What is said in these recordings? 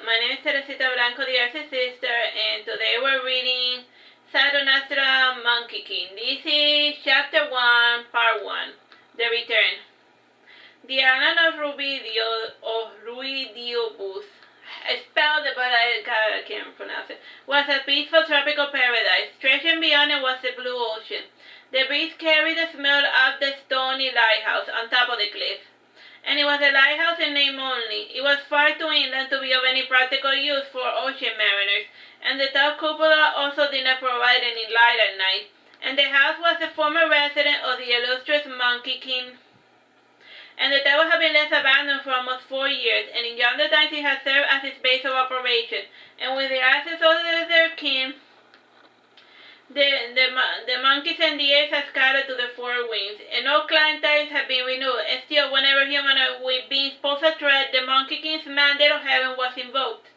My name is Teresita Blanco, the Earth's sister, and today we're reading Saturnastra Monkey King. This is Chapter 1, Part 1, The Return. The island of Ruidiobus, I spelled it but I can't pronounce it, was a peaceful tropical paradise. Stretching beyond it was the blue ocean. The breeze carried the smell of the stony lighthouse on top of the cliff. And it was a lighthouse in name only. It was far too inland to be of any practical use for ocean mariners, and the top cupola also did not provide any light at night. And the house was the former residence of the illustrious Monkey King. And the tower had been left abandoned for almost 4 years, and in younger times it had served as its base of operation. And with the access of their king, the monkeys and the apes had scattered to the four winds, and no clan ties had been renewed. And still, whenever humanoid beings posed a threat, the Monkey King's mandate of heaven was invoked,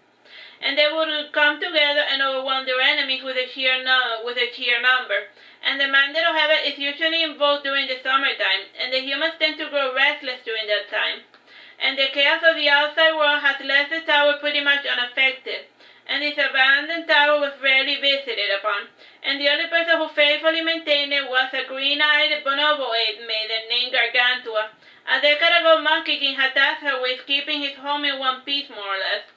and they would come together and overwhelm their enemies with a sheer number. And the mandate of heaven is usually invoked during the summertime, and the humans tend to grow restless during that time. And the chaos of the outside world has left the tower pretty much unaffected, and this abandoned tower was rarely visited upon. And the only person who faithfully maintained it was a green-eyed bonobo ape maiden named Gargantua. A decade ago, Monkey King had tasked her with keeping his home in one piece, more or less.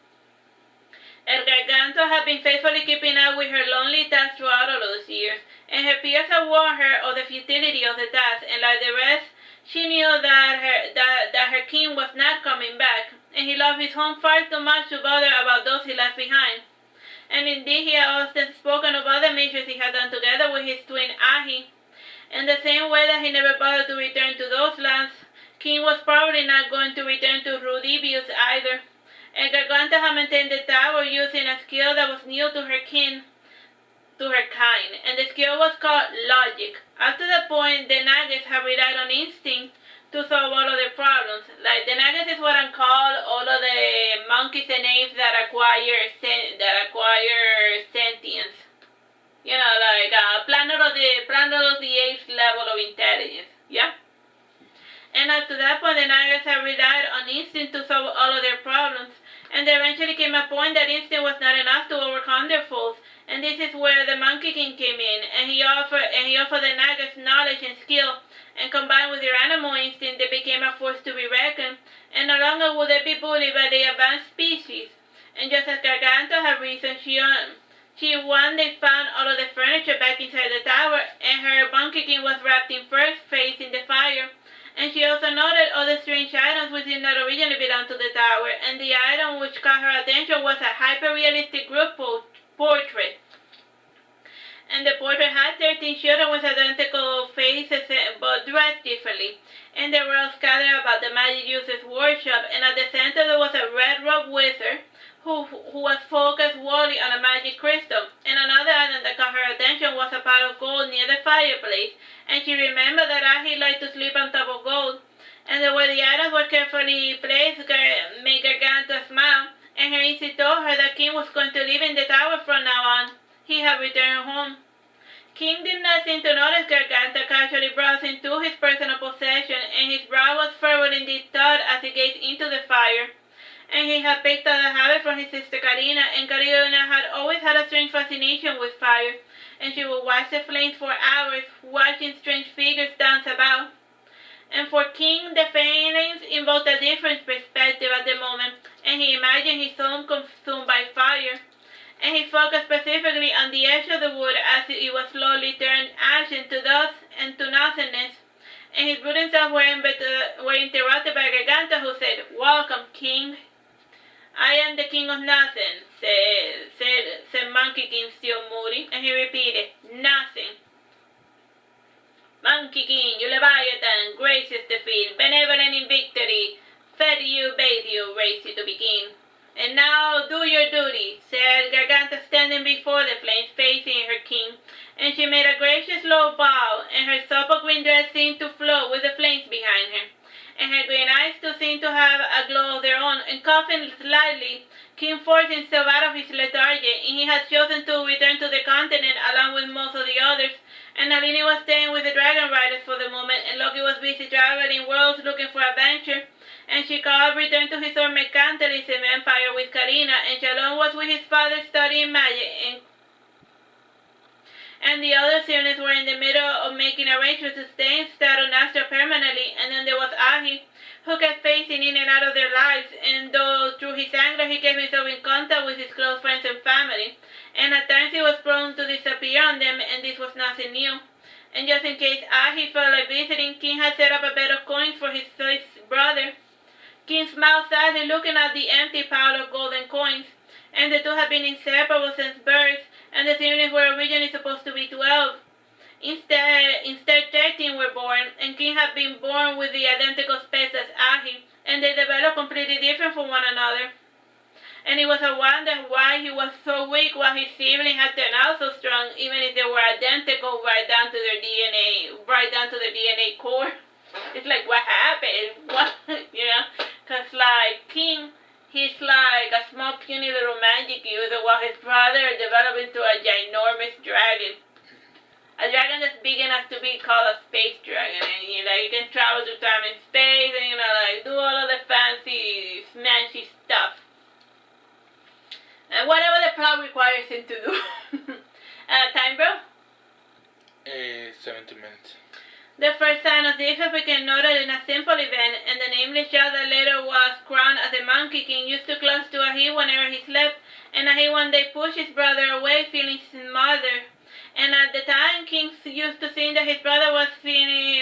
And Gargantua had been faithfully keeping up with her lonely task throughout all those years, and her peers had warned her of the futility of the task, and like the rest, she knew that her king was not coming back, and he loved his home far too much to bother about those he left behind. And indeed he had often spoken of other missions he had done together with his twin Ahi. In the same way that he never bothered to return to those lands, King was probably not going to return to Rudibius either. And Garganta had maintained the tower using a skill that was new to her kind, and the skill was called logic. Up to the point, the Nagas had relied on instinct to solve all of their problems. Like, the Nagas is what I call all of the monkeys and apes that acquire sentience. You know, like Planet of the Apes level of intelligence. Yeah? And up to that point, the Nagas had relied on instinct to solve all of their problems. And there eventually came a point that instinct was not enough to overcome their foes. And this is where the Monkey King came in, and he offered the Nagas knowledge and skill, and combined with their animal instinct, they became a force to be reckoned, and no longer would they be bullied by the advanced species. And just as Garganta had reason, she one day found all of the furniture back inside the tower, and her Monkey King was wrapped in furs facing the fire. And she also noted other strange items which did not originally belong to the tower, and the item which caught her attention was a hyper-realistic group portrait. And the portrait had 13 children with identical faces but dressed differently. And they were all scattered about the magic user's workshop, and at the center there was a red-robed wizard who was focused wholly on a magic crystal. And another item that caught her attention was a pile of gold near the fireplace, and she remembered that Ahi liked to sleep on top of gold. And the way the items were carefully placed made Garganta smile, and her instinct told her that King was going to live in the tower from now on. He had returned home. King did not seem to notice Garganta casually browsing through his personal possession, and his brow was furrowed in deep thought as he gazed into the fire. And he had picked up the habit from his sister Karina, and Karina had always had a strange fascination with fire, and she would watch the flames for hours, watching strange figures dance about. And for King, the flames invoked a different perspective at the moment, and he imagined his home consumed by fire. And he focused specifically on the edge of the wood as it was slowly turned ashen to dust and to nothingness. And his brooding thoughts were interrupted by Garganta, who said, "Welcome, King." "I am the king of nothing," said Monkey King, still moody, and he repeated, "Nothing." "Monkey King, you Leviathan, gracious defeat, benevolent in victory, fed you, bathed you, raised you to be king. And now do your duty," said Garganta, standing before the flames, facing her king. And she made a gracious low bow, and her supple green dress seemed to float with the flames behind her. And her green eyes too seemed to have a glow of their own, and coughing slightly, King forced himself out of his lethargy, and he had chosen to return to the continent along with most of the others. And Nalini was staying with the dragon riders for the moment, and Loki was busy traveling worlds looking for adventure. and Shikov returned to his own mercantilism empire with Karina, and Shalom was with his father studying magic, and the other students were in the middle of making arrangements to stay in Saturnastra permanently, and then there was Ahi, who kept phasing in and out of their lives, and though through his anger he kept himself in contact with his close friends and family, and at times he was prone to disappear on them, and this was nothing new. And just in case Ahi felt like visiting, King had set up a bed of coins for his brother. King smiled sadly, looking at the empty pile of golden coins, and the two had been inseparable since birth, and the siblings were originally supposed to be 12. Instead 13 were born, and King had been born with the identical specs as Ahi, and they developed completely different from one another. And it was a wonder why he was so weak while his siblings had turned out so strong, even if they were identical right down to their DNA core. It's like, what happened? What, you know? Because, like, King, he's like a small, puny little magic user, while his brother developed into a ginormous dragon. A dragon that's big enough to be called a space dragon, and you know, you can travel through time and space, and you know, like, do all of the fancy, smashy stuff. And whatever the plot requires him to do. Time, bro? 70 minutes. The first sign of this became noted in a simple event, and the nameless child that later was crowned as the Monkey King used to close to Ahi whenever he slept, and Ahi one day pushed his brother away, feeling smothered. And at the time, King used to think that his brother was just being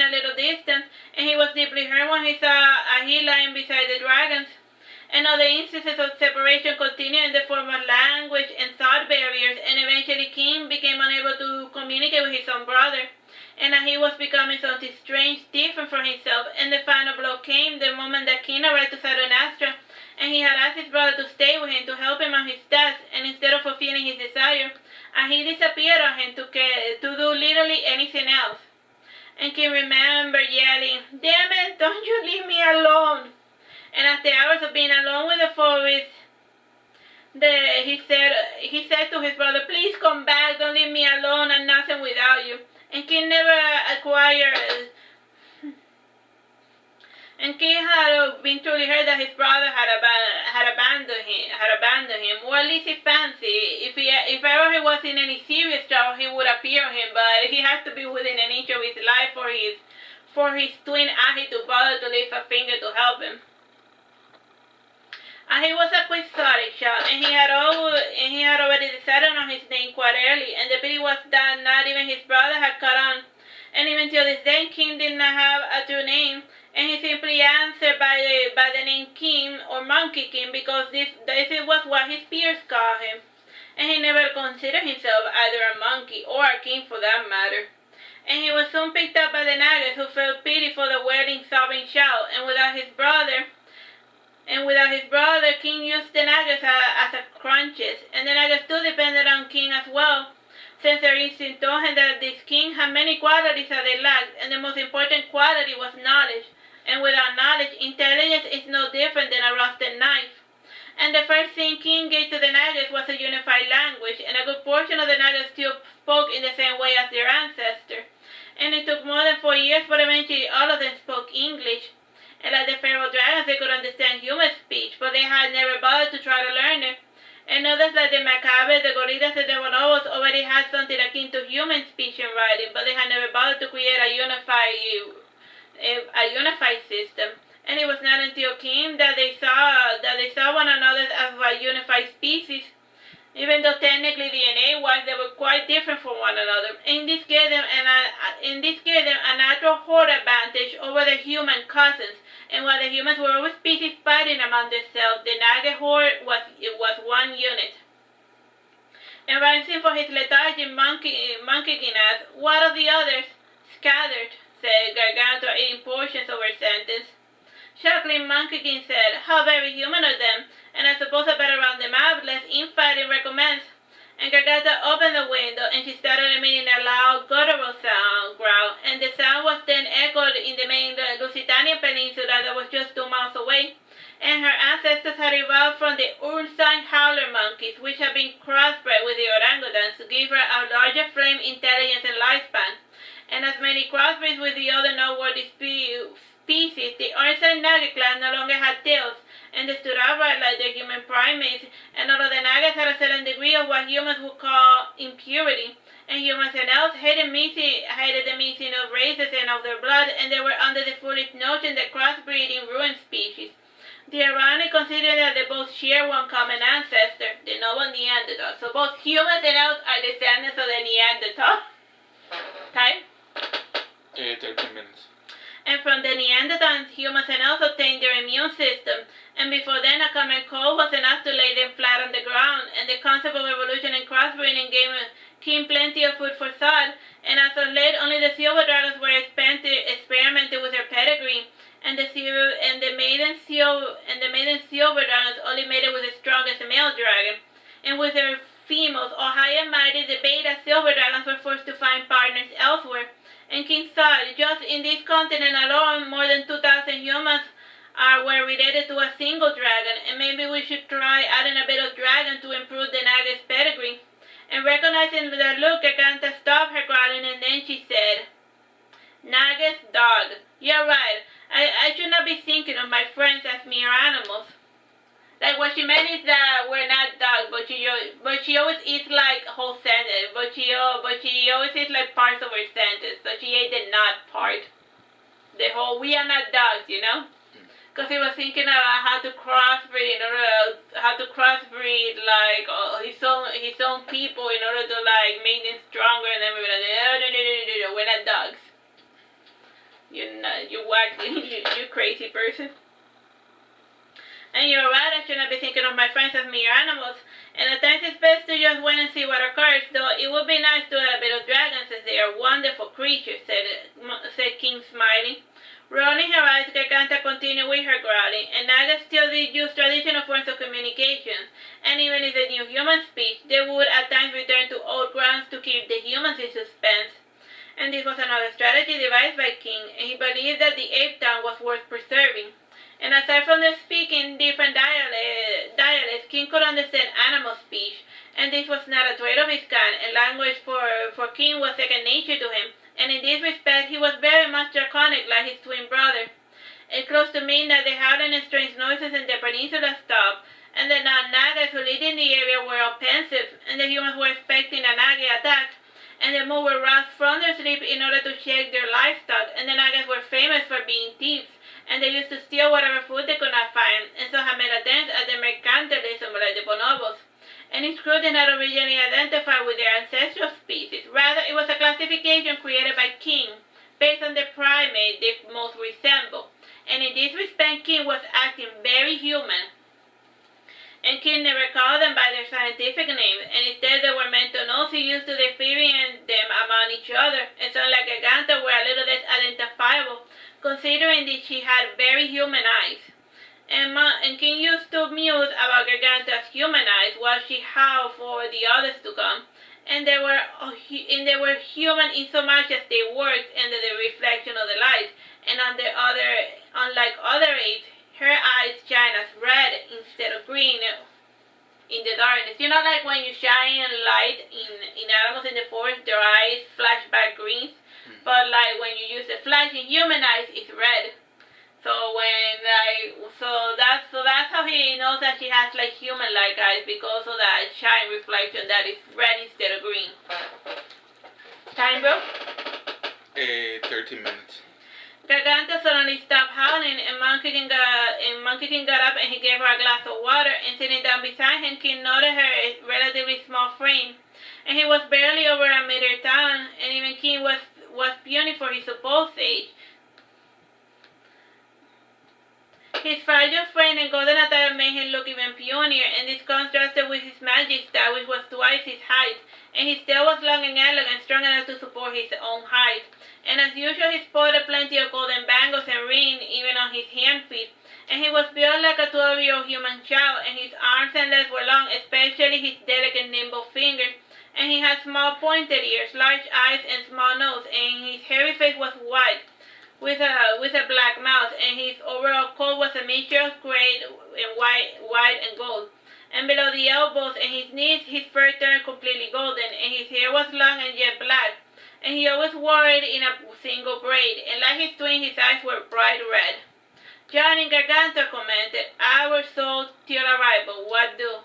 a little distant, and he was deeply hurt when he saw Ahi lying beside the dragons. And other instances of separation continued in the form of language and thought barriers, and eventually King became unable to communicate with his own brother. And he was becoming something strange, different from himself, and the final blow came the moment that King arrived to Saturnastra, and he had asked his brother to stay with him to help him on his task, and instead of fulfilling his desire, he disappeared on him to do literally anything else. And King remembered yelling, "Damn it, don't you leave me alone!" And after hours of being alone with the forest, he said to his brother, "Please come back, don't leave me alone, I'm nothing without you." And King never acquired, and King had been truly hurt that his brother had abandoned him, or at least he fancied. If ever he was in any serious trouble, he would appear on him, but he had to be within an inch of his life for his twin Ahi to bother to lift a finger to help him. He was a quixotic child, and he had already decided on his name quite early, and the pity was that not even his brother had caught on. And even till this day, King did not have a true name, and he simply answered by the name King or Monkey King because this was what his peers called him. And he never considered himself either a monkey or a king for that matter. And he was soon picked up by the Nagas, who felt pity for the wailing, sobbing child, and without his brother, King used the Nagas as a crutches, and the Nagas too depended on King as well, since their instinct told him that this king had many qualities that they lacked, and the most important quality was knowledge. And without knowledge, intelligence is no different than a rusted knife. And the first thing King gave to the Nagas was a unified language, and a good portion of the Nagas still spoke in the same way as their ancestor. And it took more than 4 years, but eventually all of them spoke English. And like the feral dragons, they could understand human speech, but they had never bothered to try to learn it. And others like the macabres, the gorillas, and the bonobos already had something akin to human speech and writing, but they had never bothered to create a unified system. And it was not until King that they saw one another as a unified species, even though technically DNA-wise they were quite different from one another. And this gave them a natural horde advantage over their human cousins. And while the humans were always species fighting among themselves, the Naga horde was one unit. And rising for his lethargy, Monkey King asked, "What of the others?" "Scattered," said Gargantua, eating portions of her sentence. Chuckling, Monkey King said, "How very human of them, and I suppose I better round them up, lest infighting recommence." And Gargantua opened the window, and she started emitting a loud, guttural growl, and the sound was then echoed in the main Lusitania Peninsula that was just 2 miles away. And her ancestors had evolved from the ursine howler monkeys, which had been crossbred with the orangutans to give her a larger flame, intelligence, and lifespan. And as many crossbreeds with the other noteworthy species, the Ornstein Nugget class no longer had tails, and they stood upright like the human primates, and although the Nuggets had a certain degree of what humans would call impurity, and humans and elves hated the mixing of races and of their blood, and they were under the foolish notion that crossbreeding ruined species. The ironic considering that they both share one common ancestor, the noble Neanderthal. So both humans and elves are descendants of the Neanderthal. Time? 13 minutes. And from the Neanderthals, humans and elves obtained their immune system, and before then a common cold was enough to lay them flat on the ground, and the concept of evolution and crossbreeding gave King plenty of food for thought, and as of late only the silver dragons were experimented with their pedigree, and the maiden silver dragons only mated with the strongest male dragon, and with their females, all high and mighty, the beta silver dragons were forced to find partners elsewhere. And King thought, just in this continent alone, more than 2,000 humans were related to a single dragon, and maybe we should try adding a bit of dragon to improve the Naga's pedigree. And recognizing the look, Garganta stopped her growling, and then she said, Naga's dog. You're right. I should not be thinking of my friends as mere animals. Like, what she meant is that we're not dogs, but she always eats like whole sentence, but she always eats like parts of her sentence, so she ate the not part. The whole, we are not dogs, you know? Because he was thinking about how to crossbreed like his own people in order to like make them stronger, and then we were like, no, we're not dogs. You wacky, you crazy person. And you're right, I should not be thinking of my friends as mere animals, and at times it's best to just wait and see what occurs, though it would be nice to add a bit of dragons as they are wonderful creatures, said King, smiling. Rolling her eyes, Garganta continued with her growling, and Naga still did use traditional forms of communication, and even if they knew human speech, they would at times return to old grounds to keep the humans in suspense. And this was another strategy devised by King, and he believed that the ape town was worth preserving. And aside from the speaking different dialects, King could understand animal speech, and this was not a trait of his kind, and language for King was second nature to him, and in this respect he was very much draconic like his twin brother. And close to midnight, the howling and strange noises in the peninsula stopped, and the Nagas who lived in the area were all pensive, and the humans were expecting a Naga attack, and the Mu were roused from their sleep in order to check their livestock, and the Nagas were famous for being thieves, and they used to steal whatever food they could not find, and so had made attempts at the mercantilism like the bonobos. And its crew did not originally identify with their ancestral species. Rather, it was a classification created by King, based on the primate they most resemble. And in this respect, King was acting very human. And King never called them by their scientific names, and instead they were meant to know, so used to differentiate them among each other, and so like Garganta were a little less identifiable, considering that she had very human eyes. And King used to muse about Garganta's human eyes while she howled for the others to come, and they were human in so much as they worked under the reflection of the light, and unlike other apes, her eyes shine as red instead of green in the darkness. You know, like when you shine light in animals in the forest, their eyes flash back green. But like when you use the flash in human eyes, it's red. So that's how he knows that she has like human-like eyes, because of that shine reflection that is red instead of green. Time, bro? 13 minutes. Garganta suddenly stopped howling, and Monkey King got up and he gave her a glass of water, and sitting down beside him, King noted her relatively small frame, and he was barely over a meter tall, and even King was puny for his supposed age. His fragile frame and golden attire made him look even punier, and this contrasted with his magic staff, which was twice his height, and his tail was long and elegant, strong enough to support his own height. And as usual, he sported plenty of golden bangles and rings, even on his hand feet, and he was built like a 12-year-old human child, and his arms and legs were long, especially his delicate nimble fingers, and he had small pointed ears, large eyes, and small nose, and his hairy face was white, with a black mouth, and his overall coat was a mixture of gray and white and gold. And below the elbows and his knees, his fur turned completely golden, and his hair was long and jet black. and he always wore it in a single braid, and like his twin, his eyes were bright red. John in Garganta commented, "I was so till arrival, what do?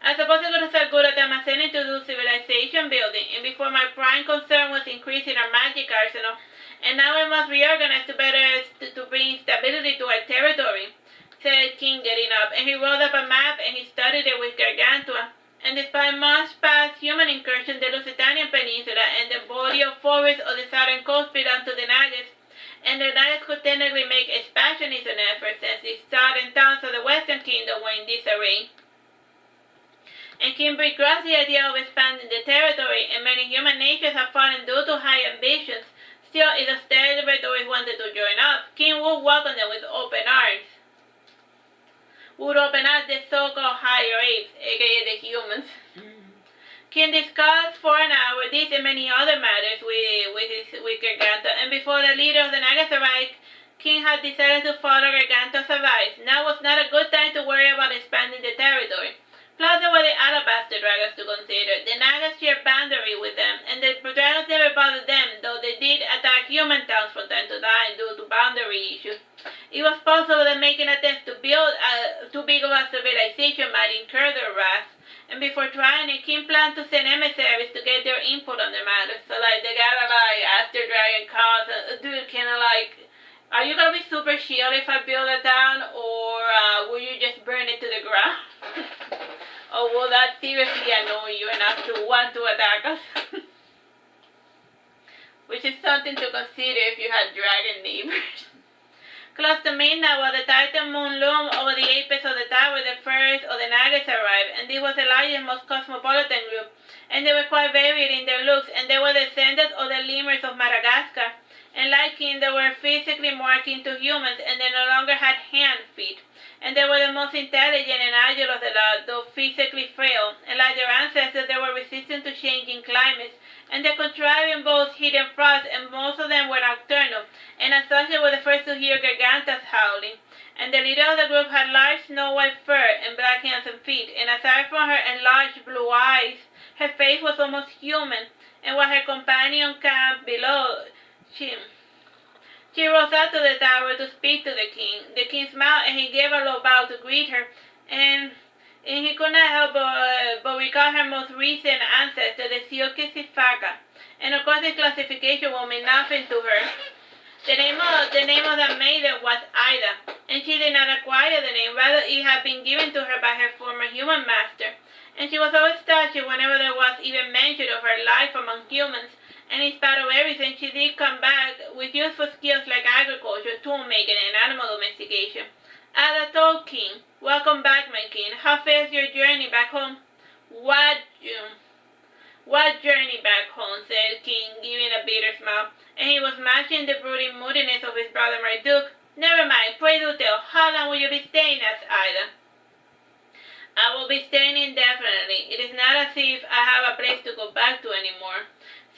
I suppose it was a good at Amazon to do civilization building, and before my prime concern was increasing our magic arsenal, and now we must reorganize to bring stability to our territory," said King, getting up, and he rolled up a map and he studied it with Gargantua. And despite much past human incursion, the Lusitania Peninsula and the boreal forests of the southern coast belonged to the Nagas, and the Nagas could technically make expansionism efforts since the southern towns of the Western Kingdom were in disarray. And King begrudged the idea of expanding the territory, and many human natures have fallen due to high ambitions. Still, if the territories wanted to join up, King would welcome them with open arms. Would open up the so-called higher apes, aka the humans. King discussed for an hour this and many other matters with Garganta, and before the leader of the Nagas arrived, King had decided to follow Garganta's advice. Now was not a good time to worry about expanding the territory. Plus, there were the alabaster dragons to consider. The Nagas shared boundary with them, and the dragons never bothered them, though they did attack human towns from time to time due to boundary issues. It was possible that making attempts to build too big of a civilization might incur their wrath, and before trying it, King planned to send emissaries to get their input on the matter. So, like, they gotta, like, ask their dragon cause, dude, kinda like, are you gonna be super shield if I build a town, or will you just burn it to the ground? Or will that seriously annoy you enough to want to attack us? Which is something to consider if you had dragon neighbors. Close to midnight, while the Titan moon loomed over the apex of the tower, the first of the Nagas arrived, and this was the largest, most cosmopolitan group, and they were quite varied in their looks, and they were descendants of the lemurs of Madagascar. And like King, they were physically more akin to humans, and they no longer had hand feet. And they were the most intelligent and agile of the lot, though physically frail. And like their ancestors, they were resistant to changing climates, and they contrived in both heat and frost, and most of them were nocturnal. And as such, they were the first to hear Garganta's howling. And the leader of the group had large snow-white fur and black hands and feet, and aside from her enlarged blue eyes, her face was almost human. And while her companion camped below, she rose up to the tower to speak to the king. The king smiled, and he gave a low bow to greet her, and he could not help but recall her most recent ancestor, the Siokisifaka. And of course, this classification will mean nothing to her. The name of the maiden was Ida, and she did not acquire the name, rather it had been given to her by her former human master. And she was always touched whenever there was even mention of her life among humans. And in spite of everything, she did come back with useful skills like agriculture, tool making, and animal domestication. Ada told King, "Welcome back, my king. How fares your journey back home?" What journey back home?" said King, giving a bitter smile, and he was matching the brooding moodiness of his brother Marduke. "Never mind, pray do tell. How long will you be staying?" asked Ida. "I will be staying indefinitely. It is not as if I have a place to go back to anymore,"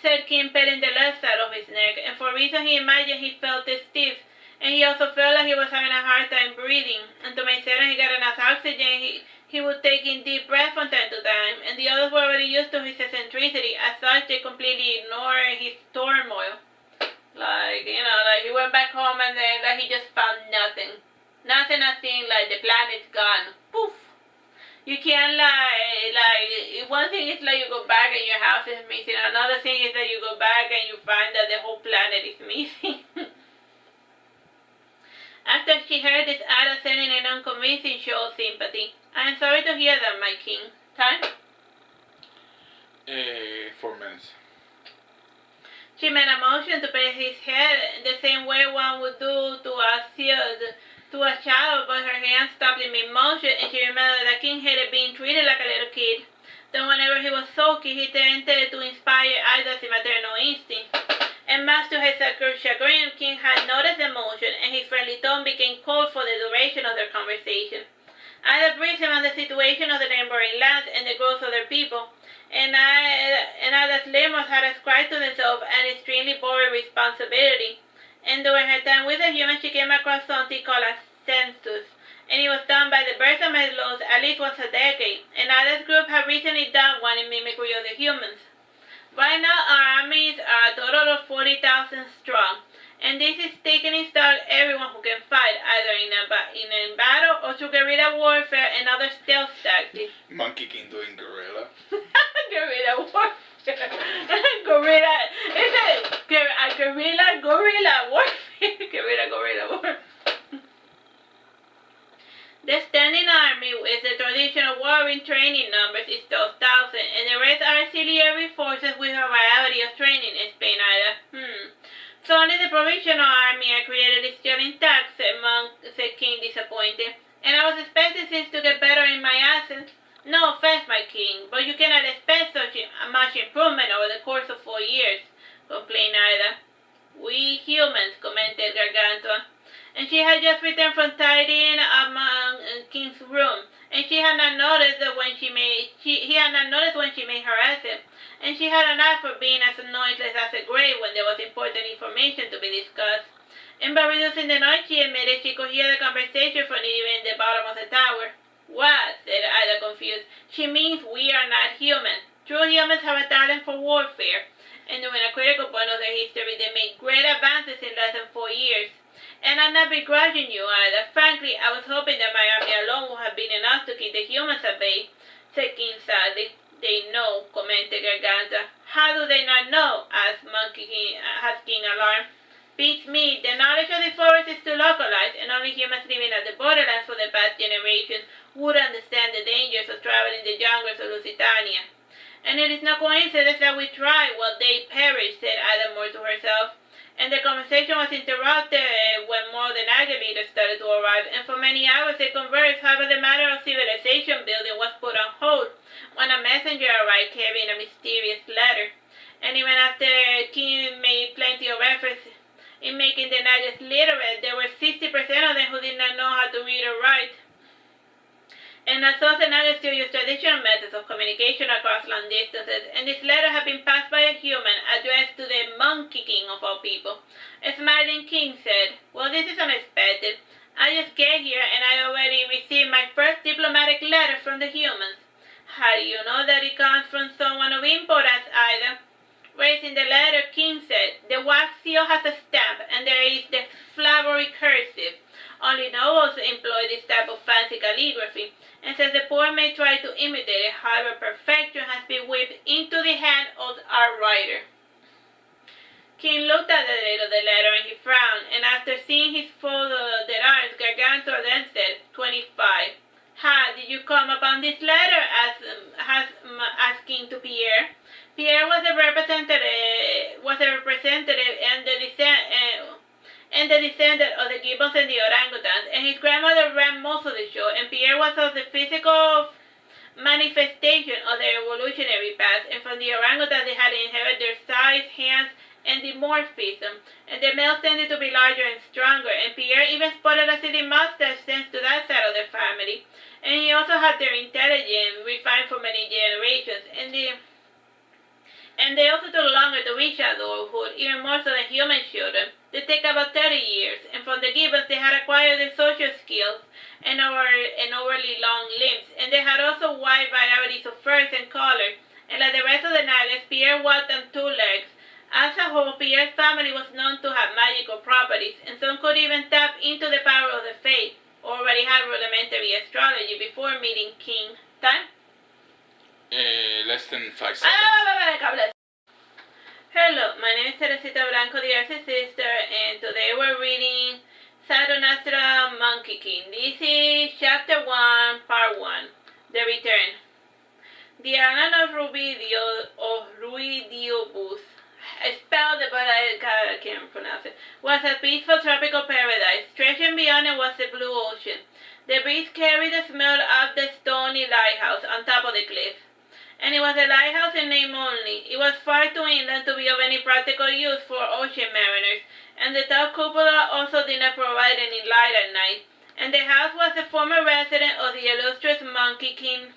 said King, petting the left side of his neck, and for reasons he imagined he felt stiff, and he also felt like he was having a hard time breathing, and to make certain he got enough oxygen, he would take in deep breaths from time to time, and the others were already used to his eccentricity. As such, they completely ignored his turmoil. Like, like he went back home and then like he just found nothing. Nothing as in like the planet's gone. Poof! You can't like one thing is like you go back and your house is missing. Another thing is that you go back and you find that the whole planet is missing. After she heard this, Ada said in an unconvincing show of sympathy, "I am sorry to hear that, my king. Time?" 4 minutes. She made a motion to pat his head the same way one would do to a child, but her hand stopped in mid-motion, and she remembered that King hated being treated like a little kid. Then whenever he was sulky, he tended to inspire Ida's maternal instinct. And much to his chagrin, King had noticed the motion, and his friendly tone became cold for the duration of their conversation. Ida briefed him on the situation of the neighboring lands and the growth of their people, and Ida's lemurs had ascribed to themselves an extremely boring responsibility. And during her time with the humans, she came across something called a census, and it was done by the birds and meadows at least once a decade, and Ida's group had recently done one in mimicry of the humans. Right now, our armies are a total of 40,000 strong, and this is taking in stock everyone who can fight, either in a battle or through guerrilla warfare and other stealth tactics. Monkey King doing guerrilla. Guerrilla warfare. Guerrilla. Is it guerrilla warfare? Guerrilla warfare. The standing army with the traditional warring training numbers is 12,000, and the rest are auxiliary forces with a variety of training, explained Ida. So only the provisional army I created is still intact, said King, disappointed. And I was expecting things to get better in my absence. No offense, my king, but you cannot expect such much improvement over the course of 4 years, complained Ida. We humans, commented Gargantua. And she had just returned from tidying up King's room, and he had not noticed when she made her exit, and she had an eye for being as noiseless as a grave when there was important information to be discussed. And by reducing the noise, she admitted she could hear the conversation from even the bottom of the tower. What? Said Ida, confused. She means we are not human. True humans have a talent for warfare, and during a critical point of their history, they made great advances in less than 4 years. And I'm not begrudging you either. Frankly, I was hoping that my army alone would have been enough to keep the humans at bay, said King sadly. They know, commented Garganta. How do they not know? Asked King alarmed. Beats me. The knowledge of the forest is too localized, and only humans living at the borderlands for the past generations would understand the dangers of traveling the jungles of Lusitania. And it is no coincidence that we try while they perish, said Ada more to herself. And the conversation was interrupted when more than leaders started to arrive, and for many hours they conversed. However, the matter of civilization building was put on hold when a messenger arrived carrying a mysterious letter. And even after King made plenty of efforts in making the Nagas literate, there were 60% of them who did not know how to read or write. And as such, the Nagas still use traditional methods of communication across long distances, and this letter had been passed by a human addressed to the Monkey King of all people. A smiling King said, well, this is unexpected. I just get here and I already received my first diplomatic letter from the humans. How do you know that it comes from someone of import? Asked Ida. Raising the letter, King said, the wax seal has a stamp and there is the flowery cursive. Only nobles employ this type of fancy calligraphy, and since the poor may try to imitate it, however, perfection has been whipped into the hand of our writer. King looked at the date of the letter and he frowned, and after seeing his folded arms, Gargantua then said, 25. Ha, did you come upon this letter? Asked King to Pierre. Pierre was a representative and the descendant of the gibbons and the orangutans, and his grandmother ran most of the show, and Pierre was of the physical manifestation of their evolutionary past, and from the orangutans they had inherited their size, hands, and dimorphism, and the males tended to be larger and stronger, and Pierre even spotted a silly mustache thanks to that side of their family, and he also had their intelligence refined for many generations, and they also took longer to reach adulthood, even more so than human children. They take about 30 years, and from the gibbons they had acquired the social skills and overly long limbs, and they had also wide varieties of furs and colors, and like the rest of the Nagas, Pierre walked on 2 legs. As a whole, Pierre's family was known to have magical properties, and some could even tap into the power of the faith, or already had rudimentary astrology before meeting King. Time? Less than 5 seconds. Hello, my name is Teresita Blanco, the Earth's sister, and today we're reading Saturnastra Monkey King. This is Chapter 1, Part 1, The Return. The island of Ruidiobus, spelled but I can't pronounce it, was a peaceful tropical paradise. Stretching beyond it was the blue ocean. The breeze carried the smell of the stony lighthouse on top of the cliff. And it was a lighthouse in name only. It was far too inland to be of any practical use for ocean mariners, and the top cupola also did not provide any light at night. And the house was the former residence of the illustrious Monkey King.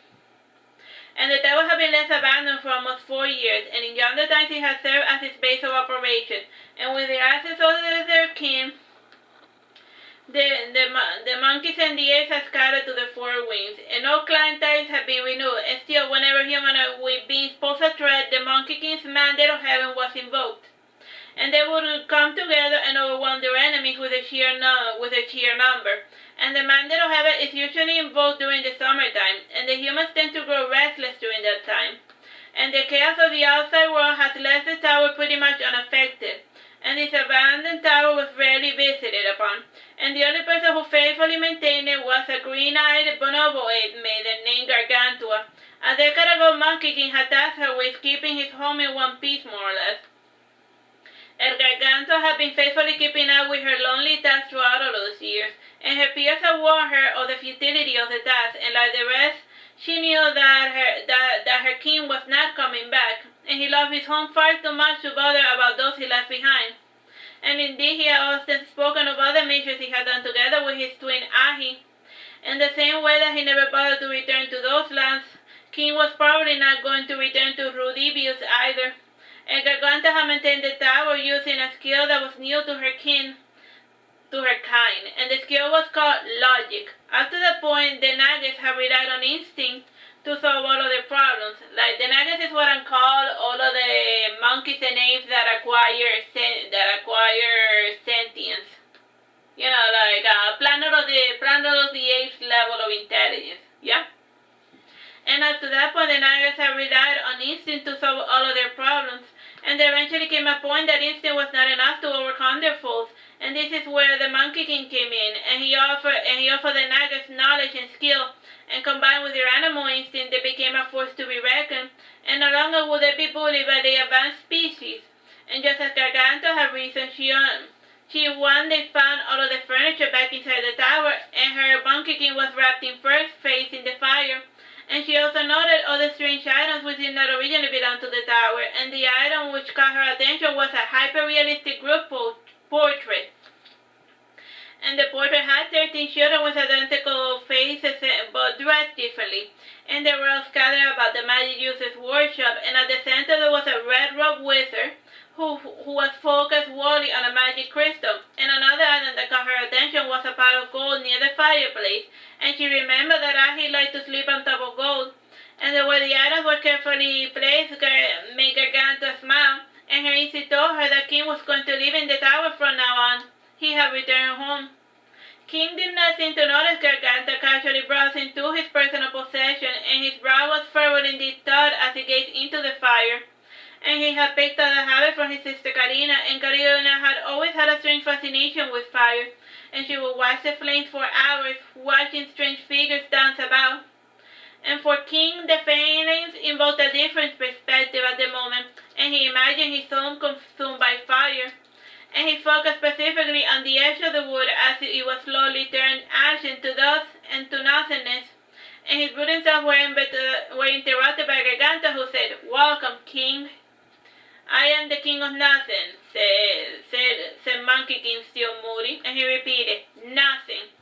And the tower had been left abandoned for almost 4 years, and in younger times it had served as its base of operation. And with the access of their king, the monkeys and the apes had scattered to the 4 winds, and no clan ties had been renewed, and still whenever human beings pose a threat, the Monkey King's mandate they would come together and overwhelm their enemies with a sheer number. And the mandate of heaven is usually invoked during the summertime, and the humans tend to grow restless during that time. And the chaos of the outside world has left the tower pretty much unaffected, and this abandoned tower was rarely visited upon. And the only person who faithfully maintained it was a green-eyed bonobo ape maiden named Gargantua. A decade ago, Monkey King had tasked her with keeping his home in one piece, more or less. And Gargantua had been faithfully keeping up with her lonely task throughout all those years, and her peers had warned her of the futility of the task, and like the rest, she knew that her king was not coming back, and he loved his home far too much to bother about those he left behind. And indeed, he had often spoken of other missions he had done together with his twin Ahi. In the same way that he never bothered to return to those lands, King was probably not going to return to Rudibius either. And Gargantua had maintained the tower using a skill that was new to her kind, and the skill was called logic. Up to the point, the Nagas had relied on instinct to solve all of their problems. Like, the Nagas is what I call all of the monkeys and apes that acquire sentience. You know, like planet of the apes level of intelligence. Yeah? And up to that point, the Nagas had relied on instinct to solve all of their problems. And there eventually came a point that instinct was not enough to overcome their foes, and this is where the Monkey King came in, and he offered the Nagas knowledge and skill, and combined with their animal instinct, they became a force to be reckoned, and no longer would they be bullied by the advanced species. And just as Gargantua had reason, she one day found all of the furniture back inside the tower, and her Monkey King was wrapped in first face in the fire. And she also noted other strange items which did not originally belong to the tower, and the item which caught her attention was a hyper-realistic group portrait. And the portrait had 13 children with identical faces but dressed differently, and they were all scattered about the magic user's workshop, and at the center there was a red-robed wizard who was focused wholly on a magic crystal. And another item that caught her attention was a pile of gold near the fireplace, and she remembered that Ahi liked to sleep on top of gold. And the way the items were carefully placed made Gargantua smile, and her instinct told her that King was going to live in the tower from now on. He had returned home. King did not seem to notice Gargantua casually browsing through his personal possession, and his brow was furrowed in deep thought as he gazed into the fire. And he had picked up the habit from his sister Karina, and Karina had always had a strange fascination with fire, and she would watch the flames for hours, watching strange figures dance about. And for King, the flames invoked a different perspective at the moment, and he imagined his home consumed by fire. And he focused specifically on the edge of the wood as it was slowly turned ash into dust and to nothingness. And his brooding thoughts were interrupted by Gargantua, who said, "Welcome, King." "I am the king of nothing," said Monkey King, still moody, and he repeated, "Nothing."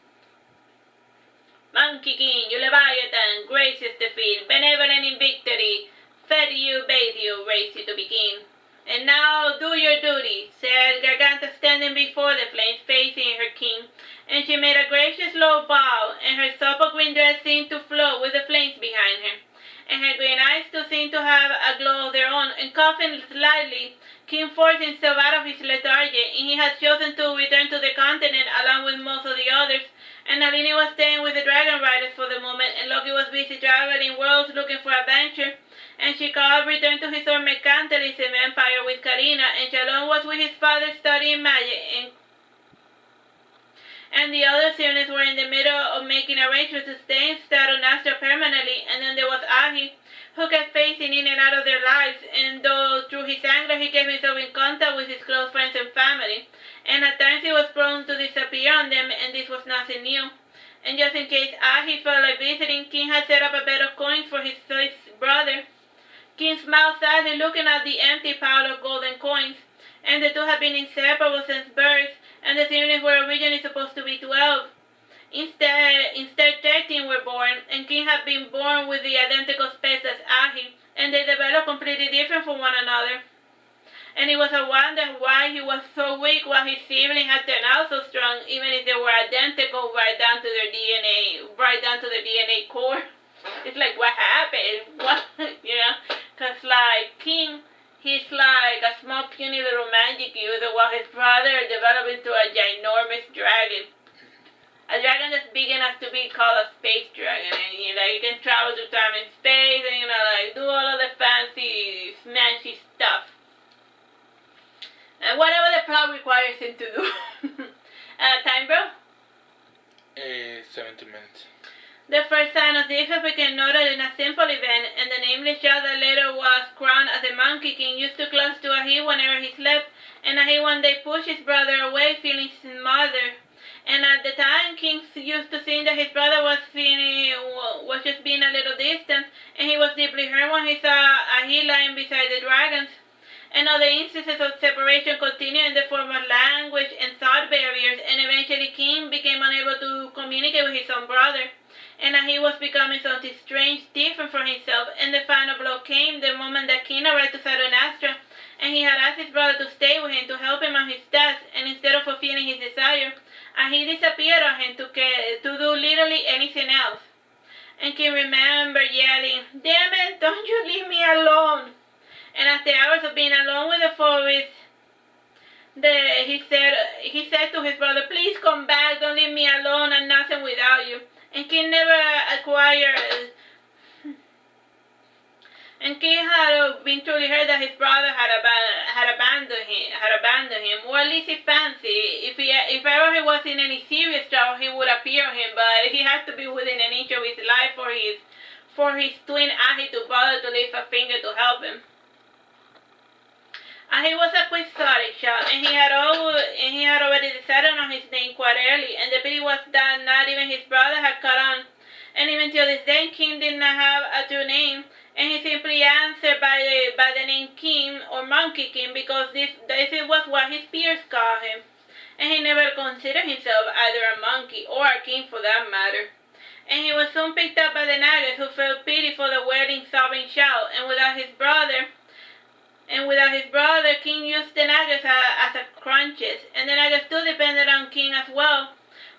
"Monkey King, you Leviathan, gracious defeat, benevolent in victory, fed you, bathed you, raised you to be king. And now do your duty," said Gargantua, standing before the flames, facing her king. And she made a gracious low bow, and her supple green dress seemed to float with the flames behind her. And her green eyes too seemed to have a glow of their own, and coughing slightly, King forced himself out of his lethargy, and he had chosen to return to the continent along with most of the others. And Nalini was staying with the dragon riders for the moment, and Loki was busy traveling worlds looking for adventure. And Shikov returned to his own mercantilism empire with Karina, and Shalom was with his father studying magic, and the other siblings were in the middle of making arrangements to stay in Saturnastra permanently. And then there was Ahi, who kept phasing in and out of their lives, and though through his anger he kept himself in contact with his close friends and family, and at times he was prone to disappear on them, and this was nothing new. And just in case Ahi felt like visiting, King had set up a bed of coins for his brother. King smiled sadly, looking at the empty pile of golden coins, and the two had been inseparable since birth, and the siblings were originally supposed to be 12. Instead 13 were born, and King had been born with the identical specs as Ahi, and they developed completely different from one another. And it was a wonder why he was so weak while his siblings had turned out so strong, even if they were identical right down to their DNA core. It's like, what happened? What, you know? Because, like, King, he's like a small puny little magic user while his brother developed into a ginormous dragon. A dragon that's big enough to be called a space dragon, and he can travel through time and space, and do all of the fancy, smashy stuff. And whatever the plot requires him to do. Time, bro? 17 minutes. The first sign of this we can noted in a simple event, and the nameless child that later was crowned as the Monkey King used to close to a he whenever he slept, and a he one day pushed his brother away, feeling smothered. And at the time, King used to think that his brother was just being a little distant, and he was deeply hurt when he saw a he lying beside the dragons. And other instances of separation continued in the form of language and thought barriers, and eventually King became unable to communicate with his own brother. And he was becoming something strange, different from himself, and the final blow came the moment that King arrived to Saturnastra, and he had asked his brother to stay with him to help him on his task, and instead of fulfilling his desire, he disappeared on him to do literally anything else. And King remembered yelling, "Damn it, don't you leave me alone!" And after hours of being alone with the forest, he said to his brother, "Please come back, don't leave me alone, I'm nothing without you." And King never acquired... And King had been truly hurt that his brother had abandoned him, or at least he fancied. If ever he was in any serious trouble, he would appear on him, but he had to be within an inch of his life for his twin ahi to bother to lift a finger to help him. He was a quixotic child, and he had already decided on his name quite early, and the pity was that not even his brother had caught on. And even till this day, King did not have a true name, and he simply answered by the name King or Monkey King because this was what his peers called him. And he never considered himself either a monkey or a king for that matter. And he was soon picked up by the Nagas, who felt pity for the wailing, sobbing child, and without his brother, King used the Nagas as a crutches, and the Nagas too depended on King as well,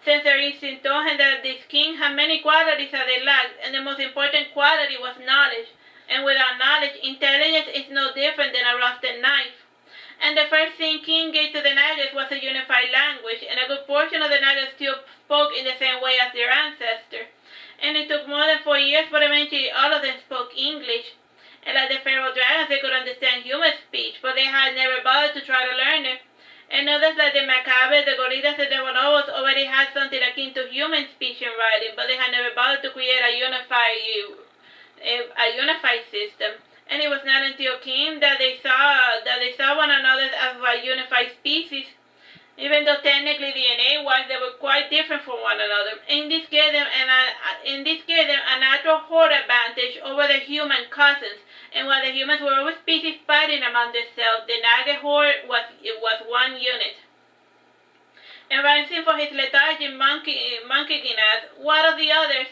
since their instinct told him that this king had many qualities that they lacked, and the most important quality was knowledge. And without knowledge, intelligence is no different than a rusted knife. And the first thing King gave to the Nagas was a unified language, and a good portion of the Nagas still spoke in the same way as their ancestor. And it took more than 4 years, but eventually all of them spoke English. And like the feral dragons, they could understand human speech, but they had never bothered to try to learn it. And others like the macabres, the gorillas, and the bonobos already had something akin to human speech and writing, but they had never bothered to create a unified system. And it was not until King that they saw one another as a unified species, even though technically DNA-wise they were quite different from one another. And this gave them a natural horde advantage over their human cousins. And while the humans were always species fighting among themselves, the Naga horde was one unit. And rising from his lethargy, Monkey King asked, "What of the others?"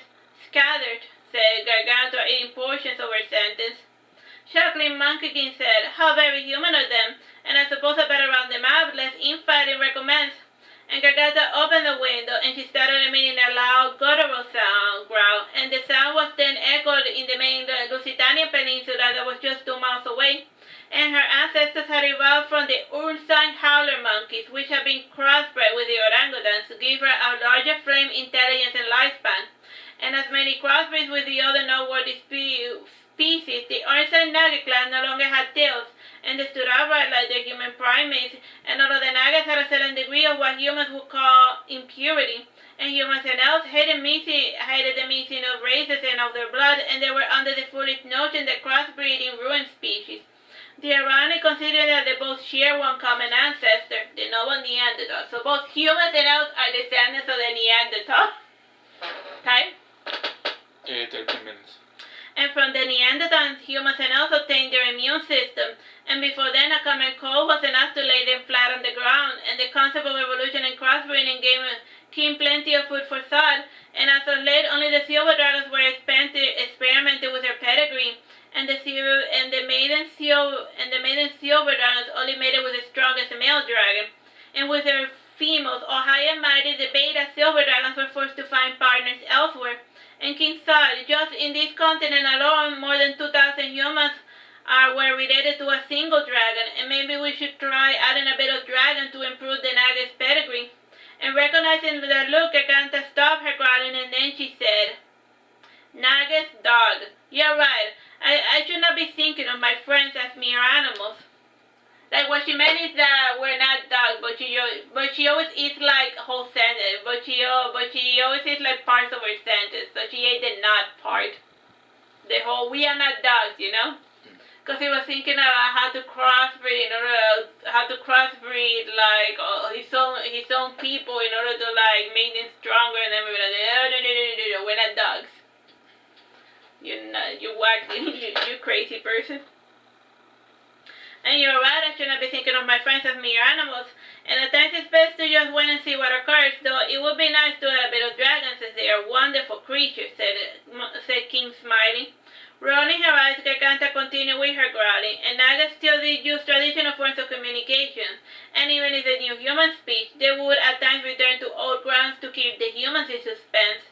"Scattered," said Gargantua, eating portions of her sentence. Chuckling, Monkey King said, "How very human of them, and I suppose I better round them up, lest infighting recommence." And Gargantua opened the window, and she started emitting a loud, guttural growl, and the sound was then echoed in the main Lusitania Peninsula that was just 2 miles away. And her ancestors had evolved from the ursine howler monkeys, which had been crossbred with the orangutans to give her a larger frame, intelligence, and lifespan. And as many crossbreeds with the other noteworthy species, the ursine Naga class no longer had tails, and they stood upright like their human primates, and although the Nagas had a certain degree of what humans would call impurity, and humans and elves hated the mixing of races and of their blood, and they were under the foolish notion that crossbreeding ruined species. The ironic considering that they both share one common ancestor, the noble Neanderthal. So both humans and elves are descendants of the Neanderthal. Time? 13 minutes. And from the Neanderthals, humans and elves obtained their immune system, and before then a common cold was enough to lay them flat on the ground, and the concept of evolution and crossbreeding gave King plenty of food for thought, and as of late only the silver dragons were experimented with their pedigree, and the maiden silver dragons only mated with the strongest male dragon, and with their females, or high and mighty, the beta silver dragons were forced to find partners elsewhere. And King thought, just in this continent alone, more than 2,000 humans were related to a single dragon, and maybe we should try adding a bit of dragon to improve the Naga's pedigree. And recognizing the look, Garganta stopped her growling, and then she said, Naga's dog. You're right. I should not be thinking of my friends as mere animals. Like, what she meant is that we're not dogs, but she always eats like whole sentence, but she always eats like parts of her sentence, so she ate the not part. The whole, we are not dogs, you know? Because he was thinking about how to crossbreed like his own people in order to like make them stronger, and then we're like, no, we're not dogs. You crazy person. And you're right, I should not be thinking of my friends as mere animals, and at times it's best to just wait and see what occurs, though it would be nice to add a bit of dragons as they are wonderful creatures, said King, smiling. Rolling her eyes, Garganta continued with her growling, and Naga still did use traditional forms of communication, and even in the new human speech, they would at times return to old grounds to keep the humans in suspense.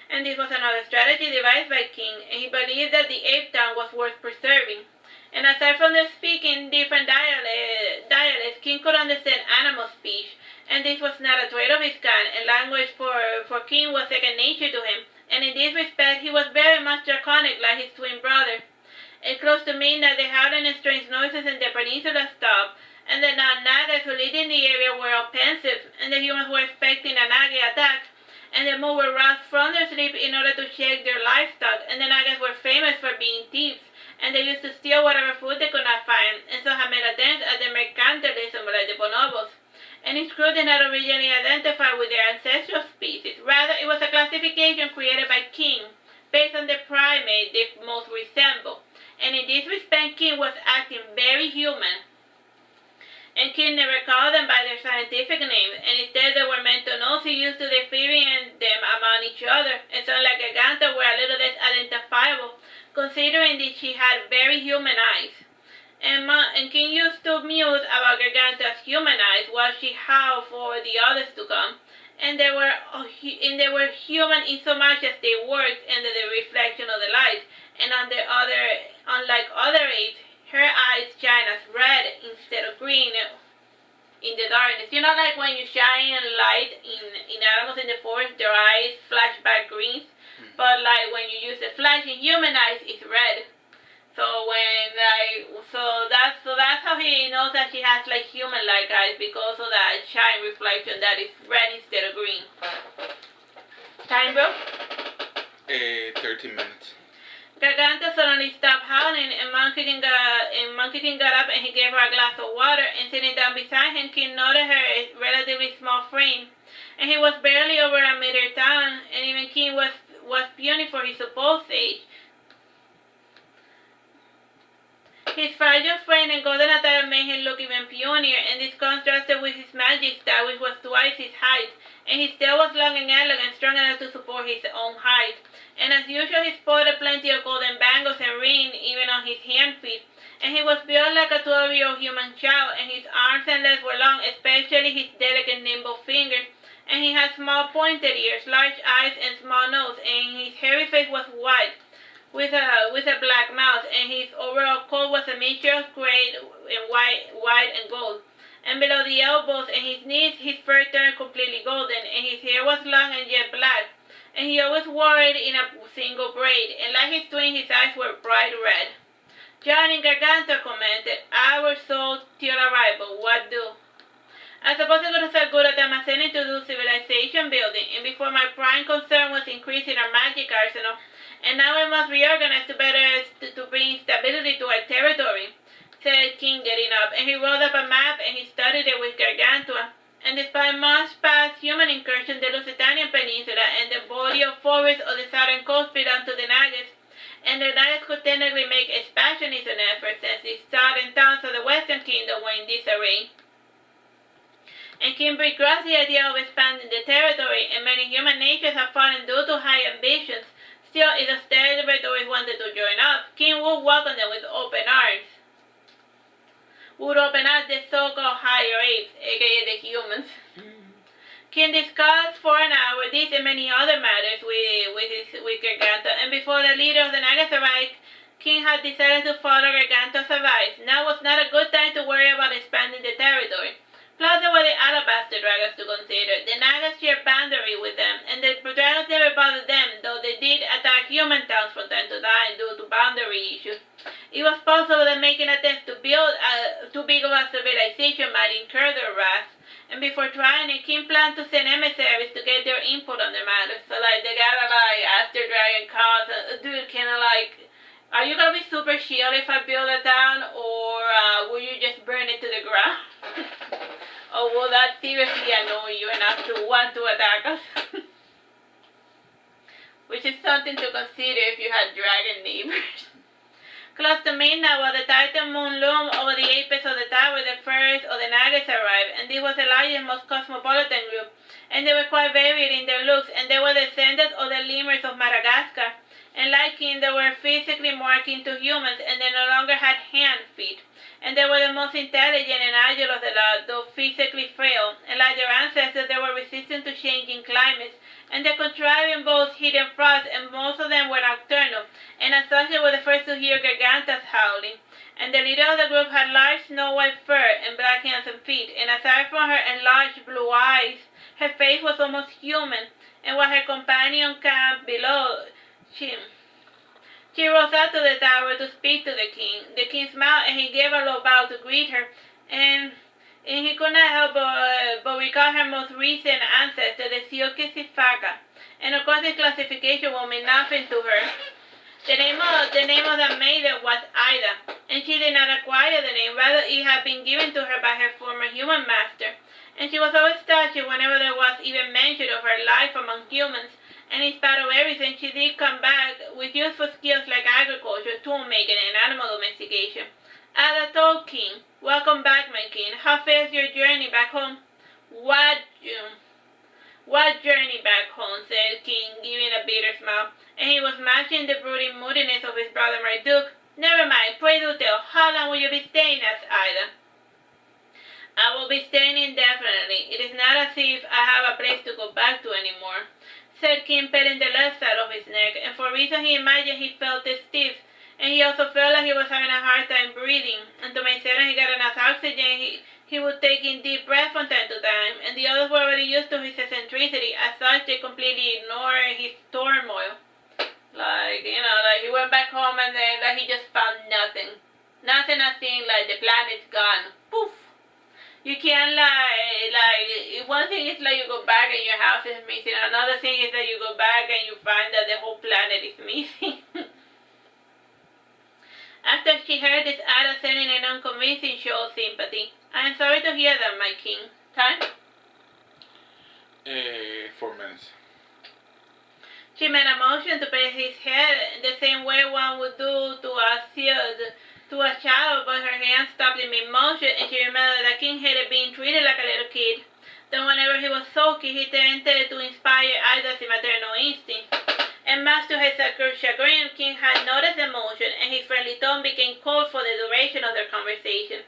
And this was another strategy devised by King, and he believed that the ape tongue was worth preserving. And aside from the speaking different dialects, King could understand animal speech, and this was not a trait of his kind, and language for King was second nature to him, and in this respect he was very much draconic like his twin brother. It close to midnight the howling and strange noises in the peninsula stopped, and the Nagas who lived in the area were all pensive, and the humans were expecting a Naga attack, and the Mu were roused from their sleep in order to check their livestock, and the Nagas were famous for being thieves, and they used to steal whatever food they could not find, and so had made attempts at the mercantilism like the bonobos. And its crew did not originally identify with their ancestral species. Rather, it was a classification created by King, based on the primate they most resemble. And in this respect, King was acting very human. And King never called them by their scientific names, and instead they were meant to know, so used to differentiate them among each other, and so like Garganta were a little less identifiable, considering that she had very human eyes. And King used to muse about Garganta's human eyes while she howled for the others to come, and they were human in so much as they worked under the reflection of the light, and unlike other apes, her eyes shine as red instead of green in the darkness. You know, like when you shine light in animals in the forest, their eyes flash back greens. But like when you use the flash in human eyes, it's red. So that's how he knows that she has like human-like eyes, because of that shine reflection that is red instead of green. Time, bro? 13 minutes. Garganta suddenly stopped howling, and Monkey King got up and he gave her a glass of water, and sitting down beside him, King noted her relatively small frame, and he was barely over a meter tall, and even King was puny for his supposed age. His fragile frame and golden attire made him look even punier, and this contrasted with his magic staff, which was twice his height, and his tail was long and elegant, strong enough to support his own height. And as usual, he sported plenty of golden bangles and rings, even on his hand feet, and he was built like a 12-year-old human child, and his arms and legs were long, especially his delicate nimble fingers, and he had small pointed ears, large eyes, and small nose, and his hairy face was white, with a black mouth, and his overall coat was a mixture of gray and white and gold. And below the elbows and his knees, his fur turned completely golden, and his hair was long and jet black, and he always wore it in a single braid, and like his twin, his eyes were bright red. John and Garganta commented, "I was so till arrival, what do? I suppose it would have good at Amazonian to do civilization building, and before my prime concern was increasing our magic arsenal, and now we must reorganize to bring stability to our territory," said King, getting up, and he rolled up a map and he studied it with Gargantua. And despite much past human incursion, the Lusitania Peninsula and the boreal forests of the southern coast belonged to the Nagas, and the Nagas could technically make expansionism efforts since the southern towns of the Western Kingdom were in disarray. And King begrudged the idea of expanding the territory, and many human natures have fallen due to high ambitions. Still, if the territories wanted to join up, King would welcome them with open arms. Would open up the so-called higher apes, aka the humans. King discussed for an hour this and many other matters with Garganta, and before the leader of the Nagas arrived, King had decided to follow Gargantua's advice. Now was not a good time to worry about expanding the territory. Plus there were the alabaster dragons to consider. The Nagas shared boundary with them, and the dragons never bothered them, though they did attack human towns from time to time due to boundary issues. It was possible that making attempts to build too big of a civilization might incur their wrath. And before trying it, King planned to send emissaries to get their input on the matter. So like they gotta like ask their dragon cause, dude, kinda like, are you gonna be super shield if I build a town, or will you just burn it to the ground? Or will that seriously annoy you enough to want to attack us? Which is something to consider if you had dragon neighbors. Close to midnight, while the Titan moon loomed over the apex of the tower, the first of the Nagas arrived, and this was the largest, most cosmopolitan group, and they were quite varied in their looks, and they were descendants of the lemurs of Madagascar. And like King, they were physically more akin to humans, and they no longer had hand feet. And they were the most intelligent and agile of the lot, though physically frail. And like their ancestors, they were resistant to changing climates, and they contrived in both heat and frost, and most of them were nocturnal. And as such, they were the first to hear Gargantua's howling. And the leader of the group had large snow-white fur and black hands and feet, and aside from her enlarged blue eyes, her face was almost human. And while her companion camped below, she rose up to the tower to speak to the king. The king smiled, and he gave a low bow to greet her, and he could not help but recall her most recent ancestor, the Siokisifaka. And of course, this classification will mean nothing to her. The name of the maiden was Ida, and she did not acquire the name. Rather, it had been given to her by her former human master. And she was always touched whenever there was even mention of her life among humans. And in spite of everything, she did come back with useful skills like agriculture, tool making, and animal domestication. Ada told King, "Welcome back, my king. How fares your journey back home?" What journey back home?" said King, giving a bitter smile, and he was matching the brooding moodiness of his brother Marduke. "Never mind, pray do tell. How long will you be staying?" asked Ida. "I will be staying indefinitely. It is not as if I have a place to go back to anymore," said King, patting the left side of his neck, and for reason he imagined he felt stiff, and he also felt like he was having a hard time breathing, and to make certain he got enough oxygen, he would take in deep breaths from time to time, and the others were already used to his eccentricity. As such, they completely ignored his turmoil. Like, you know, like he went back home and then like he just found nothing. Nothing as in like the planet's gone. Poof! You can't like one thing is like you go back and your house is missing. Another thing is that you go back and you find that the whole planet is missing. After she heard this, Ada said in an unconvincing show of sympathy, "I am sorry to hear that, my king. Time?" 4 minutes. She made a motion to pat his head the same way one would do to a child, but her hand stopped in mid-motion, and she remembered that King hated being treated like a little kid. Then whenever he was sulky, he tended to inspire Ida's maternal instinct. And much to his chagrin, King had noticed the motion, and his friendly tone became cold for the duration of their conversation.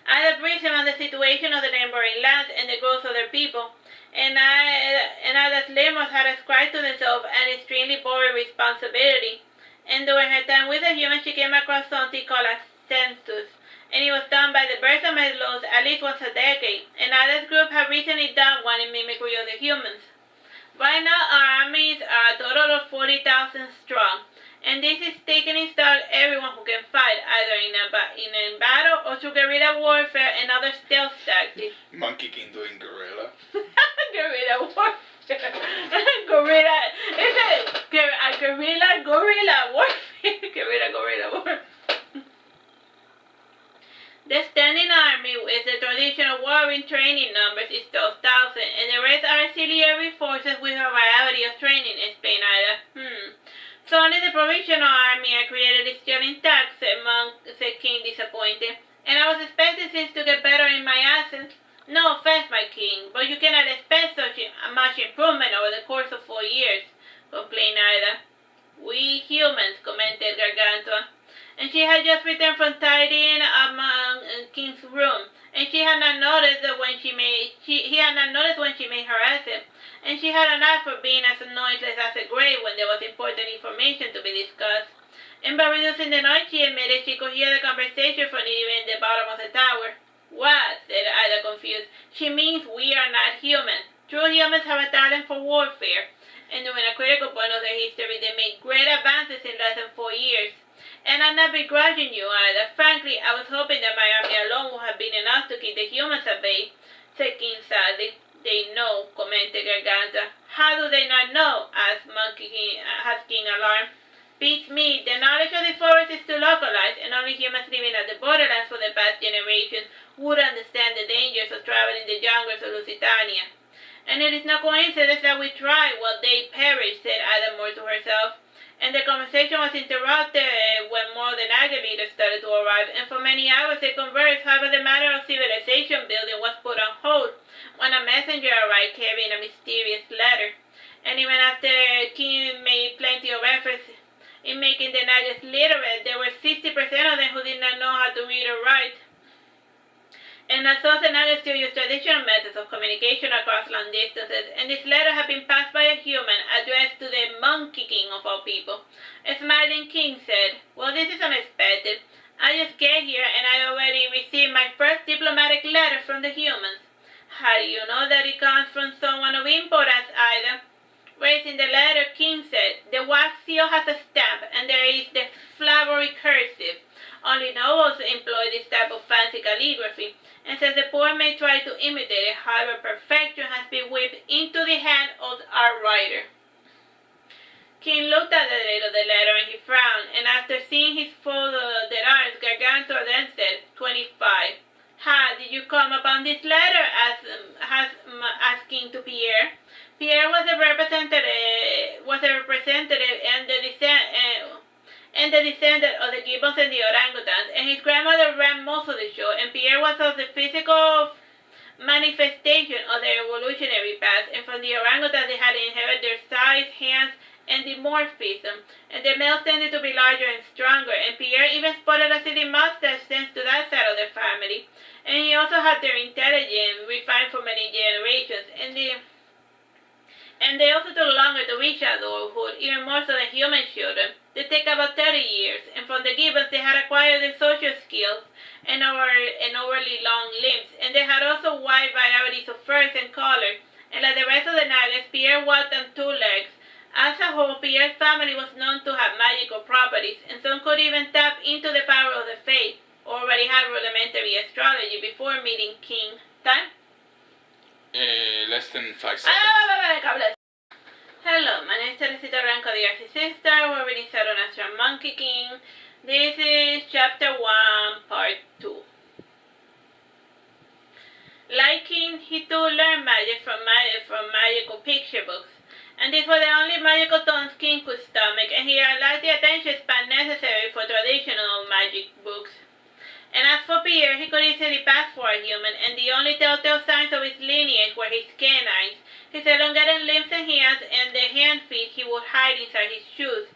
Ida briefed him on the situation of the neighboring lands and the growth of their people, and Ida's lemurs had ascribed to themselves an extremely boring responsibility. And during her time with the humans, she came across something called a census, and it was done by the birds and meadows at least once a decade, and Ida's group had recently done one in mimicry of the humans. Right now, our armies are a total of 40,000 strong, and this is taking in stock everyone who can fight, either in a battle or through guerrilla warfare and other stealth tactics. Monkey King doing guerrilla. Guerrilla warfare. Guerrilla. Is it guerrilla warfare? Guerrilla warfare. The standing army is the traditional warring training numbers is 12,000, and the rest are auxiliary forces with a variety of training, explained Ida. So only the provisional army I created is still intact, said King, disappointed. And I was expecting things to get better in my absence. No offense, my king, but you cannot expect such much improvement over the course of 4 years, complained Ida. We humans, commented Gargantua. And she had just returned from tidying among King's room, and he had not noticed when she made her exit, and she had an eye for being as noiseless as a grave when there was important information to be discussed. And by reducing the noise she emitted, she could hear the conversation from even the bottom of the tower. What? Said Ida, confused. She means we are not human. True humans have a talent for warfare, and during a critical point of their history, they made great advances in less than 4 years. And I'm not begrudging you, Ida. Frankly, I was hoping that my army alone would have been enough to keep the humans at bay, said King sadly. They know, commented Garganta. How do they not know? Asked King alarmed. Beats me. The knowledge of the forest is too localized, and only humans living at the borderlands for the past generations would understand the dangers of traveling the jungles of Lusitania. And it is no coincidence that we tried while they perished, said Ada more to herself. And the conversation was interrupted when more than leaders started to arrive, and for many hours they conversed. However, the matter of civilization building was put on hold when a messenger arrived carrying a mysterious letter. And even after King made plenty of efforts in making the Nagas literate, there were 60% of them who did not know how to read or write. And as such, the Nagas still use traditional methods of communication across long distances, and this letter had been passed by a human addressed to the Monkey King of all people. A smiling king said, "Well, this is unexpected. I just get here and I already received my first diplomatic letter from the humans." "How do you know that it comes from someone of importance, Ida?" Raising the letter, King said, "The wax seal has a stamp, and there is the flowery cursive. Only nobles employ this type of fancy calligraphy, and since the poor may try to imitate it, however, perfection has been whipped into the hand of our writer." King looked at the date of the letter and he frowned, and after seeing his folded arms, Gargantua then said, 25. "How did you come upon this letter?" asking to Pierre. Pierre was a representative and the descendant of the gibbons and the orangutans, and his grandmother ran most of the show, and Pierre was of the physical manifestation of their evolutionary past, and from the orangutans they had inherited their size, hands, and dimorphism, and the males tended to be larger and stronger, and Pierre even sported a silly mustache thanks to that side of the family, and he also had their intelligence refined for many generations, and they also took longer to reach adulthood, even more so than human children. They take about 30 years, and from the gibbons they had acquired their social skills and overly long limbs, and they had also wide varieties of furs and colors, and like the rest of the Nagas, Pierre walked on 2 legs. As a whole, Pierre's family was known to have magical properties, and some could even tap into the power of the Fae, or already had rudimentary astrology before meeting King. Time? Less than 5 seconds. Hello, my name is Teresita, Blanco, the Archie Sister. We're reading SaturnastraMonkey King. This is Chapter 1, Part 2. Like King, he too learned magic from magical picture books, and these were the only magical tomes King could stomach, and he had lacked the attention span necessary for traditional magic books. And as for Pierre, he could easily pass for a human, and the only telltale signs of his lineage were his canines, his elongated limbs and hands, and the hand feet he would hide inside his shoes,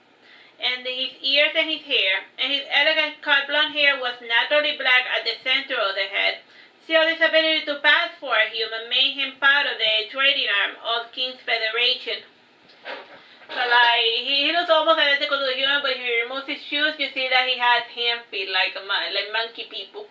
and his ears and his hair, and his elegant cut blonde hair was naturally black at the center of the head. Still, this ability to pass for a human made him part of the trading arm of King's Federation. So he looks almost identical to a human, but if he removes his shoes, you see that he has hand feet like monkey people.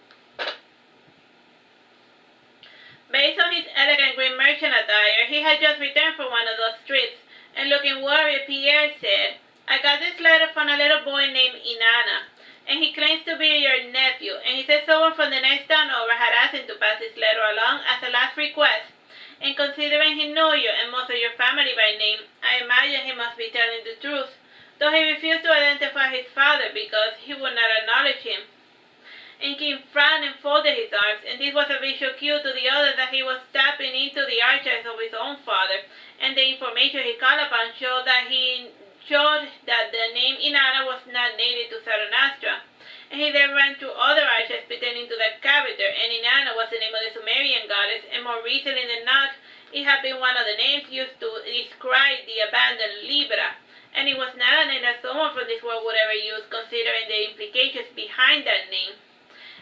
Based on his elegant green merchant attire, he had just returned from one of those trips, and looking worried, Pierre said, "I got this letter from a little boy named Inanna, and he claims to be your nephew, and he said someone from the next town over had asked him to pass this letter along as a last request. And considering he knew you and most of your family by name, I imagine he must be telling the truth, though he refused to identify his father because he would not acknowledge him." And King frowned and folded his arms, and this was a visual cue to the others that he was tapping into the archives of his own father, and the information he called upon showed that the name Inanna was not native to Saturnastra. And he then ran through other archives pertaining to that character, and Inanna was the name of the Sumerian goddess, and more recently than not, it had been one of the names used to describe the abandoned Libra. And it was not a name that someone from this world would ever use, considering the implications behind that name.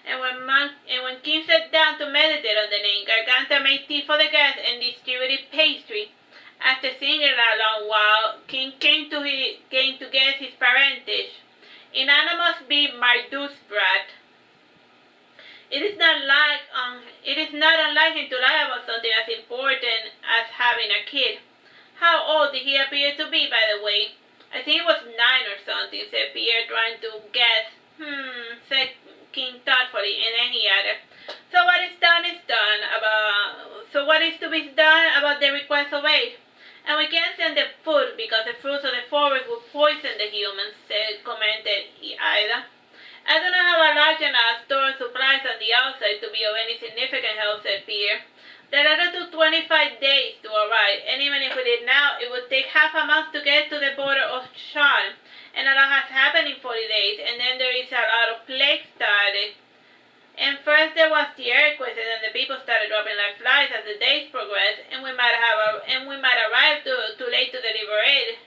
And when King sat down to meditate on the name, Garganta made tea for the guests and distributed pastry. After singing a long while, King came to guess his parentage. Inanna must be Marduke's brat. It is not unlike him to lie about something as important as having a kid. How old did he appear to be, by the way? I think he was 9 or something, said Pierre, trying to guess. Said King thoughtfully, and then he added, So what is to be done about the request of aid? And we can't send them food because the fruits of the forest would poison the humans, commented Ida. I do not have a large enough store of supplies on the outside to be of any significant help, said Pierre. The letter took 25 days to arrive, and even if we did now, it would take half a month to get to the border of Sean. And a lot has happened in 40 days, and then there is a lot of plague started. And first there was the earthquake, and then the people started dropping like flies as the days progressed, and we might arrive too late to deliver aid.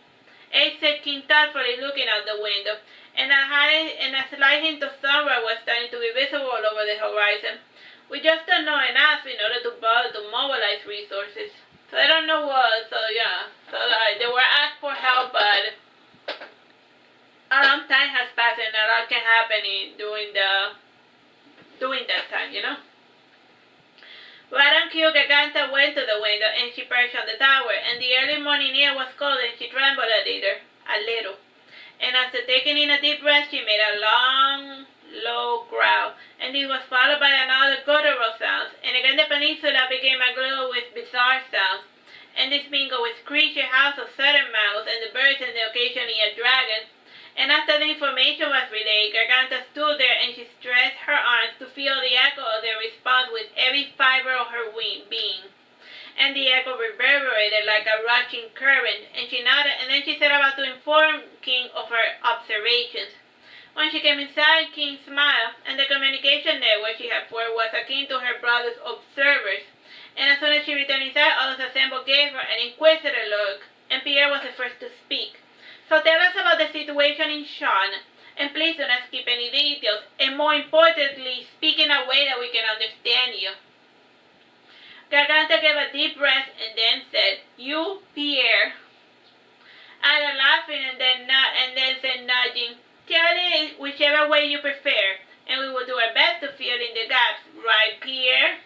Aid, said King thoughtfully, looking out the window, and a slight hint of sunrise was starting to be visible all over the horizon. We just don't know enough in order to mobilize resources. So I don't know what. So yeah, they were asked for help, but a long time has passed, and a lot can happen during that time, you know. Right on cue, Garganta went to the window and she perched on the tower, and the early morning air was cold and she trembled a little. And after taking in a deep breath, she made a long, low growl, and it was followed by another guttural sound, and again the peninsula became aglow with bizarre sounds, and this mingled with creature howls of certain mouths and the birds and occasionally a dragon. And after the information was relayed, Garganta stood there and she stretched her arms to feel the echo of their response with every fiber of her being. And the echo reverberated like a rushing current, and she nodded, and then she set about to inform King of her observations. When she came inside, King smiled, and the communication network she had formed was akin to her brother's observers. And as soon as she returned inside, all those assembled gave her an inquisitive look, and Pierre was the first to speak. So tell us about the situation in Sean, and please do not skip any details, and more importantly, speak in a way that we can understand you. Garganta gave a deep breath and then said, You, Pierre. Ada laughing and then said, nudging, Tell it whichever way you prefer, and we will do our best to fill in the gaps, right, Pierre?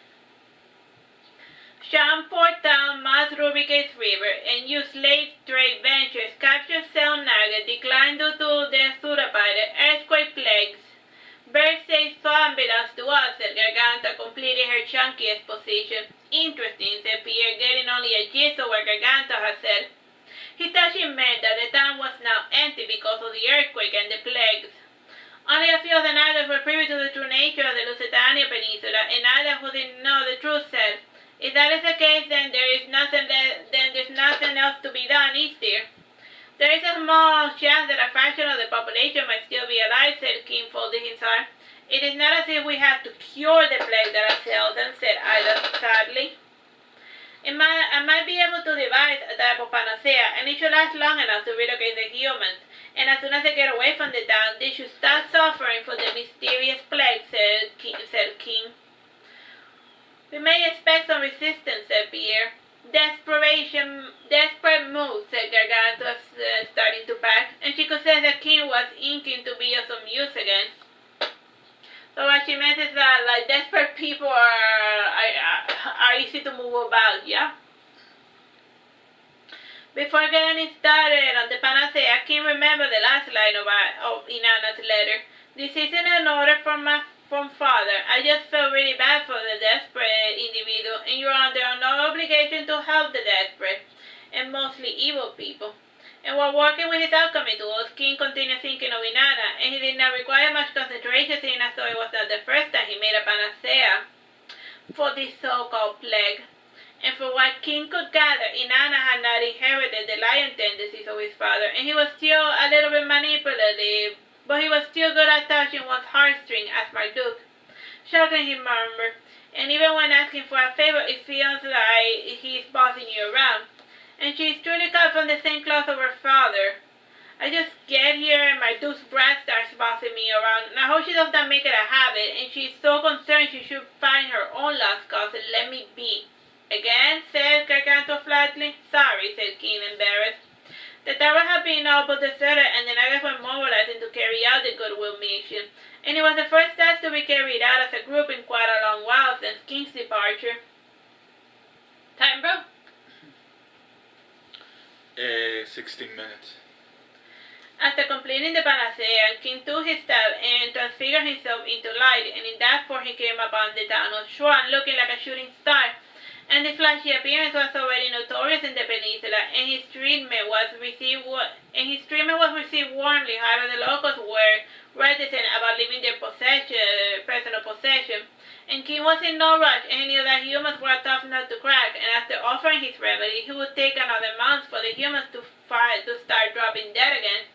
Sean poured down Mas Rubica's river and used slave trade ventures, captured Selnaga, declined due to the Surabaya, earthquake plagues. Bird says farm belongs to us, said Garganta, completing her chunky exposition. Interesting, said Pierre, getting only a gist of what Garganta had said. He thought she meant that the town was now empty because of the earthquake and the plagues. Only a few of the natives were privy to the true nature of the Lusitania Peninsula, and others who didn't know the truth said, If that is the case, then there's nothing else to be done, is there? There is a small chance that a fraction of the population might still be alive, said King, folding his arms. It is not as if we have to cure the plague that assails them, said Ida sadly. I might be able to devise a type of panacea, and it should last long enough to relocate the humans. And as soon as they get away from the town, they should start suffering from the mysterious plague, said King. We may expect some resistance, said Pierre. Desperate move, said Garganta, starting to pack, and she could sense that King was inking to be of some use again. So what she meant is that, like, desperate people are easy to move about, yeah? Before getting started on the panacea, King remembered the last line of Inanna's letter. This isn't an order from Father. I just felt really bad for the desperate individual, and you're under no obligation to help the desperate, and mostly evil people. And while working with his alchemy tools, King continued thinking of Inanna, and he did not require much concentration, seeing as though it was not the first time he made a panacea for this so-called plague. And from what King could gather, Inanna had not inherited the lion tendencies of his father, and he was still a little bit manipulative, but he was still good at touching one's heartstring as Marduke. Shocking, he murmured, and even when asking for a favor, it feels like he's bossing you around. And she's truly cut from the same cloth of her father. I just get here and Marduke's brat starts bossing me around, and I hope she does not make it a habit, and she's so concerned she should find her own lost cause and let me be. Again, said Garganta flatly. Sorry, said King, embarrassed. The tower had been all but deserted, and the Nagas were mobilizing to carry out the goodwill mission, and it was the first task to be carried out as a group in quite a long while since King's departure. Time, bro? 16 minutes. After completing the panacea, King took his staff and transfigured himself into light, and in that form he came upon the town of Shuan, looking like a shooting star. And the flashy appearance was already notorious in the peninsula, and his treatment was received warmly. However, the locals were reticent about leaving their personal possession. And King was in no rush, and he knew that humans were tough nut to crack, and after offering his remedy, he would take another month for the humans to start dropping dead again.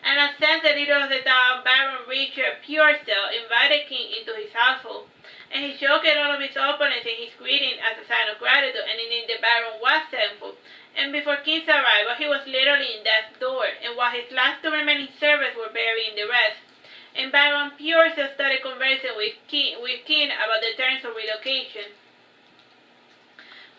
And as since the leader of the town, Baron Richard Purecell, invited King into his household, and he showed all of his opponents in his greeting as a sign of gratitude, and indeed the Baron was thankful. And before King's arrival, he was literally in death's door, and while his last two remaining servants were burying the rest. And Baron Purecell started conversing with King about the terms of relocation.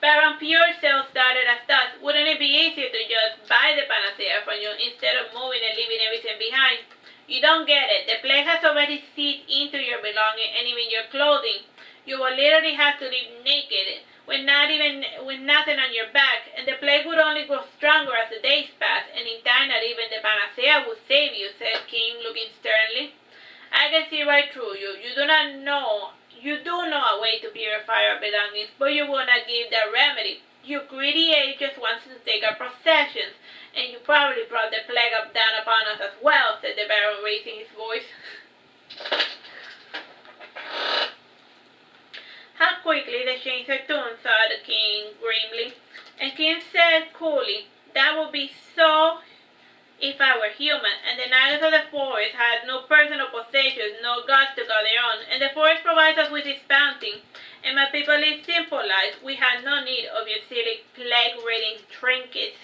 Baron Purecell started as thus: wouldn't it be easier to just buy the panacea from you instead of moving and leaving everything behind? You don't get it. The plague has already seeped into your belongings and even your clothing. You will literally have to live naked, with nothing on your back, and the plague would only grow stronger as the days pass, and in time not even the panacea would save you, said King, looking sternly. I can see right through you. You do know a way to purify our belongings, but you will not give that remedy. You greedy ape just wants to take our possessions, and you probably brought the plague down upon us as well, said the Baron, raising his voice. How quickly they change their tune, thought the King grimly. And King said coolly, that would be so if I were human, and the Nagas of the forest had no personal possessions, no gods to call their own, and the forest provides us with its bounty, and my people live simple lives. We had no need of your silly plague-ridden trinkets.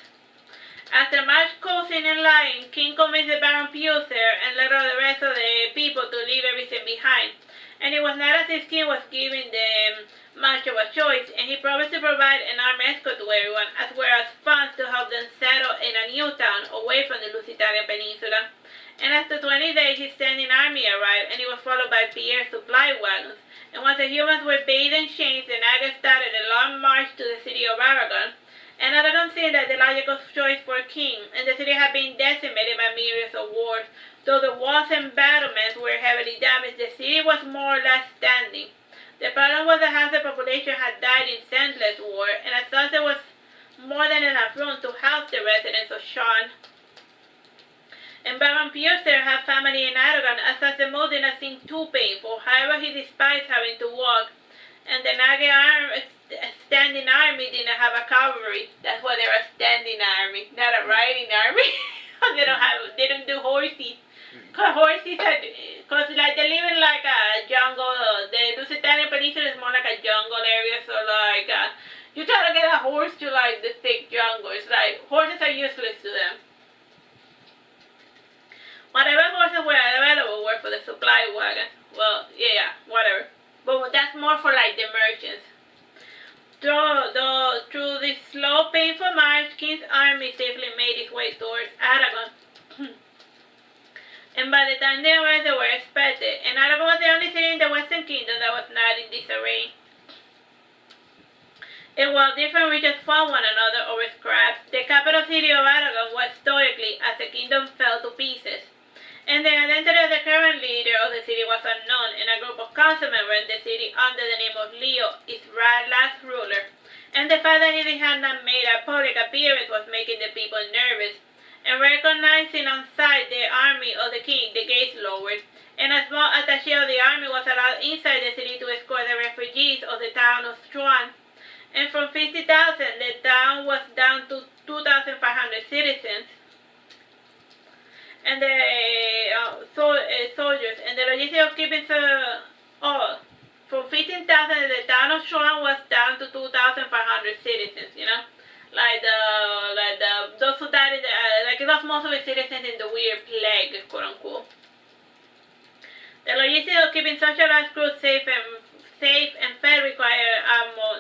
After much cursing and lying, King convinced the Baron Purecell and let all the rest of the people to leave everything behind. And it was not as if King was giving them much of a choice, and he promised to provide an armed escort to everyone, as well as funds to help them settle in a new town away from the Lusitania Peninsula. And after 20 days, his standing army arrived, and it was followed by Pierre's supply wagons. And once the humans were bathed in chains, the Nagas started a long march to the city of Aragon. And Aragon seemed like the logical choice for King, and the city had been decimated by myriads of wars. Though the walls and battlements were heavily damaged, the city was more or less standing. The problem was that half the population had died in senseless war, and as such there was more than enough room to house the residents of Shuan. And Baron Purecell had family in Aragon, as such the move did not seem too painful. However, he despised having to walk, and the Naga standing army did not have a cavalry. That's why they're a standing army, not a riding army. They don't do horses. Because like they live in like a jungle. The Lusitania Peninsula is more like a jungle area, so like you try to get a horse to like the thick jungle. It's like horses are useless to them. Whatever horses were available were for the supply wagon. Well, yeah, whatever. But that's more for like the merchants. Through this slow, painful march, King's army safely made its way towards Aragon. And by the time they arrived, they were expected, and Aragon was the only city in the Western Kingdom that was not in disarray. And while different regions fought one another over scraps, the capital city of Aragon was stoically as the kingdom fell to pieces. And the identity of the current leader of the city was unknown, and a group of councilmen ran the city under the name of Leo, its last ruler. And the fact that he had not made a public appearance was making the people nervous. And recognizing on sight the army of the king, the gates lowered, and a small attaché of the army was allowed inside the city to escort the refugees of the town of Shuan. And from 50,000, the town was down to 2,500 citizens. And the soldiers, and the logistics of keeping from 15,000, the town of Shuan was down to 2,500 citizens, you know? Those who died, like it was most of the citizens in the weird plague, quote unquote. The logistics of keeping such a large crew safe and fed required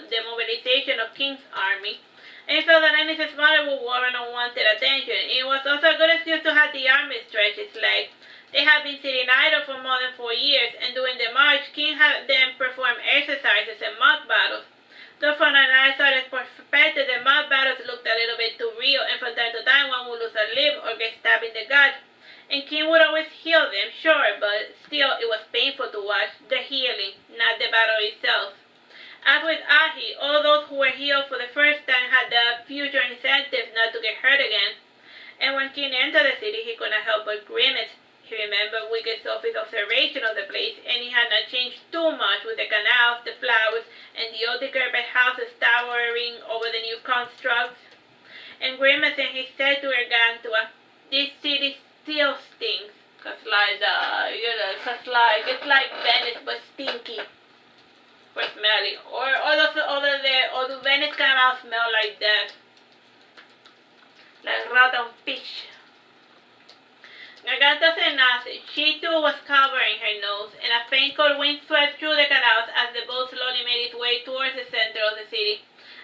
the mobilization of King's army. And he felt that any smaller would warrant unwanted attention. It was also a good excuse to have the army stretch its legs. They had been sitting idle for more than 4 years, and during the march, King had them perform exercises and mock battles. Though from an outsider's perspective, the mock battles looked a little bit too real, and from time to time one would lose a limb or get stabbed in the gut. And King would always heal them, sure, but still it was painful to watch, the healing, not the battle itself. As with Ahi, all those who were healed for the first time had the future incentive not to get hurt again. And when King entered the city, he could not help but grimace. He remembered Wicked's office observation of the place, and it had not changed too much with the canals, the flowers, and the old decrepit houses towering over the new constructs. And grimacing, he said to Gargantua, "This city still stinks, cause like it's like Venice but stinky, or smelly, or the Venice canal smell like that, like rotten fish." Garganta said nothing. She too was covering her nose, and a faint cold wind swept through the canals as the boat slowly made its way towards the center of the city.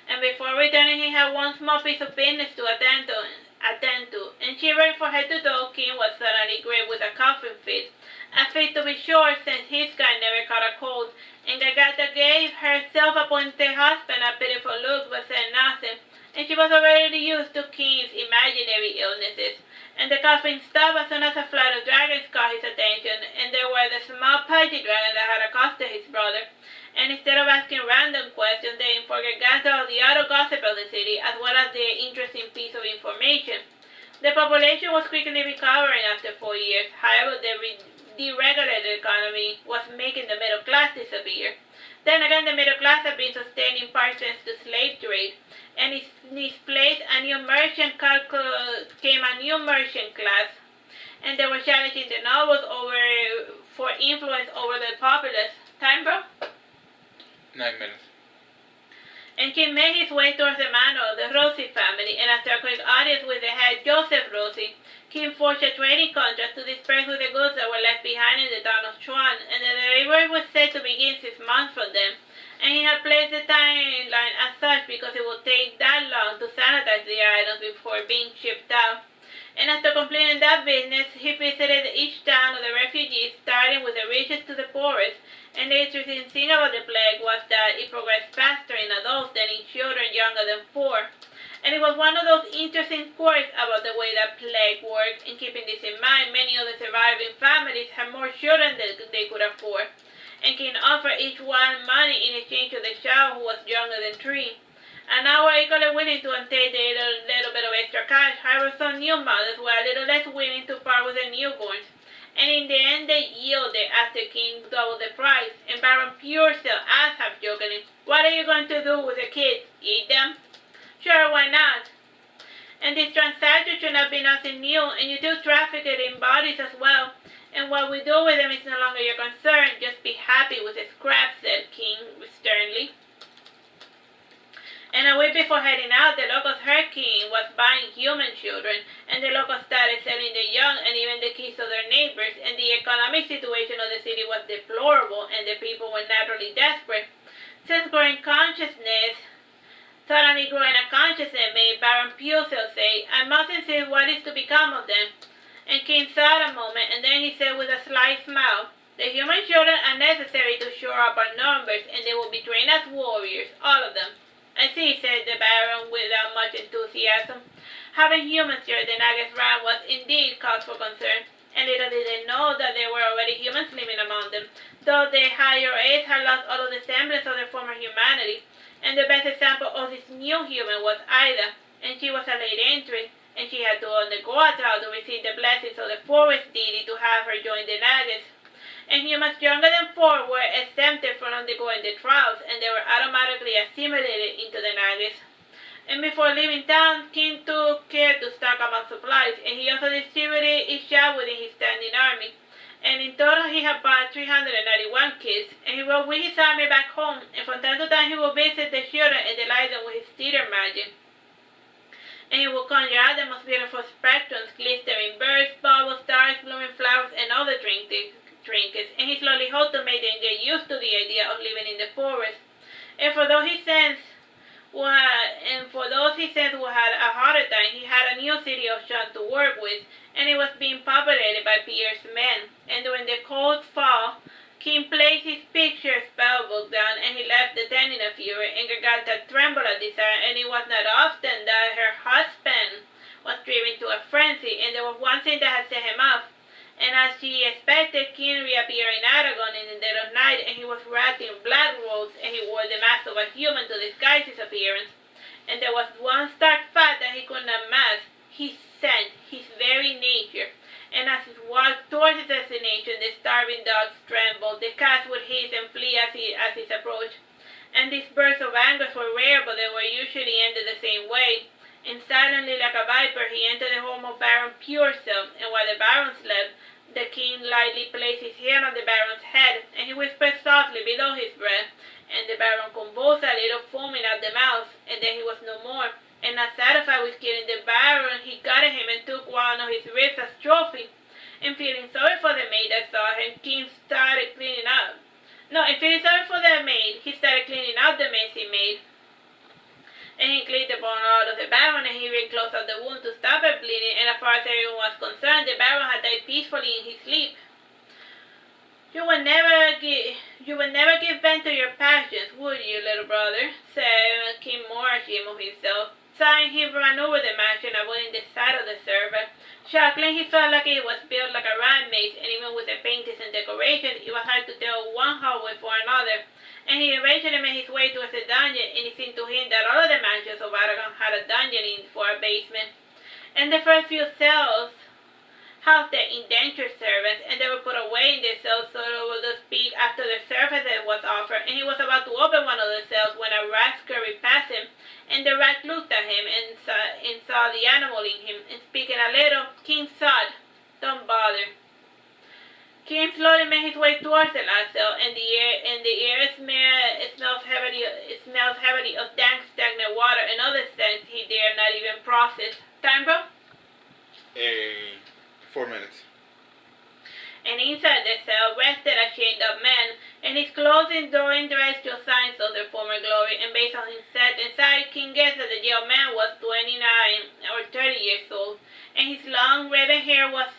And before returning, he had one small piece of business to attend to. And shivering from head to toe, King was suddenly gripped with a coughing fit. A fit, to be sure, since his kind never caught a cold. And Garganta gave her self-appointed husband a pitiful look, but said nothing. And she was already used to King's imaginary illnesses. And the coughing stopped as soon as a flight of dragons caught his attention, and they were the small pudgy dragon that had accosted his brother. And instead of asking random questions, they informed Garganta of the auto gossip of the city, as well as the interesting piece of information. The population was quickly recovering after 4 years. However, the deregulated economy was making the middle class disappear. Then again, the middle class had been sustained in part thanks to slave trade. And in its place, came a new merchant class, and they were challenging the nobles for influence over the populace. Time, bro? 9 minutes. And King made his way towards the manor of the Rossi family, and after a quick audience with the head Joseph Rossi, King forged a trading contract to disperse with the goods that were left behind in the town of Chuan, and the delivery was set to begin 6 months from then. And he had placed the timeline as such because it would take that long to sanitize the items before being shipped out. And after completing that business, he visited each town of the refugees, starting with the richest to the poorest. And the interesting thing about the plague was that it progressed faster in adults than in children younger than 4. And it was one of those interesting quirks about the way that plague worked, and keeping this in mind, many of the surviving families had more children than they could afford. And King offered each one money in exchange for the child who was younger than 3. And now were equally willing to take the little bit of extra cash. However, some new mothers were a little less willing to part with their newborns. And in the end, they yielded after King doubled the price. And Baron Purcell asked half jokingly, "What are you going to do with the kids? Eat them?" "Sure, why not?" And this transaction should not be nothing new, and you do traffic it in bodies as well. And what we do with them is no longer your concern. Just be happy with the scrap," said King sternly. And a week before heading out, the locals heard King was buying human children, and the locals started selling the young and even the kids of their neighbors, and the economic situation of the city was deplorable, and the people were naturally desperate. Since suddenly growing a consciousness made Baron Purcell say, "I must insist what is to become of them." And King thought a moment, and then he said with a slight smile, "The human children are necessary to shore up our numbers, and they will be trained as warriors, all of them." "I see," said the Baron without much enthusiasm. Having humans here, the Nagas ran was indeed cause for concern, and little did they know that there were already humans living among them, though the higher apes had lost all of the semblance of their former humanity. And the best example of this new human was Ida, and she was a late entry, and she had to undergo a trial to receive the blessings of the forest deity to have her join the Nagas. And humans younger than 4 were exempted from undergoing the trials, and they were automatically assimilated into the Nagas. And before leaving town, King took care to stock up on supplies, and he also distributed each child within his standing army. And in total he had bought 391 kids, and he rode with his army back home, and from time to time he would visit the children and delight them with his theater magic. And he would conjure out the most beautiful spectrums, glittering birds, bubbles, stars, blooming flowers, and other trinkets, and he slowly hoped to make them get used to the idea of living in the forest. And for though his sense and for those he said who had a harder time, he had a new city of Sean to work with, and it was being populated by Pierre's men. And during the cold fall, King placed his picture spellbook down, and he left the tent in a fury, and Garganta trembled at this hour, and it was not often that her husband was driven to a frenzy, and there was one thing that had set him off. And as she expected, King reappeared in Aragon in the dead of night, and he was wrapped in blood robes, and he wore the mask of a human to disguise his appearance. And there was one stark fact that he could not mask: his scent, his very nature. And as he walked towards his destination, the starving dogs trembled, the cats would hiss and flee as his approach. And these bursts of anger were rare, but they were usually ended the same way. And silently like a viper, he entered the home of Baron Purecell, and while the Baron slept, the king lightly placed his hand on the Baron's head, and he whispered softly below his breath, and the Baron convulsed a little, foaming at the mouth, and then he was no more. And not satisfied with killing the Baron, he gutted him and took one of his ribs as trophy. And feeling sorry for the maid that saw him, King started cleaning up. And feeling sorry for the maid, he started cleaning up the mess he made. And he cleaned the bone out of the Baron, and he reclosed up the wound to stop it bleeding, and as far as everyone was concerned, the Baron had died peacefully in his sleep. You would never give vent to your passions, would you, little brother? Said King, more ashamed of himself. Sighing, he ran over the mansion, avoiding the sight of the servant. Chuckling, he felt like it was built like a rat maze, and even with the paintings and decorations, it was hard to tell one hallway from another. And he eventually made his way towards the dungeon, and it seemed to him that all of the mansions of Aragon had a dungeon for a basement. And the first few cells housed the indentured servants, and they were put away in their cells, so to speak, after the service was offered. And he was about to open one of the cells when a rat scurried past him, and the rat looked at him and saw the animal in him. And speaking a little, King thought, "Don't bother." King slowly made his way towards the last cell, and the air smells heavily of dank, stagnant water and other scents he dared not even process. Time, bro? 4 minutes. And inside the cell rested a chained-up man, and his clothing during dress showed signs of their former glory. And based on his set inside, King guessed that the jailed man was 29 or 30 years old, and his long raven hair was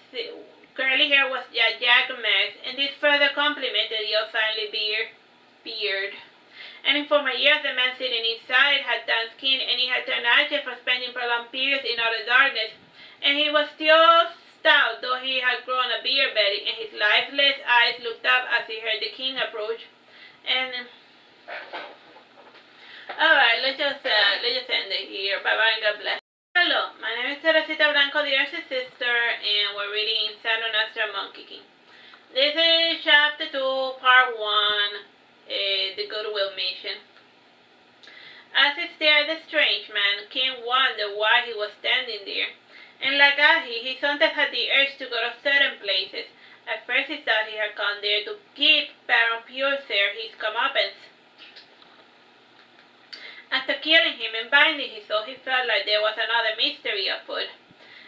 curly hair was Jack Max, and this further complemented the unsightly beard. And in former years, the man sitting inside had tan skin, and he had turned ashen for spending prolonged periods in utter darkness. And he was still stout, though he had grown a beer belly, and his lifeless eyes looked up as he heard the king approach. And alright, let's just end it here. Bye bye and God bless. Hello, my name is Teresita Blanco, the Earth's sister, and we're reading Saturnastra Monkey King. This is Chapter 2, Part 1, The Goodwill Mission. As he stared at the strange man, King wondered why he was standing there. And like Ahi, he sometimes had the urge to go to certain places. At first he thought he had come there to give Baron Purecell his comeuppance. After killing him and binding his soul, he felt like there was another mystery afoot.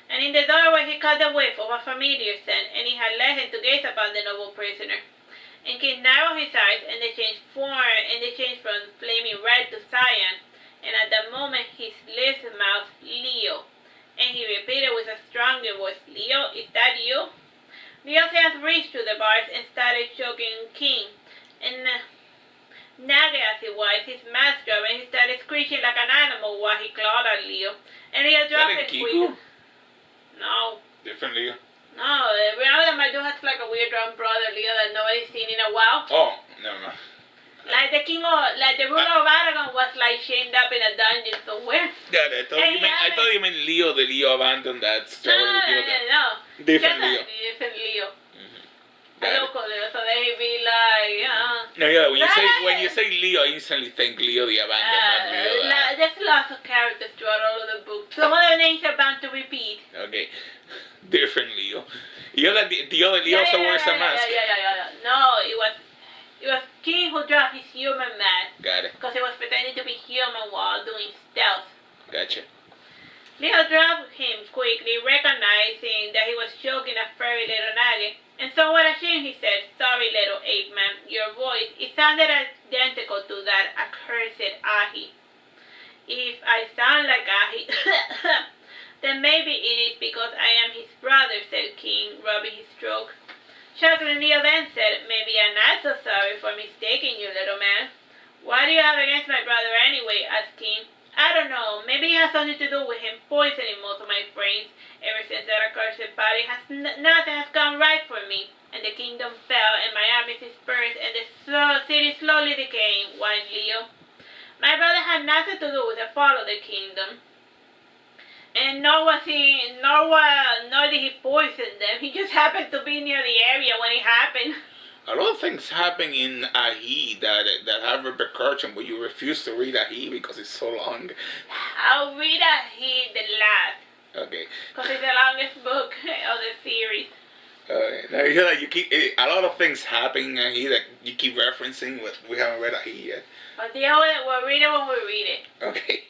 And in the doorway he caught the whiff of a familiar scent, and he had led him to gaze upon the noble prisoner. And King narrowed his eyes, and they changed from flaming red to cyan. And at that moment his lips mouthed, "Leo." And he repeated with a stronger voice, "Leo, is that you?" Leo's hands reached to the bars and started choking King. And nagging as he was, his mask dropped, and he started screeching like an animal while he clawed at Leo. And Leo dropped him quick. No. Different Leo? No, remember that Marduke has like a weird drunk brother, Leo, that nobody's seen in a while? Oh, never mind. Like the ruler of Aragon was like chained up in a dungeon somewhere. Yeah, I thought you meant Leo, the Leo abandoned that story. No. Different Leo. Different Leo. Local Leo, so they be like, No, yeah, when you say Leo, I instantly think Leo the abandoned, not Leo. There's lots of characters throughout all of the books. Some of the names are bound to repeat. Okay. Different Leo. You know that the other Leo also wears a mask. Yeah. No, it was King who dropped his human mask. Got it. Because he was pretending to be human while doing stealth. Gotcha. Leo dropped him quickly, recognizing that he was choking a furry little nugget. And somewhat ashamed, he said, "Sorry, little ape man, your voice, it sounded identical to that accursed Ahi." If I sound like a then maybe it is because I am his brother, said King, rubbing his throat. Chuckling, Leo then said, maybe I'm not so sorry for mistaking you, little man. What do you have against my brother anyway? Asked King. I don't know. Maybe it has something to do with him poisoning most of my friends. Ever since that accursed party, nothing has gone right for me. And the kingdom fell, and my armies dispersed, and the city slowly decaying, whined Leo. My brother had nothing to do with the fall of the kingdom. And nor did he poison them. He just happened to be near the area when it happened. A lot of things happen in Ahi that have repercussion, but you refuse to read Ahi because it's so long. I'll read Ahi the last. Okay. Because it's the longest book of the series. Now you hear that you keep a lot of things happen in Ahi that you keep referencing, but we haven't read Ahi yet. But we'll read it when we read it. Okay.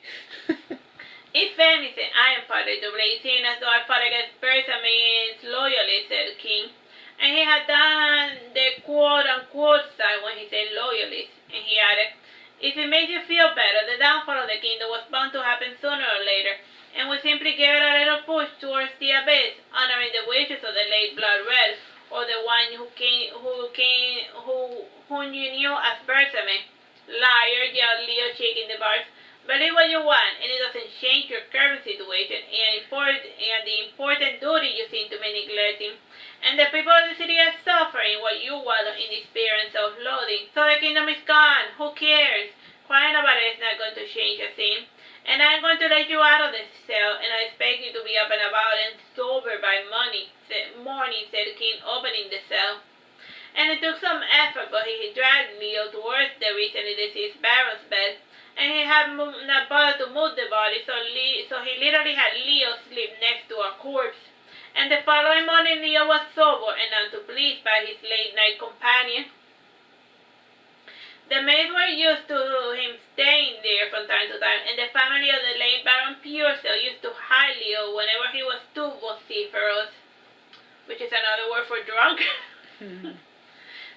If anything, I am partly to blame, seeing as though I fought against Persimmons loyally, said King. And he had done the quote-unquote side when he said loyalist. And he added, if it makes you feel better, the downfall of the kingdom was bound to happen sooner or later, and we simply gave it a little push towards the abyss, honoring the wishes of the late Blood Red, or the one whom you knew as Persimmon. Liar, yelled Leo, shaking the bars. Believe what you want, and it doesn't change your current situation and the important duty you seem to be neglecting. And the people of the city are suffering while you wallow in despair and self-loathing. So the kingdom is gone. Who cares? Crying about it is not going to change a thing. And I'm going to let you out of the cell, and I expect you to be up and about and sober by morning, said the King, opening the cell. And it took some effort, but he dragged Leo towards the recently deceased Baron's bed. And he had not bothered to move the body, so he literally had Leo sleep next to a corpse. And the following morning, Leo was sober and none too pleased by his late-night companion. The maids were used to him staying there from time to time, and the family of the late Baron Purcell used to hide Leo whenever he was too vociferous, which is another word for drunk.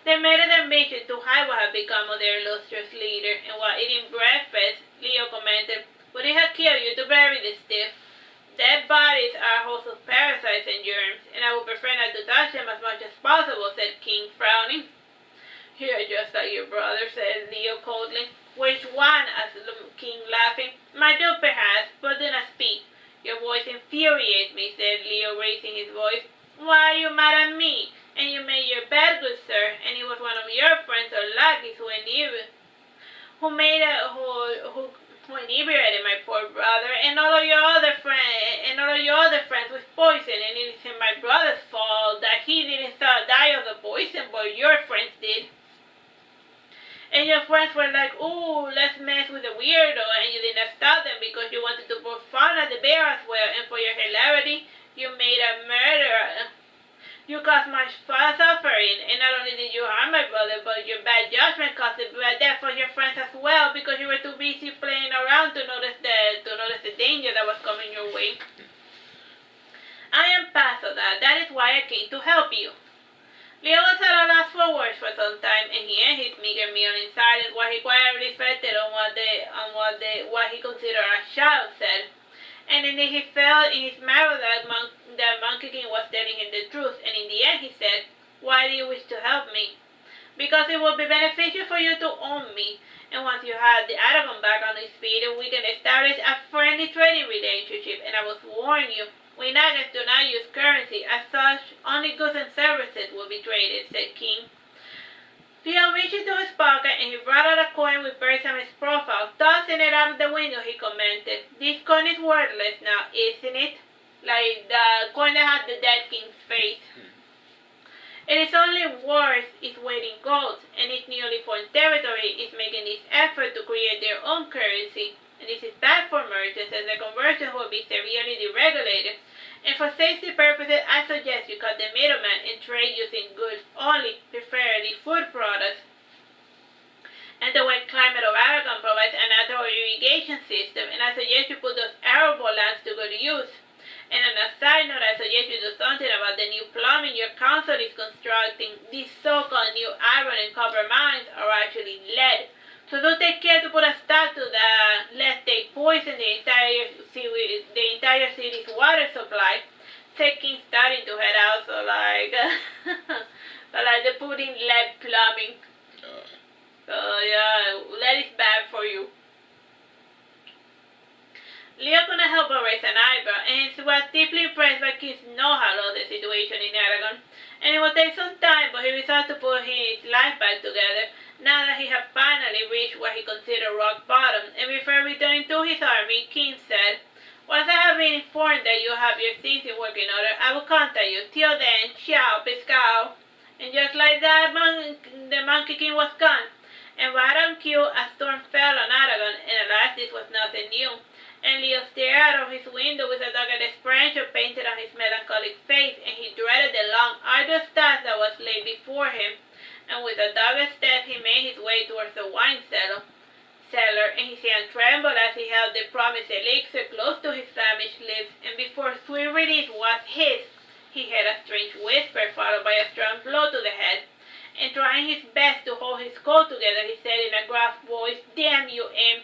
They made it their mission to hide what had become of their illustrious leader, and while eating breakfast, Leo commented, would it have killed you to bury the stiff? Dead bodies are a host of parasites and germs, and I would prefer not to touch them as much as possible, said King, frowning. You're just like your brother, said Leo coldly. Which one? Asked King, laughing. Marduke, perhaps, but do not speak. Your voice infuriates me, said Leo, raising his voice. Why are you mad at me? And you made your bed, good sir, and it was one of your friends or lackeys who inebriated my poor brother, and all of your other friends with poison, and it isn't my brother's fault that he didn't die of the poison, but your friends did. And your friends were like, ooh, let's mess with the weirdo, and you did not stop them because you wanted to poke fun at the bear as well, and for your hilarity, you made a murderer. You caused much suffering, and not only did you harm my brother, but your bad judgment caused the death of your friends as well, because you were too busy playing around to notice the danger that was coming your way. I am past of that. That is why I came to help you. Leo was at a loss for words for some time, and he ate his meager meal in silence while he quietly reflected on what he considered a child said. And indeed he felt in his marrow that Monkey King was telling him the truth, and in the end he said, why do you wish to help me? Because it would be beneficial for you to own me, and once you have the Aragon back on his feet, we can establish a friendly trading relationship, and I must warn you, we Nagans do not use currency, as such, only goods and services will be traded, said King. Leo reached into his pocket and he brought out a coin with Persimmons' profile. Tossing it out of the window, he commented, this coin is worthless now, isn't it? Like the coin that had the dead king's face. It is only worth its weight in gold, and its newly formed territory is making this effort to create their own currency. And this is bad for merchants, as the conversion will be severely deregulated. And for safety purposes, I suggest you cut the middleman and trade using goods only, preferably food products. And the wet climate of Aragon provides a natural irrigation system, and I suggest you put those arable lands to good use. And on a side note, I suggest you do something about the new plumbing your council is constructing. These so-called new iron and copper mines are actually lead. So do take care to put a stop to that, lest they poison plumbing. So yeah, that is bad for you. Leo couldn't help but raise an eyebrow, and he was deeply impressed by King's know-how of the situation in Aragon. And it would take some time, but he resolved to put his life back together, now that he had finally reached what he considered rock bottom. And before returning to his army, King said, "Once I have been informed that you have your things in working order, I will contact you. Till then, ciao, pescado." And just like that, the Monkey King was gone. And right on cue, a storm fell on Aragon, and alas, this was nothing new. And Leo stared out of his window with a dogged expression painted on his melancholic face, and he dreaded the long, arduous task that was laid before him. And with a dogged step, he made his way towards the wine cellar, and his hand trembled as he held the promised elixir close to his famished lips, and before sweet release was his, he heard a strange whisper followed by a strong blow to the head. And trying his best to hold his coat together, he said in a gruff voice, "Damn you, imp."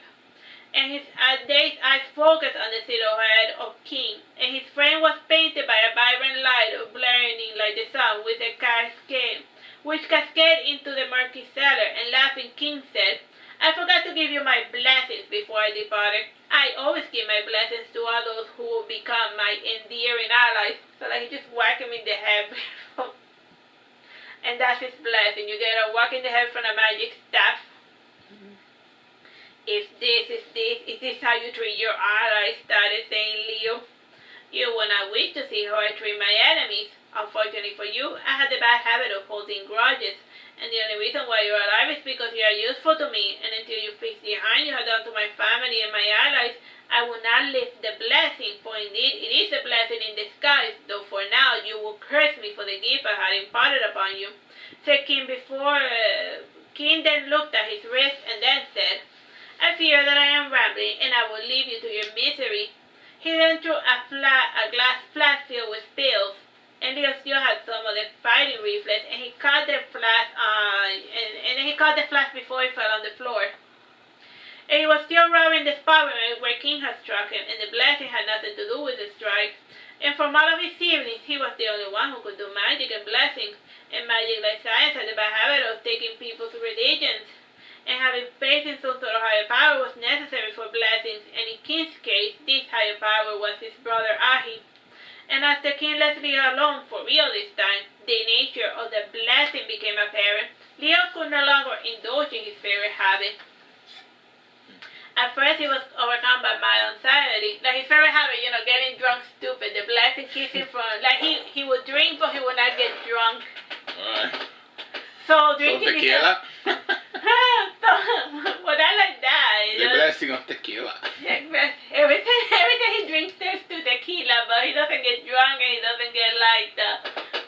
And his dazed eyes focused on the silhouette of King, and his frame was painted by a vibrant light blinding like the sun, with a cascade, which cascaded into the murky cellar. And laughing, King said, "I forgot to give you my blessings before I departed. I always give my blessings to all those who will become my endearing allies." So like he just whacked him in the head. And that's his blessing. You get a whack in the head from a magic staff. Is this how you treat your allies?" started saying Leo. "You will not wish to see how I treat my enemies. Unfortunately for you, I had the bad habit of holding grudges, and the only reason why you're alive is because you are useful to me, and until you fix the harm you have done to my family and my allies, I will not lift the blessing, for indeed it is a blessing in disguise, though for now you will curse me for the gift I had imparted upon you," said King King then looked at his wrist and then said, "I fear that I am rambling, and I will leave you to your misery." He then threw a glass flask filled with pills, and Leo still had some of the fighting reflex, and he caught the flask before it fell on the floor. And he was still rubbing the spot where King had struck him, and the blessing had nothing to do with the strike. And from all of his siblings, he was the only one who could do magic and blessings, and magic like science had the bad habit of taking people's religions. And having faith in some sort of higher power was necessary for blessings, and in King's case, this higher power was his brother Ahi. And as the King left Leo alone for real this time, the nature of the blessing became apparent. Leo could no longer indulge in his favorite habit. At first, he was overcome by mild anxiety. Like his favorite habit, getting drunk stupid. The blessing keeps him from, like he would drink, but he would not get drunk. So drinking tequila? Well, I like that. The blessing of tequila. Everything he drinks turns to tequila, but he doesn't get drunk and he doesn't get like the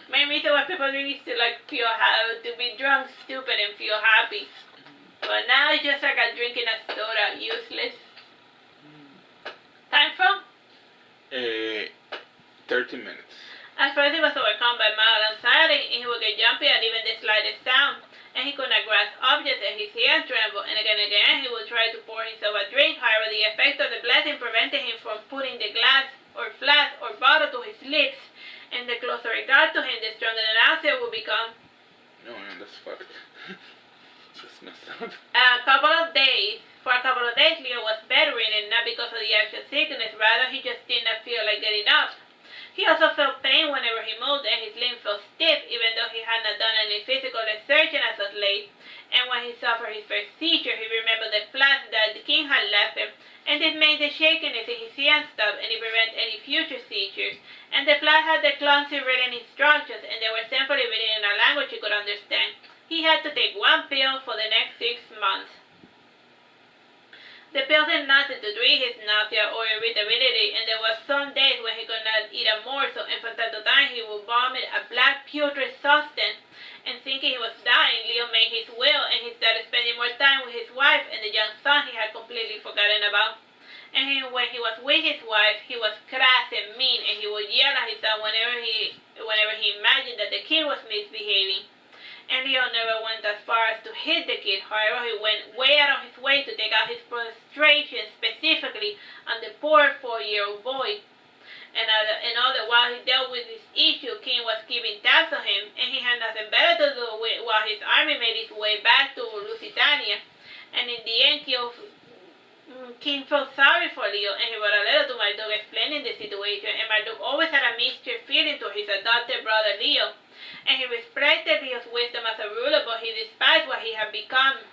main reason why people drink is to to be drunk, stupid, and feel happy. But now it's just like a drinking a soda, useless. Time from? 30 minutes. At first he was overcome by mild anxiety, and he would get jumpy at even the slightest sound, and he could not grasp objects, and his hands trembled, and again he would try to pour himself a drink. However, the effect of the blessing prevented him from putting the glass or flask or bottle to his lips, and the closer it got to him, the stronger the nausea would become. No, man, that's fucked. That's messed up. For a couple of days, Leo was bedridden, not because of the actual sickness, rather he just did not feel like getting up. He also felt pain whenever he moved, and his limbs felt stiff, even though he had not done any physical exertion as of late. And when he suffered his first seizure, he remembered the flask that the King had left him, and it made the shakiness in his hands stop, and it prevented any future seizures. And the flask had the clumsy written instructions, and they were simply written in a language he could understand. He had to take one pill for the next 6 months. The pills did nothing to treat his nausea or irritability, and there were some days when he could not eat a morsel, and from time to time he would vomit a black putrid substance. And thinking he was dying, Leo made his will, and he started spending more time with his wife and the young son he had completely forgotten about. And when he was with his wife, he was crass and mean, and he would yell at his son whenever he imagined that the King was misbehaving. And Leo never went as far as to hit the kid. However, he went way out of his way to take out his frustration specifically on the poor 4-year-old boy. And all the while he dealt with this issue, King was keeping tabs on him, and he had nothing better to do while his army made its way back to Lusitania. And in the end, King felt sorry for Leo, and he wrote a letter to Marduke explaining the situation, and Marduke always had a mixed feeling to his adopted brother Leo, and he respected Leo's wisdom as a ruler, but he despised what he had become.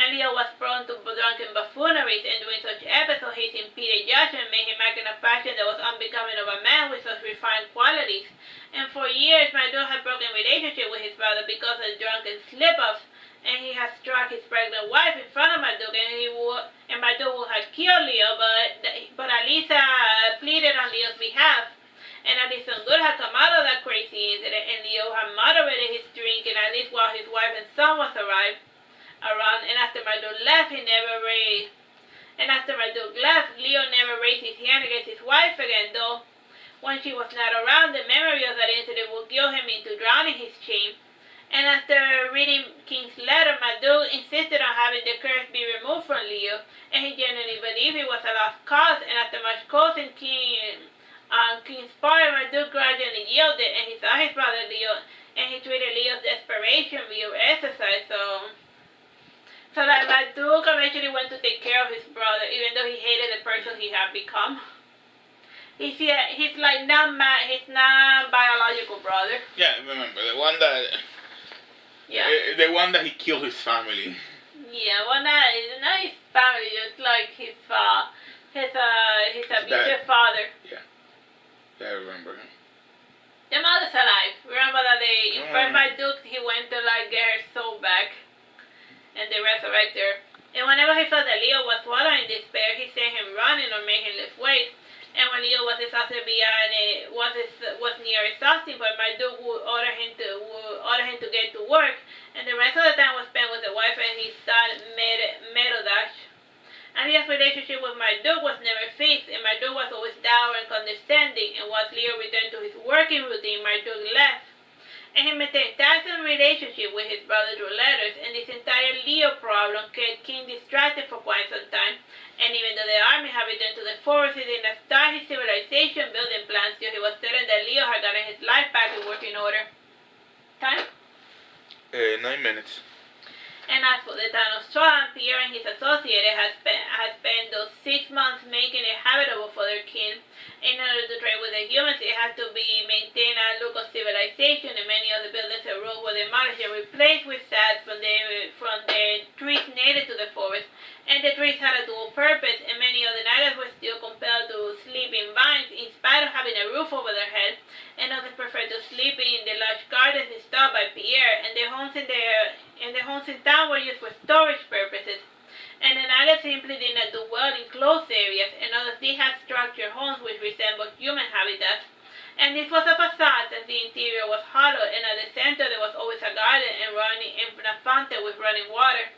And Leo was prone to drunken buffooneries, and during such episodes his impeded judgment made him act in a fashion that was unbecoming of a man with such refined qualities. And for years Marduke had broken relationship with his brother because of drunken slip-ups, and he had struck his pregnant wife in front of Marduke, and Marduke would have killed Leo, but Alisa pleaded on Leo's behalf. And at least some good had come out of that crazy incident, and Leo had moderated his drinking at least while his wife and son was around. And after Marduke left, Leo never raised his hand against his wife again, though when she was not around, the memory of that incident would guilt him into drowning his shame. And after reading King's letter, Marduke insisted on having the curse be removed from Leo, and he genuinely believed it was a lost cause. And after much causing King's part, Marduke gradually yielded, and he saw his brother Leo, and he treated Leo's desperation with exercise. So that Marduke eventually went to take care of his brother, even though he hated the person he had become. He's like his non-biological brother. Yeah, remember the one that. Yeah. The one that he killed his family. Yeah, well, not his family, just like his abusive father. Yeah. Yeah, I remember him. The mother's alive. Remember that in front of Marduke, he went to like get her soul back. And they resurrect her. And whenever he felt that Leo was swallowing despair, he sent him running or made him lift weight. And when Leo was exhausted was near exhausting, but Marduke would order him to get to work, and the rest of the time was spent with the wife and his son Marduke. And his relationship with Marduke was never fixed, and Marduke was always dour and condescending. And once Leo returned to his working routine, Marduke left. And he maintained constant relationship with his brother through letters, and this entire Leo problem kept King distracted for quite some time. And even though the army had returned to the forest, he did not start his civilization building plans till he was certain that Leo had gotten his life back in working order. Time? 9 minutes. And as for the town of Swan, Pierre and his associates had spent those 6 months making it habitable for their kin. In order to trade with the humans, it had to be maintained a look of civilization, and many of the buildings and roads were demolished and replaced with sads from the trees native to the forest. And the trees had a dual purpose, and many of the Nagas were still compelled to sleep in vines in spite of having a roof over their head, and others preferred to sleep in the large gardens installed by Pierre, and the homes in town were used for storage purposes. And the Nagas simply did not do well in closed areas, and others did have structured homes which resembled human habitats. And this was a facade, since the interior was hollow, and at the center there was always a garden and a fountain with running water.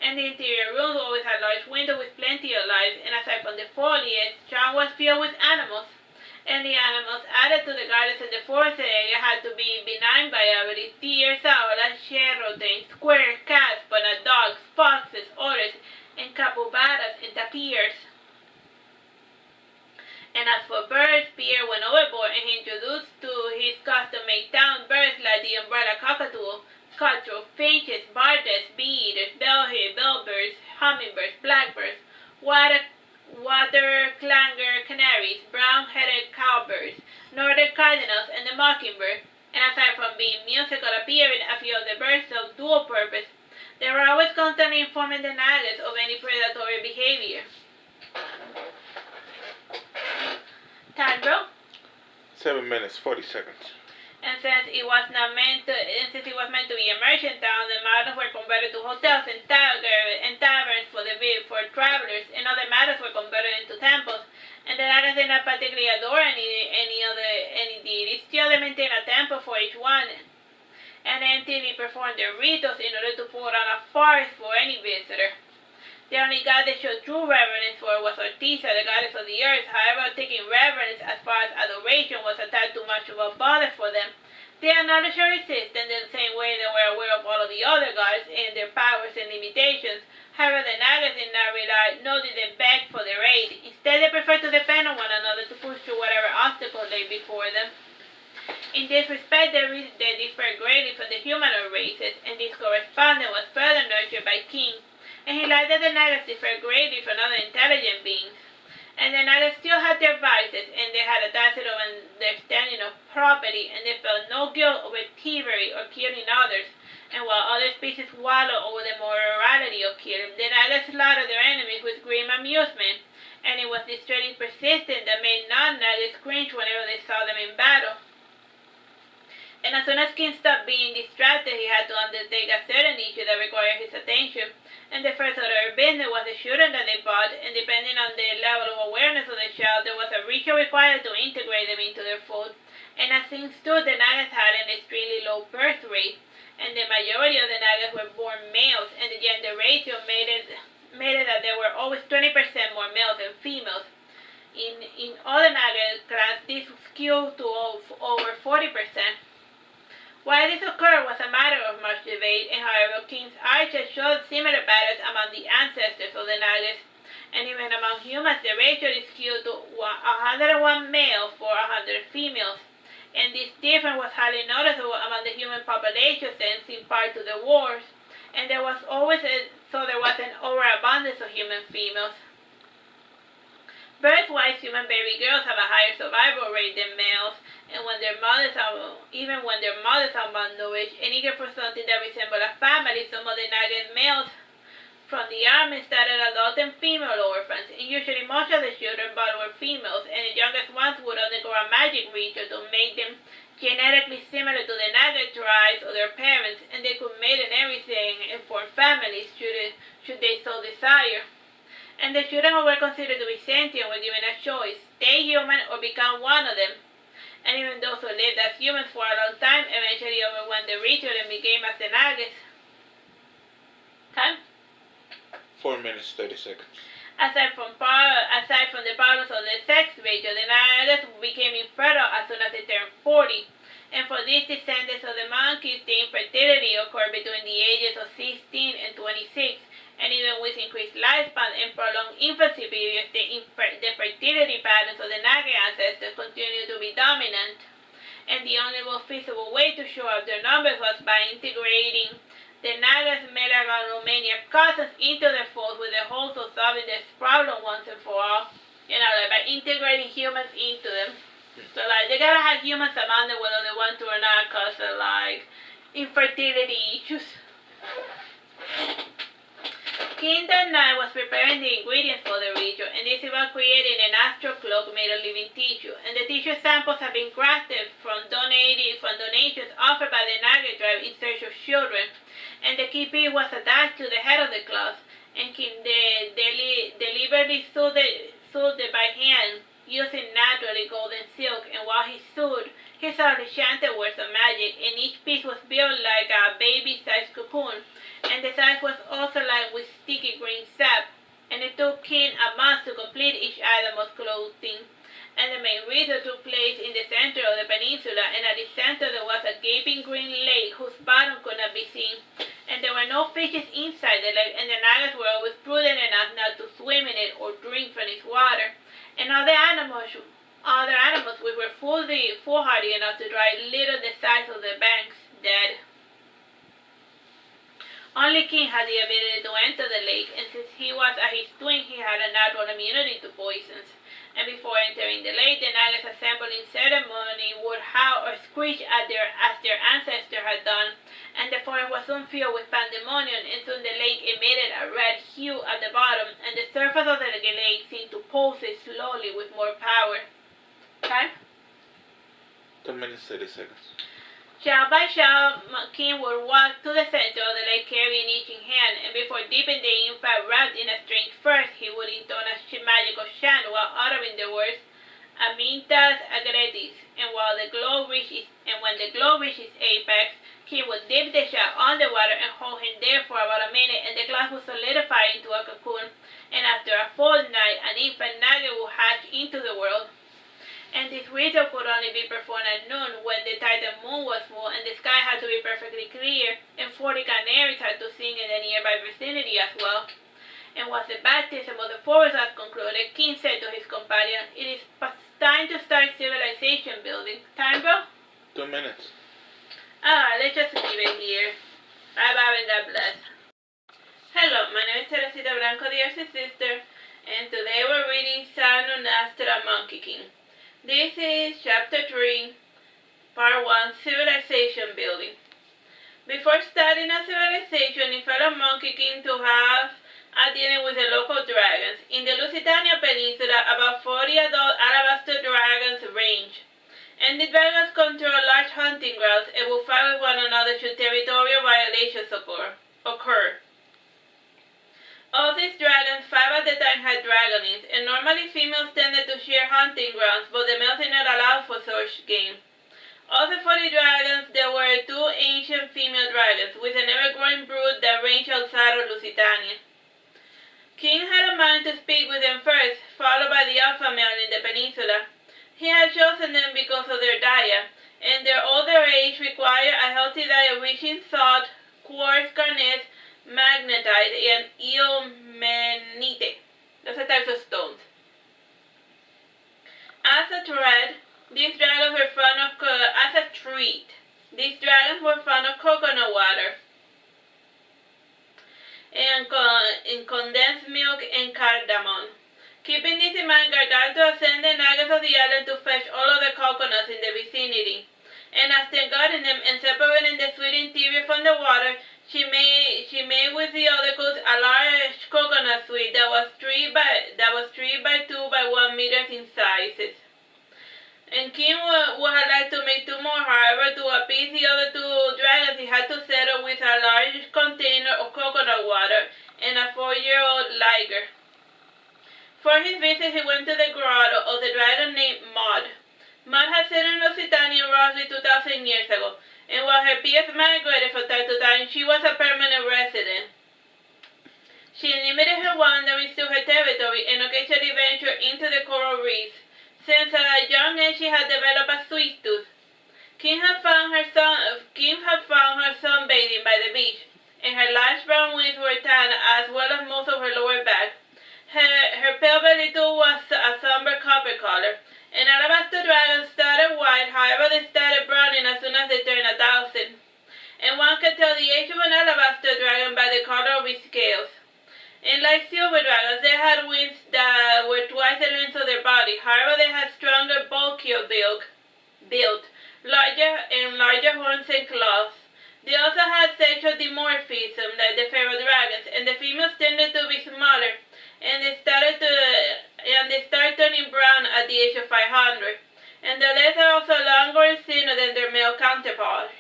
And the interior rooms always had large windows with plenty of light, and aside from the foliage, town was filled with animals. And the animals added to the gardens in the forest area had to be benign biology: deer, owls, sherrodens, squirrels, cats, but not dogs, foxes, otters, and capybaras and tapirs. And as for birds, Pierre went overboard, and he introduced to his custom-made town birds like the umbrella cockatoo, cutthroat, finches, bardets, bee-eaters, bellhead, bellbirds, hummingbirds, blackbirds, water clanger canaries, brown-headed cowbirds, northern cardinals, and the mockingbird. And aside from being musical appearing, a few of the birds served dual purpose. They were always constantly informing the Nagas of any predatory behavior. Time, bro? 7 minutes, 40 seconds. And since it was meant to be a merchant town, the mountains were converted to hotels and taverns for travelers, and other mountains were converted into temples. And the Nagas did not particularly adore any deity. Still, they maintained a temple for each one, and MTV performed their rituals in order to put on a farce for any visitor. The only god they showed true reverence for was Ortiza, the goddess of the earth. However, taking reverence as far as adoration was a tad too much of a bother for them. They acknowledged her existence in the same way they were aware of all of the other gods and their powers and limitations. However, the Nagas did not rely, nor did they beg for their aid. Instead, they preferred to depend on one another. said they differed greatly from the humanoid races, and this correspondence was further nurtured by King, and he liked that the Nagas differed greatly from other intelligent beings. And the Nagas still had their vices, and they had a tacit understanding of property, and they felt no guilt over thievery or killing others. And while other species wallow over the morality of killing, the Nagas slaughtered their enemies with grim amusement, and it was this trading persistence that made non-Nagas cringe whenever they saw them in battle. And as soon as King stopped being distracted, he had to undertake a certain issue that required his attention. And the first order of business was the children that they bought, and depending on the level of awareness of the child, there was a ritual required to integrate them into their fold. And as things stood, the Nagas had an extremely low birth rate, and the majority of the Nagas were born males, and the gender ratio made it that there were always 20% more males than females. In other Naga clans, this skewed to over 40%. Why this occurred was a matter of much debate, and however, King's archers showed similar patterns among the ancestors of the Nagas, and even among humans the ratio is skewed to 101 males for 100 females, and this difference was highly noticeable among the human population thanks in part to the wars, and there was an overabundance of human females. Birth-wise, human baby girls have a higher survival rate than males, and even when their mothers are malnourished and eager for something that resembles a family, some of the Naga males from the army started adopting female orphans, and usually most of the children born were females, and the youngest ones would undergo a magic ritual to make them genetically similar to the Naga tribes or their parents, and they could mate and everything and form families should they so desire. And the children who were considered to be sentient were given a choice: stay human or become one of them. And even those who lived as humans for a long time eventually overwent the ritual and became as the Nagas. Time? 4 minutes, 30 seconds. Aside from the problems of the sex ratio, the Nagas became infertile as soon as they turned 40. And for these descendants of the monkeys, the infertility occurred between the ages of 16 and 26. And even with increased lifespan and prolonged infancy periods, the fertility patterns of the Naga ancestors continued to be dominant. And the only most feasible way to show up their numbers was by integrating the Nagas' megalomania cousins into their fold with the hopes of solving this problem once and for all. You know, like by integrating humans into them. So like they gotta have humans among them whether they want to or not, cause of like infertility issues. King that night was preparing the ingredients for the ritual, and this involved creating an astral cloak made of living tissue, and the tissue samples have been crafted from donations offered by the Naga tribe in search of children, and the key piece was attached to the head of the cloth, and King deliberately sewed it by hand using naturally golden silk, and while he sewed, he saw enchanted words of magic, and each piece was built like a baby-sized cocoon, and the size was also lined with sticky green sap, and it took King a month to complete each item of clothing. And the main ritual took place in the center of the peninsula, and at its center there was a gaping green lake whose bottom could not be seen, and there were no fishes inside the lake, and the Nagas were always prudent enough not to swim in it or drink from its water, and other animals which were foolhardy enough to try little the size of the banks dead. Only King had the ability to enter the lake, and since he was a his twin, he had a natural immunity to poisons. And before entering the lake, the Nagas assembled in ceremony would howl or screech as their ancestor had done, and the forest was soon filled with pandemonium, and soon the lake emitted a red hue at the bottom, and the surface of the lake seemed to pulsate slowly with more power. Time? 10 minutes, 30 seconds. Child by child, King would walk to the center of the lake carrying each in hand, and before dipping the infant wrapped in a strange furs, he would intone a magical chant while uttering the words Amintas Agretis, and when the glow reached its apex, King would dip the child underwater and hold him there for about a minute, and the glass would solidify into a cocoon, and after a fortnight, an infant Naga would hatch into the world. And this ritual could only be performed at noon when the Titan moon was full and the sky had to be perfectly clear, and 40 canaries had to sing in the nearby vicinity as well. And once the baptism of the forest was concluded, King said to his companion, "It is time to start civilization building." Time, bro? 2 minutes. Let's just leave it here. Bye-bye and God bless. Hello, my name is Teresita Blanco, the Earth's sister, and today we're reading Saturnastra Monkey King. This is Chapter 3, Part 1, Civilization Building. Before starting a civilization, it fell on Monkey King to have a dealing with the local dragons. In the Lusitania Peninsula, about 40 adult alabaster dragons range, and the dragons control large hunting grounds and will fight with one another should territorial violations occur. Of these dragons, 5 at the time had dragonings, and normally females tended to share hunting grounds, but the males did not allow for such game. Of the 40 dragons, there were 2 ancient female dragons, with an ever-growing brood that ranged outside of Lusitania. King had a mind to speak with them first, followed by the alpha male in the peninsula. He had chosen them because of their diet, and their older age required a healthy diet rich in salt, quartz, garnet, magnetite, and ilmenite. Those are types of stones. As a treat, these dragons were fond of coconut water and condensed milk and cardamom. Keeping this in mind, Gargantua sent the nagas of the island to fetch all of the coconuts in the vicinity, and after guarding them and separating the sweet interior from the water, she made with the other cooks a large coconut sweet that was 3 by 2 by 1 meters in sizes. And King would have liked to make 2 more, however, to appease the other 2 dragons, he had to settle with a large container of coconut water and a 4-year-old liger. For his visit, he went to the grotto of the dragon named Maud. Maud had settled in Lusitania roughly 2,000 years ago, and while her peers migrated from time to time, she was a permanent resident. She limited her wanderings to her territory and occasionally ventured into the coral reefs. Since at a young age she had developed a sweet tooth. King had found her sunbathing by the beach, and her large brown wings were tan as well as most of her lower back. Her pale belly too was a somber copper color, and alabaster dragons started white, however they started browning as soon as they turned 1,000. And one can tell the age of an alabaster dragon by the color of its scales. And like silver dragons, they had wings that were twice the length of their body. However, they had stronger, bulkier build, larger horns and claws. They also had sexual dimorphism like the pharaoh dragons, and the females tended to be smaller, and they started turning brown at the age of 500. And their legs are also longer and thinner than their male counterparts.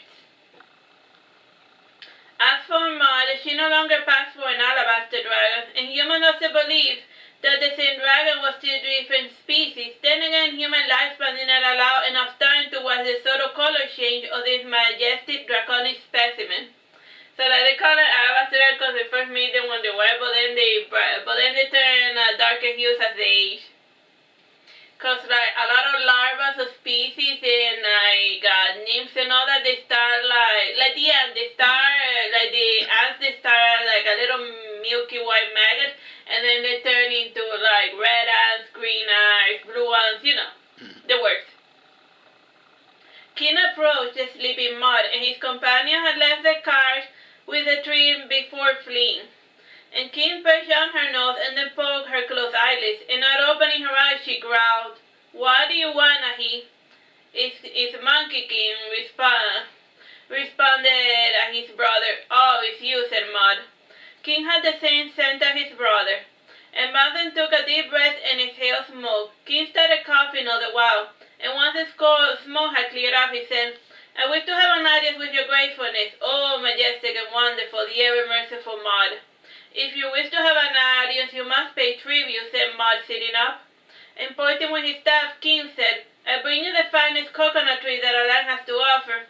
As for Maud, she no longer passed for an alabaster dragon, and humans also believed that the same dragon was still different species. Then again, human lifespan did not allow enough time to watch the subtle color change of this majestic draconic specimen. So like they call it alabaster because they first meet them when they're white, but then they turn darker hues as they age. Cause like a lot of larvae of species and like nymphs and all that, they start like the ants, they start like a little milky white maggot, and then they turn into like red ants, green ants, blue ants, you know, the works. King approached the sleeping Maud, and his companion had left the cart with the tree before fleeing. And King perched on her nose and then poked her closed eyelids, and not opening her eyes, she growled. "What do you want, Ahi?" It's Monkey King, responded his brother. "Oh, it's you," said Maud. King had the same scent as his brother, and Mountain took a deep breath and exhaled smoke. King started coughing all the while, and once the smoke had cleared up, he said, "I wish to have an audience with your gratefulness, oh majestic and wonderful, the ever-merciful Maud." "If you wish to have an audience, you must pay tribute," said Maud, sitting up. And pointing with his staff, King said, "I bring you the finest coconut tree that our land has to offer."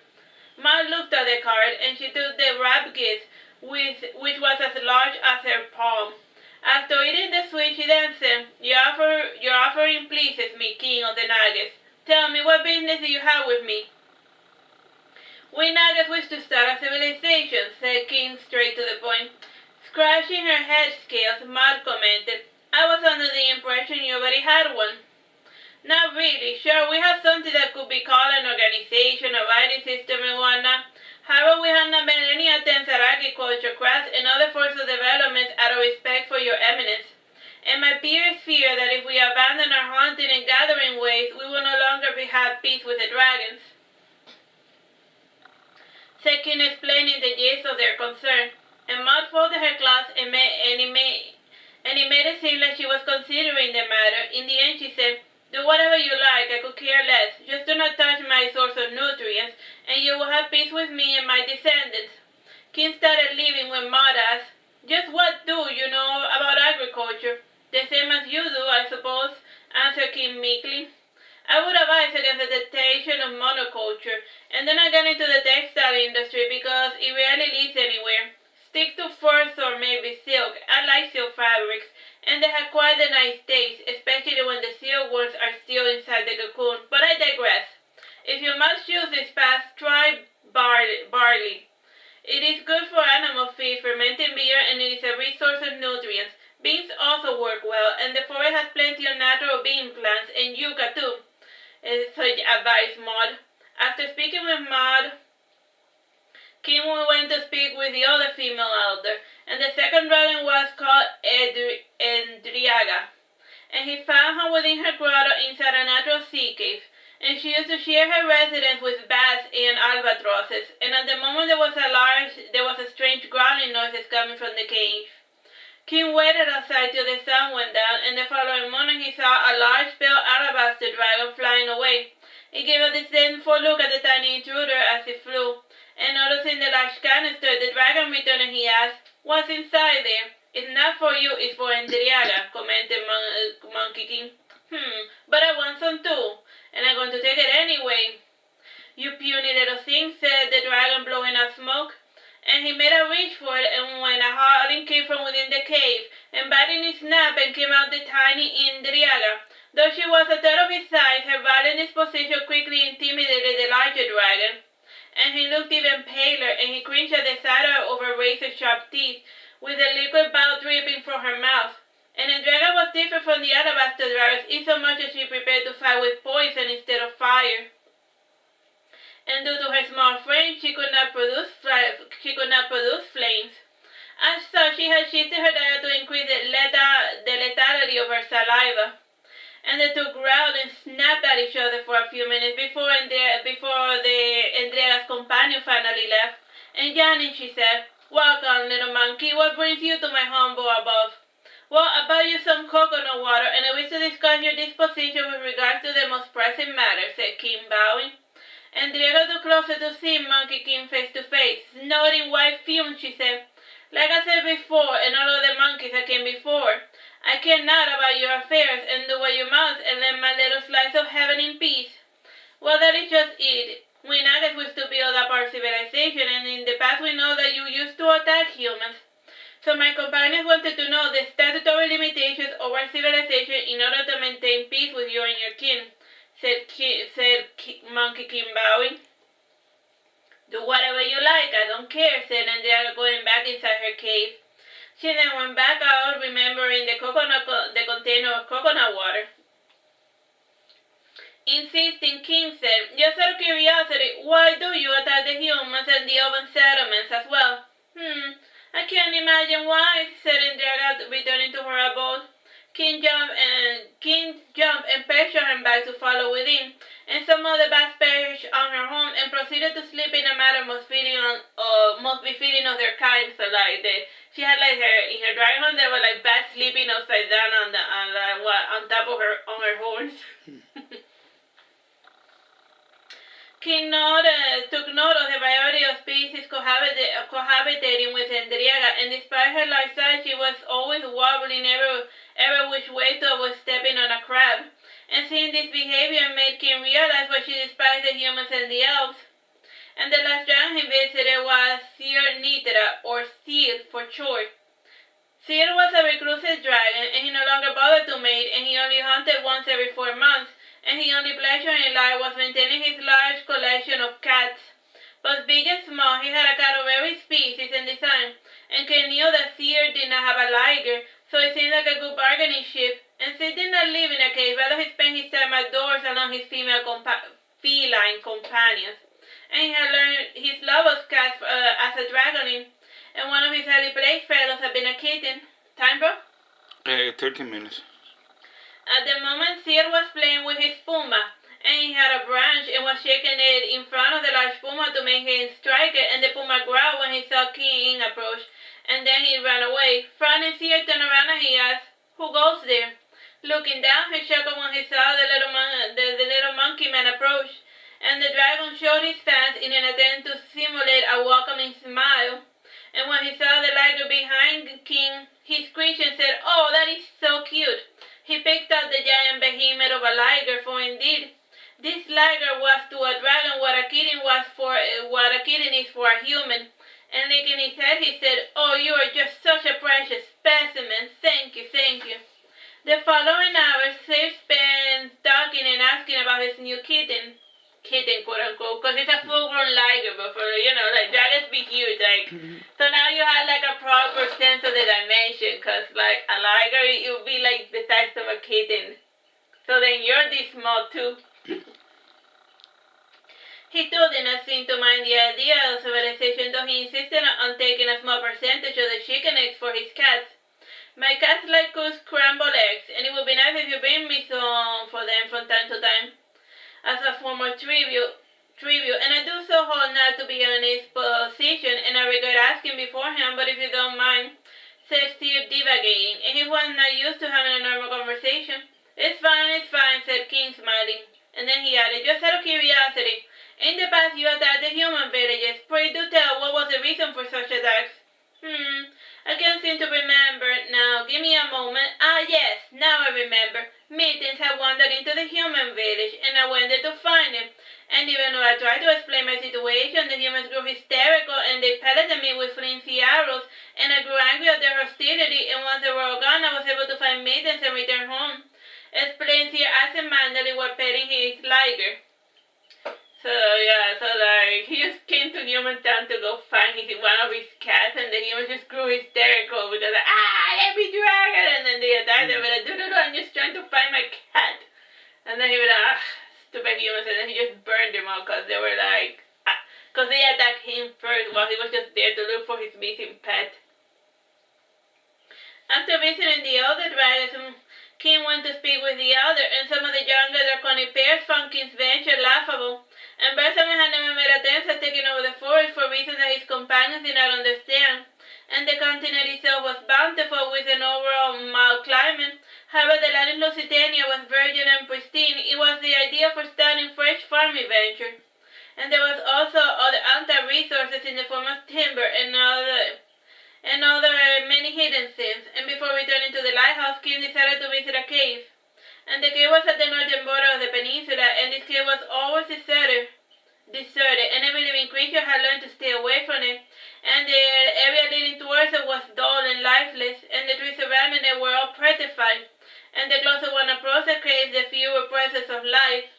Maud looked at the card, and she took the wrapped gift, which was as large as her palm. After eating the sweet, she then said, Your offering pleases me, King of the Nagas. Tell me, what business do you have with me?" "We Nagas wish to start a civilization," said King straight to the point. Scratching her head scales, Maud commented, "I was under the impression you already had one." "Not really. Sure, we have something that could be called an organization, a writing system and whatnot, agriculture, crafts, and other forms of development out of respect for your eminence. And my peers fear that if we abandon our hunting and gathering ways, we will no longer have peace with the dragons. Said King, explaining the gist of their concern. And Maud folded her cloth and it made it seem like she was considering the matter. In the end, she said, "Do whatever you like, I could care less. Just do not touch my source of nutrients, and you will have peace with me and my descendants." King started leaving when Maud asked, "Just what do you know about agriculture?" "The same as you do, I suppose," answered King meekly. "I would advise against the temptation of monoculture, and then I got into the textile industry because it rarely leads anywhere. Stick to furs or maybe silk. I like silk fabrics, and they have quite a nice taste, especially when the silkworms are still inside the cocoon. But I digress. If you must choose this path, try barley. It is good for animal feed, fermenting beer, and it is a resource of nutrients. Beans also work well, and the forest has plenty of natural bean plants, and yucca too," so advised Maud. After speaking with Maud, King went to speak with the other female elder, and the second dragon was called Endriaga, and he found her within her grotto inside a natural sea cave, and she used to share her residence with bats and albatrosses, and at the moment there was a strange growling noises coming from the cave. King waited outside till the sun went down, and the following morning he saw a large pale alabaster dragon flying away. He gave a disdainful look at the tiny intruder as it flew, and noticing the large canister, the dragon returned and he asked, "What's inside there?" "It's not for you, it's for Endriaga," commented Monkey King. "But I want some too, and I'm going to take it anyway." "You puny little thing," said the dragon, blowing out smoke. And he made a reach for it, and when a howling came from within the cave, and biting his snap, and came out the tiny Endriaga. Though she was a third of his size, her violent disposition quickly intimidated the larger dragon, and he looked even paler, and he cringed at the sight of her razor-sharp teeth, with the liquid bile dripping from her mouth. And Endriaga was different from the alabaster dragons, insomuch as she prepared to fight with poison instead of fire. And due to her small frame, she could not produce flames. As such, she had shifted her diet to increase the lethality of her saliva. And the two growled and snapped at each other for a few minutes before Endriaga's companion finally left. And yawning, she said, "Welcome, little monkey. What brings you to my humble abode?" "Well, I brought you some coconut water, and I wish to discuss your disposition with regards to the most pressing matter," said King, bowing. Endriaga drew closer to see Monkey King face to face. Snorting white fumes, she said, "Like I said before, and all of the monkeys that came before, I care not about your affairs, and do what you must, and let my little slice of heaven in peace." "Well, that is just it. We Nagas wish to build up our civilization, and in the past we know that you used to attack humans. So my companions wanted to know the statutory limitations of our civilization in order to maintain peace with you and your kin," said Monkey King, bowing. "Do whatever you like, I don't care," said Endriaga, going back inside her cave. She then went back out, remembering the container of coconut water. Insisting, King said, "Just out of curiosity, why do you attack the humans and the urban settlements as well?" "I can't imagine why," said Endriaga, returning to her abode. King jumped and perched on her back to follow within, and some of the bats perched on her home and proceeded to sleep in a manner most befitting of their kind. So she had in her dragon home there were like bats sleeping upside down on top of her horns. King took note of the variety of species cohabitating with Endriaga, and despite her large size, she was always wobbling every which way to avoid stepping on a crab. And seeing this behavior made King realize why she despised the humans and the elves. And the last dragon he visited was Saturnastra, or Seer for short. Seer was a reclusive dragon, and he no longer bothered to mate, and he only hunted once every 4 months. And his only pleasure in life was maintaining his large collection of cats. Both big and small, he had a cat of every species and design, and King knew that Seer did not have a liger, so it seemed like a good bargaining chip. And Seer did not live in a cave, rather he spent his time outdoors along his feline companions. And he had learned his love of cats as a dragonin, and one of his early playfellows had been a kitten. Time, bro? 13 minutes. At the moment, Seer was playing with his puma, and he had a branch and was shaking it in front of the large puma to make him strike it, and the puma growled when he saw King approach, and then he ran away. Frowning, Seer turned around and he asked, "Who goes there?" Looking down, he chuckled when he saw the little monkey man approach, and the dragon showed his fangs in an attempt to simulate a welcoming smile. And when he saw the liger behind King, he screeched and said, "Oh, that is so cute." He picked up the giant behemoth of a liger, for indeed, this liger was to a dragon what a kitten is for a human. And licking his head, he said, "Oh, you are just such a precious specimen. Thank you, thank you." The following hours, Seer spent talking and asking about his new kitten, quote unquote, because it's a full-grown liger, but for, like, dragons be huge, like, so now you have, like, a proper sense of the dimension, because, like, a liger, it would be, like, the size of a kitten, so then you're this small, too. He too did not seem to mind the idea of civilization, though he insisted on taking a small percentage of the chicken eggs for his cats. "My cats like to scramble eggs, and it would be nice if you bring me some for them from time to time, as a form of tribute, and I do so hold not to be in his position, and I regret asking beforehand, but if you don't mind," said Steve divagating, and he was not used to having a normal conversation. It's fine," said King, smiling, and then he added, "Just out of curiosity, in the past you attacked the human villages. Pray do tell, what was the reason for such attacks?" I can't seem to remember now. Give me a moment. Ah, yes, now I remember. Mittens had wandered into the human village, and I went there to find him. And even though I tried to explain my situation, the humans grew hysterical, and they pelleted me with flimsy arrows, and I grew angry at their hostility, and once they were all gone, I was able to find Mittens and return home. Explains here absent-mindedly while petting his liger. So, yeah, so, like, he just came to human town to go find one of his cats, and the humans just grew hysterical because, like, let me dragon, and then they attacked him, and like, I'm just trying to find my cat. And then he was like, stupid humans, and then he just burned them all because they were like, because they attacked him first while he was just there to look for his missing pet. After visiting the older dragons, King went to speak with the elder, and some of the younger draconic pairs found King's venture laughable. And Bersamin had never made attempts at taking over the forest for reasons that his companions did not understand. And the continent itself was bountiful with an overall mild climate. However, the land in Lusitania was virgin and pristine. It was the idea for starting fresh farming venture. And there was also other untapped resources in the form of timber and other many hidden scenes. And before returning to the lighthouse, King decided to visit a cave. And the cave was at the northern border of the peninsula, and this cave was always deserted, and every living creature had learned to stay away from it, and the area leading towards it was dull and lifeless, and the trees surrounding it were all petrified, and the closer one approached the cave, the fewer presence of life,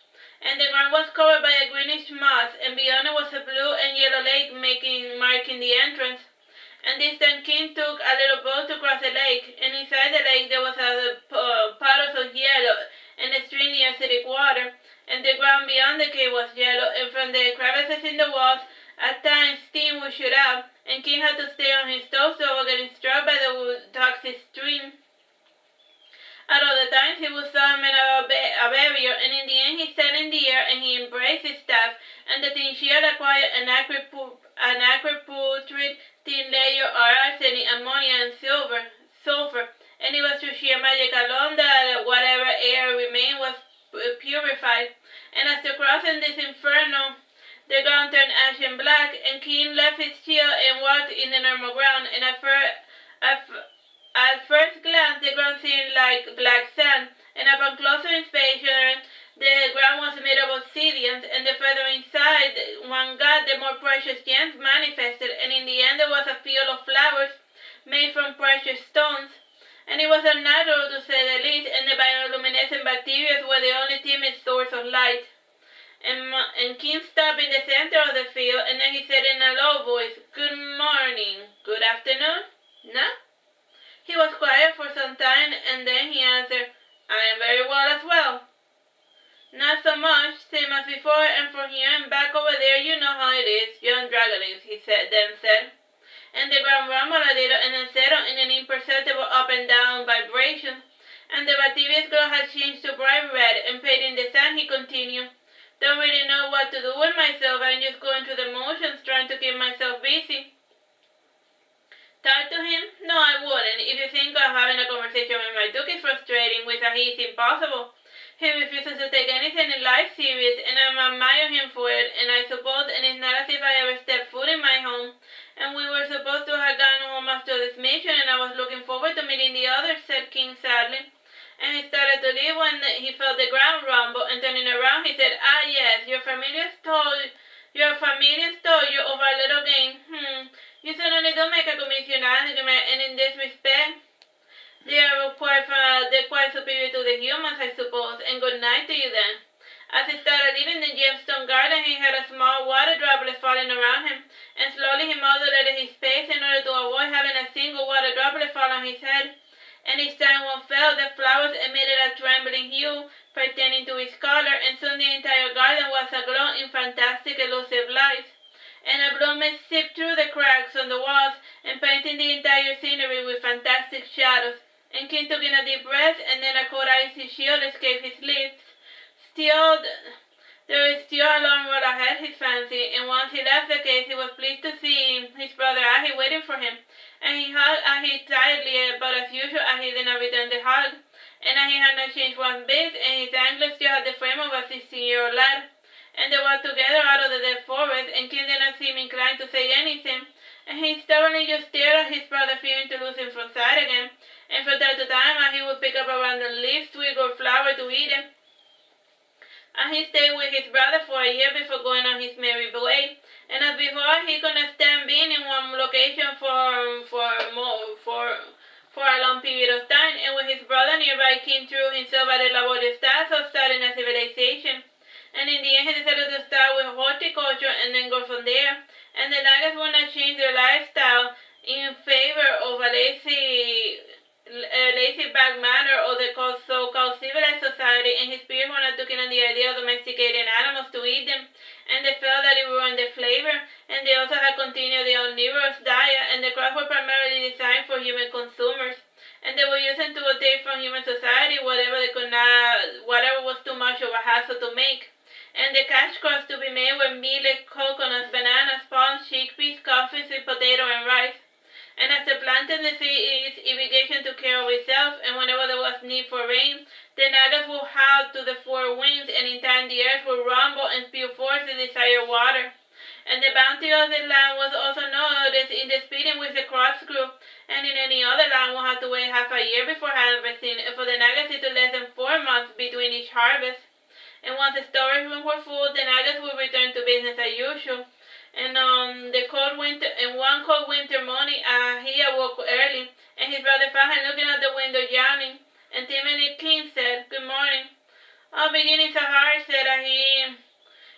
and the ground was covered by a greenish moss, and beyond it was a blue and yellow lake marking the entrance. And this time King took a little boat to cross the lake, and inside the lake there was a puddles of yellow and extremely acidic water, and the ground beyond the cave was yellow, and from the crevices in the walls, at times steam would shoot out, and King had to stay on his toes to avoid getting struck by the toxic stream. At other times he would summon a barrier, and in the end he sat in the air and he embraced his staff, and the thin shield acquired an acrid putrid thin layer of arsenic, ammonia, and sulfur, and it was through sheer magic alone that whatever air remained was purified. And after crossing this inferno, the ground turned ashen black, and King left his shield and walked in the normal ground, and at first glance the ground seemed like black sand, and upon closer inspection the ground was made of obsidian, and the further inside one got, the more precious gems manifested, and in the end there was a field of flowers made from precious stones, and it was unnatural to say the least, and the bioluminescent bacteria were the only timid source of light. And King stopped in the center of the field, and then he said in a low voice, "Good morning, good afternoon, no?" He was quiet for some time, and then he answered, "I am very well as well." "Not so much, same as before, and from here and back over there you know how it is, young dragonlings," he then said. and the ground rumbled a little and then settled in an imperceptible up and down vibration, and the Bativia's glow had changed to bright red, and painting the sun, he continued, "Don't really know what to do with myself. I'm just going through the motions, trying to keep myself busy." Talk to him? No, I wouldn't. If you think of having a conversation with Marduke is frustrating, with a he is impossible. He refuses to take anything in life serious, and I admire him for it, and I suppose, and it's not as if I ever stepped foot in my home, and we were supposed to have gone home after this mission, and I was looking forward to meeting the others, said King sadly. And he started to leave when he felt the ground rumble, and turning around, he said, "Ah, yes, your familiars told you of our little game. You certainly do make a commission argument, and in this respect, they're quite superior to the humans, I suppose, and good night to you then." As he started leaving the gemstone garden, he heard a small water droplet falling around him, and slowly he modulated his pace in order to avoid having a single water droplet fall on his head. And each time one fell, the flowers emitted a trembling hue pertaining to its color, and soon the entire garden was aglow in fantastic elusive lights. And a bloom seeped through the cracks on the walls, and painting the entire scenery with fantastic shadows. And King took in a deep breath, and then a cold icy chill escaped his lips. There is still a long road ahead, he fancied, and once he left the cave, he was pleased to see his brother Ahi waiting for him. And he hugged Ahi tightly, but as usual, Ahi did not return the hug. And Ahi had not changed one bit, and his antlers still had the frame of a 16-year-old lad. And they walked together out of the dead forest, and King did not seem inclined to say anything, and he stubbornly just stared at his brother, fearing to lose him from sight again. And from time to time, Ahi would pick up a random leaf, twig, or flower to eat it. And he stayed with his brother for a year before going on his merry way. And as before, he could not stand being in one location for a long period of time. And with his brother nearby, King threw himself at the laborious task of starting a civilization. And in the end, he decided to start with horticulture and then go from there. And the Nagas would not change their lifestyle in favor of a lazy back manner or the so-called civilized society, and his peers were not looking at the idea of domesticating animals to eat them, and they felt that it ruined the flavor, and they also had continued the omnivorous diet, and the crops were primarily designed for human consumers, and they were using to take from human society whatever was too much of a hassle to make. And the cash crops to be made were millet, coconuts, bananas, palms, chickpeas, coffee, sweet potato, and rice. And as the planting the seeds, irrigation took care of itself, and whenever there was need for rain, the Nagas would howl to the four winds, and in time the earth would rumble and spew forth the desired water. And the bounty of the land was also noticed in the speed in which the crops grew, and in any other land would have to wait half a year before harvesting, and for the Nagas it took less than 4 months between each harvest. And once the storage rooms were full, the Nagas would return to business as usual. And one cold winter morning, he awoke early, and his brother found him looking out the window yawning. And timidly King said, "Good morning." "Oh, beginnings are hard," said he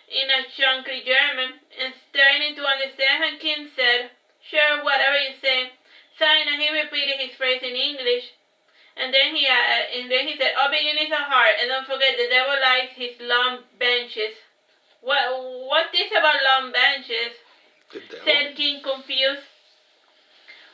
in a chunky German, and straining to understand him, King said, "Sure, whatever you say." Sighing, and he repeated his phrase in English. And then he said, "Oh, beginnings are hard, and don't forget the devil likes his long benches." What's this about long benches? Said King, confused.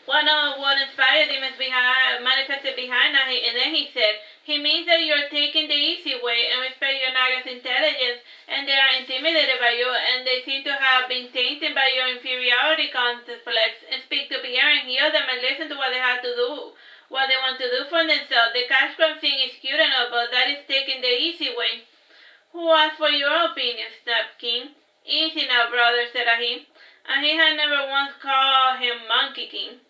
One of Warden's fire demons manifested behind Ahi, and then he said, "He means that you're taking the easy way and respect your Naga's intelligence, and they are intimidated by you, and they seem to have been tainted by your inferiority complex, and speak to Pierre and hear them and listen to what they have to do, what they want to do for themselves. The cash crop thing is cute enough, but that is taking the easy way." "Who asked for your opinion?" snapped King. "Easy now, brother," said Ahi, and he had never once called him Monkey King.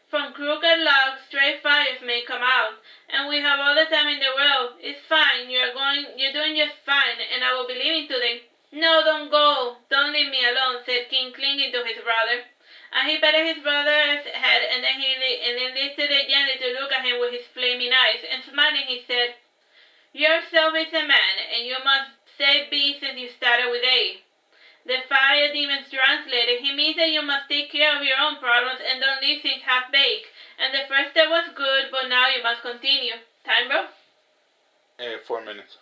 "From crooked logs, straight fires may come out, and we have all the time in the world. It's fine, you're doing just fine, and I will be leaving today." "No, don't go, don't leave me alone," said King, clinging to his brother. And he patted his brother's head, and then lifted it gently to look at him with his flaming eyes, and smiling he said, "Yourself is a man, and you must say B since you started with A." The fire demons translated, "He means that you must take care of your own problems and don't leave things half-baked. And the first step was good, but now you must continue." Time, bro? 4 minutes.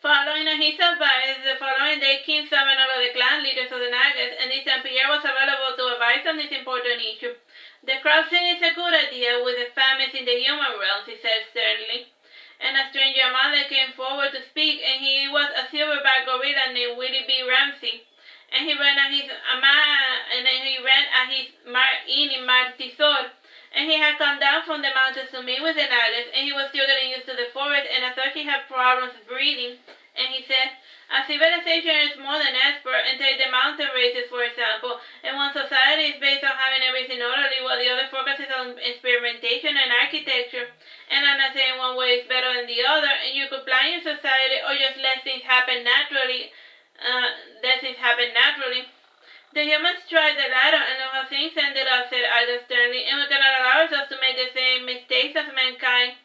Following his advice, the following day King summoned all of the clan leaders of the Nagas, and this time Pierre was available to advise on this important issue. The crossing is a good idea with the famines in the human realms, he said sternly. And a stranger among them came forward to speak, and he was a silverback gorilla named Willie B. Ramsey. And he ran at his inn in Martisor, and he had come down from the mountains to meet with the Nagas, and he was still getting used to the forest, and as such he had problems breathing. And he said, a civilization is more than expert, and take the mountain races for example, and one society is based on having everything orderly while the other focuses on experimentation and architecture, and I'm not saying one way is better than the other, and you could plan your society or just let things happen naturally. The humans tried the latter, and look how things ended up, said Ida sternly, and we cannot allow ourselves to make the same mistakes as mankind.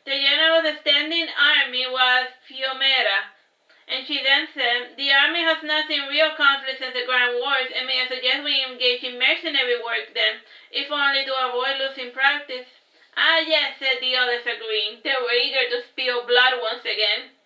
The general of the standing army was Fiomera, and she then said, the army has not seen real conflict since the Grand Wars, and may I suggest we engage in mercenary work then, if only to avoid losing practice. Ah yes, said the others agreeing. They were eager to spill blood once again.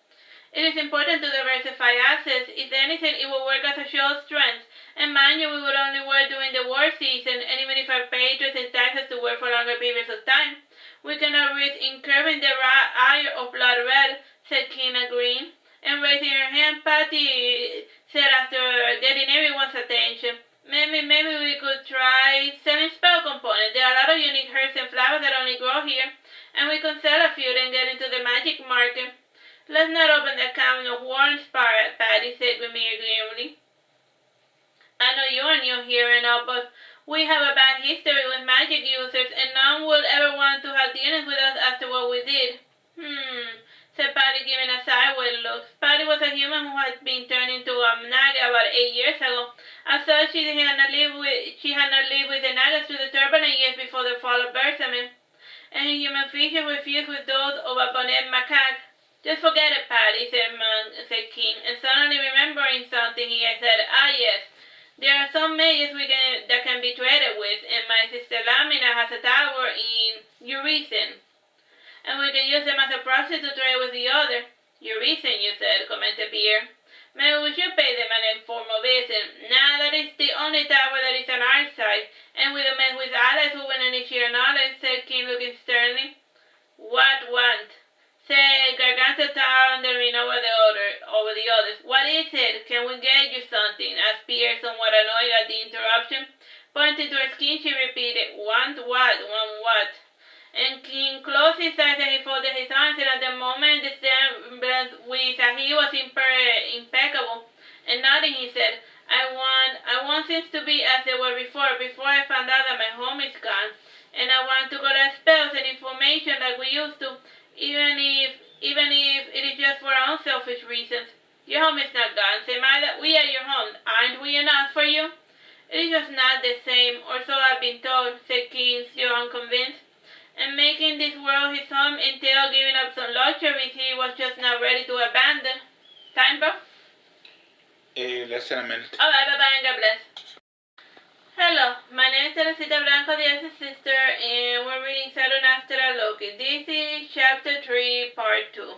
It is important to diversify assets. If anything, it will work as a show of strength. And mind you, we would only work during the war season, and even if our patrons entice us to work for longer periods of time, we cannot risk incurring the ire of Blood Red, said King agreeing. And raising her hand, Patty said after getting everyone's attention, maybe we could try selling spell components. There are a lot of unique herbs and flowers that only grow here, and we could sell a few and get into the magic market. Let's not open the can of worms, Patty said grimly. I know you are new here and all, but we have a bad history with magic users, and none would ever want to have dealings with us after what we did. Said Patty, giving a sideways look. Patty was a human who had been turned into a Naga about 8 years ago. As such, she had not lived with the Nagas through the turbulent years before the fall of Bersamin, and her human features were fused with those of a bonnet macaque. Just forget it, Patty, said King, and suddenly remembering something, he said, ah yes, there are some mages that can be traded with, and my sister Lamina has a tower in Eurisen, and we can use them as a proxy to trade with the other. Eurisen, you said, commented Pierre. Maybe we should pay them an informal visit. Nah, that is the only tower that is on our side, and we don't mess with allies who will any share knowledge, said King looking sternly. What want? Said Garganta thundering over the others. What is it? Can we get you something? Asked Pierre, somewhat annoyed at the interruption. Pointing to her skin, she repeated, want what? Want what? And King closed his eyes and he folded his arms, and at the moment the semblance with he was impeccable. And nodding, he said, I want things to be as they were before I found out that my home is gone. And I want to collect spells and information like we used to, even if it is just for our own selfish reasons. Your home is not gone. Say, Mother, we are your home. Aren't we enough for you? It is just not the same, or so I've been told, said King, still unconvinced. And making this world his home entailed giving up some luxuries he was just not ready to abandon. Time, bro? Less than a minute. Alright, bye-bye and God bless. Hello, my name is Teresita, Blanco, the Elsa sister, and we're reading Saturnastra Loki. This is Chapter 3, Part 2.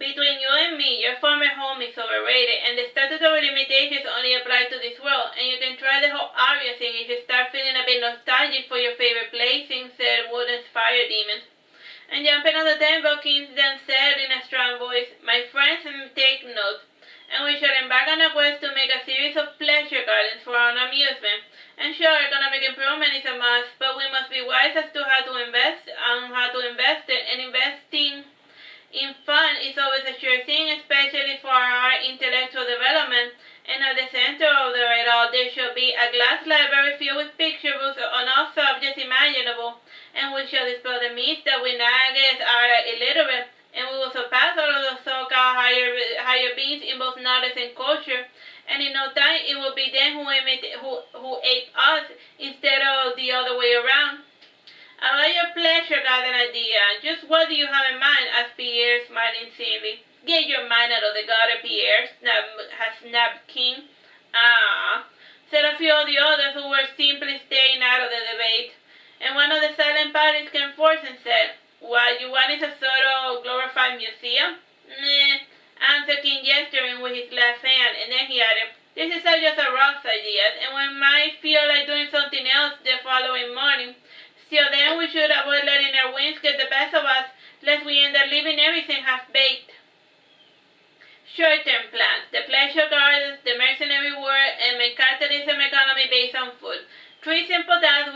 Between you and me, your former home is overrated, and the statutory limitations only apply to this world, and you can try the whole Arya thing if you start feeling a bit nostalgic for your favorite placing, said Wooden's fire demons. And jumping on the table, King then said in a strong voice, my friends, take note. And we shall embark on a quest to make a series of pleasure gardens for our amusement. And sure, economic improvement is a must, but we must be wise as to how to invest it, and investing in fun is always a sure thing, especially for our intellectual development. And at the center of it all, there shall be a glass library filled with picture books on all subjects imaginable, and we shall dispel the myth that we Nagas are illiterate, and we will surpass all of the so-called higher beings in both knowledge and culture, and in no time it will be them who ape us instead of the other way around. About your pleasure garden idea, just what do you have in mind? Asked Pierre, smiling cynically. Get your mind out of the gutter, Pierre, snapped King. Ah, said a few of the others who were simply staying out of the debate. And one of the silent parties came forth and said, What you want is a sort of glorified museum? Meh, answered King, gesturing with his left hand, and then he added, this is just a rough idea, and we might feel like doing something else the following morning. Still then, we should avoid letting our whims get the best of us, lest we end up leaving everything half-baked. Short-term plans, the pleasure gardens, the mercenary war, and capitalism economy based on food. Three simple tasks,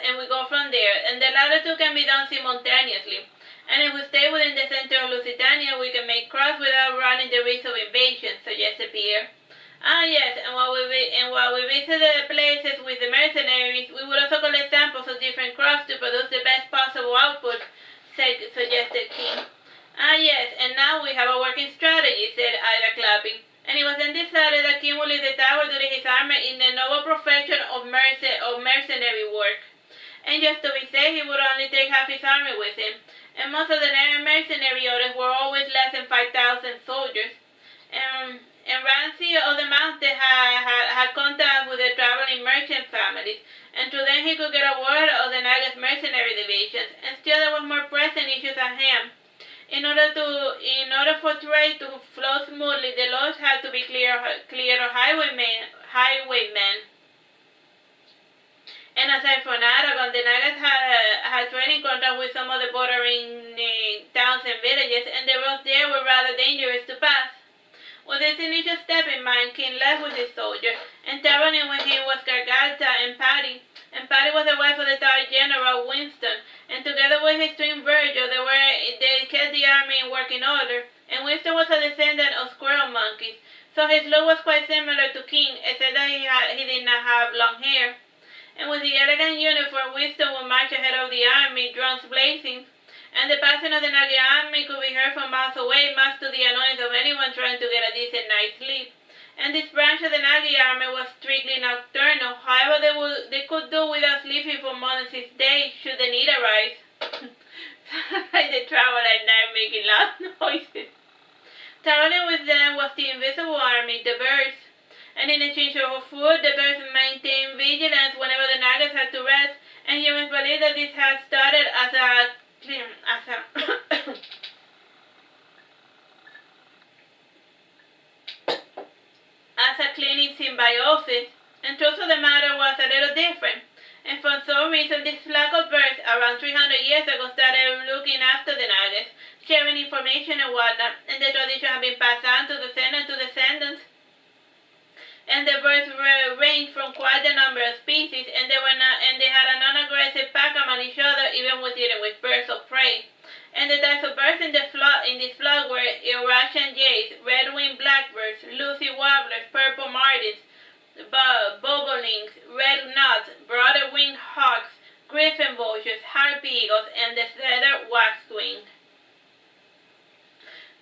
and we go from there, and the latter two can be done simultaneously. And if we stay within the center of Lusitania, we can make cross without running the risk of invasion, suggested Pierre. Ah, yes, and while we visit the places with the mercenaries, we would also collect samples of different crops to produce the best possible output, suggested King. Ah, yes, and now we have a working strategy, said Ida, clapping. And it was then decided that King would leave the tower during his army in the noble profession of mercenary work. And just to be safe, he would only take half his army with him. And most of the mercenary orders were always less than 5,000 soldiers. And Ramsey of the Mountain had contact with the traveling merchant families, and through them he could get a word of the Nagas mercenary divisions. And still there was more pressing issues at hand. In order for trade to flow smoothly, the laws had to be clear of highwaymen. And aside from Aragon, the Nagas had trading contracts with some of the bordering towns and villages, and the roads there were rather dangerous to pass. With this initial step in mind, King left with his soldiers, and traveling with him was Garganta and Patty. And Patty was the wife of the Tower General Winston, and together with his twin Virgil, they kept the army in working order. And Winston was a descendant of squirrel monkeys, so his look was quite similar to King, except that he did not have long hair. And with the elegant uniform, Winston would march ahead of the army, drums blazing, and the passing of the Nagi army could be heard from miles away, much to the annoyance of anyone trying to get a decent night's sleep. And this branch of the Nagi army was strictly nocturnal. However, they could do without sleeping for more than 6 days, should the need arise. Like they travel at night making loud noises. Traveling with them was the invisible army, the birds. And in exchange for food, the birds maintained vigilance whenever the Nagas had to rest, and humans believe that this had started as a cleaning symbiosis, and truth of the matter was a little different. And for some reason, this flock of birds around 300 years ago started looking after the Nagas, sharing information and whatnot, and the tradition had been passed on to descendants. And the birds ranged from quite a number of species, and they had a non-aggressive pack among each other, even when dealing with birds of prey. And the types of birds in this flock were Eurasian jays, red-winged blackbirds, Lucy warblers, purple martins, bobolinks, red knots, broader-winged hawks, griffin vultures, harpy eagles, and the feathered waxwing.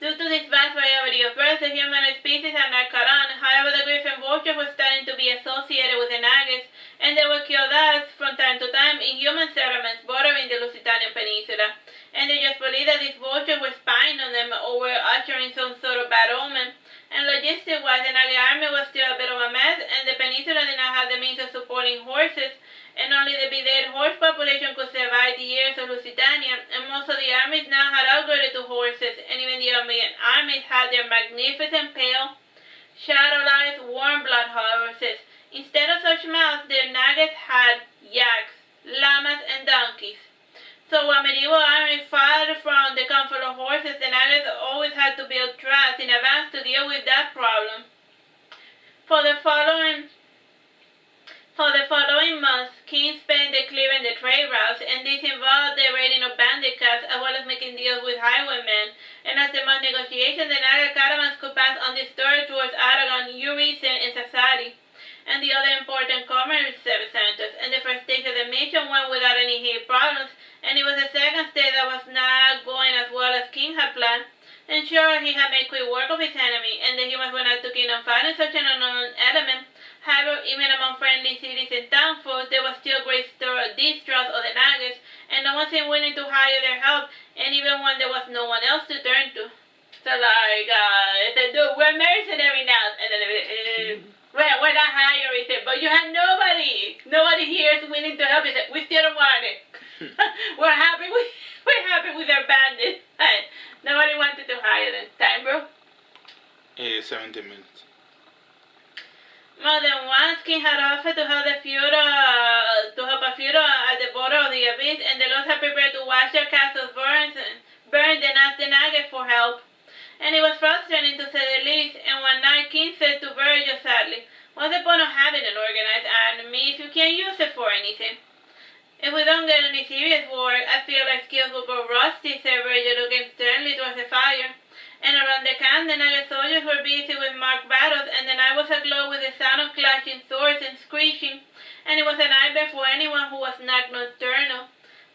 Due to this vast variety of birds, the human species had not caught on. However, the griffin vultures were starting to be associated with the Nagas, and they were killed thus from time to time in human settlements bordering the Lusitania Peninsula. And they just believed that these vultures were spying on them or were ushering some sort of bad omen. And logistic-wise, the Naga army was still a bit of a mess, and the peninsula did not have the means of supporting horses, and only the big horse population could survive the years of Lusitania, and most of the armies now had upgraded to horses, and even the armies had their magnificent pale, shadow-light, warm-blood horses. Instead of such mounts, the Nagas had yaks, llamas, and donkeys. So while medieval armies far from the comfort of horses, the Nagas always had to build traps in advance to deal with that problem. For the following months, King spent clearing the trade routes, and this involved the raiding of bandit camps as well as making deals with highwaymen. And as the month negotiation, the Naga caravans could pass undisturbed towards Aragon, Urizen, and Sassari, and the other important commerce centers. And the first stage of the mission went without any heat problems, and it was the second stage that was not going as well as King had planned. And sure, he had made quick work of his enemy, and the humans were not too keen on fighting such an unknown element. However, even among friendly cities and townfolk, there was still great distrust of the Nagas, and no one seemed willing to hire their help, and even when there was no one else to turn to. So like, they said, dude, we're mercenary now, and then we're not hiring, but you had nobody here is willing to help. He said, we still don't want it. we're happy with our bandits. Nobody wanted to hire them. Time, bro? 17 minutes. More than once, King had offered to help a feud at the border of the abyss, and the lords had prepared to watch their castles burned and asked the Naga for help. And it was frustrating to say the least, and one night King said to Virgil sadly, "What's the point of having an organized army if you can't use it for anything? If we don't get any serious work, I feel like skills will go rusty," said Virgil, looking sternly towards the fire. And around the camp, the Naga soldiers were busy with mock battles, and the night was aglow with the sound of clashing swords and screeching, and it was a nightmare for anyone who was not nocturnal.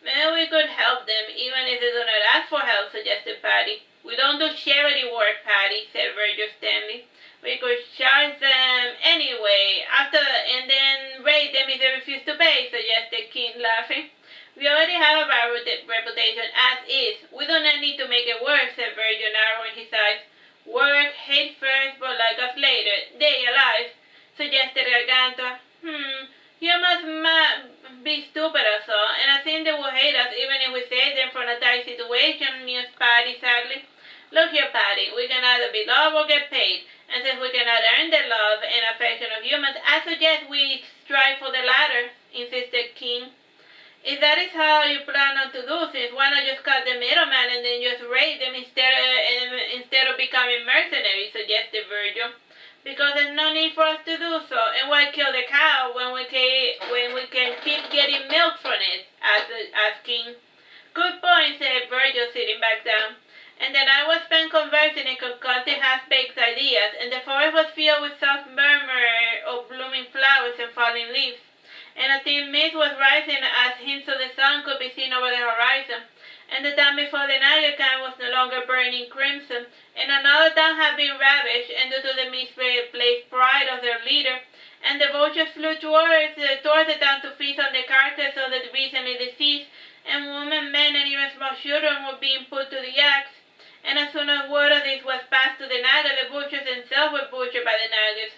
"Maybe we could help them, even if they do not ask for help," suggested Patty. "We don't do charity work, Patty," said Virgil sternly. "We could charge them anyway, and then raid them if they refuse to pay," suggested King, laughing. "We already have a bad reputation as is. We do not need to make it worse," said Virgil, narrowing his eyes. "Work, hate first, but like us later. Day alive," suggested Gargantua. "You must be stupid or so, and I think they will hate us even if we save them from a tight situation," mused Patty sadly. "Look here, Patty, we can either be loved or get paid, and since we cannot earn the love and affection of humans, I suggest we strive for the latter," insisted King. "If that is how you plan on to do things, why not just cut the middleman and then just raid them instead of becoming mercenaries," suggested Virgil. "Because there's no need for us to do so, and why kill the cow when we can keep getting milk from it?" asked King. "Good point," said Virgil, sitting back down. And the night was spent conversing and concocting half-baked ideas, and the forest was filled with soft murmur of blooming flowers and falling leaves. And a thin mist was rising as hints of the sun could be seen over the horizon. And the town before the Naga camp was no longer burning crimson, and another town had been ravaged, and due to the misplaced pride of their leader, and the vultures flew towards the town to feast on the carcass of the recently deceased, and women, men, and even small children were being put to the axe. And as soon as word of this was passed to the Naga, the butchers themselves were butchered by the Nagas.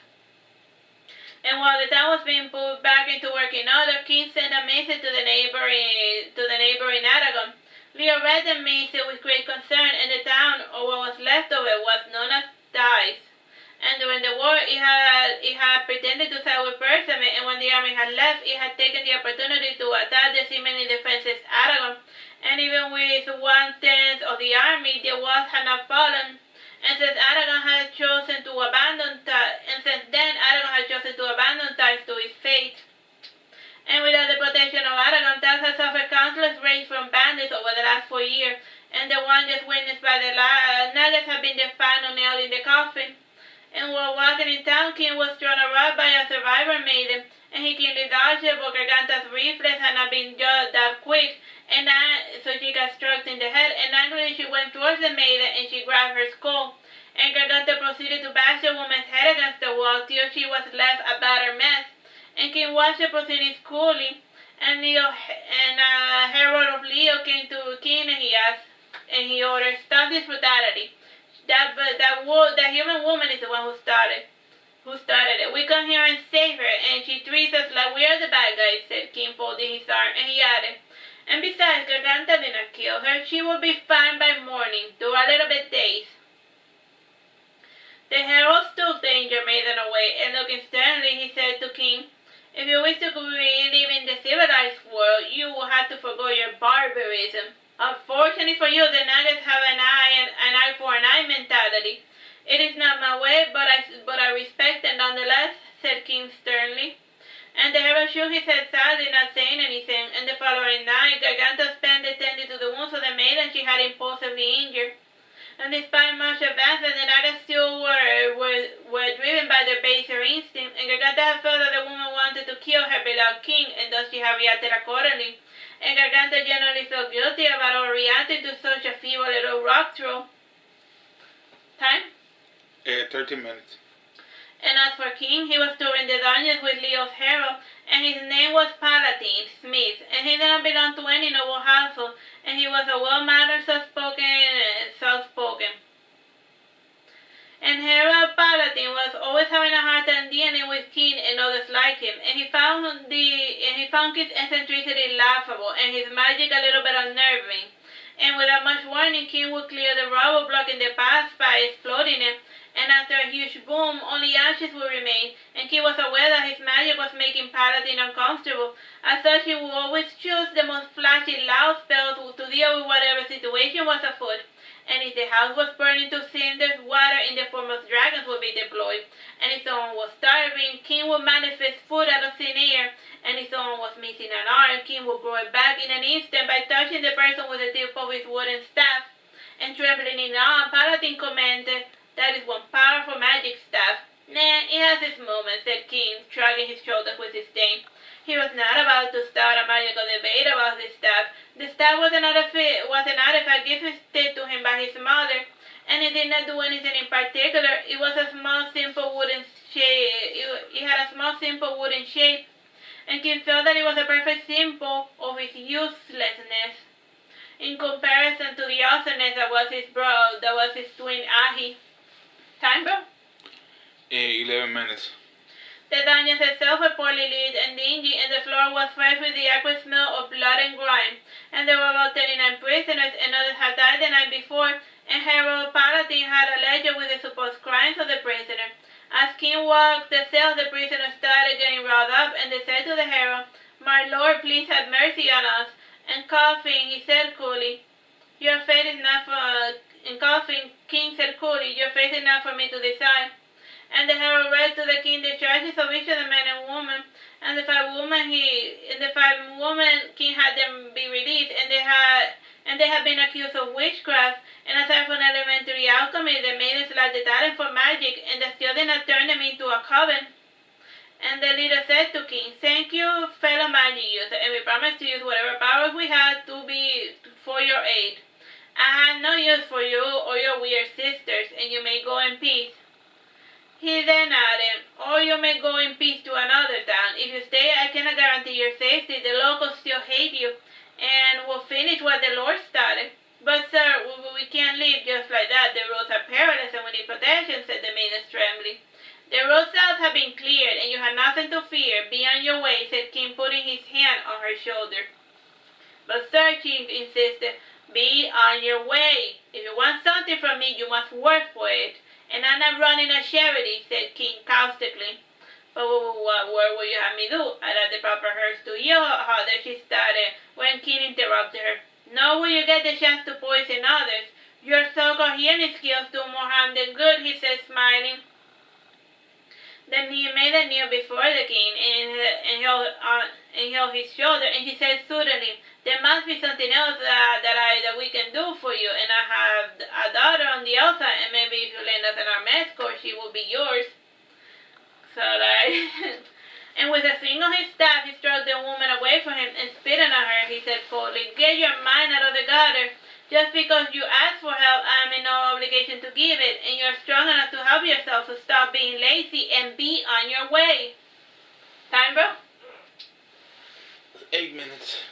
And while the town was being put back into working order, King sent a message to the neighboring Aragon. Leo read the message with great concern, and the town, or what was left of it, was known as Dice. And during the war, it had pretended to side with Persian, and when the army had left, it had taken the opportunity to attack the seemingly defenseless Aragon. And even with 1/10 of the army, the walls had not fallen. And since Aragon had chosen to abandon Tyre to his fate. And without the protection of Aragon, Tyre has suffered countless raids from bandits over the last 4 years, and the one just witnessed by the Nagas had been the final nail in the coffin. And while walking in town, King was thrown around by a survivor maiden, and he cleanly dodged it, but Garganta's reflex had not been just that quick, so she got struck in the head, and angrily she went towards the maiden, and she grabbed her skull. And Garganta proceeded to bash the woman's head against the wall till she was left a battered mess. And King watched the proceedings coolly, and a herald of Leo came to King, and he ordered, "Stop this brutality. That human woman is the one who started it. We come here and save her, and she treats us like we are the bad guys," said King, folding his arm, and he added, "And besides, Garganta did not kill her. She will be fine by morning, though a little bit dazed." The herald took the injured maiden away, and looking sternly, he said to King, "If you wish to live in the civilized world, you will have to forgo your barbarism. Unfortunately for you, the Nagas have an eye for an eye mentality. It is not my way, but I respect it nonetheless," said King sternly. And the herald shook his head sadly, not saying anything, and the following night, Garganta spent attending to the wounds of the maiden she had impulsively injured. And despite much advancement, the Nagas still were driven by their baser instinct, and Garganta had felt that the woman wanted to kill her beloved king, and thus she had reacted accordingly. And Garganta generally felt guilty about overreacting to such a feeble little rock throw. Time? 13 minutes. And as for King, he was touring the dungeons with Leo's herald, and his name was Palatine Smith, and he did not belong to any noble household, and he was a well-mannered, soft-spoken. And Herald Palatine was always having a hard time dealing with King and others like like him, and he found his eccentricity laughable and his magic a little bit unnerving. And without much warning, King would clear the rubble blocking the path by exploding it, and after a huge boom, only ashes would remain, and King was aware that his magic was making Paladin uncomfortable. As such, he would always choose the most flashy, loud spells to deal with whatever situation was afoot. And if the house was burning to cinders, water in the form of dragons would be deployed. And if someone was starving, King would manifest food out of thin air. And if someone was missing an arm, King would grow it back in an instant by touching the person with the tip of his wooden staff. And trembling in awe, Paladin commented, "That is one powerful magic staff." "Nah, it has its moments," said King, shrugging his shoulders with disdain. He was not about to start a magical debate about the staff. The staff was an artifact gifted to him by his mother, and it did not do anything in particular. It was a small, simple wooden shape. It had a small, simple wooden shape, and King felt that it was a perfect symbol of his uselessness in comparison to the awesomeness that was his twin Ahi. Time, bro? 11 minutes. The dungeons itself were poorly lit and dingy, and the floor was fresh with the acrid smell of blood and grime. And there were about 39 prisoners, and others had died the night before, and Herald Paladin had a ledger with the supposed crimes of the prisoner. As King walked the cells, the prisoners started getting riled up, and they said to the herald, "My lord, please have mercy on us." And coughing, he said coolly, "Your fate is not for..." And coughing, King said coolly, "Your fate is not for me to decide." And the herald read to the king the charges of each of the men and women, and the five women King had them be released, and they had been accused of witchcraft, and aside from elementary alchemy, the maidens lacked the talent for magic, and the skill did not turn them into a coven. And the leader said to King, "Thank you, fellow magic user, and we promise to use whatever powers we have for your aid. I have no use for you or your weird sisters, and you may go in peace." He then added, "Or you may go in peace to another town. If you stay, I cannot guarantee your safety. The locals still hate you, and will finish what the Lord started." "But sir, we can't leave just like that. The roads are perilous and we need protection," said the maiden trembling. "The roads south have been cleared, and you have nothing to fear. Be on your way," said King, putting his hand on her shoulder. "But sir," Chief insisted, "be on your way. If you want something from me, you must work for it. And I'm not running a charity," said King caustically. "But what work will you have me do? I'd have the proper herbs to heal her," she started, when King interrupted her. "Nor will you get the chance to poison others. Your so-called healing skills do more harm than good," he said, smiling. Then he made a kneel before the king and held his shoulder, and he said soothingly, "There must be something else that we can do for you, and I have a daughter on the outside, and maybe if you lend us an armed escort, she will be yours." So and with a swing of his staff, he struck the woman away from him, and spitting at her, he said coldly, "Get your mind out of the gutter. Just because you ask for help, I am in no obligation to give it, and you are strong enough to help yourself, so stop being lazy and be on your way." Time, bro? 8 minutes.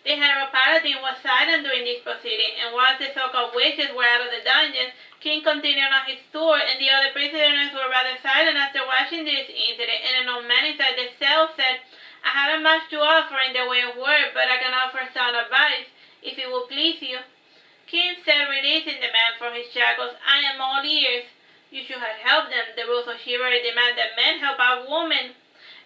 The Herald Paladin was silent during this proceeding, and once the so-called witches were out of the dungeon, King continued on his tour, and the other prisoners were rather silent after watching this incident, and an old man inside the cell said, "I haven't much to offer in the way of word, but I can offer sound advice, if it will please you." King said, releasing the man from his shackles, "I am all ears. You should have helped them. The rules of chivalry demand that men help out women.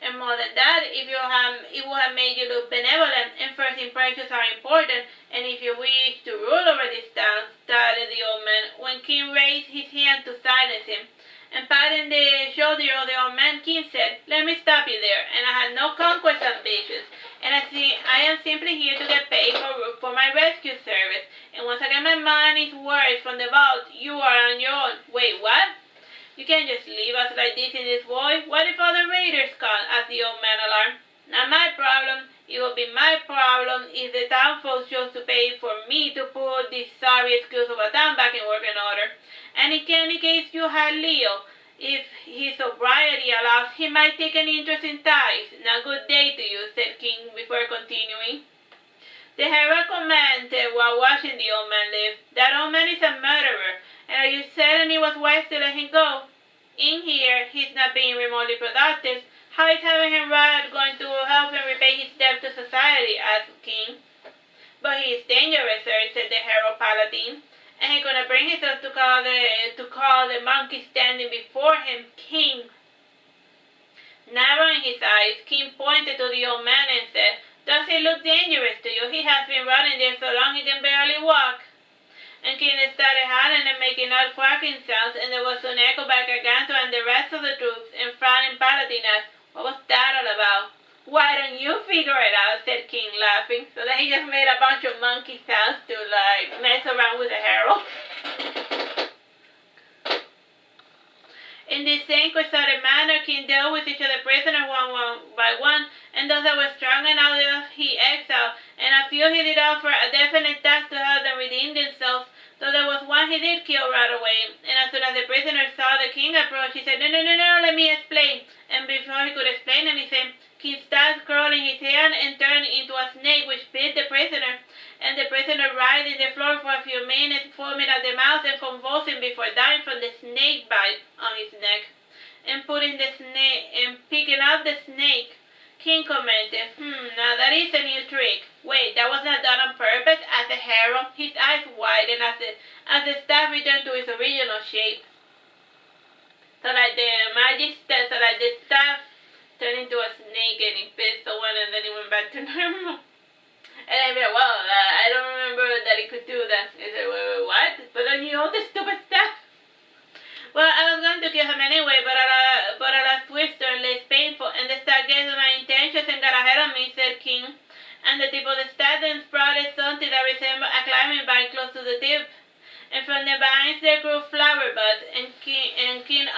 And more than that, it would have made you look benevolent, and first impressions are important, and if you wish to rule over this town," started the old man, when King raised his hand to silence him. And patting the shoulder of the old man, King said, "Let me stop you there, and I have no conquest ambitions, and I am simply here to get paid for my rescue service, and once I get my money's worth from the vault, you are on your own." "Wait, what? You can't just leave us like this in this void. What if other raiders come?" asked the old man, alarmed. "Not my problem. It will be my problem if the town folks chose to pay for me to put this sorry excuse of a town back in working order. And in any case, you had Leo. If his sobriety allows, he might take an interest in ties. Now, good day to you," said King before continuing. The herald commented while watching the old man leave, "That old man is a murderer, and are you certain it was wise to let him go? In here, he's not being remotely productive. How is having him ride going to help him repay his debt to society? Asked King. But he is dangerous, sir, said the Herald Paladin, and he's gonna bring himself to call the monkey standing before him king. Narrowing his eyes, King pointed to the old man and said, "Does he look dangerous to you? He has been running there so long he can barely walk." And King started howling and making odd quacking sounds, and there was an echo by Gargantua and the rest of the troops, and frowning Paladin asked, "What was that all about?" "Why don't you figure it out?" said King, laughing. So then he just made a bunch of monkey sounds to like mess around with the herald. In this same quixotic manner, King dealt with each of the prisoners one by one, and those that were strong enough he exiled, and a few he did offer a definite task to help them redeem themselves, though there was one he did kill right away. And as soon as the prisoner saw the king approach, he said, No, let me explain." And before he could explain anything, King started curling his hand and turned into a snake which bit the prisoner. And the prisoner writhed in the floor for a few minutes, foaming at the mouth and convulsing before dying from the snake bite on his neck. And picking up the snake, King commented, "Now that is a new trick. Wait, that was not done on purpose?" As the herald, his eyes widened as the staff returned to its original shape. So like the staff turned into a snake and it bit someone and then it went back to normal. And I said, "Well, I don't remember that it could do that." I said, "Wait, what? But then you own the stupid staff." Well, I was going to kill him anyway, but a twist turned less painful, and the staff guessed my intentions and got ahead of me, said King. And the tip of the staff then sprouted something that resembled a climbing vine close to the tip. And from the vines there grew flower buds, and King,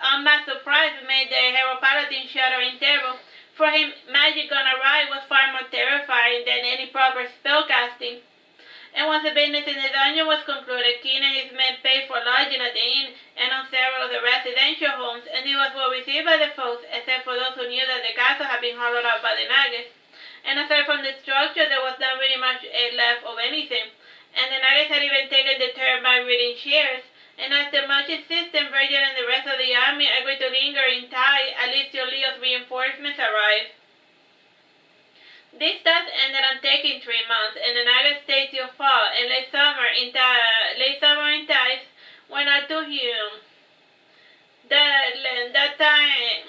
unmasked surprise, made the Herald Paladin shudder in terror. For him, magic gone awry was far more terrifying than any proper spellcasting. And once the business in the dungeon was concluded, King and his men paid for lodging at the inn and on several of the residential homes, and he was well received by the folks, except for those who knew that the castle had been hollowed out by the Nagas. And aside from the structure, there was not really much left of anything. And the Nagas had even taken the turn by reading shares. And after much insistence, Virgil and the rest of the army agreed to linger in Tai, at least till Leo's reinforcements arrived. This task ended on taking 3 months, and the Nagas stayed till fall, and late summer in Tai were not too humid. That time,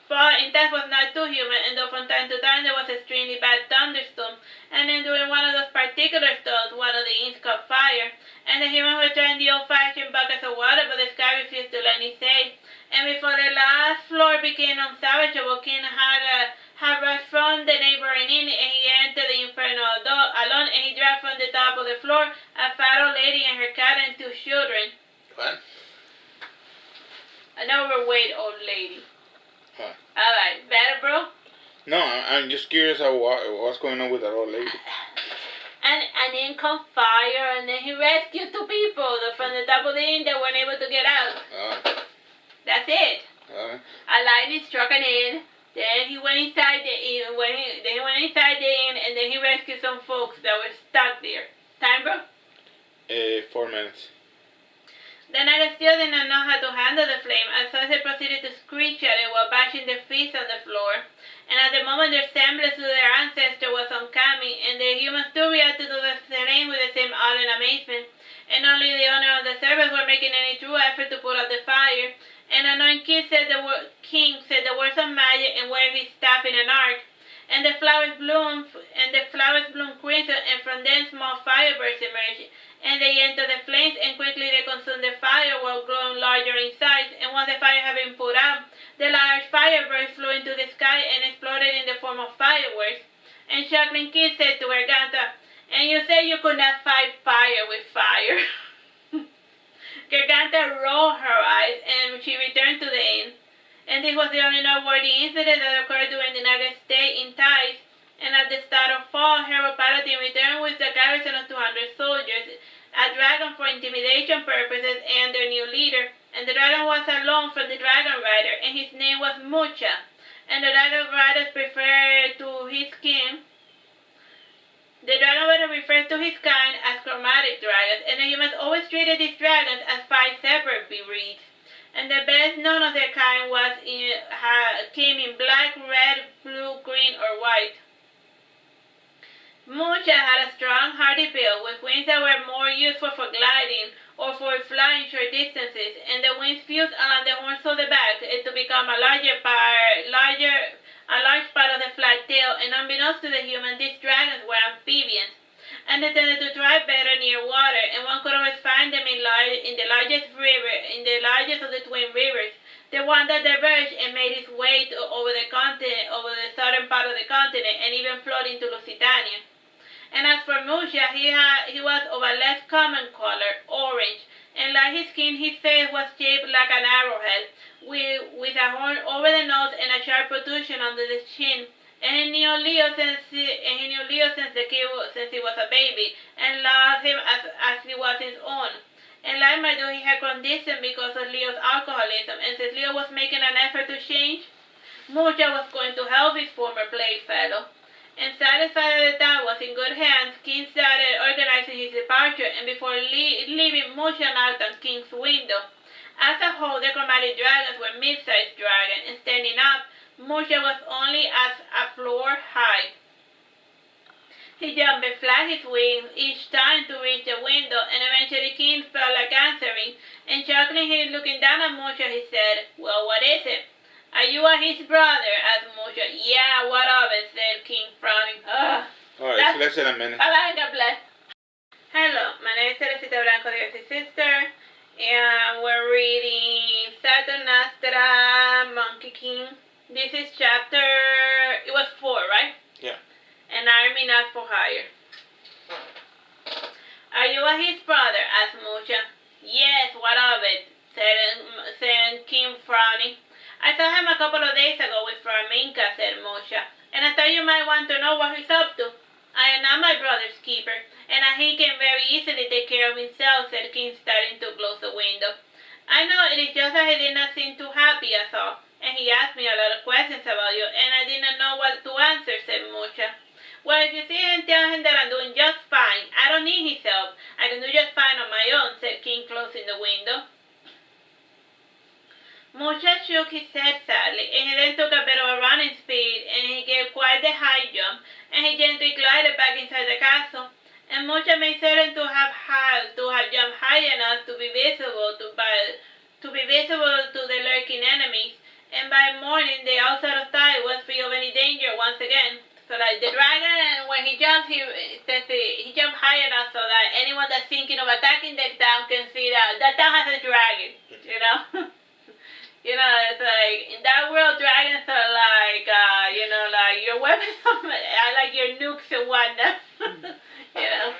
fall in Tai was not too humid, and though from time to time there was extremely bad thunderstorm, and then during one of those particular storms, one of the inns caught fire, and the humans were trying the old-fashioned buckets of water, but the sky refused to let any say. And before the last floor became unsalvageable, King had rushed from the neighboring inn, and he entered the inferno alone, and he dragged from the top of the floor a fat old lady and her cat and 2 children. What? An overweight old lady. Huh. Alright, better, bro? No, I'm just curious what's going on with that old lady. And then come fire, and then he rescued 2 people from the top of the inn that weren't able to get out. That's it. A lightning struck an inn. Then he went inside the inn. And then he rescued some folks that were stuck there. Time, bro? 4 minutes. The Naga still did not know how to handle the flame, and so they proceeded to screech at it while bashing their fists on the floor. And at the moment their semblance to their ancestor was uncanny, and the humans too reacted to the same with the same awe and amazement. And only the owner of the servants were making any true effort to put out the fire. And annoying King said the words of magic and waved his staff in an arc. And the flowers bloomed crimson, and from them small firebirds emerged. And they entered the flames, and quickly they consumed the fire while growing larger in size. And once the fire had been put out, the large firebirds flew into the sky and exploded in the form of fireworks. And Chuckling King said to Garganta, "And you say you could not fight fire with fire?" Garganta rolled her eyes, and she returned to the inn. And this was the only noteworthy incident that occurred during the Naga's stay in Thais. And at the start of fall, Herald Paladin returned with the garrison of 200 soldiers, a dragon for intimidation purposes, and their new leader. And the dragon was a loan from the dragon rider, and his name was Mucha. And the dragon riders referred to his king. The dragon rider refers to his kind as chromatic dragons, and the humans always treated these dragons as 5 separate breeds. and the best known of their kind came in black, red, blue, green, or white. Musha had a strong, hardy build with wings that were more useful for gliding or for flying short distances, and the wings fused along the horns of the back to become a large part of the flat tail, and unbeknownst to the human, these dragons were amphibians, and they tended to thrive better near water, and one could always find them in the largest of the twin rivers, the one that diverged and made its way over the southern part of the continent, and even flowed into Lusitania. And as for Musha, he was of a less common color, orange, and like his skin, his face was shaped like an arrowhead, with a horn over the nose and a sharp protrusion under the chin. And he knew Leo since he was a baby, and loved him as he was his own. And like Marduke, he had grown distant because of Leo's alcoholism, and since Leo was making an effort to change, Musha was going to help his former playfellow. And satisfied that the town was in good hands, King started organizing his departure, and before leaving, Musha knocked on King's window. As a whole, the chromatic dragons were mid-sized dragons, and standing up, Musha was only as a floor high. He jumped and flapped his wings each time to reach the window, and eventually King felt like answering, and chuckling, looking down at Musha, he said, "Well, what is it?" "Are you his brother?" asked Musha. "Yeah, what of it?" said King, frowning. Alright, so let's in a minute. God bless. Hello, my name is Teresita, Blanco, the sister, and we're reading Saturnastra, Monkey King. This is it was 4, right? Yeah. An army not for hire. "Are you his brother?" asked Musha. "Yes, what of it?" said King, frowning. "I saw him a couple of days ago with Flamenca," said Musha, "and I thought you might want to know what he's up to." "I am not my brother's keeper, and he can very easily take care of himself," said King, starting to close the window. "I know, it is just that he did not seem too happy, that's all, and he asked me a lot of questions about you, and I did not know what to answer," said Musha. "Well, if you see him, tell him that I'm doing just fine. I don't need his help. I can do just fine on my own," said King, closing the window. Musha shook his head sadly, and he then took a bit of a running speed, and he gave quite the high jump, and he gently glided back inside the castle. And Musha made certain to have jumped high enough to be visible to the lurking enemies. And by morning, the outside of sight was free of any danger once again. So like the dragon, when he jumps, he jumped high enough so that anyone that's thinking of attacking the town can see that town has a dragon, you know? You know, it's like, in that world, dragons are like, like your weapons, like your nukes and whatnot, you know.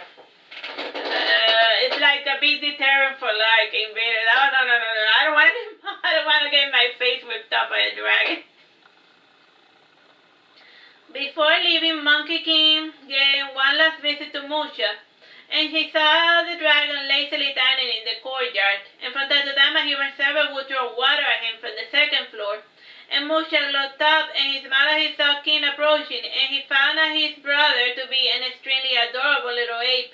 It's like a big deterrent for, like, invaders. Oh, no, I don't want to get my face whipped up by a dragon. Before leaving, Monkey King gave one last visit to Musha, and he saw the dragon lazily dining in the courtyard, and from time to time a human servant would throw water at him from the second floor. And Musha looked up, and he smiled as he saw King approaching, and he found his brother to be an extremely adorable little ape.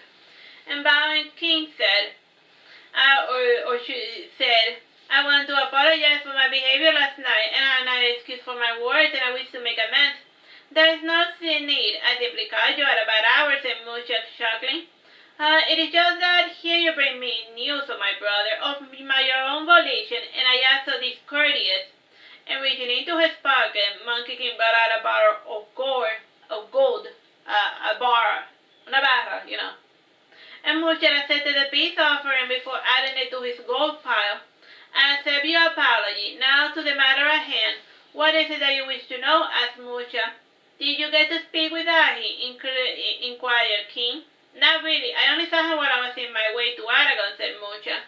And bowing, King said, she said, "I want to apologize for my behavior last night, and I have no excuse for my words, and I wish to make amends." "There is no need. I simply called you at a bad hour," said Musha, chuckling. "It is just that here you bring me news of my brother, of your own volition, and I ask so discourteous." And reaching into his pocket, Monkey King brought out a bar of gold, una barra, you know. And Musha accepted the peace offering before adding it to his gold pile. "I accept your apology. Now to the matter at hand. What is it that you wish to know?" asked Musha. "Did you get to speak with Ahi?" inquired King. "Not really. I only saw him while I was in my way to Aragon," said Musha.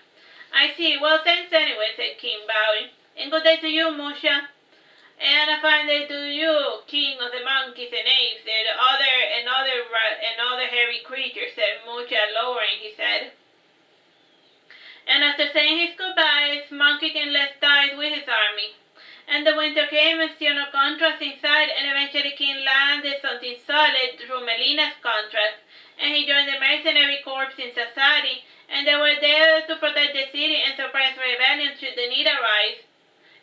"I see. Well, thanks anyway," said King, bowing. "And good day to you, Musha." "And a fine day to you, King of the monkeys and apes, and other hairy creatures," said Musha, lowering his head. And after saying his goodbyes, Monkey King left ties with his army. And the winter came and still no contrast inside, and eventually King landed something solid through Melina's contrast, and he joined the mercenary corps in society, and they were there to protect the city and suppress rebellion should the need arise.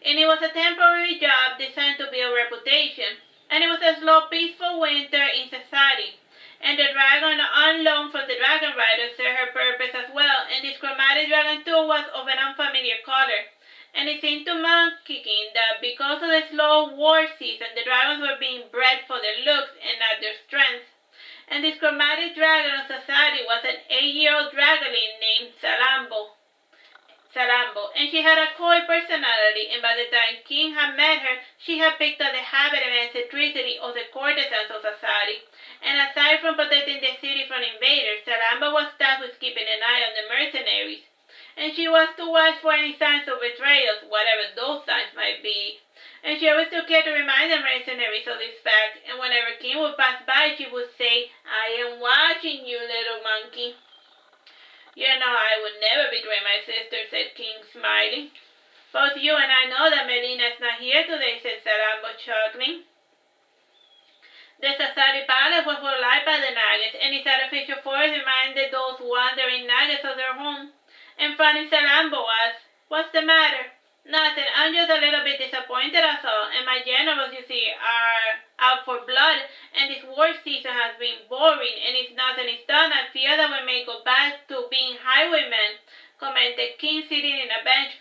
And it was a temporary job designed to build reputation, and it was a slow, peaceful winter in society. And the dragon on loan from the dragon rider served her purpose as well, and this chromatic dragon too was of an unfamiliar color. And it seemed to Monkey King that because of the slow war season, the dragons were being bred for their looks and not their strength. And this chromatic dragon of society was an 8-year-old dragonling named Salambo, and she had a coy personality, and by the time King had met her, she had picked up the habit and eccentricity of the courtesans of society. And aside from protecting the city from invaders, Salambo was tasked with keeping an eye on the mercenaries. And she was to watch for any signs of betrayals, whatever those signs might be. And she always took care to remind the mercenaries of this fact, and whenever King would pass by, she would say, "I am watching you, little monkey." "You know I would never betray my sister," said King, smiling. "Both you and I know that Melina is not here today," said Salambo, chuckling. The society palace was well lighted by the Nagas, and its artificial forest reminded those wandering Nagas of their home. And funny Salambo asked, "What's the matter?" "Nothing, I'm just a little bit disappointed, that's all, and my generals, you see, are out for blood, and this war season has been boring, and if nothing is done, I fear that we may go back to being highwaymen," commented King, sitting in a bench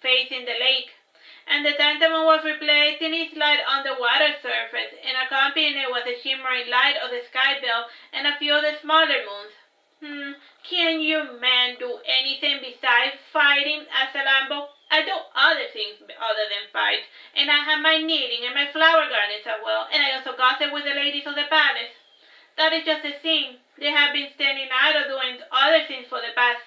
facing the lake. And the tantamount was reflecting its light on the water surface, and accompanying it was the shimmering light of the sky belt and a few of the smaller moons. "Can you men do anything besides fighting?" asked Salambo. "I do other things other than fight, and I have my knitting and my flower gardens as well, and I also gossip with the ladies of the palace." "That is just the thing. They have been standing idle doing other things for the past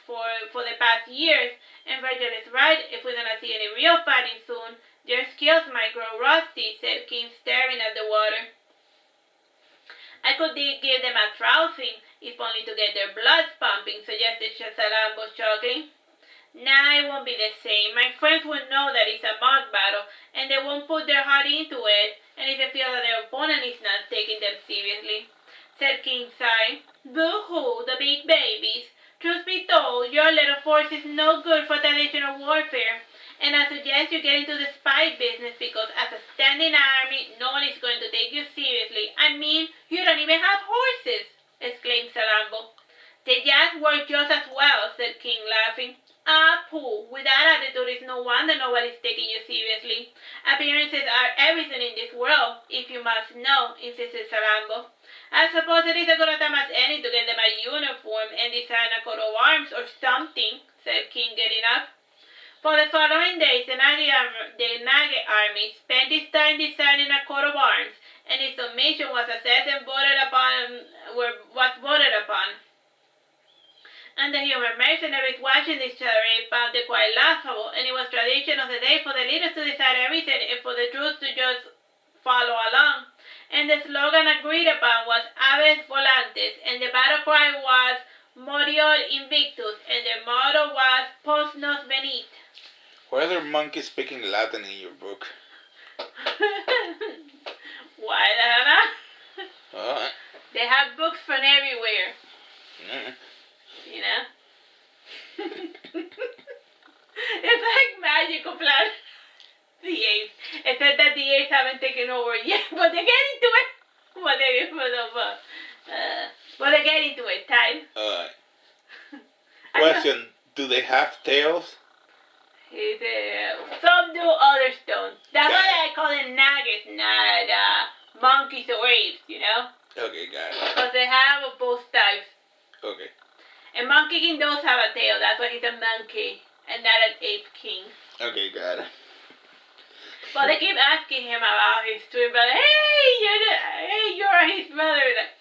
years, and Virgil is right. If we're gonna see any real fighting soon, their skills might grow rusty," said King, staring at the water. "I could give them a trouncing, if only to get their bloods pumping," suggested Salambo, chuckling. "Nah, it won't be the same. My friends will know that it's a mock battle, and they won't put their heart into it, and if they feel that their opponent is not taking them seriously," said King, sighing. "Boo-hoo, the big babies. Truth be told, your little force is no good for traditional warfare, and I suggest you get into the spy business because as a standing army, no one is going to take you seriously. I mean, you don't even have horses," exclaimed Salambo. "They just work just as well," said King, laughing. "Ah, pooh, with that attitude, it's no wonder nobody's taking you seriously. Appearances are everything in this world, if you must know," insisted Salambo. "I suppose it is as good a time as any to get them a uniform and design a coat of arms or something," said King, getting up. For the following days, the Naga army spent its time designing a coat of arms, and its submission was assessed and voted upon. And the human mercenaries watching this charade found it quite laughable, and it was tradition of the day for the leaders to decide everything and for the troops to just follow along. And the slogan agreed upon was Aves Volantes, and the battle cry was Morior Invictus, and their motto was Post Nos Venit. Why are there monkeys speaking Latin in your book? Why not? They have books from everywhere. You know? It's like magical planet. The apes. Except that the apes haven't taken over yet, but they're getting to it. But they're getting to it, time. Question, do they have tails? Some do, others don't. That's why I call them Nagas, not monkeys or apes, you know? Okay, got it. Because they have both types. Okay. And Monkey King does have a tail, that's why he's a monkey, and not an ape king. Okay, got it. But they keep asking him about his twin brother. Hey, you're his brother. Like,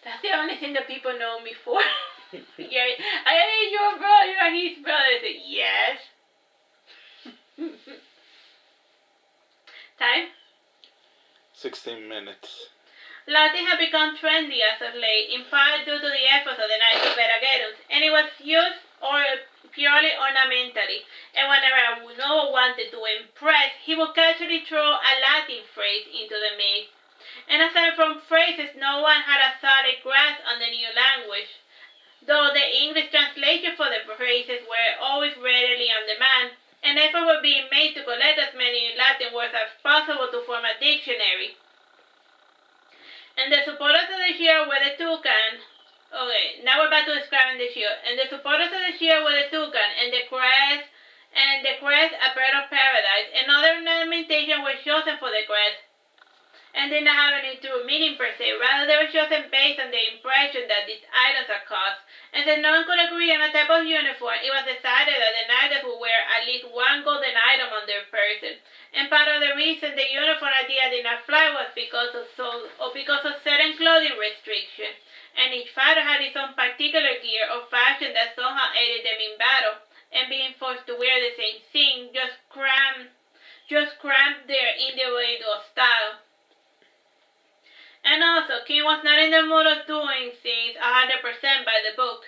that's the only thing that people know me for. Yeah, hey, your brother, you're his brother. I said, yes. Time? 16 minutes. Latin had become trendy as of late, in part due to the efforts of the Knights of Veragerus, and it was used purely ornamentally, and whenever Noah wanted to impress, he would casually throw a Latin phrase into the mix. And aside from phrases, no one had a solid grasp on the new language. though the English translation for the phrases were always readily on demand, an effort was being made to collect as many Latin words as possible to form a dictionary. And the supporters of the shield were the toucan. Okay, now we're back to describing the shield. And the supporters of the shield were the toucan, and the crest, a bird of paradise. And other ornamentation were chosen for the crest, and did not have any true meaning per se. Rather, they were chosen based on the impression that these items are caused. And since no one could agree on a type of uniform, it was decided that the knights would wear at least one golden item on their person. And part of the reason the uniform idea did not fly was because of certain clothing restriction. And each fighter had his own particular gear or fashion that somehow aided them in battle. And being forced to wear the same thing just cramped their individual style. And also, King was not in the mood of doing things 100% by the book.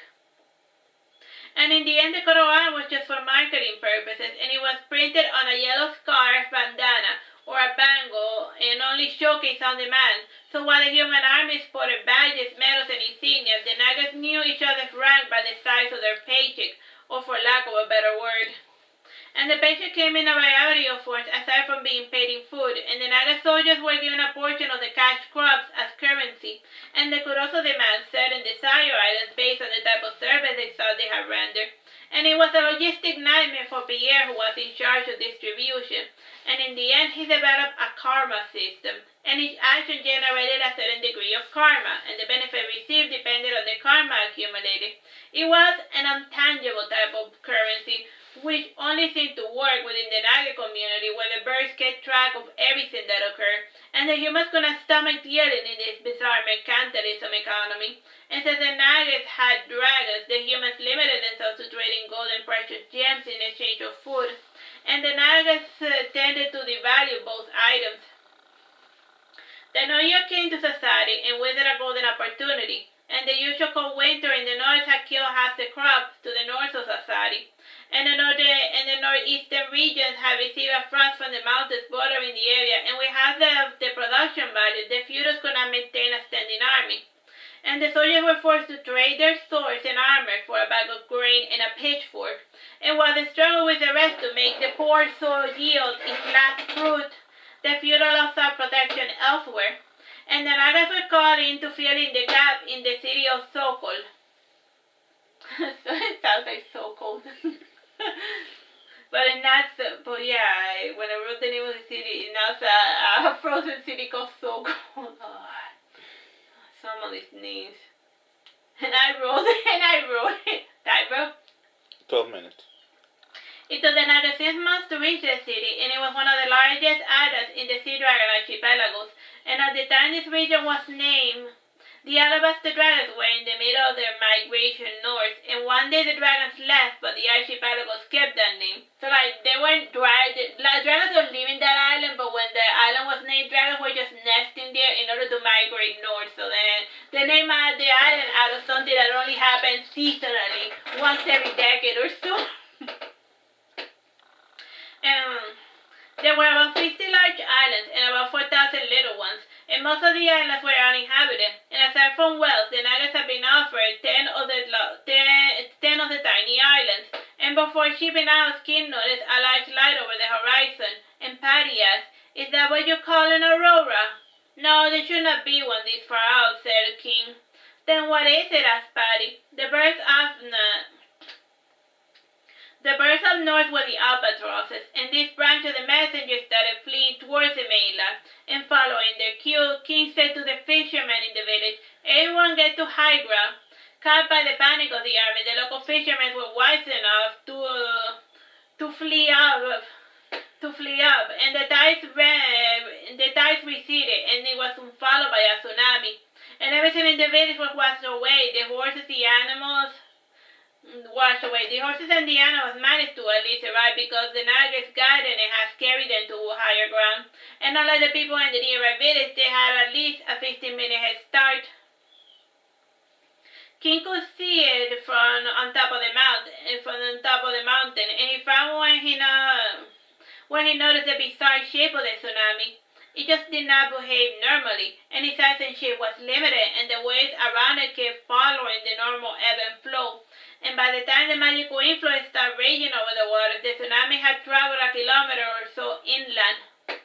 And in the end, the coat of arms was just for marketing purposes, and it was printed on a yellow scarf bandana or a bangle and only showcased on demand. So while the human army sported badges, medals, and insignia, the Nagas knew each other's rank by the size of their paycheck, or for lack of a better word. And the paycheck came in a variety of forms aside from being paid in food, and the Naga soldiers were given a portion of the cash crops as currency, and they could also demand certain desire items based on the type of service they thought they had rendered. And it was a logistic nightmare for Pierre, who was in charge of distribution. And in the end, he developed a karma system, and each action generated a certain degree of karma, and the benefit received depended on the karma accumulated. It was an intangible type of currency, which only seemed to work within the Naga community, where the birds kept track of everything that occurred, and the humans could not stomach dealing in this bizarre mercantilism economy. And since the Nagas had dragons, the humans limited themselves to trading gold and precious gems in exchange of food, and the Nagas tended to devalue both items. The New Year came to society, and with it a golden opportunity, and the usual cold winter in the north had killed half the crops to the north of society. And the northeastern regions have received a frost from the mountains bordering the area, and without the production value, the feudals could not maintain a standing army. And the soldiers were forced to trade their swords and armor for a bag of grain and a pitchfork. And while they struggled with the rest to make the poor soil yield its last fruit, the feudals sought protection elsewhere. And the Nagas were called in to fill in the gap in the city of Sokol. So it sounds like Sokol. But when I wrote the name of the city, now it's a frozen city called Sokol. Oh, some of these names. And I wrote it. Typo. 12 minutes. It took the Naga 6 months to reach the city, and it was one of the largest islands in the Sea Dragon archipelagos. And at the time this region was named, the alabaster dragons were in the middle of their migration north, and one day the dragons left, but the archipelagos kept that name. So they weren't dragons were leaving that island, but when the island was named, dragons were just nesting there in order to migrate north. So then they named the island out of something that only happens seasonally, once every decade or so. There were about 50 large islands and about 4,000 little ones, and most of the islands were uninhabited. And aside from wells, the Nagas had been offered 10 of the tiny islands. And before shipping out, King noticed a large light over the horizon, and Patty asked, "Is that what you call an aurora?" "No, there should not be one this far out," said King. "Then what is it?" asked Patty. The birds up north were the albatrosses, and this branch of the messengers started fleeing towards the mainland. And following their cue, King said to the fishermen in the village, "Everyone get to high ground." Caught by the panic of the army, the local fishermen were wise enough to flee up, and the tides receded, and it was soon followed by a tsunami. And everything in the village was washed away. The horses and the animals managed to at least survive because the Nagas guided and had carried them to higher ground. And unlike the people in the nearby village, they had at least a 15-minute head start. King could see it from on top of the mountain, and he found when he noticed the bizarre shape of the tsunami. It just did not behave normally, and its size and shape was limited, and the waves around it kept following the normal ebb and flow. And by the time the magical influence started raging over the waters, the tsunami had traveled a kilometer or so inland.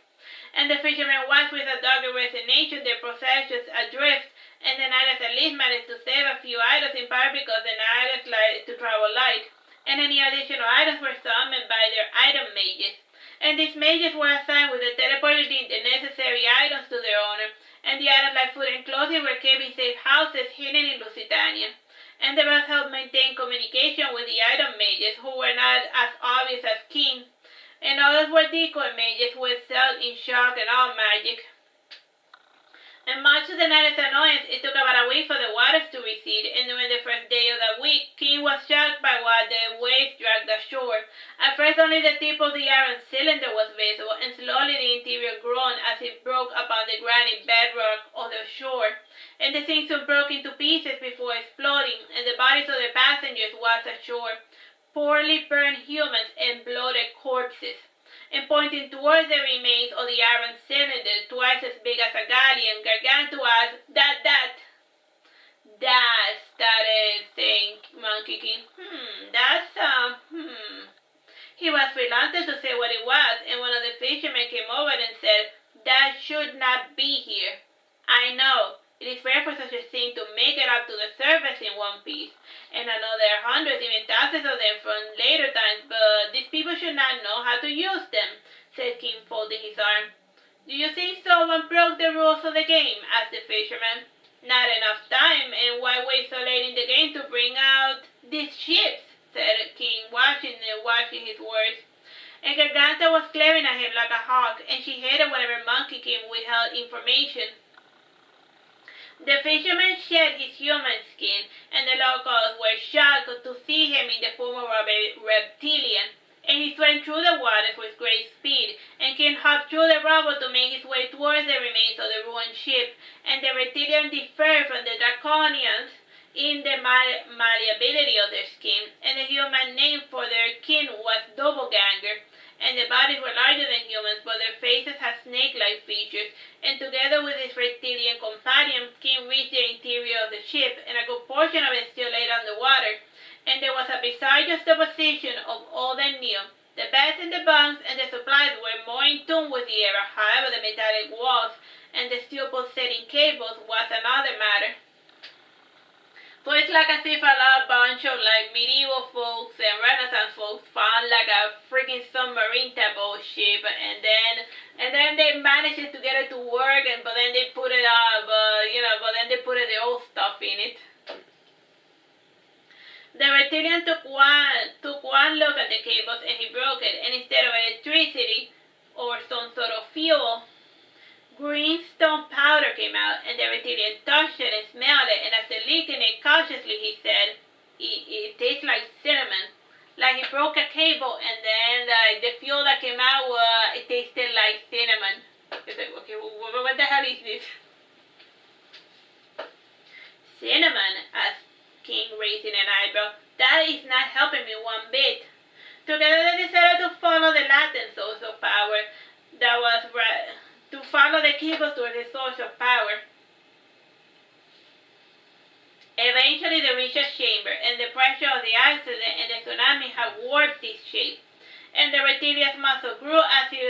And the fishermen watched with a dogged resignation their possessions adrift, and the Naiades at least managed to save a few items, in part because the Naiades liked to travel light, and any additional items were summoned by their item mages. And these mages were assigned with the teleporting the necessary items to their owner, and the items like food and clothing were kept in safe houses hidden in Lusitania. And the rest helped maintain communication with the item mages, who were not as obvious as King, and others were decoy mages who excelled in shock and awe magic. And much to the Naiades' annoyance, it took about a week for the waters to recede, and during the first day of that week, King was shocked by what the waves dragged ashore. At first only the tip of the iron cylinder was visible, and slowly the interior groaned as it broke upon the granite bedrock of the shore. And the thing soon broke into pieces before exploding, and the bodies of the passengers washed ashore, poorly burned humans and bloated corpses. And pointing towards the remains of the iron cylinder, twice as big as a galleon, Gargantua's that, started saying Monkey King. He was reluctant to say what it was, and one of the fishermen came over and said, "That should not be here. I know. It is rare for such a thing to make it up to the surface in one piece, and I know there are hundreds, even thousands of them from later times, but these people should not know how to use them," said King, folding his arm. "Do you think someone broke the rules of the game?" asked the fisherman. "Not enough time, and why wait so late in the game to bring out these ships?" said King, watching his words. And Garganta was glaring at him like a hawk, and she hated whenever Monkey King withheld information. The fisherman shed his human skin, and the locals were shocked to see him in the form of a reptilian. And he swam through the waters with great speed, and King hopped through the rubble to make his way towards the remains of the ruined ship. And the reptilians differed from the draconians in the malleability of their skin, and the human name for their kin was Doppelganger. And the bodies were larger than humans, but their faces had snake-like features, and together with his reptilian companion, King reached the interior of the ship, and a good portion of it still lay underwater. And there was a bizarre juxtaposition of old and new. The beds and the bunks and the supplies were more in tune with the era, however the metallic walls and the steel pulsating cables was another matter. So it's like as if a bunch of like medieval folks and Renaissance folks found like a freaking submarine type of ship, and then they managed to get it to work, but then they put it up, but then they put the old stuff in it. The reptilian took one look at the cables and he broke it, and instead of electricity or some sort of fuel, green stone powder came out, and the reptilian touched it and smelled it, and after licking it cautiously, he said, it tastes like cinnamon. Like he broke a cable, and then the fuel that came out, it tasted like cinnamon. It's like, okay, what the hell is this? Cinnamon, asked King, raising an eyebrow. That is not helping me one bit. Together they decided to follow the Latin source of power that was to follow the cables towards the source of power. Eventually they reached a chamber, and the pressure of the accident and the tsunami had warped its shape. And the reptilian's muscle grew as he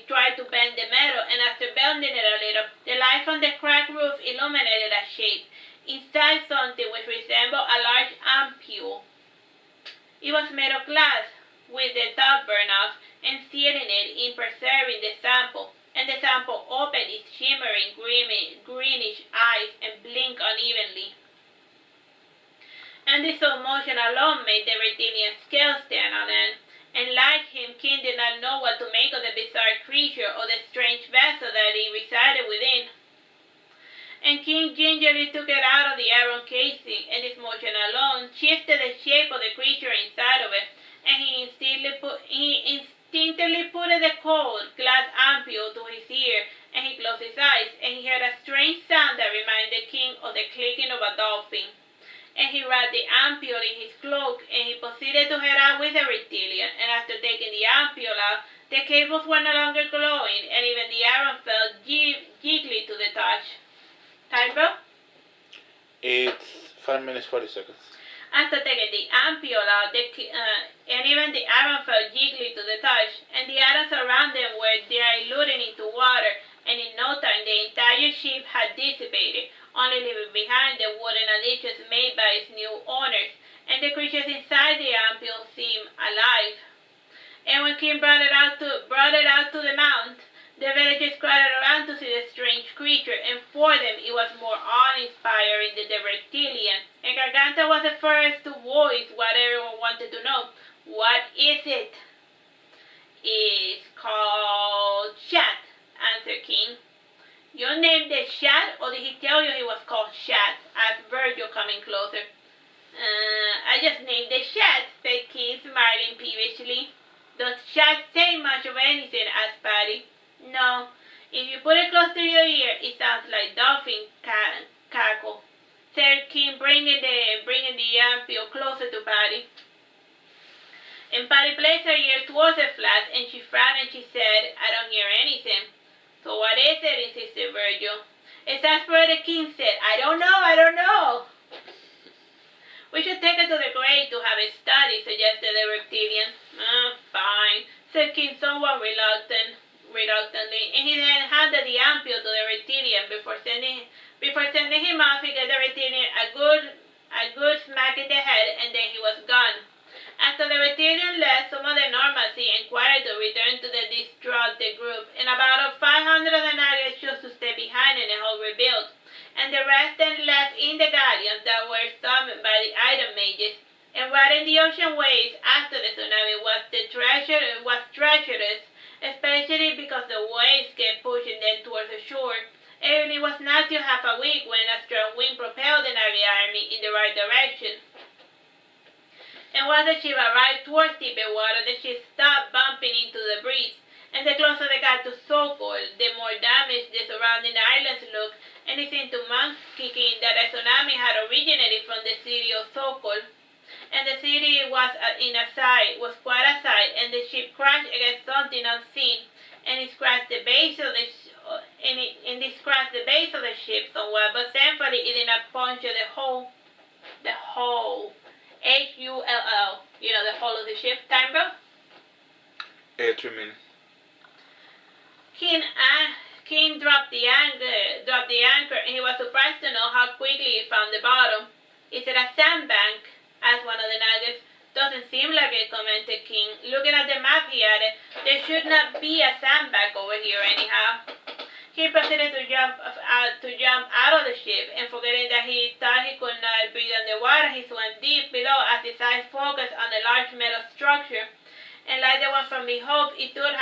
tried to bend the metal, and after bending it a little, the light from the cracked roof illuminated a shape inside something which resembled a large ampule. It was made of glass, with the top burned off, and sealing it in preserving the sample. And the sample opened its shimmering greenish eyes and blinked unevenly. And this slow motion alone made the reptilian scales stand on end. And like him, King did not know what to make of the bizarre creature or the strange vessel that it resided within. And King gingerly took it out of the iron casing, and this motion alone shifted the shape of the creature inside of it, and he instinctively put the cold glass ampule to his ear, and he closed his eyes, and he heard a strange sound that reminded King of the clicking of a dolphin. And he wrapped the ampule in his cloak, and he proceeded to head out with the reptilian, and after taking the ampule out, The cables were no longer glowing, and even the iron felt jiggly to the touch. Time, bro? It's 5 minutes 40 seconds. After taking the ampule out, and even the iron felt jiggly to the touch, and the atoms around them were diluting into water, and in no time the entire ship had dissipated, only leaving behind the wooden additions made by its new owners, and the creatures inside the ampule seemed alive. And when King brought it out to the mount, the villagers crowded around to see the strange creature, and for them it was more awe-inspiring than the reptilian. And Garganta was the first to voice what everyone wanted to know. What is it? It's called Shat, answered King. You named it Shat, or did he tell you he was called Shat? Asked Virgil, coming closer. I just named it Shat, said King, smiling peevishly. Does Shat say much of anything? Asked Patty. No. If you put it close to your ear, it sounds like dolphin cackle, said King, bringing the ampule closer to Patty. And Patty placed her ear towards the flask, and she frowned and she said, I don't hear anything. So what is it? Insisted Virgil. Exasperated King said, I don't know. We should take it to the grave to have it studied, suggested the reptilian. Fine, said King somewhat reluctantly, and he then handed the ampule to the reptilian. Before sending him off, he gave the reptilian a good smack in the head, and then he was gone. After the reptilian left, some of the normalcy inquired to return to the distraught group, and about 500 of the Nagas chose to stay behind and help rebuild, and the rest then left in the galleons that were summoned by the item mages. And riding the ocean waves after the tsunami was treacherous, especially because the waves kept pushing them towards the shore. And it was not till half a week when a strong wind propelled the Nagi army in the right direction. And once the ship arrived towards deeper water, the ship stopped bumping into the breeze. And the closer they got to Sokol, the more damaged the surrounding islands looked, and it seemed to Monkey King that a tsunami had originated from the city of Sokol. And the city was quite a sight, and the ship crashed against something unseen, and it scratched the base of the ship somewhat, but thankfully it did not puncture the hull, Hull, the hull of the ship. Time, bro? 3 minutes. King dropped the anchor, and he was surprised to know how quickly he found the bottom. Is it a sandbank? Asked one of the Nagas. Doesn't seem like it, commented King. Looking at the map, he added, there should not be a sandbank over here anyhow. He proceeded to jump out of the ship, and forgetting that he thought he could not breathe underwater, he swam deep below as his eyes focused on the large metal structure. And like the one from behold, it was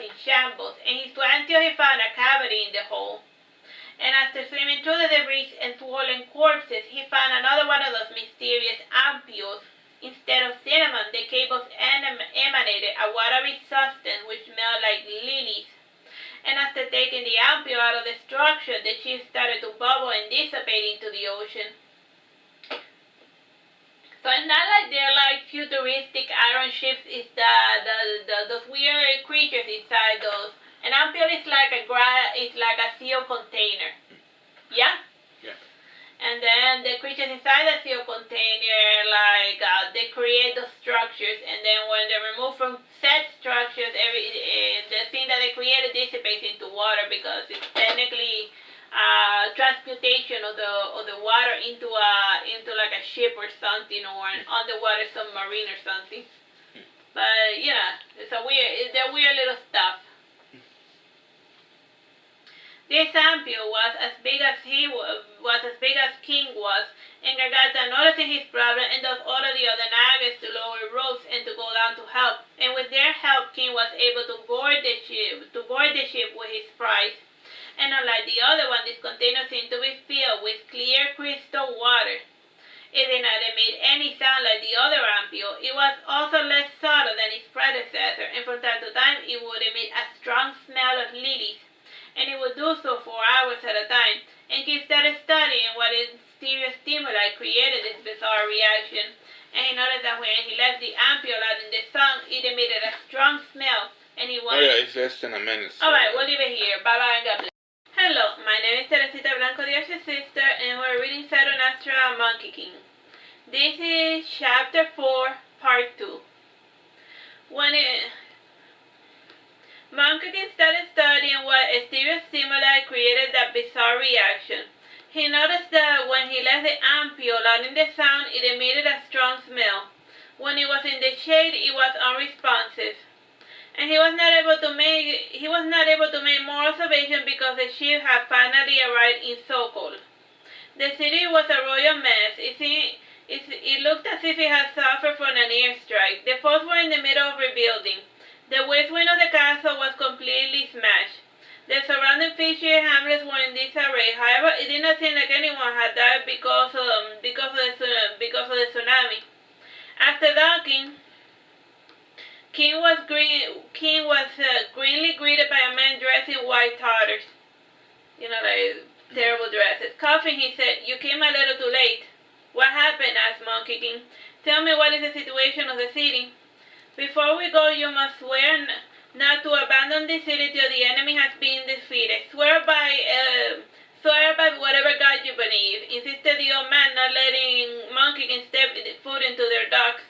in shambles, and he swam till he found a cavity in the hull. And after swimming through the debris and swollen corpses, he found another one of those mysterious ampules. Instead of cinnamon, the cables emanated a watery substance which smelled like lilies. And after taking the ampule out of the structure, the ship started to bubble and dissipate into the ocean. So it's not like they're like futuristic iron ships, it's those weird creatures inside those. An ampule is like a sealed container. Yeah? Yeah. And then the creatures inside the sealed container, they create those structures, and then when they're removed from said structures, the thing that they created dissipates into water because it's technically transmutation of the water into like a ship or something, or an underwater submarine or something. But yeah, they're weird little stuff. This ampule was as big as King was, and Garganta, noticing his problem, and thus ordered the other Nagas to lower ropes and to go down to help. And with their help, King was able to board the ship with his prize. And unlike the other one, this container seemed to be filled with clear crystal water. It did not emit any sound like the other ampule. It was also less subtle than its predecessor, and from time to time it would emit a strong smell of lilies. And it would do so for hours at a time, and King started studying what mysterious stimuli created this bizarre reaction. And he noticed that when he left the ampule out in the sun, it emitted a strong smell, and he wanted... Oh yeah, it's less than a minute. So Alright, we'll leave it here. Bye-bye and God bless. Hello, my name is Teresita Blanco, the Asher sister, and we're reading Saturnastra, Monkey King. This is Chapter 4, Part 2. Monkey King started studying what exterior stimuli created that bizarre reaction. He noticed that when he left the ampule out in the sun, it emitted a strong smell. When it was in the shade, it was unresponsive. And he was not able to make more observations because the ship had finally arrived in Sokol. The city was a royal mess. It looked as if it had suffered from an airstrike. The forts were in the middle of rebuilding. The west wing of the castle was completely smashed. The surrounding fishy hamlets were in disarray. However, it did not seem like anyone had died because of the tsunami. After docking, King was greenly greeted by a man dressed in white tatters. You know, like terrible dresses. Coughing, he said, "You came a little too late." "What happened?" asked Monkey King. "Tell me, what is the situation of the city?" "Before we go, you must swear not to abandon the city till the enemy has been defeated. Swear by whatever God you believe," insisted the old man, not letting Monkey King step foot into their docks.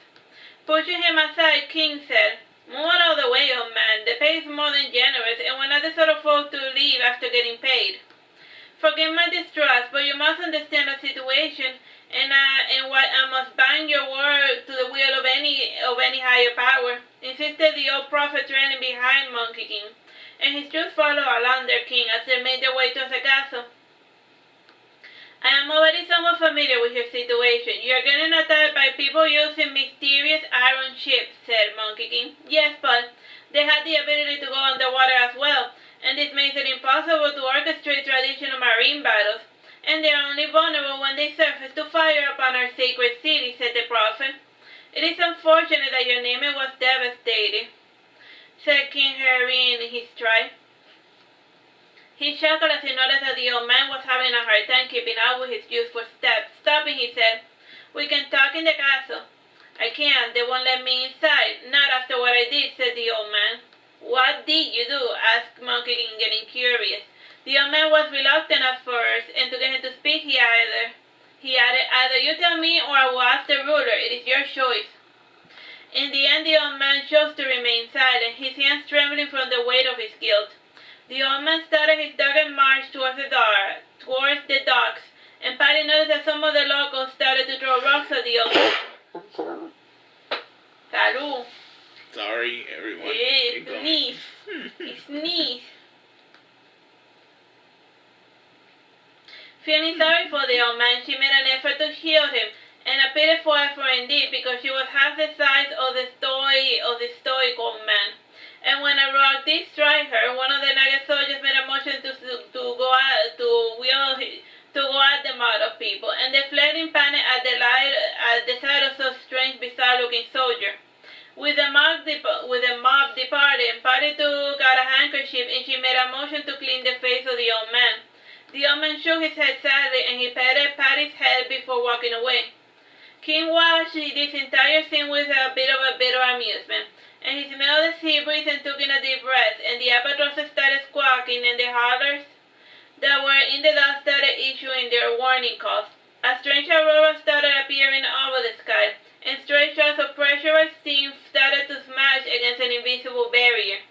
Pushing him aside, King said, "Move out of the way, old man. The pay is more than generous, and we're not the sort of folk to leave after getting paid. Forgive my distrust, but you must understand the situation, and what I must bind your word to the will of any higher power," insisted the old prophet, trailing behind Monkey King, and his troops followed along their king as they made their way towards the castle. "I am already somewhat familiar with your situation. You are getting attacked by people using mysterious iron ships," said Monkey King. "Yes, but they have the ability to go underwater as well, and this makes it impossible to orchestrate traditional marine battles, and they are only vulnerable when they surface to fire upon our sacred city," said the prophet. "It is unfortunate that your name was devastated," said King Harry in his stride. He chuckled as he noticed that the old man was having a hard time keeping up with his youthful steps. Stopping, he said, "We can talk in the castle." "I can't. They won't let me inside. Not after what I did," said the old man. "What did you do?" asked Monkey King, getting curious. The old man was reluctant at first, and to get him to speak, he added, "Either you tell me or I will ask the ruler. It is your choice." In the end, the old man chose to remain silent, his hands trembling from the weight of his guilt. The old man started his dogged march towards the docks, and Patty noticed that some of the locals started to throw rocks at the old man. Salud. Sorry, everyone. Sneeze. He sneezed. Feeling sorry for the old man, she made an effort to shield him, and a pitiful effort indeed, because she was half the size of the stoic old man. And when a rock did strike her, one of the Naga soldiers made a motion to go at the mob of people, and they fled in panic at the sight of so strange, bizarre-looking soldier. With the mob departed, Patty took out a handkerchief, and she made a motion to clean the face of the old man. The old man shook his head sadly, and he patted Patty's head before walking away. King watched this entire scene with a bit of bitter amusement, and he smelled the sea breeze and took in a deep breath, and the albatrosses started squawking, and the hollers that were in the dust started issuing their warning calls. A strange aurora started appearing over the sky, and stray shots of pressurized steam started to smash against an invisible barrier.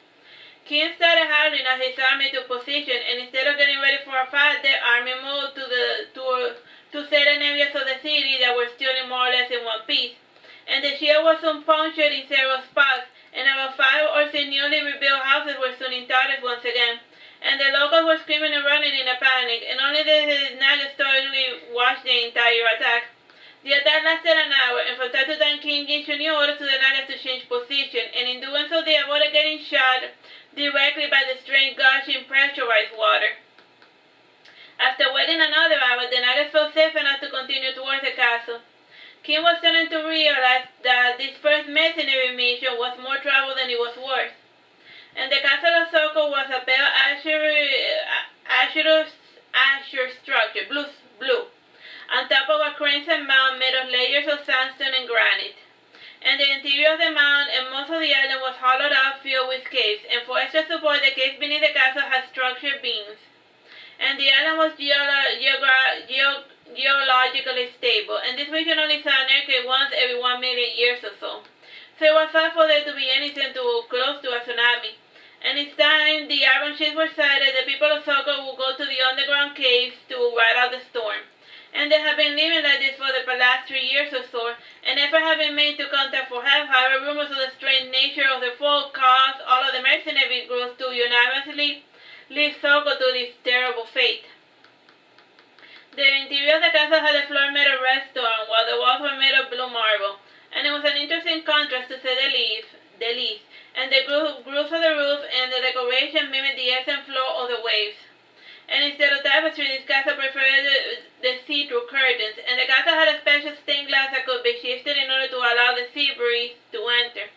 King started howling as his army took position, and instead of getting ready for a fight, the army moved to certain areas of the city that were still more or less in one piece, and the shield was soon punctured in several spots, and about 5 or 6 newly rebuilt houses were soon in tatters once again, and the locals were screaming and running in a panic, and only the Naga stoically watched the entire attack. The attack lasted an hour, and from time to time King issued new orders to the Nagas to change position, and in doing so they avoided getting shot directly by the strange gushing pressurized water. After waiting another hour, the Nagas felt safe enough to continue towards the castle. King was starting to realize that this first mercenary mission was more trouble than it was worth. And the castle of Sokol was a pale azure structure, blue, on top of a crimson mound made of layers layers of sandstone and granite. And the interior of the mound and most of the island was hollowed out, filled with caves, and for extra support, the caves beneath the castle had structured beams. And the island was geologically stable, and this region only saw an earthquake once every 1 million years or so. So it was hard for there to be anything too close to a tsunami. And each time the iron ships were sighted, the people of Soko would go to the underground caves to ride out the storm. And they have been living like this for the last 3 years or so, and effort have been made to contact for help. However, rumors of the strange nature of the folk caused all of the mercenary groups to unanimously leave Soko to this terrible fate. The interior of the castle had a floor made of redstone, while the walls were made of blue marble, and it was an interesting contrast to say the least. And the grooves of the roof and the decoration mimicked the ebbs and flow of the waves. And instead of tapestry, this castle preferred the see-through curtains, and the castle had a special stained glass that could be shifted in order to allow the sea breeze to enter.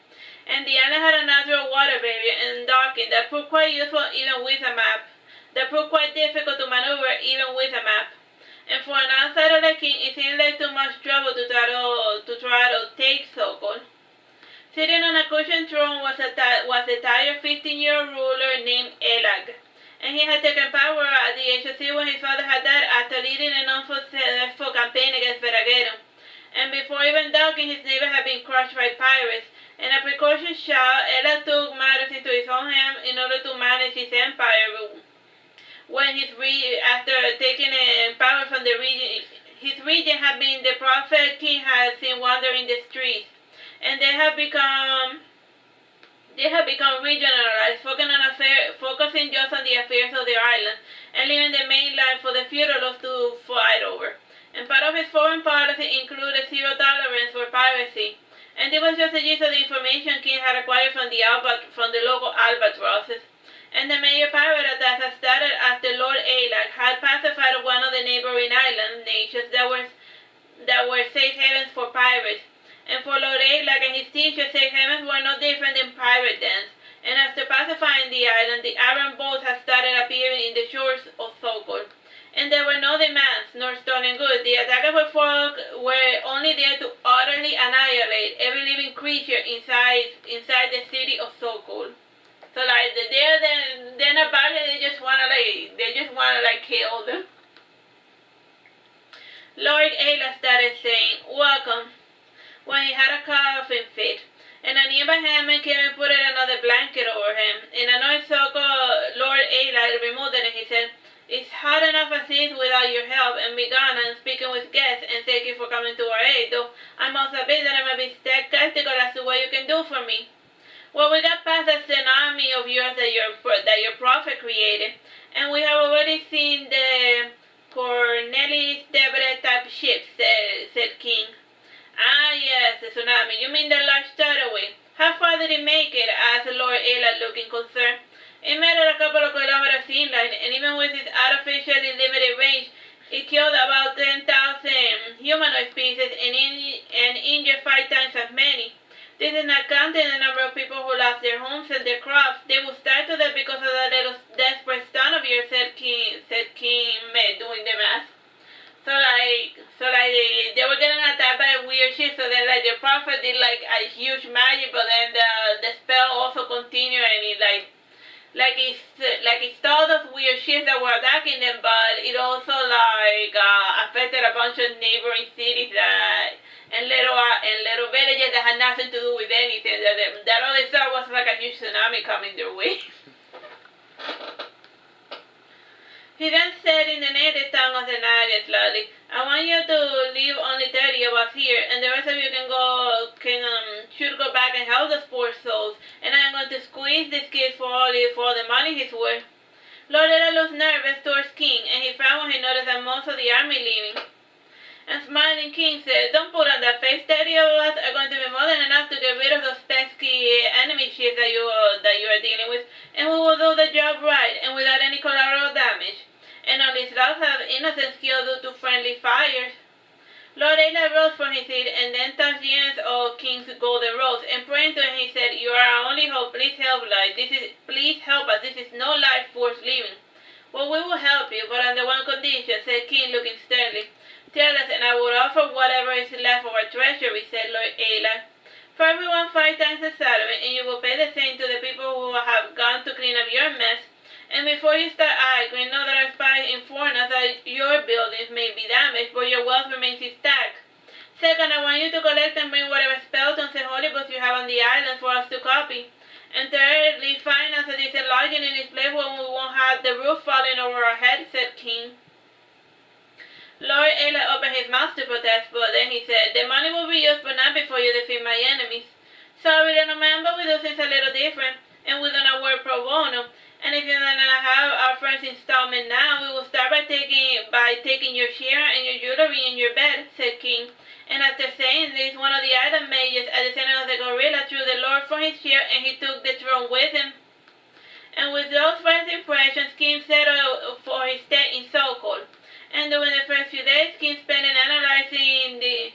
And the island had a natural water barrier and docking that proved quite useful even with a map. That proved quite difficult to maneuver even with a map. And for an outsider like king, it seemed like too much trouble to try to take Sokol. Sitting on a cushioned throne was a tired 15-year-old ruler named Elag. And he had taken power at the age of 3 when his father had died after leading an unsuccessful campaign against Veragero. And before even docking, his neighbor had been crushed by pirates. And a precocious child, Elag took matters into his own hands in order to manage his empire. After taking power from the region, his region had been the prophet king had seen wandering the streets, and they have become regionalized, focusing just on the affairs of their island, and leaving the mainland for the feudals to fight over. And part of his foreign policy included zero tolerance for piracy, and it was just a use of the information king had acquired from the local albatrosses. And the major pirate attacks that started after Lord Elag had pacified one of the neighboring island nations that were safe havens for pirates. And for Lord Elag and his teachers, safe havens were no different than pirate dens. And after pacifying the island, the iron boats had started appearing in the shores of Sokol. And there were no demands nor stolen goods. The attackers were only there to utterly annihilate every living creature inside the city of Sokol. So like they're not bad, they just wanna kill them. Lord Ayla started saying, "Welcome," when he had a coughing fit, and a nearby handman came and put another blanket over him. In a noise Lord Ayla removed it and he said, "It's hard enough as is without your help, and me gone and speaking with guests, and thank you for coming to our aid, though I must admit that I may be skeptical as to what you can do for me. Well, we got past that tsunami of yours that your prophet created, and we have already seen the Cornelis Debre type ships," said King. "Ah, yes, the tsunami. You mean the large tidal wave. How far did it make it?" asked Lord Ayla, looking concerned. "It made it a couple of kilometers inland, and even with its artificially limited range, it killed about 10,000 humanoid species and injured 5 times as many. This is not counting the number of people who lost their homes and their crops. They will starve to death because of that little desperate son of yours," said King, doing the math. So they were getting attacked by a weird shit, so then the prophet did a huge magic, but then the spell also continued, and it stalled those weird ships that were attacking them, but it also affected a bunch of neighboring cities and little villages that had nothing to do with anything. That all they saw was like a huge tsunami coming their way. He then said in the native tongue of the Naga slowly, "I want you to leave only 30 of us here, and the rest of you should go back and help those poor souls, and I am going to squeeze this kid for all the money he's worth." Lord Ella looked nervous towards King, and he frowned when he noticed that most of the army leaving. And smiling, King said, "Don't put on that face. 30 of us are going to be more than enough to get rid of those pesky enemy ships that you are dealing with, and we will do the job right and without any collateral damage. And all these loss of innocents killed due to friendly fires." Lord Ayla rose from his seat and then touched the ends of King's golden rose, and praying to him he said, "You are our only hope. Please help us. This is no life force leaving." "Well, we will help you, but under one condition," said King, looking sternly. Tell us, and I will offer whatever is left of our treasury, said Lord Eli. For everyone 5 times the salary, and you will pay the same to the people who have gone to clean up your mess. And before you start arguing, know that our spies inform us that your buildings may be damaged, but your wealth remains intact. Second, I want you to collect and bring whatever spells and holy books you have on the island for us to copy. And thirdly, find us a decent lodging in this place where we won't have the roof falling over our heads, said King. Lord Eli opened his mouth to protest, but then he said, the money will be used, but not before you defeat my enemies. Sorry, little man, but we do things a little different, and we do not work pro bono. And if you do not have our friend's installment now, we will start by taking your share and your jewelry in your bed, said King. And after saying this, one of the island mages at the center of the gorilla threw the Lord from his chair, and he took the throne with him. And with those first impressions, King settled for his stay in Sokol. And during the first few days, King spent analyzing the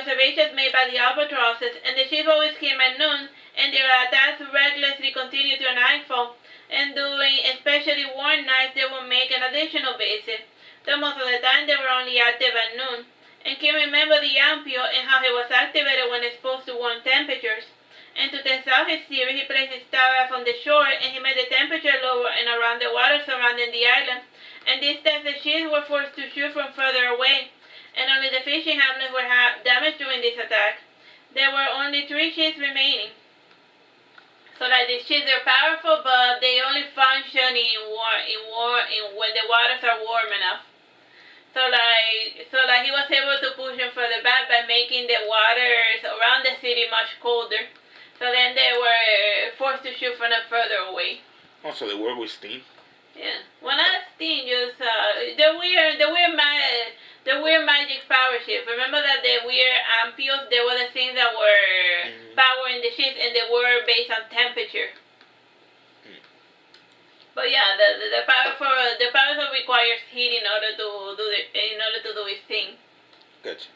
observations made by the albatrosses, and the ships always came at noon, and their attacks recklessly continued to nightfall. And during especially warm nights, they would make an additional visit, though most of the time they were only active at noon. And King remembered the Ampio and how he was activated when exposed to warm temperatures. And to test out his theory, he placed his staff on the shore, and he made the temperature lower and around the water surrounding the island. And this time the ships were forced to shoot from further away, and only the fishing hamlets were damaged during this attack. There were only 3 ships remaining. So like these ships are powerful, but they only function when the waters are warm enough. So like he was able to push them further back by making the waters around the city much colder. So then they were forced to shoot from further away. Oh, so they work with steam? Yeah. Well, not steam, just the weird magic power ship. Remember that the weird ampios, they were the things that were powering the ships, and they were based on temperature. But yeah, the power requires heat in order to do its thing. Gotcha.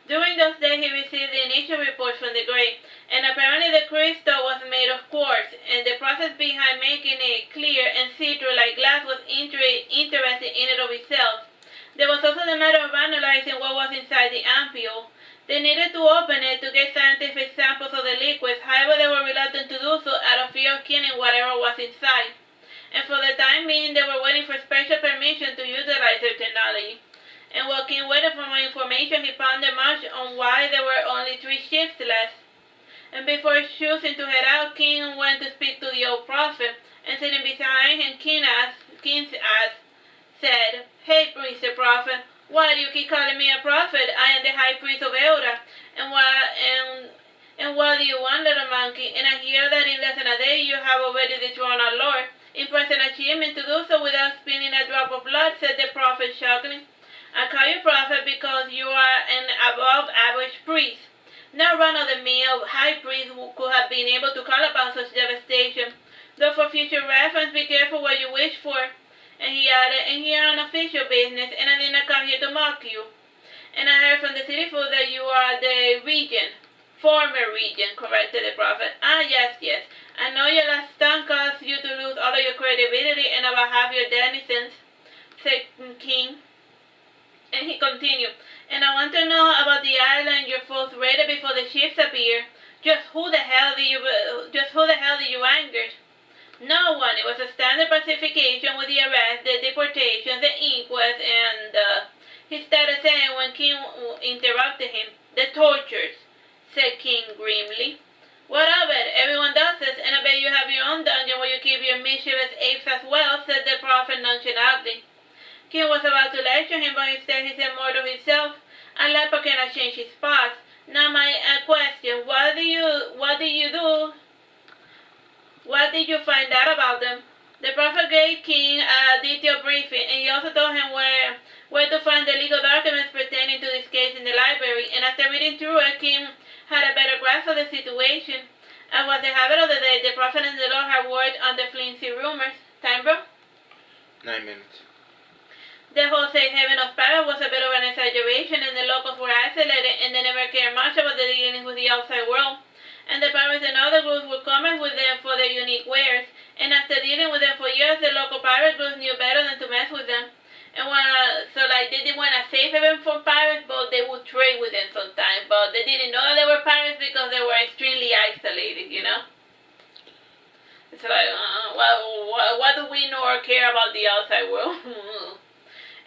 During those days, he received the initial reports from the grave, and apparently the crystal was made of quartz, and the process behind making it clear and see-through like glass was interesting in and of itself. There was also the matter of analyzing what was inside the ampule. They needed to open it to get scientific samples of the liquids, however they were reluctant to do so out of fear of killing whatever was inside. And for the time being, they were waiting for special permission to utilize their technology. And while King waited for more information, he pondered much on why there were only 3 ships left. And before choosing to head out, King went to speak to the old prophet, and sitting beside him, King said, "Hey, Mr. Prophet, why do you keep calling me a prophet? I am the high priest of Eura. And what do you want, little monkey? And I hear that in less than a day you have already dethroned our Lord. Impressive achievement to do so without spilling a drop of blood," said the prophet shockingly. "I call you prophet because you are an above-average priest. No run-of-the-mill high priest who could have been able to call upon such devastation. Though for future reference, be careful what you wish for." And he added, "And here on official business, and I did not come here to mock you. And I heard from the city folk that you are the regent." "Former regent," corrected the prophet. "Ah, yes. I know your last stunt caused you to lose all of your credibility and about half your denizens," said King. And he continued, "And I want to know about the island your folks raided before the ships appeared. Just who the hell did you anger?" "No one. It was a standard pacification with the arrest, the deportation, the inquest, and he started saying when King interrupted him. "The tortures," said King grimly. "What of it? Everyone does this, and I bet you have your own dungeon where you keep your mischievous apes as well," said the prophet nonchalantly. King was about to lecture him, but instead he said more to himself, "A leper cannot change his spots. Now my question, what did you do? What did you find out about them?" The prophet gave King a detailed briefing, and he also told him where to find the legal documents pertaining to this case in the library, and after reading through it, King had a better grasp of the situation. As was the habit of the day, the prophet and the Lord had worked on the flimsy rumors. Time, bro? 9 minutes. The whole safe haven of Paris was a bit of an exaggeration, and the locals were isolated, and they never cared much about the dealings with the outside world. And the pirates and other groups would come with them for their unique wares, and after dealing with them for years, the local pirate groups knew better than to mess with them. And they didn't want to if even for pirates, but they would trade with them sometimes. But they didn't know that they were pirates because they were extremely isolated, you know? It's like, what do we know or care about the outside world?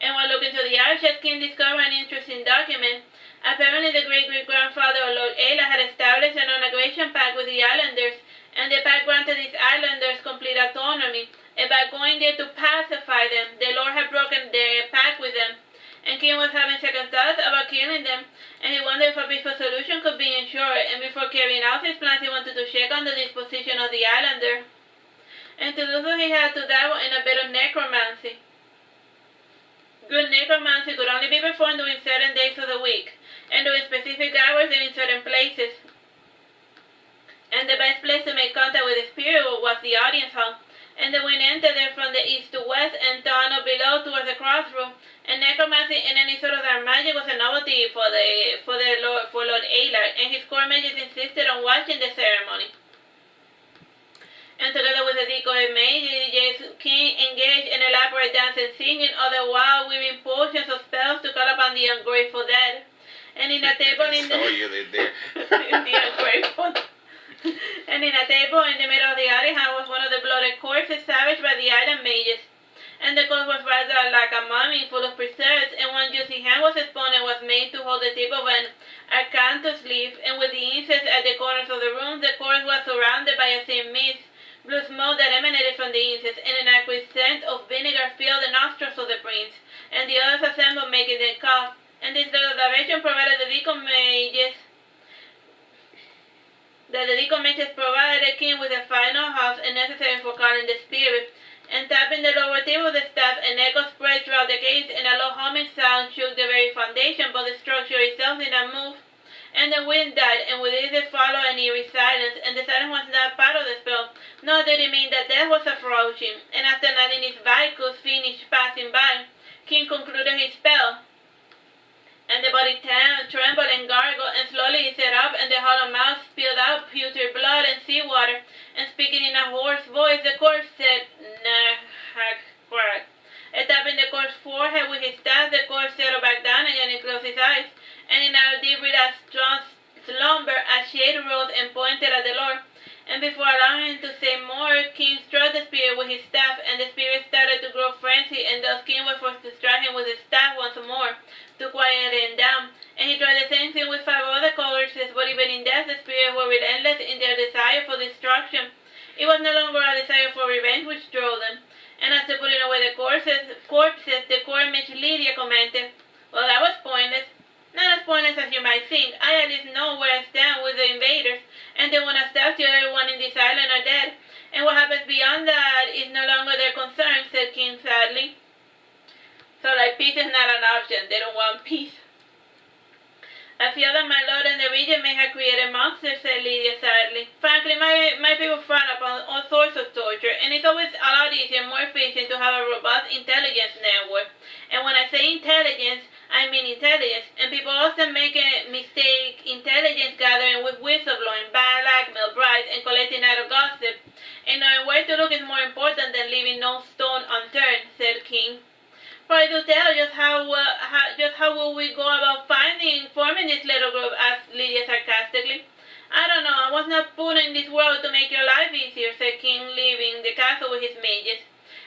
And while looking to the arches, King discovered an interesting document. Apparently, the great-great-grandfather of Lord Ayla had established an integration pact with the islanders, and the pact granted these islanders complete autonomy. And by going there to pacify them, the Lord had broken the pact with them. And King was having second thoughts about killing them, and he wondered if a peaceful solution could be ensured. And before carrying out his plans, he wanted to check on the disposition of the islander. And to do so, he had to dabble in a bit of necromancy. Good necromancy could only be performed during certain days of the week, and during specific hours and in certain places. And the best place to make contact with the spirit was the audience hall. And the wind entered there from the east to west and tunneled below towards the crossroom. And necromancy and any sort of dark magic was a novelty for Lord Ayla, and his court mages insisted on watching the ceremony. And together with the decoy mages, King engaged in elaborate dance and singing, all the while weaving potions of spells to call upon the ungrateful dead. And in a table in the and in a table in the middle of the audience was one of the blooded corpses savaged by the island mages. And the corpse was wrapped like a mummy full of preserves, and one juicy hand was spun and was made to hold the tip of an acanthus leaf, and with the incense at the corners of the room, the corpse was surrounded by a thin mist. Blue smoke that emanated from the incense, and an acrid scent of vinegar filled the nostrils of the prince, and the others assembled, making them cough. And this little diversion provided the deacon mages provided the king with a final house and necessary for calling the spirit. And tapping the lower tip of the staff, an echo spread throughout the cave, and a low humming sound shook the very foundation, but the structure itself did not move. And the wind died, and with it there followed an eerie silence, and the silence was not part of the spell, nor did it mean that death was approaching. And after letting his vehicles finish passing by, King concluded his spell. And the body trembled and gargled, and slowly it sat up, and the hollow mouth spilled out putrid blood and seawater. And speaking in a hoarse voice, the corpse said, "Nah-hack-crack." And tapping the corpse's forehead with his staff, the corpse settled back down again and closed his eyes. And in a deep, relaxed slumber, a shade rose and pointed at the Lord. And before allowing him to say more, King struck the spirit with his staff, and the spirit started to grow frenzied, and thus King was forced to strike him with his staff once more, to quiet him down. And he tried the same thing with 5 other corpses, but even in death, the spirits were relentless in their desire for destruction. It was no longer a desire for revenge which drove them. And after putting away the corpses, the court mage Lydia commented, "Well, that was pointless. Not as pointless as you might think. I at least know where I stand with the invaders, and they won't stop till everyone in this island are dead. And what happens beyond that is no longer their concern," said King sadly. So, like, peace is not an option. They don't want peace. "I feel that my lord and the regent may have created monsters," said Lydia sadly. "Frankly, my people frown upon all sorts of torture, and it's always a lot easier and more efficient to have a robust intelligence network. And when I say intelligence, I mean intelligence, and people often make a mistake intelligence gathering with whistleblowing, blackmail, bribes, and collecting idle gossip. And knowing where to look is more important than leaving no stone unturned," said King. "Pray do tell, just how will we go about forming this little group?" asked Lydia sarcastically. "I don't know. I was not put in this world to make your life easier," said King, leaving the castle with his mages.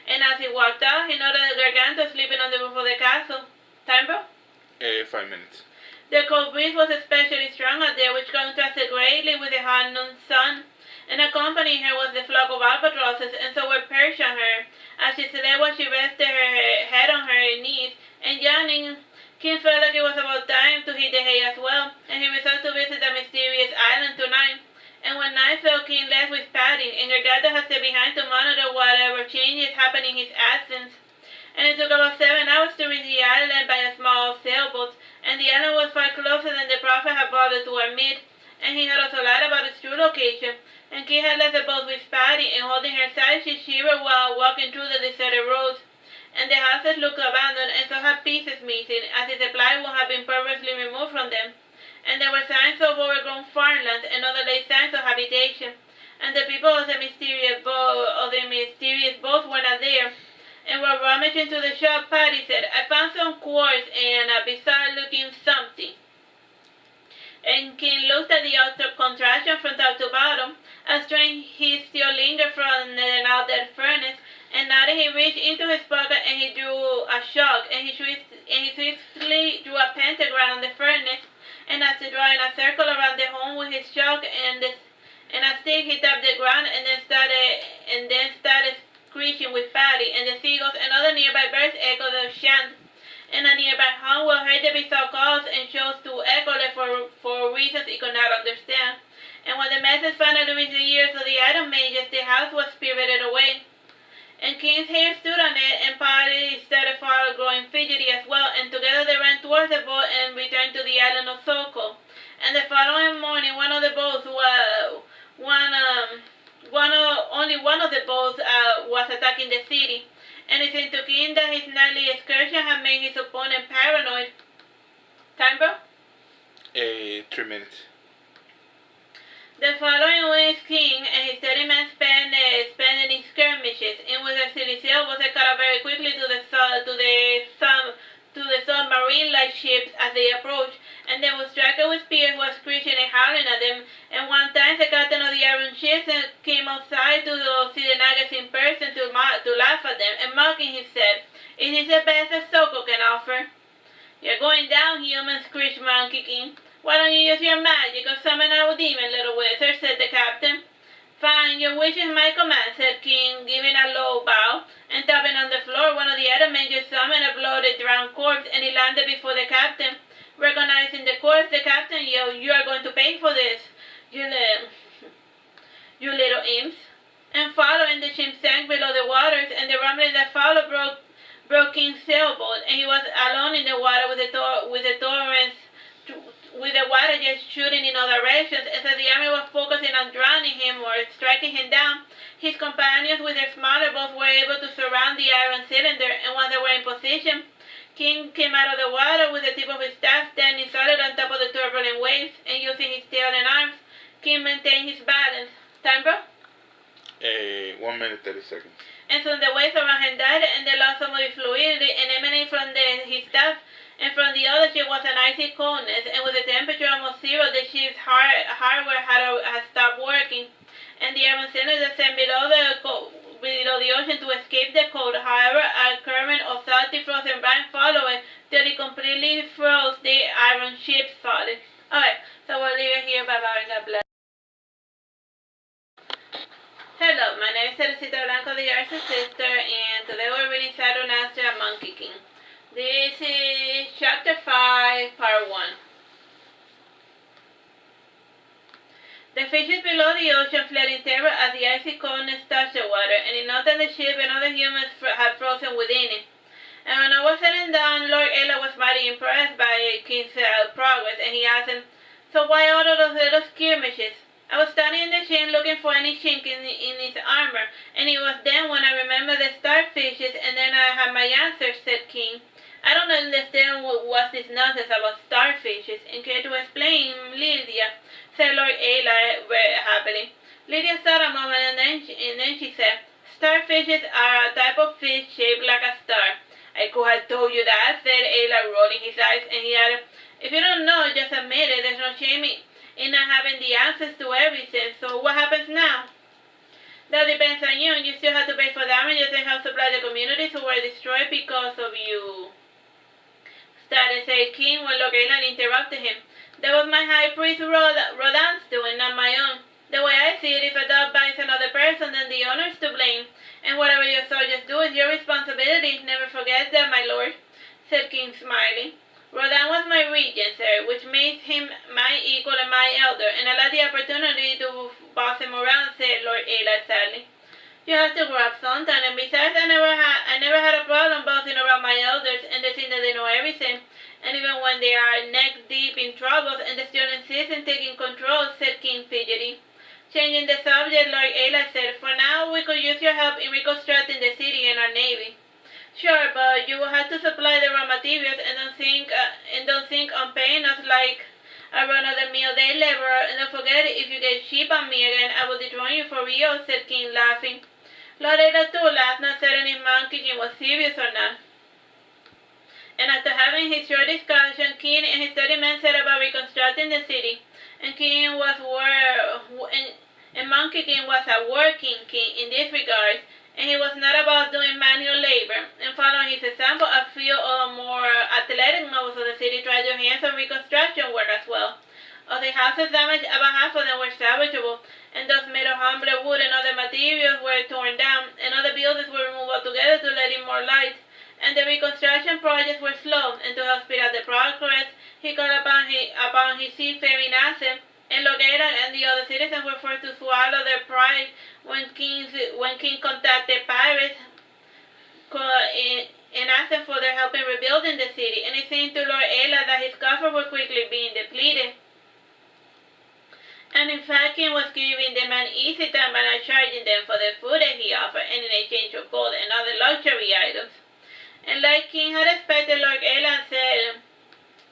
And as he walked out, he noticed Gargantua sleeping on the roof of the castle. Time, bro? 5 minutes. The cold breeze was especially strong out there, which contrasted greatly with the hot noon sun. And accompanying her was the flock of albatrosses, and so were perched on her, as she slept while she rested her head on her knees, and yawning, King felt like it was about time to hit the hay as well, and he resolved to visit the mysterious island tonight. And when night fell, King left with Patty, and Garganta had stayed behind to monitor whatever changes happened in his absence. And it took about 7 hours to reach the island by a small sailboat, and the island was far closer than the prophet had bothered to admit, and he had also lied about its true location. And King had left the boat with Patty, and holding her side, she shivered while walking through the deserted roads. And the houses looked abandoned, and so had pieces missing, as if the plywood had been purposely removed from them. And there were signs of overgrown farmlands, and other late signs of habitation. And the people of the mysterious boat were not there. And And while rummaging through the shop, Patty said, I found some quartz and a bizarre-looking something. And King looked at the outer contraption from top to bottom. A strange heat still lingered from the now dead furnace, and now that he reached into his pocket and he drew a shock, and he swiftly drew a pentagram on the furnace, and after drawing a circle around the home with his chalk and a stick, he tapped the ground and then started screeching with Patty, and the seagulls and other nearby birds echoed the chant. And a nearby home will heard the bizarre calls and chose to echo it for reasons he could not understand. And when the message finally reached the ears of the Iron Mages, the house was spirited away. And King's hair stood on it, and Patty started growing fidgety as well, and together they ran towards the boat and returned to the island of Soko. And the following morning, only one of the boats was attacking the city. And it seemed to King that his nightly excursion had made his opponent paranoid. Time, bro? 3 minutes. The following week, King and his 30 men spent in skirmishes, in which the Silicea was cut off very quickly to the submarine-like ships as they approached, and they were stricken with spears who were screeching and howling at them. And one time, the captain of the iron ships came outside to see the Nagas in person to laugh at them, and mocking, he said, "Is this the best that Soko can offer?" "You're going down, human," screeched Monkey King. "Why don't you use your magic or summon our demon, little wizard?" said the captain. "Fine, your wish is my command," said King, giving a low bow, and tapping on the floor. One of the other men just summoned a bloated, drowned corpse, and he landed before the captain. Recognizing the corpse, the captain yelled, "You are going to pay for this, you little imps." And following, the ship sank below the waters, and the rumbling that followed broke King's sailboat, and he was alone in the water with the water just shooting in all directions. As the army was focusing on drowning him or striking him down, his companions with their smaller boats were able to surround the iron cylinder, and once they were in position, King came out of the water with the tip of his staff standing solid on top of the turbulent waves, and using his tail and arms, King maintained his balance. Time, bro? 1 minute, 30 seconds. And soon the waves around him died, and they lost some of his fluidity, and emanating from his staff and from the other ship was an icy coldness, and with the temperature almost zero, the ship's hardware had stopped working, and the iron cylinder descended below the ocean to escape the cold. However, a current of salty frozen brine followed till it completely froze the iron ship solid. Okay, so we'll leave it here. Bye-bye. God bless. Hello, my name is Teresita, Blanco, the Artist's sister, and today we're reading Saturnastra, Monkey King. This is Chapter 5, Part 1. The fishes below the ocean fled in terror as the icy coldness touched the water, and in no time the ship and other humans had frozen within it. And when all was said and done, Lord Ella was mighty impressed by King's progress, and he asked him, "So why all of those little skirmishes?" "I was standing in the chain looking for any chink in his armor, and it was then when I remembered the starfishes, and then I had my answer," said King. "I don't understand what's this nonsense about starfishes, and care to explain, Lydia?" said Lord Ayla very happily. Lydia thought a moment, and then she said, "Starfishes are a type of fish shaped like a star." "I could have told you that," said Ayla, rolling his eyes, and he added, "If you don't know, just admit it. There's no shame in not having the answers to everything. So what happens now?" "That depends on you, and you still have to pay for damages and help supply the communities who were destroyed because of you," started said King when Lord Ayla interrupted him. "That was my high priest Rodan's doing, not my own. The way I see it, if a dog bites another person, then the owner's to blame. And whatever your soldiers do is your responsibility. Never forget that, my lord," said King, smiling. "Rodan was my regent, sir, which makes him my equal and my elder, and I like the opportunity to boss him around," said Lord Ayla sadly. "You have to grow up sometime, and besides, I never had a problem bossing around my elders, and they think that they know everything. And even when they are neck-deep in troubles, and they still insist in taking control," said King fidgety. Changing the subject, Lord Ayla said, "For now, we could use your help in reconstructing the city and our navy." "Sure, but you will have to supply the raw materials, and don't think on paying us like a run-of-the-mill day laborer. And don't forget, if you get cheap on me again, I will dethrone you for real," said King, laughing. Loretta too last not certain if Monkey King was serious or not. And after having his short discussion, King and his 30 men set about reconstructing the city. And Monkey King was a working king in this regard, and he was not about doing manual labor. And following his example, a few of the more athletic nobles of the city tried their hands on reconstruction work as well. Of the houses damaged, about half of them were salvageable, and those made of humble wood and other materials were torn down, and other buildings were removed altogether to let in more light. And the reconstruction projects were slow, and to help speed up the progress, he called upon his seafaring asset, and Loretta and the other citizens were forced to swallow their pride when King contacted pirates and asked them for their help in rebuilding the city. And it seemed to Lord Ella that his coffers were quickly being depleted. And in fact, King was giving them an easy time by not charging them for the food that he offered, and in exchange of gold and other luxury items. And like King had expected, Lord Ella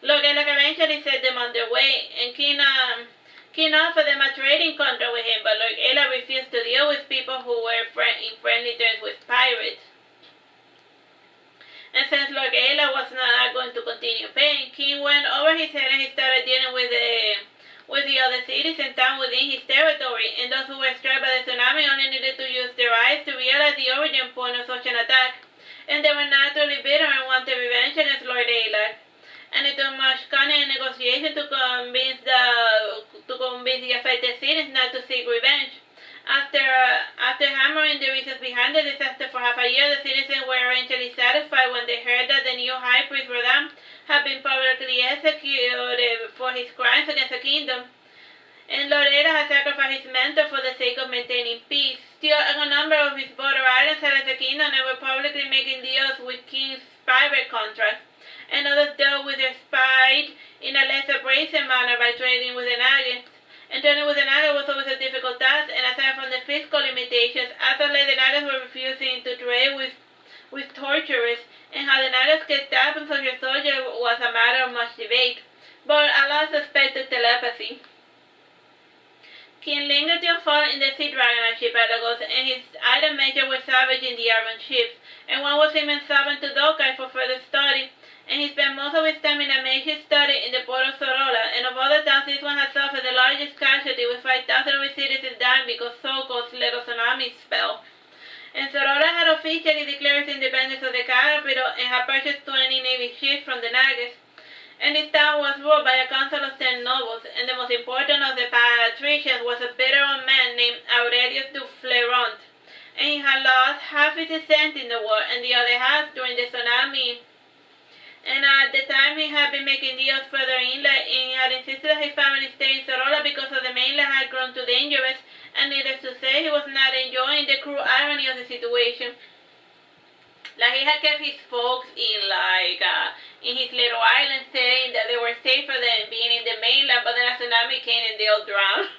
eventually set them on their way, and King offered them a trading contract with him, but Lord Ella refused to deal with people who were in friendly terms with pirates. And since Lord Ella was not going to continue paying, King went over his head and he started dealing with the other cities and towns within his territory, and those who were struck by the tsunami only needed to use their eyes to realize the origin point of such an attack. And they were naturally bitter and wanted revenge against Lord Ella. And it took much cunning and negotiation to convince the affected cities not to seek revenge. After hammering the reasons behind the disaster for half a year, the citizens were eventually satisfied when they heard that the new high priest Rodam had been publicly executed for his crimes against the kingdom. And Loretta had sacrificed his mentor for the sake of maintaining peace. Still, a number of his border islands had left the kingdom and were publicly making deals with King's pirate contracts, and others dealt with their spite in a less abrasive manner by trading with the Nagas. And trading with the Nagas was always a difficult task, and aside from the fiscal limitations, as of late the Nagas were refusing to trade with torturers, and how the Nagas kept tapping such a soldier was a matter of much debate. But Allah suspected telepathy. King lingered till fall in the Sea Dragon archipelagos, and his item measures were salvaged in the Iron ships, and one was even summoned to Dokai for further study, and he spent most of his time in a makeshift study in the port of Sorola, and of all the towns this one had suffered the largest casualty, with 5,000 of its citizens dying because Sokos led a tsunami spell. And Sorola had officially declared its independence of the capital and had purchased 20 Navy ships from the Nagas. And this town was ruled by a council of 10 nobles, and the most important of the patricians was a bitter old man named Aurelius du Fleuront, and he had lost half his descent in the war and the other half during the tsunami. And at the time he had been making deals further inland, and he had insisted that his family stay in Sorola because of the mainland had grown too dangerous, and needless to say, he was not enjoying the cruel irony of the situation. Like, he had kept his folks in his little island, saying that they were safer than being in the mainland, but then a tsunami came and they all drowned.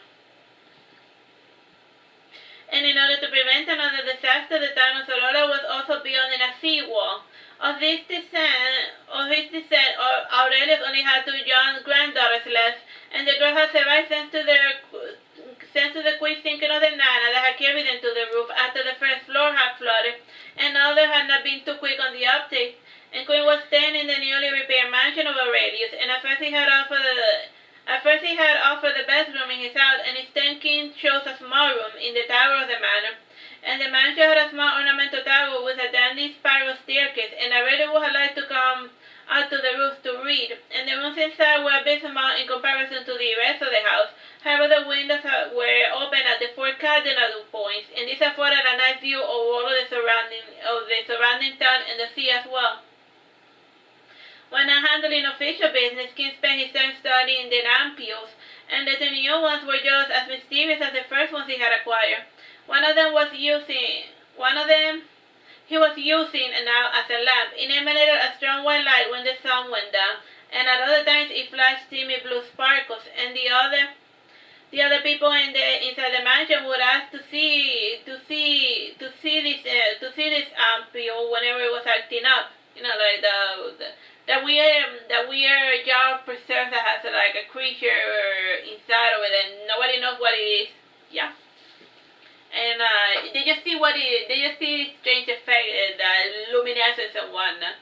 And in order to prevent another disaster, the town of Sorola was also building a seawall. Of his descent, Aurelius only had 2 young granddaughters left, and the girls had survived thanks to the quick sinking of the Nana that had carried them to the roof after the first floor had flooded, and others had not been too quick on the uptake. And Queen was staying in the newly repaired mansion of Aurelius, and at first he had offered the best room in his house, and his 10 king chose a small room in the tower of the manor. And the mansion had a small ornamental tower with a dandy spiral staircase, and Aurelius would have liked to come out to the roof to read, and the rooms inside were abysmal in comparison to the rest of the house. However, the windows were open at the 4 cardinal points, and this afforded a nice view of all of the surrounding town and the sea as well. When not handling official business, King spent his time studying the Nampios, and the 2 new ones were just as mysterious as the first ones he had acquired. One of them he was using now as a lamp. It emanated a strong white light when the sun went down, and at other times it flashed steamy blue sparkles, and the other people inside the mansion would ask to see this ampule whenever it was acting up. You know, like the weird jar of preserves that has like a creature inside of it, and nobody knows what it is. Yeah. And did you see did you see strange effect, the luminescence and whatnot?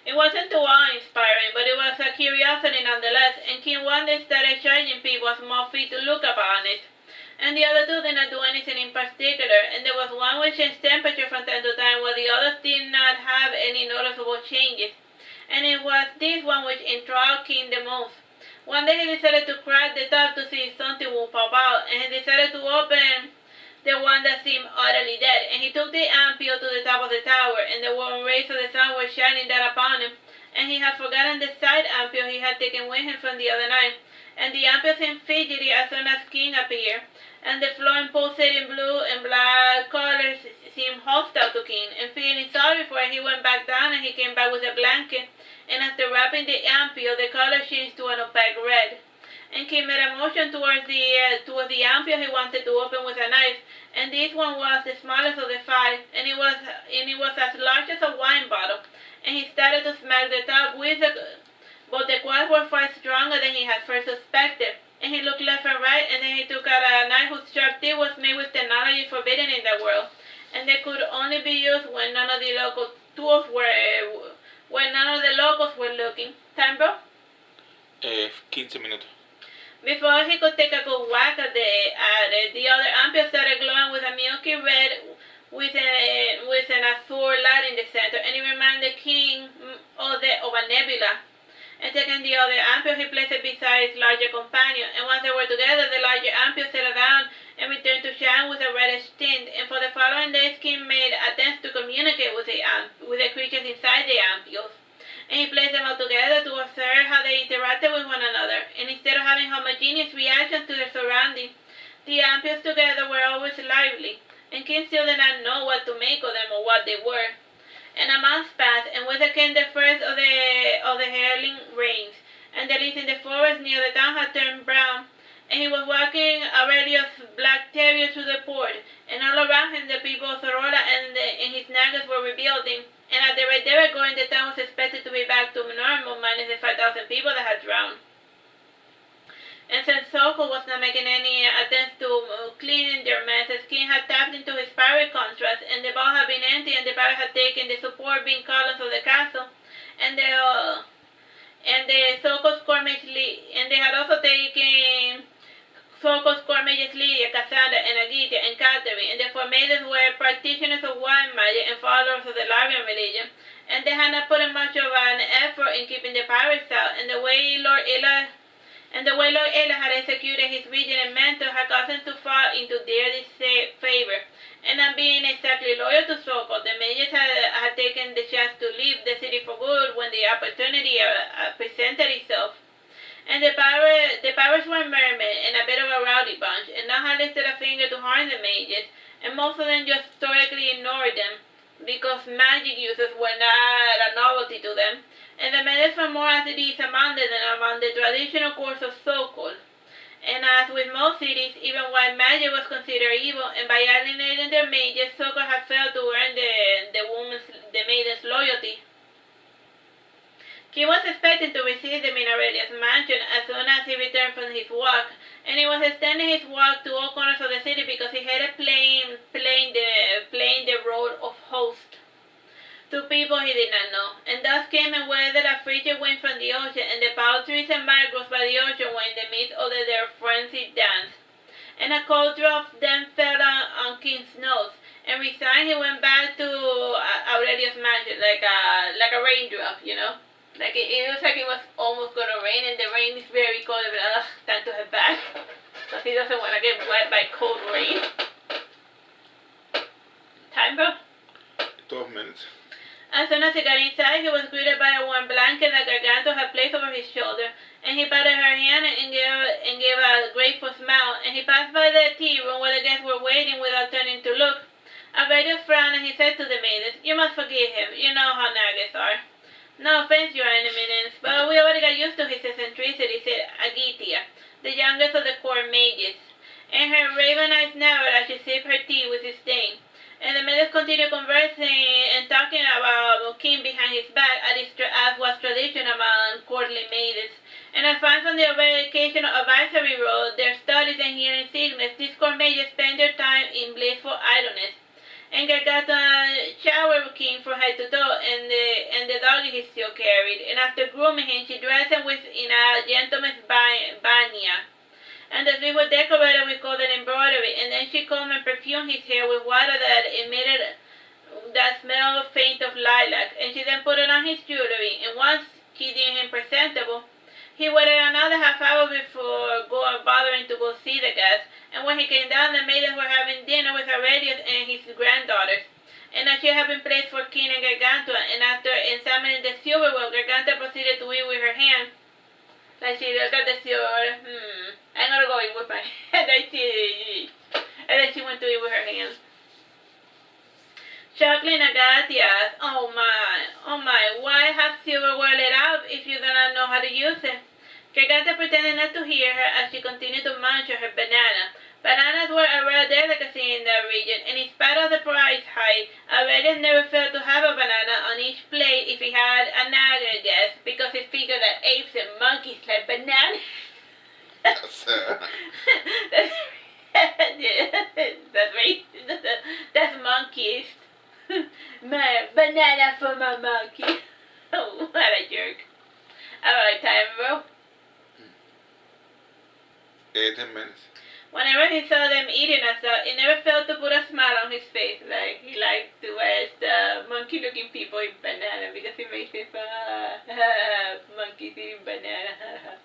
It wasn't too awe-inspiring, but it was a curiosity nonetheless, and King one day started charging people a small fee to look upon it. And the other two did not do anything in particular, and there was one which changed temperature from time to time, while the others did not have any noticeable changes. And it was this one which enthralled King the most. One day he decided to crack the top to see if something would pop out, and he decided to open the one that seemed utterly dead, and he took the ampule to the top of the tower, and the warm rays of the sun were shining down upon him, and he had forgotten the side ampule he had taken with him from the other night, and the ampule seemed fidgety as soon as King appeared, and the flowing pulsating blue and black colors seemed hostile to King, and feeling sorry for it, he went back down, and he came back with a blanket, and after wrapping the ampule, the color changed to an opaque red. And King made a motion towards the ampule he wanted to open with a knife, and this one was the smallest of the five, and it was as large as a wine bottle. And he started to smack the top with it, but the claws were far stronger than he had first suspected. And he looked left and right, and then he took out a knife whose sharp tip was made with technology forbidden in the world, and they could only be used when none of the local tools were looking. Time, bro? 15 minutes. Before he could take a good whack at it, the other ampule started glowing with a milky red with an azure light in the center, and it reminded King of a nebula. And taking the other ampule, he placed it beside his larger companion, and once they were together, the larger ampule settled down and returned to shine with a reddish tint, and for the following days, King made attempts to communicate with the creatures inside the ampules. And he placed them all together to observe how they interacted with one another, and instead of having homogeneous reactions to their surroundings, the ampules together were always lively, and King still did not know what to make of them or what they were. And a month passed, and with it came the first of the hailing rains, and the leaves in the forest near the town had turned brown, and he was walking Aurelius' black terrier through the port, and all around him the people of Aurora and his nagas were rebuilding, and at the rate they were going, the town was expected to be back to normal, minus the 5,000 people that had drowned. And since Soko was not making any attempts to clean their messes, King had tapped into his pirate contract, and the vault had been empty, and the pirate had taken the support beam columns of the castle, and Soko's Cormage and they had also taken Soko's Cormage's Lydia, Cassandra, and Agitia, and Catherine, and the four maidens were practitioners of wild magic and followers of the Larian religion, and they had not put in much of an effort in keeping the pirates out, and the way Lord Ella had executed his vigilant mentor had caused him to fall into their disfavor, and not being exactly loyal to Soko, the mages had taken the chance to leave the city for good when the opportunity presented itself. And the pirates were mermen and a bit of a rowdy bunch, and none had lifted a finger to harm the mages, and most of them just stoically ignored them, because magic uses were not a novelty to them, and the mages were more at ease among them than among the traditional courts of Sokol. And as with most cities, even while magic was considered evil, and by alienating their mages, Sokol had failed to earn the maidens' loyalty. He was expecting to receive them in Aurelius' mansion as soon as he returned from his walk, and he was extending his walk to all corners of the city because he hated playing the role of host to people he did not know. And thus came and weathered a frigid wind from the ocean, and the palm trees and mangroves by the ocean were in the midst of their frenzied dance. And a cold drop then fell on King's nose, and resigned he went back to Aurelius' mansion like a raindrop, you know. Like it looks like it was almost gonna rain, and the rain is very cold, but time to head back, because he doesn't want to get wet by cold rain. Time, bro? 12 minutes. As soon as he got inside, he was greeted by a warm blanket that Garganto had placed over his shoulder, and he patted her hand and gave a grateful smile, and he passed by the tea room where the guests were waiting without turning to look. Aurelius frowned, and he said to the maidens, "You must forgive him. You know how nagas are." "No offense, Your Eminence, but we already got used to his eccentricity," said Agitia, the youngest of the court mages, and her raven eyes narrowed as she sipped her tea with disdain. And the maidens continued conversing and talking about King behind his back, as was tradition among courtly maidens. And And as fans on the Vacation Advisory wrote, their studies and hearing sickness, these core mages spend their time in blissful idleness. And Garganta showered King from head to toe, and the doggy he still carried. And after grooming him, she dressed him in a gentleman's banya. And the sleeve was decorated with golden embroidery, and then she combed and perfumed his hair with water that emitted that smell faint of lilac. And she then put it on his jewelry, and once she deemed him presentable, he waited another half hour before bothering to go see the guests. And when he came down, the maidens were having dinner with Aurelius and his granddaughters. And a chair had been placed for King and Gargantua, and after examining the silverware, Gargantua proceeded to eat with her hand. Like she looked at the silver, I'm gonna go eat with my hand. And then she went to eat with her hands. Chuckling Agati asked, oh my, why have silverware lit out if you do not know how to use it? Garganta pretended not to hear her as she continued to munch on her banana. Bananas were a rare delicacy in the region, and in spite of the price high, Aurelius never failed to have a banana on each plate if he had another guest, because he figured that apes and monkeys like bananas. That's right. That's monkeys. My banana for my monkey. Oh, what a jerk. Alright, time, bro. 8 minutes. Whenever he saw them eating and stuff, it never failed to put a smile on his face. Like, he likes to watch the monkey-looking people eat banana because it makes him monkeys eating banana.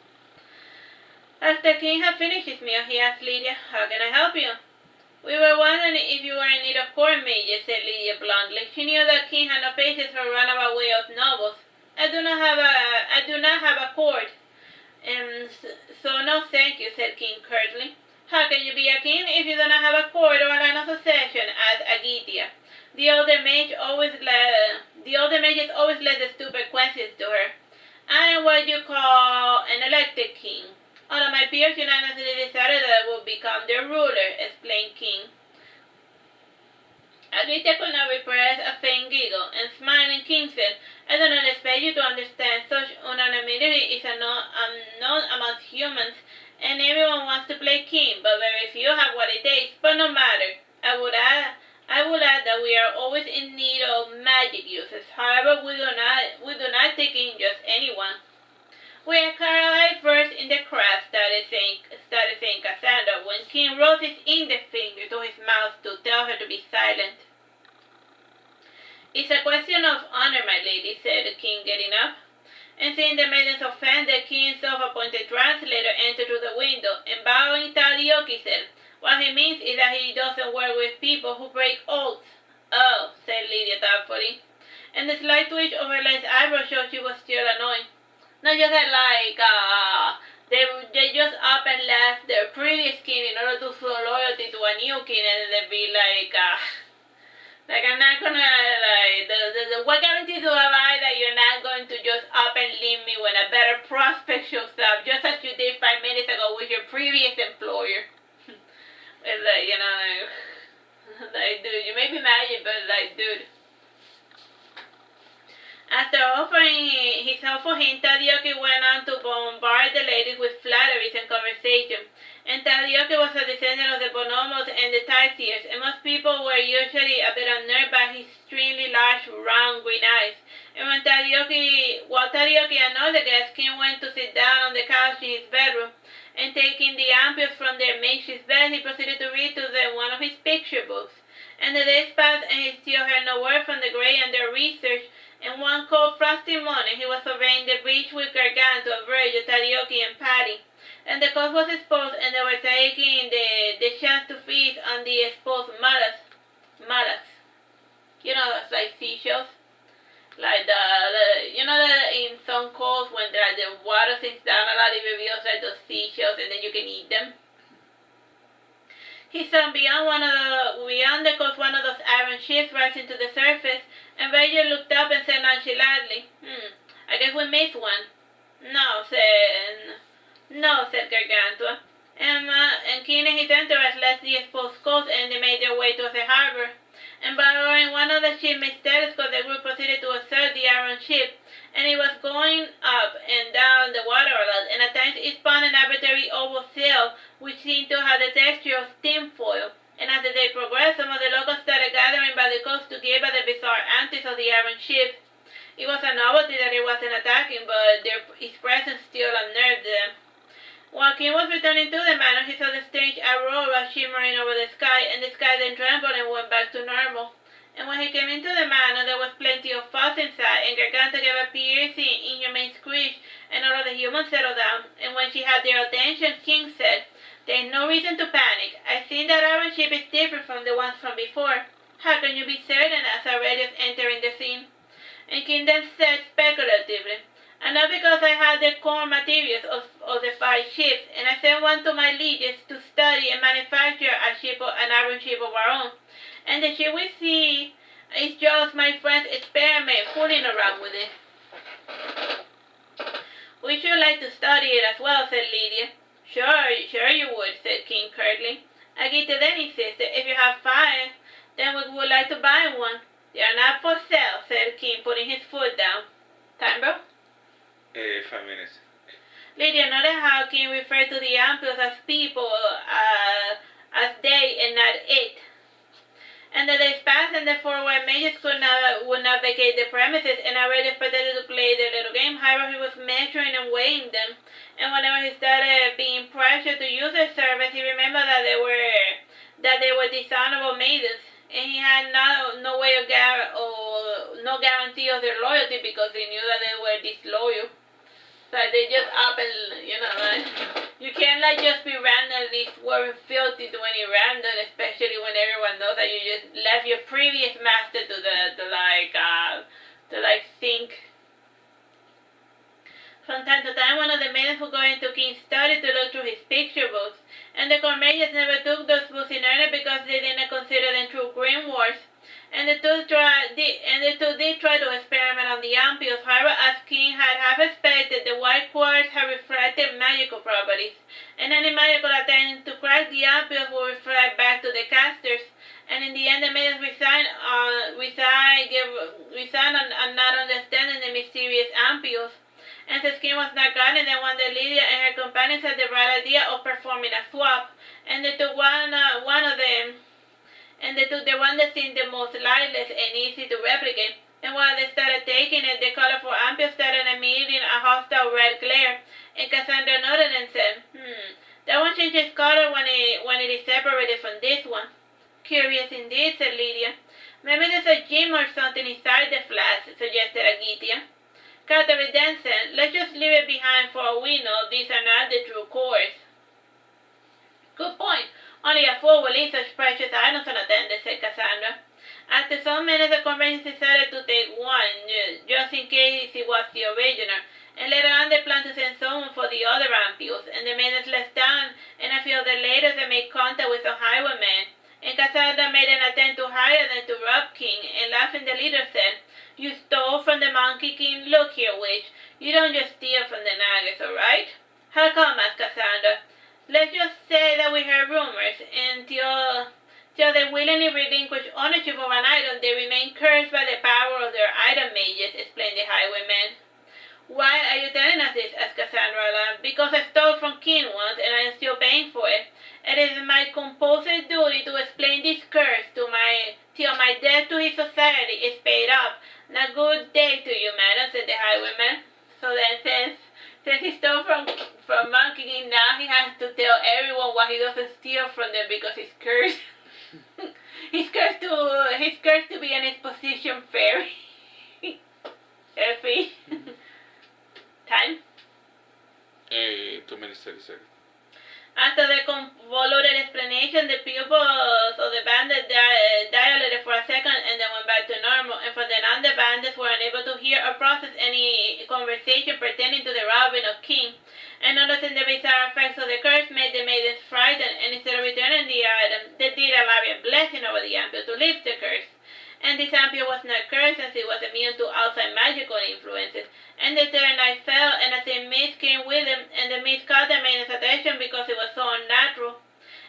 After King had finished his meal, he asked Lydia, how can I help you? We were wondering if you were in need of court mages, said Lydia bluntly. She knew that King had no patience for runabout way of nobles. I do not have a court. So no thank you, said King curtly. How can you be a king if you do not have a court or a line of succession? Asked Agitia. The older mages always led the stupid questions to her. I am what you call an elected king. All of my peers unanimously decided that I would become their ruler, explained King. Agitia could not repress a faint giggle, and smiling, King said, I do not expect you to understand such unanimity is unknown amongst humans, and everyone wants to play king, but very few have what it takes. But no matter, I would add that we are always in need of magic users. However, we do not take in just anyone. We are Caroline first in the craft, started saying Cassandra, when King rose his index finger to his mouth to tell her to be silent. It's a question of honor, my lady, said the king, getting up. And seeing the maiden's offense, the king's self-appointed translator entered through the window, and bowing Tadioki said, what he means is that he doesn't work with people who break oaths. Oh, said Lydia thoughtfully. And the slight twitch of her left eyebrow showed she was still annoyed. Not just that, they just up and left their previous king in order to show loyalty to a new king, and they'd be I'm not gonna, what guarantee do I that you're not going to just up and leave me when a better prospect shows up, just as you did 5 minutes ago with your previous employer? It's dude, you may be magic, but dude. After offering his helpful hint, Tadioki went on to bombard the ladies with flatteries and conversation. And Tadioki was a descendant of the Bonomos and the Tysiers, and most people were usually a bit unnerved by his extremely large, round, green eyes. And while Tadioki annoyed the guests, King went to sit down on the couch in his bedroom, and taking the ampules from their makeshift bed, he proceeded to read to them one of his picture books. And the days passed, and he still heard no word from the Grey and their research. And one cold, frosty morning, he was surveying the beach with Gargantua, Virgil, Tadioki, and Patty. And the coast was exposed, and they were taking the chance to feast on the exposed mollusks. You know, it's like seashells. Like in some coasts when the water sinks down a lot, it reveals like those seashells, and then you can eat them. He saw beyond the coast one of those iron ships rising to the surface, and Virgil looked up and said nonchalantly, I guess we missed one. No, said Gargantua. And King and his entourage left the exposed coast, and they made their way towards the harbor. And borrowing one of the shipmates' telescopes, the group proceeded to observe the iron ship, and it was going up and down the water a lot, and at it spun an arbitrary oval sail, which seemed to have the texture of tinfoil. And as the day progressed, some of the locals started gathering by the coast to gape at the bizarre antics of the iron ship. It was a novelty that it wasn't attacking, but its presence still unnerved them. While King was returning to the manor, he saw the strange aurora shimmering over the sky, and the sky then trembled and went back to normal. And when he came into the manor, there was plenty of fuss inside, and Garganta gave a piercing, inhumane screech, and all of the humans settled down. And when she had their attention, King said, "There is no reason to panic. I think that our ship is different from the ones from before." "How can you be certain?" asked Aurelius, entering the scene. And King then said speculatively, "I know because I had the core materials of the 5 ships, and I sent one to my lieges to study and manufacture an iron ship of our own. And the ship we see is just my friend's experiment, fooling around with it." "We should like to study it as well," said Lydia. Sure you would," said King curtly. Agita then insisted, "If you have 5, then we would like to buy one." "They are not for sale," said King, putting his foot down. Time, bro? 5 minutes. Lydia noted how King referred to the ampules as people, as they and not it. And the days passed, and the 4 white mages would not vacate the premises, and Aurelius pretended to play the little game. However, he was measuring and weighing them, and whenever he started being pressured to use their service, he remembered that they were dishonorable maidens, and he had no way of no guarantee of their loyalty because he knew that they were disloyal. So they just up and, you can't just be randomly swerving filthy to any random, especially when everyone knows that you just left your previous master to think. From time to time, one of the maidens would go into King's study to look through his picture books, and the Cormelians never took those books in earnest because they didn't consider them true grimoires. And the two did try to experiment on the ampules. However, as King had half expected, the white quartz had refracted magical properties, and any magical attempt to crack the ampules would refract back to the casters. And in the end, the maidens resigned on not understanding the mysterious ampules. And since King was not guiding them, one day Lydia and her companions had the right idea of performing a swap, and they took one of them. And they took the one that seemed the most lightless and easy to replicate. And while they started taking it, the colorful ampules started emitting a hostile red glare. And Cassandra nodded and said, "That one changes color when it is separated from this one." "Curious indeed," said Lydia. "Maybe there's a gem or something inside the flask," suggested Agitia. Catherine then said, "Let's just leave it behind, for all we know these are not the true cores." "Good point. Only a fool will leave such precious items unattended," said Cassandra. After some minutes, the convention decided to take one, just in case it was the original, and later on they planned to send someone for the other ampules, and the maidens left town, and a few of them later they made contact with some highwaymen, and Cassandra made an attempt to hire them to rob King, and laughing the leader said, "You stole from the Monkey King? Look here, witch, you don't just steal from the Nagas, alright?" "How come?" asked Cassandra. "Let's just say that we heard rumors, and till they willingly relinquish ownership of an item, they remain cursed by the power of their item mages," explained the highwayman. "Why are you telling us this?" asked Cassandra aloud. "Because I stole from King once, and I am still paying for it. It is my compulsory duty to explain this curse till my debt to his society is paid up." "Now good day to you, madam," said the highwayman. So then, since he stole from Monkey King, now he has to tell everyone why he doesn't steal from them because he's cursed. He's cursed to be an exposition fairy. Effie. Time? 2 minutes 30 seconds. After the convoluted explanation, the pupils of the bandit dilated for a second and then went back to normal, and from then on the bandits were unable to hear or process any conversation pertaining to the robbing of King. And noticing the bizarre effects of the curse made the maidens frightened, and instead of returning the item, they did a lavish blessing over the ampule to lift the curse. And this ampule was not cursed, as it was immune to outside magical influences. And the third night fell, and a thin mist came with him, and the mist caught the maiden's attention because it was so unnatural.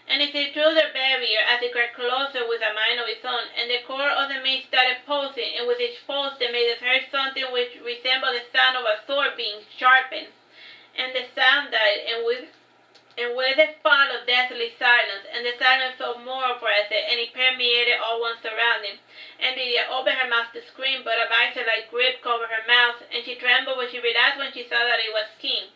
And it slid through the barrier as it crept closer with a mind of its own, and the core of the mist started pulsing, and with each pulse the maidens heard something which resembled the sound of a sword being sharpened. And the sound sound died, and with it followed deathly silence, and the silence felt more oppressive, and it permeated all one's surroundings. And Lydia opened her mouth to scream, but a vice-like grip covered her mouth, and she trembled when she relaxed when she saw that it was King.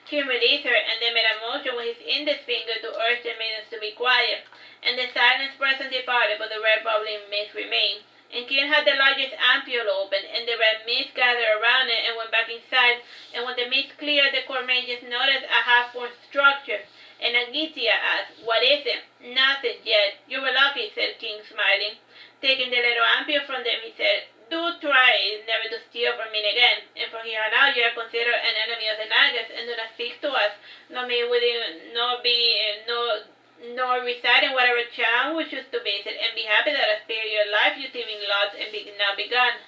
King released her, and then made a motion with his index finger to urge the maidens to be quiet. And the silence presently departed, but the red bubbling mist remained. And King had the largest ampule open, and the red mist gathered around it and went back inside. And when the mist cleared, the court mages noticed a half-formed structure. And Agitia asked, "What is it?" "Nothing yet. You were lucky," said King, smiling. Taking the little ampule from them, he said, "Do try never to steal from me again. And from here on out, you are considered an enemy of the Nagas, and do not speak to us, nor reside in whatever town we choose to visit, and be happy that I spare your life, you thieving lots, and now be gone."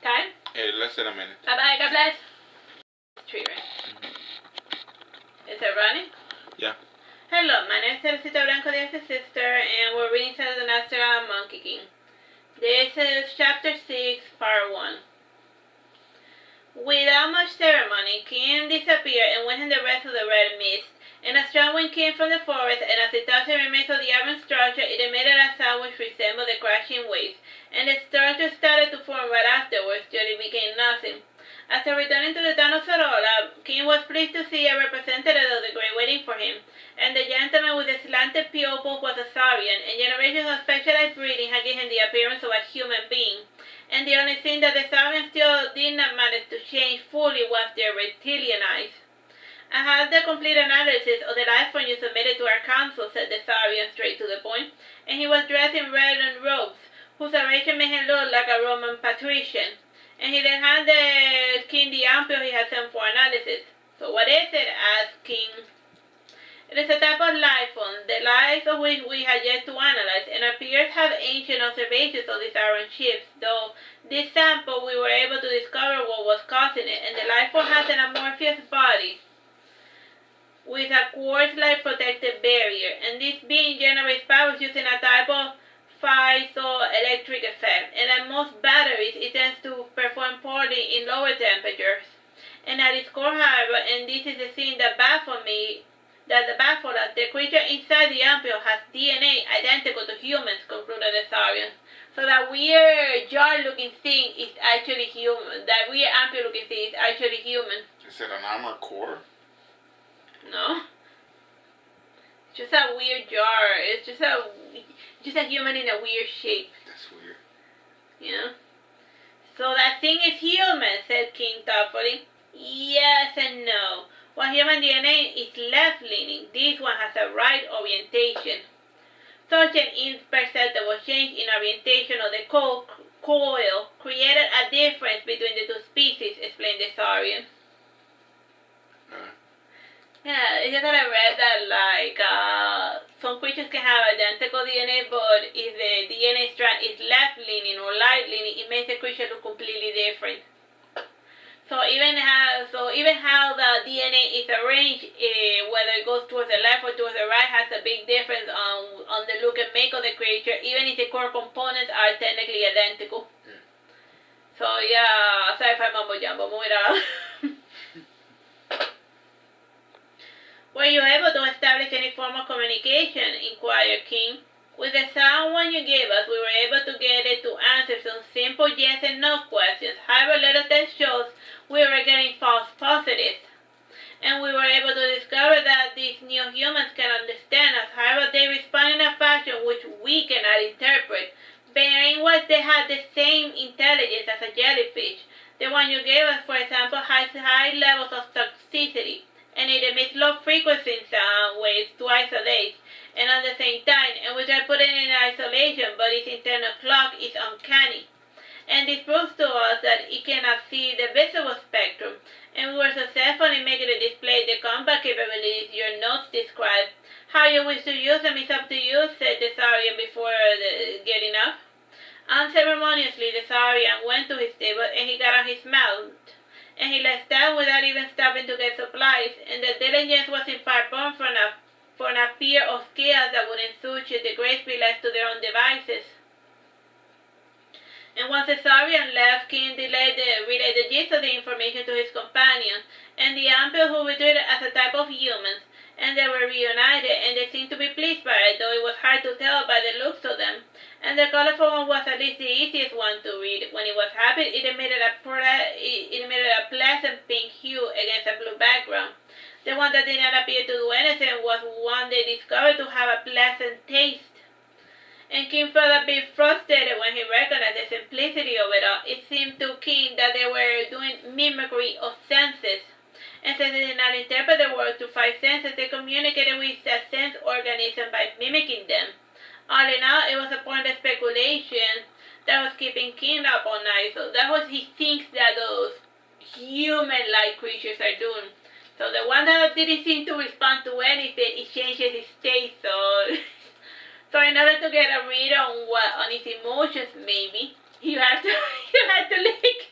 Time? Less than a minute. Bye-bye, God bless. Tree, right? Is it running? Yeah. Hello, my name is Teresita, Blanco, the sister, and we're reading Saturnastra, Monkey King. This is Chapter 6, Part 1. Without much ceremony, King disappeared and went in the rest of the red mist. And a strong wind came from the forest, and as it touched the remains of the iron structure, it emitted a sound which resembled the crashing waves. And the structure started to form right afterwards, till it became nothing. After returning to the town of Sorola, King was pleased to see a representative of the Great waiting for him. And the gentleman with the slanted pupils was a Saurian, and generations of specialized breeding had given him the appearance of a human being. And the only thing that the Saurians still did not manage to change fully was their reptilian eyes. "I have the complete analysis of the life form you submitted to our council," said the Saurian straight to the point, and he was dressed in red robes, whose arrangement made him look like a Roman patrician. And he then handed King the ampule he had sent for analysis. "So what is it?" asked King. "It is a type of life form, the lives of which we have yet to analyze, and appears to have ancient observations of these iron ships, though this sample we were able to discover what was causing it, and the life form has an amorphous body with a quartz-like protective barrier, and this being generates power using a type of piezoelectric effect, and like most batteries, it tends to perform poorly in lower temperatures. And at its core, however, and this is the thing that baffled us, the creature inside the ampule has DNA identical to humans," concluded the Saurian. "So that weird jar-looking thing is actually human. That weird ampule-looking thing is actually human." Is it an armored core? No. Just a weird jar. It's just a human in a weird shape. That's weird. You know? "So that thing is human," said King thoughtfully. "Yes and no. While human DNA is left-leaning, this one has a right orientation. Such an imperceptible change in orientation of the coil created a difference between the two species," explained the Saurian. Yeah, it's just that I read that, like, some creatures can have identical DNA, but if the DNA strand is left-leaning or right-leaning, it makes the creature look completely different. So even how the DNA is arranged, whether it goes towards the left or towards the right, has a big difference on the look and make of the creature, even if the core components are technically identical. So yeah, sorry if I mumbo jumbo, move it out. "Were you able to establish any form of communication?" inquired King. "With the sound one you gave us, we were able to get it to answer some simple yes and no questions. However, little test shows we were getting false positives. And we were able to discover that these new humans can understand us. However, they respond in a fashion which we cannot interpret. Bearing was they had the same intelligence as a jellyfish. The one you gave us, for example, has high levels of toxicity, and it emits low-frequency sound waves twice a day, and at the same time, and we try putting it in isolation, but its internal clock is uncanny. And this proves to us that it cannot see the visible spectrum, and we were successful in making it display the combat capabilities your notes describe. How you wish to use them is up to you," said the Saurian before getting up. Unceremoniously, the Saurian went to his table, and he got on his mount, and he left town without even stopping to get supplies, and the diligence was in part born from a fear of chaos that would ensue should the Greats be left to their own devices. And once the Saurian left, King relayed the gist of the information to his companion, and the ampules who were treated as a type of humans, and they were reunited, and they seemed to be pleased by it, though it was hard to tell by the looks of them. And the colorful one was at least the easiest one to read. When it was happy, it emitted a pleasant pink hue against a blue background. The one that did not appear to do anything was one they discovered to have a pleasant taste. And King felt a bit frustrated when he recognized the simplicity of it all. It seemed to King that they were doing mimicry of senses. And since they did not interpret the words to 5 senses, they communicated with a sense organism by mimicking them. All in all, it was a point of speculation that was keeping King up all night. So that was he thinks that those human-like creatures are doing. So the one that didn't seem to respond to anything, it changes its state. So in order to get a read on his emotions, maybe you have to lick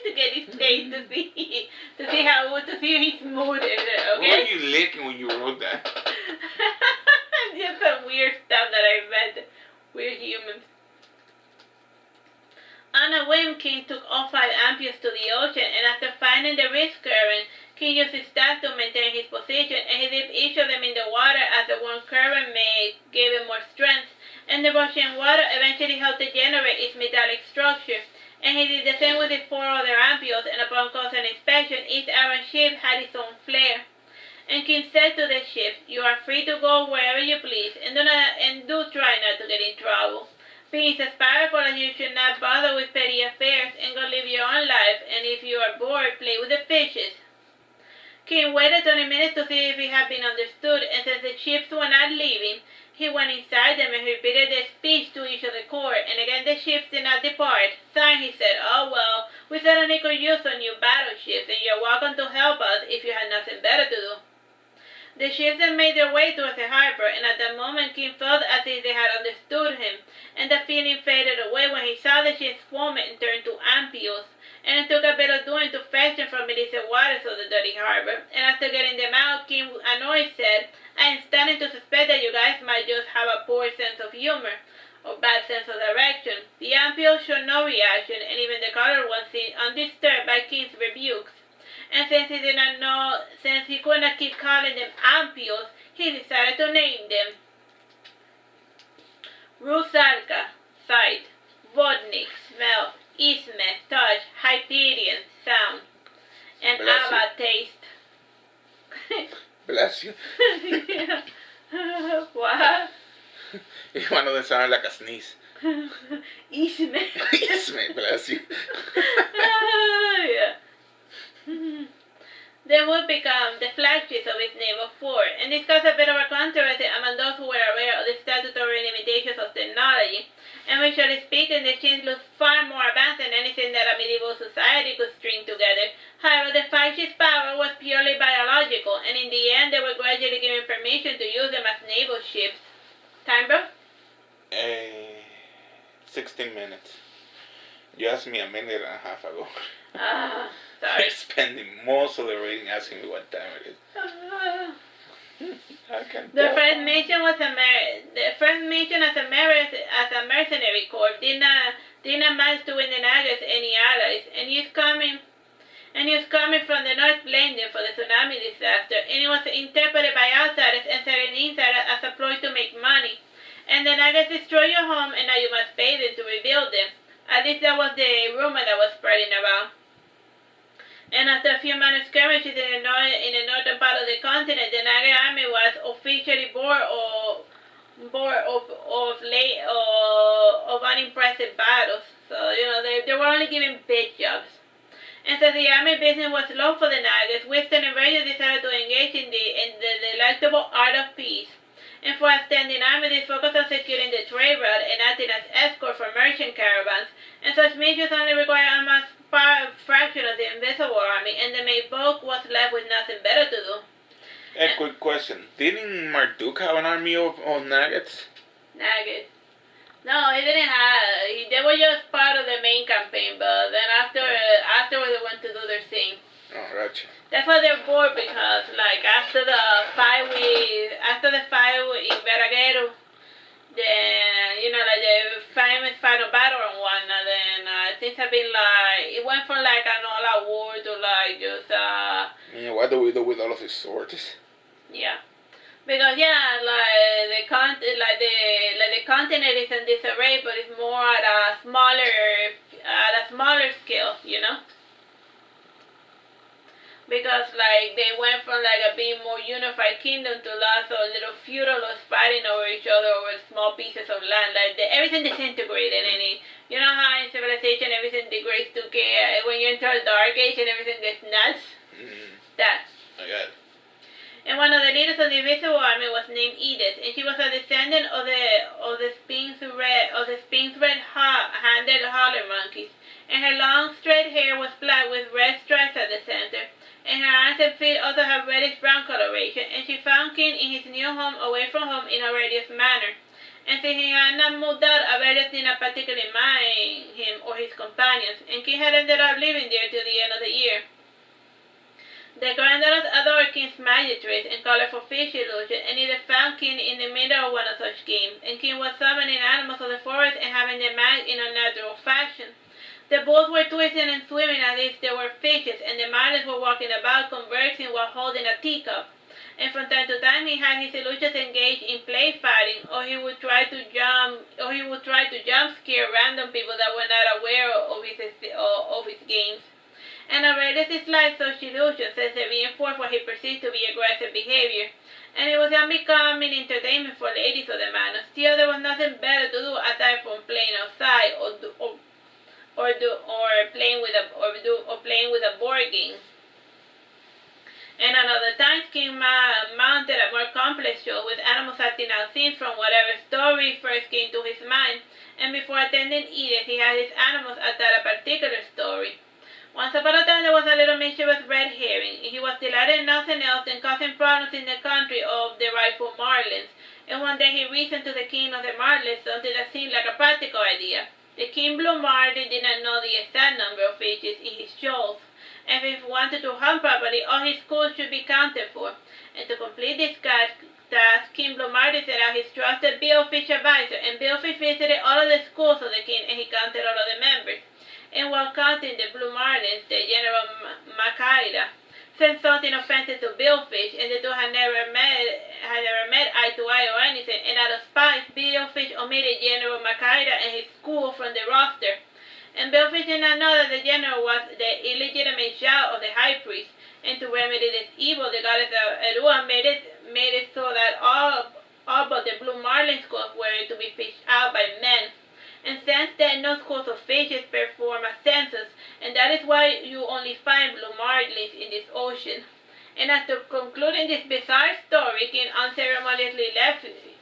to get his state to see his mood. Okay? What were you licking when you wrote that? Just some weird stuff that I read. Weird humans. On a whim, King took all 5 ampules to the ocean, and after finding the wrist current, King used his staff to maintain his position, and he dipped each of them in the water as the warm current gave him more strength, and the rushing water eventually helped to generate its metallic structure. And he did the same with his 4 other ampules, and upon closer inspection, each iron ship had its own flare. And King said to the ship, "You are free to go wherever you please, and do try not to get in trouble. Being as powerful as you should not bother with petty affairs, and go live your own life, and if you are bored, play with the fishes." King waited 20 minutes to see if he had been understood, and since the ships were not leaving, he went inside them and repeated the speech to each of the corps, and again the ships did not depart. Sighing, he said, "Oh well, we certainly could use some new battleships, and you're welcome to help us if you had nothing better to do." The ships then made their way towards the harbor, and at that moment King felt as if they had understood him, and the feeling faded away when he saw the ships foaming and turned to ampules. And it took a bit of doing to fetch them from beneath the waters of the dirty harbor, and after getting them out, King, annoyed, said, "I am starting to suspect that you guys might just have a poor sense of humor, or bad sense of direction." The ampules showed no reaction, and even the colored ones seemed undisturbed by King's rebukes. And since he could not keep calling them ampules, he decided to name them Rusalka, sight; Vodnik, smell; Isme, touch; Hyperion, sound; and Ava, taste. Bless you. Yeah. What? One of them sounded like a sneeze. Isme. Isme, bless you. Yeah. They would become the flagships of its naval force, and this caused a bit of a controversy among those who were aware of the statutory limitations of technology. And visually speaking, the ships looked far more advanced than anything that a medieval society could string together. However, the flagship's power was purely biological, and in the end, they were gradually given permission to use them as naval ships. Time, bro? 16 minutes. You asked me a minute and a half ago. Sorry. You're spending most of the reading asking me what time it is. I can The tell. first mention as a mercenary corps did not manage to win the Nagas any allies, and he was coming from the North Blaming for the tsunami disaster, and it was interpreted by outsiders and certain insiders as a ploy to make money. And the Nagas destroy your home, and now you must pay them to rebuild them. At least that was the rumor that was spreading about. And after a few minor skirmishes in the northern part of the continent, the Naga army was officially bored of unimpressive battles. So, they were only given big jobs. And so the army business was low for the Nagas. Winston and Virgil decided to engage in the delectable art of peace. And for a standing army, they focused on securing the trade route and acting as escort for merchant caravans. And such missions only required almost a fraction of the invisible army, and the main bulk was left with nothing better to do. A quick question. Didn't Marduke have an army of Nuggets? Nuggets. No, he didn't have. They were just part of the main campaign, but then afterwards they went to do their thing. Oh, gotcha. That's why they're bored, because after the fight in Veragero, then the famous final battle and whatnot, then things have been it went from an all-out war to just. You what do we do with all of these swords? Yeah. Because like the continent is in disarray, but it's more at a smaller scale, you know. Because like they went from like a being more unified kingdom to lots of little feudalists fighting over each other over small pieces of land. Like everything disintegrated, and you know how in civilization everything degrades to chaos when you enter a dark age and everything gets nuts. That. I got it. And one of the leaders of the Invisible Army was named Edith, and she was a descendant of the Sphinx-red-handed holler monkeys. And her long straight hair was black with red stripes at the center, and her arms and feet also have reddish brown coloration. And she found King in his new home, away from home, in a radius manner. And since he had not moved out, Aurelius did not particularly mind him or his companions, and King had ended up living there till the end of the year. The granddaughters adored King's magic tricks and colorful fish illusions, and Edith found King in the middle of one of such games, and King was summoning animals of the forest and having them act in a natural fashion. The bulls were twisting and swimming as if they were fishes, and the marlins were walking about conversing while holding a teacup. And from time to time he had his illusions engaged in play fighting, or he would try to jump scare random people that were not aware of his games. And Aurelius disliked such illusions as they reinforced what he perceived to be aggressive behavior, and it was unbecoming entertainment for ladies of the manor. Still, there was nothing better to do aside from playing outside or playing with a board game. And another time, King mounted a more complex show with animals acting out scenes from whatever story first came to his mind, and before attending Edith, he had his animals act out a particular story. Once upon a time there was a little mischievous red herring. He was delighted in nothing else than causing problems in the country of the rightful Marlins, and one day he reasoned to the king of the Marlins something that seemed like a practical idea. The king blue Marlin did not know the exact number of fishes in his shoals, and if he wanted to hunt properly, all his schools should be counted for. And to complete this task, King Blue Marlin set out his trusted Billfish advisor, and Billfish visited all of the schools of the king, and he counted all of the members. And while counting the blue marlins, the General Macaira said something offensive to Billfish, and the two had never met eye to eye or anything, and out of spite, Billfish omitted General Macaira and his school from the roster. And Billfish did not know that the general was the illegitimate child of the high priest, and to remedy this evil, the goddess Erua made it so that all but the blue marlin schools were to be fished out by men. And since then, no schools of fishes perform a census, and that is why you only find blue marlins in this ocean. And after concluding this bizarre story, King unceremoniously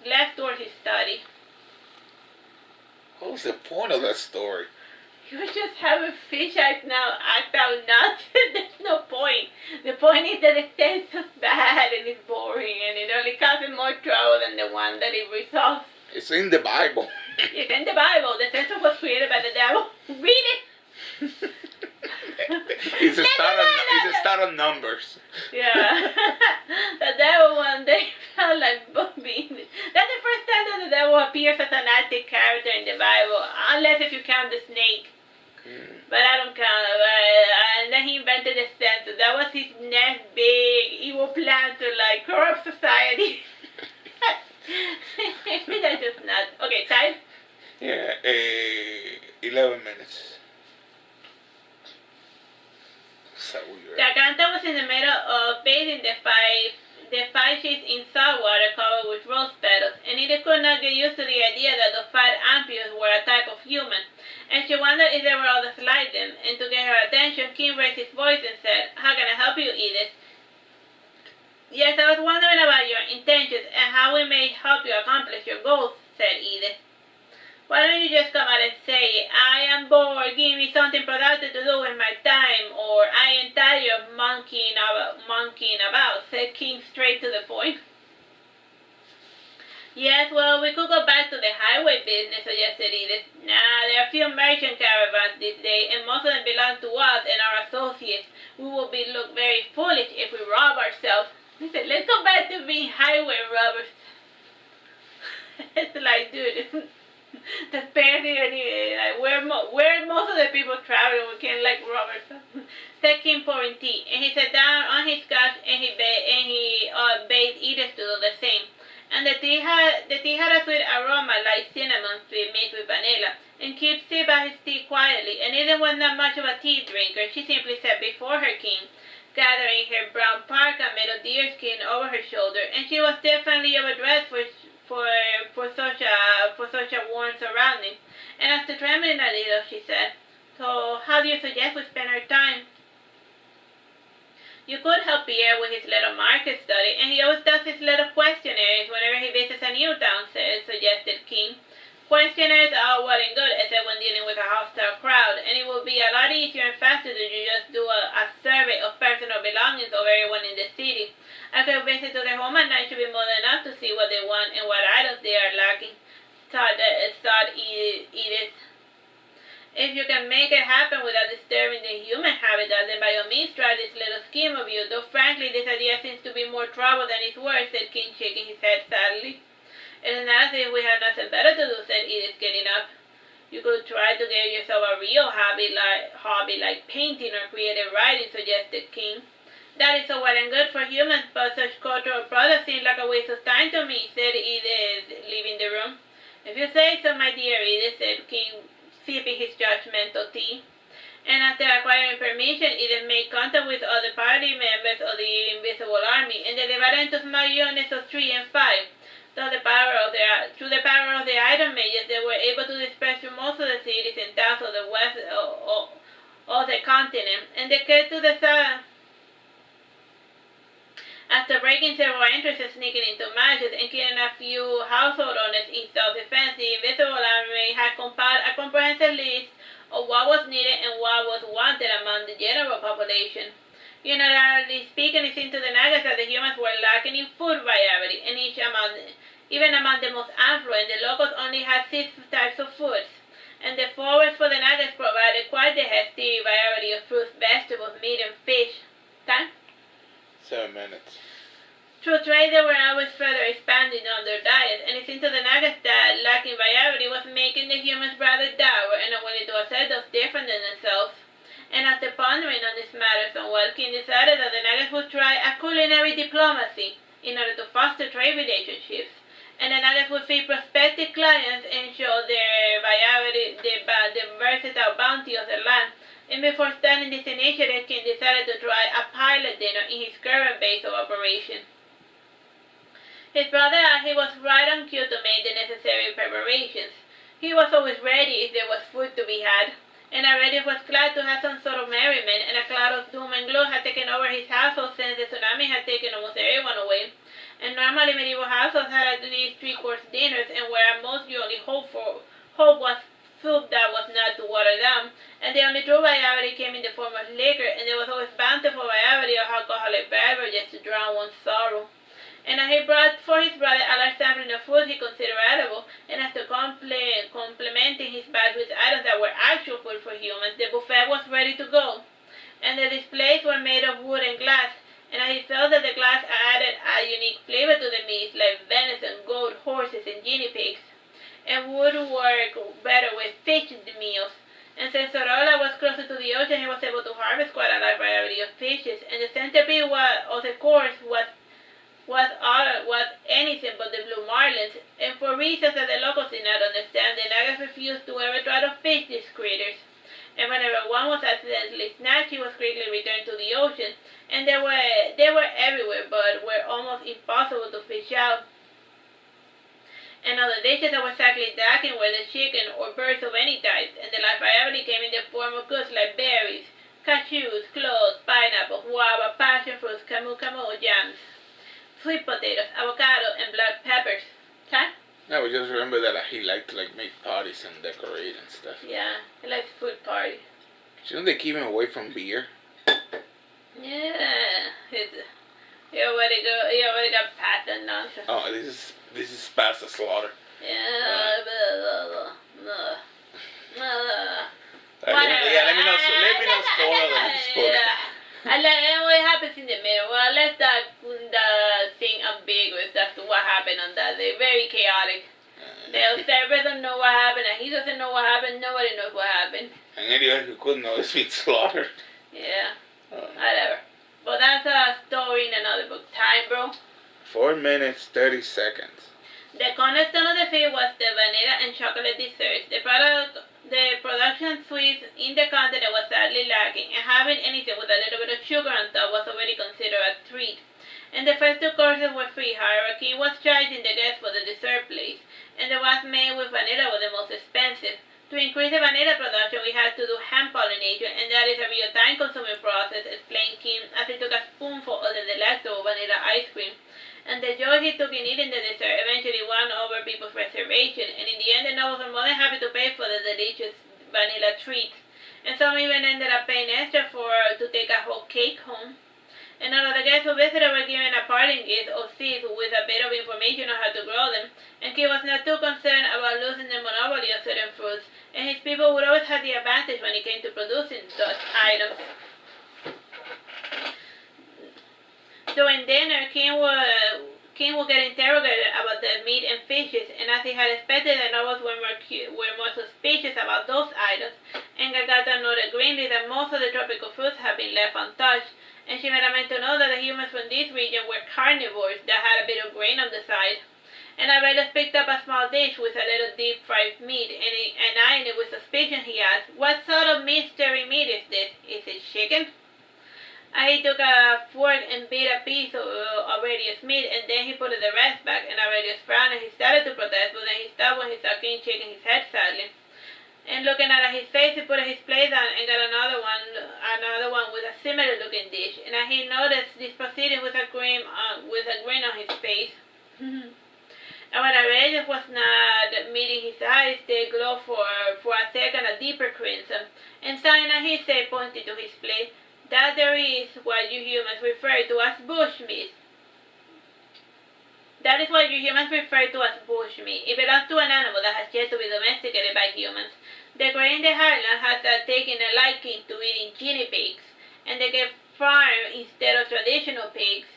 left toward his study. What was the point of that story? You just have a fish act out nuts. There's no point. The point is that the census is bad and it's boring, and it only causes more trouble than the one that it resolves. It's in the Bible. It's in the Bible. The census was created by the devil. Read it. It's a start on Numbers. Yeah. The devil one day felt like being. That's the first time that the devil appears as an active character in the Bible, unless if you count the snake. But I don't count it. And then he invented the census. That was his next big evil plan to like corrupt society. That's just nuts. Okay, time? Yeah, 11 minutes. So weird. The Ganta was in the middle of bathing the five ships in salt water covered with rose petals, and Edith could not get used to the idea that the 5 ampules were a type of human, and she wondered if they were others like them. And to get her attention, King raised his voice and said, "How can I help you, Edith?" "Yes, I was wondering about your intentions and how we may help you accomplish your goals," said Edith. "Why don't you just come out and say, 'I am bored, give me something productive to do with my time,' or 'I am tired of monkeying about,'" said King straight to the point. "Yes, well, we could go back to the highway business," suggested Edith. "Nah, there are few merchant caravans this day, and most of them belong to us and our associates. We will look very foolish if we rob ourselves." He said, "Let's go back to being highway robbers." It's like, dude, that's barely like where most of the people traveling, we can't like rob ourselves. Said King pouring tea, and he sat down on his couch the tea had a sweet aroma like cinnamon mixed with vanilla, and Kip sipped at his tea quietly, and Edith was not much of a tea drinker. She simply sat before her king, gathering her brown parka made of deerskin over her shoulder, and she was definitely overdressed for such a warm surrounding. And after trembling a little, she said, "So, how do you suggest we spend our time?" "You could help Pierre with his little market study, and he always does his little questionnaires whenever he visits a new town," suggested King. "Questionnaires are well and good, except when dealing with a hostile crowd, and it would be a lot easier and faster to just do a survey of personal belongings of everyone in the city. A quick visit to their home at night should be more than enough to see what they want and what items they are lacking," thought Edith. "If you can make it happen without disturbing the human habitat, then by all means try this little scheme of yours, though frankly this idea seems to be more trouble than it's worth," said King, shaking his head sadly. "It is not as if we have nothing better to do," said Edith, getting up. "You could try to get yourself a real hobby like painting or creative writing," suggested King. "That is so well and good for humans, but such cultural products seem like a waste of time to me," said Edith, leaving the room. "If you say so, my dear Edith," said King, sipping his judgmental tea. And after acquiring permission, Edith made contact with other party members of the Invisible Army, and they divided into small units of 3 and 5. Through the power of the Iron Mages, they were able to disperse through most of the cities and towns of the west of the continent, and they kept to the south. After breaking several entrances, sneaking into matches, and killing a few household owners in self-defense, the Invisible Army had compiled a comprehensive list of what was needed and what was wanted among the general population. Generally speaking, it seemed to the Nagas that the humans were lacking in food variety, and even among the most affluent, the locals only had 6 types of foods, and the forest for the Nagas provided quite the hefty variety of fruits, vegetables, meat, and fish. Time? 7 minutes. Through trade, they were always further expanding on their diet, and it seemed to the Nagas that lacking variety was making the humans rather dour and unwilling to accept those different than themselves. And after pondering on this matter somewhat, King decided that the Nagas would try a culinary diplomacy in order to foster trade relationships, and the Nagas would feed prospective clients and show their variety, the versatile bounty of their land. And before starting this initiative, King decided to try a pilot dinner in his current base of operation. His brother he was right on cue to make the necessary preparations. He was always ready if there was food to be had, and already was glad to have some sort of merriment, and a cloud of doom and gloom had taken over his household since the tsunami had taken almost everyone away. And normally medieval households had at least 3-course dinners, and where most you only hope was soup that was not to water down, and the only true variety came in the form of liquor, and there was always bountiful variety of alcoholic beverages to drown one's sorrow. And he brought for his brother a large sampling of food he considered edible, and after complementing his bag with items that were actual food for humans, the buffet was ready to go. And the displays were made of wood and glass, and he felt that the glass added a unique flavor to the meats, like venison, goat, horses, and guinea pigs. And would work better with fish meals. And since Sorolla was closer to the ocean, he was able to harvest quite a large variety of fishes, and the centerpiece of the course was anything but the blue marlins, and for reasons that the locals did not understand, the Nagas refused to ever try to fish these critters. And whenever one was accidentally snatched, he was quickly returned to the ocean, and they were everywhere, but were almost impossible to fish out. And other dishes that were sadly lacking were the chicken or birds of any type, and the large variety came in the form of goods like berries, cashews, cloves, pineapple, guava, passion fruits, camu jams, sweet potatoes, avocado, and black peppers. Okay? No, we just remember that he liked to make parties and decorate and stuff. Yeah, he likes food parties. Shouldn't they keep him away from beer? Yeah, he already got past that nonsense. Oh, this is past the slaughter. Yeah, let me not spoil this book. And what happens in the middle? Well, let's the thing ambiguous as to what happened on that day. Very chaotic. The observer doesn't know what happened, and he doesn't know what happened. Nobody knows what happened. And anyone who could know is being slaughtered. Yeah. Whatever. But that's a story in another book. Time, bro? 4 minutes, 30 seconds. The cornerstone of the feast was the vanilla and chocolate desserts. The production sweets in the continent was sadly lacking, and having anything with a little bit of sugar on top was already considered a treat. And the first two courses were free, however, King was charging the guests for the dessert plates, and the ones made with vanilla were the most expensive. To increase the vanilla production, we had to do hand pollination, and that is a real time-consuming process, explained Kim as he took a spoonful of the delectable vanilla ice cream. And the joy he took in eating the dessert eventually won over people's reservation, and in the end the nobles were more than happy to pay for the delicious vanilla treat. And some even ended up paying extra to take a whole cake home. And all of the guests who visited were given a parting gift of seeds with a bit of information on how to grow them, and King was not too concerned about losing the monopoly of certain fruits, and his people would always have the advantage when it came to producing such items. During dinner, King would get interrogated about the meat and fishes, and as he had expected, the nobles were more suspicious about those items, and Garganta noted grimly that most of the tropical fruits had been left untouched, and she made a mental note that the humans from this region were carnivores that had a bit of grain on the side. And Aurelius picked up a small dish with a little deep-fried meat, and eyeing it with suspicion, he asked, "What sort of mystery meat is this? Is it chicken?" He took a fork and bit a piece of Aurelius' meat, and then he put the rest back, and Aurelius frowned, and he started to protest, but then he stopped when he saw King shaking his head sadly. And looking at his face, he put his plate down and got another one with a similar-looking dish, and as he noticed this proceeding with a grin on his face. And when Aurelius was not meeting his eyes, they glowed for a second a deeper crimson. And Sina, he said, pointing to his plate, "That there is what you humans refer to as bushmeat." That is what you humans refer to as bushmeat. It belongs to an animal that has yet to be domesticated by humans. The gray in the highland has taken a liking to eating guinea pigs, and they get farmed instead of traditional pigs.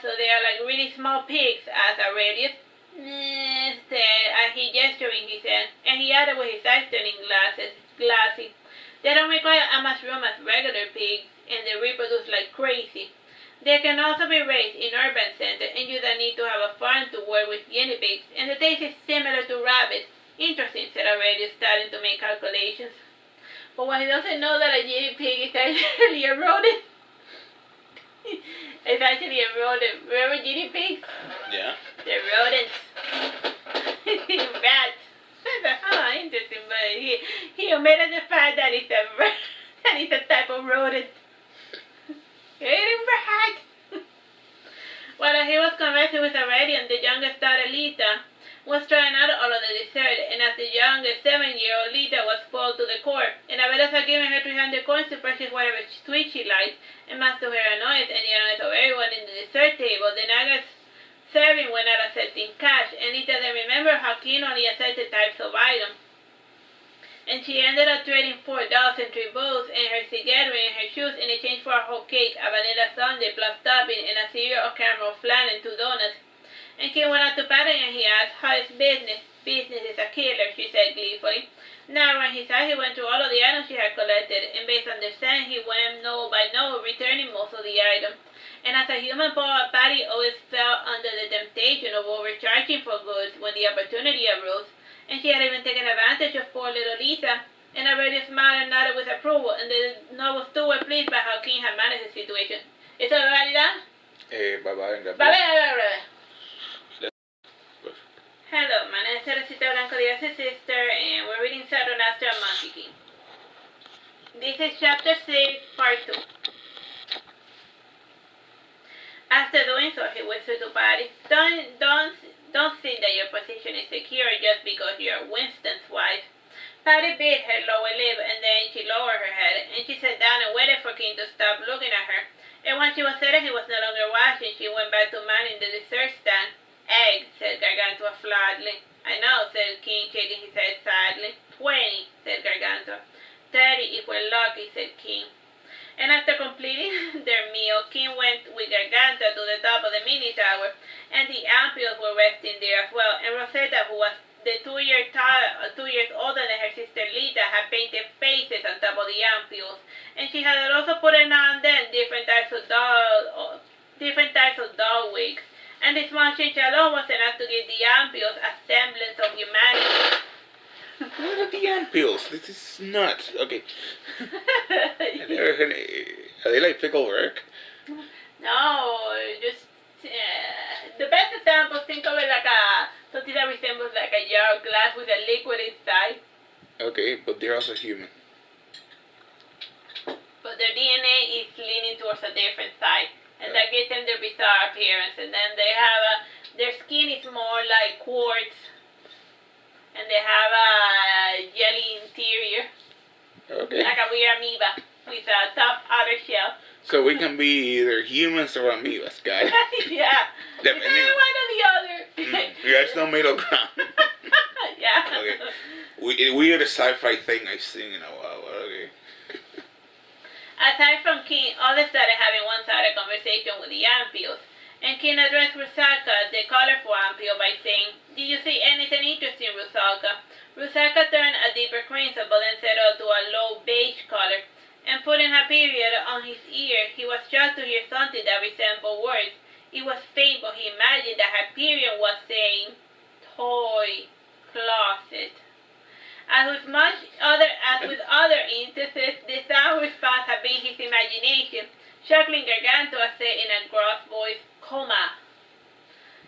So they are like really small pigs, as Aurelius said, as he gesturing his hand, and he added with his eyes turning glassy. They don't require as much room as regular pigs, and they reproduce like crazy. They can also be raised in urban centers, and you don't need to have a farm to work with guinea pigs, and the taste is similar to rabbit. Interesting, said Aurelius, starting to make calculations. But what he doesn't know that a guinea pig is actually a rodent. It's actually a rodent. Remember guinea pigs? Yeah. They're rodents. Rats. Interesting, but he omitted the fact that it's a type of rodent. Eating rat. While he was conversing with Aurelian, the youngest daughter, Lita, was trying out all of the dessert, and as the youngest 7-year-old, Lita was spoiled to the core, and Aurelius had given her 300 coins to purchase whatever sweet she liked, and much to her annoyance and the annoyance of everyone in the dessert table, the Naga's serving were not accepting cash, and Lita then remembered how King only accepted types of items. And she ended up trading $4 and 3 bowls, and her cigarette and her shoes in exchange for a whole cake, a vanilla sundae plus topping, and a cereal of caramel flan and 2 donuts. And King went out to Patty and he asked, "How is business?" "Business is a killer," she said gleefully. Narrowing his eyes, he went through all of the items she had collected, and based on their scent, he went note by note, returning most of the items. And as a human poet, Patty always fell under the temptation of overcharging for goods when the opportunity arose, and she had even taken advantage of poor little Lisa. And Aurelius smiled and nodded with approval, and the nobles too were pleased by how King had managed the situation. ¿Es eso realidad? Bye-bye. Hello, my name is Teresita, Blanco, the sister, and we're reading SaturnastraMonkey King. This is Chapter 6, Part 2. After doing so, he whispered to Patty, Don't think that your position is secure just because you're Winston's wife." Patty bit her lower lip, and then she lowered her head, and she sat down and waited for King to stop looking at her. And when she was certain he was no longer watching, she went back to manning the dessert stand. "Egg," said Gargantua flatly. "I know," said King, shaking his head sadly. 20, said Gargantua. 30 if we're lucky, said King. And after completing their meal, King went with Gargantua to the top of the mini tower, and the ampules were resting there as well, and Rosetta, who was the 2 years older than her sister Lita, had painted faces on top of the ampules, and she had also put now and then different types of doll wigs, And this small change alone was enough to give the ampules a semblance of humanity. What are the ampules? This is nuts. Okay. I never heard are they like pickle work? No, just the best example, think of it like something that resembles like a jar of glass with a liquid inside. Okay, but they're also human. But their DNA is leaning towards a different side, and that gives them their bizarre appearance. And then they have their skin is more like quartz, and they have a jelly interior. Okay. Like a weird amoeba with a tough outer shell. So we can be either humans or amoebas, guys. Yeah. Depending. It's one or the other. There's no middle ground. Yeah. Okay. We are the sci-fi thing I've seen in a while. Okay. Aside from King, others started having one-sided conversation with the ampules. And King addressed Rusalka, the colorful ampule, by saying, "Did you see anything interesting, Rusalka?" Rusalka turned a deeper crimson, but then settled to a low beige color. And putting her period on his ear, he was shocked to hear something that resembled words. It was faint, but he imagined that her period was saying, "toy closet." As with other instances, the sound response had been his imagination. Chuckling, Gargantua said in a gruff voice, "Coma."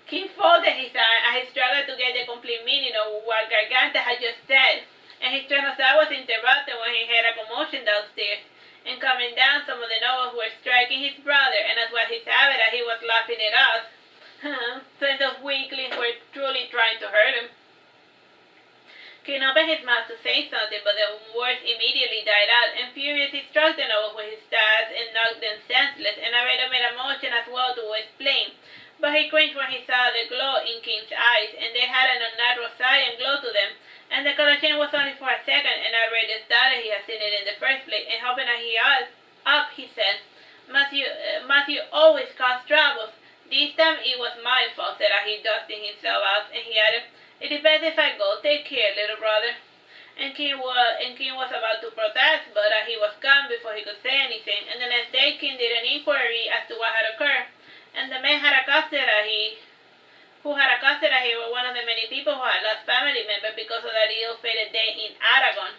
King folded his arm as he struggled to get the complete meaning of what Garganta had just said, and his train of thought was interrupted when he heard a commotion downstairs. And coming down, some of the nobles were striking his brother, and as was his habit, he was laughing at us. Since those weaklings were truly trying to hurt him. King opened his mouth to say something, but the words immediately died out, and furious he struck the nobles with his staff and knocked them senseless, and Aredo made a motion as well to explain. But he cringed when he saw the glow in King's eyes, and they had an unnatural cyan glow to them, and the color change was only for a second, and Aredo thought he had seen it in the first place, and hoping that he was up, he said, Must you always cause troubles? This time it was my fault," said he, dusting himself out, and he added, "It is best if I go. Take care, little brother." And King was about to protest, but he was gone before he could say anything. And the next day, King did an inquiry as to what had occurred. And the man who had accosted he were one of the many people who had lost family members because of that ill-fated day in Aragon.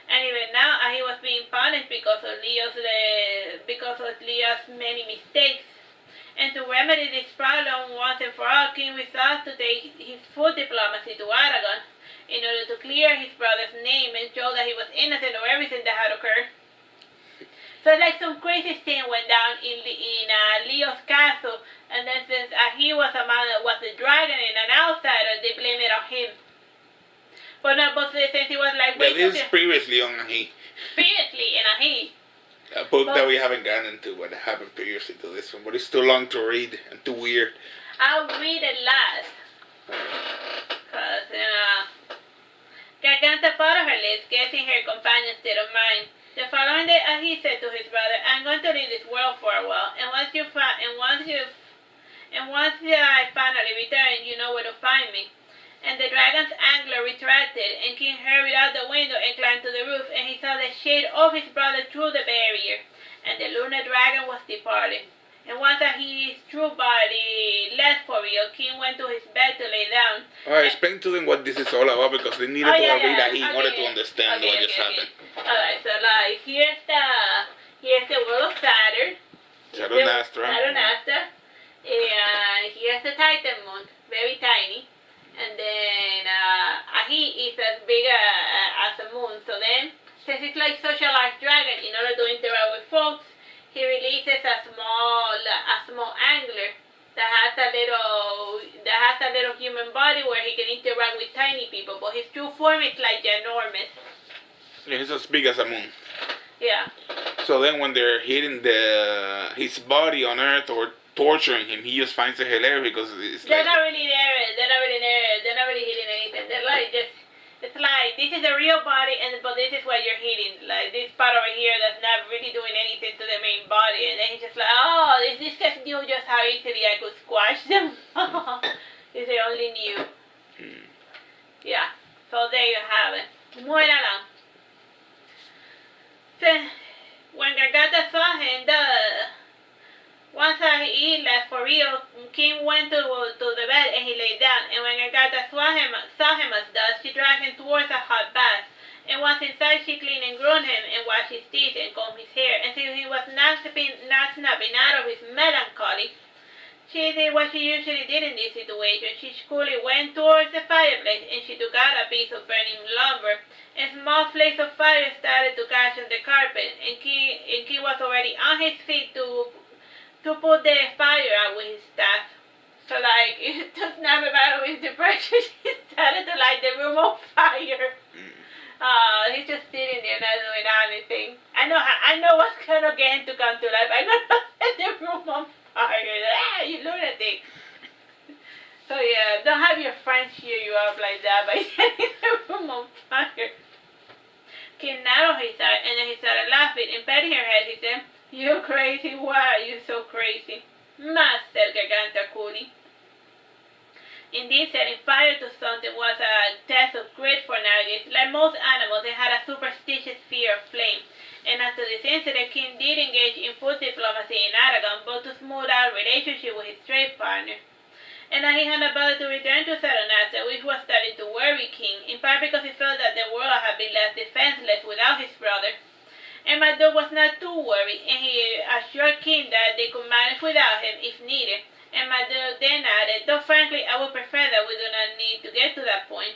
And even now, he was being punished because of Leo's many mistakes. And to remedy this problem once and for all, King resolved to take his full diplomacy to Aragon in order to clear his brother's name and show that he was innocent of everything that had occurred. So like some crazy thing went down in Leo's castle, and then since he was a man that was a dragon and an outsider, they blame it on him. But since he was like... That is previously on Ahi. Previously in Ahi. A book that we haven't gotten into, but happened previously to this one. But it's too long to read and too weird. I'll read it last. Because, Garganta thought of her lips, guessing her companion's state of mind. The following day, he said to his brother, "I'm going to leave this world for a while, and once I finally return, you know where to find me." And the dragon's angler retracted, and King hurried out the window and climbed to the roof, and he saw the shade of his brother through the barrier, and the lunar dragon was departing. And once his true body left for real, King went to his bed to lay down. Alright, explain to them what this is all about, because they needed to read Ahi in order to understand what just happened. Alright, so like here's the world of Saturn. Saturnastra. Saturnastra. And here's the Titan moon, very tiny. And then Ahi is as big as a moon. So then, since it's like socialized dragon, in order to interact with folks, he releases a small angler that has a little human body where he can interact with tiny people. But his true form is like ginormous. Yeah, he's as big as a moon. Yeah. So then when they're hitting his body on Earth or torturing him, he just finds it hilarious because they're not really there. They're not really hitting anything. They're like just, it's like this is a real body, but this is what you're hitting. Like this part over here that's not really doing anything to the main body, and then he's just like, oh, this guy knew just how easily I could squash them. If they only knew. Yeah. So there you have it. Muera lang. So, when Garganta saw him, once he left for real, King went to the bed and he lay down, and when Agatha saw him as thus, she dragged him towards a hot bath. And once inside, she cleaned and groomed him and washed his teeth and combed his hair. And since he was not snapping out of his melancholy, she did what she usually did in this situation. She coolly went towards the fireplace and she took out a piece of burning lumber. And small flakes of fire started to catch on the carpet. And King was already on his feet to put the fire out with his staff. So like, it took not about his depression, she started to light the room on fire. He's just sitting there not doing anything. I know what's gonna get him to come to life. I'm gonna set the room on fire. You lunatic. So yeah, don't have your friends cheer you up like that by setting the room on fire. King narrowed his eyes and then he started laughing and patting her head. He said, "You crazy? Why are you so crazy?" Master Garganta coolly. Indeed, setting fire to something was a test of great for Nargis. Like most animals, they had a superstitious fear of flame. And after this incident, King did engage in food diplomacy in Aragon, but to smooth out relationship with his trade partner. And now he had about to return to Saturnastra, which was starting to worry King, in part because he felt that the world had been left defenseless without his brother. And Marduke was not too worried, and he assured King that they could manage without him if needed. And Marduke then added, "Though frankly, I would prefer that we do not need to get to that point."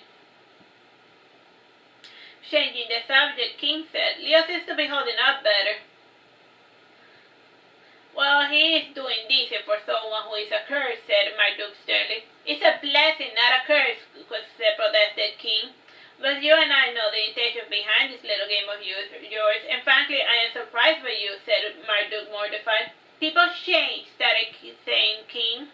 Changing the subject, King said, "Leo seems to be holding up better." "Well, he is doing decent for someone who is a curse," said Marduke sternly. "It's a blessing, not a curse," protested King. "But you and I know the intention behind this little game of yours, and frankly, I am surprised by you," said Marduke, mortified. "People change," started saying King.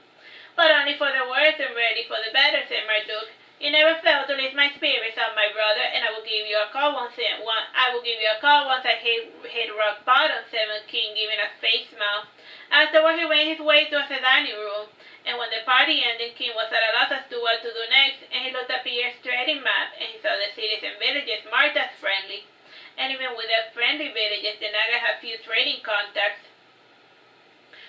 "But only for the worse and rarely for the better," said Marduke. "You never failed to lift my spirits up, my brother, and I will give you a call once I hit rock bottom," said King, giving a fake smile. Afterward, he went his way towards the dining room, and when the party ended, King was at a loss as to what to do next, and he looked at Pierre's trading map, and he saw the cities and villages marked as friendly. And even with the friendly villages, the Naga had few trading contacts.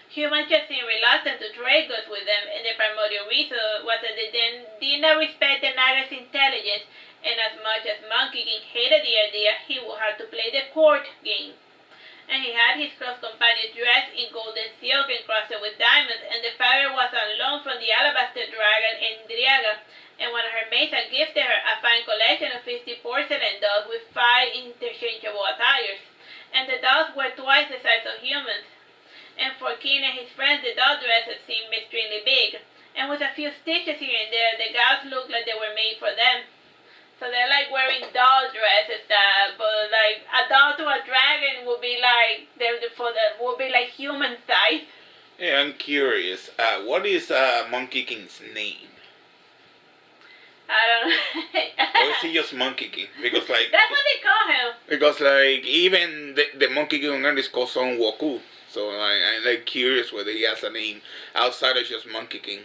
Humans just seemed reluctant to trade goods with them, and the primordial reason was that they did not respect the Naga's intelligence, and as much as Monkey King hated the idea, he would have to play the court game. And he had his close companion dressed in golden silk encrusted with diamonds, and the fire was on loan from the alabaster dragon Endriaga, and one of her maids had gifted her a fine collection of 50 porcelain dolls with 5 interchangeable attires, and the dolls were twice the size of humans. And for King and his friends, the doll dresses seemed extremely big, and with a few stitches here and there, the gowns looked like they were made for them. So they're like wearing doll dresses, but like a doll to a dragon would be like would be like human size. Yeah, I'm curious. What is Monkey King's name? I don't know. Or is he just Monkey King? Because like that's what they call him. Because like even the Monkey King on Earth is called Son Woku. So I'm like curious whether he has a name outside of just Monkey King.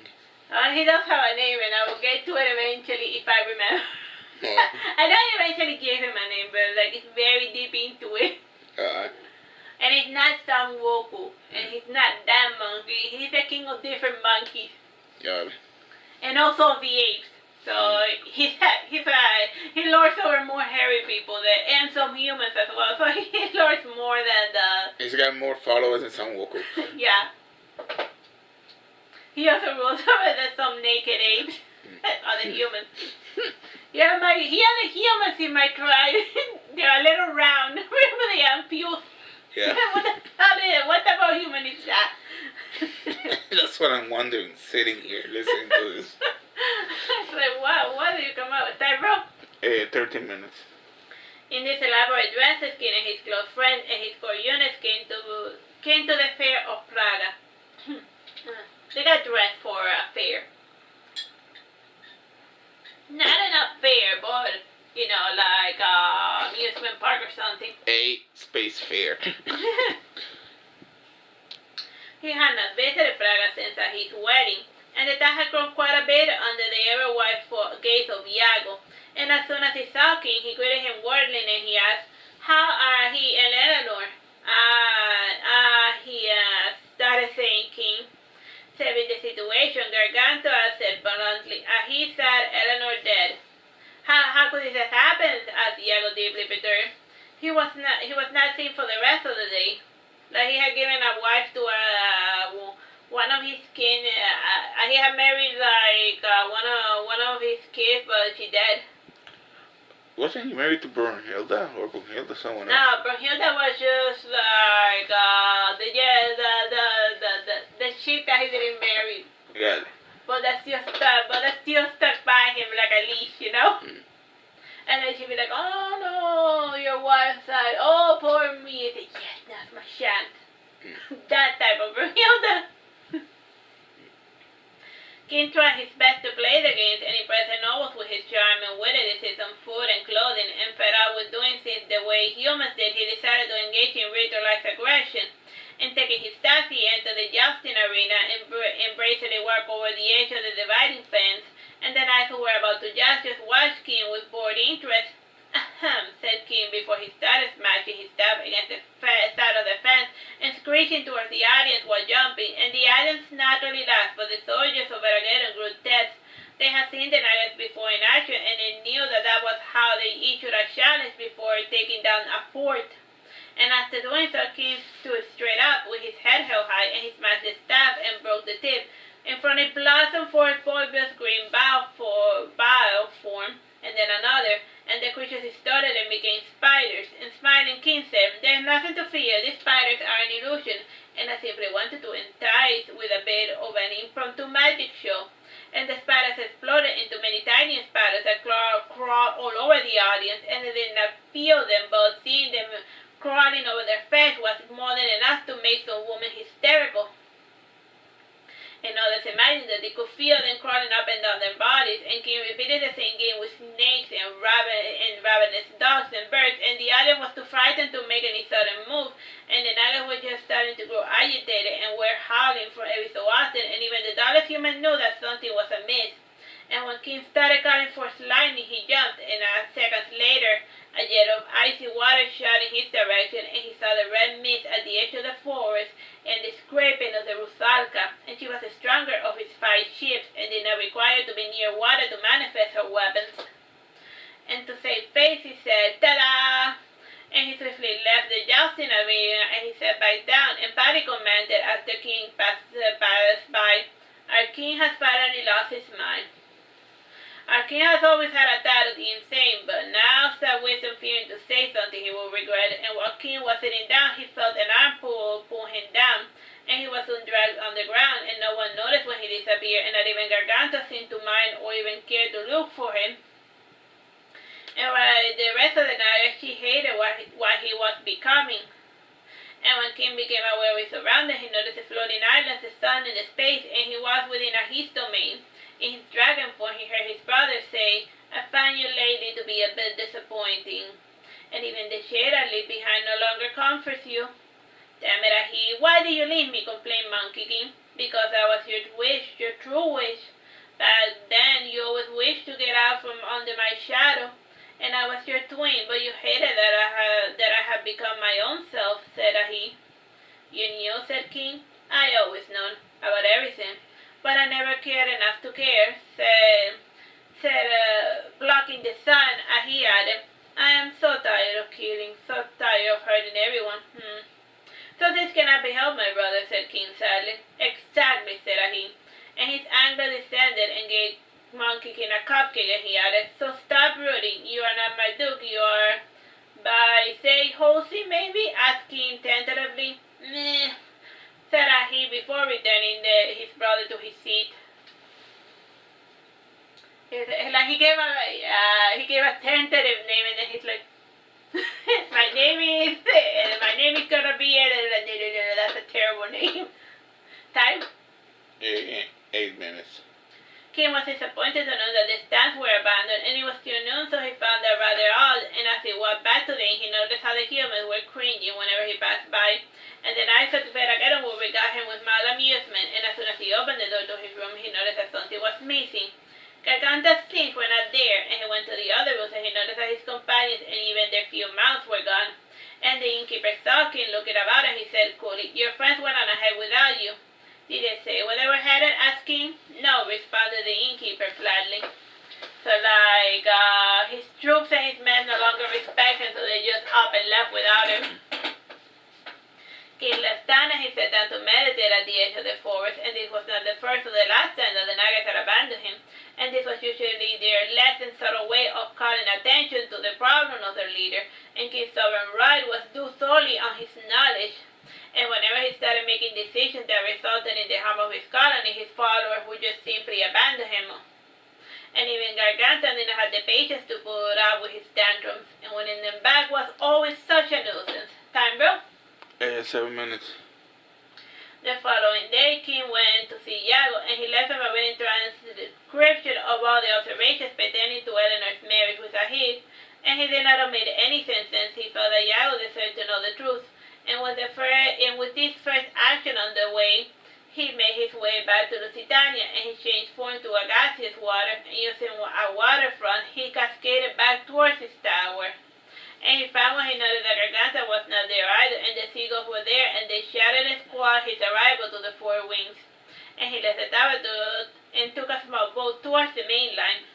He does have a name, and I will get to it eventually if I remember. Oh. I don't eventually give him a name, but like it's very deep into it. And it's not Son Woku, and he's not that monkey. He's the king of different monkeys. Yeah. And also the apes. So he lords over more hairy people and some humans as well. So he lords more than the. He's got more followers than Son Woku. Yeah. He also rules over some naked apes. Other humans. Yeah, he had the humans in my tribe. They're a little round. Remember the ampules? Yeah. What about human is that? That's what I'm wondering, sitting here listening to this. It's like, wow, what did you come out with that, bro? 13 minutes. In this elaborate dresses, King and his close friends and his core units came to the fair of Praga. They got dressed for a fair. Not enough fair, but you know, like amusement park or something. A space fair. He had not visited Praga since his wedding, and the town had grown quite a bit under the ever-wide gaze of Iago. And as soon as he saw King, he greeted him warmly, and he asked, "How are he and Eleanor?" He started saying King, saving the situation return, he was not seen for the rest of the day. Like he had given a wife to one of his kin. He had married like one of his kids, but she died. Wasn't he married to Brunhilde or Brunhilde someone else? No, Brunhilde was just like the chick that he didn't marry. Got it. But that's still stuck by him like a leash, you know? And then she'd be like, oh no, your wife died. Oh, poor me. I said, yes, that's my shant. That type of Brunhilde. King tried his best to play the games and impress the nobles with his charm and witticism, food and clothing, and fed up with doing things the way humans did, he decided to engage in ritualized aggression. And taking his staff, he entered the jousting arena and brazenly walked over the edge of the dividing fence. And the knights who were about to joust just watched King with bored interest. Ahem, said King before he started smashing his staff against the side of the fence and screeching towards the audience while jumping, and the audience naturally laughed, but the soldiers of Armageddon grew tense. They had seen the knights before in action, and they knew that was how they issued a challenge before taking down a fort. And after doing so, King stood straight up with his head held high, and he smashed the staff and broke the tip. In front of blossom forth bulbous green bough form, and then another, and the creatures started and became spiders. And smiling, King said, there's nothing to fear, these spiders are an illusion, and I simply wanted to entice with a bit of an impromptu magic show. And the spiders exploded into many tiny spiders that crawled all over the audience, and they did not feel them, but seeing them crawling over their face was more than enough to make some woman hysterical. And others imagined that they could feel them crawling up and down their bodies, and King repeated the same game with snakes and ravenous dogs and birds, and the audience was too frightened to make any sudden move, and the knights were just starting to grow agitated and were howling for every so often, and even the dullest human knew that something was amiss. And when King started calling for lightning, he jumped, and seconds later, a jet of icy water shot in his direction, and he saw the red mist at the edge of the forest, and the scraping of the Rusalka, and she was the stronger of his 5 ships, and did not require to be near water to manifest her weapons. And to save face, he said, ta-da! And he swiftly left the jousting arena, and he sat back down, and Patty commanded as the king passed by, our king has finally lost his mind. Our king has always had a tad of the insane, but now sat wisdom fearing to say something he will regret, and while King was sitting down, he felt an arm pull him down, and he was soon dragged on the ground, and no one noticed when he disappeared, and not even Garganta seemed to mind or even care to look for him. And while the rest of the night, she hated what he was becoming. And when King became aware of his surroundings, he noticed the floating islands, the sun, and the space, and he was within a his domain. In his dragon form, he heard his brother say, I find you lately to be a bit disappointing, and even the shade I leave behind no longer comforts you. Damn it, Ahi, why did you leave me, complained Monkey King. Because I was your wish, your true wish. Back then, you always wished to get out from under my shadow, and I was your twin, but you hated that I had become my own self, said Ahi. You knew, said King. I always known about everything. But I never cared enough to care, said blocking the sun, he added, I am so tired of killing, so tired of hurting everyone. So this cannot be helped, my brother, said King sadly. Exactly, said Ahi, and his anger descended and gave Monkey King a cupcake, and he added, so stop brooding, you are not Marduke, you are, by, say, Halsey, maybe? Asked King tentatively. Meh, said Ahi before returning his brother to his seat. Like he gave a tentative name, and then he's like, my name is gonna be it, and that's a terrible name. Time? 8 minutes. King was disappointed to know that the stands were abandoned, and it was still noon, so he found that rather odd, and as he walked back to them, he noticed how the humans were cringing whenever he passed by, and the knights of Veraghetto would regard him with mild amusement, and as soon as he opened the door to his room, he noticed that something was missing. Garganta's things were not there, and he went to the other rooms, and he noticed that his companions and even their few mounts were gone. And the innkeeper saw King looking about, and he said coolly, your friends went on ahead without you. Did they say where they were headed? Asked King. No, responded the innkeeper flatly. So, his troops and his men no longer respect him, so left without him. King left town and he sat down to meditate at the edge of the forest, and this was not the first or the last time that the Nagas had abandoned him, and this was usually their less and subtle way of calling attention to the problem of their leader, and King's sovereign right was due solely on his knowledge. And whenever he started making decisions that resulted in the harm of his colony, his followers would just simply abandon him. And even Garganta did not have the patience to put up with his tantrums, and winning them back was always such a nuisance. Time, bro? 7 minutes. The following day, King went to see Iago, and he left him a written transcription of all the observations pertaining to Eleanor's marriage with Ahid, and he did not omit any sentence. He felt that Iago deserved to know the truth. And with this first action on the way, he made his way back to Lusitania, and he changed form to a gaseous water, and using a waterfront, he cascaded back towards his tower. And he found when he noticed that Garganta was not there either, and the seagulls were there, and they shouted and squawked his arrival to the four winds. And he left the tower and took a small boat towards the mainland.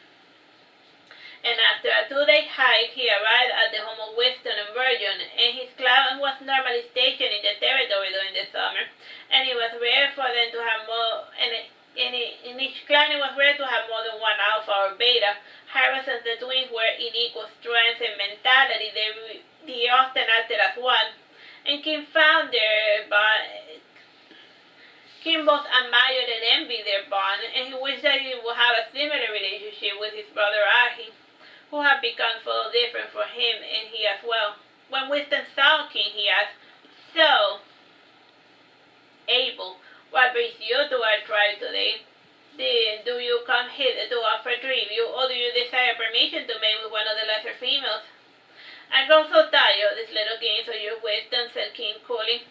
And after a 2-day hike, he arrived at the home of Winston and Virgin, and his clan was normally stationed in the territory during the summer, and it was rare for them to have more, in each clan it was rare to have more than one alpha or beta. However, since the twins were in equal strength and mentality, they often acted as one, and King found King both admired and envied their bond, and he wished that he would have a similar relationship with his brother Ahi, who had become so different from him, and he as well. When Winston saw King, he asked, "So, Abel, what brings you to our tribe today? Do you come hither to offer tribute, or do you desire permission to mate with one of the lesser females?" "I grow so tired of these little games of your wisdom," said King coolly.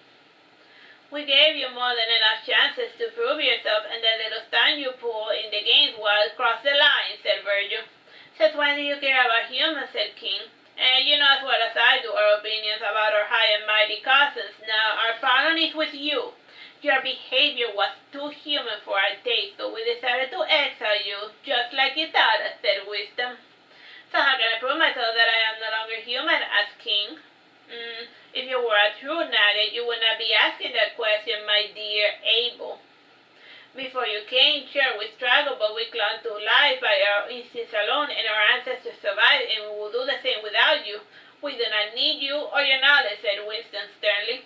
"We gave you more than enough chances to prove yourself, and that little stunt you pulled in the games was cross the line," said Virgil. "Since when do you care about humans?" said King. "And you know as well as I do our opinions about our high and mighty cousins. Now, our problem is with you. Your behavior was too human for our taste, so we decided to exile you, just like you taught us," said Wisdom. "So how can I prove myself that I am no longer human?" asked King. If you were a true Naga, you would not be asking that question, my dear Abel. Before you came, sure, we struggled, but we clung to life by our instincts alone, and our ancestors survived, and we will do the same without you. We do not need you or your knowledge," said Winston sternly.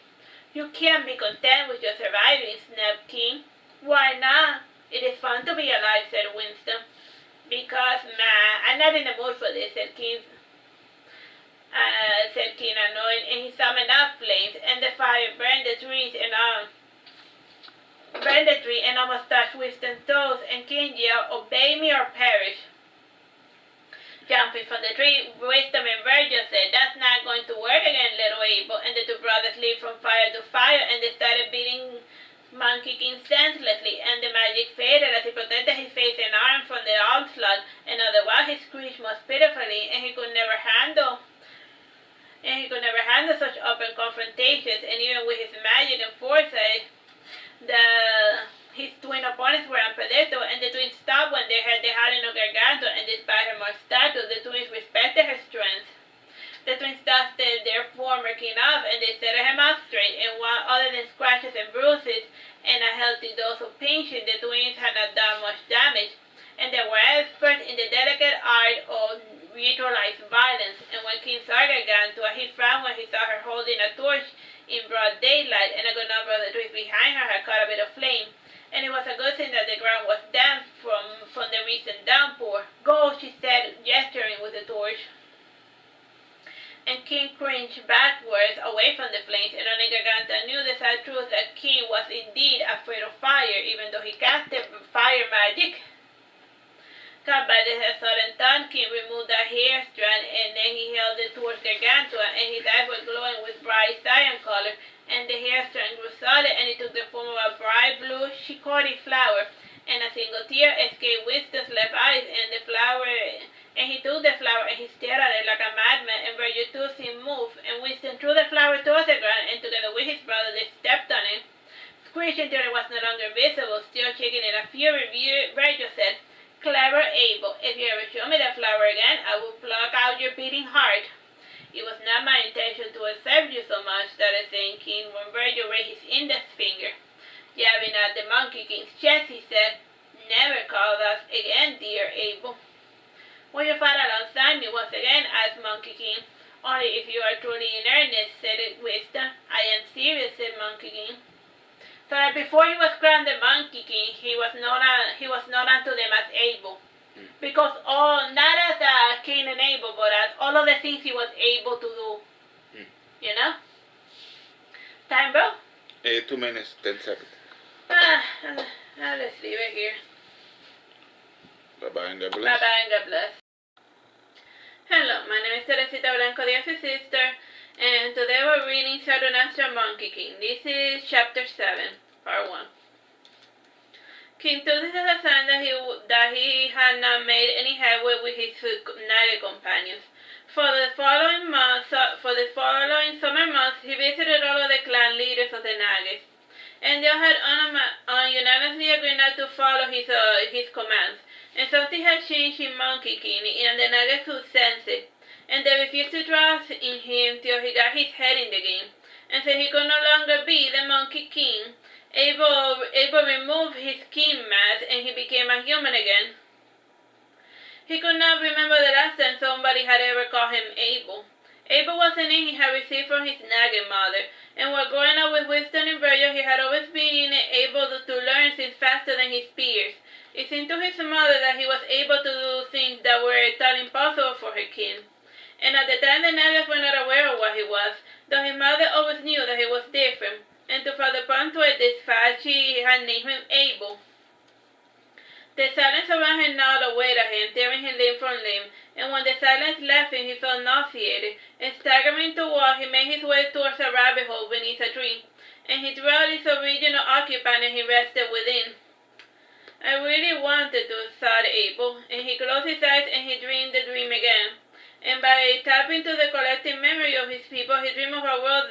"You can't be content with just surviving," snapped King. "Why not? It is fun to be alive," said Winston. "Because, I'm not in the mood for this," said King. Annoyed, and he summoned up flames, and the fire burned the tree and almost touched Winston's toes, and King yelled, "Obey me or perish." Jumping from the tree, Wisdom and Virgil said, "That's not going to work again, little Abel," and the two brothers leaped from fire to fire, and they started beating Monkey King senselessly, and the magic faded as he protected his face and arm from the onslaught, and otherwise he screeched most pitifully, and he could never handle such open confrontations, and even with his magic and foresight, his twin opponents were unpredictable, and the twins stopped when they heard the howling of Garganta, and despite her more stature, the twins respected her strength. The twins dusted their former king off, and they set him up straight, and while other than scratches and bruises and a healthy dose of pinching, the twins had not done much damage, and they were experts in the delicate art of ritualized violence. And when King saw Gargantua, he frowned when he saw her holding a torch in broad daylight, and a good number of the trees behind her had caught a bit of flame. And it was a good thing that the ground was damp from the recent downpour. "Go," she said, gesturing with the torch. And King cringed backwards away from the flames, and only Garganta knew the sad truth that King was indeed afraid of fire, even though he casted fire magic. Caught by the sudden thought, King removed a hair strand, and then he held it towards Gargantua, and his eyes were glowing with bright cyan color, and the hair strand grew solid, and it took the form of a bright blue chicory flower, and a single tear escaped Winston's left eye, and he took the flower, and he stared at it like a madman, and Virgil too seemed moved, and Winston threw the flower towards the ground, and together with his brother they stepped on it. Screeching till it was no longer visible, still shaking in a fury, Virgil said, "Clever Abel, if you ever show me that flower again, I will pluck out your beating heart." It was not my intention to serve you so much, started saying King, when Virgil raised his index finger. Jabbing at the Monkey King's chest, he said, "Never call us again, dear Abel." "Will you fight alongside me once again?" asked Monkey King. "Only if you are truly in earnest," said Wisdom. "I am serious," said Monkey King. So that before he was crowned the Monkey King, he was known unto them as Abel. Because not as Cain and Abel, but as all of the things he was able to do. You know? Time, bro? 2 minutes, 10 seconds. Let's leave it here. Bye-bye and God bless. Bye-bye and God bless. Hello, my name is Teresita Blanco, the sister, and today we're reading Saturnastra Monkey King. This is chapter 7, part 1. King took this as a sign that he had not made any headway with his Naga companions. For the following summer months, he visited all of the clan leaders of the Nagas, and they had unanimously agreed not to follow his commands. And something had changed in Monkey King, and the Nagas could sense it, and they refused to trust in him till he got his head in the game. And so he could no longer be the Monkey King. Abel removed his king mask, and he became a human again. He could not remember the last time somebody had ever called him Abel. Abel was a name he had received from his Naga mother, and while growing up with Wisdom and Virgil, he had always been able to learn things faster than his peers. It seemed to his mother that he was able to do things that were thought impossible for her kin. And at the time, the Nagas were not aware of what he was, though his mother always knew that he was different. And to further punctuate this fact, she had named him Abel. The silence around him gnawed away at him, tearing him limb from limb, and when the silence left him, he felt nauseated, and staggering to walk, he made his way towards a rabbit hole beneath a tree, and he drilled its original occupant, and he rested within. "I really wanted to," thought Abel, and he closed his eyes and he dreamed the dream again. And by tapping into the collective memory of his people, he dreamed of a world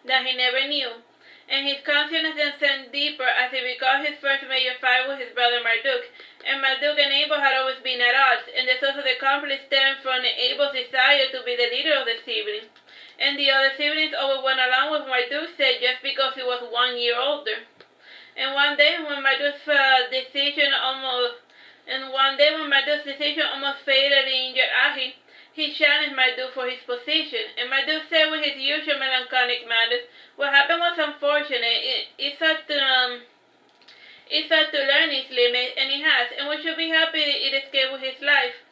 that he never knew. And his consciousness then sank deeper as he recalled his first major fight with his brother Marduke. And Marduke and Abel had always been at odds, and the source of the conflict stemmed from Abel's desire to be the leader of the siblings. And the other siblings always went along with Marduke's say just because he was 1 year older. And one day when Marduke's decision almost fatally injured Ahi, he challenged Marduke for his position, and Marduke said with his usual melancholic manners, "What happened was unfortunate. It's hard to learn its limits, and it has, and we should be happy it escaped with his life.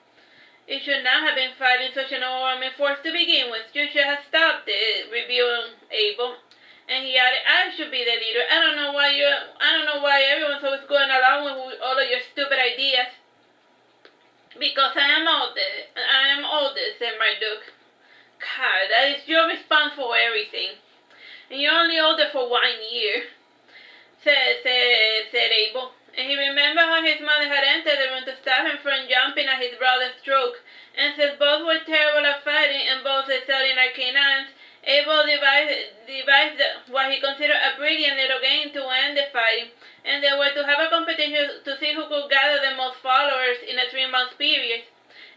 It should not have been fighting such an overwhelming force to begin with. You should have stopped it," reviewing Abel. And he added, "I should be the leader. I don't know why everyone's always going along with all of your stupid ideas." "Because I am older, said Marduke. "God, that is your response for everything. And you're only older for 1 year, said Abel. And he remembered how his mother had entered the room to stop him from jumping at his brother's throat. And since both were terrible at fighting and both excelled in arcane arts, Abel devised what he considered a brilliant little game to end the fighting, and they were to have a competition to see who could gather the most followers in a 3-month period.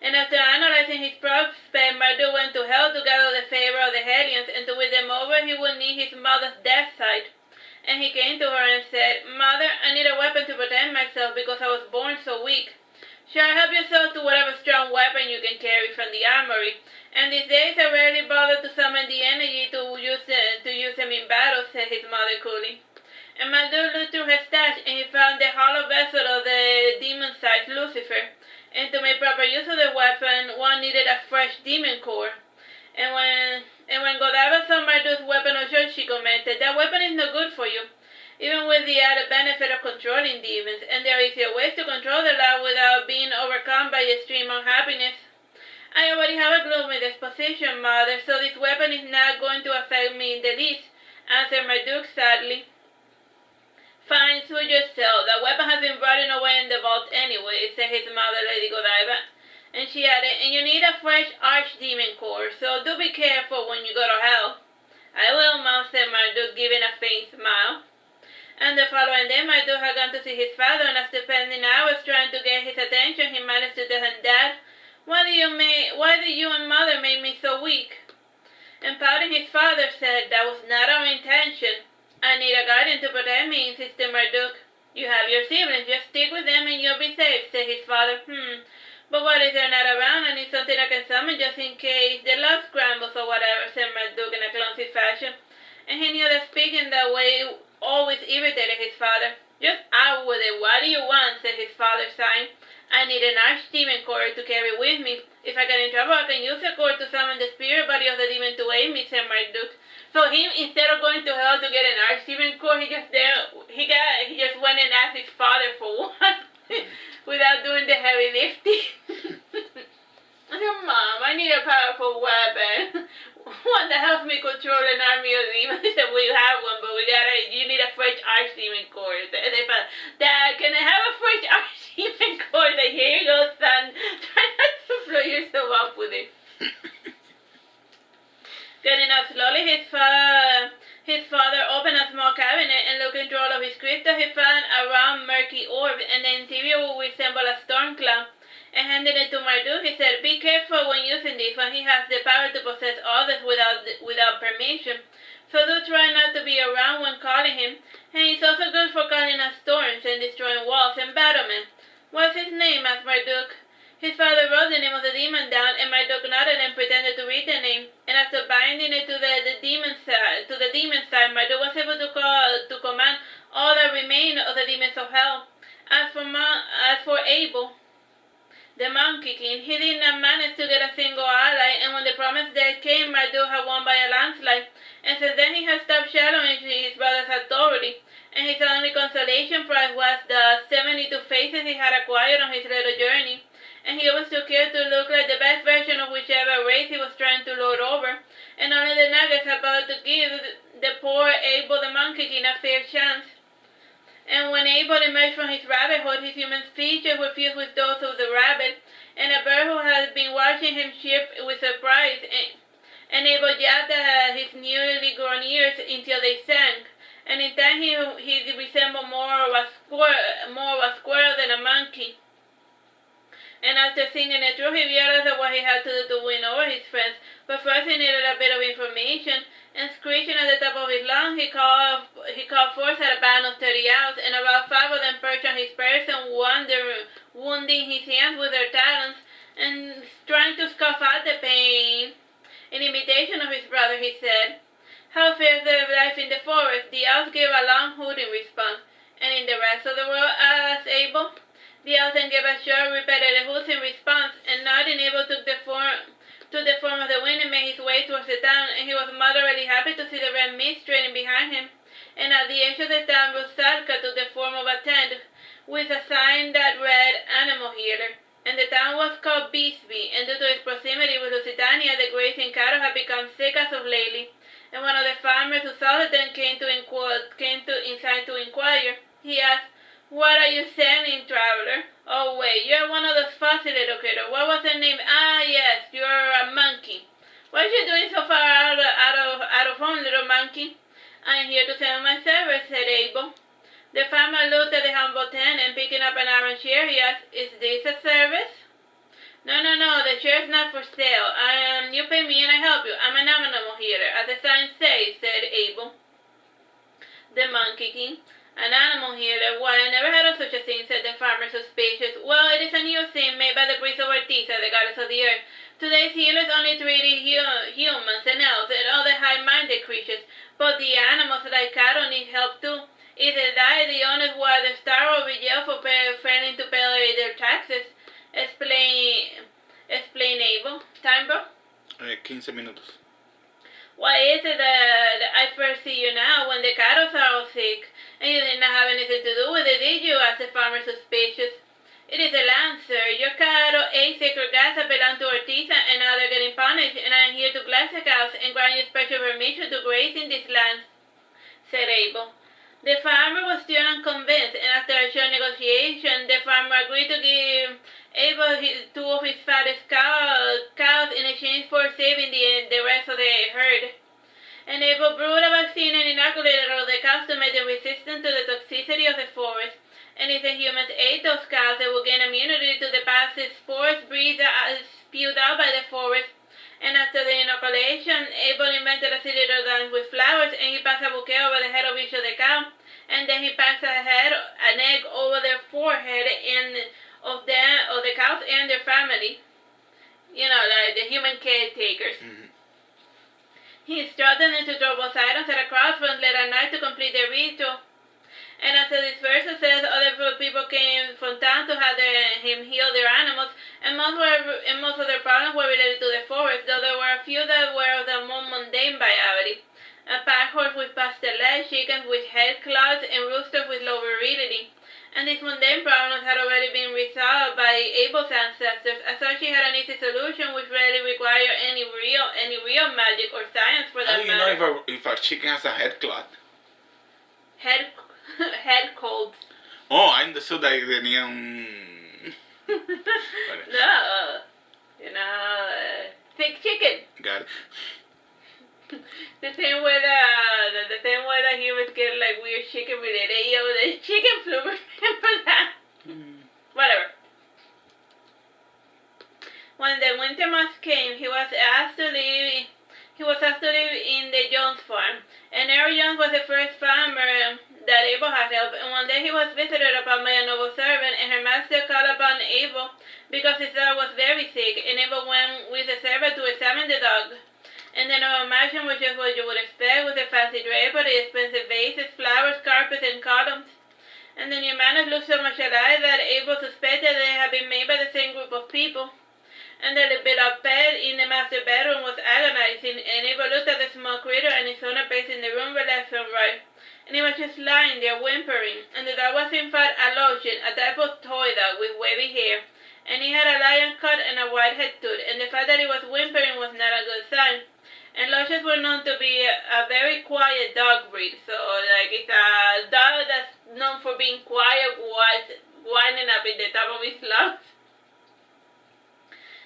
And after analyzing his prospects, Marduke went to hell to gather the favor of the Hellions, and to win them over he would need his mother's death sight. And he came to her and said, "Mother, I need a weapon to protect myself because I was born so weak." "Sure, help yourself to whatever strong weapon you can carry from the armory. And these days I rarely bother to summon the energy to use them in battle," said his mother coolly. And Marduke looked through her stash, and he found the hollow vessel of the demon-sized Lucifer. And to make proper use of the weapon, one needed a fresh demon core. And when Godiva saw Marduke's weapon of choice, she commented, "That weapon is no good for you, even with the added benefit of controlling demons, and there are easier ways to control the law without being overcome by extreme unhappiness." "I already have a gloomy disposition, Mother, so this weapon is not going to affect me in the least," answered Marduke sadly. "Fine, suit yourself. The weapon has been rotting away in the vault anyway," said his mother, Lady Godiva. And she added, "And you need a fresh archdemon core, so do be careful when you go to hell." "I will, Mom," said Marduke, giving a faint smile. And the following day, Marduke had gone to see his father, and after spending hours trying to get his attention, he managed to tell him that, Why did you and mother make me so weak? And pouting, his father said, that was not our intention. I need a guardian to protect me, insisted Marduke. You have your siblings, just stick with them and you'll be safe, said his father. But what if they're not around? I need something I can summon just in case the love scrambles or whatever, said Marduke in a clumsy fashion. And he knew that speaking that way always irritated his father. Just out with it, what do you want, said his father, sighing. I need an archdemon cord to carry with me. If I get in trouble, I can use the cord to summon the spirit body of the demon to aid me, said Marduke. So instead of going to hell to get an archdemon cord, he just went and asked his father for one without doing the heavy lifting. I said, Mom, I need a powerful weapon. One that helps me control an army of demons. He said, we have one, but you need a fresh archdemon cord. And they thought, Dad, can I have a fresh archdemon cord? Like, here you go, son. Try not to blow yourself up with it. Getting up slowly, his father opened a small cabinet and looking through all of his crystals, he found a round, murky orb, and the interior would resemble a storm cloud. And handing it to Marduke, he said, be careful when using this, when he has the power to possess others without permission. So do try not to be around when calling him. And he's also good for calling out storms and destroying walls and battlements. What's his name? Asked Marduke. His father wrote the name of the demon down, and Marduke nodded and pretended to read the name. And after binding it to the demon side, Marduke was able to command all that remained of the demons of hell. As for Abel, the Monkey King, he did not manage to get a single ally, and when the promised death came, Marduke had won by a landslide. And since then he had stopped shadowing his brother's authority, and his only consolation prize was the 72 faces he had acquired on his little journey. And he always took care to look like the best version of whichever race he was trying to lord over, and only the nuggets about to give the poor Abel the Monkey King a fair chance. And when Abel emerged from his rabbit hole, his human features were fused with those of the rabbit, and a bird who had been watching him chirped with surprise, and Abel jabbed his newly grown ears until they sank, and in time he resembled more of a squirrel than a monkey. And after singing it through, he realized that what he had to do to win over his friends. But first he needed a bit of information, and screeching at the top of his lungs, he called forth at a band of 30 owls, and about 5 of them perched on his person, wounding his hands with their talons, and trying to scoff out the pain. In imitation of his brother, he said, how fares the life in the forest? The owls gave a long hoot in response. And in the rest of the world, asked Abel. The owls then gave a short, repetitive hoot in response, and nodding, Abel took the form of the wind and made his way towards the town, and he was moderately happy to see the red mist trailing behind him. And at the edge of the town, Rusalka took the form of a tent, with a sign that read, Animal Healer. And the town was called Beastby, and due to its proximity with Lusitania, the grazing cattle had become sick as of lately. And one of the farmers who saw the tent came inside to inquire. He asked, what are you selling, traveler? Oh, wait, you're one of those fussy little critters. What was their name? Ah, yes, you're a monkey. What are you doing so far out of home, little monkey? I'm here to sell my service, said Abel. The farmer looked at the humble tent, and picking up an iron chair, he asked, is this a service? No, the chair's not for sale. You pay me and I help you. I'm an animal healer, as the sign says, said Abel. The Monkey King. An animal healer? Why, I never heard of such a thing, said the farmer, suspicious. Well, it is a new thing made by the priest of Ortiza, the goddess of the earth. Today's healers only treated humans and elves and other high-minded creatures, but the animals like cattle need help too. Either die the owners while they starve or be jailed for failing to pay their taxes. Explain Abel. Time, bro? 15 minutos. Why is it that I first see you now when the cattle are all sick? And you did not have anything to do with it, did you? Asked the farmer, suspicious. It is a land, sir. Your cattle ate sacred grass that belonged to Ortiza, and now they're getting punished, and I am here to bless the cows and grant you special permission to graze in this land, said Abel. The farmer was still unconvinced, and after a short negotiation, the farmer agreed to give Abel 2 of his fattest cows in exchange for saving the rest of the herd. And Abel brewed a vaccine and inoculated all the cows to make them resistant to the toxicity of the forest. And if the humans ate those cows, they would gain immunity to the parasite spores breathed spewed out by the forest. And after the inoculation, Abel invented a series of dance with flowers, and he passed a bouquet over the head of each of the cow, and then he passed an egg over their forehead of the cows and their family. You know, like the human caretakers. Mm-hmm. He instructed them to throw both items at a crossroads late at night to complete the ritual. And after this first success, other people came from town to have him heal their animals, and most of their problems were related to the forest, though there were a few that were of the more mundane variety. A pack horse with pastel-legs, chickens with head cloths, and roosters with low virility. And these mundane problems had already been resolved by Abel's ancestors, as such he had an easy solution which rarely required any real magic or science for that matter. How do you know if a chicken has a head cloth? Head colds. Oh, I understood that tenía un... No, you know, thick chicken. Got it. The same way that humans get like weird chicken related. Yo, the chicken flu. Remember that? Whatever. When the winter months came, he was asked to live in the Jones farm, and Earl Jones was the first farmer that Abel had helped, and one day he was visited upon by a noble servant, and her master called upon Abel because his dog was very sick, and Abel went with the servant to examine the dog. And the noble mansion was just what you would expect, with the fancy drapery, expensive vases, flowers, carpets, and columns. And the new manners looked so much alike that Abel suspected they had been made by the same group of people. And the beloved pet in the master bedroom was agonizing, and Abel looked at the small critter and his owner pacing the room left and right. And he was just lying there whimpering, and the dog was in fact a Lusitania, a type of toy dog with wavy hair, and he had a lion cut and a white-head tooth, and the fact that he was whimpering was not a good sign. And Lusitanias were known to be a very quiet dog breed, so like it's a dog that's known for being quiet, winding up in the top of his lungs.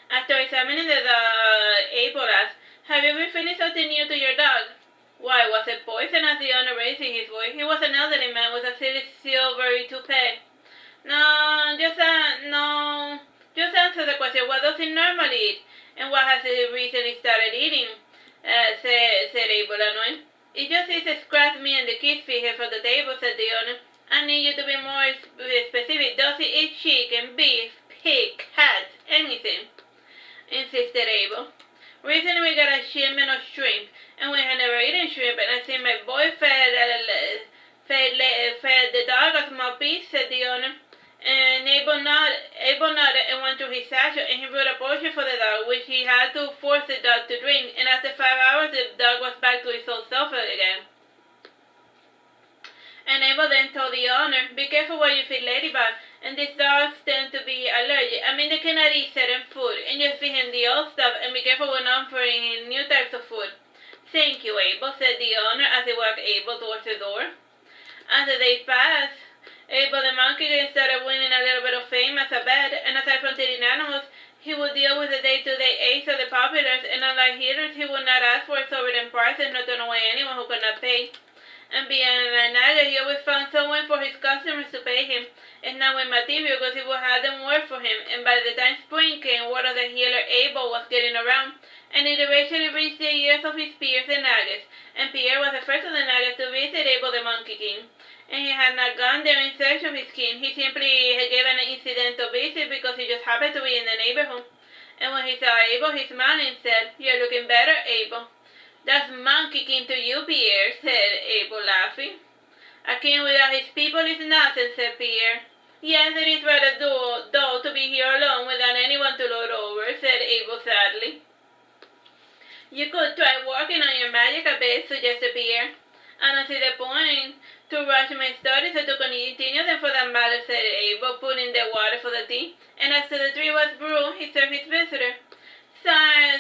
After examining the dog, Abel asked, "Have you been feeding something new to your dog?" "Why, was it poison?" asked the owner, raising his voice. He was an elderly man with a silvery toupee. Just answer the question. What does he normally eat? And what has he recently started eating? Said Abel, annoyed. "It just eats scratch meat and the kids feed him from the table," said the owner. "I need you to be more specific. Does he eat chicken, beef, pig, cats, anything?" insisted Abel. "Recently we got a shipment of shrimp, and we had never eaten shrimp, and I think my boy fed the dog a small piece," said the owner. And Abel nodded and went to his satchel, and he brewed a potion for the dog, which he had to force the dog to drink, and after 5 hours the dog was back to his old self again. And Abel then told the owner, "Be careful what you feed Ladybug, and these dogs tend to be allergic. I mean, they cannot eat certain food, and just feed him the old stuff, and be careful when offering him new types of food." "Thank you, Abel," said the owner as he walked Abel towards the door. As the day passed, Abel the Monkey King started winning a little bit of fame as a vet, and aside from feeding animals, he would deal with the day-to-day aches of the populace, and unlike healers, he would not ask for exorbitant prices nor turn away anyone who could not pay. And being a naga, he always found someone for his customers to pay him, and not with material, because he would have them work for him, and by the time spring came, word of the healer Abel was getting around, and it eventually reached the ears of his peers, the Nagas, and Pierre was the first of the Nagas to visit Abel the Monkey King. And he had not gone there in search of his kin. He simply gave an incidental visit because he just happened to be in the neighborhood. And when he saw Abel, he smiled and said, "You're looking better, Abel." "That's Monkey King to you, Pierre," said Abel, laughing. "A king without his people is nothing," said Pierre. "Yes, it is rather dull to be here alone without anyone to lord over," said Abel sadly. "You could try working on your magic a bit," suggested Pierre. "I don't see the point to rush my studies or to continue them for that matter," said Abel, putting the water for the tea. And after the tea was brewed, he served his visitor.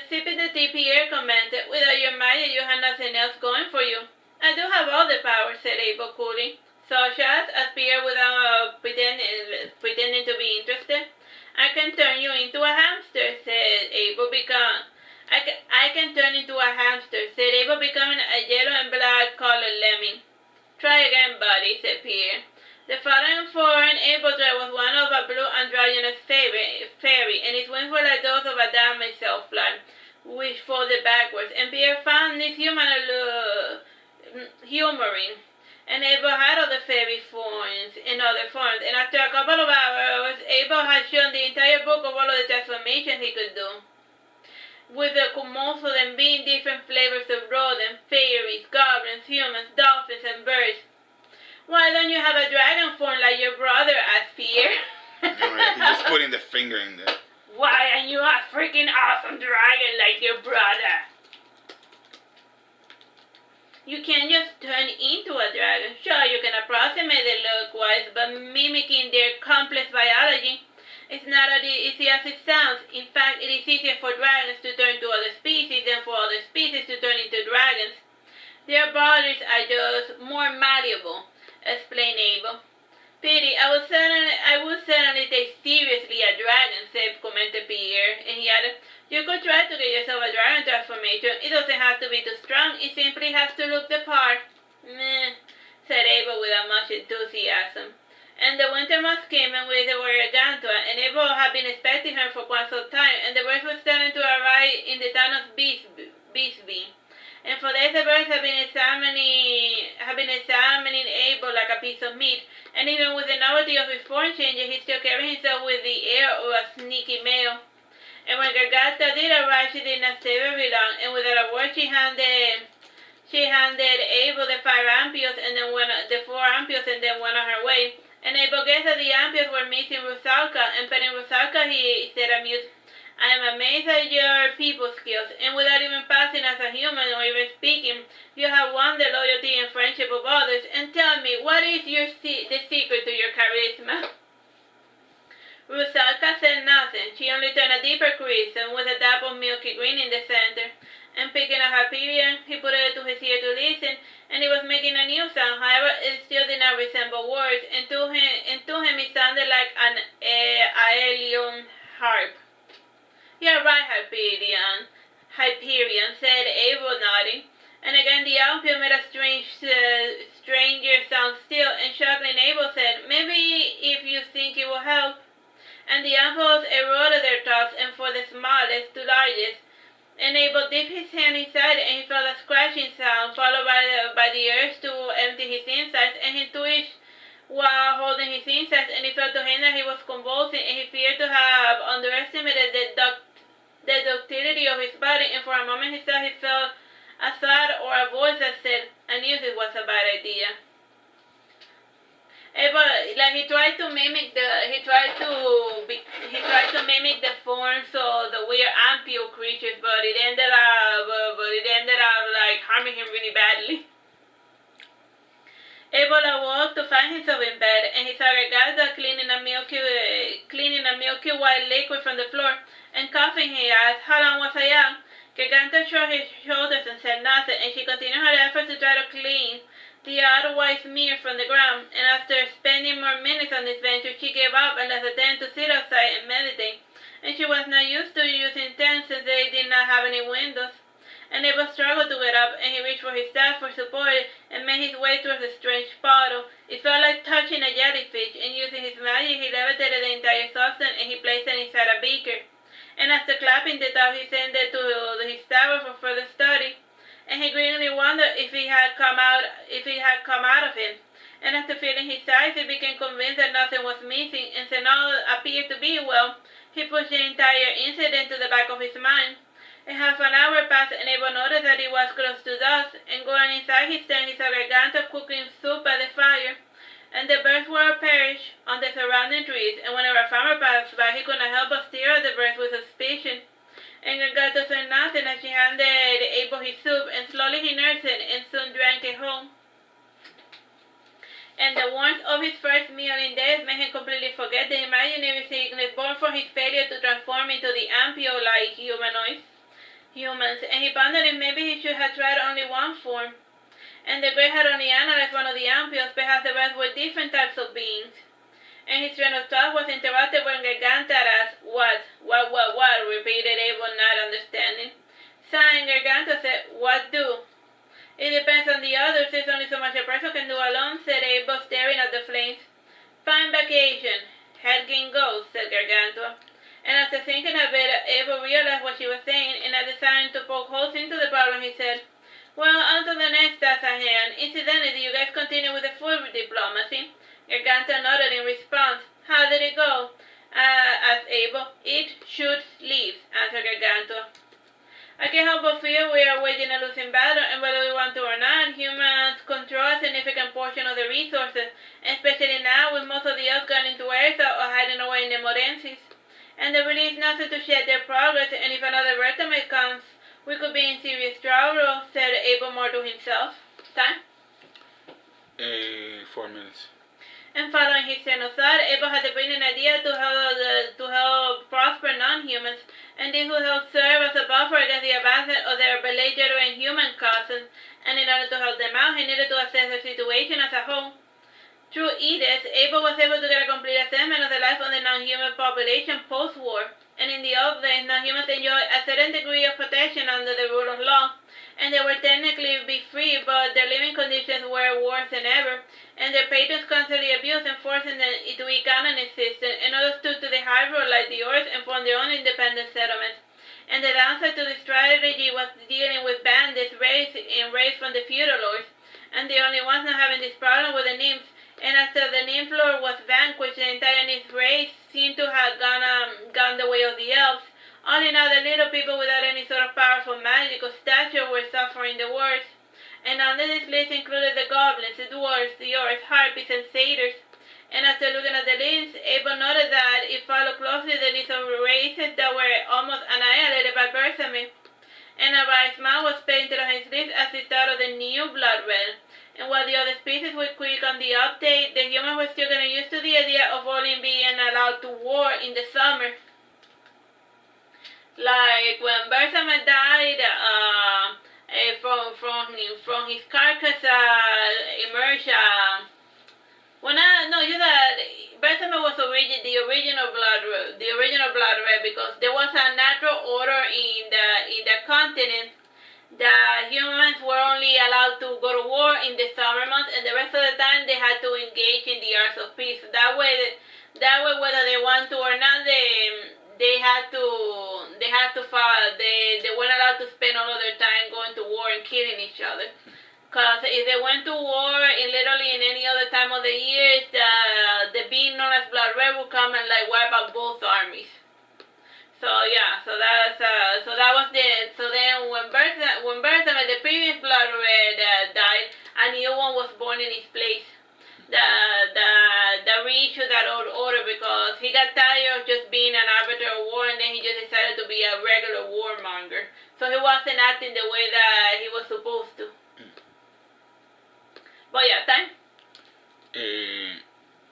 Sipping the tea, Pierre commented, "Without your magic, you have nothing else going for you." "I do have all the powers," said Abel coolly. "Such as Pierre, without pretending to be interested. "I can turn you into a hamster," said Abel, I can turn into a hamster," said Abel, becoming a yellow and black colored lemming. "Try again, buddy," said Pierre. The fallen foreign apple-tree was one of a blue androgynous fairy, and its wings were like those of a damaged self-fly, which folded backwards, and Pierre found this humoring. And Abel had other fairy forms in other forms, and after a couple of hours, Abel had shown the entire book of all of the transformations he could do, with most of them being different flavors of rodents, fairies, goblins, humans, dolphins, and birds. Why don't you have a dragon form like your brother? Asked Pierre. Alright, he's just putting the finger in there. Why aren't you a freaking awesome dragon like your brother? You can't just turn into a dragon. Sure, you can approximate it look-wise, but mimicking their complex biology is not as easy as it sounds. In fact, it is easier for dragons to turn to other species than for other species to turn into dragons. Their bodies are just more malleable, explained Abel. Pity, I would certainly take seriously a dragon, commented Pierre, and he added, you could try to get yourself a dragon transformation. It doesn't have to be too strong, it simply has to look the part. Meh, said Abel without much enthusiasm. And the winter months came and with the warrior Gantua, and Abel had been expecting her for quite some time, and the birds were starting to arrive in the town of Beesby. And for days the birds have been examining Abel like a piece of meat, and even with the novelty of his form changes, he still carried himself with the air of a sneaky male. And when Garganta did arrive, she did not stay very long, and without a word she handed Abel the 4 ampules and then went on her way. And Abel guessed that the ampules were missing Rusalka, and petting Rusalka he said amused, I am amazed at your people skills, and without even passing as a human or even speaking, you have won the loyalty and friendship of others. And tell me, what is the secret to your charisma? Rusalka said nothing. She only turned a deeper crimson with a dab of milky green in the center. And picking up Hyperion, he put it to his ear to listen, and it was making a new sound. However, it still did not resemble words, and to him it sounded like an Aeolian harp. You're right, Hyperion, said Abel, nodding. And again the ampule made a stranger sound still, and chuckling Abel said, maybe if you think it will help. And the ampules eroded their tops, and for the smallest to largest. And Abel dipped his hand inside, and he felt a scratching sound, followed by the urge to empty his insides, and he twitched while holding his insides, and it felt to him that he was convulsing, and he feared to have underestimated the ductility of his body, and for a moment he thought he felt a thought or a voice that said, I knew this was a bad idea. But like he tried to mimic the forms of the weird ampule creatures, but it ended up like harming him really badly. Abel awoke to find himself in bed, and he saw Garganta cleaning a milky white liquid from the floor, and coughing he asked, how long was I out? Garganta shrugged his shoulders and said nothing, and she continued her efforts to try to clean the otherwise smear from the ground, and after spending more minutes on this venture, she gave up and left the tent to sit outside and meditate, and she was not used to using tents since they did not have any windows. And Abel struggled to get up, and he reached for his staff for support and made his way towards the strange bottle. It felt like touching a jellyfish, and using his magic, he levitated the entire substance, and he placed it inside a beaker. And after clapping the top, he sent it to his tower for further study. And he greedily wondered if it had come out of him. And after feeling his eyes, he became convinced that nothing was missing, and since all appeared to be well, he pushed the entire incident to the back of his mind. And half an hour passed, and Abel noticed that it was close to dusk, and going inside his tent, he saw Garganta cooking soup by the fire, and the birds were perched on the surrounding trees, and whenever a farmer passed by, he could not help but stare at the birds with suspicion. And Garganta said nothing as she handed Abel his soup, and slowly he nursed it, and soon drank it whole. And the warmth of his first meal in days made him completely forget the imaginary sickness born from his failure to transform into the ampule-like humans, and he pondered if maybe he should have tried only one form. And the Great had only analyzed one of the ampules, perhaps the rest were different types of beings. And his train of thought was interrupted when Garganta asked, What, repeated Abel, not understanding. Sighing, Garganta said, What do? It depends on the others. There's only so much a person can do alone, said Abel, staring at the flames. Gargantua nodded in response. How did it go? Asked Abel. Eat, shoot, leaves, answered Gargantua. I can't help but feel we are waging a losing battle, and whether we want to or not, humans control a significant portion of the resources, especially now with most of the elves gone into Ersa or hiding away in the Morensis. And there really is nothing to shed their progress, and if another vertebrate comes, we could be in serious trouble, said Abel more to himself. Time? 4 minutes. And following his train of thought, Abel had the brilliant idea to help prosper non-humans, and this would help serve as a buffer against the advancement of their belligerent human cousins, and in order to help them out, he needed to assess the situation as a whole. Through edicts, Abel was able to get a complete assessment of the life of the non-human population post-war, and in the old days, non-humans enjoyed a certain degree of protection under the rule of law, and they were technically be free, but their living conditions were worse than ever, and their patrons constantly abused and forcing them into economic system, and others took to the high road like the Orcs and formed their own independent settlements. And the downside to the strategy was dealing with bandits raised from the feudal lords, and the only ones not having this problem were the nymphs, and after the nymph lord was vanquished, the entire nymph race seemed to have gone the way of the elves. Only now the little people without any sort of powerful magic or stature were suffering the worst. And under this list included the goblins, the dwarves, the orcs, harpies, and satyrs. And after looking at the list, Abel noted that it followed closely the list of races that were almost annihilated by Bersamin. And a wry smile was painted on his lips as he thought of the new blood realm. And while the other species were quick on the update, the humans were still getting used to the idea of only being allowed to war in the summer. Like when Bersamin died, from his carcass emerged. Bersamin was the original blood red, because there was a natural order in the continent. The humans were only allowed to go to war in the summer months, and the rest of the time they had to engage in the arts of peace. That way, whether they want to or not, they weren't allowed to spend all of their time going to war and killing each other. Because if they went to war literally in any other time of the year, the being known as Blood Red would come and like wipe out both armies. So yeah, so that was it. So then when Bersamin, the previous Blood Red, died, a new one was born in his place. The reissued that old order because he got tired of just being an arbiter of war, and then he just decided to be a regular warmonger. So he wasn't acting the way that he was supposed to. But yeah, time?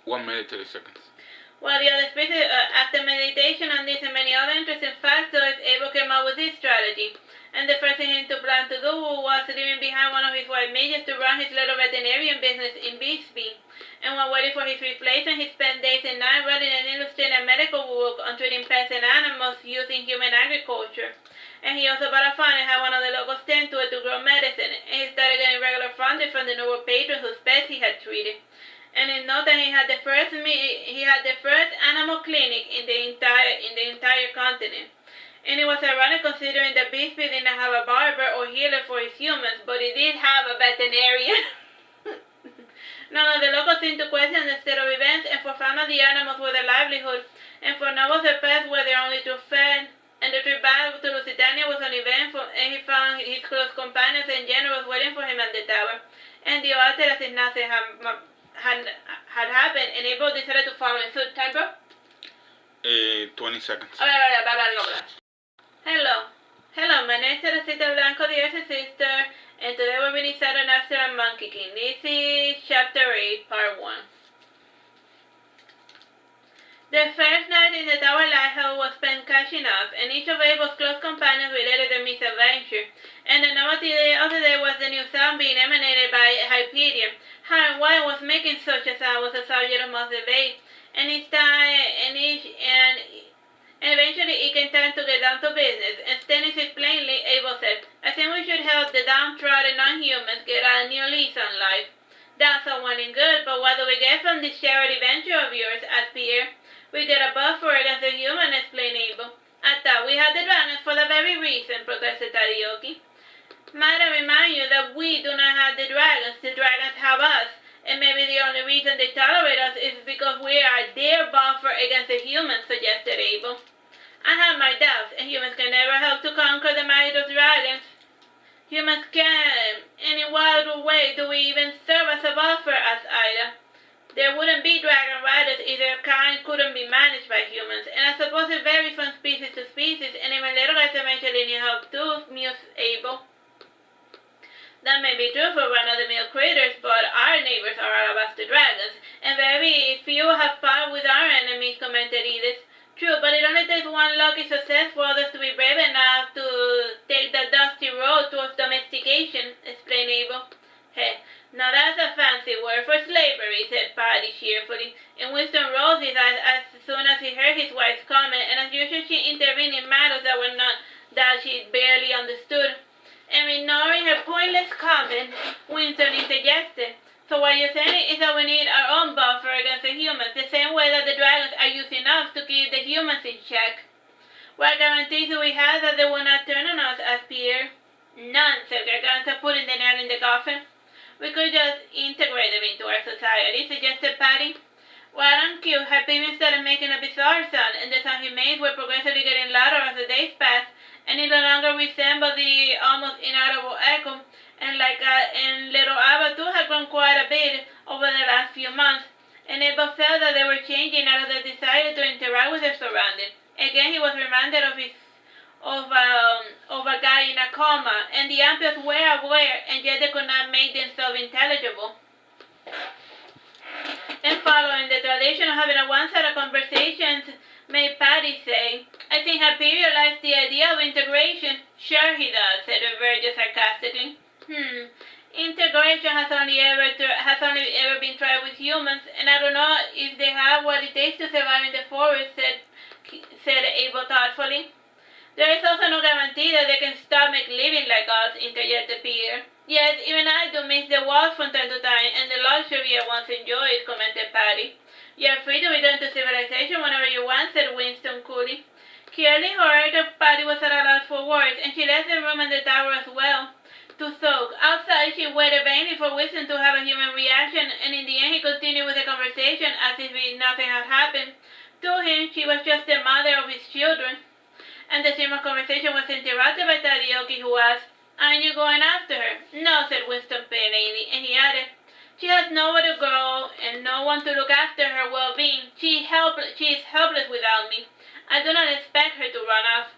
1 minute 30 seconds. Well, the other species, after meditation on this and many other interesting factors, Abel came up with this strategy. And the first thing he planned to do was leaving behind one of his white mages to run his little veterinarian business in Bixby. And while waiting for his replacement, he spent days and nights writing an illustrated medical book on treating pets and animals using human agriculture. And he also bought a farm and had one of the locals tend to it to grow medicine. And he started getting regular funding from the noble patrons whose pets he had treated. And in no time, he had the first animal clinic in the entire continent. And it was ironic considering that Bixby did not have a barber or healer for his humans, but it did have a veterinarian. None of the locals seemed to question the state of events, and for farmers the animals were their livelihood, and for nobles the pets were their only true friend. And the trip back to Lusitania was uneventful, and he found his close companions and generals waiting for him at the tower. And the altar as if nothing had happened, and Abel decided to follow in suit. Time, bro? 20 seconds. Hello, my name is Teresita, Blanco, the Earth's sister, and today we're reading Saturnastra and Monkey King. This is Chapter 8, Part 1. The first night in the Tower Lighthouse was spent catching up, and each of Abel's close companions related their misadventure. And the novelty of the day was the new sound being emanated by Hyperion. How and why it was making such a sound was a subject of most debate, and eventually it came time to get down to business. And stating it plainly, Abel said, I think we should help the downtrodden non-humans get a new lease on life. That's all well and good, but what do we get from this shared adventure of yours? Asked Pierre. We get a buffer against the human, explained Abel. I thought we had the dragons for the very reason, protested Tarioki. Might I remind you that we do not have the dragons have us, and maybe the only reason they tolerate us is because we are their buffer against the humans, suggested Abel. I have my doubts, and humans can never help to conquer the might of dragons. Humans can, and in what way do we even serve as a buffer, asked Ida. There wouldn't be dragon riders if their kind couldn't be managed by humans, and I suppose it varies from species to species, and even little guys eventually need help too, mused Abel. That may be true for run-of-the-mill critters, but our neighbors are alabaster dragons, and very few have fought with our enemies, commented Edith. True, but it only takes one lucky success for others to be brave enough to take the dusty road towards domestication, explained Abel. Hey, now that's a fancy word for slavery, said Patty cheerfully, and Winston rose his eyes as soon as he heard his wife's comment, and as usual she intervened in matters that she barely understood. And ignoring her pointless comment, Winston interjected. So what you're saying is that we need our own buffer against the humans, the same way that the dragons are using us to keep the humans in check. What guarantees do we have that they will not turn on us, asked Pierre? None, said Garganta, putting the nail in the coffin. We could just integrate them into our society, suggested Patty. Why don't you? Her baby started making a bizarre sound, and the sound he made were progressively getting louder as the days passed, and it no longer resembled the almost inaudible echo, and little Abba too had grown quite a bit over the last few months, and Abel felt that they were changing out of the desire to interact with their surroundings. Again he was reminded of a guy in a coma, and the ampions were aware, and yet they could not make themselves intelligible. And following the tradition of having a one-sided conversations, made Patty say, I think Happy realized the idea of integration. Sure he does, said Virgil sarcastically. Integration has only ever been tried with humans, and I don't know if they have what it takes to survive in the forest, said Abel thoughtfully. There is also no guarantee that they can stomach living like us, interjected Peter. Yes, even I do miss the walk from time to time, and the luxury I once enjoyed, commented Patty. You are free to return to civilization whenever you want, said Winston coolly. Clearly, however, Patty was at a loss for words, and she left the room and the tower as well to soak. Outside, she waited vainly for Winston to have a human reaction, and in the end he continued with the conversation as if nothing had happened. To him, she was just the mother of his children. And the stream of conversation was interrupted by Tadioki, who asked, Aren't you going after her? No, said Winston plainly, and he added, She has nowhere to go and no one to look after her well-being. She is helpless without me. I do not expect her to run off.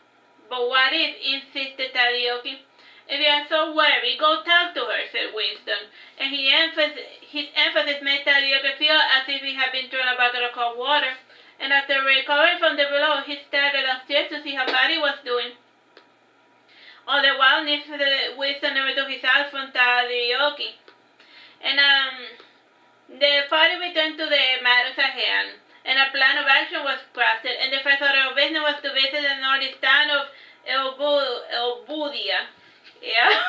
But what if, insisted Tadioki. If you are so worried, go talk to her, said Winston, and his emphasis made Tadioki feel as if he had been thrown a bucket of cold water. And after recovering from the blow, he staggered upstairs to see how Patty was doing. All the while, Winston never took his eyes from Tadioki. And the party returned to the matters at hand, and a plan of action was crafted, and the first order of business was to visit the northeast town of Elbudia. Yeah.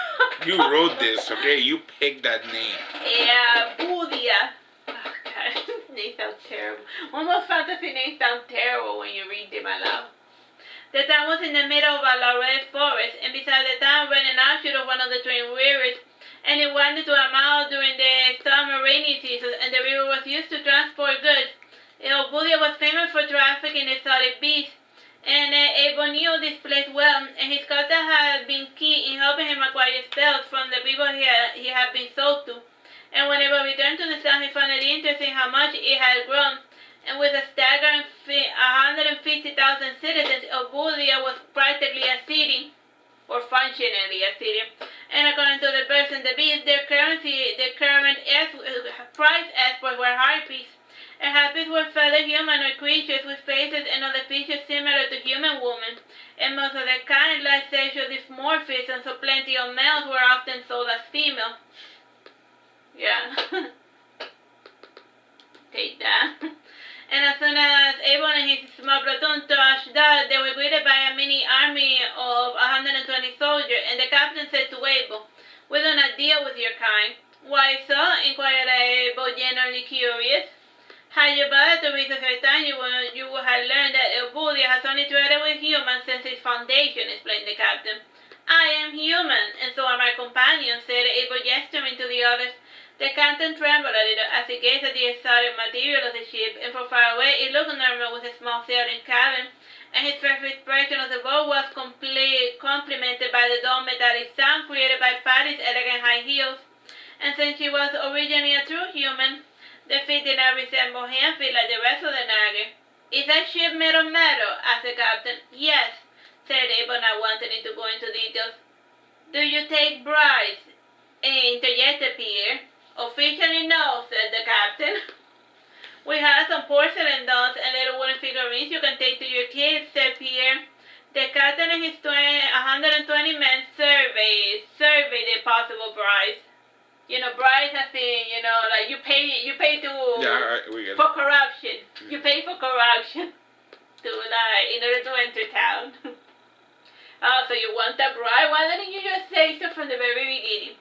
You wrote this, okay? You picked that name. Yeah, Budia. Oh, God. They sound terrible. Almost fantasy names sound terrible when you read them aloud. The town was in the middle of a large forest, and beside the town ran an offshoot of one of the twin rivers, and it wandered to a mile during the summer rainy season, and the river was used to transport goods. Elbudia was famous for trafficking exotic beasts, and Abel knew this place well, and his contact had been key in helping him acquire spells from the people he had been sold to. And when Abel returned to the town, he found it interesting how much it had grown. And with a staggering 150,000 citizens, Elbudia was practically a city, or functionally a city. And according to the birds and the beasts, their current price exports were harpies. And harpies were feathered humanoid creatures with faces and other features similar to human women. And most of their kind lacked sexual dimorphism, so plenty of males were often sold as female. Yeah. Take that. And as soon as Abel and his small platoon touched down, they were greeted by a mini army of 120 soldiers, and the captain said to Abel, We do not deal with your kind. Why so? Inquired Abel, genuinely curious. Had you bothered to research her time, you would have learned that Elbudia has only traded with humans since its foundation, explained the captain. I am human, and so are my companions, said Abel, gesturing to the others. The captain trembled a little as he gazed at the exotic material of the ship, and from far away it looked normal with a small sailing cabin, and his surface portion of the boat was complemented by the dull metallic sound created by Patty's elegant high heels. And since she was originally a true human, the feet did not resemble hand feet like the rest of the Nage. "Is that ship made of metal?" asked the captain. "Yes," said Abel, not wanting to go into details. "Do you take brides?" interjected Pierre. "Officially no," said the captain. "We have some porcelain dolls and little wooden figurines you can take to your kids," said Pierre. The captain and his 120 men surveyed the possible brides. You know, brides as in, you know, like you pay to we get it. for corruption. You pay for corruption to like in order to enter town. Oh, so you want a bride? Why didn't you just say so from the very beginning?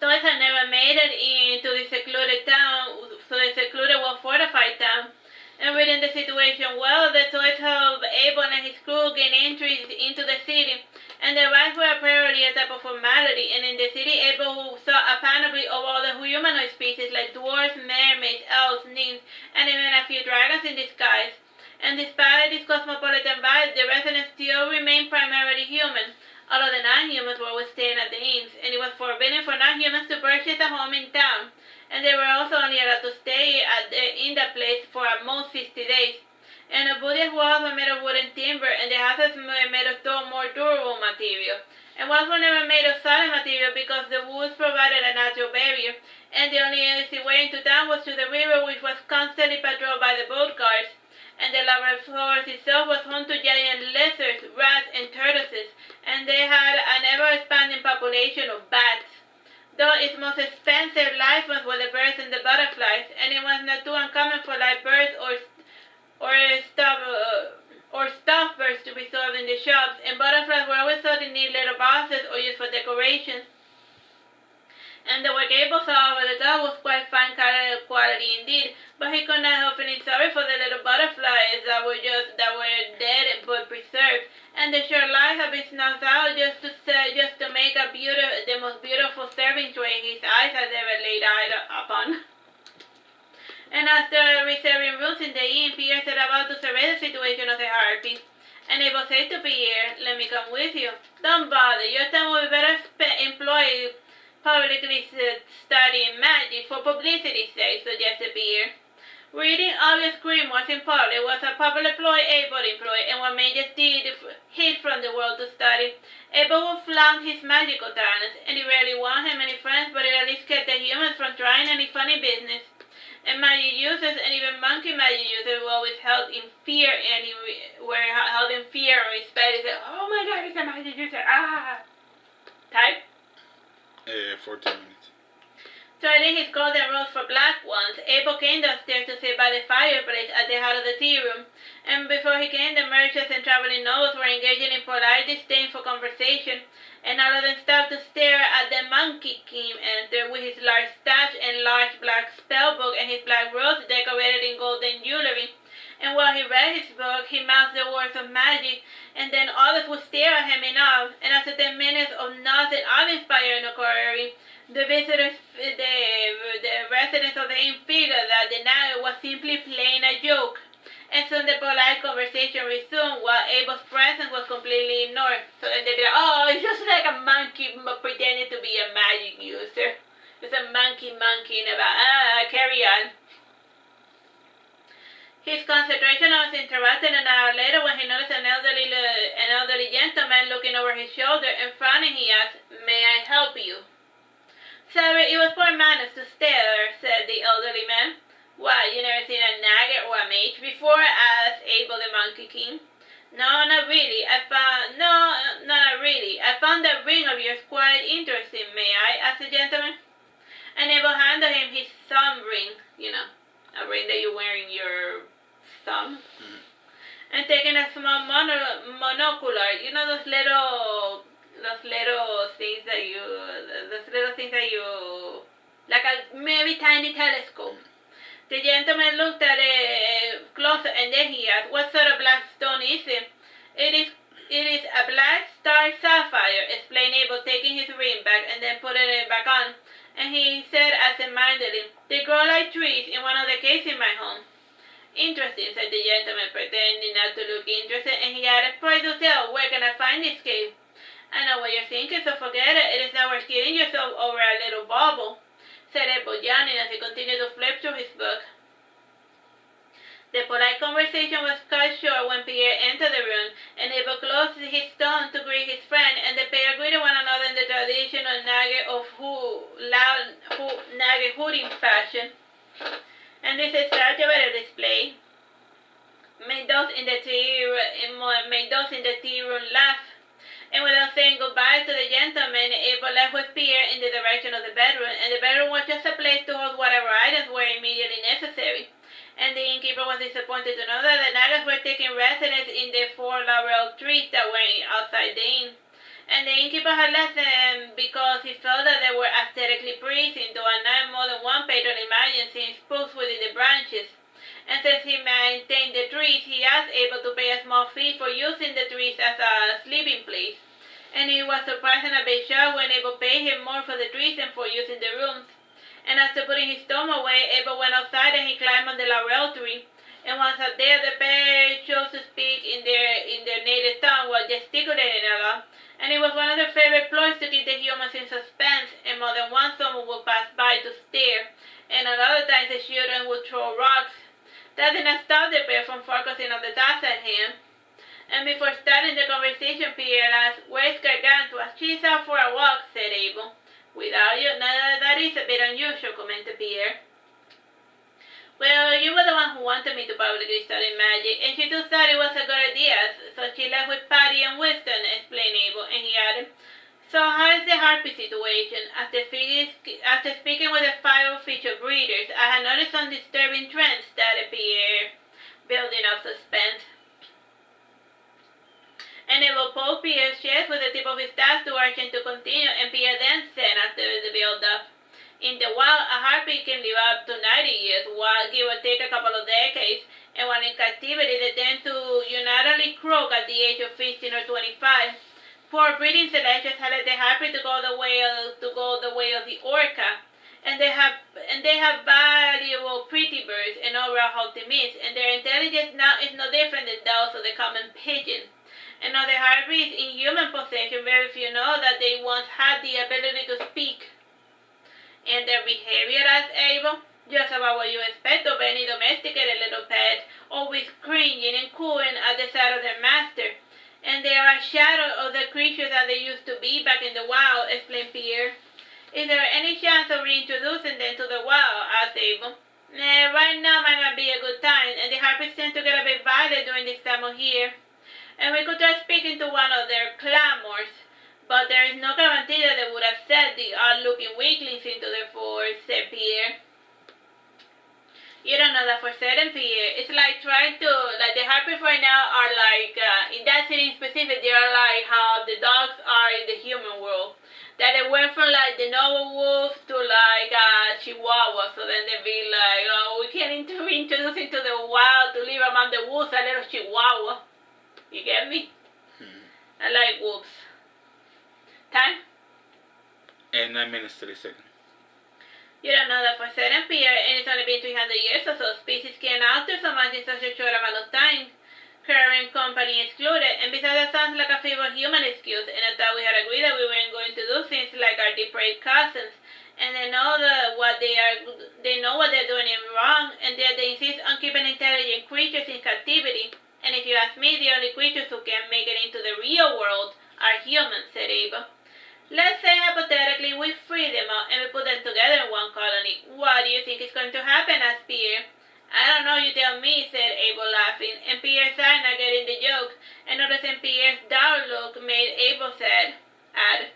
Toys had never made it into the secluded town, so the secluded, well-fortified town. And reading the situation well, the toys helped Abel and his crew gain entry into the city, and the rides were apparently a type of formality. And in the city, Abel saw a panoply of other humanoid species like dwarves, mermaids, elves, nymphs, and even a few dragons in disguise. And despite this cosmopolitan vibe, the residents still remained primarily human, although the non-humans were staying at the inns, and it was forbidden for non-humans to purchase a home in town. And they were also only allowed to stay in that place for at most 60 days. And the Buddhist walls were made of wood and timber, and the houses were made of more durable material. And walls were never made of solid material because the woods provided a natural barrier, and the only easy way into town was through the river, which was constantly patrolled by the boat guards. And the lava forest itself was home to giant lizards, rats, and tortoises, and they had an ever-expanding population of bats. Though its most expensive life forms were the birds and the butterflies, and it was not too uncommon for live birds or stuffed birds to be sold in the shops, and butterflies were always sold in neat little boxes or used for decorations. And the work Abel saw over the top was quite fine quality indeed, but he could not help feeling sorry for the little butterflies that were dead but preserved, and the short life had been snuffed out just to make the most beautiful serving tray his eyes had ever laid eyes upon. And after reserving rooms in the inn, Pierre set about to survey the situation of the harpies. And Abel said to Pierre, "Let me come with you." "Don't bother, your time will be better employed publicly studying magic for publicity's sake," suggested Pierre. Reading obvious grimoires in public was a popular ploy Abel employed, and what mages did hid from the world to study. Abel would flaunt his magical talents, and he rarely won him many friends, but it at least kept the humans from trying any funny business. And magic users, and even monkey magic users, were always held in fear and respect. They said, "Oh my God, he's a magic user! Ah!" Type. 14 minutes. Trading his golden rose for black ones, Abel came downstairs to sit by the fireplace at the heart of the tea room. And before he came, the merchants and traveling nobles were engaging in polite, disdainful conversation, and all of them stopped to stare at the Monkey King enter with his large staff and large black spellbook and his black rose decorated in golden jewelry. And while he read his book, he mouthed the words of magic, and then others would stare at him in awe. And after 10 minutes of nothing awe-inspiring occurring, the visitors, the residents of the inn figured that the night was simply playing a joke. And soon the polite conversation resumed while Abel's presence was completely ignored. So then they'd be like, "Oh, it's just like a monkey pretending to be a magic user. It's a monkey and about, carry on." His concentration was interrupted an hour later when he noticed an elderly gentleman looking over his shoulder, and frowning he asked, "May I help you?" "Sorry, it was poor manners to stare," said the elderly man. "Why, you never seen a nagger or a mage before?" asked Abel the Monkey King. "No, not really. Not really. I found that ring of yours quite interesting. May I?" asked the gentleman. And Abel handed him his thumb ring, a ring that you wear in your thumb. Mm-hmm. And taking a small monocular, those little things that you, like a very tiny telescope. The gentleman looked at it closer, and then he asked, "What sort of black stone is it?" It is a black star sapphire, explained Abel, taking his ring back and then putting it back on. And he said absent-mindedly, "They grow like trees in one of the caves in my home." "Interesting," said the gentleman, pretending not to look interested, and he added, "Pray do tell, where can I find this cave?" "I know what you're thinking, so forget it. It is not worth killing yourself over a little bauble," said Abel, yawning as he continued to flip through his book. The polite conversation was cut short when Pierre entered the room, and Abel closed his tongue to greet his friend, and the pair greeted one another in the traditional nugget hooting fashion. And this is such a better display. Made those in the tea room laugh. And without saying goodbye to the gentleman, Abel left with Pierre in the direction of the bedroom, and the bedroom was just a place to hold whatever items were immediately necessary. And the innkeeper was disappointed to know that the Nagas were taking residence in the 4 laurel trees that were outside the inn. And the innkeeper had left them because he felt that they were aesthetically pleasing, though at night more than one patron imagined seeing spooks within the branches. And since he maintained the trees, he asked Abel to pay a small fee for using the trees as a sleeping place. And he was surprised and a bit shocked when Abel paid him more for the trees than for using the rooms. And after putting his thumb away, Abel went outside and he climbed on the laurel tree. And once up there, the pair chose to speak in their native tongue while gesticulating a lot. And it was one of their favorite ploys to keep the humans in suspense, and more than once someone would pass by to stare, and at other times the children would throw rocks. That did not stop the pair from focusing on the task at hand. And before starting the conversation, Pierre asked, "Where's Gargantua?" "She's out for a walk," said Abel. "Without you? Now that is a bit unusual," commented Pierre. "Well, you were the one who wanted me to publicly study magic, and she too thought it was a good idea, so she left with Patty and Winston," explained Abel, and he added, "So how is the harpy situation? After speaking with the 5 official breeders, I had noticed some disturbing trends," started Pierre, building up suspense. And Abel poked Pierre's chest with the tip of his task to urge him to continue, and Pierre then said after the build-up, "In the wild, a harpy can live up to 90 years, while give or take a couple of decades, and while in captivity they tend to unilaterally croak at the age of 15 or 25. Poor breeding selections had led the harpy to go the way of the orca, and they have valuable pretty birds and overall healthy meats, and their intelligence now is no different than those of the common pigeon. And of the harpies in human possession, very few know that they once had the ability to speak." "And their behavior," asked Abel. "Just about what you expect of any domesticated little pet, always cringing and cooing at the sight of their master. And they are a shadow of the creatures that they used to be back in the wild," explained Pierre. "Is there any chance of reintroducing them to the wild?" asked Abel. Right now might not be a good time, and the harpies tend to get a bit violent during this time of year. And we could try speaking to one of their clamors, but there is no guarantee that they would accept the odd-looking weaklings into their fold," said Pierre. "You don't know that for certain, Pierre. It's like trying to, like the harpies right now are like, in that city in specific, they are like how the dogs are in the human world. That they went from like the noble wolf to like Chihuahua, so then they'd be like, oh, we can introduce into the wild to live among the wolves, a little Chihuahua. You get me? I like wolves. Time? And 9 minutes 30 seconds. You don't know that for certain, Pierre, and it's only been 300 years or so. Species can alter so much in such a short amount of time. Current company excluded, and besides that sounds like a feeble human excuse, and I thought we had agreed that we weren't going to do things like our depraved cousins, and they know what they're doing is wrong, and yet they insist on keeping intelligent creatures in captivity. And if you ask me, the only creatures who can make it into the real world are humans," said Abel. "Let's say hypothetically we free them all and we put them together in one colony. What do you think is going to happen?" asked Pierre. "I don't know, you tell me," said Abel, laughing, and Pierre sighed, not getting the joke, and noticing Pierre's dour look made Abel add,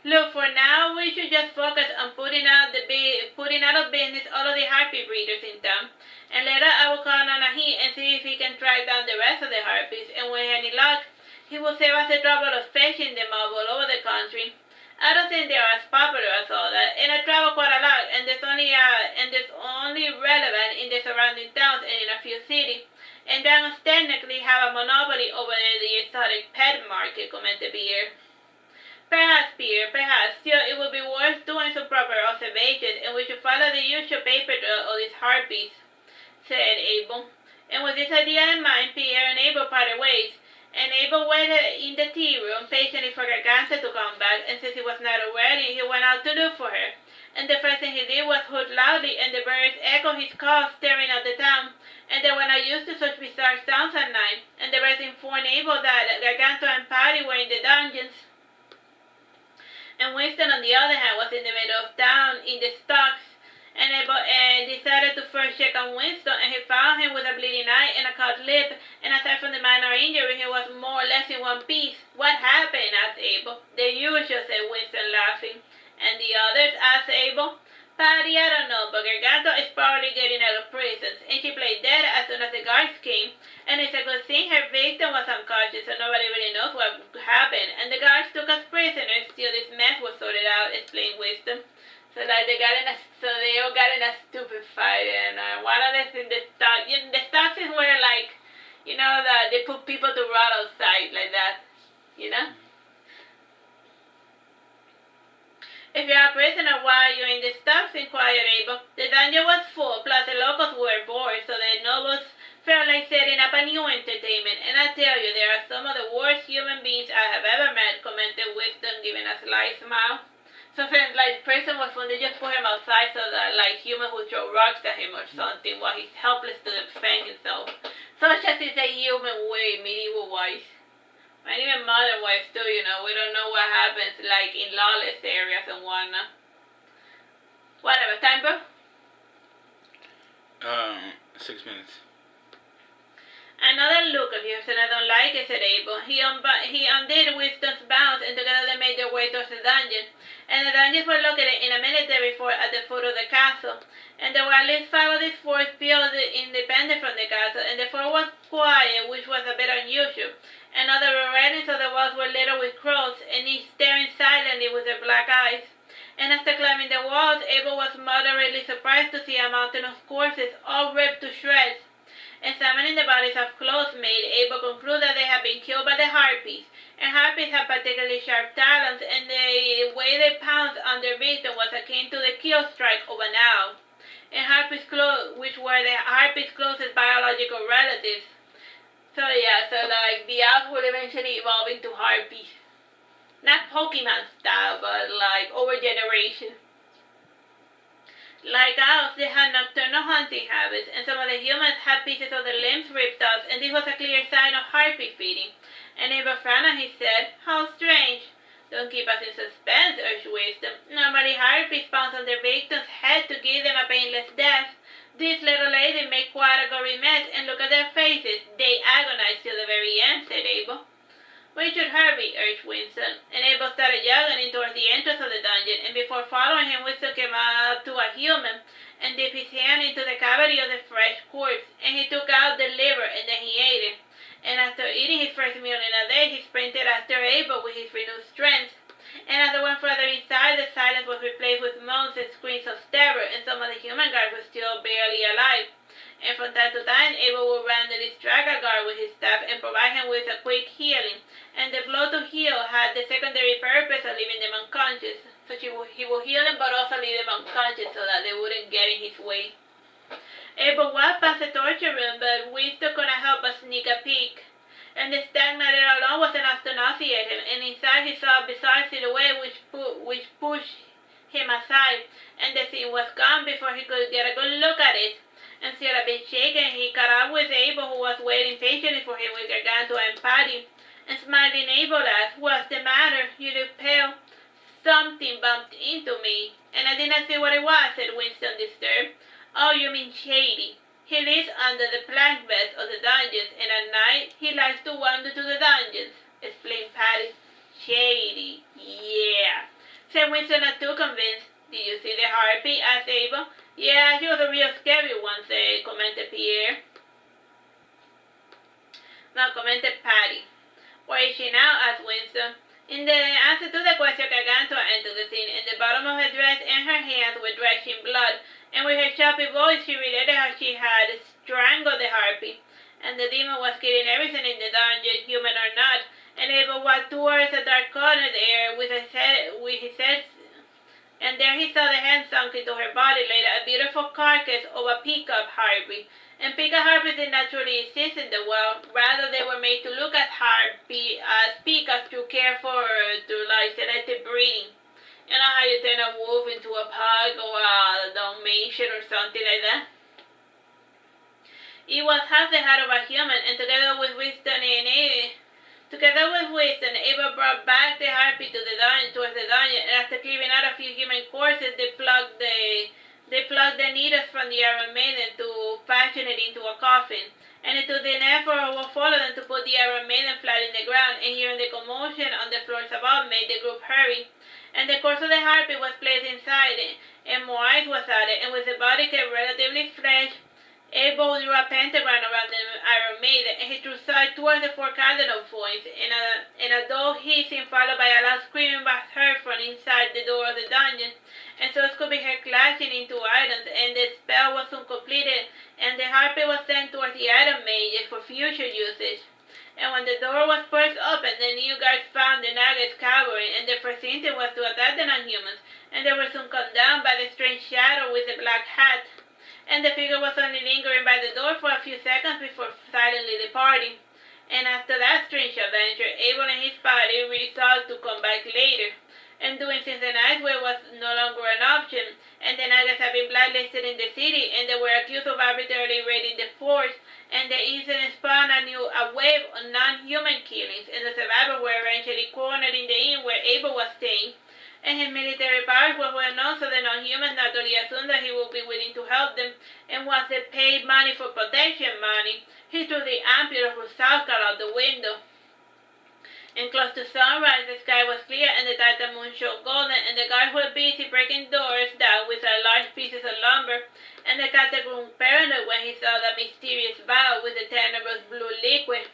"Look, for now we should just focus on putting out of business all of the harpy breeders in town, and later I will call Nanahi and see if he can track down the rest of the harpies, and with any luck, he will save us the trouble of fetching them all over the country. I don't think they are as popular as all that, and I travel quite a lot, and there's only relevant in the surrounding towns and in a few cities, and dragons technically have a monopoly over the exotic pet market, commented Pierre. Perhaps, Pierre, perhaps. Still, it would be worth doing some proper observations, and we should follow the usual paper trail of these harpies, said Abel. And with this idea in mind, Pierre and Abel parted ways, and Abel waited in the tea room patiently for Garganta to come back, and since he was not ready, he went out to look for her. And the first thing he did was hoot loudly, and the birds echoed his call, staring at the town. And they were not used to such bizarre sounds at night, and the birds informed Abel that Garganta and Patty were in the dungeons. And Winston, on the other hand, was in the middle of town in the stocks, and decided to first check on Winston, and he found him with a bleeding eye and a cut lip, and aside from the minor injury, he was more or less in one piece. What happened? Asked Abel. The usual, said Winston, laughing. And the others? Asked Abel. Patty, I don't know, but Garganta is probably getting out of prison, and she played dead as soon as the guards came, and it's a good thing her victim was unconscious, so nobody really knows what happened, and the guards took us prisoners till this mess was sorted out, explained Winston. So like they all got in a stupid fight, and one of the things, the stocks is where like, you know, they put people to rot outside like that, you know? If you're a prisoner while you're in the stocks, inquired Abel. The dungeon was full, plus the locals were bored, so the nobles felt like setting up a new entertainment. And I tell you, they are some of the worst human beings I have ever met, commented Winston, giving a sly smile. So friends, like, prison was when they just put him outside so that, like, humans would throw rocks at him or something while he's helpless to defend himself. Such as is a human way, medieval-wise. And even modern wise too, you know, we don't know what happens like in lawless areas and whatnot. Whatever, time bro? 6 minutes. Another look of yours and I don't like it, said Abel. He undid Winston's bounds and together they made their way towards the dungeon. And the dungeons were located in a military fort at the foot of the castle. And there were at least 5 of these forts built independent from the castle, and the fort was quiet, which was a bit unusual. And other railings of the walls were littered with crows, and each staring silently with their black eyes. And after climbing the walls, Abel was moderately surprised to see a mountain of corpses, all ripped to shreds. Examining the bodies of clothes made, Abel concluded that they had been killed by the harpies. And harpies have particularly sharp talons, and the way they pounced on their victim was akin to the kill strike of an owl. And which were the harpies' closest biological relatives. So yeah, so like the owls would eventually evolve into harpies. Not Pokemon style, but like over generations. Like owls, they had nocturnal hunting habits, and some of the humans had pieces of their limbs ripped off, and this was a clear sign of harpy feeding. And Abel frowned, he said, "How strange." "Don't keep us in suspense," urged Winston. "Normally harpies pounce on their victim's head to give them a painless death. These little ladies make quite a gory mess, and look at their faces. They agonize till the very end," said Abel. "We should hurry," urged Winston, and Abel started jogging towards the entrance of the dungeon, and before following him, Winston came up to a human and dipped his hand into the cavity of the fresh corpse, and he took out the liver, and then he ate it. And after eating his first meal in a day, he sprinted after Abel with his renewed strength. And as they went further inside, the silence was replaced with moans and screams of terror, and some of the human guards were still barely alive. And from time to time, Abel would randomly strike a guard with his staff and provide him with a quick healing. And the blow to heal had the secondary purpose of leaving them unconscious. So he would heal them, but also leave them unconscious so that they wouldn't get in his way. Abel walked past the torture room, but Winston couldn't help but sneak a peek. And the stagnant air alone was enough to nauseate him, and inside he saw a bizarre silhouette which pushed him aside, and the scene was gone before he could get a good look at it. And still a bit shaken, he caught up with Abel, who was waiting patiently for him with Garganta and Patty. And smiling, Abel asked, "What's the matter? You look pale." "Something bumped into me, and I didn't see what it was," said Winston, disturbed. "Oh, you mean Shady. He lives under the plank beds of the dungeons, and at night he likes to wander to the dungeons," explained Patty. "Shady, yeah," said Winston, not too convinced. "Did you see the harpy?" asked Abel. "Yeah, she was a real scary one," commented Pierre. Now commented Patty. "Where is she now?" asked Winston. In the answer to the question, Garganta entered the scene, and the bottom of her dress and her hands were drenched in blood, and with her choppy voice she related how she had strangled the harpy, and and the demon was killing everything in the dungeon, human or not, and Abel walked towards a dark corner there with his head, and there he saw the hand sunk into her body laid a beautiful carcass of a peacock harpy. And peacock harpies did naturally exist in the world. Rather, they were made to look at peacocks to care for, selective breeding. You know how you turn a wolf into a pug or a Dalmatian or something like that? It was half the heart of a human, and together with wisdom, Abel brought back the harpy to towards the dungeon, and after cleaving out a few human corpses, they plugged the needles from the Iron Maiden to fashion it into a coffin. And it took the effort of what followed them to put the Iron Maiden flat in the ground, and hearing the commotion on the floors above made the group hurry. And the corpse of the harpy was placed inside it, and more ice was added, and with the body kept relatively fresh, Abel drew a pentagram around the Iron Maiden, and he threw sight towards the four cardinal points, and a dull hissing followed by a loud screaming was heard from inside the door of the dungeon, and so it could be heard clashing into items, and the spell was soon completed, and the harpy was sent towards the Iron Maiden for future usage. And when the door was burst open, the new guards found the nuggets cowering, and their first instinct was to attack the non-humans, and they were soon cut down by the strange shadow with the black hat. And the figure was only lingering by the door for a few seconds before silently departing. And after that strange adventure, Abel and his party resolved to come back later. And doing since the Night Way was no longer an option, and the Nuggets had been blacklisted in the city, and they were accused of arbitrarily raiding the forts, and the incident spawned a wave of non-human killings, and the survivors were eventually cornered in the inn where Abel was staying. And his military powers were well known, so the non-humans naturally assumed that he would be willing to help them, and once they paid money for protection money, he threw the ampule of Rusaka out the window. And close to sunrise, the sky was clear, and the Titan moon shone golden, and the guards were busy breaking doors down with large pieces of lumber, and the captain grew paranoid when he saw the mysterious vial with the tenebrous blue liquid.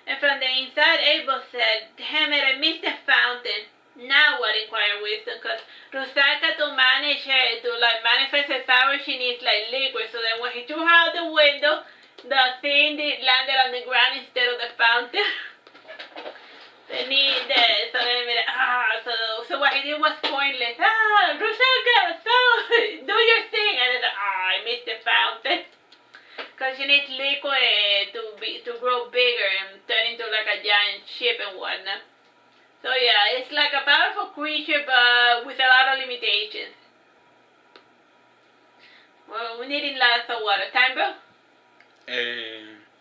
And from the inside, Abel said, "Damn it, I missed the fountain." "Now what?" inquired Wisdom, because Rusaka, to manage her, to manifest her power, she needs liquid, so that when he threw her out the window, the thing landed on the ground instead of the fountain. So what he did was pointless. Rusaka, so do your thing, and then I missed the fountain. Because she needs liquid to grow bigger and turn into a giant ship and whatnot. So yeah, it's like a powerful creature, but with a lot of limitations. Well, we're needing lots of water. Time, bro?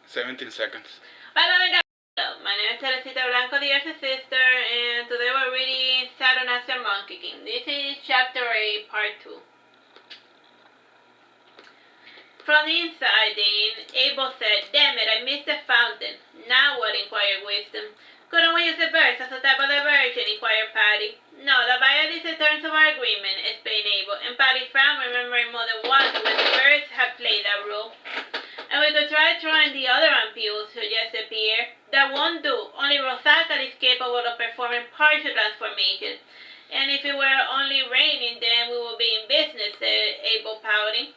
17 seconds. Hello, my name is Teresita, Blanco, the Earth's sister, and today we're reading Saturnastra Monkey King. This is Chapter 8, Part 2. From the inside, Abel said, "Damn it, I missed the fountain." "Now what?" inquired Wisdom. "Couldn't we use the birds as a type of diversion?" inquired Patty. "No, the vial is the terms of our agreement," explained Abel, and Patty frowned, remembering more than once when the birds had played that role. "And we could try throwing the other ampules," suggested Pierre. "That won't do. Only Rusaka is capable of performing partial transformation. And if it were only raining, then we would be in business," said Abel, pouting.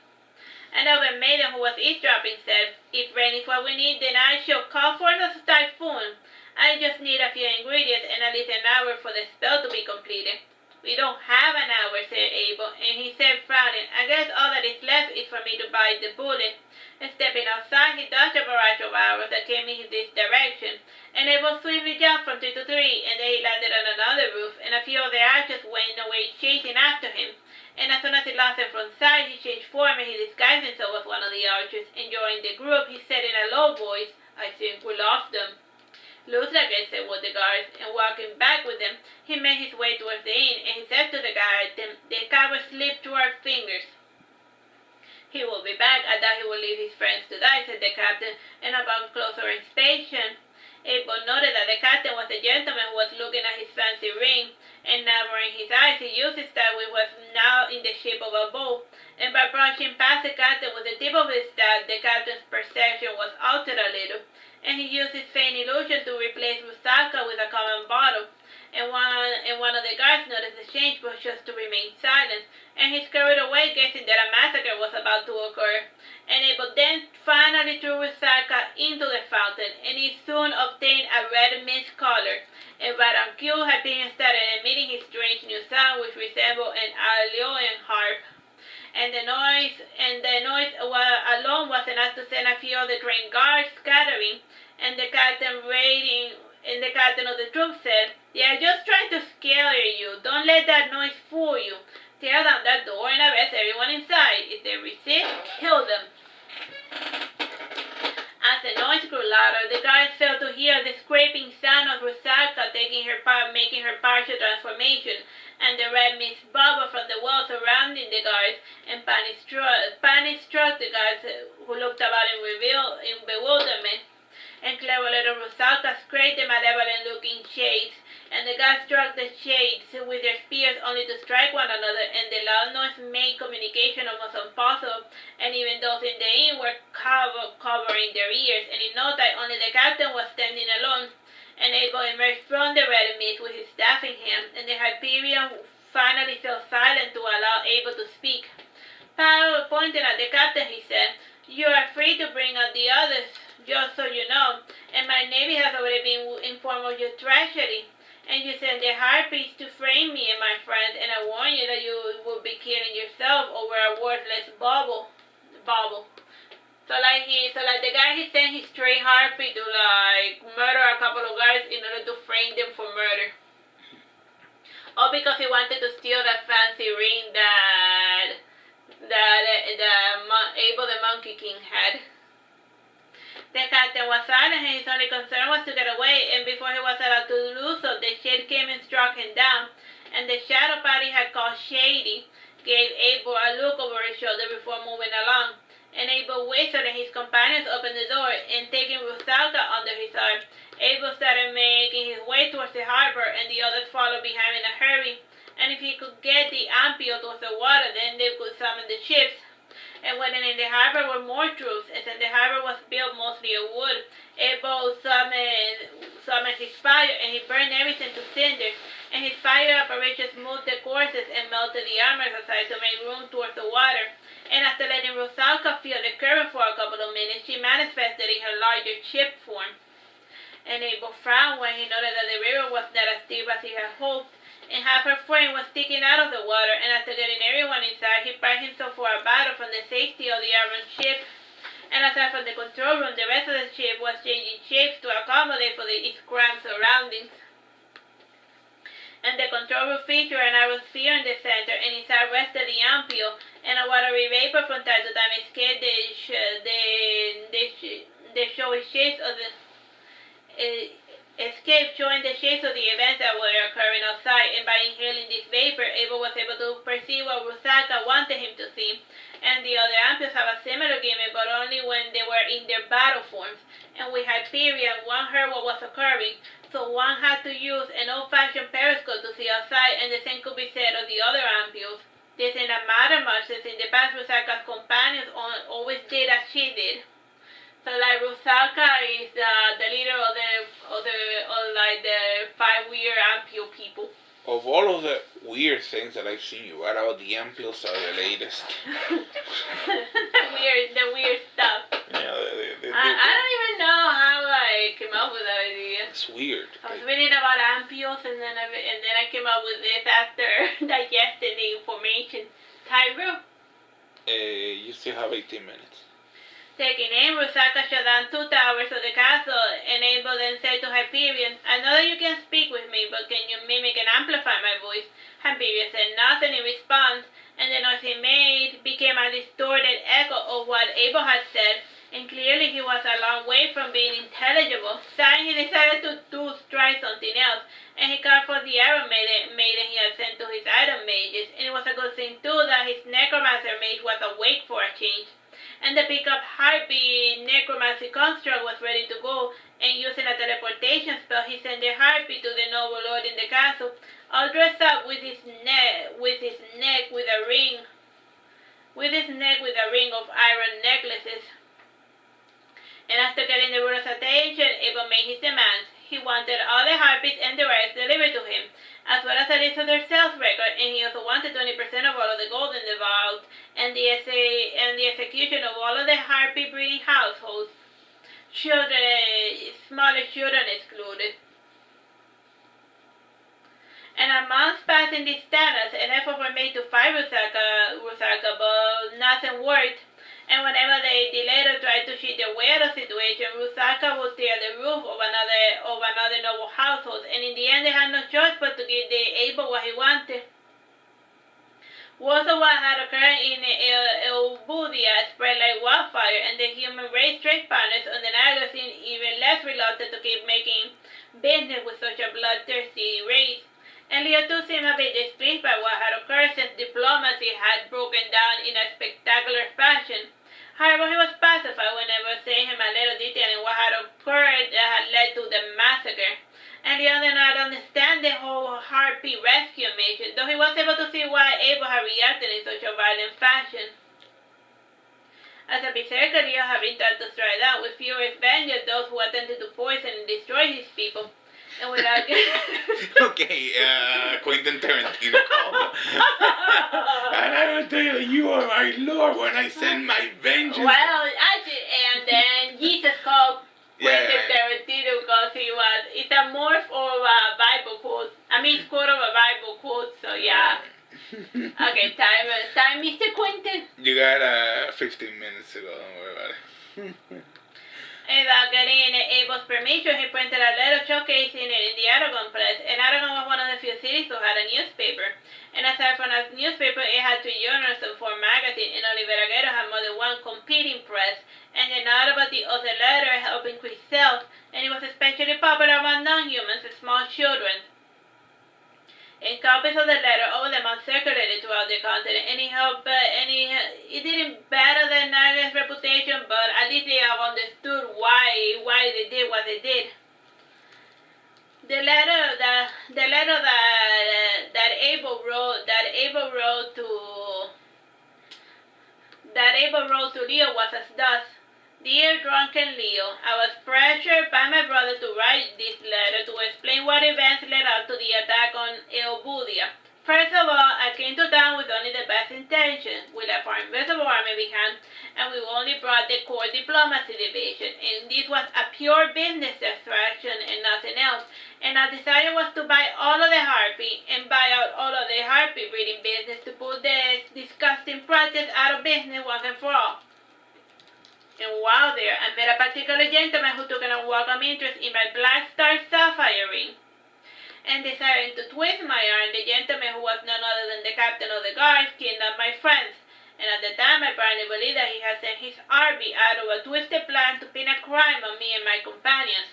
And the maiden who was eavesdropping said, "If rain is what we need, then I shall call for a typhoon. I just need a few ingredients and at least an hour for the spell to be completed." "We don't have an hour," said Abel, and he said, frowning, "I guess all that is left is for me to bite the bullet." And stepping outside, he dodged a barrage of arrows that came in this direction, and Abel swiftly jumped from tree to tree, and then he landed on another roof, and a few of the archers went away chasing after him. And as soon as he lost them from sight, he changed form and he disguised himself as one of the archers, and joining the group, he said in a low voice, "I think we lost them." "Looks like it," said one of the guards, and walking back with them, he made his way towards the inn, and he said to the guard, "The coward slipped through our fingers." "He will be back. I doubt he will leave his friends to die," said the captain, and upon closer inspection, Abel noted that the captain was a gentleman who was looking at his fancy ring, and narrowing his eyes, he used his staff, which was now in the shape of a bow, and by brushing past the captain with the tip of his staff, the captain's perception was altered a little, and he used his faint illusion to replace Rusaka with a common bottle. and one of the guards noticed the change but chose to remain silent, and he scurried away guessing that a massacre was about to occur. And Abel then finally threw Rusaka into the fountain, and he soon obtained a red mist color, and right on cue had been started emitting his strange new sound which resembled an Aeolian harp. And the noise alone was enough to send a few of the trained guards scattering, and the captain of the troop said, "They are just trying to scare you. Don't let that noise fool you. Tear down that door and arrest everyone inside. If they resist, kill them." As the noise grew louder, the guards failed to hear the scraping sound of Rusaka making her partial transformation, and the red mist bubbled from the walls surrounding the guards, and panic struck the guards, who looked about in bewilderment. And clever little Rusaka scraped the malevolent-looking shades, and the guards struck the shades with their spears only to strike one another, and the loud noise made communication almost impossible, and even those in the inn were covering their ears, and in no time only the captain was standing alone, and Abel emerged from the red mist with his staff in hand, and the Hyperion finally fell silent to allow Abel to speak. Pointing at the captain, he said, "You are free to bring out the others, just so you know, and my navy has already been informed of your tragedy, and you sent the harpies to frame me and my friends, and I warn you that you will be killing yourself over a worthless bauble." So the guy, he sent his stray harpy to murder a couple of guys in order to frame them for murder. All because he wanted to steal that fancy ring that Abel the Monkey King had. The captain was silent, and his only concern was to get away, and before he was allowed to do so, the shade came and struck him down, and the shadow party had called Shady gave Abel a look over his shoulder before moving along, and Abel whistled, and his companions opened the door, and taking Rusaka under his arm, Abel started making his way towards the harbor, and the others followed behind in a hurry, and if he could get the Ampio towards the water, then they could summon the ships. And when in the harbor were more troops, and since the harbor was built mostly of wood, Abel summoned his fire, and he burned everything to cinders, and his fire operations moved the courses and melted the armors aside to make room towards the water. And after letting Rusaka feel the current for a couple of minutes, she manifested in her larger ship form. And Abel frowned when he noted that the river was not as deep as he had hoped, and half her frame was sticking out of the water, and after getting everyone inside, he primed himself for a battle from the safety of the armored ship. And aside from the control room, the rest of the ship was changing shapes to accommodate for its cramped surroundings. And the control room featured an iron sphere in the center, and inside rested the Ampio, and a watery vapor from time to time escaped showing the shapes of the events that were occurring outside, and by inhaling this vapor, Abel was able to perceive what Rusaka wanted him to see. And the other Ampios have a similar gimmick, but only when they were in their battle forms. And with Hyperion, one heard what was occurring, so one had to use an old-fashioned periscope to see outside, and the same could be said of the other Ampios. This did not matter much, since in the past Rusaka's companions always did as she did. So Rusaka is the leader of the 5 weird Ampio people. Of all of the weird things that I've seen you, what about the Ampios are the latest? the weird stuff. Yeah, I don't even know how I came up with that idea. It's weird. I was reading about Ampios, and then I came up with this after digesting the information. Tyro? You still have 18 minutes. Taking aim, Rusaka shot down 2 towers of the castle, and Abel then said to Hyperion, "I know that you can speak with me, but can you mimic and amplify my voice?" Hyperion said nothing in response, and the noise he made became a distorted echo of what Abel had said, and clearly he was a long way from being intelligible. Sighing, he decided to try something else, and he called for the Iron Maiden he had sent to his item mages, and it was a good thing too that his necromancer mage was awake for a change. And the pickup harpy necromancy construct was ready to go, and using a teleportation spell, he sent the harpy to the noble lord in the castle, all dressed up with his neck with a ring of iron necklaces. And after getting the ruler's attention, Abel made his demands. he wanted all the harpies and the rice delivered to him, as well as a list of their sales record, and he also wanted 20% of all of the gold in the vault, and the execution of all of the harpy breeding households, children, smaller children excluded. And a month passed in this status, and efforts were made to fight Rusaka, but nothing worked. And whenever they delayed or tried to cheat their way out of the situation, Rusaka would tear the roof of another noble household, and in the end they had no choice but to give the able what he wanted. Word of what had occurred in Elbudia spread like wildfire, and the human race trade partners on the Naga seemed even less reluctant to keep making business with such a bloodthirsty race. And Leo too seemed a bit displeased by what had occurred, since diplomacy had broken down in a spectacular fashion. However, he was pacified whenever saying him a little detail in what had occurred that had led to the massacre. And Leo did not understand the whole harpy rescue mission, though he was able to see why Abel had reacted in such a violent fashion. As a berserker, Leo had been taught to strike down with furious vengeance those who attempted to poison and destroy his people. And without Okay, Quentin Tarantino called. And I will tell you, you are my lord when I send my vengeance. Well, actually, and then Jesus called Quentin Tarantino because it's a morph of a Bible quote. I mean, it's quote of a Bible quote, so yeah. Okay, time, Mr. Quentin. You got 15 minutes to go, don't worry about it. Without getting Abel's permission, he printed a letter showcasing it in the Aragon press, and Aragon was one of the few cities who had a newspaper. And aside from a newspaper, it had 3 journals and 4 magazines, and Oliver Aguero had more than 1 competing press, and the novelty of the letter helped increase sales, and it was especially popular among non-humans and small children. And copies of the letter, all of them are circulated throughout the continent, and it didn't better the Naga's reputation, but at least they have understood why they did what they did. The letter that Abel wrote to Leo was as thus: Dear drunken Leo, I was pressured by my brother to write this letter to explain what events led up to the attack on Elbudia. First of all, I came to town with only the best intentions. We left our invisible army behind, and we only brought the core diplomacy division, and this was a pure business distraction and nothing else. And our desire was to buy all of the harpy and buy out all of the harpy breeding business to put this disgusting practice out of business once and for all. And while there, I met a particular gentleman who took an unwelcome interest in my black star sapphire ring. And desiring to twist my arm, the gentleman, who was none other than the captain of the guards, kidnapped my friends. And at the time, I apparently believed that he had sent his army out of a twisted plan to pin a crime on me and my companions.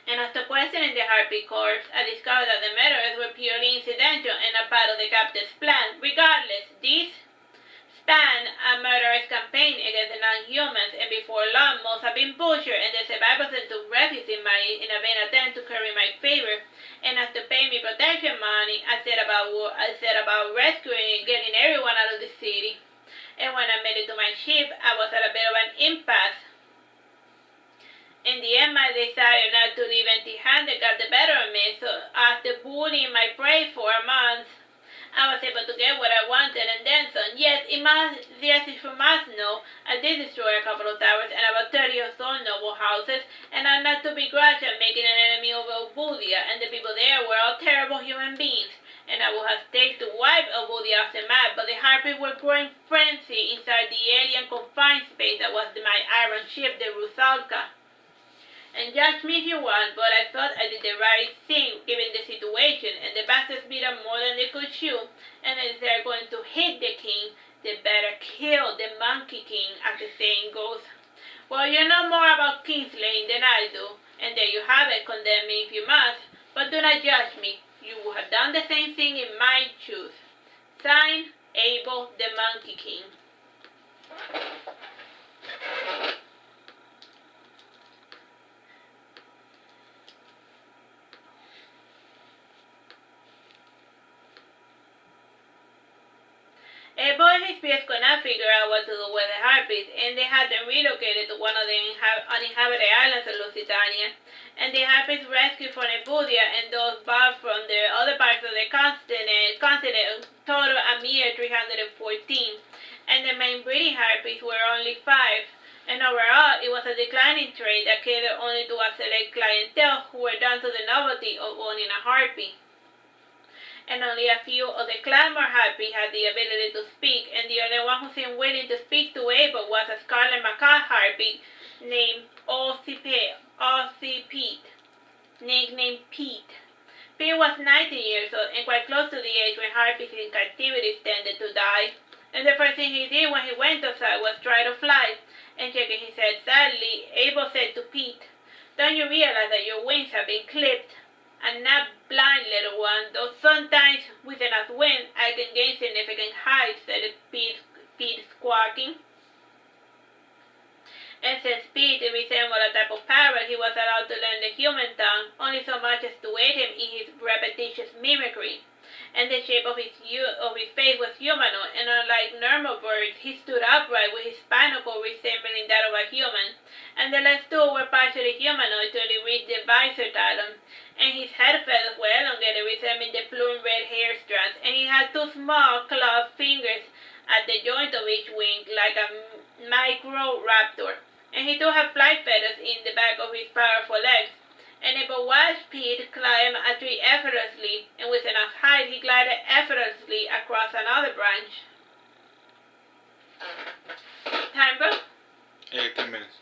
And after questioning the Harpy Corps, I discovered that the murders were purely incidental and a part of the captain's plan. Regardless, this spanned a murderous campaign against the non-humans, and before long, most have been butchered, and the survivors then took refuge in a vain attempt to curry my favor. And after paying me protection money, I set about rescuing and getting everyone out of the city. And when I made it to my ship, I was at a bit of an impasse. In the end, my desire not to leave empty-handed got the better of me, so after bullying my prey for a month, I was able to get what I wanted and then some. Yes, if you must know, I did destroy a couple of towers and about 30 or so noble houses, and I'm not to begrudge at making an enemy of Elbudia, and the people there were all terrible human beings. And I would have staked to wipe Elbudia off the map, but the Harpies were growing frenzy inside the alien confined space that was my iron ship, the Rusalka. And judge me if you want, but I thought I did the right thing given the situation, and the bastards beat up more than they could chew, and if they're going to hit the king, they better kill the Monkey King, as the saying goes. Well, you know more about kingslaying than I do, and there you have it, condemn me if you must, but do not judge me. You would have done the same thing in my shoes. Signed, Abel the Monkey King. Abel and his HPS could not figure out what to do with the harpies, and they had them relocated to one of the uninhabited islands of Lusitania. And the harpies rescued from Ebudia and those brought from the other parts of the continent total a mere 314. And the main breeding harpies were only 5. And overall, it was a declining trade that catered only to a select clientele who were down to the novelty of owning a harpy. And only a few of the clamor harpy had the ability to speak, and the only one who seemed willing to speak to Abel was a scarlet macaw harpy named Aussie Pete, nicknamed Pete. Pete was 19 years old and quite close to the age when harpies in captivity tended to die. And the first thing he did when he went outside was try to fly, and shaking his head sadly, Abel said to Pete, "Don't you realize that your wings have been clipped? I'm not blind, little one, though sometimes with enough wind I can gain significant height," said Pete squawking. And since Pete resembled a type of parrot, he was allowed to learn the human tongue, only so much as to aid him in his repetitious mimicry. And the shape of his face was humanoid, and unlike normal birds, he stood upright with his spinal cord resembling that of a human. And the legs too were partially humanoid till he reached the visor talon. And his head feathers were elongated, resembling the plumed red hair strands, and he had 2 small clawed fingers at the joint of each wing, like a micro-raptor. And he too had flight feathers in the back of his powerful legs. And Abel watched Pete climb a tree effortlessly, and with enough height he glided effortlessly across another branch. Time, bro? 10 minutes.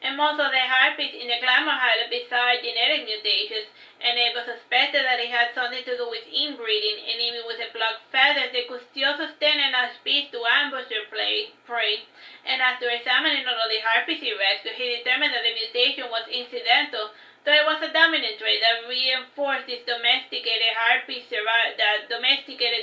And most of the harpies in the clamor had besides genetic mutations, and Abel suspected that it had something to do with inbreeding, and even with the plucked feathers they could still sustain enough speed to ambush their prey. And after examining all of the harpies he rescued, he determined that the mutation was incidental, though it was a dominant trait that reinforced these domesticated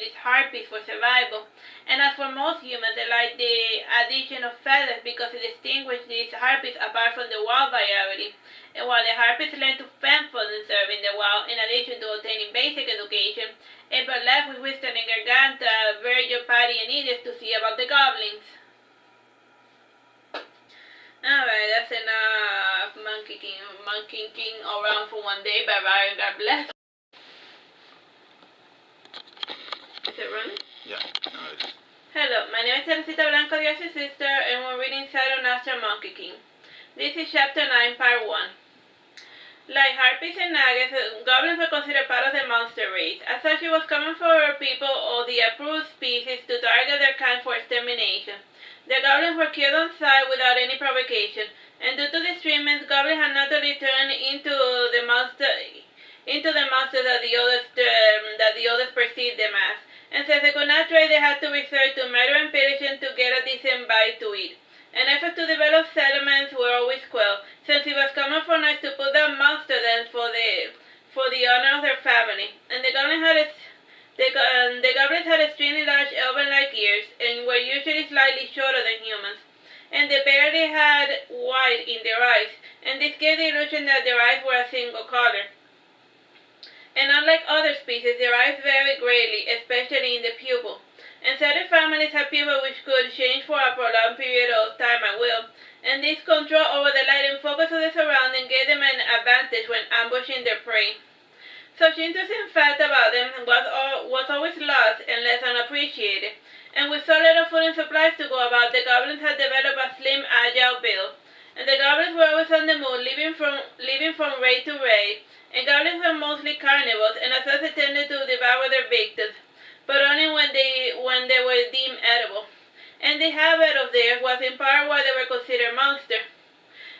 these harpies for survival. And as for most humans, they like the addition of feathers because it distinguished these harpies apart from the wild variety. And while the harpies learned to fend for themselves in the wild, in addition to obtaining basic education, Abel left with Winston and Garganta, Virgil, Patty, and Edith to see about the goblins. Alright, that's enough Monkey King around for one day by Ryan, God bless. Is it running? Yeah, no, it is. Hello, my name is Teresita, Blanco, your sister, and we're reading Saturnastra Monkey King. This is chapter 9, part 1. Like harpies and nuggets, goblins were considered part of the monster race. As such, it was common for people of the approved species to target their kind for extermination. The goblins were killed on sight without any provocation, and due to these treatments, goblins had naturally turned into the monsters that the others perceived them as. And since they could not trade, they had to resort to murder and pillaging to get a decent bite to eat. And efforts to develop settlements were always quelled, since it was common for knights to put down monster dens for the honor of their family. And the goblins had extremely large elven-like ears, and were usually slightly shorter than humans. And they barely had white in their eyes, and this gave the illusion that their eyes were a single color. And unlike other species, their eyes vary greatly, especially in the pupil. And certain families have pupils which could change for a prolonged period of time at will, and this control over the light and focus of the surrounding gave them an advantage when ambushing their prey. Such interesting fact about them was always lost and less unappreciated, and with so little food and supplies to go about, the goblins had developed a slim, agile build. And the goblins were always on the move, living from raid to raid, and goblins were mostly carnivores, and as such they tended to devour their victims, but only when they were deemed edible. And the habit of theirs was in part why they were considered monsters.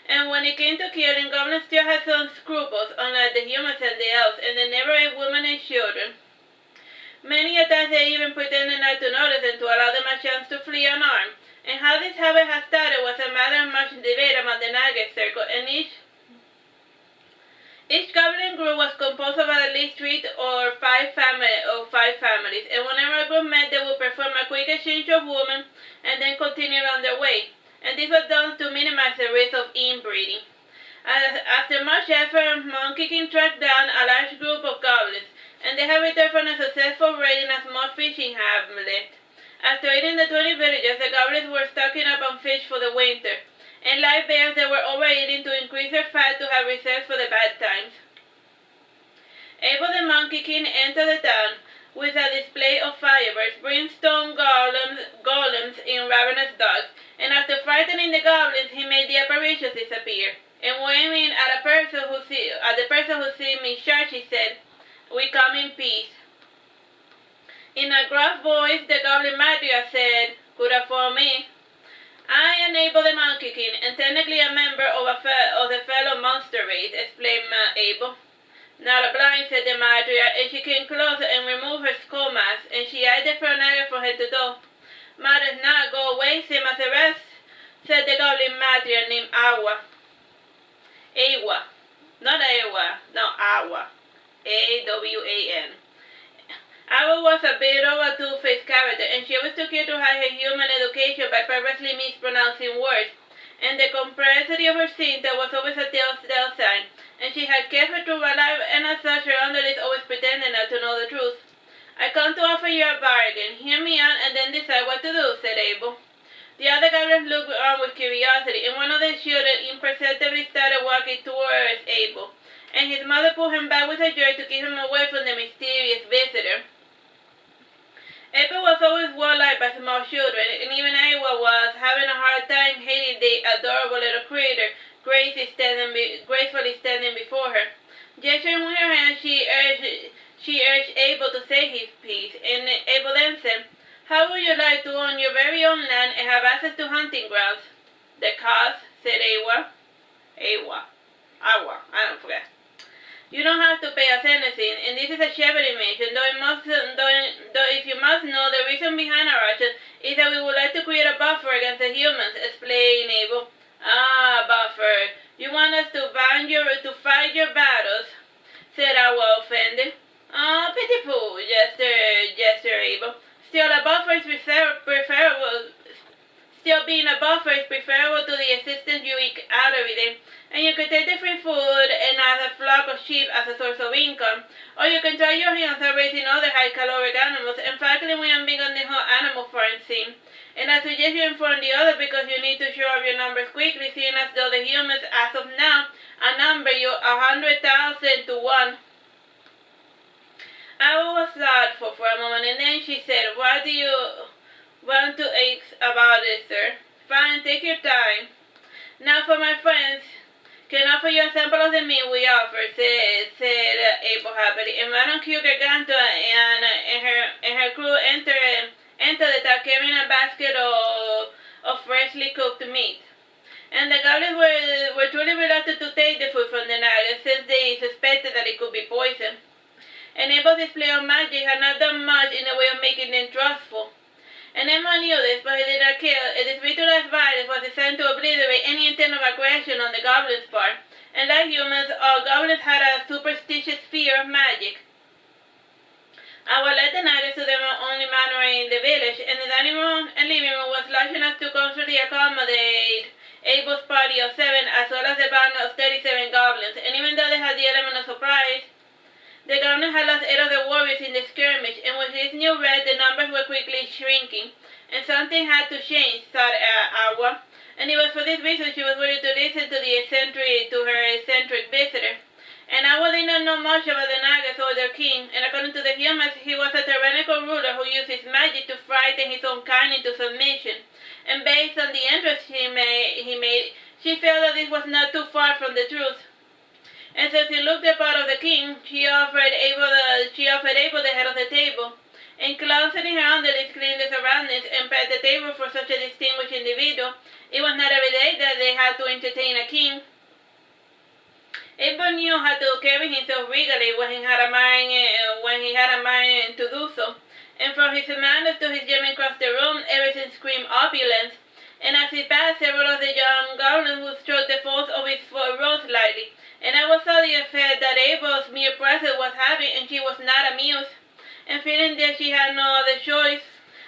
And when it came to killing, goblins still had some scruples, unlike the humans and the elves, and they never ate women and children. Many a time they even pretended not to notice and to allow them a chance to flee unarmed. And how this habit had started was a matter of much debate among the Nugget Circle, and each goblin group was composed of at least 3 or 5 families, and whenever a group met, they would perform a quick exchange of women and then continue on their way. And this was done to minimize the risk of inbreeding. After much effort, Monkey King tracked down a large group of goblins, and they had returned from a successful raid in a small fishing hamlet. After eating the 20 villagers, the goblins were stocking up on fish for the winter, and like bears, they were overeating to increase their fat to have reserves for the bad times. Abel the Monkey King entered the town with a display of fireworks, brimstone golems in ravenous dogs, and after frightening the goblins, he made the apparitions disappear. And waving at the person who seemed in charge, he said, "We come in peace." In a gruff voice, the goblin Marduke said, "Good for me. I am Abel the Monkey King, and technically a member of the fellow monster race," explained Abel. "Not a blind," said the Marduke, and she came closer and removed her skull mask, and she eyed the Fronaga from head to toe. "Matters not, go away, same as the rest," said the goblin Marduke named Awa. Not Awa, no Awa. A-W-A-N. Awa was a bit of a two-faced character, and she was too cute to hide her human education by purposely mispronouncing words, and the complexity of her syntax was always a telltale sign, and she had kept her truth alive, and as such her underlings always pretended not to know the truth. "I come to offer you a bargain. Hear me out and then decide what to do," said Abel. The other goblins looked on with curiosity, and one of the children imperceptibly started walking towards Abel, and his mother pulled him back with a jerk to keep him away from the mysterious visitor. Abel was always well-liked by small children, and even Awa was having a hard time hating the adorable little critter gracefully standing before her. Gesturing with her hand, she urged Abel to say his piece, and Abel then said, "How would you like to own your very own land and have access to hunting grounds?" "The cost," said Awa, I don't forget. "You don't have to pay us anything, and this is a shepherding mission, though if you must know, the reason behind our action is that we would like to create a buffer against the humans," explained Abel. "Ah, buffer. You want us to fight your battles," said Awa, offended. "Oh, pitiful," gestured Abel. Still being a buffer is preferable to the existence you eke out every day, and you can take the free food and as a flock of sheep as a source of income, or you can try your hands at raising other high-caloric animals, and frankly we am big on the whole animal farm scene, and I suggest you inform the others because you need to show up your numbers quickly, seeing as though the humans as of now outnumber you 100,000 to 1. Awa was thoughtful for a moment, and then she said, "What do you want to ask about it, sir?" "Fine, take your time. Now for my friends, can offer you a sample of the meat we offer," said Abel happily, and Marduke Gargantua and her crew entered the town carrying a basket of freshly cooked meat. And the goblins were truly reluctant to take the food from the Naga, since they suspected that it could be poison. And Abel's display of magic had not done much in the way of making them trustful. And Emma knew this, but he did not care. This ritualized violence was designed to obliterate any intent of aggression on the goblins' part. And like humans, all goblins had a superstitious fear of magic. Awa led the Nagas to the only manor in the village, and the dining room and living room was large enough to comfortably accommodate Abel's party of 7, as well as the band of 37 goblins. And even though they had the element of surprise, the goblins had lost 8 of their warriors in the skirmish, and with this new raid, the numbers were quickly shrinking. And something had to change, thought Awa, and it was for this reason she was willing to listen to her eccentric visitor. And Awa did not know much about the Nagas or their king, and according to the humans, he was a tyrannical ruler who used his magic to frighten his own kind into submission. And based on the entrance he made, she felt that this was not too far from the truth. And since he looked the part of the king, she offered Abel the head of the table. And considering her underlings cleaned the surroundings and prepared the table for such a distinguished individual, it was not every day that they had to entertain a king. Abel knew how to carry himself regally when he had a mind to do so. And from his manners to his jamming across the room, everything screamed opulence. And as he passed, several of the young goblins would stroke the folds of his fur rose lightly. And I saw the effect that Abel's mere presence was having, and she was not amused. And feeling that she had no other choice,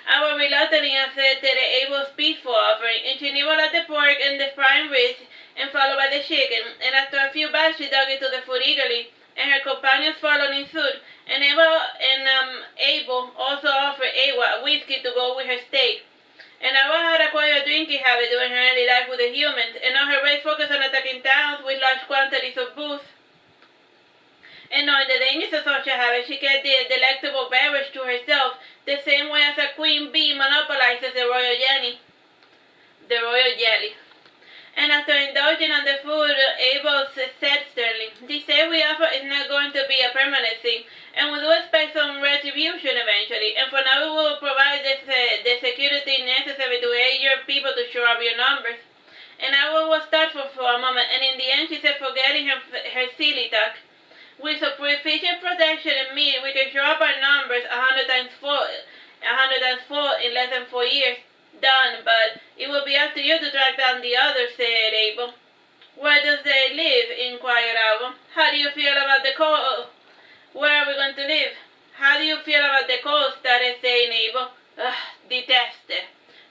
Awa reluctantly accepted Abel's peaceful offering, and she nibbled at the pork and the prime ribs, and followed by the chicken. And after a few bites, she dug into the food eagerly, and her companions followed in suit. And Abel also offered Awa whiskey to go with her steak. And Awa had acquired a drinking habit during her early life with the humans, and now her race focused on attacking towns with large quantities of booze. And knowing the dangers of such a habit, she kept the delectable beverage to herself, the same way as a queen bee monopolizes the royal jelly. And after indulging on the food, Abel said sternly, "This aid we offer is not going to be a permanent thing, and we do expect some retribution eventually. And for now, we will provide the security necessary to aid your people to shore up your numbers." And Abel was thoughtful for a moment, and in the end, she said, forgetting her silly talk, "With sufficient protection and meat, we can shore up our numbers 100 times four in less than 4 years. Done, but it will be up to you to track down the others," said Abel. "Where does they live?" inquired Abel. "How do you feel about the coast? Where are we going to live?" "How do you feel about the coast?" started saying Abel. "Ugh, detest it,"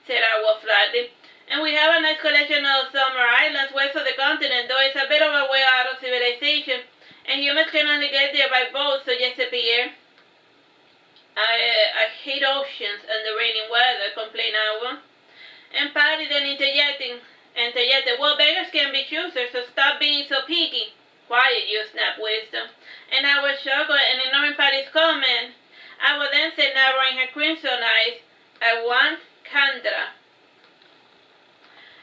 said Abel flatly. "And we have a nice collection of summer islands west of the continent, though it's a bit of a way out of civilization, and humans can only get there by boat," suggested Pierre. I hate oceans and the rainy weather," complained Awa. And Patty then interjected, "Well, beggars can be choosers, so stop being so picky." "Quiet, you," snapped Wisdom. And Awa chuckled, and ignoring Patty's comment, Awa then said, narrowing her crimson eyes, "I want Candra."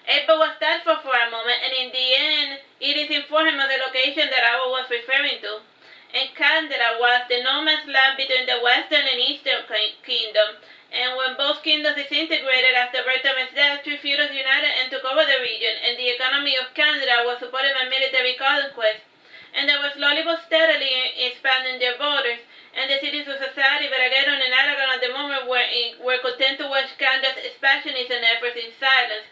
Abel was thoughtful for a moment, and in the end, Edith informed him of the location that Awa was referring to. And Candra was the no man's land between the Western and Eastern Kingdom, and when both kingdoms disintegrated after Bertham's death, three feudals united and took over the region, and the economy of Candra was supported by military conquest, and they were slowly but steadily expanding their borders, and the cities of society, Verageddon and Aragon at the moment were content to watch Candra's expansionism efforts in silence.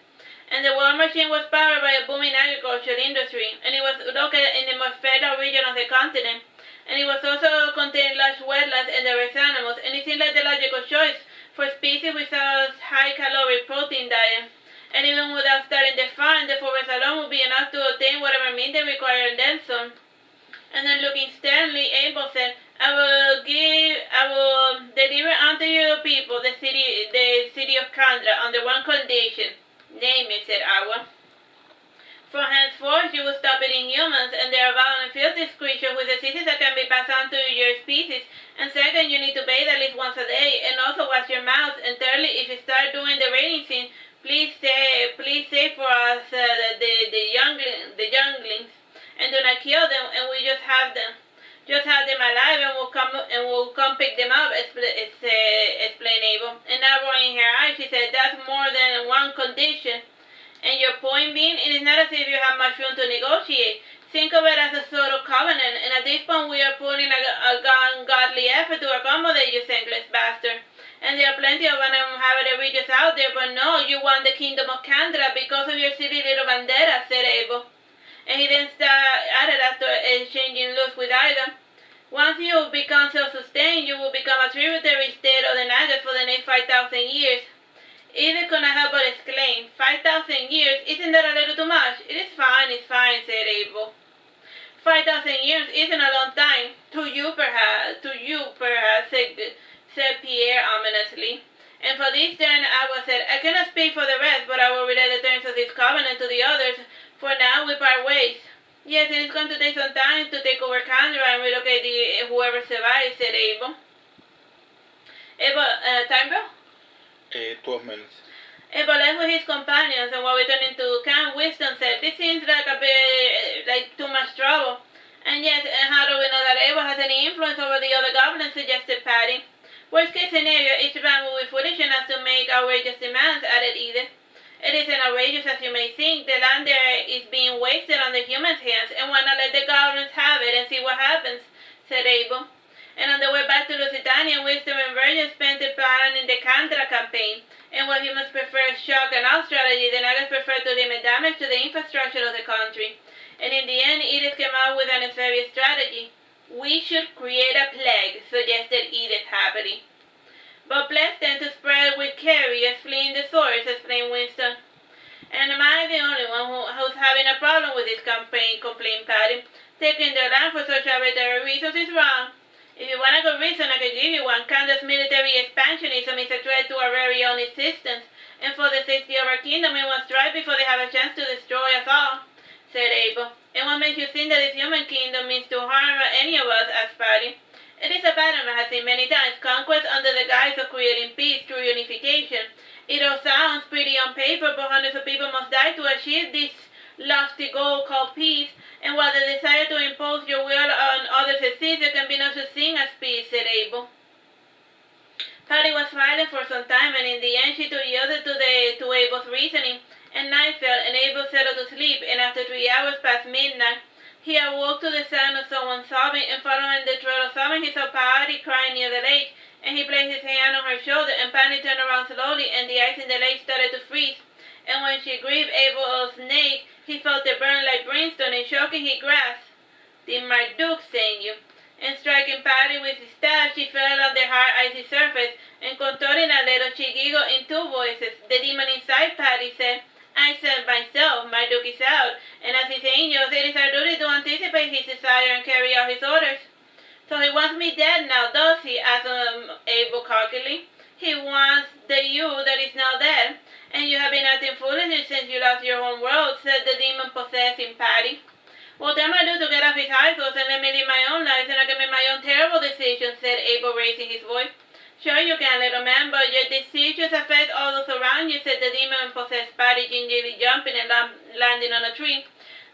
And the war machine was powered by a booming agricultural industry, and it was located in the most fertile region of the continent. And it was also contained large wetlands and diverse animals, and it seemed like the logical choice for species without high-caloric protein diet. And even without starting the farm, the forest alone would be enough to obtain whatever meat they require and then some. And then looking sternly, Abel said, I will deliver unto your people the city of Candra under one condition." "Name it," said Awa. "From henceforth, you will stop eating humans and their violent and filthy creatures with diseases that can be passed on to your species. And second, you need to bathe at least once a day, and also wash your mouth. And thirdly, if you start doing the raiding scene, please save for us the younglings, and do not kill them. And we just have them alive, and we'll come pick them up," explained Abel. And now, rolling her eyes, she said, "That's more than one condition. And your point being, it is not as if you have much room to negotiate. Think of it as a sort of covenant, and at this point we are putting a ungodly effort to accommodate you, thankless bastard. And there are plenty of uninhabited regions out there, but no, you want the kingdom of Candra because of your silly little bandera," said Abel. And he then added after exchanging looks with Ida, "Once you become self-sustained, you will become a tributary state of the Nagas for the next 5,000 years. Edith could not help but exclaim, 5,000 years? Isn't that a little too much?" It's fine," said Abel. 5,000 years isn't a long time. To you, perhaps, said Pierre ominously. And for this turn, Awa said, "I cannot speak for the rest, but I will relay the terms of this covenant to the others. For now, we part ways." "Yes, it is going to take some time to take over Candra and relocate whoever survives," said Abel. Time bell? 12 minutes. Abel left with his companions, and while returning to camp, Wisdom said, "This seems like a bit like too much trouble." "And yes, and how do we know that Abel has any influence over the other goblins?" suggested Patty. "Worst case scenario, each man will be foolish enough to make outrageous demands," added Edith. "It isn't outrageous as you may think. The land there is being wasted on the humans' hands, and why not let the goblins have it and see what happens," said Abel. And on the way back to Lusitania, Wisdom and Virgin spent it planning the Candra campaign. And while humans prefer shock and awe strategy, the Nagas prefer to limit damage to the infrastructure of the country. And in the end, Edith came up with an nefarious strategy. "We should create a plague," suggested Edith happily. "But plagues tend to spread with carriers fleeing the source," explained Winston. "And am I the only one who's having a problem with this campaign?" complained Patty. "Taking their land for such arbitrary reasons is wrong. If you want a good reason, I could give you one. Canada's military expansionism is a threat to our very own existence, and for the safety of our kingdom, we must strike before they have a chance to destroy us all, said Abel. And what makes you think that this human kingdom means to harm any of us? Asked Patty. It is a pattern I have seen many times. Conquest under the guise of creating peace through unification. It all sounds pretty on paper, but hundreds of people must die to achieve this lofty goal called peace. And while the desire to impose your will on others exists, there can be no such thing as peace, said Abel. Patty was silent for some time, and in the end she yielded to Abel's reasoning. And night fell, and Abel settled to sleep, and after 3 hours past midnight, he awoke to the sound of someone sobbing, and following the trail of sobbing, he saw Patty crying near the lake, and he placed his hand on her shoulder, and Patty turned around slowly, and the ice in the lake started to freeze. And when she gripped Abel's neck, he felt it burn like brimstone, and choking he grasped the Marduke, saying you. And striking Patty with his staff, she fell on the hard icy surface, and contorting a little, she giggled in 2 voices. The demon inside Patty said, I said myself, Marduke is out, and as his angels, it is our duty to anticipate his desire and carry out his orders. So he wants me dead now, does he? Asked Abel cockily. He wants the you that is now dead, and you have been acting foolishly since you lost your own world, said the demon possessing Patty. What am I do to get off his high horse and let me live my own life, and I can make my own terrible decisions, said Abel, raising his voice. Sure you can, little man, but your decisions affect all those around you, said the demon-possessed Patty, gingerly jumping and landing on a tree.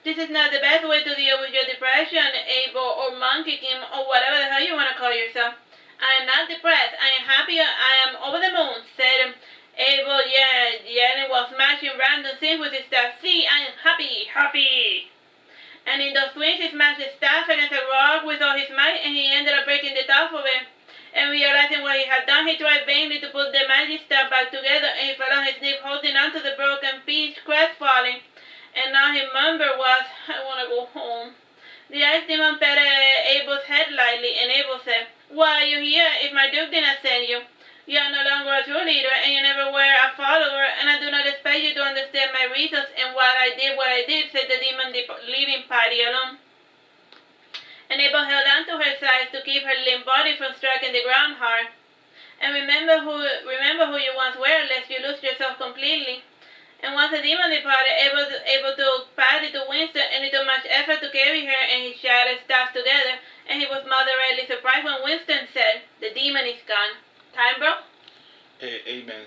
This is not the best way to deal with your depression, Abel, or Monkey King, or whatever the hell you want to call yourself. I am not depressed. I am happy. I am over the moon, said Abel, yelling while smashing random things with his staff. See, I am happy. And in those swings, he smashed his staff against a rock with all his might, and he ended up breaking the top of it. And realizing what he had done, he tried vainly to put the magic staff back together, and he fell on his knee, holding onto the broken piece, crestfallen. And all he murmured was, I want to go home. The ice demon patted Abel's head lightly, and Abel said, Why are you here if Marduke did not send you? You are no longer a true leader, and you never were a follower, and I do not expect you to understand my reasons and why I did what I did, said the demon, leaving Patty alone. And Abel held on to her sides to keep her limp body from striking the ground hard. And remember who you once were, lest you lose yourself completely. And once the demon departed, Abel took Patty to Winston, and it took much effort to carry her and his shattered staff together, and he was moderately surprised when Winston said, The demon is gone. Time, bro? Amen.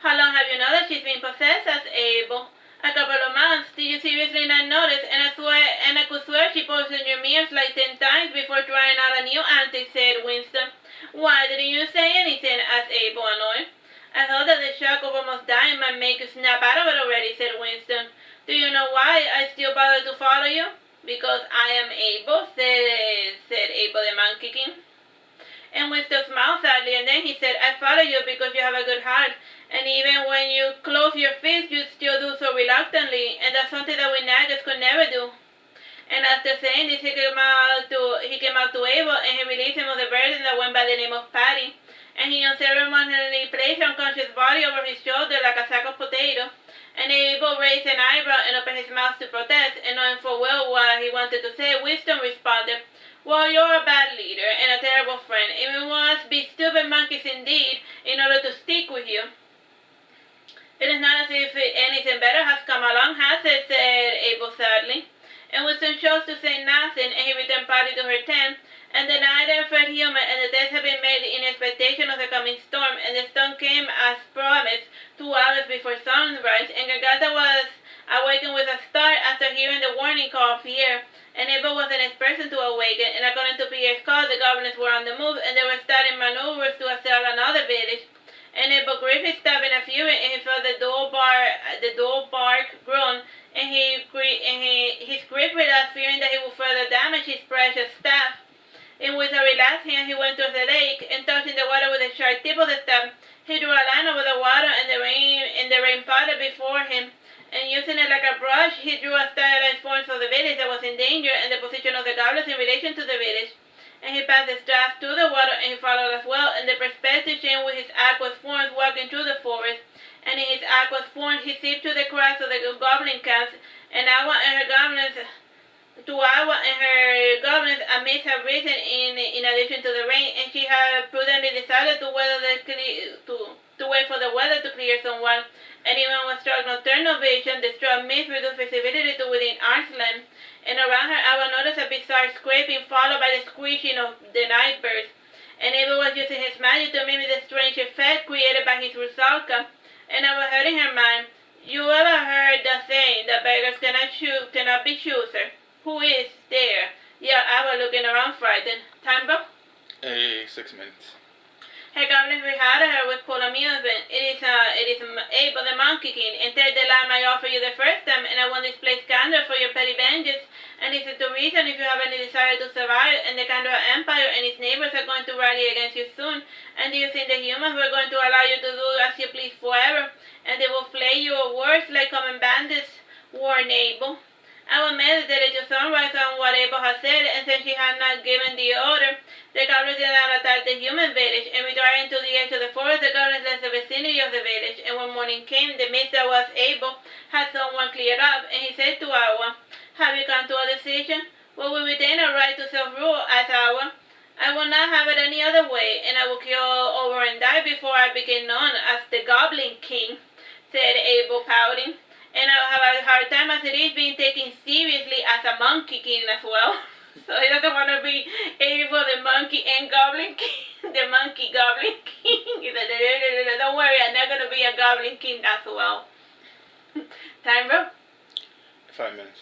How long have you known that she's been possessed? Asked Abel. A couple of months. Did you seriously not notice? And I could swear she poisoned your mirrors like 10 times before trying out a new antic, said Winston. Why didn't you say anything? Asked Abel, annoyed. I thought that the shock of almost dying might make you snap out of it already, said Winston. Do you know why I still bother to follow you? Because I am Abel, said Abel the Monkey King. And Winston smiled sadly, and then he said, I follow you because you have a good heart, and even when you close your fist, you still do so reluctantly, and that's something that we naggers could never do. And after saying this, he came out to Abel, and he released him of the burden that went by the name of Patty, and he unceremoniously placed her unconscious body over his shoulder like a sack of potatoes. And Abel raised an eyebrow and opened his mouth to protest, and knowing full well what he wanted to say, Winston responded, Well, you're a bad leader and a terrible friend. It must be stupid monkeys indeed in order to stick with you. It is not as if anything better has come along, has it? Said Abel sadly. And Winston chose to say nothing, and he returned Patty to her tent. And the night air felt humid, and the tents had been made in expectation of the coming storm, and the storm came as promised 2 hours before sunrise, and Garganta was awakened with a start after hearing the warning call of Pierre. And Abel was the next person to awaken, and according to Pierre's call, the goblins were on the move, and they were starting maneuvers to assail another village. And Abel gripped his staff in a fury, and he felt the dull bark groan, and his grip relaxed, fearing that he would further damage his precious staff. And with a relaxed hand, he went towards the lake, and touching the water with the sharp tip of the staff, he drew a line over the water, and the rain powdered before him. And using it like a brush, he drew a stylized form of the village that was in danger, and the position of the goblins in relation to the village. And he passed the staff to the water, and he followed as well, and the perspective changed with his aqueous forms walking through the forest. And in his aqueous form, he sipped through the cracks of the goblin camps, and Agua and her goblins to Awa and her goblins, a mist had risen in addition to the rain, and she had prudently decided to wait for the weather to clear somewhat. And even when struck nocturnal vision, the strong mist reduced visibility to within arm's length, and around her Awa noticed a bizarre scraping followed by the squishing of the night birds. And Abel was using his magic to mimic the strange effect created by his Rusalka. And Awa heard in her mind, "You ever heard the saying that beggars cannot be chooser? Who is there?" Yeah, Awa looking around frightened. Time, bro? 6 minutes. Her goblins regarded her with cool amusement. It is Abel the Monkey King, and take the lamb I offered you the first time, and I won't displace grandeur for your petty vengeance. And this is the reason if you have any desire to survive, and the Grandeur Empire and its neighbors are going to rally against you soon. And do you think the humans were going to allow you to do as you please forever? And they will flay you or worse like common bandits, warned Abel. I will meditate to sunrise on what Abel had said, and since she had not given the order, the goblins did not attack the human village, and retiring to the edge of the forest, the goblins left the vicinity of the village. And when morning came, the mist that was Abel had somewhat cleared up, and he said to Awa, "Have you come to a decision? Well, we retain our right to self-rule as Awa. I will not have it any other way, and I will kill over and die before I become known as the Goblin King," said Abel, pouting. "And I'll have a hard time as it is being taken seriously as a Monkey King as well." So he doesn't want to be Abel the Monkey and Goblin King, the Monkey Goblin King. He's like, "Don't worry, I'm not going to be a Goblin King as well." Time, bro? 5 minutes.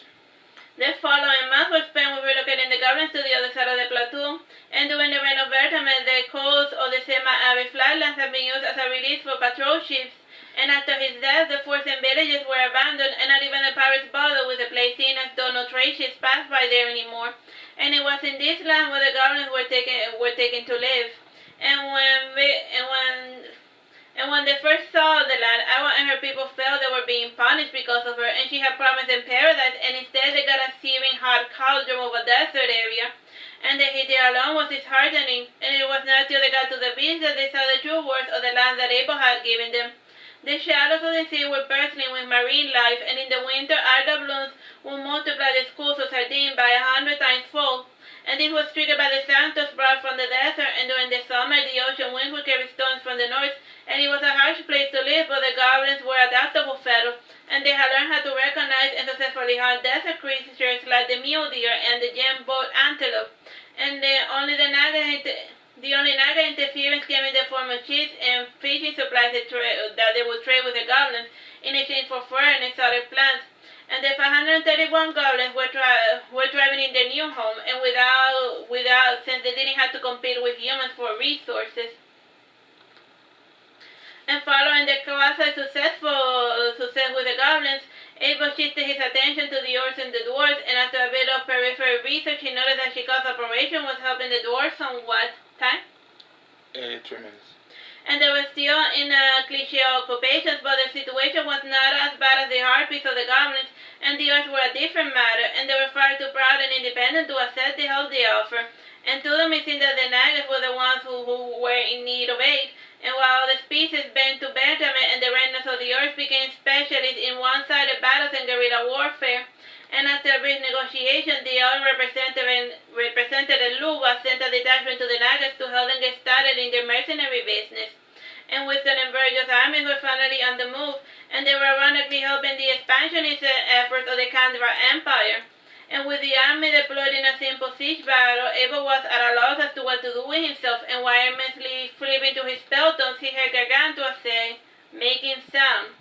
The following month was spent with relocating the goblins to the other side of the plateau, and during the reign of Vertamen, the coast of the semi-arid flatlands had been used as a release for patrol ships. And after his death, the forts and villages were abandoned, and not even the pirates bothered with the place, seeing as though no trade ships passed by there anymore. And it was in this land where the goblins were taken to live. And when they first saw the land, Awa and her people felt they were being punished because of her, and she had promised them paradise, and instead they got a searing hot cauldron of a desert area. And the heat there alone was disheartening, and it was not till they got to the beach that they saw the true worth of the land that Abel had given them. The shadows of the sea were bursting with marine life, and in the winter alga blooms would multiply the schools of sardine by 100 times fold. And this was triggered by the santos brought from the desert, and during the summer the ocean winds would carry stones from the north, and it was a harsh place to live, but the goblins were adaptable fellows, and they had learned how to recognize and successfully hunt desert creatures like the mule deer and the gem-bowed antelope. And the only naga interference came in the form of cheese and fishing supplies that they would trade with the goblins in exchange for fur and exotic plants. And the 531 goblins were thriving in their new home, and without since they didn't have to compete with humans for resources. And following the quasi-success with the goblins, Abel shifted his attention to the orcs and the dwarves, and after a bit of peripheral research, he noticed that Chica's operation was helping the dwarves somewhat. Time? 3 minutes. And they were still in cliché occupations, but the situation was not as bad as the harpies or the goblins, and the orcs were a different matter, and they were far too proud and independent to accept the help they offered. And to them it seemed that the nagas were the ones who were in need of aid, and while the species bent to betterment and the remnants of the earth became specialists in one-sided battles and guerrilla warfare. And after a brief negotiation, the oil represented Luba sent a detachment to the Nagas to help them get started in their mercenary business. And Winston and Virgil's armies were finally on the move, and they were ironically helping the expansionist efforts of the Grandeur Empire. And with the army deployed in a simple siege battle, Abel was at a loss as to what to do with himself, and while immensely flipping to his spellstones, he heard Gargantua say, "Making sound."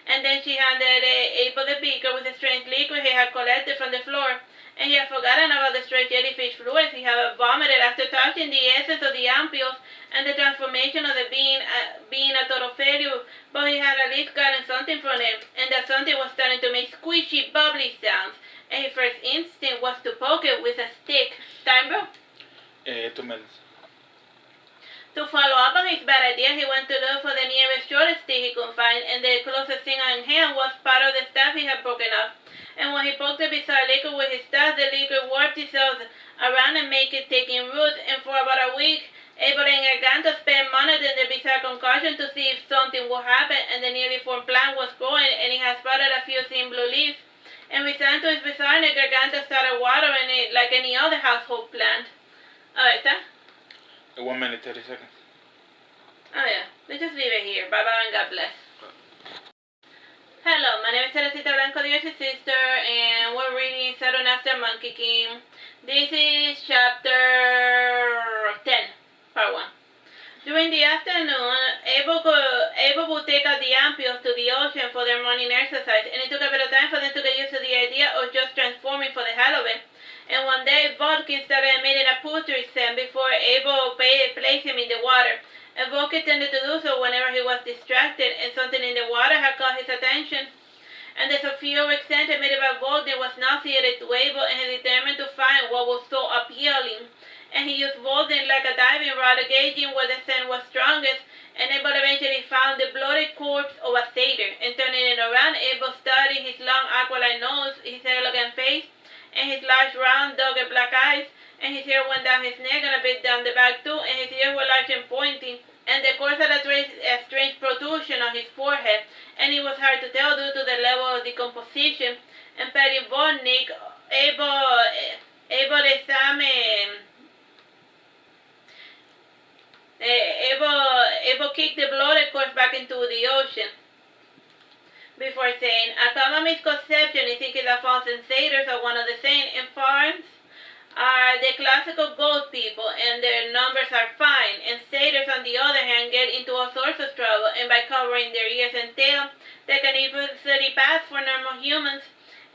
And then she handed Abel the beaker with the strange liquid he had collected from the floor, and he had forgotten about the strange jellyfish fluids he had vomited after touching the essence of the ampules and the transformation of the being a total failure, but he had at least gotten something from it, and that something was starting to make squishy, bubbly sounds, and his first instinct was to poke it with a stick. Time, bro? 2 minutes. To follow up on his bad idea, he went to look for the nearest short stick he could find, and the closest thing on hand was part of the staff he had broken off. And when he poked the bizarre liquid with his staff, the liquid warped itself around and made it taking root, and for about a week, Abel and Gargantua spent monitoring the bizarre concoction to see if something would happen, and the newly formed plant was growing, and it had sprouted a few thin blue leaves. And resigned to his bizarreness, Garganta started watering it like any other household plant. Ahí está. 1 minute, 30 seconds. Oh yeah, let's just leave it here. Bye bye and God bless. Hello, my name is Teresita, Blanco, your sister, and we're reading SaturnastraMonkey King. This is chapter 10, part 1. During the afternoon, Abel would take out the ampules to the ocean for their morning exercise, and it took a bit of time for them to get used to the idea of just transforming for the hell of it. And one day, Vulcan started emitting a poultry scent before Abel placed him in the water. And Vulcan tended to do so whenever he was distracted, and something in the water had caught his attention. And the sulfuric scent emitted by Vulcan was nauseated to Abel, and he determined to find what was so appealing. And he used Vulcan like a diving rod, gauging where the scent was strongest, and Abel eventually found the bloody corpse of a satyr. And turning it around, Abel studied his long aquiline nose, his elegant face, and his large round dogged black eyes, and his hair went down his neck and a bit down the back too, and his ears were large and pointy, and the course had a strange protrusion on his forehead, and it was hard to tell due to the level of decomposition. And Perry Vodnik, Abel kicked the bloody corpse back into the ocean before saying, a common misconception is thinking that fauns and satyrs are one of the same. In fauns are the classical goat people, and their numbers are fine, and satyrs on the other hand get into all sorts of trouble, and by covering their ears and tail, they can easily pass for normal humans.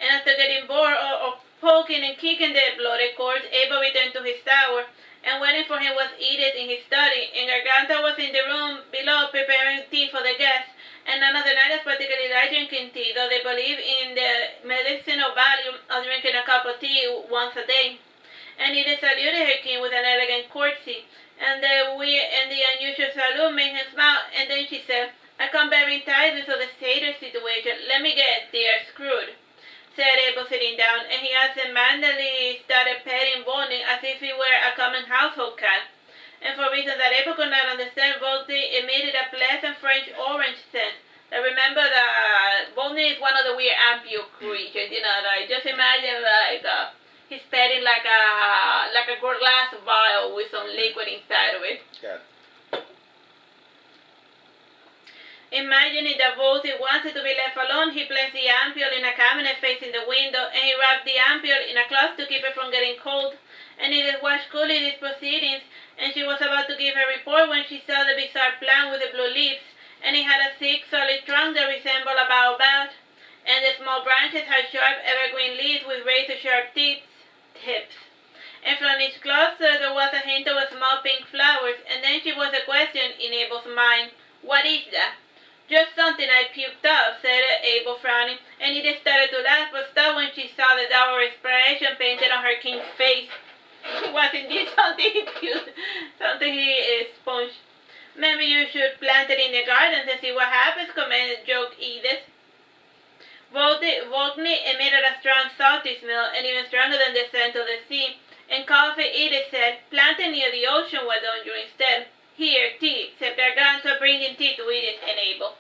And after getting bored of poking and kicking the bloody corpse, Abel returned to his tower, and waiting for him was Edith in his study, and Garganta was in the room below preparing tea for the guests. And none of the night is particularly like drinking tea, though they believe in the medicinal value of drinking a cup of tea once a day. And Edith saluted her king with an elegant courtesy, and the unusual salute made him smile, and then she said, I come bearing tidings of the satyr situation. Let me guess, they are screwed, said Abel sitting down, and he absentmindedly started petting Bonnie as if he were a common household cat. And for reasons that Abel could not understand, Volney emitted a pleasant French orange scent. Now remember that Volney is one of the weird ampule creatures, you know, like just imagine like he's petting like a glass vial with some liquid inside of it. Yeah. Imagining that Volney wanted to be left alone, he placed the ampule in a cabinet facing the window, and he wrapped the ampule in a cloth to keep it from getting cold. And Edith watched coolly these proceedings, and she was about to give her report when she saw the bizarre plant with the blue leaves, and it had a thick, solid trunk that resembled a baobab, and the small branches had sharp, evergreen leaves with razor-sharp tips. And from each cluster there was a hint of small pink flowers, and then she was a question in Abel's mind. What is that? Just something I puked up, said Abel, frowning, and Edith started to laugh, but stopped when she saw the dour expression painted on her king's face. It was indeed something he puked, something he sponged. Maybe you should plant it in the garden and see what happens, commented, joked Edith. Volney emitted a strong salty smell, and even stronger than the scent of the sea. And coffee, Edith said, plant it near the ocean, why don't you instead? Here, tea, said Garganta, bringing tea to Edith and Abel.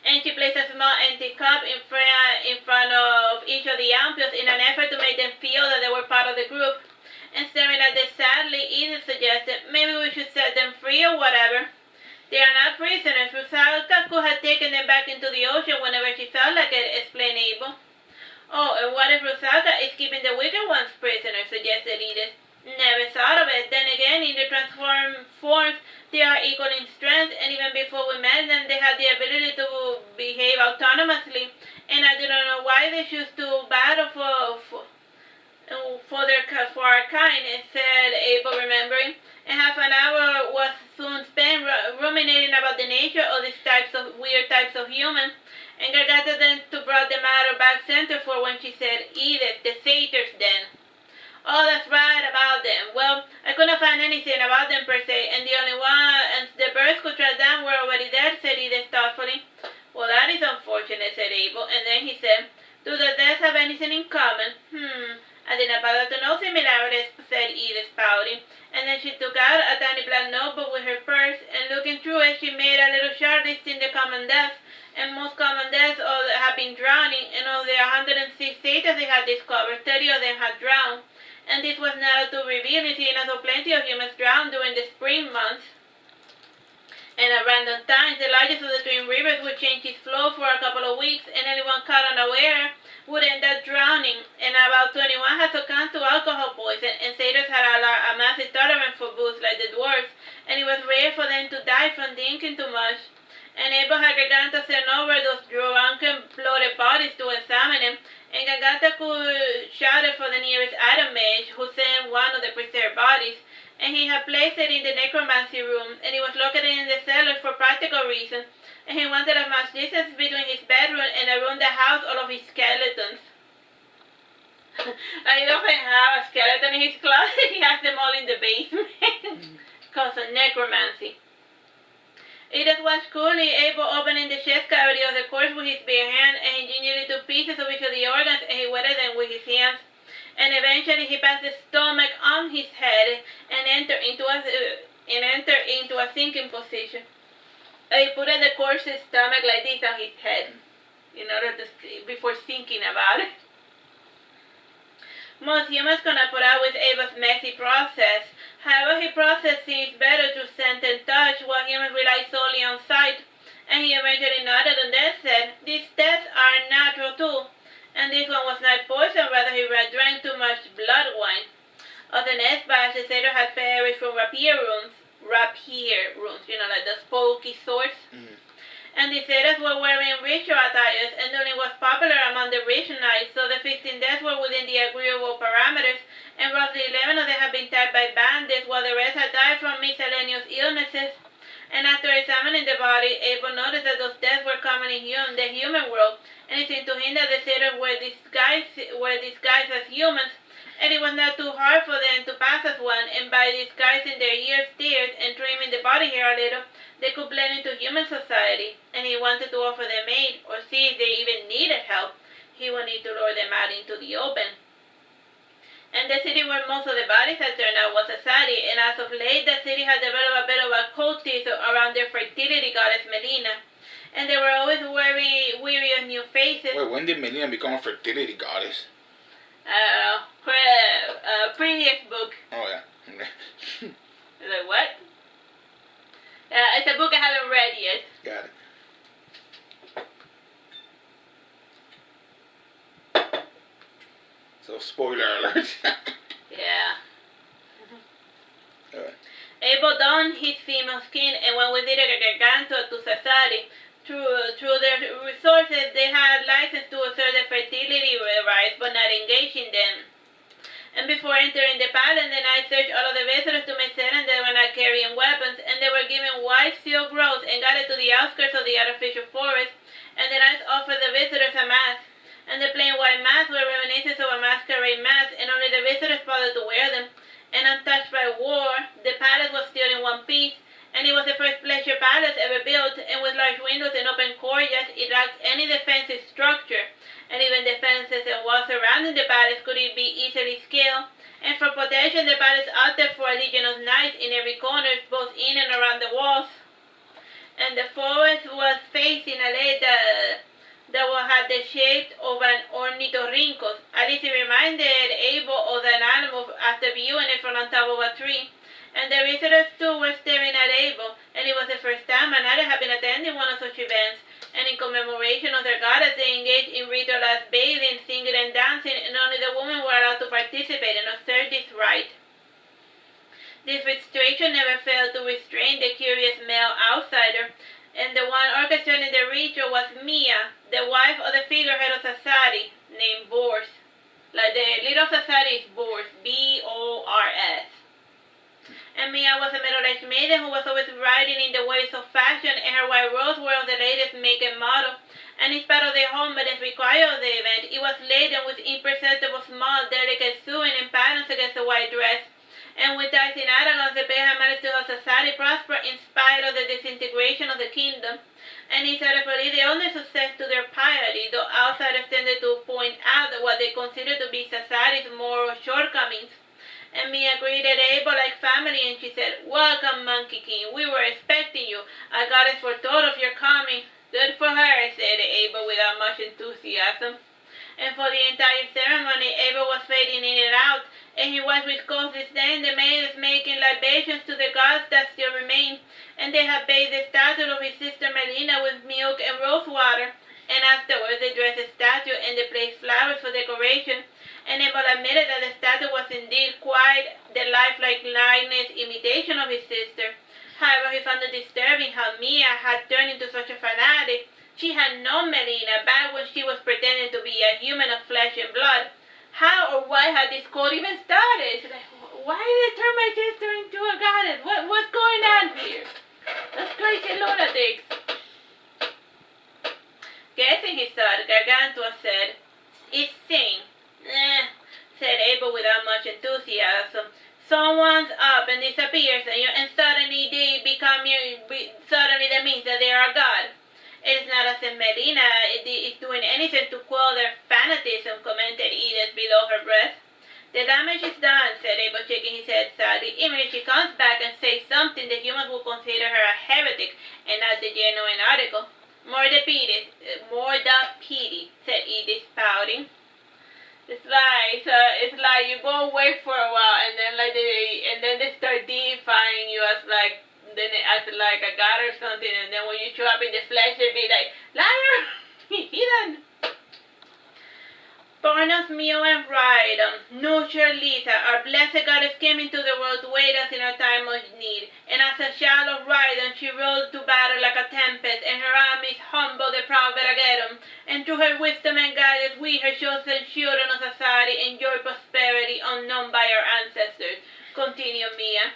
And she placed a small empty cup in front of each of the ampules in an effort to make them feel that they were part of the group. And staring at them sadly, Edith suggested, maybe we should set them free or whatever. They are not prisoners. Rusalka could have taken them back into the ocean whenever she felt like it, explained Abel. Oh, and what if Rusalka is keeping the wicked ones prisoners, suggested Edith. Never thought of it. Then again, in the transformed forms, they are equal in strength, and even before we met them, they had the ability to behave autonomously, and I do not know why they choose to battle for our kind, said Abel, remembering. And half an hour was soon spent ruminating about the nature of these weird types of human, and Garganta then to brought the matter back center for when she said, Edith, the satyrs then. Oh, that's right, about them. Well, I couldn't find anything about them per se, and the birds could track down were already there, said Edith thoughtfully. Well, that is unfortunate, said Abel, and then he said, do the deaths have anything in common? I did not bother to know similarities, said Edith, pouting, and then she took out a tiny black notebook with her purse, and looking through it, she made a little chart listing the common deaths, and most common deaths have been drowning, and of the 106 satyrs they had discovered, 30 of them had drowned. And this was not too revealing, seeing as though plenty of humans drowned during the spring months. And at random times, the largest of the twin rivers would change its flow for a couple of weeks, and anyone caught unaware would end up drowning. And about 21 had succumbed to alcohol poison, and satyrs had a massive tolerance for booze like the dwarves, and it was rare for them to die from drinking too much. And Abel had Garganta send over those drunken, bloated bodies to examine them, and Garganta could shout it for the nearest item mage, who sent one of the preserved bodies, and he had placed it in the necromancy room, and it was located in the cellar for practical reasons, and he wanted as much distance between his bedroom and a room that housed all of his skeletons. He doesn't have a skeleton in his closet, he has them all in the basement, because of necromancy. It was coolly able opening the chest cavity of the corpse with his bare hand, and he gingerly took pieces of each of the organs, and he wetted them with his hands. And eventually he passed the stomach on his head and entered into a sinking position. He put the corpse's stomach like this on his head in order to before thinking about it. Most humans cannot put up with Ava's messy process. However, he processed things better through scent and touch, while humans rely solely on sight. And he eventually nodded and then said, "These tests are natural too. And this one was not poison, rather he drank too much blood wine." Of the next batch, the satyr had perished from rapier wounds, like those pokey swords. And the satyrs were wearing ritual attires, and dueling was popular among the rich knights, so the 15 deaths were within the agreeable parameters, and roughly 11 of them had been died by bandits, while the rest had died from miscellaneous illnesses. And after examining the body, Abel noticed that those deaths were common in the human world, and it seemed to him that the satyrs were disguised as humans, and it was not too hard for them to pass as one, and by disguising their ears, tears, and trimming the body hair a little, they could blend into human society. And he wanted to offer them aid, or see if they even needed help. He would need to lure them out into the open. And the city where most of the bodies had turned out was Asari, and as of late the city had developed a bit of a cultism around their fertility goddess Melina. And they were always weary of new faces. Wait, when did Melina become a fertility goddess? Previous book. Oh, yeah. Like, what? It's a book I haven't read yet. Got it. So, spoiler alert. Yeah. Alright. Abel donned his female skin and went with it a Gargantua to Sassari. Through their resources, they had license to assert their fertility rights, but not engage in them. And before entering the palace, the knights searched all of the visitors to make certain they were not carrying weapons, and they were given white silk robes and guided to the outskirts of the artificial forest, and the knights offered the visitors a mask. And the plain white masks were reminiscent of a masquerade mask, and only the visitors bothered to wear them. And untouched by war, the palace was still in one piece, and it was the first pleasure palace ever built, and with large windows and open courtyards, it lacked any defensive structure, and even the fences and walls surrounding the palace could be easily scaled. And for protection, the palace opted for a legion of knights in every corner, both in and around the walls. And the forest was facing a lake that had the shape of an ornithorhynchus. At least it reminded Abel of an animal after viewing it from on top of a tree. And the visitors too were staring at Abel, and it was the first time another had been attending one of such events. And in commemoration of their goddess, they engaged in ritualized bathing, singing, and dancing, and only the women were allowed to participate and observe this rite. This restriction never failed to restrain the curious male outsider, and the one orchestrating the ritual was Mia, the wife of the figurehead of Sassari, named Bors. Like the little Sassari is Bors, B-O-R-S. And Mia was a middle-aged maiden who was always riding in the waves of fashion, and her white robes were of the latest make and model. And in spite of the humbleness required of the event, it was laden with imperceptible small, delicate sewing and patterns against the white dress. And with ties in Aragons, the pair had managed to help society prosper in spite of the disintegration of the kingdom. And instead of really the only success to their piety, though outsiders tended to point out what they considered to be society's moral shortcomings. And Mia greeted Abel like family, and she said, "Welcome, Monkey King. We were expecting you. Our goddess foretold of your coming." Good for her, said Abel without much enthusiasm. And for the entire ceremony, Abel was fading in and out, and he was with cold disdain the maidens making libations to the gods that still remained, and they had bathed the statue of his sister Melina with milk and rose water, and afterwards they dressed the statue and they placed flowers for decoration, and Abel admitted that the statue was indeed quite the lifelike likeness imitation of his sister. However, he found it disturbing how Mia had turned into such a fanatic. She had known Melina back when she was pretending to be a human of flesh and blood. How or why had this cult even started? Like, why did they turn my sister into a goddess? What's going on here? Those crazy lunatics. Guessing he thought, Gargantua said, "It's sane." Said Abel without much enthusiasm. Someone's up and disappears, and suddenly they become suddenly that means that they are God. It is not as if Melina is doing anything to quell their fanatism, commented Edith below her breath. The damage is done, said Abel, shaking his head sadly. Even if she comes back and says something, the humans will consider her a heretic and not the genuine article. More the pity, said Edith, pouting. It's like you go away for a while and then they start deifying you as like a god or something, and then when you show up in the flesh they be like, liar, heathen. Bornos Mio and Rhydon, nurture Lisa, our blessed goddess came into the world to aid us in our time of need, and as a child of Rhydon she rose to battle like a tempest, and her armies humbled the proud Verageddon, and through her wisdom and guidance we, her chosen children of society, enjoy prosperity unknown by our ancestors, continued Mia.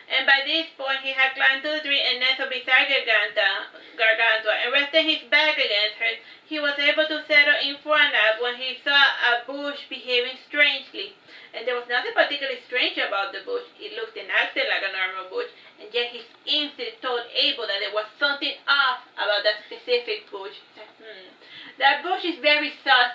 And by this point he had climbed to the tree and nestled beside Gargantua, and resting his back against her, he was able to settle in for a nap when he saw a bush behaving strangely. And there was nothing particularly strange about the bush. It looked and acted like a normal bush, and yet his instinct told Abel that there was something off about that specific bush. That bush is very sus.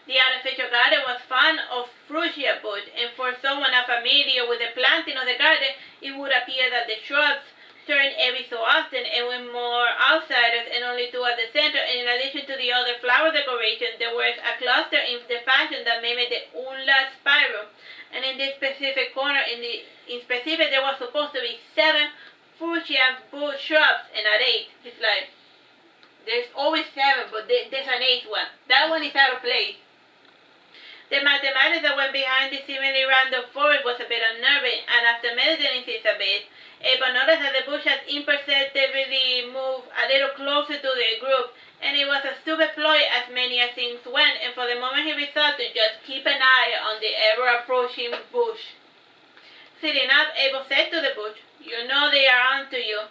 The artificial garden was fond of fuchsia bush, and for someone unfamiliar with the planting of the garden, it would appear that the shrubs turned every so often and with more outsiders and only two at the center, and in addition to the other flower decoration, there was a cluster in the fashion that mimicked the Unla spiral, and in this specific corner, in specific, there was supposed to be 7 fuchsia bush shrubs and not 8. It's like, there's always 7, but there's an 8th one. That one is out of place. The mathematics that went behind this seemingly random forest was a bit unnerving, and after meditating since a bit, Abel noticed that the bush had imperceptibly moved a little closer to the group, and it was a stupid ploy as many as things went, and for the moment he resolved to just keep an eye on the ever-approaching bush. Sitting up, Abel said to the bush, "You know they are onto you."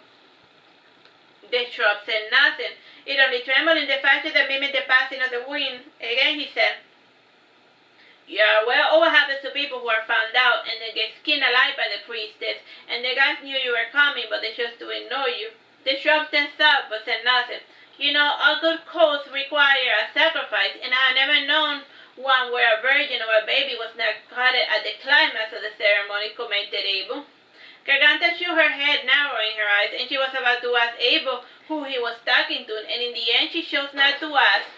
The shrub said nothing. It only trembled in the fashion that mimicked the passing of the wind. Again he said, "You are aware of what happens to people who are found out and they get skinned alive by the priestess, and the guys knew you were coming, but they chose to ignore you." The shrub tensed up but said nothing. "You know, all good cults require a sacrifice, and I have never known one where a virgin or a baby was not caught at the climax of the ceremony," commented Abel. Garganta shook her head, narrowing her eyes, and she was about to ask Abel who he was talking to, and in the end she chose not to ask.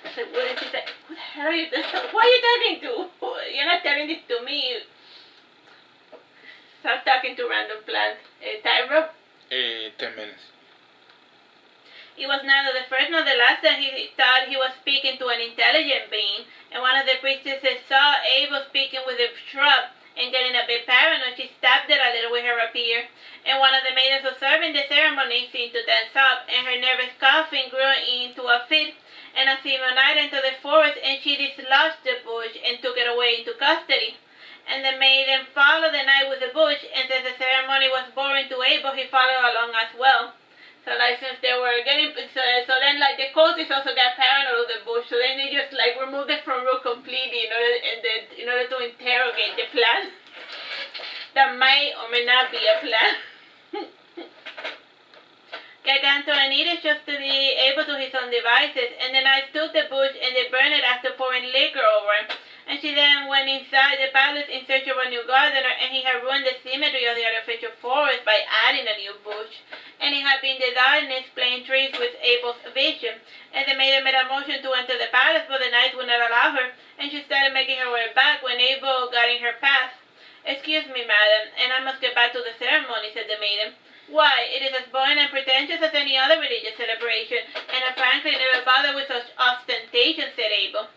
I said, what is it? Who the hell are you? Who are you talking to? You're not telling this to me. Stop talking to random plants. Tyro? 10 minutes. It was neither the first nor the last time he thought he was speaking to an intelligent being, and one of the priestesses saw Abel speaking with a shrub, and getting a bit paranoid, she stabbed it a little with her rapier, and one of the maidens observing the ceremony seemed to tense up, and her nervous coughing grew into a fit, and a female knight entered the forest, and she dislodged the bush and took it away into custody. And the maiden followed the knight with the bush, and since the ceremony was boring to Abel, he followed along as well. So like since they were getting, so then like the cultists also got paranoid of the bush, so then they just like removed it from root completely in order to interrogate the plan that might or may not be a plan. began to uneat it just to be able to his own devices, and the knights took the bush and they burned it after pouring liquor over it. And she then went inside the palace in search of a new gardener, and he had ruined the symmetry of the artificial forest by adding a new bush. And it had been the darkness playing tricks with Abel's vision. And the maiden made a motion to enter the palace, but the knights would not allow her, and she started making her way back when Abel got in her path. "Excuse me, madam, and I must get back to the ceremony," said the maiden. "Why, it is as boring and pretentious as any other religious celebration, and I frankly never bother with such ostentation," said Abel.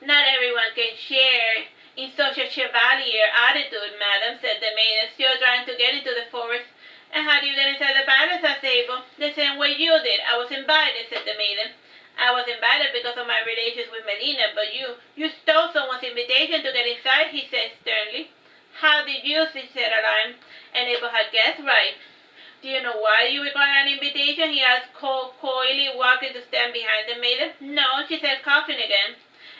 "Not everyone can share in such a chevalier attitude, madam," said the maiden, still trying to get into the forest. "And how do you get inside the palace?" asked Abel. "The same way you did. I was invited," said the maiden. "I was invited because of my relations with Melina, but you stole someone's invitation to get inside," he said sternly. "How did you?" she said, alarmed, and Abel had guessed right. "Do you know why you require an invitation?" he asked, coyly walking to stand behind the maiden. "No," she said, coughing again.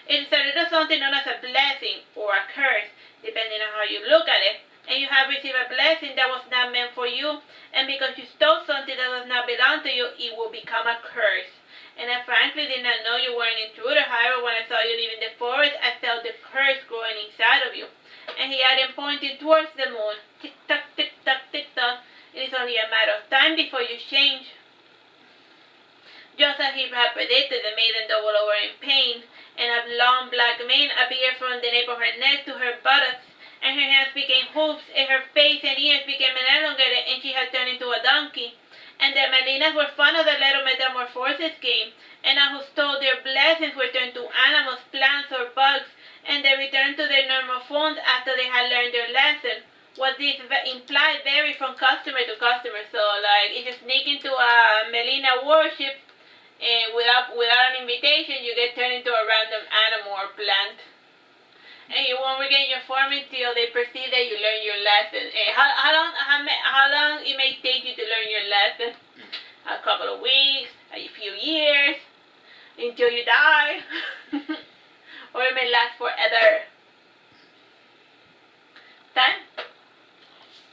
"It is a little something known as a blessing, or a curse, depending on how you look at it. And you have received a blessing that was not meant for you, and because you stole something that does not belong to you, it will become a curse. And I frankly did not know you were an intruder. However, when I saw you leaving the forest, I felt the curse growing inside of you." And he added, pointing towards the moon, "Tick-tock, tick-tock, tick-tock. It is only a matter of time before you change." Just as he had predicted, the maiden doubled over in pain, and a long black mane appeared from the nape of her neck to her buttocks, and her hands became hoops, and her face and ears became elongated, and she had turned into a donkey. And the Melinas were fond of the little metamorphosis game, and all who stole their blessings were turned to animals, plants, or bugs, and they returned to their normal forms after they had learned their lesson. What this implied varied from customer to customer. So, like, if you sneak into a Melina worship without an invitation, you get turned into a random animal or plant. And you won't regain your form until they perceive that you learn your lesson. How long it may take you to learn your lesson? A couple of weeks, a few years, until you die, or it may last forever. Time?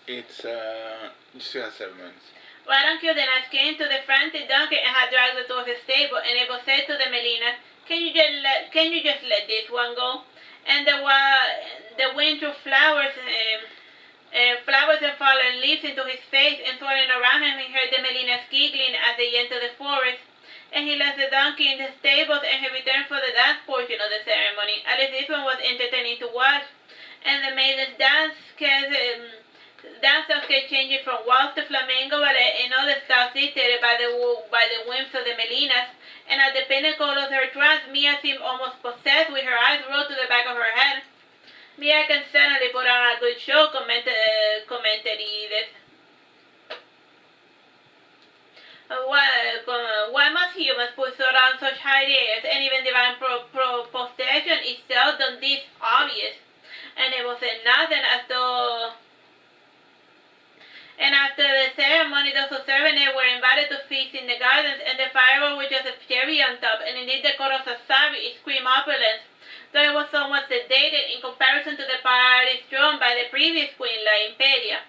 It's still has 7 minutes. Right on cue, the knights came to the frantic donkey and had dragged it towards the stable. And Abel said to the Melina, "Can you just let this one go?" And the wind threw flowers and fallen leaves into his face, and swirling around him, he heard the Melinas giggling as they entered the forest. And he left the donkey in the stables, and he returned for the dance portion of the ceremony. At least this one was entertaining to watch. And the maidens danced kept changing from waltz to flamenco ballet and other styles dictated by the whims of the Melinas. And at the pinnacle of her trance, Mia seemed almost possessed, with her eyes rolled to the back of her head. "Mia can certainly put on a good show," commented Edith. Why must humans put on such high airs, and even divine possession is seldom this obvious? And it was nothing as though... And after the ceremony, those who served it were invited to feast in the gardens, and the firework was just a cherry on top, and indeed the chorus of Savi screamed opulence, though it was somewhat sedated in comparison to the parties thrown by the previous queen, La Imperia.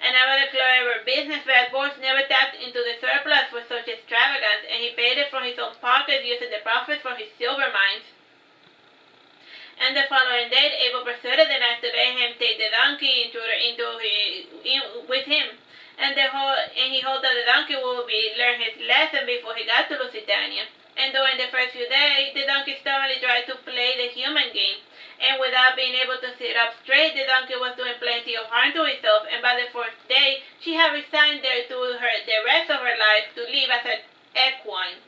And ever the clever businessman boards never tapped into the surplus for such extravagance, and he paid it from his own pocket using the profits from his silver mines. And the following day, Abel persuaded the knight to let him take the donkey with him, and he hoped that the donkey would learn his lesson before he got to Lusitania. And during the first few days, the donkey stubbornly tried to play the human game, and without being able to sit up straight, the donkey was doing plenty of harm to itself, and by the fourth day, she had resigned the rest of her life to live as an equine.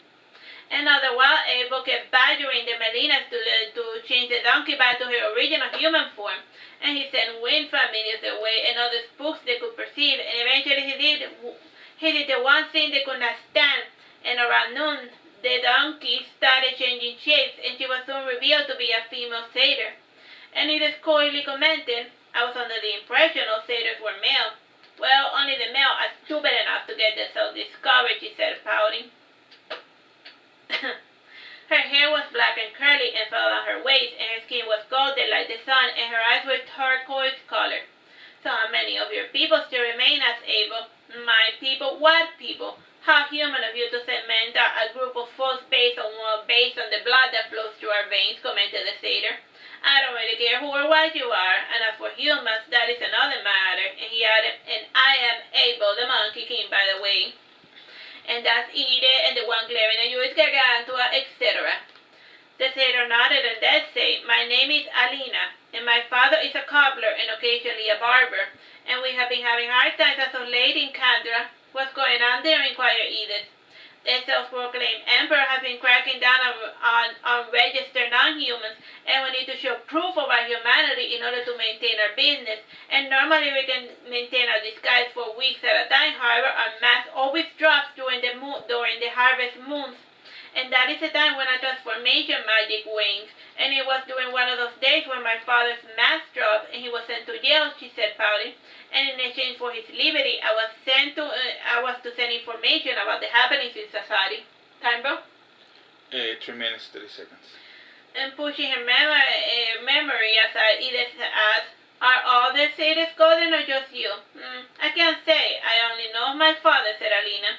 And all the while, Abel kept badgering the Melinas to change the donkey back to her original human form, and he sent wind familiars their way and other spooks they could perceive, and eventually he did the one thing they could not stand, and around noon, the donkey started changing shapes, and she was soon revealed to be a female satyr. And Edith coyly commented, "I was under the impression all satyrs were male." "Well, only the male are stupid enough to get themselves discovered," she said, pouting. Her hair was black and curly and fell on her waist, and her skin was golden like the sun, and her eyes were turquoise color. "So how many of your people still remain?" asked Abel. "My people? What people? How human of you to cement a group of foes based on the blood that flows through our veins, commented the satyr. I don't really care who or what you are, and as for humans, that is another matter. And he added, and I am Abel, the Monkey King, by the way. And that's Ide, and the one glaring at you is Gargantua, etc. The satyr nodded and then said, my name is Alina, and my father is a cobbler and occasionally a barber, and we have been having hard times as of late in Kandra. What's going on there? Inquired Edith. The self-proclaimed emperor has been cracking down on registered non-humans, and we need to show proof of our humanity in order to maintain our business. And normally we can maintain our disguise for weeks at a time. However, our mass always drops during the harvest moons. And that is the time when our transformation magic wanes. And it was during one of those days when my father's mask dropped and he was sent to jail, she said, pouting. And in exchange for his liberty, I was to send information about the happenings in society. Time, bro? 3 minutes, 30 seconds. And pushing her memory aside, Edith asked, are all the satyrs golden or just you? I can't say. I only know my father, said Alina.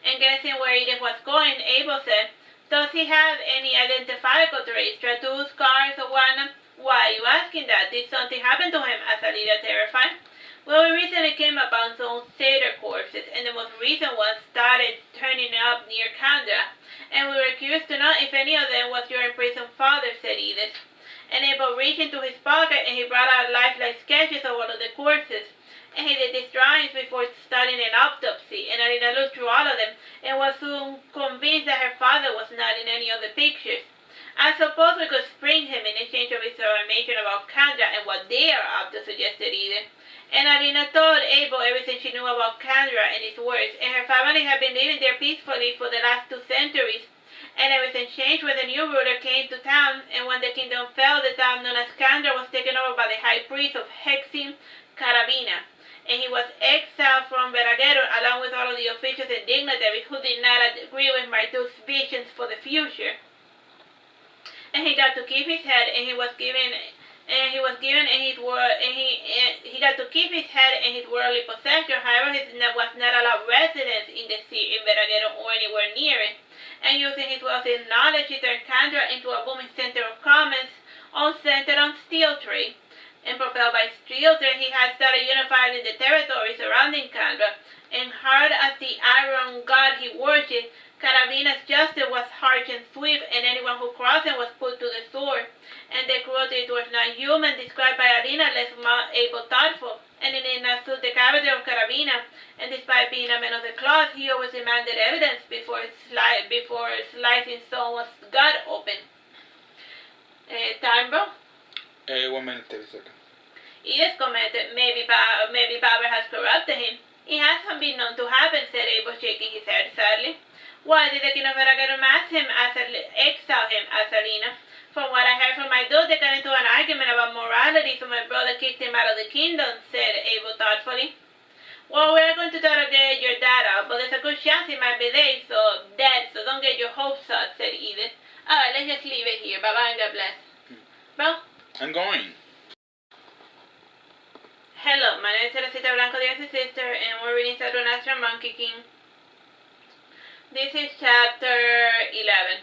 And guessing where Edith was going, Abel said, does he have any identifiable traits, tattoos, scars, or whatnot? Why are you asking that? Did something happen to him? Asked Alina, terrified. Well, we recently came upon some satyr corpses, and the most recent one started turning up near Kandra, and we were curious to know if any of them was your imprisoned father, said Edith. And Abel reached into his pocket, and he brought out lifelike sketches of all of the corpses. And he did these drawings before starting an autopsy, and Alina looked through all of them, and was soon convinced that her father was not in any of the pictures. I suppose we could spring him in exchange of his information about Kandra and what they are up to, suggested Edith. And Alina told Abel everything she knew about Kandra and its works, and her family had been living there peacefully for the last 2 centuries. And everything changed when the new ruler came to town, and when the kingdom fell, the town known as Kandra was taken over by the high priest of Hexim, Carabina. And he was exiled from Veragero along with all of the officials and dignitaries who did not agree with Marduke's visions for the future. And he got to keep his head, and he got to keep his head and his worldly possession. However, he was not allowed residence in the sea, in Veragero, or anywhere near it. And using his wealth and knowledge, he turned Kandra into a booming center of commerce, all centered on steel trade. And propelled by steel trade, he had started unifying the territory surrounding Kandra. And hard as the iron god he worshipped, Carabina's justice was harsh and swift, and anyone who crossed him was put to the sword. And the cruelty towards non-human described by Alina left Abel thoughtful, and it did not suit the character of Carabina, and despite being a man of the cloth, he always demanded evidence before slicing someone's gut open. Time, bro? 1 minute, 30 seconds. Edith commented, maybe Baba has corrupted him. It hasn't been known to happen, said Abel, shaking his head sadly. Why did the king of Veragero exile him, asked Alina? From what I heard from my dude, they got into an argument about morality, so my brother kicked him out of the kingdom, said Abel thoughtfully. Well, we're going to try to get your dad out, but there's a good chance he might be dead, so don't get your hopes up, said Edith. Alright, let's just leave it here. Bye-bye and God bless. Bro? I'm going. Hello, my name is Teresita, Blanco, dear sister, and we're reading SaturnastraMonkey King. This is chapter 11.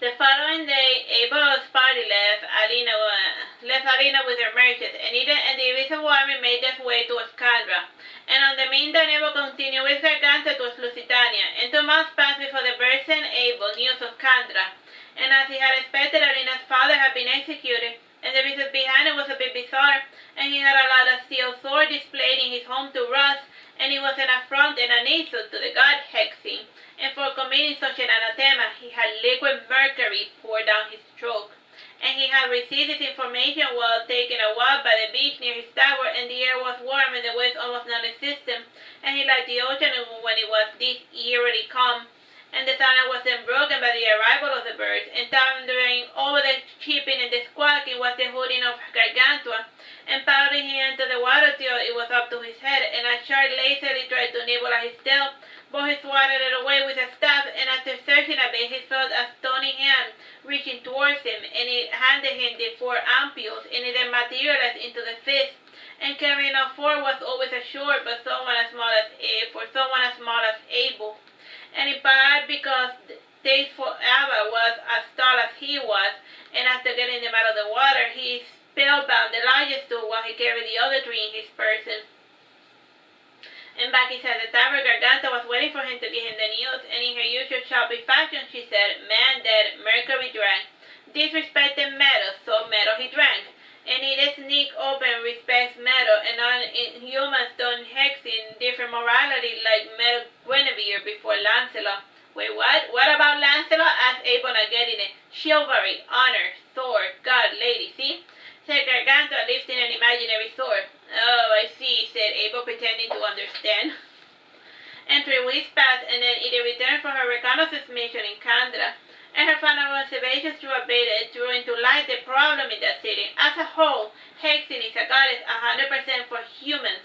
The following day, Abel's party left Alina with her merchants, and Eden and the invisible army made their way towards Kandra. And on the meantime, Abel continued with Garganta towards Lusitania, and 2 months passed before the bird sent Abel news of Kandra. And as he had expected, Alina's father had been executed, and the reason behind it was a bit bizarre, and he had allowed a steel sword displayed in his home to rust, and it was an affront and an insult to the god Hexim. And for committing such an anathema, he had liquid mercury poured down his throat. And he had received this information while taking a walk by the beach near his tower, and the air was warm and the waves almost non-existent, and he liked the ocean when it was this eerily calm. And the silence was then broken by the arrival of the birds, and thundering over the chirping and the squawking was the hooting of Gargantua, and pouting he entered the water till it was up to his head, and a shark lazily tried to nibble at his tail, but he swatted it away with a staff, and after searching a bit, he felt a stony hand reaching towards him, and it handed him the 4 ampules, and it then materialized into the fist, and carrying on forward was always assured by someone as small as Abel, and in part because taste for Abba was as tall as he was, and after getting them out of the water, he spellbound the largest two while he carried the other three in his person. And back inside the tavern, Garganta was waiting for him to give him the news, and in her usual choppy fashion, she said, "Man dead, Mercury drank. Disrespected metal, so metal he drank. And it sneak open respects metal, and non-humans don't hex in different morality like metal Guinevere before Lancelot." Wait, what? What about Lancelot? Asked Abel, not getting it. "Chivalry, honor, sword, God, lady, see?" said Garganta, lifting an imaginary sword. "Oh, I see," said Abel, pretending to understand. And 3 weeks passed, and then Ida returned from her reconnaissance mission in Kandra, and her final observations drew into light the problem in that city. As a whole, hexing is a goddess 100% for humans.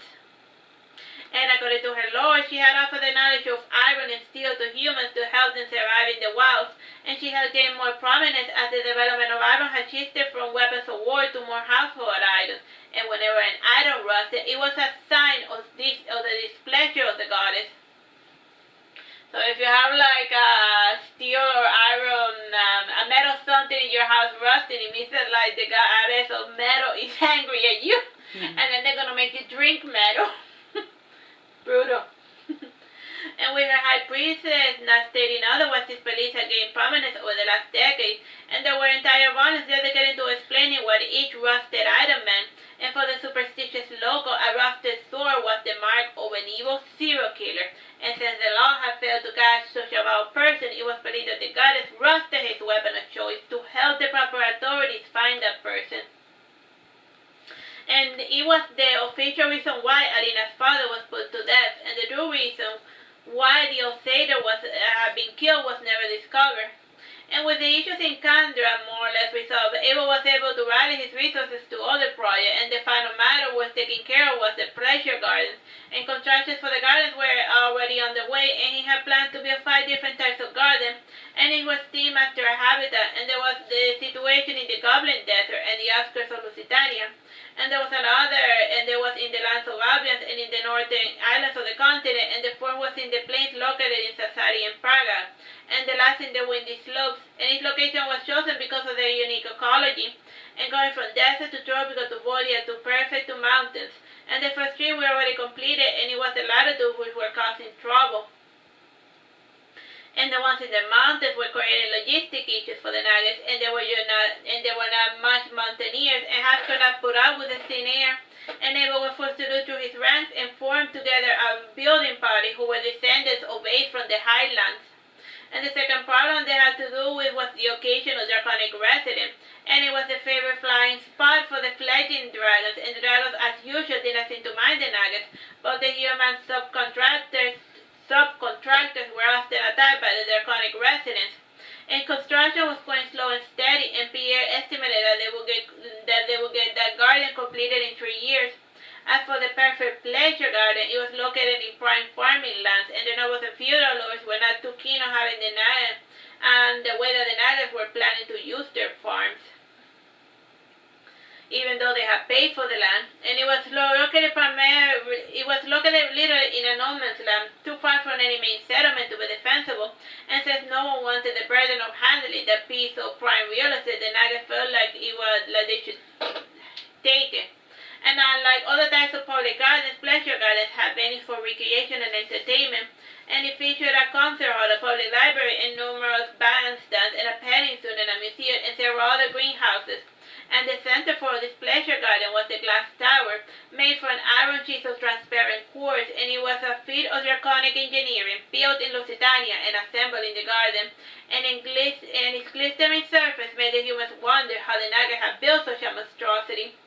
And according to her lord, she had offered the knowledge of iron and steel to humans to help them survive in the wilds, and she had gained more prominence as the development of iron had shifted from weapons of war to more household items. And whenever an item rusted, it was a sign of the displeasure of the goddess. So if you have like a steel or iron, a metal something in your house rusting, it means that like the goddess of metal is angry at you, and then they're gonna make you drink metal. Brutal. And with her high priestess not stating otherwise, this belief had gained prominence over the last decade, and there were entire volumes dedicated to explaining what each rusted item meant. And for the superstitious local, a rusted sword was the mark of an evil serial killer. And since the law had failed to catch such a vile person, it was believed that the goddess rusted his weapon of choice to help the proper authorities find that person. And it was the official reason why Alina's father was put to death, and the true reason why the outsider had been killed was never discovered. And with the issues in Kandra more or less resolved, Abel was able to rally his resources to other projects, and the final matter was taken care of was the pleasure gardens, and constructions for the gardens were already on the way, and he had planned to build 5 different types of gardens, and it was themed after a habitat, and there was the situation in the Goblin Desert and the outskirts of Lusitania. And there was in the lands of Albion and in the northern islands of the continent, and the fourth was in the plains located in Sassari and Praga, and the last in the windy slopes. And its location was chosen because of their unique ecology, and going from desert to tropical to boreal to perfect to mountains. And the first 3 were already completed, and it was the latter 2 which were causing trouble. And the ones in the mountains were creating logistic issues for the Nagas, and they were not much mountaineers, and had could not put up with the thin air. And Abel was forced to look through his ranks and form together a building party who were descendants of apes from the highlands. And the second problem they had to do with was the occasional draconic resident, and it was the favorite flying spot for the fledgling dragons, and the dragons as usual did not seem to mind the Nagas, but the human subcontractors were often attacked by the draconic residents. And construction was going slow and steady, and Pierre estimated that they would get that garden completed in 3 years. As for the perfect pleasure garden, it was located in prime farming lands, and the nobles and feudal lords were not too keen on having the Nagas and the way that the Nagas were planning to use their farms, even though they had paid for the land. And it was located literally in a no man's land, too far from any main settlement to be defensible, and since no one wanted the burden of handling that piece of prime real estate, the Nagas felt like they should take it. And unlike other types of public gardens, pleasure gardens had venues for recreation and entertainment, and it featured a concert hall, a public library, and numerous bandstands, and a petting zoo, and a museum, and several other greenhouses. And the center for this pleasure garden was the glass tower, made from an iron sheet of transparent quartz, and it was a feat of draconic engineering, built in Lusitania and assembled in the garden, and its glistening surface made the humans wonder how the Naga had built such a monstrosity.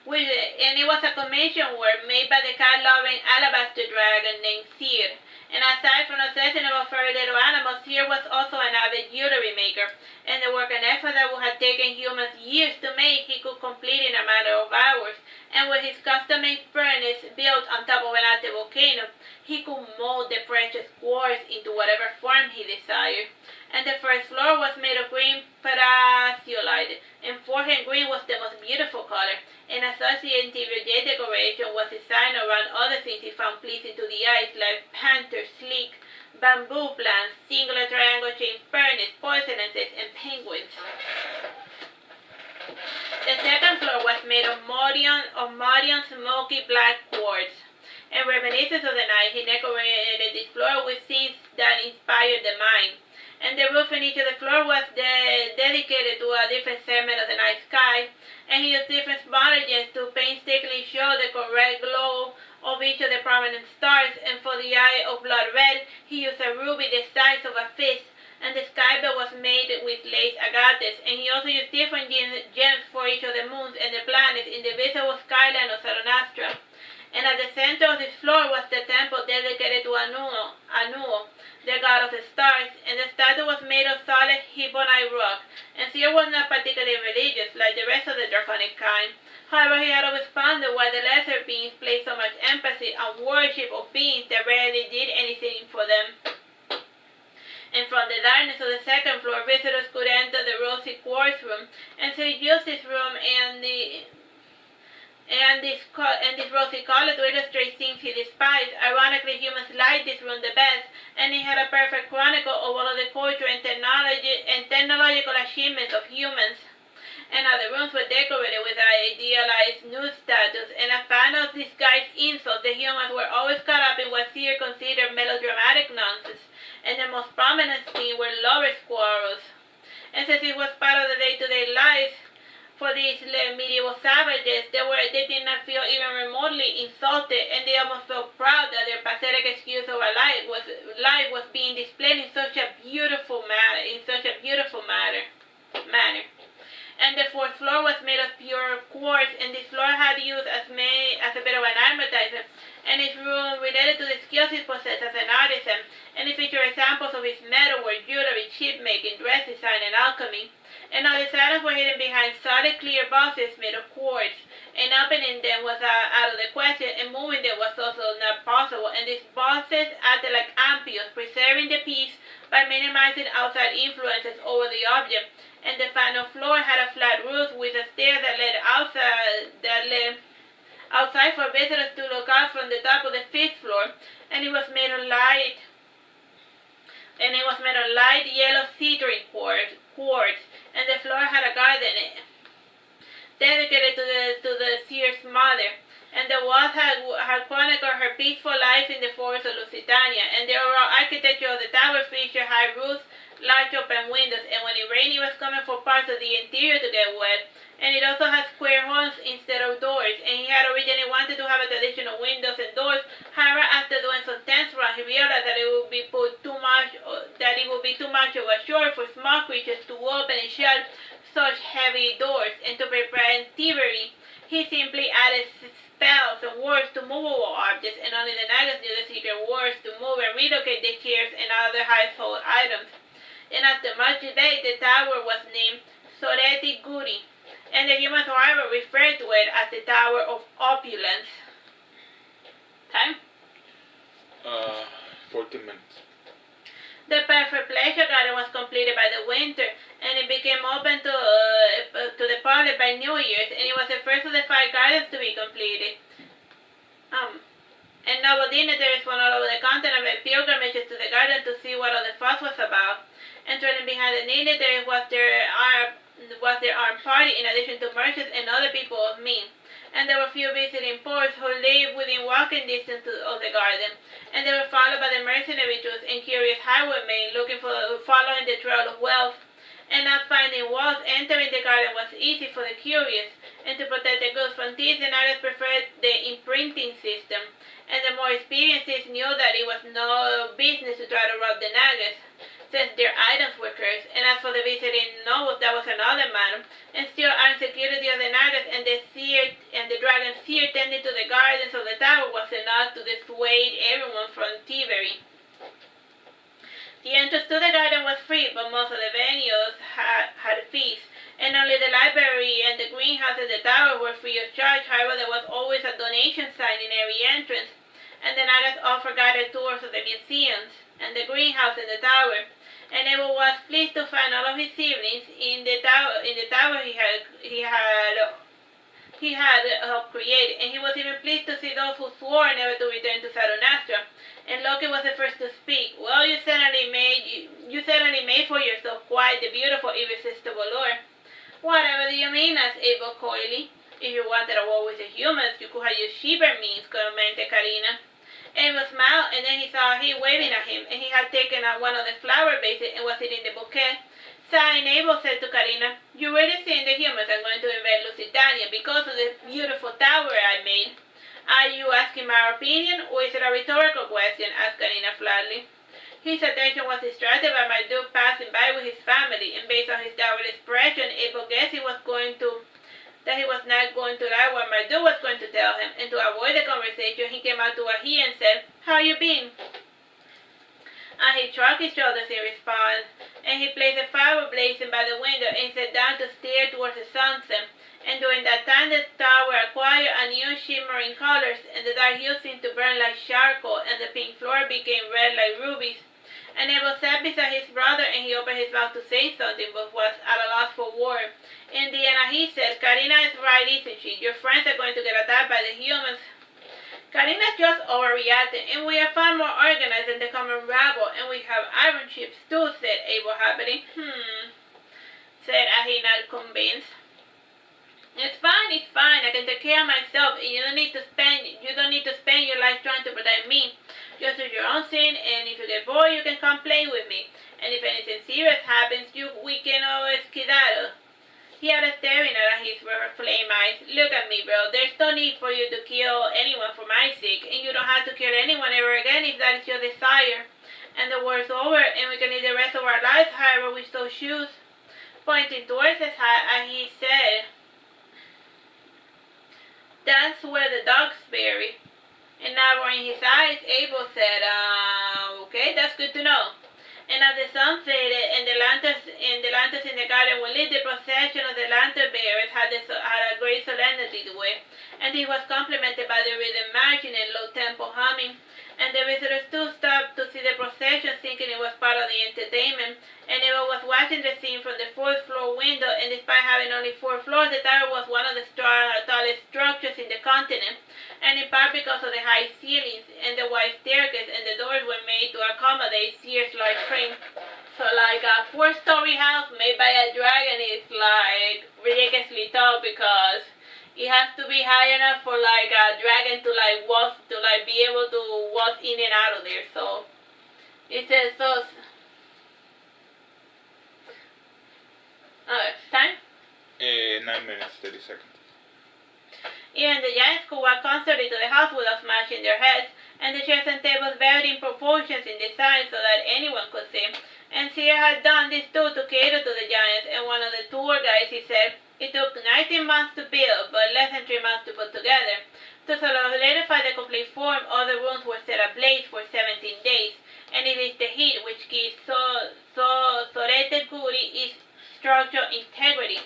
And it was a commission work made by the cat-loving alabaster dragon named Seer. And aside from obsessing about furry little animals, Seer was also an avid jewelry maker, and the work and effort that would have taken humans years to make, he could complete in a matter of hours. And with his custom-made furnace built on top of an active volcano, he could mold the precious quartz into whatever form he desired. And the first floor was made of green paraziolite, and forehand green was the most beautiful color, and as such the interior jet decoration was designed around other things he found pleasing to the eyes, like panthers, sleek bamboo plants, singular triangle-shaped furnace, porcelains, and penguins. The second floor was made of Modian smoky black quartz. In reminiscence of the night, he decorated this floor with scenes that inspired the mind. And the roof in each of the floor was dedicated to a different segment of the night sky, and he used different sponges to painstakingly show the correct glow of each of the prominent stars, and for the eye of blood red, he used a ruby the size of a fist, and the sky bed was made with lace agates, and he also used different gems for each of the moons and the planets in the visible skyline of Saturnastra. And at the center of this floor was the temple dedicated to Anu, the god of the stars, and the statue was made of solid Hebonite rock, and Seer was not particularly religious like the rest of the draconic kind. However, he had always pondered why the lesser beings placed so much emphasis on worship of beings that rarely did anything for them. And from the darkness of the second floor, visitors could enter the rosy quartz room, and so he used this room and this rosy color to illustrate things he despised. Ironically, humans liked this room the best, and it had a perfect chronicle of all of the culture and technological achievements of humans. And other rooms were decorated with idealized nude statues, and a fan of disguised insults, the humans were always caught up in what Seer considered melodramatic nonsense, and the most prominent scene were lovers' quarrels. And since it was part of the day-to-day life for these medieval savages, they did not feel even remotely insulted, and they almost felt proud that their pathetic excuse of a life was being displayed in such a beautiful manner. And the fourth floor was made of pure quartz, and this floor had used as a bit of an advertisement, and its room related to the skills he possessed as an artisan, and it featured examples of his metalwork, jewelry, shipmaking, dress design, and alchemy. And all these items were hidden behind solid clear boxes made of quartz, and opening them was out of the question, and moving them was also not possible, and these boxes acted like ampoules, preserving the piece by minimizing outside influences over the object. And the final floor had a flat roof with a stair that led outside for visitors to look out from the top of the fifth floor, and it was made of light yellow cedrine quartz, and the floor had a garden dedicated to the Seer's mother, and the walls had chronicled her peaceful life in the forest of Lusitania, and the overall architecture of the tower featured high roofs, large open windows, and when it rained, it was common for parts of the interior to get wet. And it also has square horns instead of doors, and he had originally wanted to have a traditional windows and doors. However, after doing some test runs, he realized that it would be too much of a chore for small creatures to open and shut such heavy doors, and to prevent thievery, he simply added spells and words to movable objects, and only the Nagas knew the secret words to move and relocate the chairs and other household items. And after much debate, the tower was named Soreti Guri, and the humans, however, referred to it as the Tower of Opulence. Time? 14 minutes. The perfect pleasure garden was completed by the winter, and it became open to the public by New Year's, and it was the first of the 5 gardens to be completed. And noble dignitaries went all over the continent made pilgrimages to the garden to see what all the fuss was about. And trailing behind the dignitaries was their armed party, in addition to merchants and other people of means. And there were few visiting poets who lived within walking distance of the garden, and they were followed by the mercenary troops and curious highwaymen following the trail of wealth. And not finding walls, entering the garden was easy for the curious, and to protect the goods from thieves, the Nagas preferred the imprinting system, and the more experienced knew that it was no business to try to rob the Nagas, since their items were cursed. And as for the visiting nobles, that was another matter, and still armed security of the Nagas and the dragon Seer tending to the gardens of the tower was enough to dissuade everyone from thievery. The entrance to the garden was free, but most of the venues had fees, and only the library and the greenhouse at the tower were free of charge. However, there was always a donation sign in every entrance, and the Nagas offered guided tours of the museums and the greenhouse in the tower. And Abel was pleased to find all of his siblings in the tower. He he had helped create, and he was even pleased to see those who swore never to return to Saturnastra. And Loki was the first to speak. Well, you certainly made for yourself quite the beautiful, irresistible lure. Whatever do you mean? Asked Abel coyly. If you wanted a war with the humans, you could have used cheaper means, commented Karina. Abel smiled, and then he saw he waving at him, and he had taken out one of the flower vases and was eating the bouquet. Sighing, Abel said to Karina, "You really think the humans are going to invade Lusitania because of the beautiful tower I made? Are you asking my opinion, or is it a rhetorical question?" asked Karina flatly. His attention was distracted by Marduke passing by with his family, and based on his downward expression, Abel guessed that he was not going to like what Marduke was going to tell him, and to avoid the conversation, he came out to a he and said, "How you been?" And he shrugged his shoulders in response, and he placed the fire blazing by the window and sat down to stare towards the sunset. And during that time, the tower acquired a new shimmering colors, and the dark hue seemed to burn like charcoal, and the pink floor became red like rubies. And Abel sat beside his brother, and he opened his mouth to say something, but was at a loss for words. In the end, he said, "Karina is right, isn't she? Your friends are going to get attacked by the humans." "Karina's just overreacting, and we are far more organized than the common rabble, and we have iron ships too," said Abel happily. Said Ahi, not convinced. It's fine. I can take care of myself, and you don't need to spend your life trying to protect me. Just do your own thing, and if you get bored, you can come play with me. And if anything serious happens, we can always skedaddle." He had staring at his flame eyes. "Look at me, bro. There's no need for you to kill anyone for my sake, and you don't have to kill anyone ever again if that is your desire. And the war's over, and we can live the rest of our lives however we so choose." Pointing towards his hat, and he said, "That's where the dog's buried." And narrowing his eyes, Abel said, "Okay, that's good to know." And as the sun faded and the lanterns in the garden were lit, the procession of the lantern bearers had a great solemnity to it, and it was complemented by the rhythm marching and low tempo humming. And the visitors too stopped to see the procession, thinking it was part of the entertainment. And Abel was watching the scene from the 4th floor window, and despite having only 4 floors, the tower was one of the tallest structures in the continent, and in part because of the high ceilings and the wide staircase, and the doors were made to accommodate Sears large frame. So like a 4-story house made by a dragon is like ridiculously tall, because it has to be high enough for like a dragon to be able to walk in and out of there. So it says so. Time? 9 minutes, 30 seconds. Even the giants could walk constantly to the house without smashing their heads, and the chairs and tables varied in proportions in design so that anyone could see. And Sear had done this too to cater to the giants, and one of the tour guides, he said, "It took 19 months to build, but less than 3 months to put together. To solidify the complete form, all the rooms were set ablaze for 17 days, and it is the heat which gives Sorete Guri its structural integrity."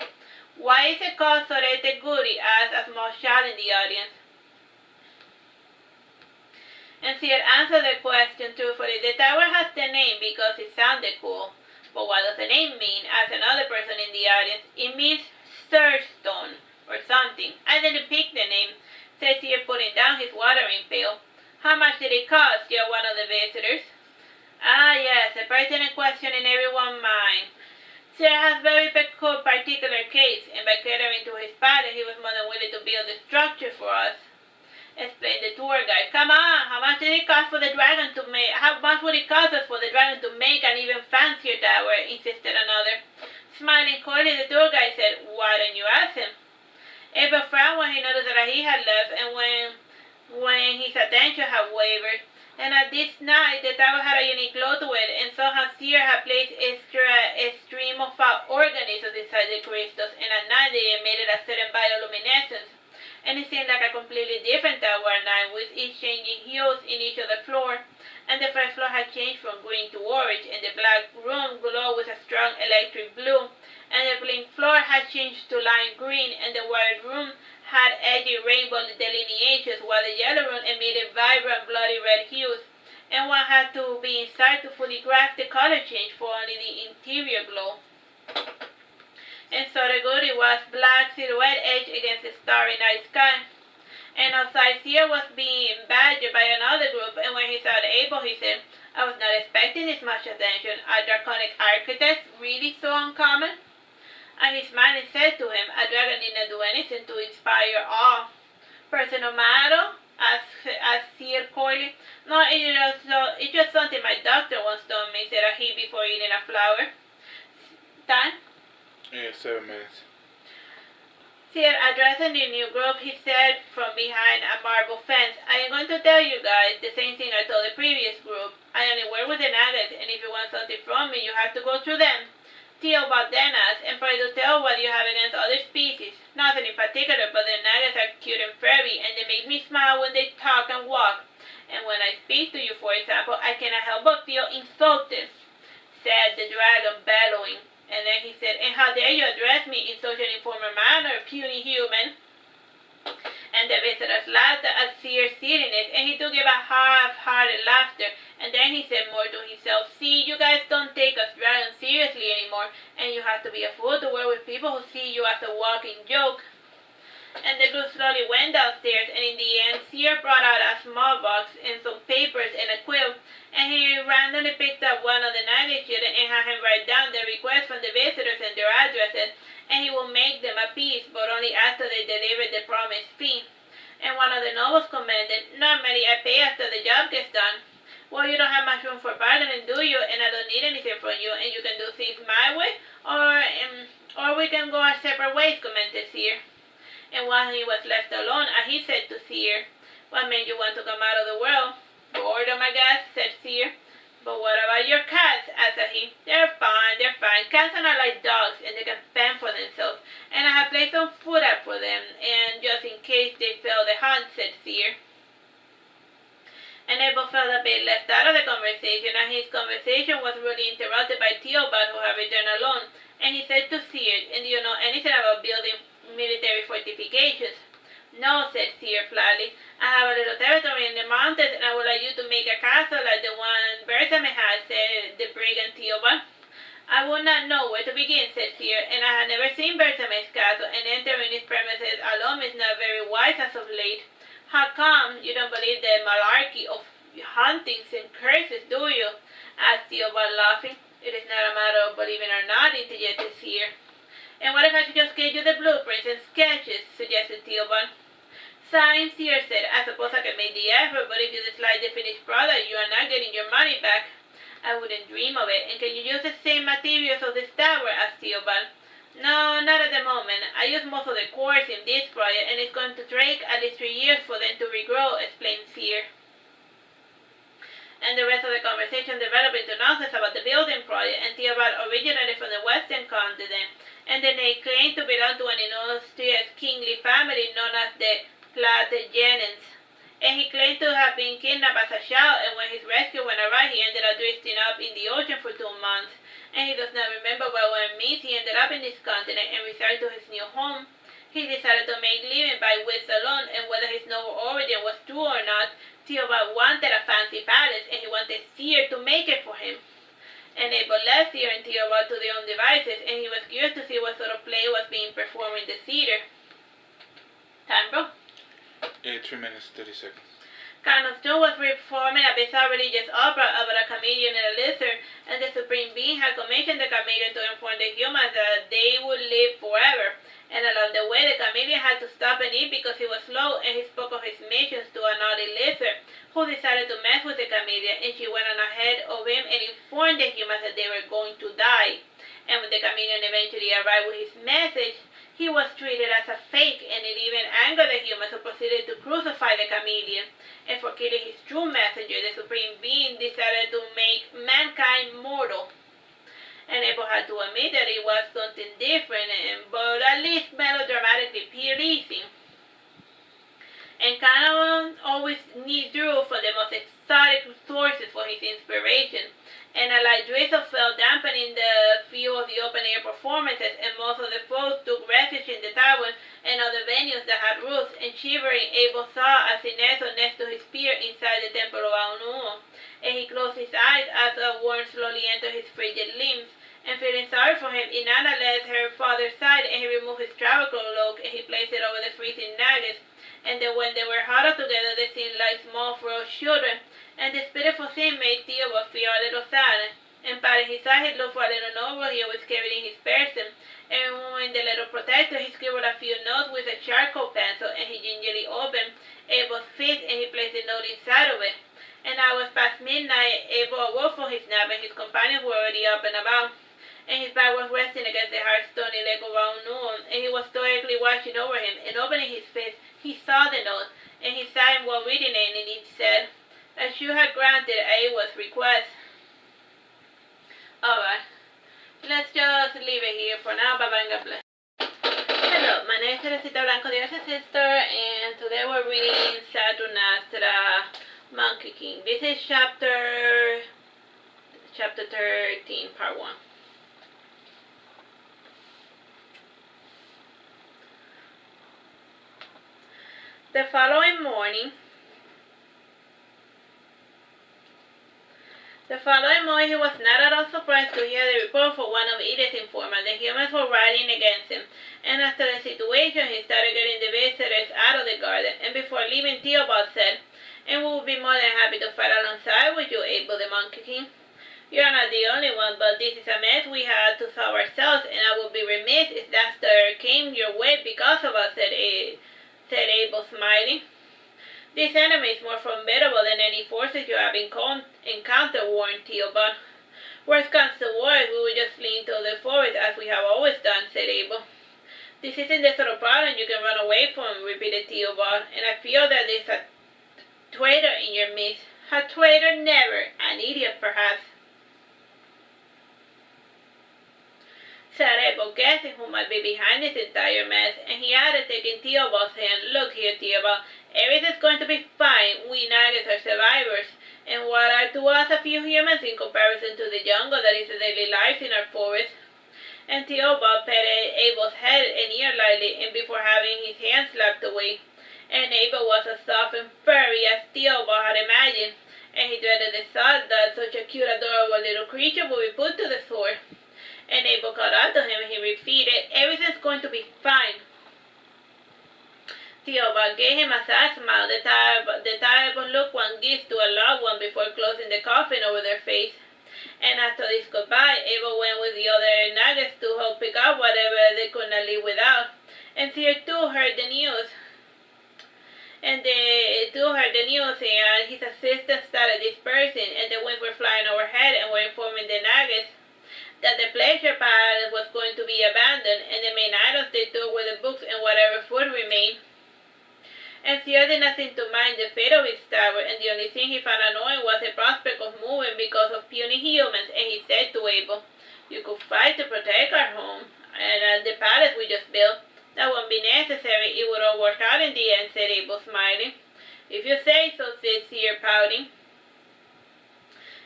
"Why is it called Sorete Guri?" asked a small child in the audience. And Sear answered the question truthfully. "The tower has the name because it sounded cool." "But what does the name mean?" asked another person in the audience. "It means Thirststone or something. I didn't pick the name," said Sear, putting down his watering pail. "How much did it cost?" yelled one of the visitors. "Ah, yes, a pertinent question in everyone's mind. Sear has very particular case, and by catering to his palate, he was more than willing to build the structure for us," explained the tour guide. "Come on, how much did it cost for the dragon to make? How much would it cost us for the dragon to make an even fancier tower?" insisted another. Smiling coyly, the tour guide said, "Why don't you ask him?" Abel frowned when he noticed that he had left, and when his attention had wavered. And at this night, the tower had a unique glow to it, and somehow Sear had placed a stream of organisms inside the crystals, and at night they emitted a certain bioluminescence. And it seemed like a completely different tower at night, with each changing hues in each of the floor. And the first floor had changed from green to orange, and the black room glowed with a strong electric blue. And the pink floor had changed to lime green, and the white room had edgy rainbow delineations, while the yellow room emitted vibrant bloody red hues. And one had to be inside to fully grasp the color change for only the interior glow. and so the goody was black silhouette edged against the starry night sky. And outside, Seer was being badgered by another group, and when he saw the able, he said, I was not expecting this much attention. Are draconic architects really so uncommon? And he smiled and said to him, a dragon did not do anything to inspire awe. Personal matter? asked Seer coyly. No, it's just something my doctor once told me, said he before eating a flower. Time? Yeah, 7 minutes. Seer addressing the new group, he said from behind a marble fence, I am going to tell you guys the same thing I told the previous group. I only work with the Nagas, and if you want something from me, you have to go through them. Teobald then asked, and try to tell what you have against other species. Nothing in particular, but the Nagas are cute and furry, and they make me smile when they talk and walk. And when I speak to you, for example, I cannot help but feel insulted, said the dragon, bellowing. And then he said, and how dare you address me in such an informal manner, puny human? And the visitors laughed at Seer's silliness, and he took a half-hearted laughter. And then he said more to himself, see, you guys don't take us dragons seriously anymore, and you have to be a fool to work with people who see you as a walking joke. And the group slowly went downstairs, and in the end, Seer brought out a small box and some papers and a quill, and he randomly picked up one of the Naga children and had him write down the requests from the visitors and their addresses, and he will make them a peace, but only after they delivered the promised fee. And one of the nobles commented, normally I pay after the job gets done. Well, you don't have much room for bargaining, do you? And I don't need anything from you, and you can do things my way, or we can go our separate ways, commented Seer. And while he was left alone, he said to Seer, what made you want to come out of the world? Boredom, I guess, said Seer. But what about your cats? Asked he. They're fine. Cats are not like dogs, and they can fend for themselves. And I have placed some food out for them, and just in case they fail the hunt, said Seer. And Abel felt a bit left out of the conversation, and his conversation was really interrupted by Teobald, who had returned alone. And he said to Seer, and do you know anything about building military fortifications? No, said Seer flatly. I have a little territory in the mountains, and I would like you to make a castle like the one Bersame has, said the brigand Teobald. I would not know where to begin, said Seer, and I had never seen Bersame's castle, and entering his premises alone is not very wise as of late. How come you don't believe the malarkey of hauntings and curses, do you? Asked Teobald, laughing. It is not a matter of believing or not, interjected Seer. And what if I should just get you the blueprints and sketches, suggested Teobald. Signed, Seer said, I suppose I can make the effort, but if you dislike the finished product, you are not getting your money back. I wouldn't dream of it. And can you use the same materials of this tower? Asked Teobald. No, not at the moment. I use most of the cores in this project, and it's going to take at least 3 years for them to regrow, explained Seer. And the rest of the conversation developed into nonsense about the building project, and Teobald originated from the western continent, and then they claimed to belong to an illustrious kingly family known as the Plantagenets. And he claimed to have been kidnapped as a child, and when his rescue went awry, he ended up drifting up in the ocean for 2 months. And he does not remember by what means he ended up in this continent and returned to his new home. He decided to make living by wits alone, and whether his noble origin was true or not, Teobald wanted a fancy palace, and he wanted Seer to make it for him. And Abel left Seer and Teobald to their own devices, and he was curious to see what sort of play was being performed in the theater. Time, bro? 3 minutes, 30 seconds. Carlos June was performing a bizarre religious opera about a chameleon and a lizard, and the Supreme Being had commissioned the chameleon to inform the humans that they would live forever. And along the way, the chameleon had to stop and eat because he was slow, and he spoke of his missions to a naughty lizard, who decided to mess with the chameleon, and she went on ahead of him and informed the humans that they were going to die. And when the chameleon eventually arrived with his message, he was treated as a fake, and it even angered the humans, who proceeded to crucify the chameleon. And for killing his true messenger, the Supreme Being decided to make mankind mortal. And Abel had to admit that it was something different, but at least melodramatically pleasing. And Canon always drew from the most exotic sources for his inspiration. And a light drizzle fell, dampening the feel of the open-air performances, and most of the folks took refuge in the towers and other venues that had roofs, and shivering, Abel saw a nestled next to his spear inside the temple of Aunuo. And he closed his eyes as a warmth slowly entered his frigid limbs, and And feeling sorry for him, Inanna left her father's side and he removed his travel cloak and he placed it over the freezing nuggets. And then when they were huddled together, they seemed like small frozen children. And this pitiful thing made Theobald feel a little sad. And patting his eye, he looked for a little notebook he was carrying in his person. And removing the little protector, he scribbled a few notes with a charcoal pencil and he gingerly opened Abel's fist and he placed a note inside of it. And now it was past midnight. Abel awoke from his nap and his companions were already up and about. And his back was resting against the hard stony leg of Noon, and he was stoically watching over him. And opening his fist, he saw the note, and he sighed while reading it, and it said, "As you had granted Awa's request." Alright, let's just leave it here for now. Bye bye and God bless. Hello, my name is Teresita Blanco, the other sister, and today we're reading Saturnastra, Monkey King. This is chapter 13, part 1. The following morning, he was not at all surprised to hear the report from one of Edith's informants. The humans were rallying against him, and after the situation, he started getting the visitors out of the garden. And before leaving, Theobald said, "And we will be more than happy to fight alongside with you, Abel the Monkey King. You are not the only one, but this is a mess we had to solve ourselves, and I would be remiss if that star came your way because of us," said Abel, smiling. "This enemy is more formidable than any forces you have encountered," warned Theobald. "Worst comes to worst, we will just flee into the forest as we have always done," said Abel. "This isn't the sort of problem you can run away from," repeated Theobald, "and I feel that there's a traitor in your midst." "A traitor never, an idiot perhaps," said Abel, guessing who might be behind this entire mess, and he added, taking Theobald's hand, "Look here, Theobald, everything's going to be fine. We Nagas are survivors, and what are to us a few humans in comparison to the jungle that is the daily life in our forest?" And Theobald patted Abel's head and ear lightly, and before having his hand slapped away. And Abel was as soft and furry as Theobald had imagined, and he dreaded the thought that such a cute, adorable little creature would be put to the sword. And Abel called out to him and he repeated, "Everything's going to be fine." Theobald gave him a sad smile, the type of look one gives to a loved one before closing the coffin over their face. And after this goodbye, Abel went with the other Nagas to help pick up whatever they could not live without. And Theo too heard the news. And his assistants started dispersing, and the winds were flying overhead and were informing the Nagas that the pleasure palace was going to be abandoned, and the main items they took were the books and whatever food remained. And Theo did not seem to mind the fate of his tower, and the only thing he found annoying was the prospect of moving because of puny humans, and he said to Abel, "You could fight to protect our home, and the palace we just built. That won't be necessary, it would all work out in the end," said Abel, smiling. "If you say so," said Theo, pouting.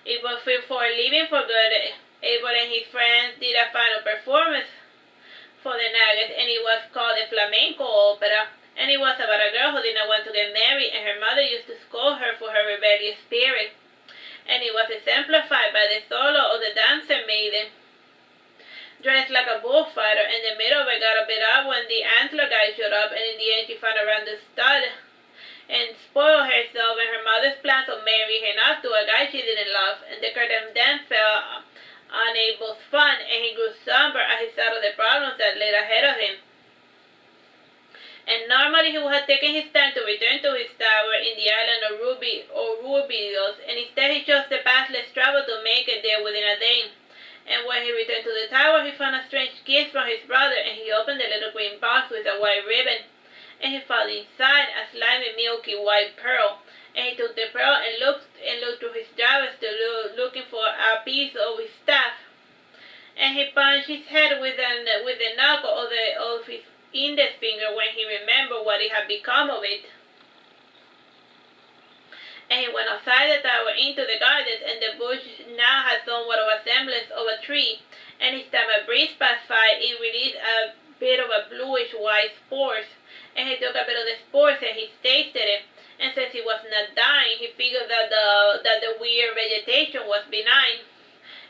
It was before leaving for good. Abel and his friends did a final performance for the Nagas, and it was called the Flamenco Opera, and it was about a girl who did not want to get married, and her mother used to scold her for her rebellious spirit, and it was exemplified by the solo of the dancer maiden, dressed like a bullfighter, and the middle of it got a bit up when the antler guy showed up, and in the end she found a rounded stud, and spoiled herself and her mother's plans of marrying her off to a guy she didn't love, and the curtain then fell on Abel's fun, and he grew somber as he thought of the problems that lay ahead of him. And normally he would have taken his time to return to his tower in the island of Rubidos, and instead he chose the path less traveled to make it there within a day. And when he returned to the tower, he found a strange gift from his brother, and he opened the little green box with a white ribbon, and he found inside a slimy, milky white pearl. And he took the pearl and looked through his drawers looking for a piece of his staff. And he punched his head with the knuckle of his index finger when he remembered what it had become of it. And he went outside the tower into the gardens, and the bush now had somewhat of a semblance of a tree. And each time a breeze passed by, it released a bit of a bluish-white spores. And he took a bit of the spores and he tasted it. And since he was not dying, he figured that the weird vegetation was benign.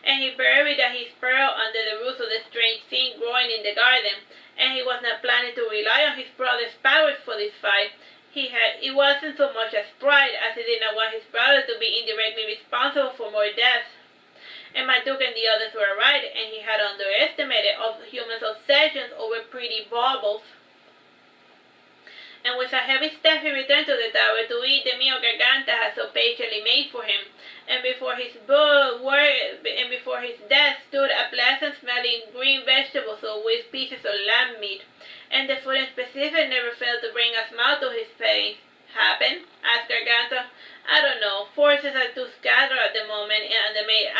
and he buried his pearl under the roots of the strange thing growing in the garden, and he was not planning to rely on his brother's powers for this fight. It wasn't so much as pride as he did not want his brother to be indirectly responsible for more deaths. And Marduke and the others were right, and he had underestimated humans' obsessions over pretty baubles. And with a heavy step he returned to the tower to eat the meal Garganta had so patiently made for him. And before his death stood a pleasant-smelling green vegetable with pieces of lamb meat. And the food in specific never failed to bring a smile to his face. Happened? Asked Garganta. I don't know. Forces are too scattered at the moment, and the main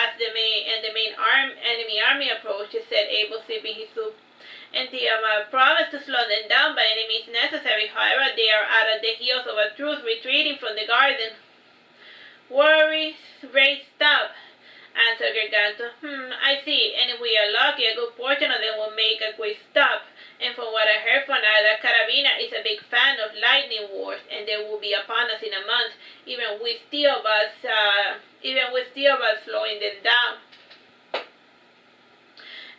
enemy army approaches, said Abel, sipping his soup. And they promised to slow them down by any means necessary. However, they are out at the heels of a truth retreating from the garden. Worries raised up, answered Garganta. I see, and if we are lucky, a good portion of them will make a quick stop. And from what I heard from Ada, Carabina is a big fan of lightning wars, and they will be upon us in a month, even with steel bars slowing them down.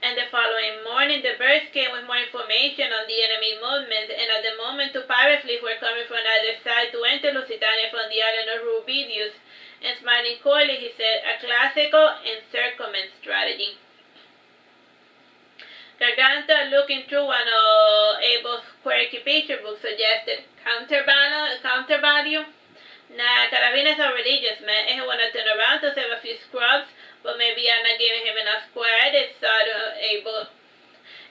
And the following morning, the birds came with more information on the enemy movements, and at the moment, 2 pirate fleets were coming from either side to enter Lusitania from the island of Rubidius. And smiling coyly, he said, a classical encirclement strategy. Garganta, looking through one of Abel's quirky picture books, suggested, counter value? Nah, Carabina's a religious man, and he wanna turn around to save a few scrubs, but maybe I'm not giving him enough credit, thought Abel.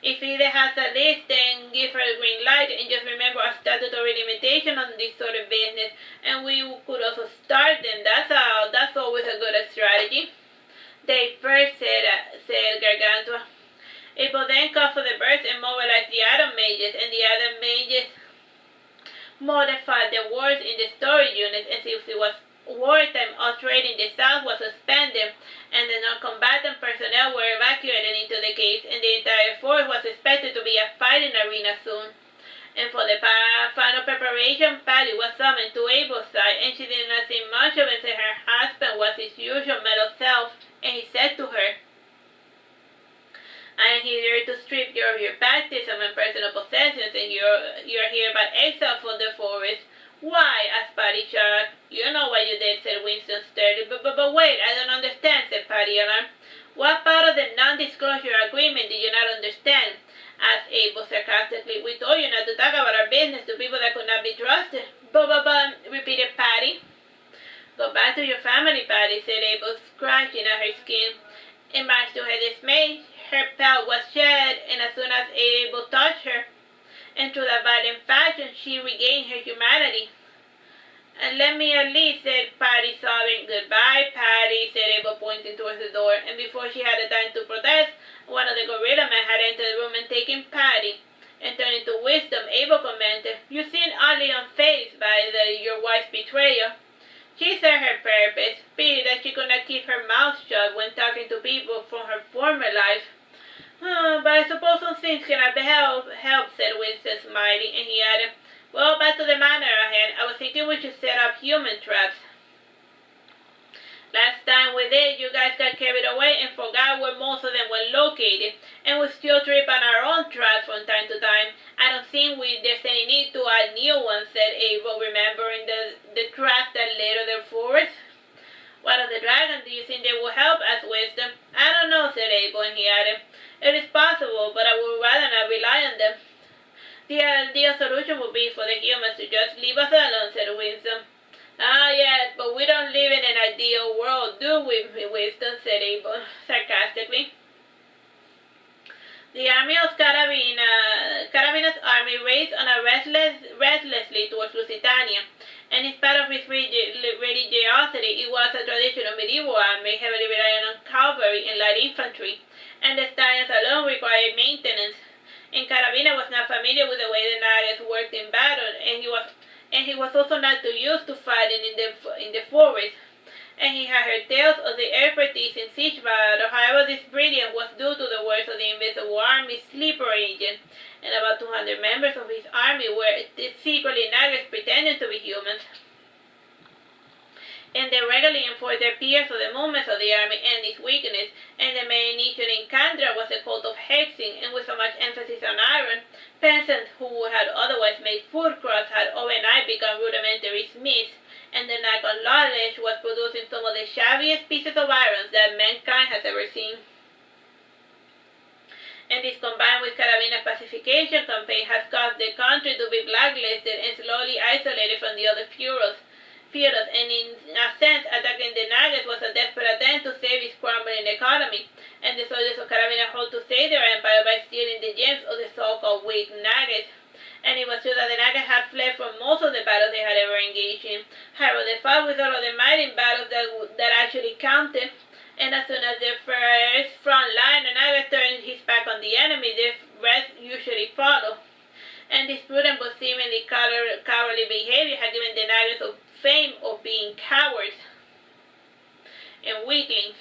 If he has a list, then give her a green light, and just remember a statutory limitation on this sort of business, and we could also start them. That's always a good strategy. They first said Gargantua. Abel then called for the birds and mobilized the Atom Mages, and the Atom Mages modified the words in the storage units, and since it was wartime, all trade in the south was suspended, and the non-combatant personnel were evacuated into the caves, and the entire force was expected to be a fighting arena soon. And for the final preparation, Patty was summoned to Abel's side, and she did not see much of it, since her husband was his usual mellow self, and he said to her, I am here to strip you of your baptism and personal possessions, and you're here by exile from the forest. Why? Asked Patty, shocked. You know what you did, said Winston sternly. But wait, I don't understand, said Patty, alarmed. What part of the non-disclosure agreement did you not understand? Asked Abel sarcastically. We told you not to talk about our business to people that could not be trusted. But, repeated Patty. Go back to your family, Patty, said Abel, scratching at her skin. And much to her dismay, her pelt was shed, and as soon as Abel touched her, and through that violent fashion, she regained her humanity. And let me at least, said Patty, sobbing. Goodbye, Patty, said Abel, pointing towards the door. And before she had the time to protest, one of the gorilla men had entered the room and taken Patty. And turning to Wisdom, Abel commented, You seem oddly unfazed by your wife's betrayal. She said her purpose. Pity that she could not keep her mouth shut when talking to people from her former life. But I suppose some things cannot be helped, said Winston, smiling, and he added, Well, back to the matter at hand. I was thinking we should set up human traps. Last time we did, you guys got carried away and forgot where most of them were located, and we still trip on our own traps from time to time. I don't think there's any need to add new ones, said Abel, remembering the traps that led to their forest. What of the dragon? Do you think they will help? Asked Wisdom. I don't know, said Abel, and he added, It is possible, but I would rather not rely on them. The ideal solution would be for the humans to just leave us alone, said Wisdom. Ah, yes, but we don't live in an ideal world, do we, Wisdom, said Abel, sarcastically. The army of Carabina's army raced on restlessly towards Lusitania, and in spite of its religiosity, it was a traditional medieval army heavily reliant on cavalry and light infantry, and the stallions alone required maintenance. And Carabina was not familiar with the way the Nagas worked in battle, and he was also not too used to fighting in the forest. And he had heard tales of the expertise in siege battle. However, this brilliance was due to the words of the Invisible Army's sleeper agent, and about 200 members of his army were secretly Nagas pretending to be humans. and they regularly enforced their peers of the movements of the army and its weakness, and the main issue in Candra was the cult of hexing, and with so much emphasis on iron, peasants who would have otherwise made food crops had overnight become rudimentary smiths, and the Naga knowledge was producing some of the shabbiest pieces of iron that mankind has ever seen. And this combined with Carabina's pacification campaign has caused the country to be blacklisted and slowly isolated from the other feudals, and in a sense attacking the Nagas was a desperate attempt to save its crumbling economy, and the soldiers of Carabina hoped to save their empire by stealing the gems of the so-called weak Nagas. And it was true that the Nagas had fled from most of the battles they had ever engaged in. However, they fought with all of the might in battles that actually counted, and as soon as the first front line, the Naga turned his back on the enemy, the rest usually followed. And this prudent but seemingly cowardly behavior had given the Nagas a fame of being cowards and weaklings.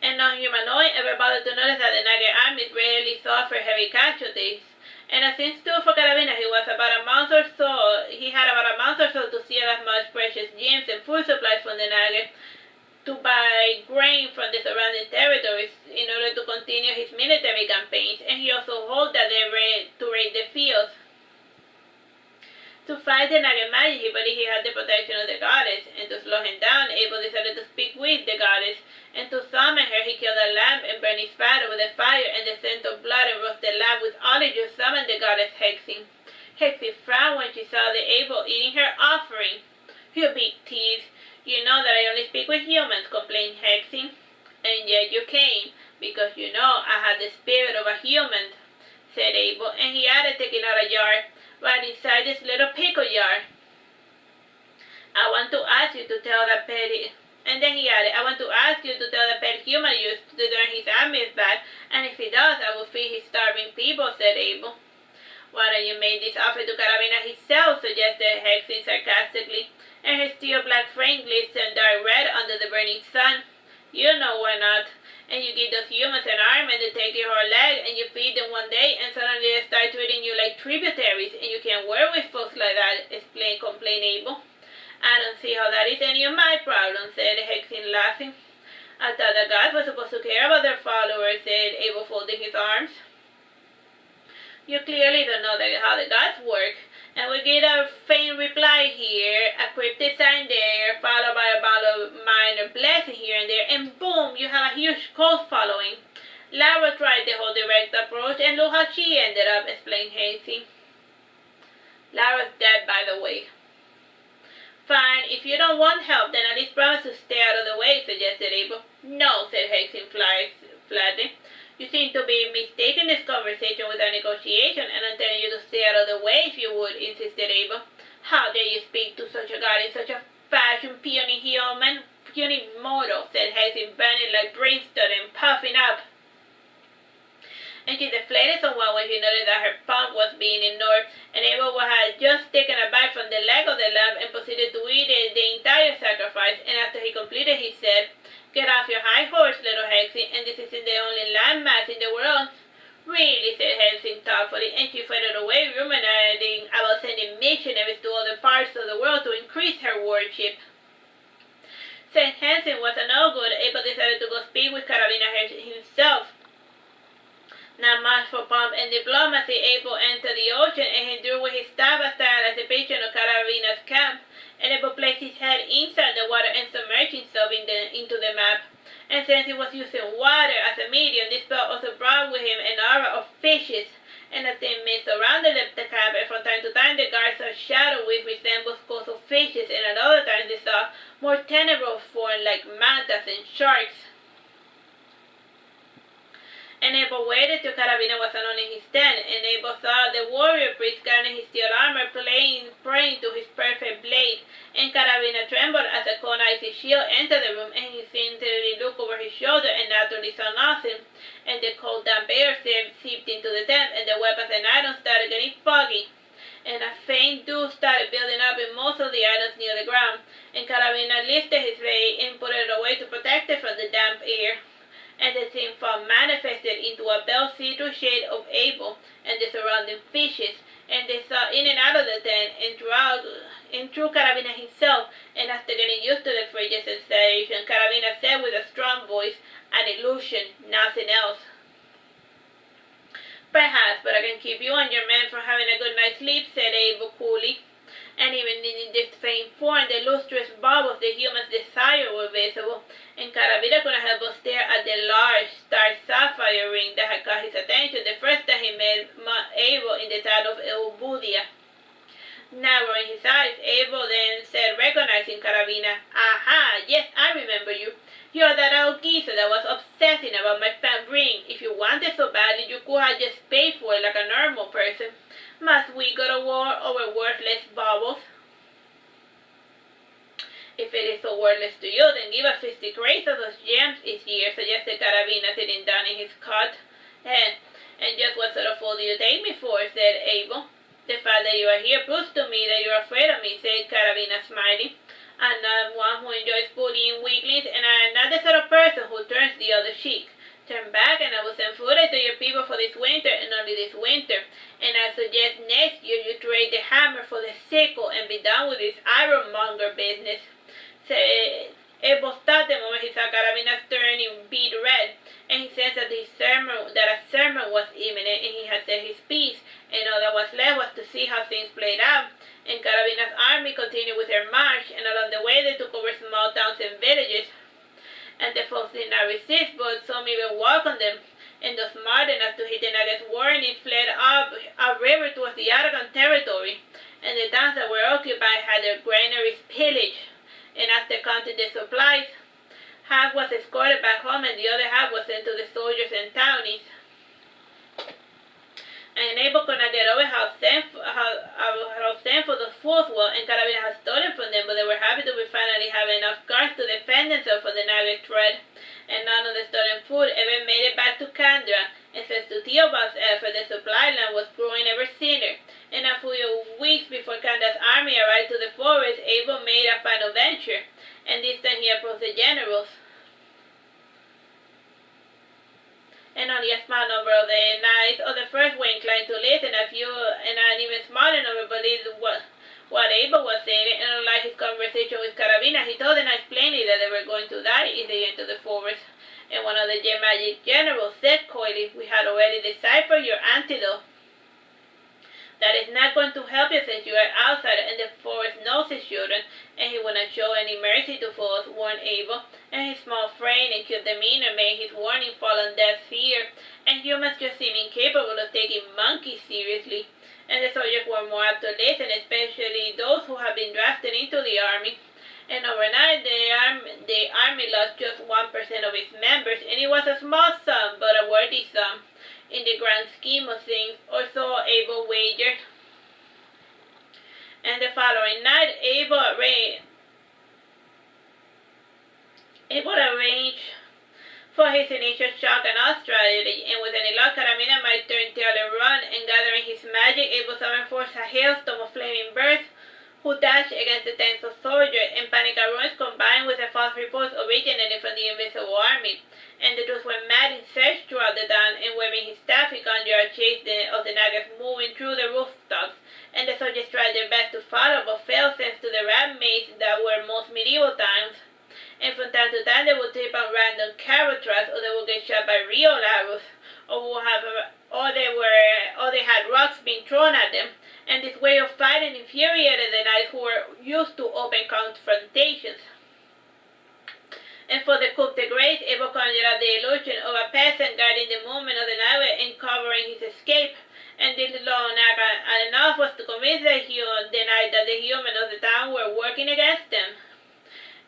And non-humanoid ever bothered to notice that the Naga armies rarely suffered heavy casualties. And as things stood for Carabina, he had about a month or so to steal as much precious gems and food supplies from the Naga, to buy grain from the surrounding territories in order to continue his military campaigns, and he also hoped that they to raid the fields. To fight the Naga magic, he believed he had the protection of the goddess, and to slow him down, Abel decided to speak with the goddess, and to summon her, he killed a lamb and burned his fat over the fire, and the scent of blood and roasted lamb with olive juice summoned the goddess Hexing. Hexing frowned when she saw the Abel eating her offering. "You big thief, you know that I only speak with humans," complained Hexing. "And yet you came, because you know I had the spirit of a human," said Abel, and he added, taking out a jar, "right inside this little pickle jar. I want to ask you to tell that petty..." And then he added, "I want to ask you to tell the pet human used to turn his armies back, and if he does, I will feed his starving people," said Abel. "Why don't you make this offer to Carabina himself?" suggested Hexing sarcastically, and her steel black frame glistened dark red under the burning sun. "You know why not. And you give those humans an arm and they take your whole leg, and you feed them one day, and suddenly they start treating you like tributaries, and you can't work with folks like that," complained Abel. "I don't see how that is any of my problem," said Hexing, laughing. "I thought the gods were supposed to care about their followers," said Abel, folding his arms. "You clearly don't know how the gods work." And we get a faint reply here, a cryptic sign there, followed by a bottle of minor blessing here and there, and boom, you have a huge cult following. "Lara tried the whole direct approach, and look how she ended up," explained Hexing. "Lara's dead, by the way." "Fine, if you don't want help, then at least promise to stay out of the way," suggested Abel. "No," said Hexing flatly. "You seem to be mistaking this conversation with a negotiation, and I'm telling you to stay out of the way if you would," insisted Abel. "How dare you speak to such a god in such a fashion, puny human, puny mortal," said Hexing, burning like brimstone and puffing up. And she deflated somewhat when she noticed that her pump was being ignored, and Abel had just taken a bite from the leg of the lamb and proceeded to eat the entire sacrifice, and after he completed, he said, "Get off your high horse, little Hexing, and this isn't the only landmass in the world." "Really," said Hexing thoughtfully, and she faded away, ruminating about sending missionaries to other parts of the world to increase her worship. Since Hexing was a no good, Abel decided to go speak with Carabina himself. Not much for pomp and diplomacy, Abel entered the ocean, and he drew with his staff a style as a patron of Carabina's camp, and Abel placed his head inside the water and submerged himself into the map. And since he was using water as a medium, this spell also brought with him an aura of fishes, and a thin mist surrounded the camp, and from time to time the guards saw shadow which resembled schools of fishes, and at other times they saw more tenebrous forms like mantas and sharks. And Abel waited till Carabina was alone in his tent, and Abel saw the warrior priest carrying his steel armor praying to his perfect blade, and Carabina trembled as a cold icy shield entered the room, and he instinctively looked over his shoulder and naturally saw nothing, and the cold damp air seeped into the tent, and the weapons and items started getting foggy, and a faint dew started building up in most of the items near the ground, and Carabina lifted his blade and put it away to protect it from the damp air. And the thin fog manifested into a pale see-through shade of Abel and the surrounding fishes, and they saw in and out of the tent, and through Carabina himself, and after getting used to the frigid sensation, Carabina said with a strong voice, "An illusion, nothing else." "Perhaps, but I can keep you and your men from having a good night's sleep," said Abel coolly. And even in this faint form, the lustrous bubbles the humans desired were visible, and Carabina couldn't help but stare at the large, starred sapphire ring that had caught his attention the first time he met Abel in the town of Elbudia. Narrowing his eyes, Abel then said, recognizing Carabina, "Aha, yes, I remember you. You're that old geezer that was obsessing about my fan ring. If you wanted so badly, you could have just paid for it like a normal person. Must we go to war over worthless baubles?" "If it is so worthless to you, then give us 50 crates of those gems each year," suggested Carabina, sitting down in his cot. And just what sort of fool do you take me for?" said Abel. "The fact that you are here proves to me that you are afraid of me," said Carabina, smiling. "I'm not one who enjoys bullying weaklings, and I am not the sort of person who turns the other cheek. Turn back, and I will send food to your people for this winter, and only this winter. And I suggest next year you trade the hammer for the sickle and be done with this ironmonger business." Abel stopped the moment he saw Carabina's turning beet red, and he sensed that a sermon was imminent, and he had said his piece, and all that was left was to see how things played out. And Carabina's army continued with their march, and along the way they took over small towns and villages, and the folks did not resist, but some even welcomed them. And those smart enough to hit the Nuggets warning fled up a river towards the Aragon territory, and the towns that were occupied had their granaries pillaged. And after counting the supplies, half was escorted back home, and the other half was sent to the soldiers and townies. And Abel could not get over how thankful the fools were, and Carabina had stolen from them, but they were happy to be finally having enough guards to defend themselves from the Nugget threat. And none of the stolen food ever made it back to Candra, and since to Theobald's effort, the supply line was growing ever thinner. And a few weeks before Candra's army arrived to the forest, Abel made a final venture, and this time he approached the generals. And only a small number of the knights of the first were inclined to listen. And an even smaller number believed what Abel was saying, and unlike his conversation with Carabina, he told the knights plainly that they were going to die if they entered the forest. And one of the magic generals said coyly, "We had already deciphered your antidote. That is not going to help you since you are outside and the forest knows his children, and he will not show any mercy to foes," warned Abel, and his small frame and cute demeanor made his warning fall on deaf ear, and humans just seemed incapable of taking monkeys seriously. And the soldiers were more apt to listen, especially those who had been drafted into the army. And overnight, the army lost just 1% of its members, and it was a small sum, but a worthy sum in the grand scheme of things, or so Abel wagered. And the following night, Abel arranged for his initial shock and awe strategy, and with any luck, Carabina might turn tail and run, and gathering his magic, Abel summoned forth a hailstorm of flaming birds, who dashed against the tents of soldiers, and panic and ruins combined with the false reports originating from the invisible army. And the troops went mad in search throughout the town, and waving his staff, he conjured a chase of the Nuggets moving through the rooftops. And the soldiers tried their best to follow, but failed thanks to the rat maze that were most medieval times. And from time to time, they would trip on random carrot tracks, or they would get shot by real arrows, or they had rocks being thrown at them. And this way of fighting infuriated the knights who were used to open confrontations. And for the coup de grace, Abel conjured up the illusion of a peasant guarding the movement of the Nugget and covering his escape. And this long enough was to convince the knight that the humans of the town were working against them.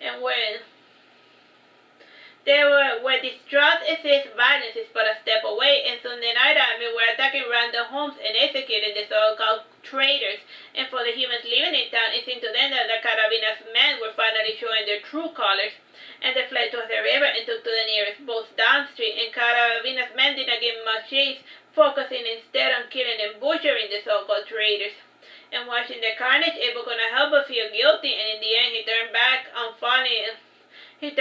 And when they were distraught, exists violence is but a step away, and soon the night army were attacking random homes and executing the so-called traitors. And for the humans living in town, it seemed to them that the Carabina's men were finally showing their true colors. And they fled towards the river and took to the nearest boats downstream, and Carabina's men did not give much chase, focusing instead on killing and butchering the so-called traitors. And watching the carnage, Abel could not help but feel guilty, and in the end he turned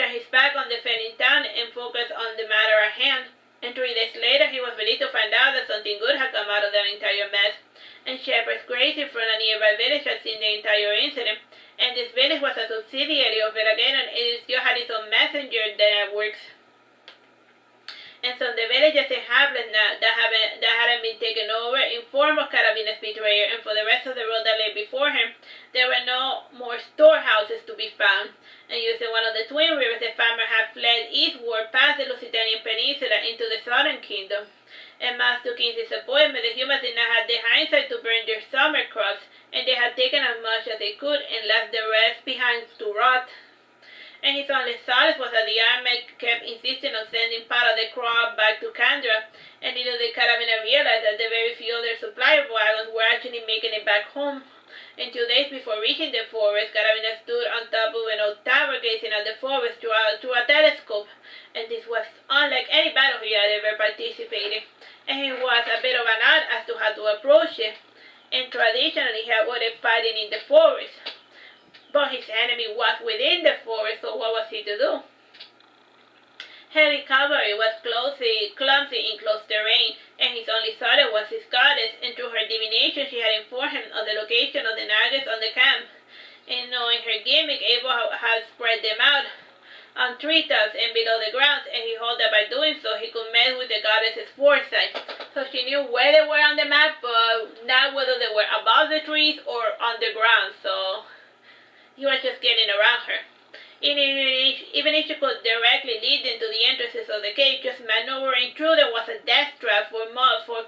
his back on defending town and focused on the matter at hand. And 3 days later, he was relieved to find out that something good had come out of that entire mess. and shepherds grazing from a nearby village had seen the entire incident. And this village was a subsidiary of Verageddon, and it still had its own messenger networks. And so the village's inhabitants that hadn't been taken over informed of Carabina's betrayer, and for the rest of the road that lay before him, there were no more storehouses to be found. And using one of the twin rivers, the farmer had fled eastward past the Lusitania Peninsula into the southern kingdom. And much to King's disappointment, the humans did not have the hindsight to burn their summer crops, and they had taken as much as they could and left the rest behind to rot. And his only solace was that the army kept insisting on sending part of the crop back to Kandra, and little did Carabina realize that the very few other supply wagons were actually making it back home. And 2 days before reaching the forest, Carabina stood on top of an old tower gazing at the forest through a telescope, and this was unlike any battle he had ever participated, and he was a bit of an odd as to how to approach it, and traditionally he avoided fighting in the forest. But his enemy was within the forest, so what was he to do? Heavy cavalry was clumsy in close terrain, and his only solace was his goddess, and through her divination she had informed him of the location of the Nagas on the camp. And knowing her gimmick, Abel had spread them out on treetops and below the grounds, and he hoped that by doing so he could mess with the goddess's foresight. So she knew where they were on the map, but not whether they were above the trees or on the ground, so he was just getting around her. Even if she could directly lead them to the entrances of the cave, just maneuvering through them was a death trap for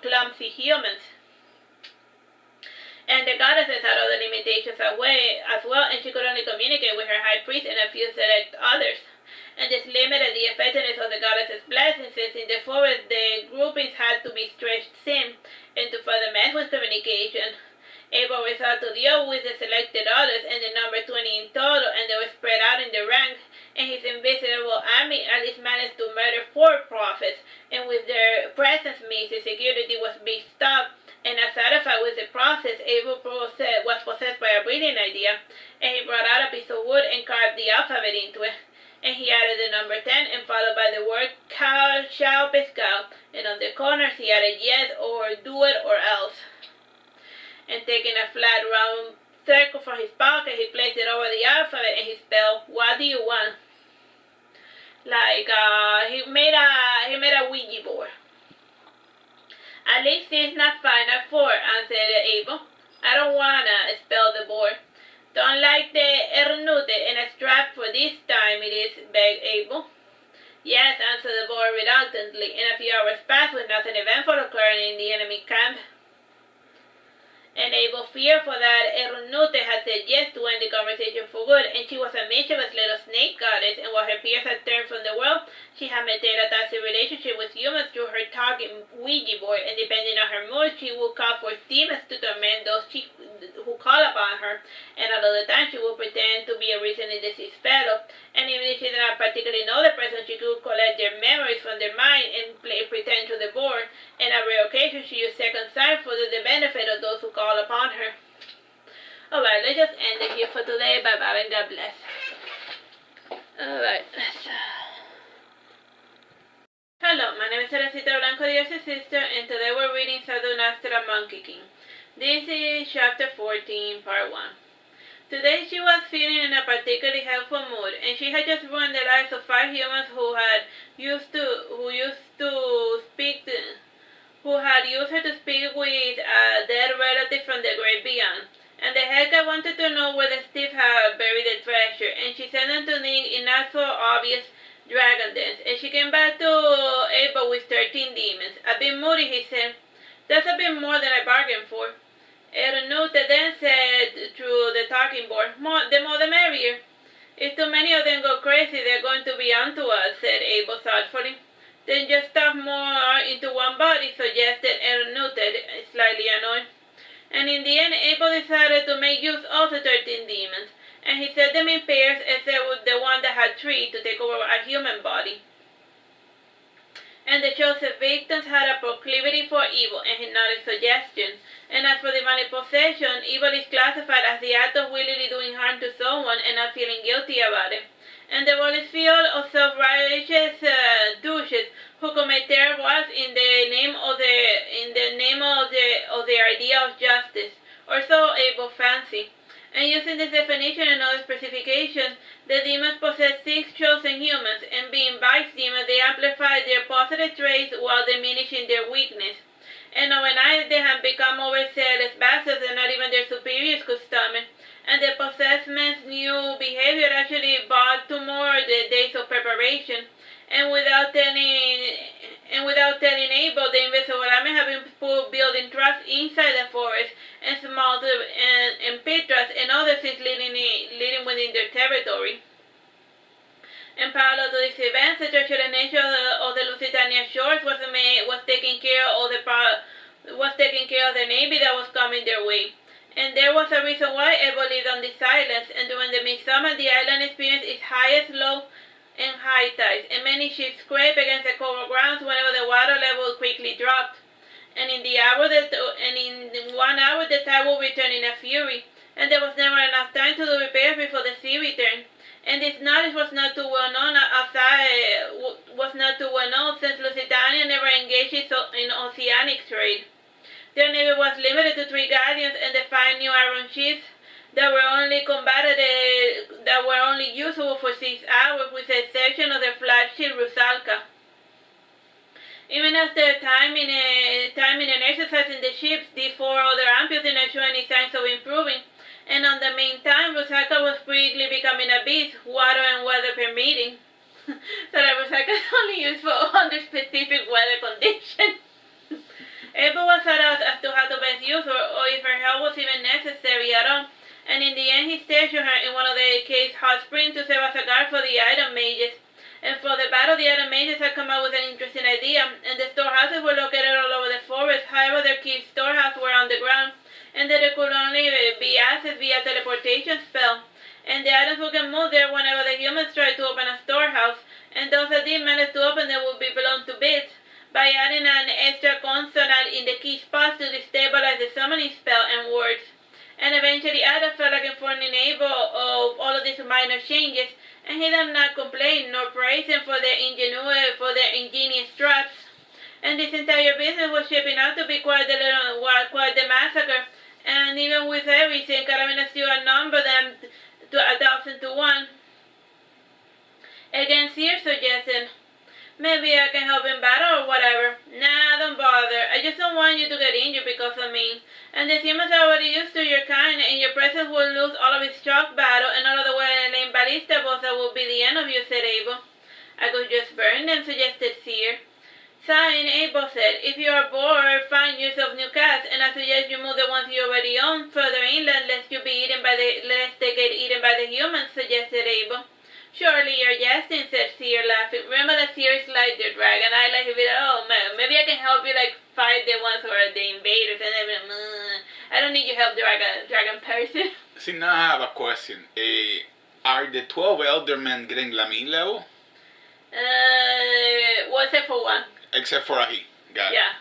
clumsy humans. And the goddesses had other limitations as well, and she could only communicate with her high priest and a few select others. And this limited the effectiveness of the goddess's blessings, since in the forest the groupings had to be stretched thin, and to further mess with communication, Abel resorted to deal with the selected others, and the number 20 in total, and they were spread out in the ranks, and his invisible army at least managed to murder 4 prophets, and with their presence means the security was being stopped, and as satisfied with the process, Abel was possessed by a brilliant idea, and he brought out a piece of wood and carved the alphabet into it, and he added the number 10 and followed by the word Chao Pescado, and on the corners he added yes or do it or else. And taking a flat round circle from his pocket, he placed it over the alphabet and he spelled, "What do you want?" Like, he made a Ouija board. "At least 6, not 5, not 4, answered Abel. "I don't wanna," spelled the board. "Don't like the ernute and a strap for this time it is," begged Abel. "Yes," answered the board reluctantly, and a few hours passed with nothing eventful occurring in the enemy camp. And Abel, fearful that Ernute had said yes to end the conversation for good, and she was a mischievous little snake goddess, and while her peers had turned from the world, she had maintained a tacit relationship with humans through her talking Ouija board, and depending on her mood, she would call for demons to torment those who call upon her, and all of the time she would pretend to be a recently deceased fellow, and even if she did not particularly know the person, she could collect their memories from their mind and pretend to the board, and on rare occasions she used second sight for the benefit of those who call upon her. Alright, let's just end it here for today. Bye bye and God bless. Alright, hello, my name is Teresita, Blanco, your sister, and today we're reading Saturnastra Monkey King. This is chapter 14, part 1. Today she was feeling in a particularly helpful mood, and she had just ruined the lives of 5 humans who had used her to speak with a dead relative from the great beyond. And the Helga wanted to know where the Steve had buried the treasure, and she sent them to Nick in not so obvious dragon dance, and she came back to Abel with 13 demons. A bit moody, he said. "That's a bit more than I bargained for." Ernute then said through the talking board, "The more the merrier." "If too many of them go crazy, they're going to be onto us," said Abel thoughtfully. "Then just stuff more into one body," suggested Ernute, slightly annoyed. And in the end, Abel decided to make use of the 13 demons, and he set them in pairs except with the one that had 3 to take over a human body. And the chosen victims had a proclivity for evil, and he nodded suggestion. And as for demonic possession, evil is classified as the act of willingly doing harm to someone and not feeling guilty about it. And the world is filled of self-righteous douches who commit terrible acts in the name of their idea of justice. using this definition and other specifications, the demons possess 6 chosen humans, and being vice demons, they amplify their positive traits while diminishing their weakness. And overnight, they have become overzealous bastards that not even their superiors could stomach. And the possessment's new behavior actually brought to more the days of preparation. And without telling Abel, the invisible element have been building traps inside the forest and small and pit traps and other things leading within their territory. In parallel to this event, the treacherous nature of the Lusitania shores was taking care of the navy that was coming their way. And there was a reason why Abel lived on these islands, and during the midsummer, the island experienced its highest low and high tides, and many ships scraped against the cover grounds whenever the water level quickly dropped. And in 1 hour, the tide would return in a fury, and there was never enough time to do repairs before the sea returned. And this knowledge was not too well known since Lusitania never engaged in oceanic trade. Their navy was limited to 3 galleons and the 5 new iron ships that were only usable for 6 hours, with the exception of their flagship Rusalka. Even after timing and exercising the ships, the 4 other amphibs did not show any signs of improving. And on the meantime, Rusalka was quickly becoming a beast, water and weather permitting. So that Rusalka is only useful under specific weather conditions. Abel was sought out as to how to best use her, or if her help was even necessary at all. And in the end, he stationed her in one of the cave's hot springs to serve as a guard for the iron mages. And for the battle, the iron mages had come up with an interesting idea, and the storehouses were located all over the forest. However, their key storehouses were on the ground, and that they could only be accessed via teleportation spell. And the items would get moved there whenever the humans tried to open a storehouse, and those that did manage to open them would be blown to bits by adding an extra consonant in the key spots to destabilize the summoning spell and words. And eventually Ada felt like informing Abel of all of these minor changes, and he did not complain nor praise him for their ingenious traps. And this entire business was shaping out to be quite the massacre. And even with everything, Carabina still outnumbered them to 1,000 to 1. Again, Seer suggested, "Maybe I can help in battle or whatever." "Nah, don't bother. I just don't want you to get injured because of me. And the humans are already used to your kind, and your presence will lose all of its shock battle, and all of the well-named ballista balls that will be the end of you," said Abel. "I could just burn them," suggested Seer. Sighing, Abel said, "If you are bored, find yourself new cats, and I suggest you move the ones you already own further inland, lest they get eaten by the humans," suggested Abel. "Surely you're jesting," said Seer, laughing. "Remember that Seer is like the dragon. I like to be like, oh man, maybe I can help you fight the ones who are the invaders, and then I don't need your help, dragon person." See, now I have a question. Are the 12 Eldermen getting Lamin level? Well, except for one. Except for Ahi. Got it. Yeah.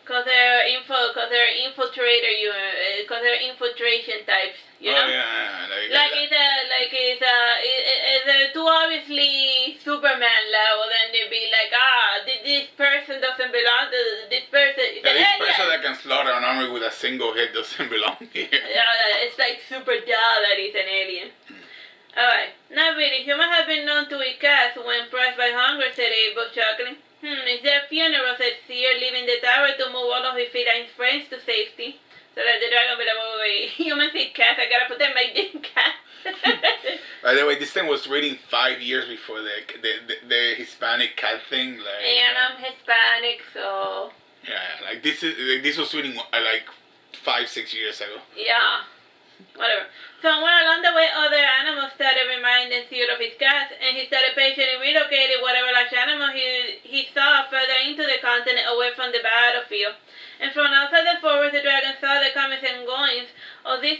Cause they're infiltration types, you know? Oh yeah, it's too obviously Superman level, then they'd be like, this person doesn't belong to this person. This person that can slaughter an army with a single hit doesn't belong here. Yeah, it's like super dull that he's an alien. Alright, not really. Humans have been known to eat cats when pressed by hunger, said Abel, chuckling. It's their funeral, said Seer, leaving the tower to move all of his feline friends to safety. So that the dragon will move away. Humans eat cats, I gotta protect my cat. By the way, this thing was written 5 years before the Hispanic cat thing. And I'm Hispanic, so... Yeah, this was written 5-6 years ago. Yeah. Whatever. So along the way, other animals started reminding Seer of his cats, and he started patiently relocating whatever large animal he saw further into the continent away from the battlefield. And from outside the forest, the dragon saw the comings and goings of this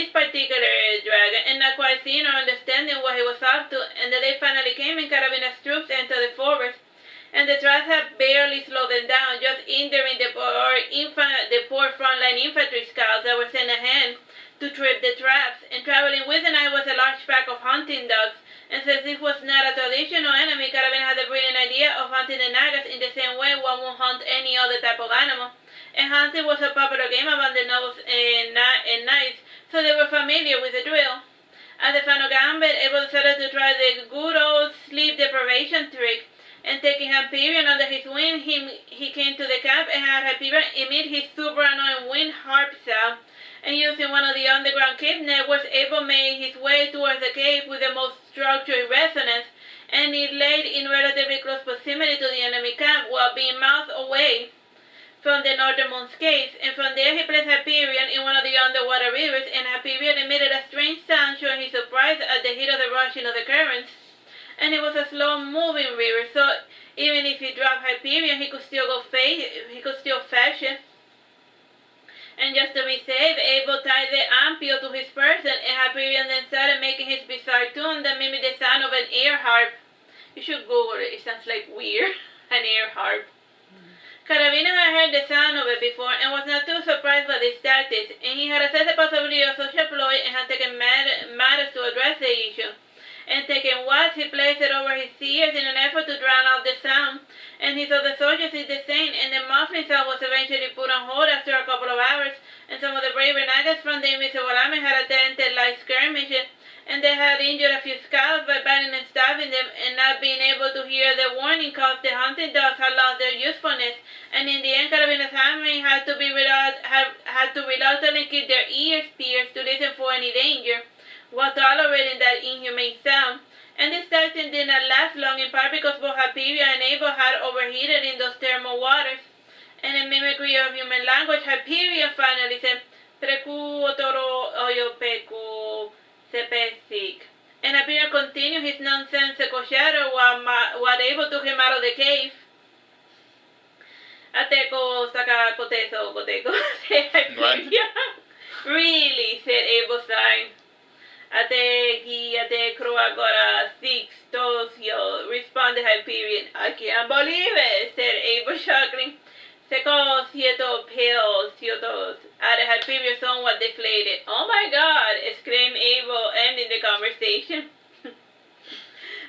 particular dragon, and not quite seeing or understanding what he was up to, and the day finally came and Carabina's troops entered the forest. And the traps had barely slowed them down, just hindering the poor frontline infantry scouts that were sent ahead to trip the traps, and traveling with the knight was a large pack of hunting dogs, and since this was not a traditional enemy, Carabina had the brilliant idea of hunting the nagas in the same way one would hunt any other type of animal. And hunting was a popular game among the nobles and knights, so they were familiar with the drill. At the final gambit, Abel decided to try the good old sleep deprivation trick, and taking Hyperion under his wing, he came to the camp and had Hyperion emit his super annoying wind harp sound, and using one of the underground cave networks, Abel made his way towards the cave with the most structured resonance, and it laid in relatively close proximity to the enemy camp while being miles away from the northernmost caves, and from there he placed Hyperion in one of the underwater rivers, and Hyperion emitted a strange sound showing his surprise at the heat of the rushing of the currents. And it was a slow-moving river, so even if he dropped Hyperion, he could still fetch it. And just to be safe, Abel tied the ampule to his person, and Hyperion then started making his bizarre tune that mimicked the sound of an air harp. You should Google it. It sounds like weird. An air harp. Carabina had heard the sound of it before and was not too surprised by these tactics, and he had assessed the possibility of such a ploy and had taken matters to address the issue. And taking watch, he placed it over his ears in an effort to drown out the sound, and he saw the soldiers did the same, and the muffling sound was eventually put on hold after a couple of hours, and some of the brave renegades from the Invisible Army had attempted light skirmishes, and they had injured a few scouts by biting and stabbing them, and not being able to hear the warning caused the hunting dogs had lost their usefulness, and in the end Carabina's army had to reluctantly keep their ears pierced to listen for any danger, while tolerating that inhumane sound. And this tactic did not last long, in part because both Hyperion and Abel had overheated in those thermal waters, and in mimicry of human language, Hyperion finally said, "Preku otoro oyo peku sepesik." And Hyperion continued his nonsensical chatter while Abel took him out of the cave. Ateko saka koteso koteko, said Hyperion. Really, said Abel, sighing. Ate creo agora six todos yo, responded Hyperion. I can't believe it, said Abel, chuckling. Seco cierto pills, ciertos, added Hyperion, somewhat deflated. Oh my God, exclaimed Abel, ending the conversation.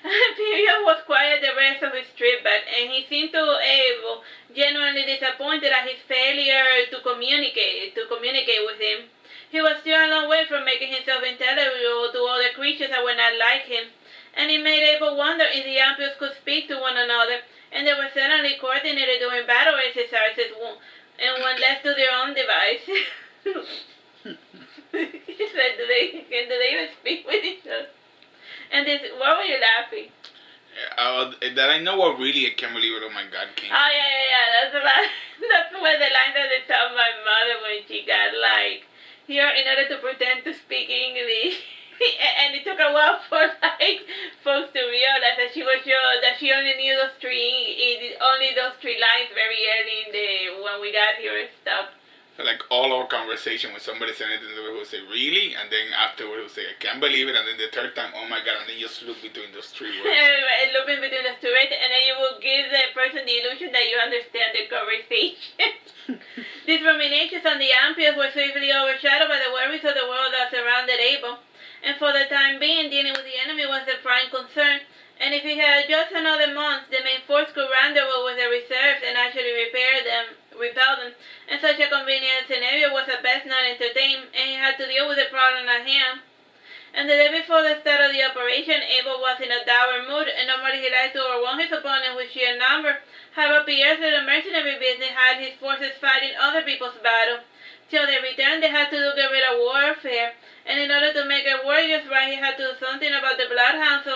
Hyperion was quiet the rest of his trip back, and he seemed to Abel genuinely disappointed at his failure to communicate with him. He was still a long way from making himself intelligible to other creatures that were not like him, and it made Abel wonder if the ampules could speak to one another, and they were certainly coordinated during battle exercises, and one left to their own devices. He said, do they even speak with each other? And this, why were you laughing? That I know what really I can't believe it. Oh my God, King. Oh yeah. That's where the line that they tell my mother when she got like here in order to pretend to speak English. And it took a while for like folks to realize that she was sure that she only knew those three lines very early when we got here and stuff. So like all our conversation when somebody said anything, we would say really, and then afterward we would say I can't believe it, and then the third time, oh my God, and then you just look between those three words. Looping between those two words, and then you will give the person the illusion that you understand the conversation. These ruminations on the ampules were swiftly overshadowed by the worries of the world that surrounded Abel, and for the time being, dealing with the enemy was the prime concern. And if he had just another month, the main force could rendezvous with the reserves and actually repel them. And such a convenient scenario was at best not entertained, and he had to deal with the problem at hand. And the day before the start of the operation, Abel was in a dour mood, and normally he liked to overwhelm his opponent with sheer number. However, Pierre's little mercenary business had his forces fighting other people's battle. Till they returned, they had to do guerrilla warfare, and in order to make it work just right, he had to do something about the bloodhounds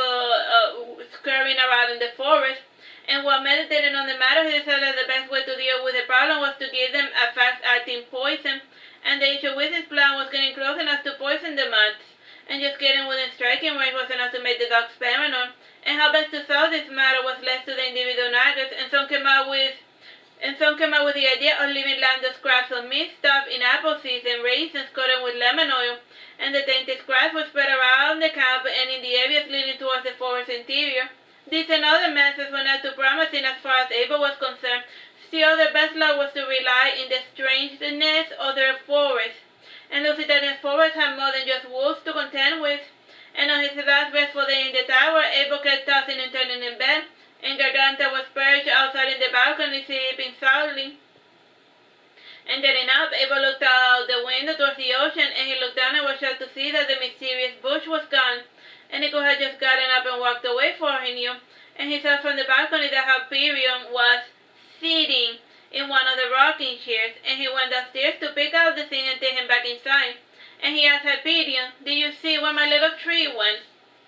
scurrying around in the forest. And while meditating on the matter, he decided that the best way to deal with the problem was to give them a fast-acting poison, and the issue with his plan was getting close enough to poison the mutts, and just getting within striking range was enough to make the dogs paranoid. And how best to solve this matter was left to the individual naggers, and some came out with the idea of leaving Lando scraps of meat stuffed in apple seeds and raisins coated with lemon oil, and the tainted scraps were spread around the camp and in the areas leading towards the forest interior. These and other methods were not too promising as far as Abel was concerned. Still, their best luck was to rely in the strangeness of their forest, and Lusitania's forest had more than just wolves to contend with. And on his last restful day in the tower, Abel kept tossing and turning in bed, and Garganta was perched outside in the balcony, sleeping soundly. And getting up, Abel looked out the window window towards the ocean, and he looked down and was shocked to see that the mysterious bush was gone, and Nico had just gotten up and walked away for he knew, and he saw from the balcony that Hyperion was sitting in one of the rocking chairs, and he went downstairs to pick out the thing and take him back inside. And he asked Hyperion, "Did you see where my little tree went?"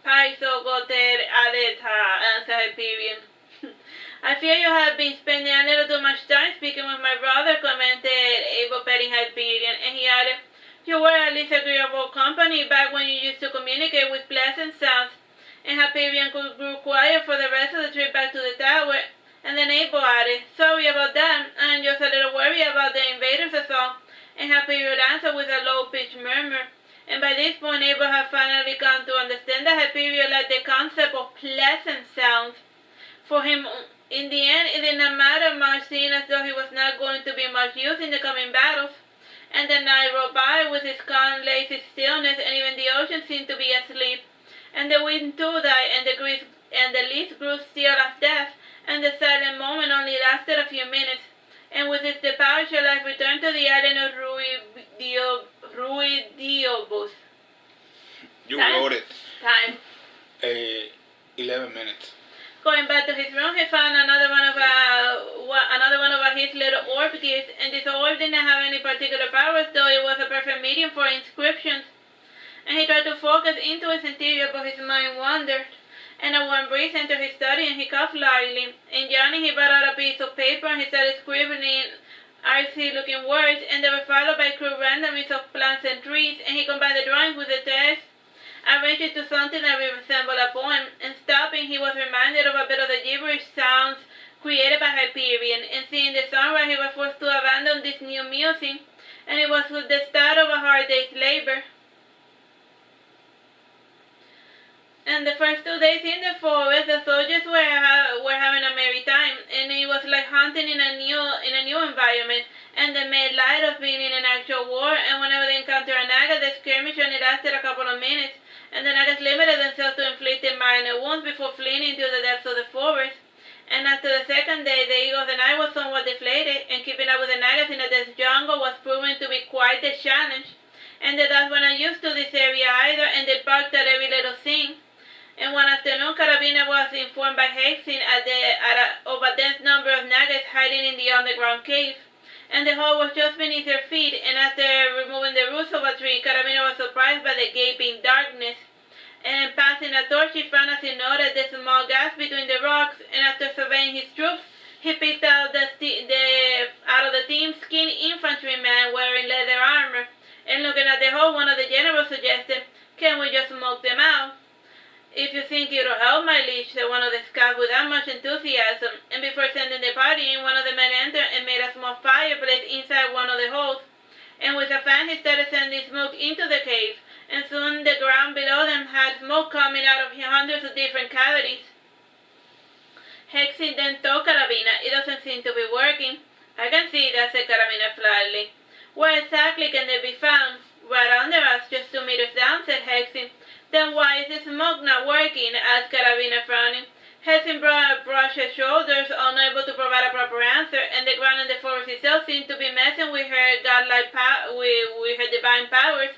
"Paiso goter aleta," answered Hyperion. "I fear you have been spending a little too much time speaking with my brother," commented Abel, petting Hyperion, and he added, "You were at least agreeable company back when you used to communicate with pleasant sounds." And Hyperion grew quiet for the rest of the trip back to the tower, and then Abel added, "Sorry about that, I'm just a little worried about the invaders or so." And Hyperion answered with a low-pitched murmur. And by this point, Abel had finally come to understand that Hyperion liked the concept of pleasant sounds. For him, in the end, it did not matter much, seeing as though he was not going to be much use in the coming battles. And the night rolled by with its calm, lazy stillness, and even the ocean seemed to be asleep. And the wind too died, and the leaves grew still as death, and the silent moment only lasted a few minutes. And with its departure, life returned to the island of Ruidiobus. You wrote it. Time. 11 minutes. Going back to his room, he found another one of his little orb gifts, and this orb did not have any particular powers, though it was a perfect medium for inscriptions. And he tried to focus into its interior, but his mind wandered. And a warm breeze entered his study, and he coughed lightly. And yawning, he brought out a piece of paper, and he started scribbling artsy-looking words, and they were followed by crude randomness of plants and trees, and he combined the drawings with the text, arranged it to something that resembled a poem, and stopping, he was reminded of a bit of the gibberish sounds created by Hyperion, and seeing the sunrise, he was forced to abandon this new music, and it was the start of a hard day's labor. And the first 2 days in the forest, the soldiers were having a merry time, and it was like hunting in a new environment, and they made light of being in an actual war, and whenever they encountered a naga, the skirmish only lasted a couple of minutes, and the nagas limited themselves to inflicting minor wounds before fleeing into the depths of the forest. And after the second day, the eagle of the night was somewhat deflated, and keeping up with the nagas in the dense jungle was proving to be quite a challenge. And the dogs were not used to this area either, and they barked at every little thing. And one afternoon, Carabina was informed by Hexin of a dense number of nagas hiding in the underground cave. And the hole was just beneath her feet, and after removing the roots of a tree, Carabina was surprised by the gaping darkness. And passing a torch, he found as he noted the small gaps between the rocks, and after surveying his troops, he picked out out of the team skin infantryman wearing leather armor. And looking at the hole, one of the generals suggested, "Can we just smoke them out?" "If you think it'll help, my liege," said one of the scouts without much enthusiasm, and before sending the party in, one of the men entered and made a small fireplace inside one of the holes, and with a fan he started sending smoke into the cave, and soon the ground below them had smoke coming out of hundreds of different cavities. Hexin then told Carabina, "It doesn't seem to be working." "I can see that," said Carabina flatly. "Where exactly can they be found?" "Right under us, just 2 meters down," said Hexin. "Then why is the smoke not working?" asked Carabina, frowning. Hexin brushed her shoulders, unable to provide a proper answer, and the ground in the forest itself seemed to be messing with her godlike with her divine powers.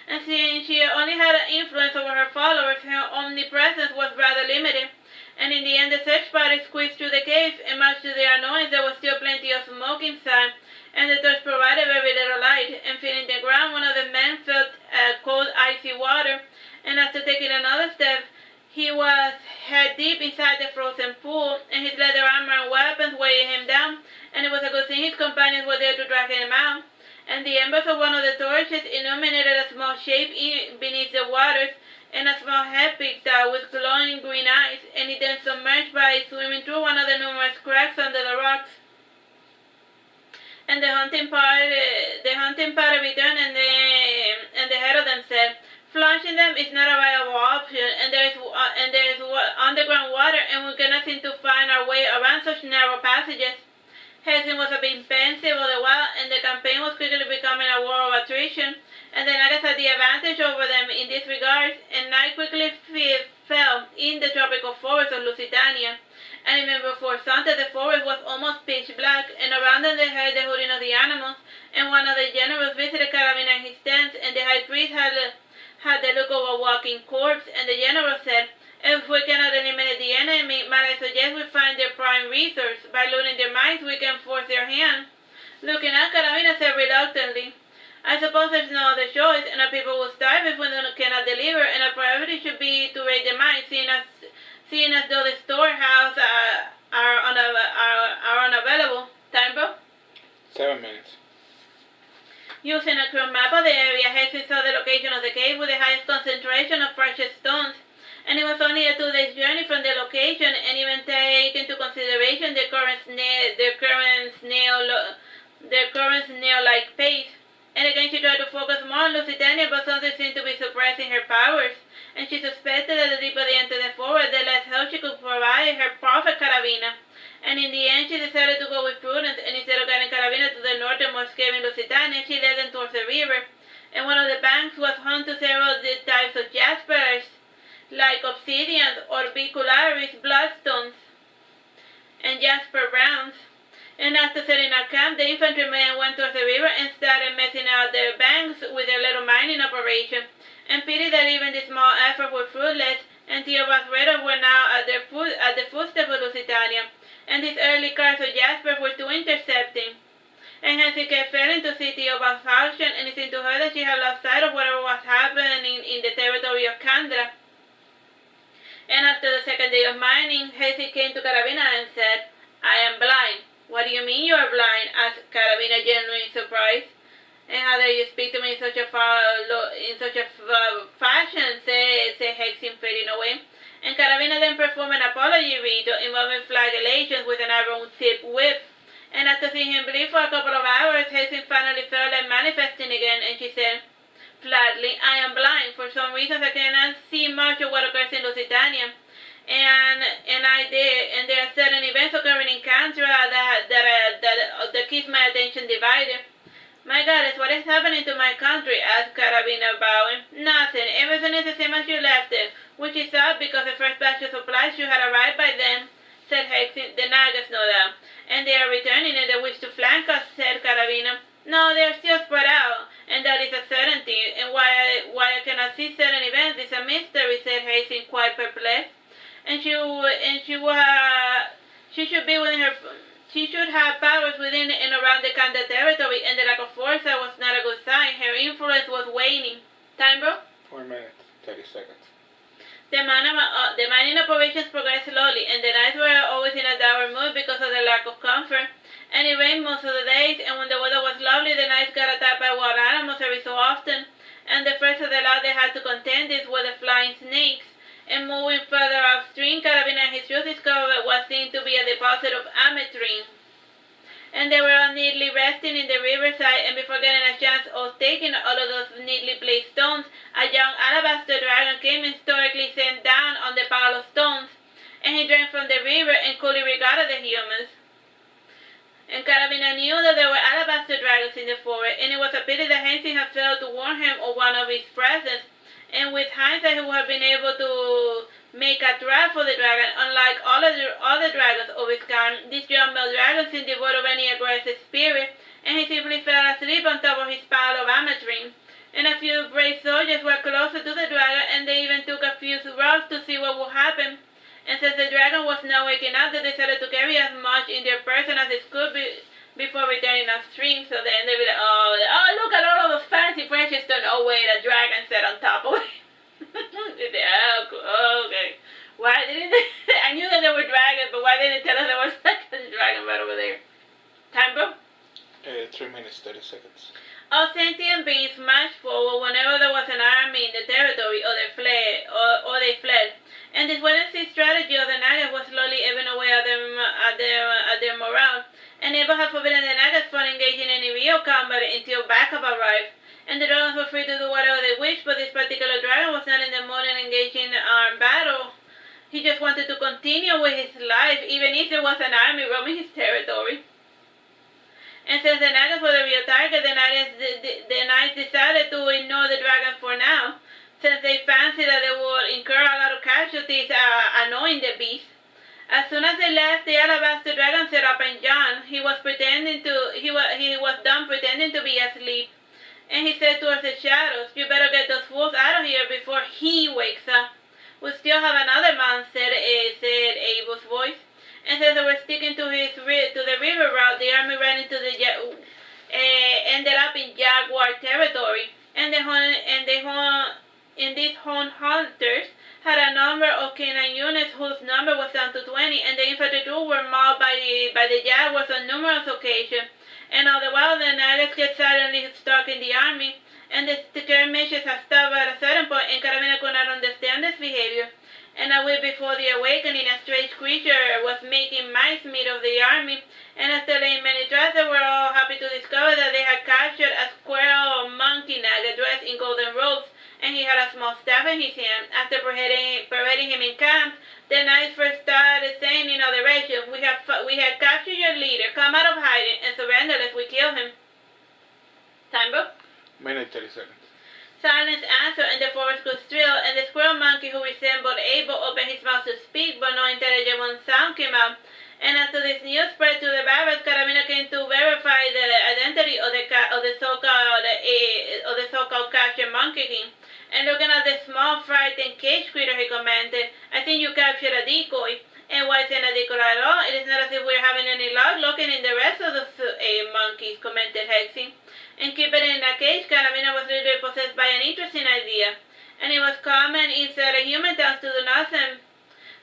And since she only had an influence over her followers, her omnipresence was rather limited. And in the end, the search party squeezed through the cave, and much to their annoyance, there was still plenty of smoke inside, and the torch provided very little light. And feeling the ground, one of the men felt cold, icy water, and after taking another step, he was head deep inside the frozen pool, and his leather armor and weapons weighed him down, and it was a good thing his companions were there to drag him out. And the embers of one of the torches illuminated a small shape beneath the waters, and a small head peeked out with glowing green eyes, and it then submerged by swimming through one of the numerous cracks under the rocks. And the hunting party returned, and the head of them said, "Flushing them is not a viable option, and there is underground water, and we cannot seem to find our way around such narrow passages." Hexin was a bit pensive all the while, and the campaign was quickly becoming a war of attrition, and the Nagas had the advantage over them in this regard, and night quickly fell in the tropical forest of Lusitania. And even before sunset, the forest was almost pitch black, and around them they heard the hooting of the animals, and one of the generals visited Carabina in his walking corpse, and the general said, if we cannot eliminate the enemy, might I suggest we find their prime resource. By looting their minds, we can force their hand. Looking at Carabina said reluctantly, I suppose there's no other choice, and our people will starve if we cannot deliver, and our priority should be to raid their minds, seeing as though the storehouse are unavailable. Time, bro? 7 minutes. Using a crude map of the area, Hexy saw the location of the cave with the highest concentration of precious stones, and it was only a 2-day journey from the location, and even take into consideration their current snail-like pace. And again she tried to focus more on Lusitania, but something seemed to be suppressing her powers, and she suspected that the deeper they entered the forest, the less help she could provide her prophet Carabina. And in the end, she decided to go with prudence, and instead of guiding Carabina to the northernmost cave in Lusitania, she led them towards the river. And one of the banks was home to several types of jaspers, like obsidians, orbicularis, bloodstones, and jasper browns. And after setting up camp, the infantrymen went towards the river and started messing out their banks with their little mining operation. And pity that even this small effort was fruitless, and Theobald's raiders were now at the footsteps of Lusitania, and these early cars of jasper were too intercepting. And hence he kept failing to see Theobald's faction, and it seemed to her that she had lost sight of whatever was happening in the territory of Kandra. And after the second day of mining, Hexy came to Carabina and said, I am blind. What do you mean you are blind? Asked Carabina, genuinely surprised. And how dare you speak to me in such a fashion, said Hexy, fading away. And Carabina then performed an apology ritual involving flagellations with an iron-tipped whip. And after seeing him bleed for a couple of hours, Hexy finally felt like manifesting again, and she said, flatly, I am blind. For some reasons I cannot see much of what occurs in Lusitania. And there are certain events occurring in Kandra that keeps my attention divided. My goddess, what is happening to my country? Asked Carabina, bowing. Nothing. Everything is the same as you left it, which is odd because the first batch of supplies should have arrived by then, said Hexy. The Nagas know that. And they are returning and they wish to flank us, said Carabina. No, they are still spread out, and that is a certainty. And why I cannot see certain events is a mystery, said Hexy, quite perplexed. And she should have powers within and around the Kandra territory, and the lack of foresight was not a good sign. Her influence was waning. Time, bro? 4 minutes, 30 seconds. The mining operations progressed slowly, and the nights were always in a dour mood because of the lack of comfort. And it rained most of the days, and when the weather was lovely, the nights got attacked by wild animals every so often. And the first of the lot they had to contend with were the flying snakes. And moving further upstream, Carabina and his crew discovered what seemed to be a deposit of ametrine. And they were all neatly resting in the riverside, and before getting a chance of taking all of those neatly placed stones, a young alabaster dragon came and stoically sat down on the pile of stones, and he drank from the river and coolly regarded the humans. And Carabina knew that there were alabaster dragons in the forest, and it was a pity that Hexy had failed to warn him of one of his presence. And with hindsight, he would have been able to make a trap for the dragon. Unlike all of the other dragons of his kind, this young male dragon seemed devoid of any aggressive spirit, and he simply fell asleep on top of his pile of ametrine. And a few brave soldiers were closer to the dragon, and they even took a few rubs to see what would happen. And since the dragon was now waking up, they decided to carry as much in their person as it could before returning upstream. So then they would, oh, look at all of those fancy precious stones. Oh wait, a dragon sat on top of it. Okay. Why didn't they? I knew that there were dragons, but why didn't they tell us there was a dragon right over there? Time, bro? 3 minutes, 30 seconds. All sentient beings marched forward whenever there was an army in the territory, or they fled. And this wait-and-see strategy of the Nagas was slowly ebbing away at their morale. And Abel had forbidden the Nagas from engaging in any real combat until backup arrived. And the dragons were free to do whatever they wished, but this particular dragon was not in the mood in engaging in battle. He just wanted to continue with his life, even if there was an army roaming his territory. And since the Nagas were the real target, the knights decided to ignore the dragon for now, since they fancied that they would incur a lot of casualties annoying the beast. As soon as they left, the alabaster dragon sat up and yawned. He was done pretending to be asleep. And he said towards the shadows, "You better get those fools out of here before he wakes up." "We still have another man," said Abel's voice. And since they were sticking to the river route, the army ran into ended up in jaguar territory. And these hunters had a number of canine units whose number was down to 20, and the infantry too were mauled by the jaguars on numerous occasions. And all the while, the Nagas get suddenly stuck in the army, and the skirmishes had stopped at a certain point, and Carabina could not understand this behavior. And a week before the awakening, a strange creature was making mice meat of the army, and after laying many traps, they were all happy to discover that they had captured a squirrel monkey Naga dressed in golden robes, and he had a small staff in his hand. After parading him in camp, the knights first started saying in all directions, we have captured your leader. Come out of hiding and surrender lest we kill him." Time, bro? Minute 30 seconds. Silence answered, and the forest grew still, and the squirrel monkey, who resembled Abel, opened his mouth to speak, but no intelligible sound came out. And after this news spread to the barracks, Carabina came to verify the identity of the so-called captured Monkey King. And looking at the small, frightened cage creature, he commented, "I think you captured a decoy." "And why isn't a decoy at all? It is not as if we're having any luck looking in the rest of the monkeys," commented Hexing. And keeping in a cage, Carabina was literally possessed by an interesting idea. And it was common in certain human towns to do nothing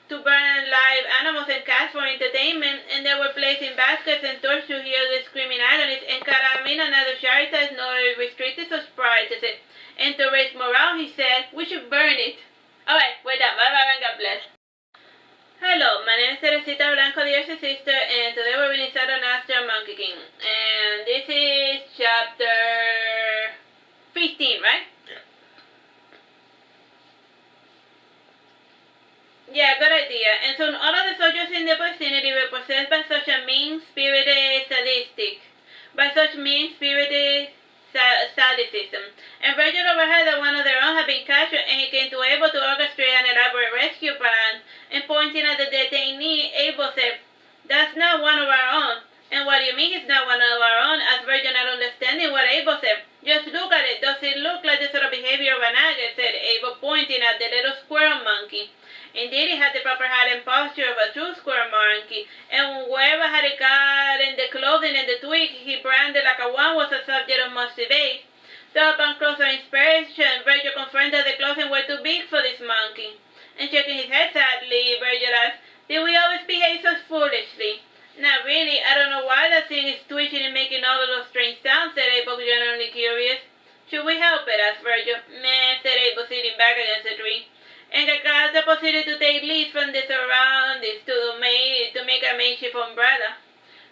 to burn live animals and cats for entertainment, and they were placed in baskets and tortured to hear the screaming agonies, and Carabina neither charitized nor restricted such practices. And to raise morale, he said, "We should burn it." Alright, we're done. Bye bye and God bless. Hello, my name is Teresita, Blanco, the Elder Sister, and today we're reading Saturnastra Monkey King. And this is chapter 15, right? Yeah, good idea. And soon all of the soldiers in the vicinity were possessed by such mean-spirited sadism. And Virgil overheard that one of their own had been captured, and he came to Abel to orchestrate an elaborate rescue plan. And pointing at the detainee, Abel said, "That's not one of our own." "And what do you mean he's not one of our own?" asked Virgil, not understanding what Abel said. "Just look at it. Does it look like the sort of behavior of an Naga?" said Abel, pointing at the little squirrel monkey. Indeed, it had the proper height and posture of a true squirrel monkey, and wherever had it gotten the clothing and the twig he branded like a one was a subject of much debate. Though upon closer inspection, Virgil confirmed that the clothing were too big for this monkey. And shaking his head sadly, Virgil asked, "Did we always behave so foolishly?" "Not really. I don't know why that thing is twitching and making all of those strange sounds," said Abel, genuinely curious. "Should we help it?" asked Virgil. "Meh," said Abel, sitting back against a tree. And Kakata proceeded to take leaves from the surroundings to make a makeshift umbrella.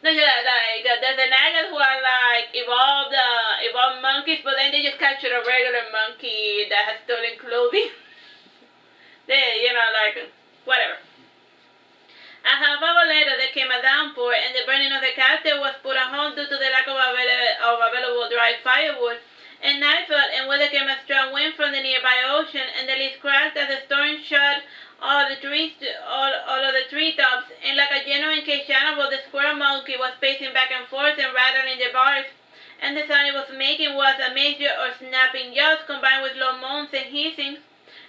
No, there's the Nagas who are like evolved monkeys, but then they just captured a regular monkey that has stolen clothing. Whatever. A half hour later, there came a downpour, and the burning of the captive was put on hold due to the lack of available dry firewood. And night fell, and with it came a strong wind from the nearby ocean, and the leaves cracked as the storm shot all of the treetops, and like a genuine caged animal, the squirrel monkey was pacing back and forth and rattling the bars, and the sound it was making was a mixture of snapping jaws combined with low moans and hissings.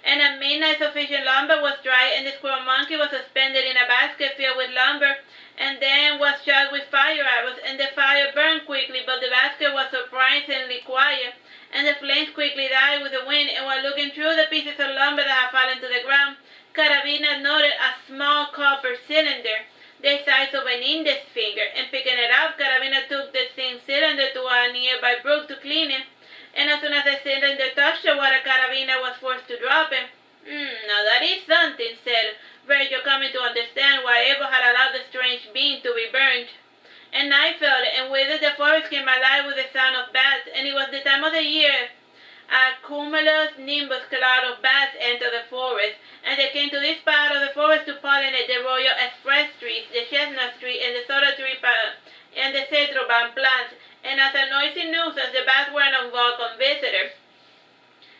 And at midnight, sufficient lumber was dry, and the squirrel monkey was suspended in a basket filled with lumber, and then was shot with fire arrows, and the fire burned quickly, but the basket was surprisingly quiet, and the flames quickly died with the wind. And while looking through the pieces of lumber that had fallen to the ground, Carabina noted a small copper cylinder, the size of an index finger, and picking it up, Carabina took the thin cylinder to a nearby brook to clean it. And as soon as the cylinder touched the water, Carabina was forced to drop it. Now that is something," said Virgil, coming to understand why Abel had allowed the strange being to be burned. And night fell, and with it the forest came alive with the sound of bats, and it was the time of the year a cumulus nimbus cloud of bats entered the forest, and they came to this part of the forest to pollinate the royal express trees, the chestnut tree, and the soda tree, and the cetroban plants, and as a noisy nuisance, the bats were an unwelcome visitor.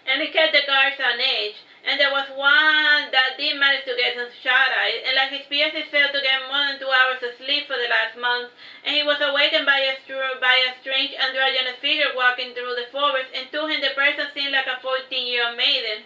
And it kept the guards on edge, And there was one that did manage to get some shut-eye, and like his peers, he failed to get more than 2 hours of sleep for the last month, and he was awakened by a strange androgynous figure walking through the forest, and to him the person seemed like a 14-year-old maiden.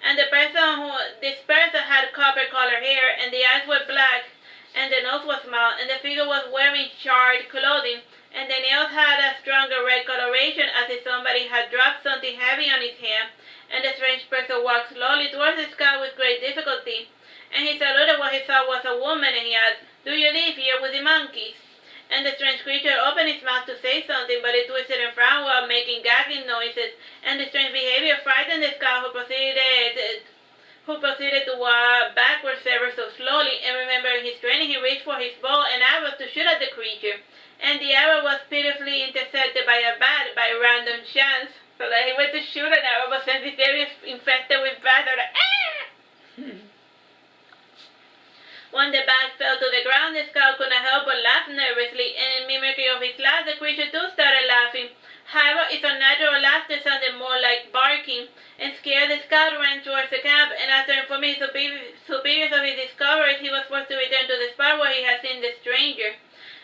And this person had copper-colored hair, and the eyes were black, and the nose was small, and the figure was wearing charred clothing, and the nails had a stronger red coloration as if somebody had dropped something heavy on his hand. And the strange person walked slowly towards the sky with great difficulty. And he saluted what he saw was a woman, and he asked, "Do you live here with the monkeys?" And the strange creature opened his mouth to say something, but it twisted and frowned while making gagging noises, and the strange behavior frightened the scout, who proceeded to walk backwards ever so slowly, and remembering his training, he reached for his bow and arrows to shoot at the creature. And the arrow was pitifully intercepted by a bat by random chance. So that he went to shoot an arrow, but since this area is infested with bats, they're like, ah! When the bat fell to the ground, the scout could not help but laugh nervously, and in mimicry of his laugh, the creature too started laughing. However, its unnatural laughter sounded more like barking, and scared, the scout ran towards the camp, and after informing his superiors of his discoveries, he was forced to return to the spot where he had seen the stranger.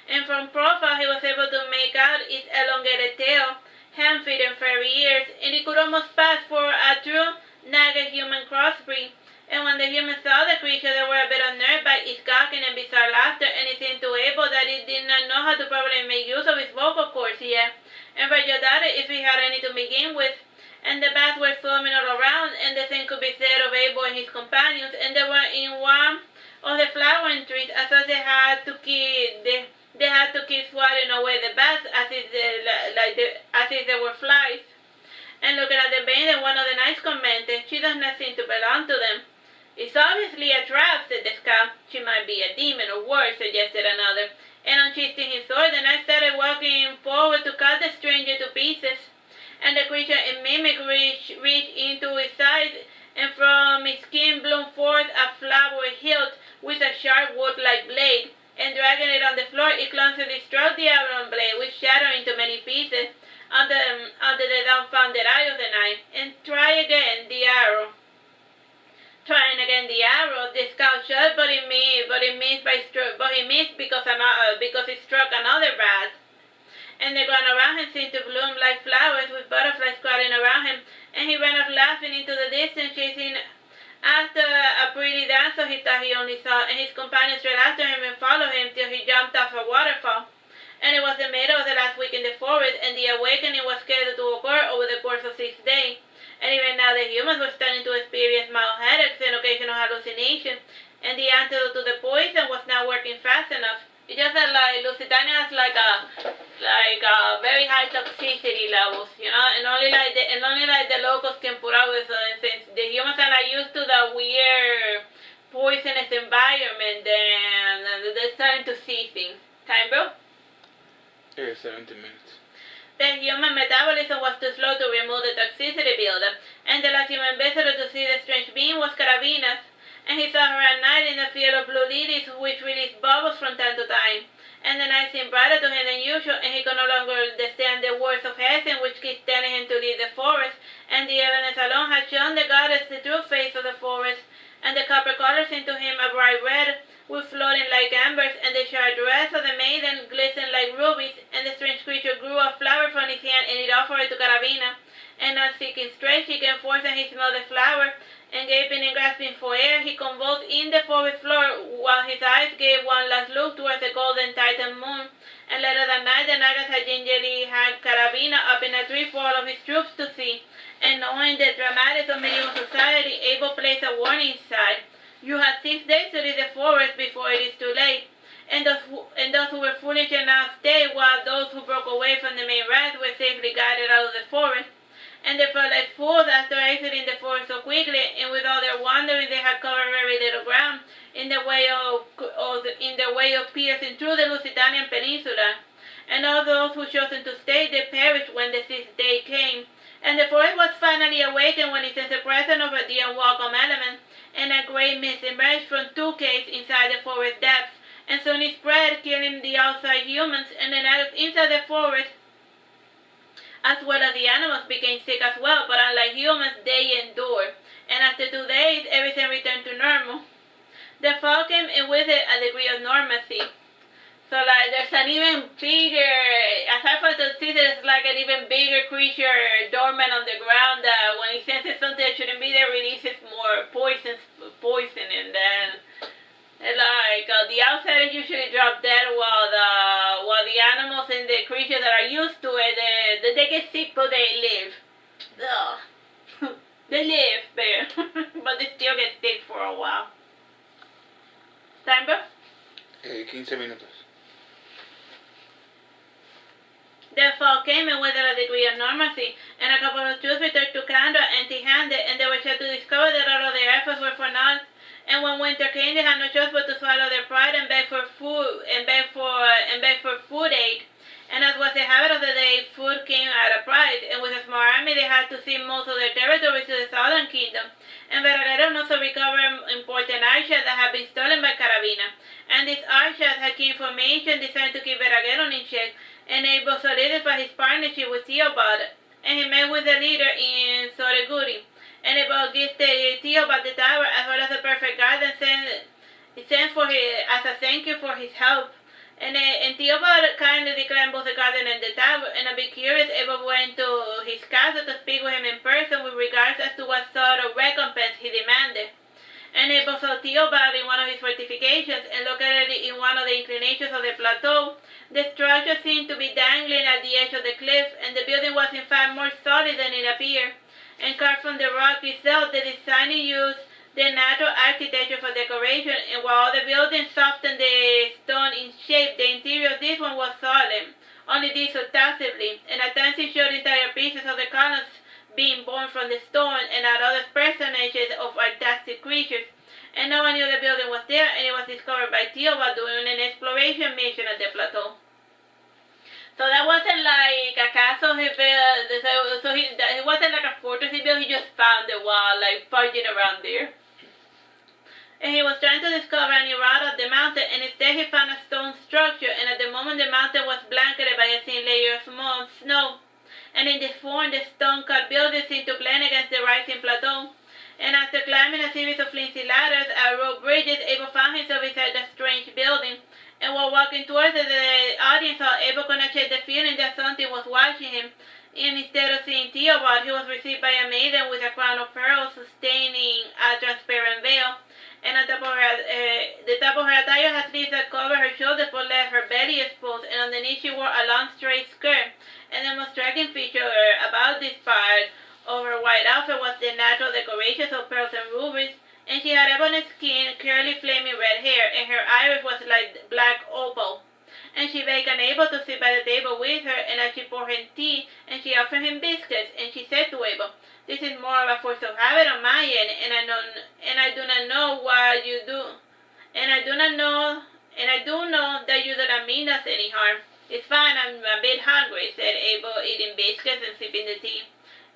And from profile, he was able to make out its elongated tail, hand, feet, and furry ears, and it could almost pass for a true Naga human crossbreed. And when the humans saw the creature, they were a bit unnerved by its gawking and bizarre laughter, and it seemed to able that it did not know how to properly make use of its vocal cords yet. And Virgil doubted if he had any to begin with. And the bats were swarming all around, and the same could be said of Abel and his companions, and they were in one of the flowering trees, as though they had to keep swatting away the bats as if they were flies. And looking at the maiden, one of the knights commented, "She does not seem to belong to them." "It's obviously a trap," said the scout. "She might be a demon or worse," suggested another. And unsheathing his sword, the knight started walking forward to cut the stranger to pieces. And the creature in mimic reached into his side, and from his skin blew forth a flowery hilt with a sharp wood-like blade. And dragging it on the floor, it clumsily struck the iron blade, which shattered into many pieces under the dumbfounded eye of the knight. And trying again the arrow, the scout shot, but he missed because it struck another bat. And the ground around him seemed to bloom like flowers, with butterflies crowding around him, and he ran off laughing into the distance, chasing after a pretty dancer he thought he only saw, and his companions ran after him and followed him till he jumped off a waterfall. And it was the middle of the last week in the forest, and the awakening was scheduled to occur over the course of 6 days. And even now the humans were starting to experience mild headaches and occasional hallucinations, and the antidote to the poison was not working fast enough. It's just that like Lusitania has like a very high toxicity levels, you know, and only like the locals can put out with it. Since the humans are not used to the weird poisonous environment, then they're starting to see things. Time, bro? Yeah, 17 minutes. The human metabolism was too slow to remove the toxicity buildup, and the last human visitor to see the strange being was Carabinas, and he saw her at night in a field of blue lilies which released bubbles from time to time. And the night seemed brighter to him than usual, and he could no longer understand the words of Hessin which kept telling him to leave the forest, and the evidence alone had shown the goddess the true face of the forest, and the copper color seemed to him a bright red, with floating like ambers, and the sharp dress of the maiden glistened like rubies, and the strange creature grew a flower from his hand, and it offered it to Carabina. And not seeking strength, he came forth, and he smelled the flower, and gaping and grasping for air, he convulsed in the forest floor, while his eyes gave one last look towards the golden Titan moon. And later that night, the Nagas had gingerly had Carabina up in a tree for all of his troops to see, and knowing the dramatics of medieval society, Abel placed a warning sign. "You have 6 days to leave the forest before it is too late." And those who were foolish enough stayed, while those who broke away from the main ranks were safely guided out of the forest. And they felt like fools after exiting the forest so quickly, and with all their wandering they had covered very little ground in the way of piercing through the Lusitania Peninsula. And all those who chosen to stay, they perished when the 6th day came. And the forest was finally awakened when it sensed the presence of the unwelcome element, and a great mist emerged from 2 caves inside the forest depths, and soon it spread, killing the outside humans, and the natives inside the forest, as well as the animals, became sick as well, but unlike humans, they endured. and after 2 days, everything returned to normal. The fall came in with it a degree of normalcy. So like there's an even bigger, aside from the sea, there's like an even bigger creature dormant on the ground that when it senses something that shouldn't be there, releases more poison, and then like the outsiders usually drop dead while the animals and the creatures that are used to it, they get sick but they live. Ugh. They live there, but they still get sick for a while. Time, bro? 15 minutos. The fall came in with a degree of normalcy, and a couple of Jews returned to Canada empty-handed, and they were shocked to discover that all of their efforts were for naught. And when winter came, they had no choice but to swallow their pride and beg for food, and beg for food aid. And as was the habit of the day, food came at a price, and with a small army, they had to cede most of their territories to the southern kingdom. And Veragheron also recovered important archers that had been stolen by Carabina. And these archers had key information designed to keep Veragheron in check, and able to solidify his partnership with Theobald. And he met with the leader in Soreguri, and able gives Theobald the tower as well as a perfect guard, and sent for his, as a thank you for his help. And Theobald kindly declined both the garden and the tower, and a bit curious, Abel went to his castle to speak with him in person with regards as to what sort of recompense he demanded. And Abel saw Theobald in one of his fortifications, and located in one of the inclinations of the plateau. The structure seemed to be dangling at the edge of the cliff, and the building was in fact more solid than it appeared. And carved from the rock itself, the designer used the natural architecture for decoration, and while the building softened the stone in shape, the interior of this one was solid, only this subtensively, and at times it showed entire pieces of the columns being born from the stone, and at others personages of fantastic creatures. And no one knew the building was there, and it was discovered by Theobald during an exploration mission at the plateau. So that wasn't like a castle he built, it wasn't like a fortress he built, he just found the wall, like fudging around there. And he was trying to discover a new route up the mountain, and instead he found a stone structure, and at the moment the mountain was blanketed by a thin layer of snow. And in this form, the stone-cut building seemed to blend against the rising plateau. And after climbing a series of flimsy ladders and rope bridges, Abel found himself inside the strange building. And while walking towards it, the audience saw Abel could not shake the feeling that something was watching him. And instead of seeing Theobald, he was received by a maiden with a crown of pearls sustaining a transparent veil. And on top of the top of her attire had sleeves that covered her shoulders but left her belly exposed, and underneath she wore a long straight skirt. And the most striking feature about this part of her white outfit was the natural decorations of pearls and rubies, and she had ebony skin, curly flaming red hair, and her iris was like black opal. And she begged Abel to sit by the table with her, and as she poured him tea, and she offered him biscuits, and she said to Abel, "This is more of a force of habit on my end, and I do not know what you do, and I do know that you do not mean us any harm." "It's fine, I'm a bit hungry," said Abel, eating biscuits and sipping the tea.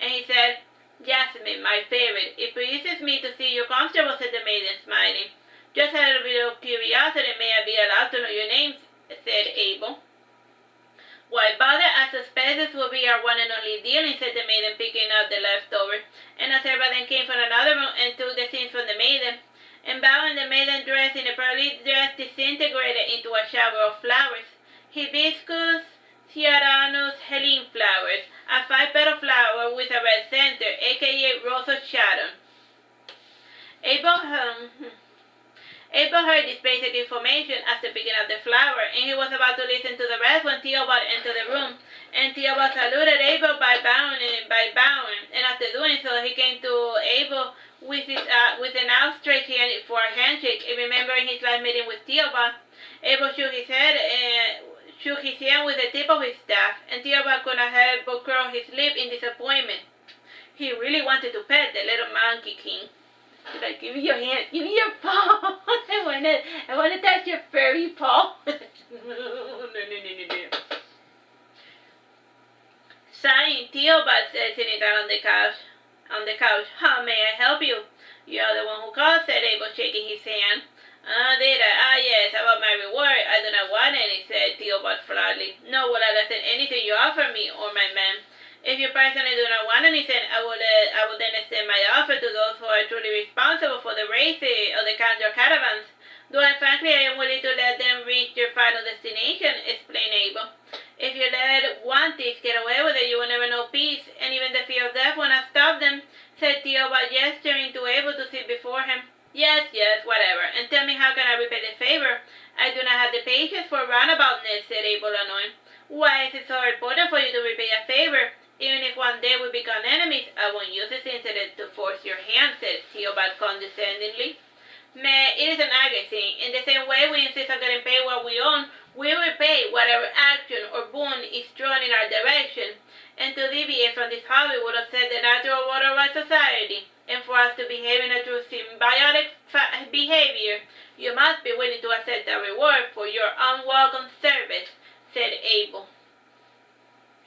And he said, "Jasmine, my favorite, it pleases me to see you comfortable," said the maiden, smiling. "Just a little bit of curiosity, may I be allowed to know your names?" said Abel. "Why bother, I suspect this will be our one and only dealing," said the maiden, picking up the leftover. And a servant then came from another room and took the things from the maiden. And bowing, the maiden, dressed in a pearly dress, disintegrated into a shower of flowers. Hibiscus Tiaranus Helene flowers, a 5-petal flower with a red center, aka Rose of Sharon. Abel heard this basic information after picking up the flower, and he was about to listen to the rest when Theobald entered the room. And Theobald saluted Abel by bowing, and after doing so, he came to Abel with an outstretched hand for a handshake, and remembering his last meeting with Theobald, Abel shook his hand with the tip of his staff, and Theobald could not help but curl his lip in disappointment. He really wanted to pet the little monkey king. He's like, "Give me your hand, give me your paw. I wanna touch your furry paw." Sighing, Theobald said, sitting down on the couch. "How may I help you?" "You are the one who called," said Abel, shaking his hand. "Did I? Ah, yes, about my reward. I do not want any," said Theobald flatly. "Nor will I listen anything you offer me or my man. If If you personally do not want anything, I would then extend my offer to those who are truly responsible for the race of the grandeur caravans. Though frankly I am willing to let them reach their final destination, explained Abel. If you let one thief get away with it, you will never know peace, and even the fear of death will not stop them, said Theobald, gesturing to Abel to sit before him. Yes, whatever, and tell me how can I repay the favor? I do not have the patience for roundaboutness, said Abel, annoyed. Why is it so important for you to repay a favor? Even if one day we become enemies, I won't use this incident to force your hand, said Theobald condescendingly. It is an agony. In the same way we insist on getting paid what we own, we repay whatever action or boon is thrown in our direction. And to deviate from this hobby would upset the natural order of our society. And for us to behave in a true symbiotic behavior, you must be willing to accept a reward for your unwelcome service, said Abel,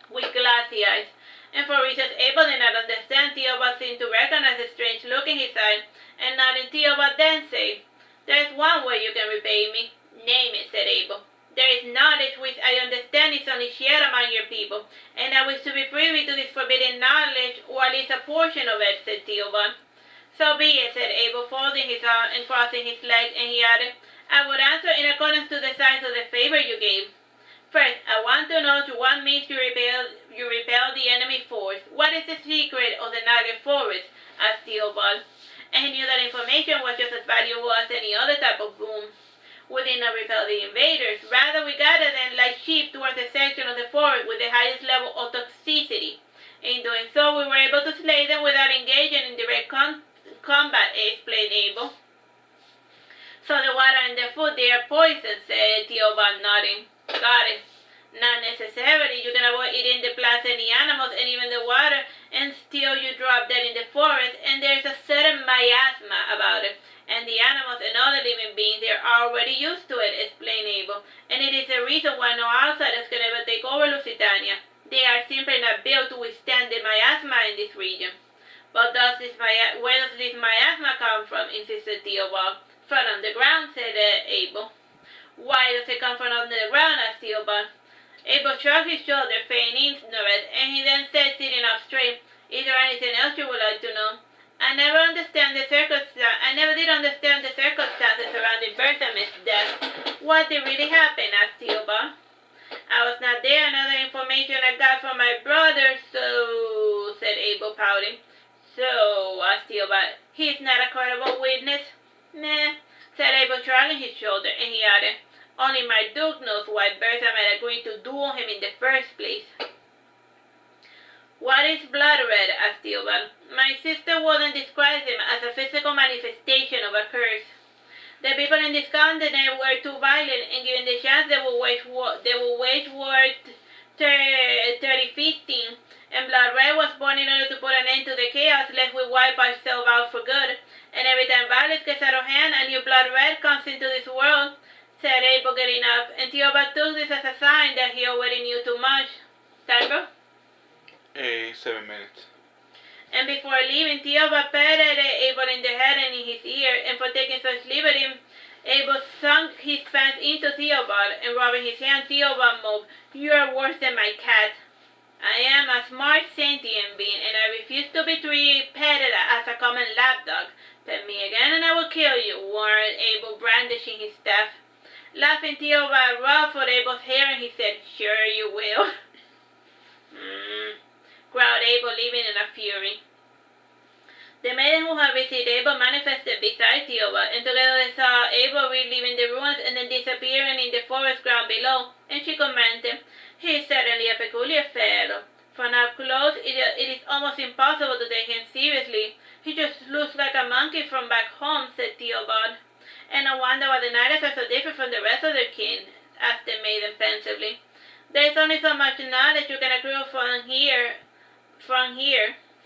with glassy eyes. And for reasons Abel did not understand, Theobald seemed to recognize the strange look in his eye, and nodding, Theobald then said, There is one way you can repay me. Name it, said Abel. There is knowledge which I understand is only shared among your people, and I wish to be privy to this forbidden knowledge, or at least a portion of it, said Theobald. So be it, said Abel, folding his arms and crossing his legs, and he added, I would answer in accordance to the size of the favor you gave. First, I want to know through what means you repel the enemy force. What is the secret of the Niagara Forest? Asked Theobald. And he knew that information was just as valuable as any other type of boon. We did not repel the invaders. Rather, we gathered them like sheep towards a section of the forest with the highest level of toxicity. In doing so, we were able to slay them without engaging in direct combat, explained Abel. So the water and the food, they are poison, said Theobald, nodding. Got it. Not necessarily. You can avoid eating the plants and the animals and even the water, and still you drop dead in the forest, and there's a certain miasma about it. And the animals and other living beings, they're already used to it, explained Abel. And it is the reason why no outsiders can ever take over Lusitania. They are simply not built to withstand the miasma in this region. But where does this miasma come from? Insisted Theobald. From underground, said Abel. Why does it come from under the ground? Asked Theobald. Abel shrugged his shoulders, feigning ignorance, and he then said, sitting up straight, Is there anything else you would like to know? I never did understand the circumstances surrounding Bertham's death. What did really happen? Asked Theobald. I was not there. Another information I got from my brother, so, said Abel, pouting. So, asked Theobald, he's not a credible witness? Nah, said Abel, shrugging his shoulder, and he added, Only Marduke knows why Bertham had agreed to duel him in the first place. What is blood red? Asked Theobald. My sister wouldn't describe him as a physical manifestation of a curse. The people in this continent were too violent, and given the chance they will wage war 30-15, and Blood Red was born in order to put an end to the chaos, lest we wipe ourselves out for good. And every time violence gets out of hand, a new Blood Red comes into this world, said Abel, getting up, and Theobald took this as a sign that he already knew too much. Time, bro? 7 minutes. And before leaving, Theobald patted Abel in the head and in his ear, and for taking such liberty, Abel sunk his fangs into Theobald, and rubbing his hand, Theobald moved. You are worse than my cat. I am a smart sentient being, and I refuse to be petted as a common lapdog. Pet me again and I will kill you, warned Abel, brandishing his staff. Laughing, Theobald ruffled Abel's hair, and he said, Sure you will. Growled Abel, leaving in a fury. The maiden who had visited Abel manifested beside Theobald, and together they saw Abel leaving the ruins and then disappearing in the forest ground below, and she commented, He is certainly a peculiar fellow. From up close, it is almost impossible to take him seriously. He just looks like a monkey from back home, said Theobald. And no wonder why the Nigers are so different from the rest of their kin, asked the maiden pensively. There is only so much knowledge you can accrue from here,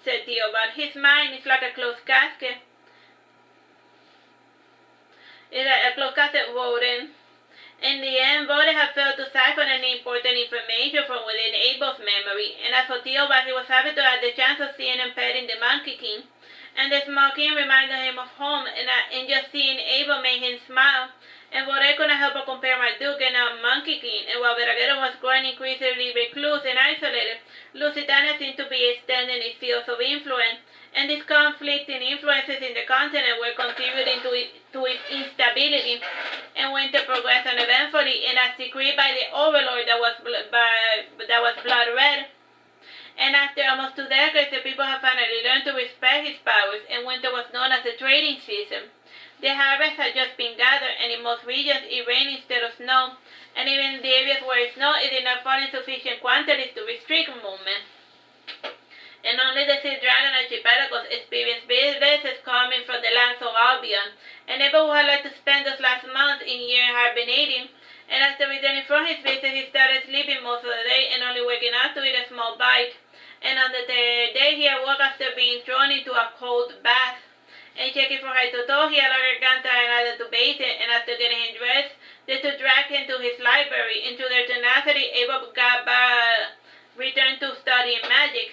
said Theobald. His mind is like a closed casket. It's like a closed casket voting. In the end, Voden had failed to siphon any important information from within Abel's memory, and as for Theobald, he was happy to have the chance of seeing and petting the Monkey King. And the small king reminded him of home, and just seeing Abel made him smile. And Voden could not help but compare Marduke and now Monkey King, and while Veraguero was growing increasingly recluse and isolated, Lusitania seemed to be extending its fields of influence, and these conflicting influences in the continent were contributing to its instability and winter progressed uneventfully, and as decreed by the overlord that was blood red. And after almost 2 decades, the people have finally learned to respect his powers, and winter was known as the trading season. The harvest had just been gathered, and in most regions it rained instead of snow, and even in the areas where it snowed, it did not fall in sufficient quantities to restrict movement. And only the Sea Dragon archipelagos experienced visitors coming from the lands of Albion, and people who had liked to spend those last months in year hibernating. And after returning from his visit, he started sleeping most of the day and only waking up to eat a small bite. And on the third day, he awoke after being thrown into a cold bath. And checking from head to toe, he allowed Garganta and Ada to bathe him, and after getting him dressed, they to drag him to his library. And through their tenacity, Abel returned to studying magic.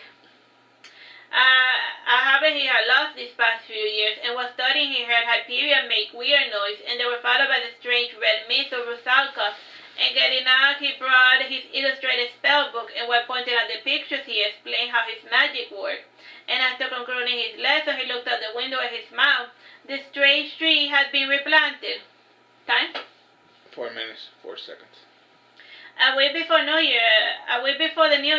However, he had lost these past few years, and while studying he heard Hyperion make weird noise, and they were followed by the strange red mist of Rusalka. And getting out, he brought his illustrated spell book, and while pointing at the pictures, he explained how his magic worked. And after concluding his lesson, he looked out the window at his mouth. The strange tree had been replanted. Time? 4 minutes, 4 seconds. A week before the New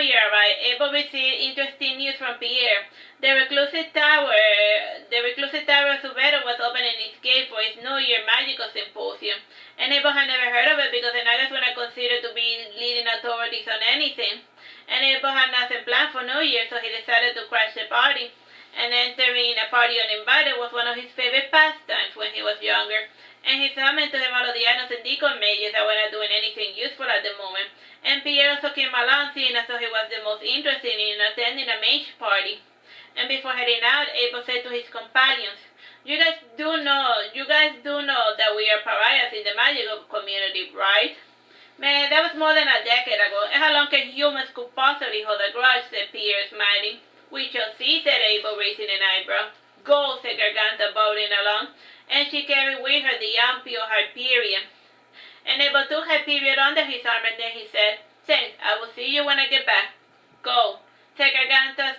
Year arrived, Abel received interesting news from Pierre. The reclusive tower of Subero was opening its gate for its New Year magical symposium, and Abel had never heard of it because the Nagas were not considered to be leading authorities on anything. And Abel had nothing planned for New Year, so he decided to crash the party. And entering a party uninvited was one of his favorite pastimes when he was younger. And he summoned to him all of the items and deacon mages that were not doing anything useful at the moment. And Pierre also came along, seeing as though he was the most interested in attending a mage party. And before heading out, Abel said to his companions, You guys do know that we are pariahs in the magical community, right? Man, that was more than a decade ago, and how long can humans could possibly hold a grudge, said Pierre, smiling. We shall see, said Abel, raising an eyebrow. Go, said Garganta, bounding along, and she carried with her the young pure Hyperion. And Abel took Hyperion under his arm, and then he said, Thanks, I will see you when I get back. Go, said Garganta,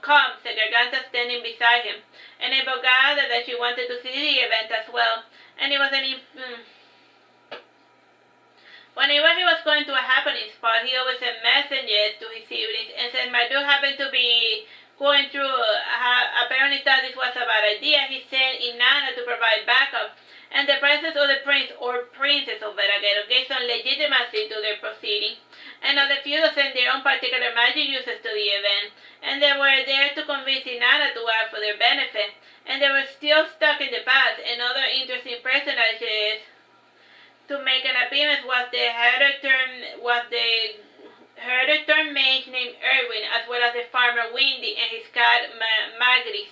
come, said Garganta, standing beside him. And Abel gathered that she wanted to see the event as well, and it was Whenever he was going to a happening spot, he always sent messengers to his siblings and said Marduke happened to be going through, apparently thought this was a bad idea. He sent Inanna to provide backup, and the presence of the prince or princess of Veragero gave some legitimacy to their proceeding. And of the few sent their own particular magic uses to the event, and they were there to convince Inanna to act for their benefit. And they were still stuck in the past, and other interesting personages to make an appearance was the herder-turned mage named Erwin, as well as the farmer Windy and his cat Magris.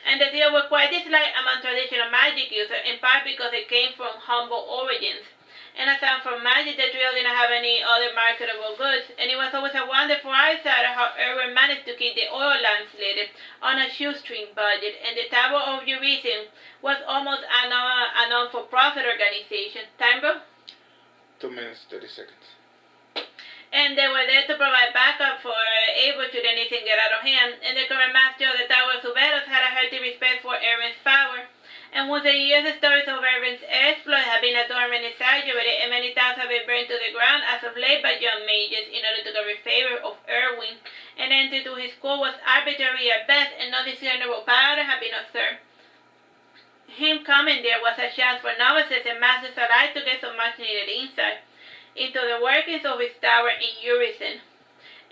And the trio were quite disliked among traditional magic users, in part because they came from humble origins. And aside from magic, the trio did not have any other marketable goods, and it was always a wonderful outsider how Erwin managed to keep the oil lamps lit on a shoestring budget, and the Tower of Eurytion was almost a non-for-profit organization. Time, bro? 2 minutes, 30 seconds. And they were there to provide backup for Abel should anything get out of hand, and the current master of the Tower of Suberos had a hearty respect for Erwin's power. And once the years, the stories of Erwin's exploit have been adorned and exaggerated, and many times have been burned to the ground as of late by young mages in order to garner favor of Erwin. And entry to his school was arbitrary at best, and no discernible pattern had been observed. Him coming there was a chance for novices and masters alike to get some much needed insight into the workings of his tower in Eurytion.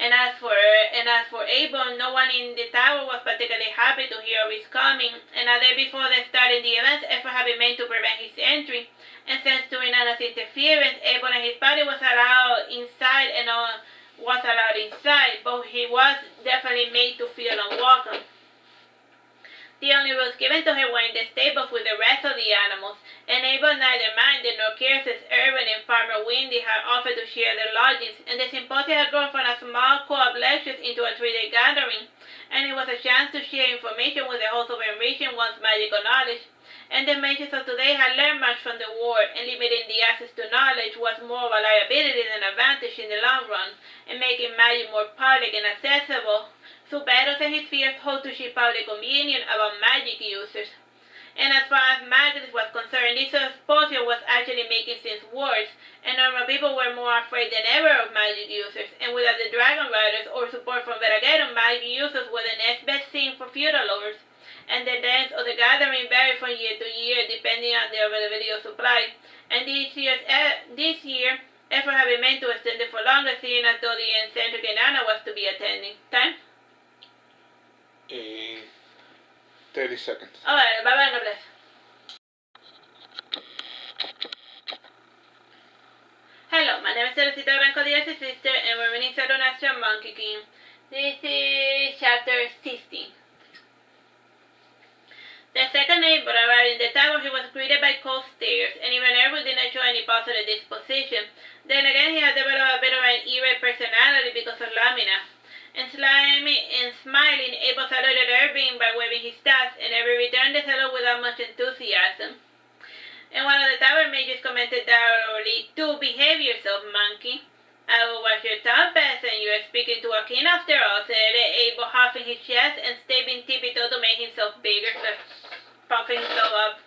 And as for Abel, no one in the tower was particularly happy to hear of his coming, and a day before they started the events, effort had been made to prevent his entry, and thanks to Inanna's interference, Abel and his party was allowed inside, but he was definitely made to feel unwelcome. The only rules given to him were in the stables with the rest of the animals, and Abel neither minded nor cared since Erwin and Farmer Windy had offered to share their lodgings, and the symposium had grown from a small co-op lectures into a 3-day gathering, and it was a chance to share information with the host of enriching one's magical knowledge. and the mages of today had learned much from the war, and limiting the access to knowledge was more of a liability than an advantage in the long run, and making magic more public and accessible. So Battles and his fears hold to shape public opinion about magic users. And as far as magic was concerned, this exposure was actually making things worse, and normal people were more afraid than ever of magic users, and without the Dragon Riders or support from Verageddon, magic users were the next best thing for feudal lovers, and the length of the gathering varied from year to year depending on the availability of supply, and this year effort had been meant to extend it for longer, seeing as though the eccentric Inanna was to be attending. Time? 30 seconds. Alright, bye-bye, God bless. Hello, my name is Teresita, Blanco, sister, and we're reading SaturnastraMonkey King. This is chapter 16. The second night, but arrived in the tower, he was greeted by cold stares, and even Erwin did not show any positive disposition. Then again, he had developed a bit of an irate personality because of Lamina. And smiling, Abel saluted Irving by waving his staff, and Irving returned the salute without much enthusiasm. And one of the tower mages commented dourly, "Do behave yourself, monkey." "I will wash your tongue, peasant. You are speaking to a king after all," said Abel, huffing his chest and stepping tiptoe to make himself bigger, puffing himself up.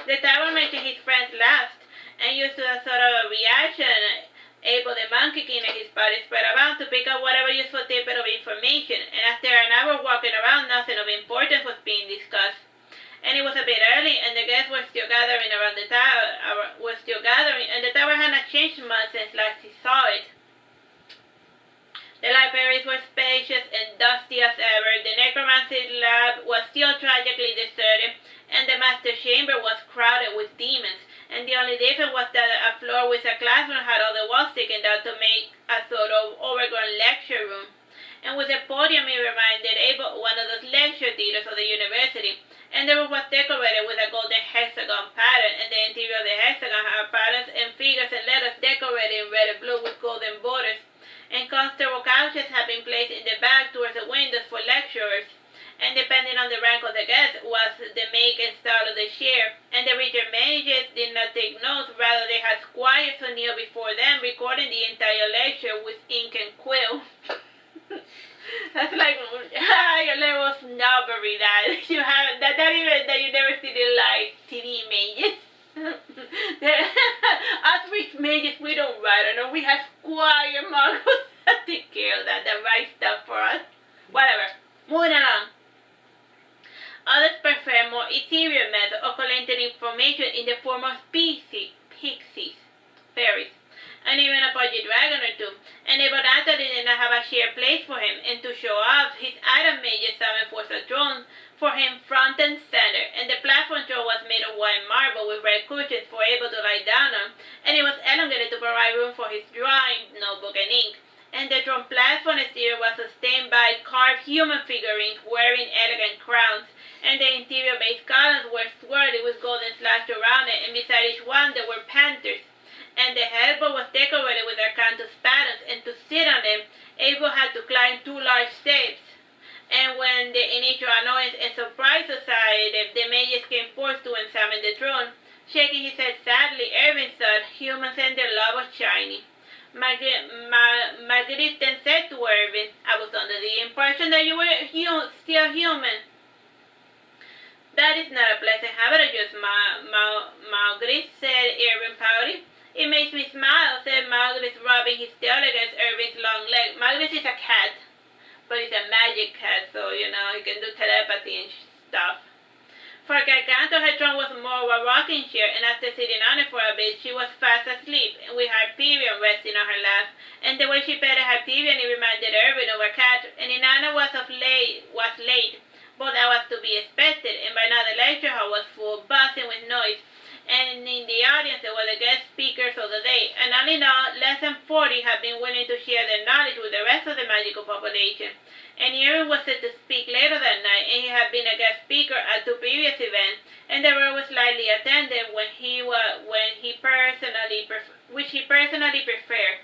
The tower mage and his friends laughed, and used to a sort of a reaction. Abel the Monkey King and his party spread around to pick up whatever useful tidbit of information, and after an hour walking around, nothing of importance was being discussed. And it was a bit early, and the guests were still gathering around the tower, and the tower had not changed much since last he saw it. The libraries were spacious and dusty as ever, the necromancy lab was still tragically deserted, and the master chamber was crowded with demons. And the only difference was that a floor with a classroom had all the walls taken down to make a sort of overgrown lecture room. And with a podium, it reminded Abel one of those lecture theaters of the university. And the room was decorated with a golden hexagon pattern, and the interior of the hexagon had patterns and figures and letters decorated in red and blue with golden borders. And comfortable couches had been placed in the back towards the windows for lecturers. And depending on the rank of the guest was the make and style of the chair, and the richer mages did not take notes, rather they had squires who kneel before them, recording the entire lecture with ink and quill. That's like higher level snobbery that you have, that you never see in like TV mages. Us rich mages, we don't write, I know we have squire models that take care of that write stuff for us. Whatever. Moving along. Others prefer more ethereal method of collecting information in the form of pixies, fairies, and even a budget dragon or two. And Abel naturally did not have a shared place for him, and to show off, his item mages summoned forth a throne for him front and center, and the platform throne was made of white marble with red cushions for Abel to lie down on, and it was elongated to provide room for his drawing, notebook, and ink. And the throne platform exterior was sustained by carved human figurines wearing elegant crowns, and the interior base columns were swirly with golden slash around it, and beside each one there were panthers. And the headboard was decorated with acanthus patterns, and to sit on them, Abel had to climb 2 large steps. And when the initial annoyance and surprise subsided, the mages came forth to examine the throne. Shaking his head sadly, Irving thought, "Humans and their love of shiny." Marguerite then said to Irving, "I was under the impression that you were still human." "That is not a pleasant habit of yours, Marguerite," said Irving proudly. "It makes me smile," said Marguerite, rubbing his tail against Irving's long leg. Marguerite is a cat, but it's a magic cat, so, you know, he can do telepathy and stuff. For Gargantua, her throne was more of a rocking chair, and after sitting on it for a bit, she was fast asleep, with Hyperion resting on her lap. And the way she petted Hyperion, it reminded Irving of a cat, and Inanna was late, but that was to be expected, and by now the lecture hall was full, buzzing with noise. And in the audience there were the guest speakers of the day, and all in all, less than 40 had been willing to share their knowledge with the rest of the magical population. And Irving was set to speak later that night, and he had been a guest speaker at 2 previous events, and the room was slightly attended which he personally preferred.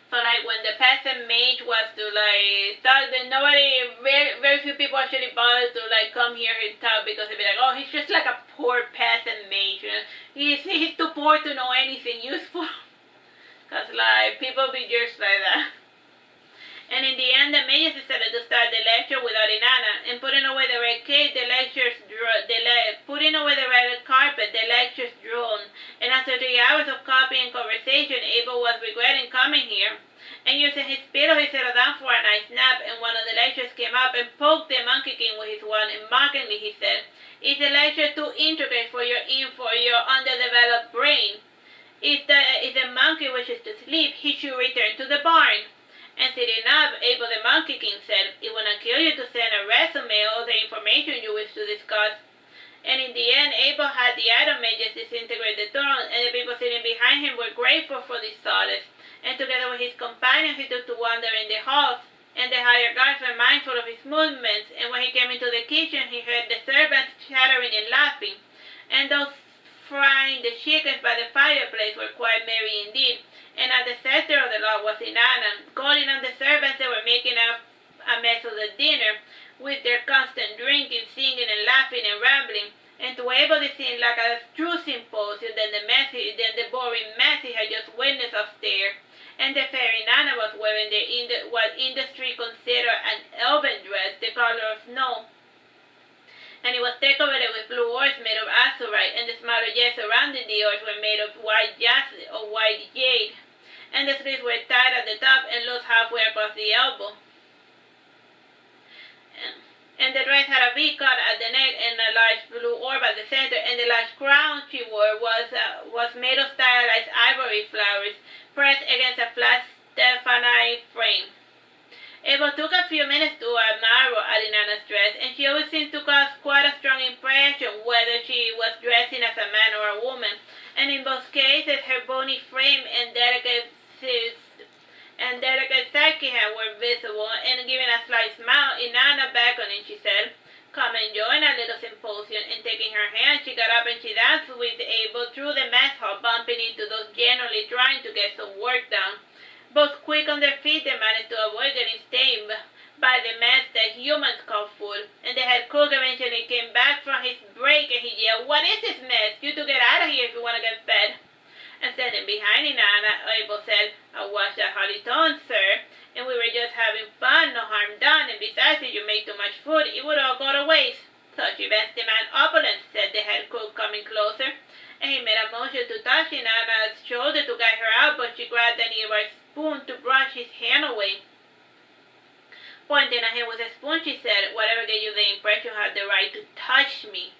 So like when the peasant mage was to like talk. That very few people actually bothered to like come here and talk because they'd be like, oh, he's just like a poor peasant mage. You know? He's too poor to know anything useful. Cause like people be just like that. And in the end, the mages decided to start the lecture without Inanna, and putting away the red cape, putting away the red carpet, the lectures drawn. And after 3 hours of copy and conversation, Abel was regretting coming here. And using his pillow, he settled down for a nice nap, and one of the lecturers came up and poked the Monkey King with his wand, and mockingly he said, "Is the lecture too intricate for your underdeveloped brain? If the monkey wishes to sleep, he should return to the barn." And sitting up, Abel the Monkey King said, "It will not kill you to send a resume or the information you wish to discuss." And in the end, Abel had the Iron Mages disintegrate the throne, and the people sitting behind him were grateful for this solace. And together with his companions, he took to wander in the halls, and the higher guards were mindful of his movements. And when he came into the kitchen, he heard the servants chattering and laughing, and those frying the chickens by the fireplace were quite merry indeed. And at the center of the lot was Inanna, calling on the servants that were making a mess of the dinner, with their constant drinking, singing, and laughing and rambling. And to Abel it seemed like a true symposium than the boring mess he had just witnessed upstairs. And the fair Inanna was wearing what industry considered an elven dress, the color of snow. And it was decorated with blue oars made of azurite, and the smaller jets surrounding the oars were made of white jade. And the sleeves were tied at the top and loose halfway across the elbow. And the dress had a V cut at the neck and a large blue orb at the center, and the large crown she wore was made of stylized ivory flowers pressed against a flat Stephanite frame. Abel took a few minutes to admire Inanna's dress, and she always seemed to cause quite a strong impression whether she was dressing as a man or a woman. And in both cases, her bony frame and delicate psyche were visible, and giving a slight smile, Inanna beckoned and she said, "Come and join our little symposium." And taking her hand, she got up and she danced with Abel through the mess hall, bumping into those generally trying to get some work done. Both quick on their feet, they managed to avoid getting stained by the mess that humans call food. And the head cook eventually came back from his break and he yelled, "What is this mess? You two get out of here if you want to get fed." And standing behind Inanna, Abel said, "I watched that holly tone, sir, and we were just having fun, no harm done, and besides, if you make too much food, it would all go to waste." "Such events demand opulence," said the head cook, coming closer, and he made a motion to touch Inanna's shoulder to guide her out, but she grabbed a nearby spoon to brush his hand away. Pointing at him with a spoon, she said, "Whatever gave you the impression you had the right to touch me?"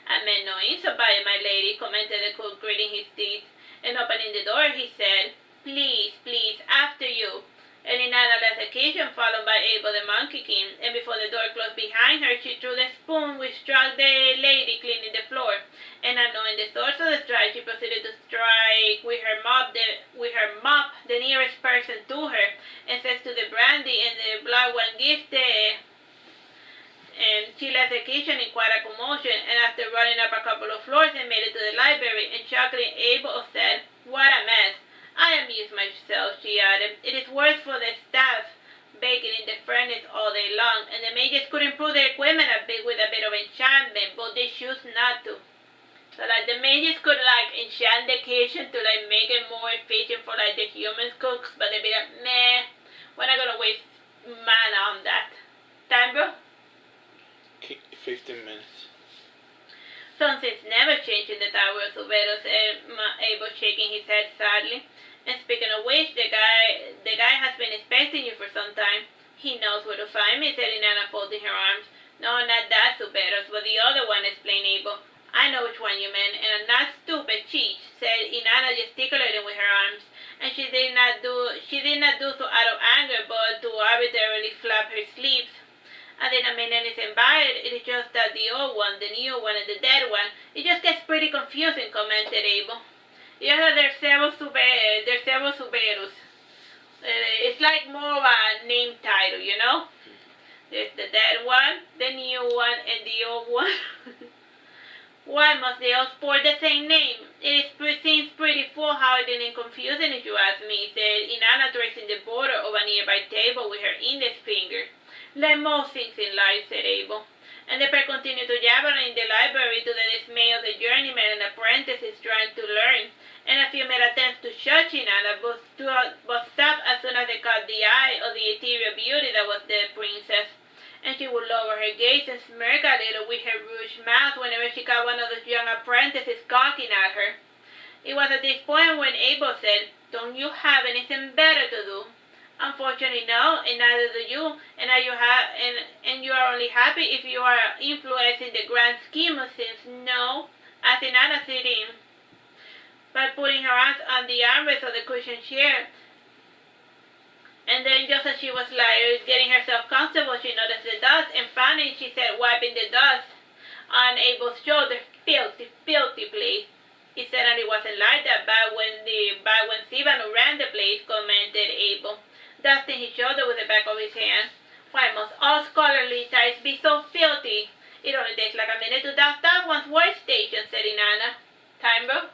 "I meant no insult by it, my lady," commented the cook, gritting his teeth. And opening the door, he said, "Please, please, after you." And Inanna left the kitchen, followed by Abel the Monkey King, and before the door closed behind her, she threw the spoon which struck the lady cleaning the floor. And not knowing the source of the strike, she proceeded to strike with her mop the nearest person to her, and says to the brandy and the black one, "Give the..." And she left the kitchen in quite a commotion, and after running up a couple of floors and made it to the library, and chuckling, Abel said, "What a mess. I amuse myself," she added. "It is worse for the staff, baking in the furnace all day long, and the mages could improve their equipment a bit with a bit of enchantment, but they choose not to." So like the mages could like enchant the kitchen to like make it more efficient for like the humans cooks, but they'd be like, "Meh, we're not gonna waste mana on that." Time, bro? 15 minutes. "Some things never change in the Tower of Subero," said Abel, shaking his head sadly. "And speaking of which, the guy has been expecting you for some time." "He knows where to find me," said Inanna, folding her arms. "No, not that Suberos, but the other one," explained Abel. "I know which one you meant, and I'm not stupid, cheat," said Inanna, gesticulating with her arms. And she did not do so out of anger, but to arbitrarily flap her sleeves. "I didn't mean anything by it. It is just that the old one, the new one, and the dead one, it just gets pretty confusing," commented Abel. "Yeah, there's several Suberus. It's like more of a name title, you know? There's the dead one, the new one, and the old one." "Why must they all sport the same name? Seems pretty foolhardy and confusing if you ask me," said Inanna, tracing the border of nearby table with her index finger. "Like most things in life," said Abel. And the pair continued to jabber in the library to the dismay of the journeymen and apprentices trying to learn, and a few made attempts to shut Inanna, but stopped as soon as they caught the eye of the ethereal beauty that was the princess. And she would lower her gaze and smirk a little with her rouged mouth whenever she caught one of those young apprentices gawking at her. It was at this point when Abel said, "Don't you have anything better to do?" "Unfortunately, no, and neither do you, and you are only happy if you are influencing the grand scheme of things." "No," asked Inanna, sitting by putting her arms on the armrest of the cushioned chair. And then, just as she was getting herself comfortable, she noticed the dust, and frowning, she said, wiping the dust on Abel's shoulder, "Filthy, filthy place." "It certainly wasn't like that back when Sivan ran the place," commented Abel, dusting his shoulder with the back of his hand. "Why must all scholarly types be so filthy? It only takes like a minute to dust off one's workstation," said Inanna. "Time, bro?"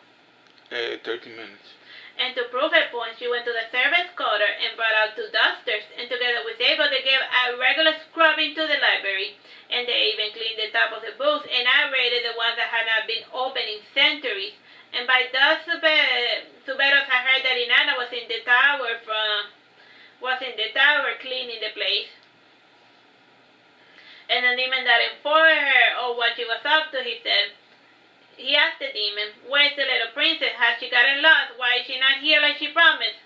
30 minutes. And to prove her point, she went to the servants' quarter and brought out 2 dusters, and together with Abel, they gave a regular scrubbing to the library, and they even cleaned the top of the books and aerated the ones that had not been opened in centuries. And by dusk, Suberos had heard that Inanna was in the tower cleaning the place. And the demon that informed her of what she was up to, he asked the demon, "Where's the little princess? Has she gotten lost? Why is she not here like she promised?"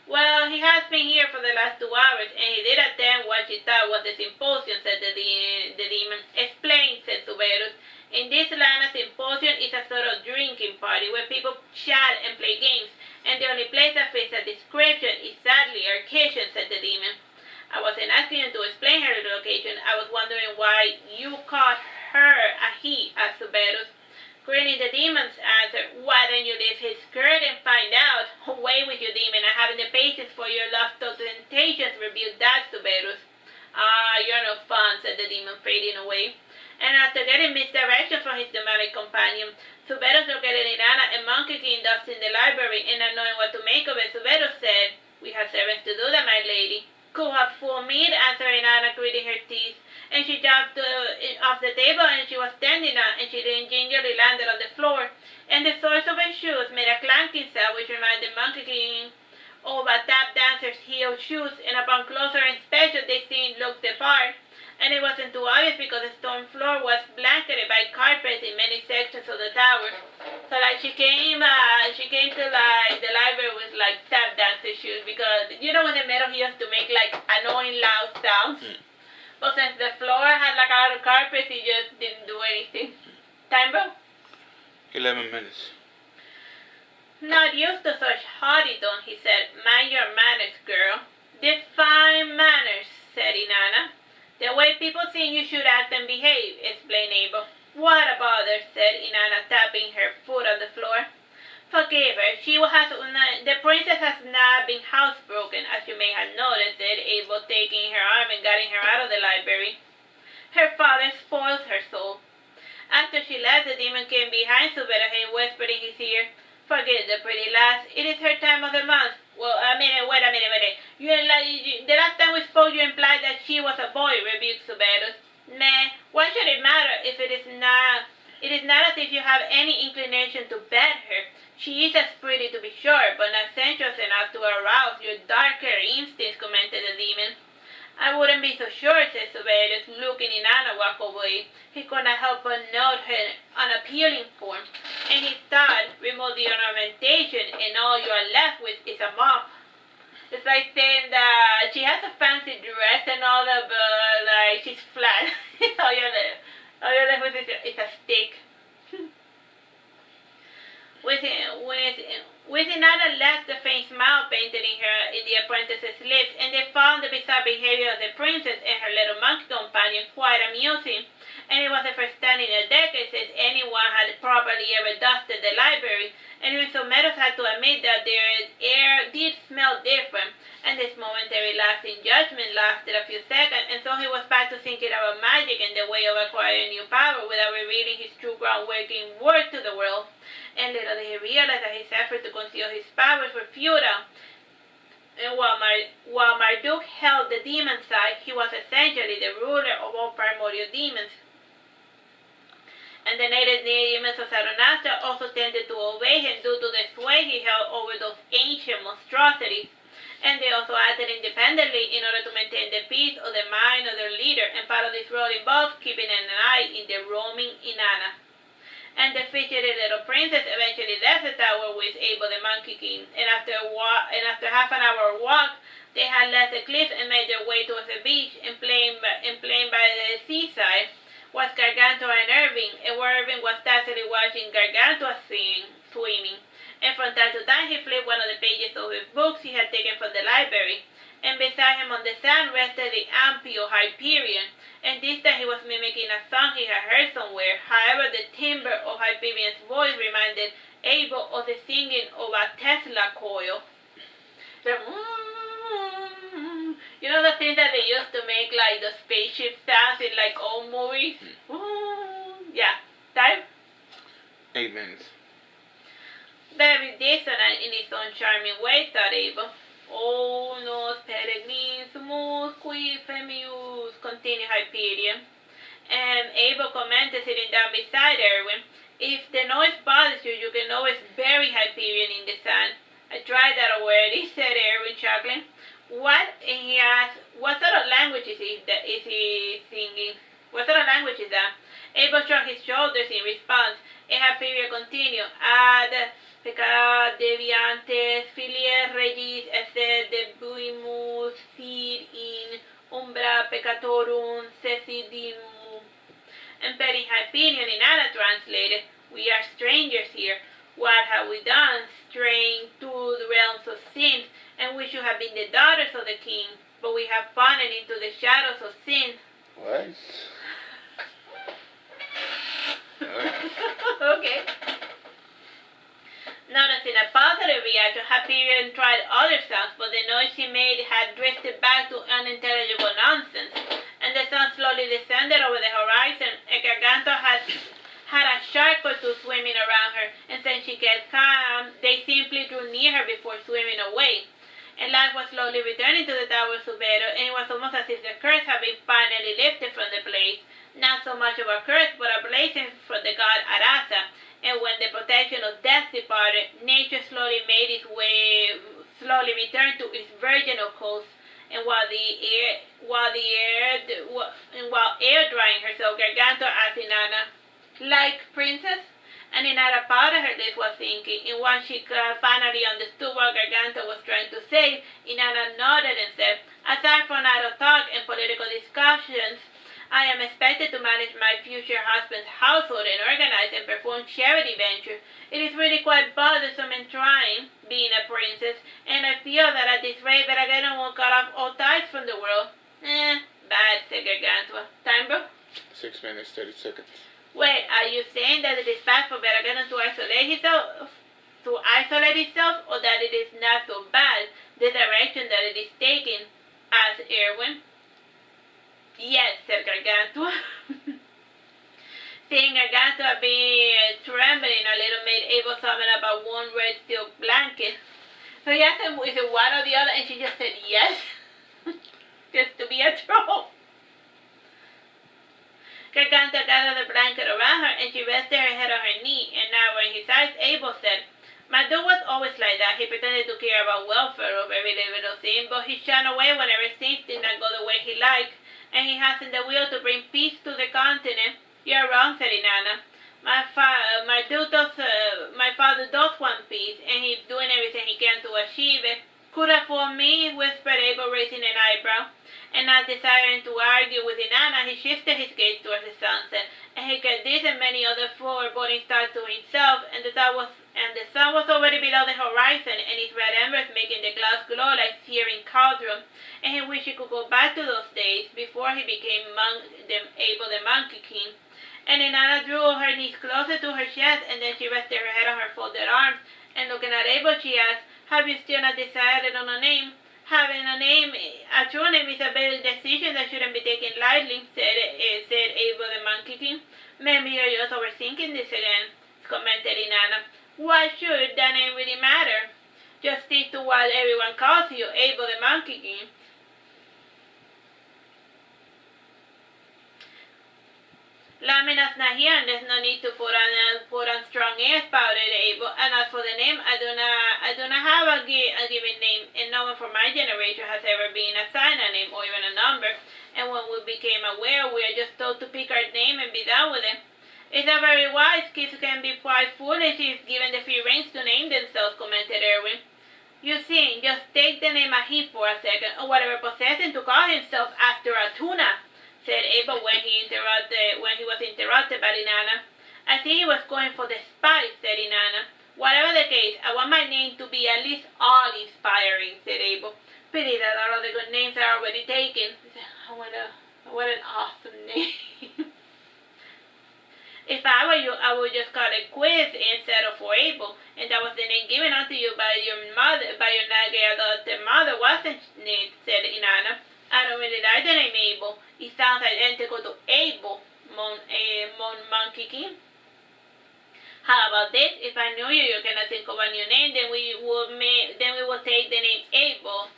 "Well, he has been here for the last 2 hours, and he did attend what she thought was the symposium," said the demon. "Explain," said Suberus. "In this land, a symposium is a sort of drinking party where people chat and play games, and the only place that fits a description is sadly our kitchen," said the demon. "I wasn't asking you to explain her location. I was wondering why you called her a he," asked Suberus. Grinning, the demons answered, "Why don't you lift his skirt and find out? Away with you, demon. I haven't the patience for your lust of temptations," rebuked that Suberus. "Ah, you're no fun," said the demon, fading away. And after getting misdirection from his demonic companion, Suberus located Inanna and Monkey King dust in the library, and not knowing what to make of it, Suberus said, "We have servants to do that, my lady." "Could have fooled me," answered Inanna, gritting her teeth. And she jumped off the table, and she was standing up, and she then gingerly landed on the floor. And the soles of her shoes made a clanking sound which reminded Monkey King of a tap dancer's heel shoes, and upon closer inspection they seemed looked the part. And it wasn't too obvious because the stone floor was blanketed by carpets in many sections of the tower. So she came to the library with tap dancer shoes, because you know when the metal heels to make annoying loud sounds. But since the floor had a lot of carpets, it just didn't do anything. Time, bro? 11 minutes. "Not used to such haughty-tone," he said. "Mind your manners, girl." "Define manners," said Inanna. "The way people think you should act and behave," explained Abel. "What a bother," said Inanna, tapping her foot on the floor. "Forgive her. The princess has not been housebroken, as you may have noticed," said Abel, taking her arm and guiding her out of the library. "Her father spoils her soul." After she left, the demon came behind Suberus and whispered in his ear, "Forget the pretty lass. It is her time of the month." "Well, wait a minute. The last time we spoke, you implied that she was a boy," rebuked Suberus. "Meh, why should it matter if it is not as if you have any inclination to bet her. She is as pretty, to be sure, but not sensuous enough to arouse your darker instincts," commented the demon. "I wouldn't be so sure," said Suberus, looking Inanna walk away. He could not help but note her unappealing form, and he thought, remove the ornamentation, and all you are left with is a mop. It's like saying that she has a fancy dress and all that, but she's flat. all you're left with is a stick. With Inanna left the faint smile painted in the apprentice's lips, and they found the bizarre behavior of the princess and her little monkey companion quite amusing. And it was the first time in a decade since anyone had properly ever dusted the library, and even so Meadows had to admit that their air did smell different, and this momentary lapse in judgment lasted a few seconds, and so he was back to thinking about magic and the way of acquiring new power without revealing his true groundworking work to the world. And little did he realize that his effort to conceal his powers were futile, And while Marduke held the demon side, he was essentially the ruler of all primordial demons. And the native demons of Saturnastra also tended to obey him due to the sway he held over those ancient monstrosities. And they also acted independently in order to maintain the peace of the mind of their leader, and part of this role involved keeping an eye in the roaming Inanna. And the fidgety little princess eventually left the tower with Abel the Monkey King, and after half an hour walk, they had left the cliff and made their way towards the beach, and playing by the seaside was Gargantua and Irving, and where Irving was tacitly watching Gargantua swimming. And from time to time he flipped one of the pages of his books he had taken from the library, and beside him on the sand rested the ample Hyperion, and this time he was mimicking a song he had heard somewhere. However, the timbre of Hyperion's voice reminded Abel of the singing of a Tesla coil. You know the thing that they used to make like the spaceship sounds in like old movies? Yeah, time? 8 minutes. Very dissonant in its own charming way, thought Abel. Oh, nos peregrinismus qui femius, continued Hyperion. And Abel commented, sitting down beside Erwin, if the noise bothers you, you can always bury Hyperion in the sand. I tried that already, said Erwin, chuckling. What? And he asked, what sort of language is he singing? What sort of language is that? Abel shrugged his shoulders in response, and Hyperion continued, ad peccat deviantes filier regis esse debuimus fid in umbra peccatorum sesidimum. And petting Hyperion in Anna translated, we are strangers here. What have we done? Straying to the realms of sin, and we should have been the daughters of the king, but we have fallen into the shadows of sin. What? Okay. Noticing a positive reaction, Hyperion tried other sounds, but the noise he made had drifted back to unintelligible nonsense, and the sun slowly descended over the horizon, and Gargantua had a shark or two swimming around her, and since she kept calm, they simply drew near her before swimming away. And life was slowly returning to the Tower Subero, and it was almost as if the curse had been finally lifted from the place. Not so much of a curse, but a blessing from the god Arasa. And when the protection of death departed, nature slowly returned to its virginal coast. And while air drying herself, Gargantua asked Inanna, like princess? And Inanna powdered her lips while thinking, and once she finally understood what Gargantua was trying to say, Inanna nodded and said, aside from idle talk and political discussions, I am expected to manage my future husband's household and organize and perform charity ventures. It is really quite bothersome and trying, being a princess, and I feel that at this rate Veragena will cut off all ties from the world. Bad, said Gargantua. Time, bro? 6 minutes, 30 seconds. Wait, are you saying that it is bad for Veragena to isolate itself, or that it is not so bad, the direction that it is taking? Asked Erwin. Yes, said Gargantua. Seeing Gargantua being trembling a little made Abel summon up a warm red silk blanket. So he asked him, is it one or the other? And she just said yes. Just to be a troll. Gargantua gathered the blanket around her and she rested her head on her knee, and now in his eyes Abel said, Marduke was always like that. He pretended to care about welfare of every little thing, but he shunned away whenever things did not go the way he liked. And he hasn't the will to bring peace to the continent. You're wrong, said Inanna. My father does want peace, and he's doing everything he can to achieve it. Could afford me, whispered Abel, raising an eyebrow. And not desiring to argue with Inanna, he shifted his gaze towards the sunset, and he kept this and many other foreboding stars to himself, and the sun was already below the horizon, and its red embers making the clouds glow like searing cauldron, and he wished he could go back to those days before he became Abel the Monkey King. And Inanna drew her knees closer to her chest, and then she rested her head on her folded arms, and looking at Abel, she asked, have you still not decided on a name? Having a true name is a big decision that shouldn't be taken lightly, said Abel the Monkey King. Maybe you're just overthinking this again, commented Inanna. Why should that name really matter? Just stick to what everyone calls you, Abel the Monkey King. Láminas not here, and there's no need to put on strong airs about it, Abel. And as for the name, I do not have a given name, and no one from my generation has ever been assigned a name or even a number. And when we became aware, we are just told to pick our name and be done with it. It's a very wise. Kids can be quite foolish if given the free reins to name themselves, commented Erwin. You see, just take the name Ahi for a second, or whatever possessed him to call himself after a tuna, said Abel when he was interrupted by Inanna. I think he was going for the spice, said Inanna. Whatever the case, I want my name to be at least awe-inspiring, said Abel. Pity that all of the good names are already taken. What an awesome name. If I were you, I would just call it Quiz instead of for Abel, and that was the name given unto you by your Nage adopted mother, wasn't it? Said Inanna. I don't really like the name Abel. It sounds identical to Abel, Monkey King. How about this? If I knew you cannot think of a new name, then we will take the name Abel.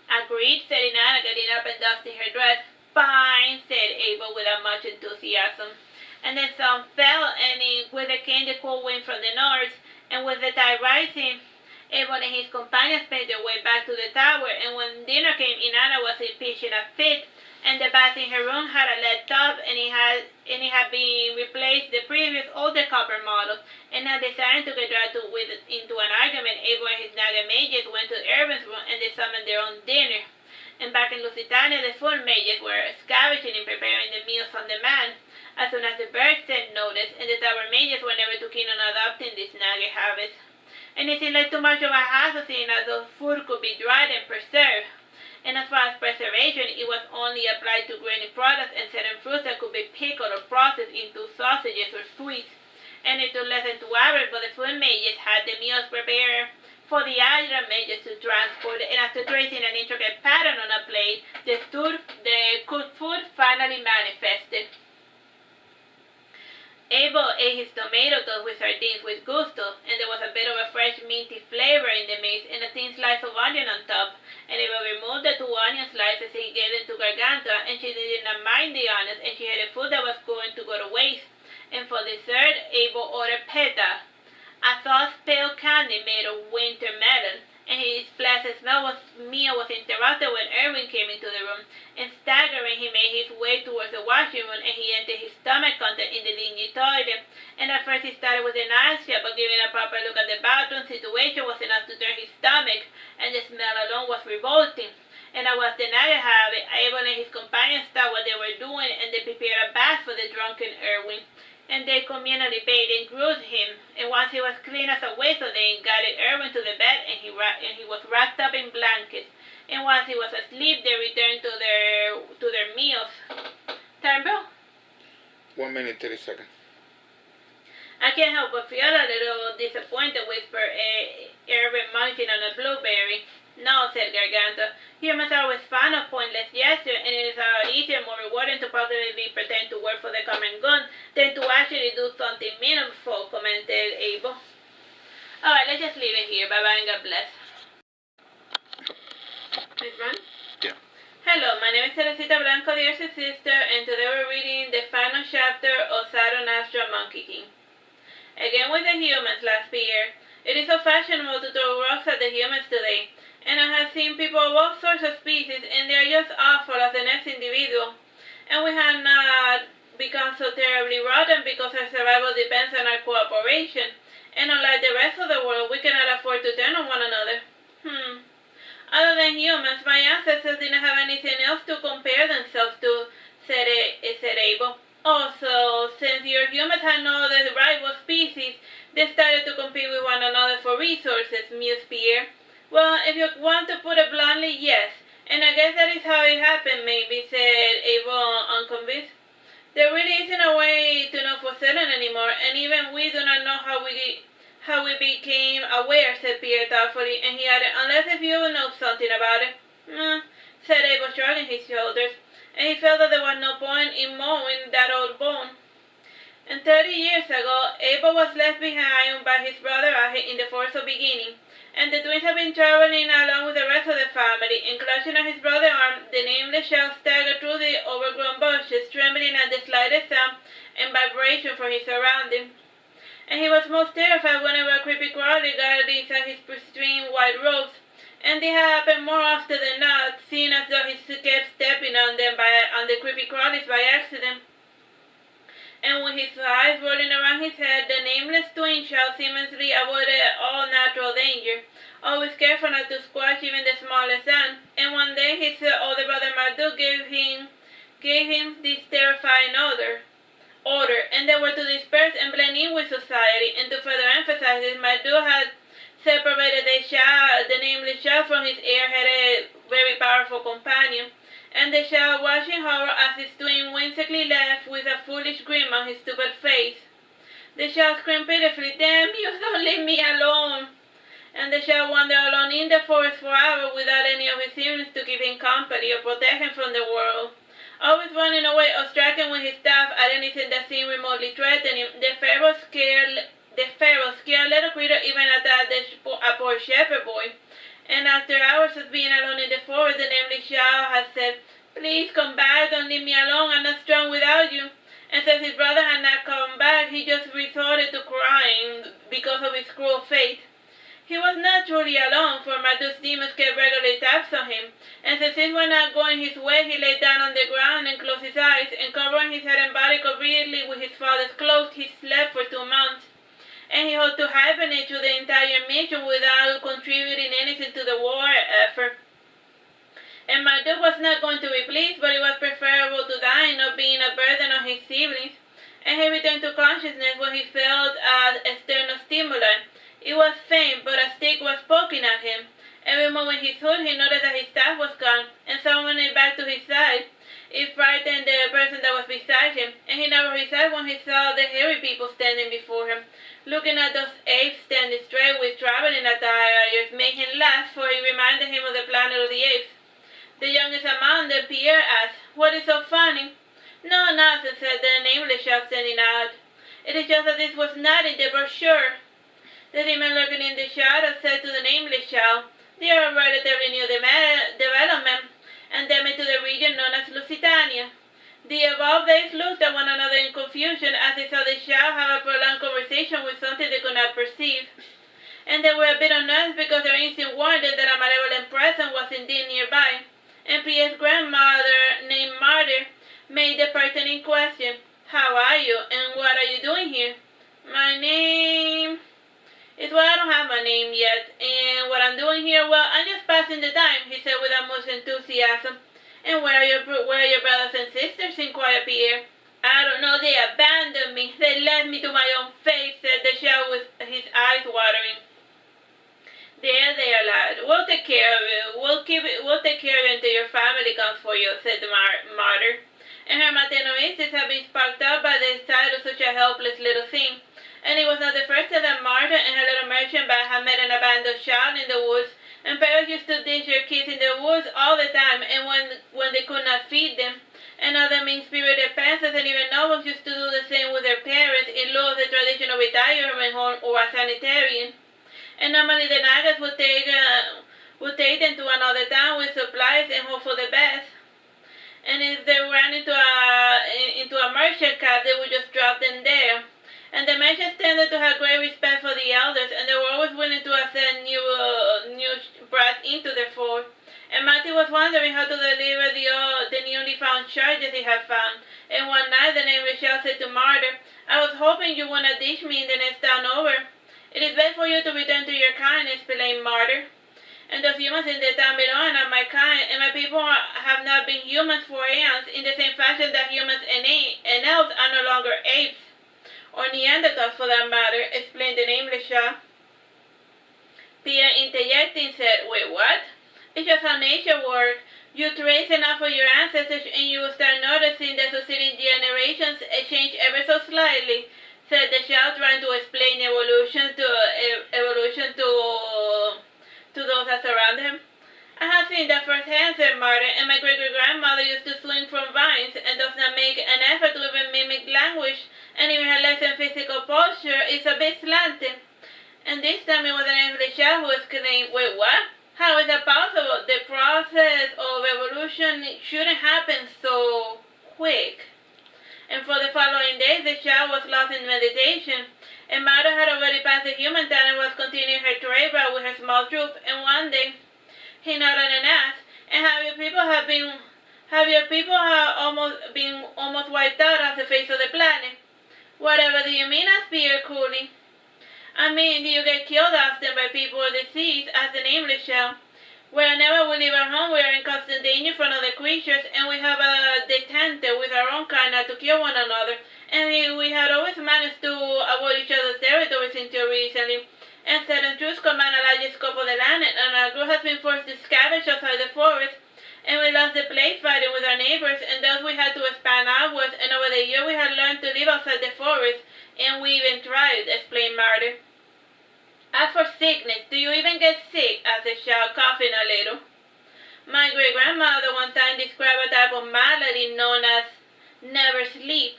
Agreed, said Inanna, getting up and dusting her dress. Fine, said Abel without much enthusiasm. And then sun fell, and with it came the cool wind from the north, and with the tide rising, Abel and his companions made their way back to the tower, and when dinner came, Inanna was pitching a fit, and the bath in her room had a lead tub, and it had been replaced the previous older copper model, and not desiring to get dragged into an argument, Abel and his Naga mages went to Erwin's room, and they summoned their own dinner. And back in Lusitania, the full mages were scavenging and preparing the meals on demand, as soon as the birds sent notice, and the tower mages were never too keen on adopting these Naga habits. And it seemed like too much of a hassle seeing as though food could be dried and preserved. And as far as preservation, it was only applied to grainy products and certain fruits that could be pickled or processed into sausages or sweets. And it took less than 2 hours, but the food mages had the meals prepared for the Hydra mages to transport, and after tracing an intricate pattern on a plate, the cooked food finally manifested. Abel ate his tomato toast with sardines with gusto, and there was a bit of a fresh minty flavor in the mix and a thin slice of onion on top. And Abel removed the 2 onion slices and he gave them to Garganta, and she did not mind the onions, and she had a food that was going to go to waste. And for dessert, Abel ordered peta, a soft pale candy made of winter melon, and his pleasant meal was interrupted when Erwin came into the room, and staggering he made his way towards the washing room, and he emptied his stomach content in the dingy toilet. And at first he started with an nausea, but giving a proper look at the bathroom situation was enough to turn his stomach, and the smell alone was revolting. And as was the Naga habit, Abel and his companions stopped what they were doing, and they prepared a bath for the drunken Erwin. And they communally bathed and groomed him, and once he was clean as a whistle, they guided Erwin to the bed, and he was wrapped up in blankets. And once he was asleep, they returned to their meals. Time, bro? 1 minute, 30 seconds. I can't help but feel a little disappointed, whispered Erwin, munching on a blueberry. No, said Garganta. Humans are always fond of pointless gestures, and it is a lot easier and more rewarding to positively pretend to work for the common good than to actually do something meaningful, commented Abel. Alright, let's just leave it here. Bye-bye and God bless. Please run? Yeah. Hello, my name is Teresita, Blanco, dear sister, and today we're reading the final chapter of Saturnastra Monkey King. Again with the humans last year. It is so fashionable to throw rocks at the humans today, and I have seen people of all sorts of species, and they are just awful as the next individual. And we have not become so terribly rotten because our survival depends on our cooperation, and unlike the rest of the world, we cannot afford to turn on one another. Other than humans, my ancestors didn't have anything else to compare themselves to, said Abel. Also, since your humans had no other rival species, they started to compete with one another for resources, mused Pierre. Well, if you want to put it bluntly, yes. And I guess that is how it happened, maybe, said Abel, unconvinced. There really isn't a way to know for certain anymore, and even we do not know how we became aware, said Pierre thoughtfully, and he added, unless if you know something about it. Said Abel, shrugging his shoulders, and he felt that there was no point in mowing that old bone. And 30 years ago, Abel was left behind by his brother Ahe in the forest of beginning, And the twins had been traveling along with the rest of the family, and clutching at his brother's arm, the nameless child staggered through the overgrown bushes, trembling at the slightest sound and vibration from his surroundings. And he was most terrified whenever a creepy crawly got inside his pristine white robes, and this happened more often than not, seeing as though he kept stepping on the creepy crawlies by accident. And with his eyes rolling around his head, the nameless twin child seemingly avoided all natural danger, always careful not to squash even the smallest ant. And one day his older brother Marduke gave him this terrifying order, and they were to disperse and blend in with society. And to further emphasize this, Marduke had separated the nameless child from his airheaded, very powerful companion. And the child watching horror as his twin whimsically left with a foolish grin on his stupid face. The child screamed pitifully, "Damn you, don't leave me alone!" And the child wandered alone in the forest for hours without any of his siblings to keep him company or protect him from the world. Always running away or striking with his staff at anything that seemed remotely threatening, the feral scared little creature even attacked a poor shepherd boy. And after hours of being alone in the forest, the nameless child had said, "Please come back, don't leave me alone, I'm not strong without you." And since his brother had not come back, he just resorted to crying because of his cruel fate. He was not truly alone, for Marduke's demons kept regular taps on him, and since things were not going his way, he lay down on the ground and closed his eyes, and covering his head and body conveniently with his father's clothes, he slept for 2 months. And he hoped to hibernate through the entire mission without contributing anything to the war effort. And Marduke was not going to be pleased, but it was preferable to die, not being a burden on his siblings. And he returned to consciousness when he felt an external stimuli. It was faint, but a stick was poking at him. Every moment he thought, he noticed that his staff was gone, and summoned it back to his side. It frightened the person that was beside him, and he narrowed his eyes when he saw the hairy people standing before him. Looking at those apes standing straight with traveling attires made him laugh, for it reminded him of the planet of the apes. The youngest among them, Pierre, asked, "What is so funny?" "No, nothing," said the nameless child standing out. "It is just that this was not in the brochure." The demon lurking in the shadow said to the nameless child, "They are a relatively new development, endemic to the region known as Lusitania." The evolved apes looked at one another in confusion as they saw the child have a prolonged conversation with something they could not perceive. And they were a bit unnerved because their instinct warned them that a malevolent presence was indeed nearby. And Pierre's grandmother, named Martyr, made the pertinent question, "How are you, and what are you doing here?" "My name is, well, I don't have my name yet, and what I'm doing here, well, I'm just passing the time," he said with much enthusiasm. "And where are your brothers and sisters?" inquired Pierre. "I don't know, they abandoned me. They left me to my own fate," said the child with his eyes watering. There, lad. We'll take care of you. We'll take care of you until your family comes for you," said the martyr. And her maternal instincts had been sparked up by the sight of such a helpless little thing. And it was not the first time that Martha and her little merchant bag had met an abandoned child in the woods, and parents used to dish their kids in the woods all the time, and when they could not feed them. And other mean-spirited peasants and even nobles used to do the same with their parents in lieu of the traditional retirement home or a sanitarium. And normally the nagas would take them to another town with supplies and hope for the best. And if they ran into a merchant cab, they would just drop them there. And the merchants tended to have great respect for the elders, and they were always willing to accept new brats into their fold. And Matthew was wondering how to deliver the newly found charges he had found. And one night the nameless child said to Martyr, "I was hoping you would not ditch me in the next town over." "It is best for you to return to your kind," explained Martyr. "And those humans in the town below are not my kind, and my people have not been humans for eons, in the same fashion that humans and elves are no longer apes. Or Neanderthals for that matter," explained the nameless child. Pierre, interjecting, said, "Wait, what?" "It's just how nature works. You trace enough of your ancestors and you will start noticing that succeeding generations change ever so slightly," said the child, trying to explain evolution to those that surround him. "I have seen that firsthand," said Martin, "and my great-great-grandmother used to swing from vines and does not make an effort to even mimic language, and even her less than physical posture is a bit slanted." And this time it was an English child who exclaimed, "Wait, what? How is that possible? The process of evolution shouldn't happen so quick." And for the following days, the child was lost in meditation. And Marta had already passed the human time and was continuing her trade route with her small troop. And one day, he nodded and asked, "And have your people almost wiped out off the face of the planet?" "Whatever do you mean?" asked Peter coolly. "I mean, do you get killed often by people or disease?" asked the nameless child. "Whenever we leave our home, we are in constant danger from other creatures, and we have a detente with our own kind not to kill one another. And we had always managed to avoid each other's territories until recently. And certain troops command a large scope of the land, and our group has been forced to scavenge outside the forest. And we lost the place fighting with our neighbors, and thus we had to expand outwards, and over the year we had learned to live outside the forest, and we even thrived," explained Marty. "As for sickness, do you even get sick?" asked the child, coughing a little. "My great-grandmother one time described a type of malady known as never sleep.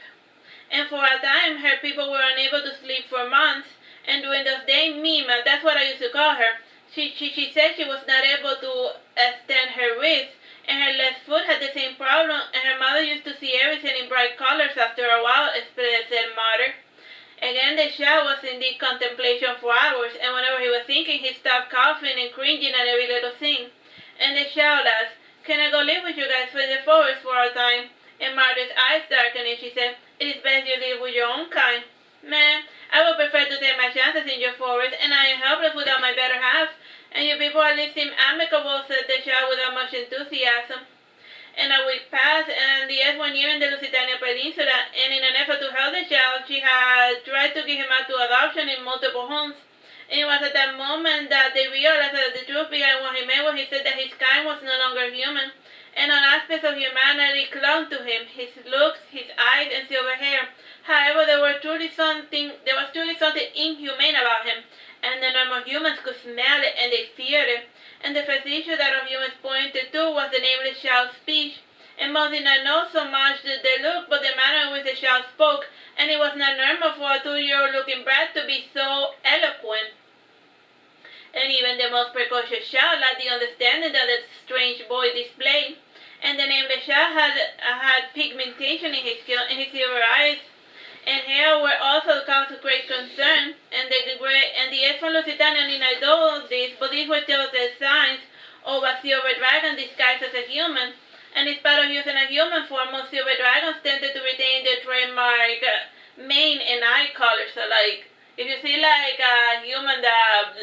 And for a time, her people were unable to sleep for months, and during those days, Mima, that's what I used to call her, she said she was not able to extend her wrists, and her left foot had the same problem, and her mother used to see everything in bright colors after a while," said Marty. Again, the child was in deep contemplation for hours, and whenever he was thinking, he stopped coughing and cringing at every little thing. And the child asked, "Can I go live with you guys in the forest for a time?" And Marty's eyes darkened, and she said, "It is best you live with your own kind." "Man, I would prefer to take my chances in your forest, and I am helpless without my better half. And your people at least seem amicable," said the child without much enthusiasm. And a week passed, and the earth 1 year in the Lusitania Peninsula, and in an effort to help the child, she had tried to give him out to adoption in multiple homes. And it was at that moment that they realized that the truth behind what he meant when he said that his kind was no longer human, and all aspects of humanity clung to him, his looks, his eyes, and silver hair. However, there was truly something inhumane about him, and the normal humans could smell it, and they feared it. And the first issue that our humans pointed to was the nameless child's speech. And most did not know so much the look, but the manner in which the child spoke, and it was not normal for a 2-year-old looking brat to be so eloquent. And even the most precocious child lacked the understanding that the strange boy displayed. And the nameless child had pigmentation in his silver eyes, and hair were also cause of great concern, and the ex from Lusitania did not know this, but these were telltale signs of a silver dragon disguised as a human. And in spite of using a human form, most silver dragons tended to retain their trademark mane and eye color. So, like, if you see like a human that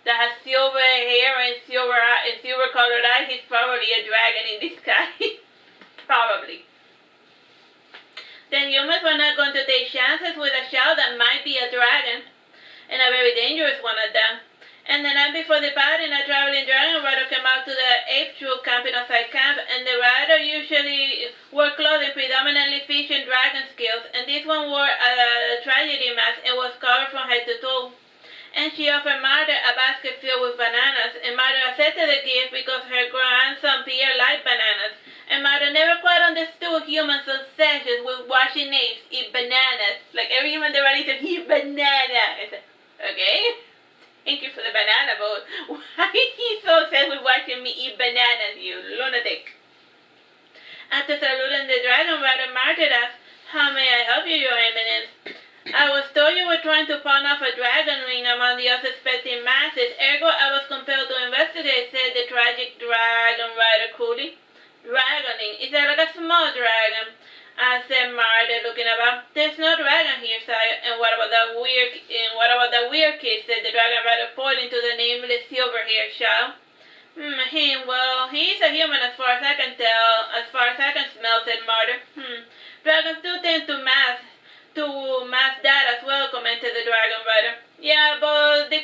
has silver hair and silver colored eyes, he's probably a dragon in disguise. Probably. Then humans were not going to take chances with a child that might be a dragon, and a very dangerous one at that. And the night before the party, a traveling dragon rider came out to the ape troop camping outside camp, and the rider usually wore clothing predominantly featuring dragon scales, and this one wore a tragedy mask and was covered from head to toe. And she offered Marta a basket filled with bananas, and Marta accepted the gift because her grandson Pierre liked bananas. And Marta never quite understood humans' obsessions with watching apes eat bananas. Like every human they ready to eat banana. I said, okay, thank you for the banana, but why are you so obsessed with watching me eat bananas, you lunatic? After saluting the dragon rider, Marta asked, "How may I help you, Your Eminence?" "I was told you were trying to pawn off a dragon ring among the unsuspecting masses, ergo I was compelled to investigate," said the tragic dragon rider coolly. "Dragoning? Is that like a small dragon?" said Marta, looking about. "There's no dragon here, sire. And what about that weird kid?" said the dragon rider, pointing to the nameless silver-haired child. Well, he's a human as far as I can tell, as far as I can smell," said Marta. "Dragons do tend to mask that as well," commented the dragon rider. But they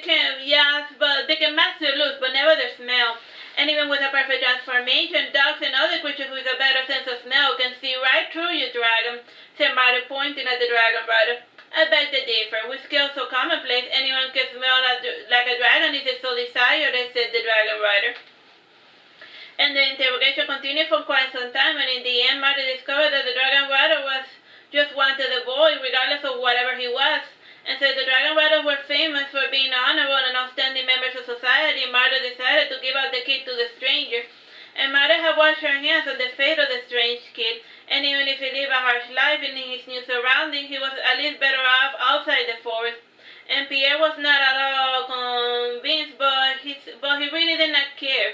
can mask their looks, but never their smell. And even with a perfect transformation, dogs and other creatures with a better sense of smell can see right through you, dragon," said Marta, pointing at the dragon rider. "I beg to differ. With skills so commonplace, anyone can smell like a dragon if they so desire," said the dragon rider. And the interrogation continued for quite some time, and in the end, Marta discovered that the dragon rider was just wanted the boy, regardless of whatever he was. And since the dragon riders were famous for being honorable and outstanding members of society, Marduke decided to give out the kid to the stranger. And Marduke had washed her hands on the fate of the strange kid, and even if he lived a harsh life in his new surroundings, he was at least better off outside the forest. And Pierre was not at all convinced, but he really did not care.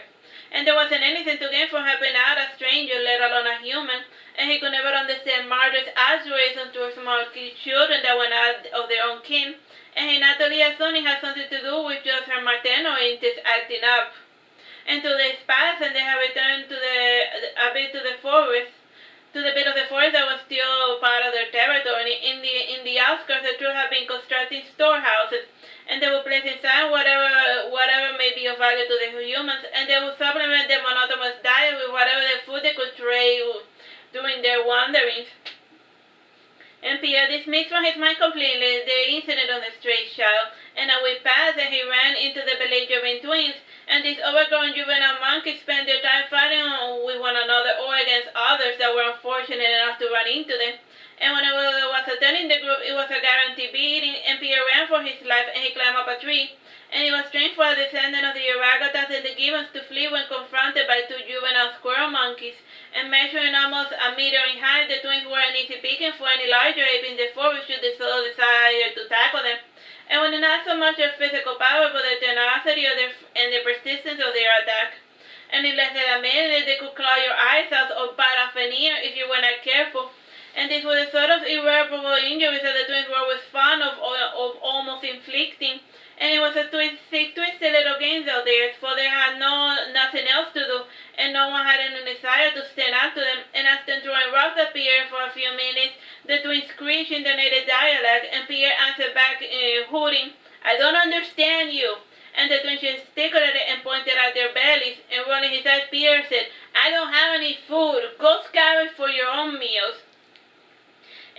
And there wasn't anything to gain from helping out a stranger, let alone a human. And he could never understand Marduke's adoration towards small children that were not of their own kin. And he naturally assumed it had something to do with just her maternal instincts acting up. And 2 days passed, and they had returned to a bit of the forest that was still part of their territory. In the outskirts, the troops had been constructing storehouses, and they would place inside whatever may be of value to the humans, and they would supplement their monotonous diet with whatever the food they could trade during their wanderings. And Pierre dismissed from his mind completely the incident of the stray child, and a week passed, and he ran into the belligerent twins, and these overgrown juvenile monkeys spent their time fighting with one another or against others that were unfortunate enough to run into them. And when it was a turn in the group, it was a guaranteed beating, and Pierre ran for his life, and he climbed up a tree. And it was strange for a descendant of the orangutans and the gibbons to flee when confronted by 2 juvenile squirrel monkeys. And measuring almost a meter in height, the twins were an easy picking for any larger ape in the forest should they so desire to tackle them. And when not so much their physical power, but the tenacity and the persistence of their attack. And in less than a minute, they could claw your eyes out or bite off an ear if you were not careful. And these were the sort of irreparable injuries that the twins were always fond of almost inflicting. And it was a twisted little game of theirs, for they had nothing else to do, and no one had any desire to stand up to them. And after throwing rocks at Pierre for a few minutes, the twins screeched in the native dialect, and Pierre answered back, hooting, "I don't understand you." And the twins gesticulated and pointed at their bellies, and rolling his eyes, Pierre said, "I don't have any food. Go scavenge for your own meals."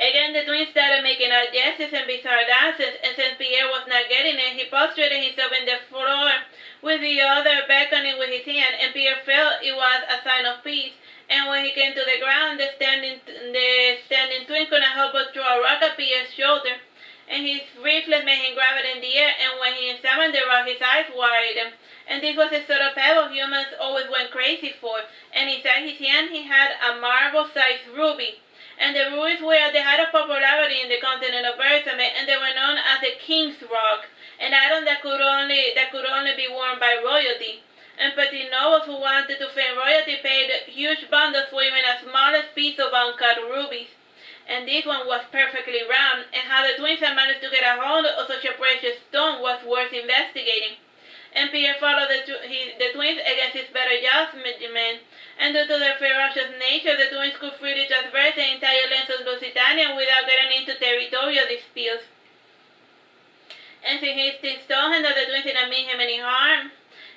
Again, the twins started making out gestures and bizarre dances, and since Pierre was not getting it, he prostrated himself in the floor with the other beckoning with his hand, and Pierre felt it was a sign of peace. And when he came to the ground, the standing twin could not help but throw a rock at Pierre's shoulder, and his reflex made him grab it in the air, and when he examined the rock, his eyes widened. And this was the sort of pebble humans always went crazy for, and inside his hand he had a marble-sized ruby. And the rubies were at the height of popularity in the continent of Bersame, and they were known as the King's Rock, an item that could only be worn by royalty. And petty nobles who wanted to feign royalty paid huge bundles for even the smallest piece of uncut rubies. And this one was perfectly round, and how the twins had managed to get a hold of such a precious stone was worth investigating. And Pierre followed the twins against his better judgment, and due to their ferocious nature, the twins could freely traverse the entire length of Lusitania without getting into territorial disputes. And since his instinct told him that the twins did not mean him any harm,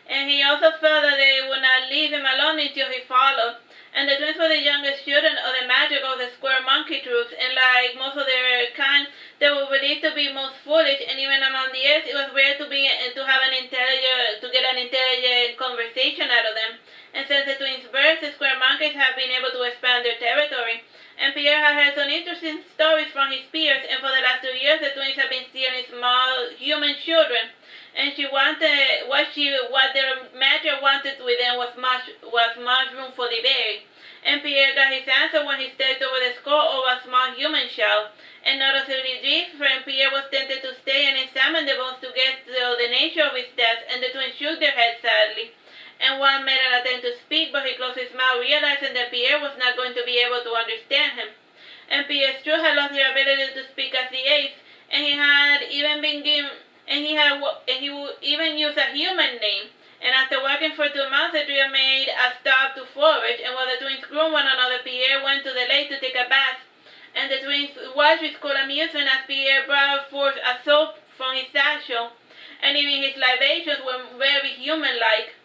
and he also felt that they would not leave him alone until he followed. And the twins were the youngest children of the magic of the square monkey troops, and like most of their kind, they were believed to be most foolish, and even among the apes, it was rare to get an intelligent conversation out of them. And since the twins' birth, the square monkeys have been able to expand their territory. And Pierre had heard some interesting stories from his peers, and for the last 2 years, the twins have been stealing small human children. And what their master wanted with them was much room for debate. And Pierre got his answer when he stepped over the skull of a small human child. And noticeably different, Pierre was tempted to stay and examine the bones to get the nature of his death, and the twins shook their heads sadly. And one made an attempt to speak, but he closed his mouth, realizing that Pierre was not going to be able to understand him. And Pierre's truth had lost their ability to speak as the apes, and he would even use a human name. And after walking for 2 months, the trio made a stop to forage, and while the twins groomed one another, Pierre went to the lake to take a bath. And the twins watched with cool amusement as Pierre brought forth a soap from his satchel, and even his libations were very human-like.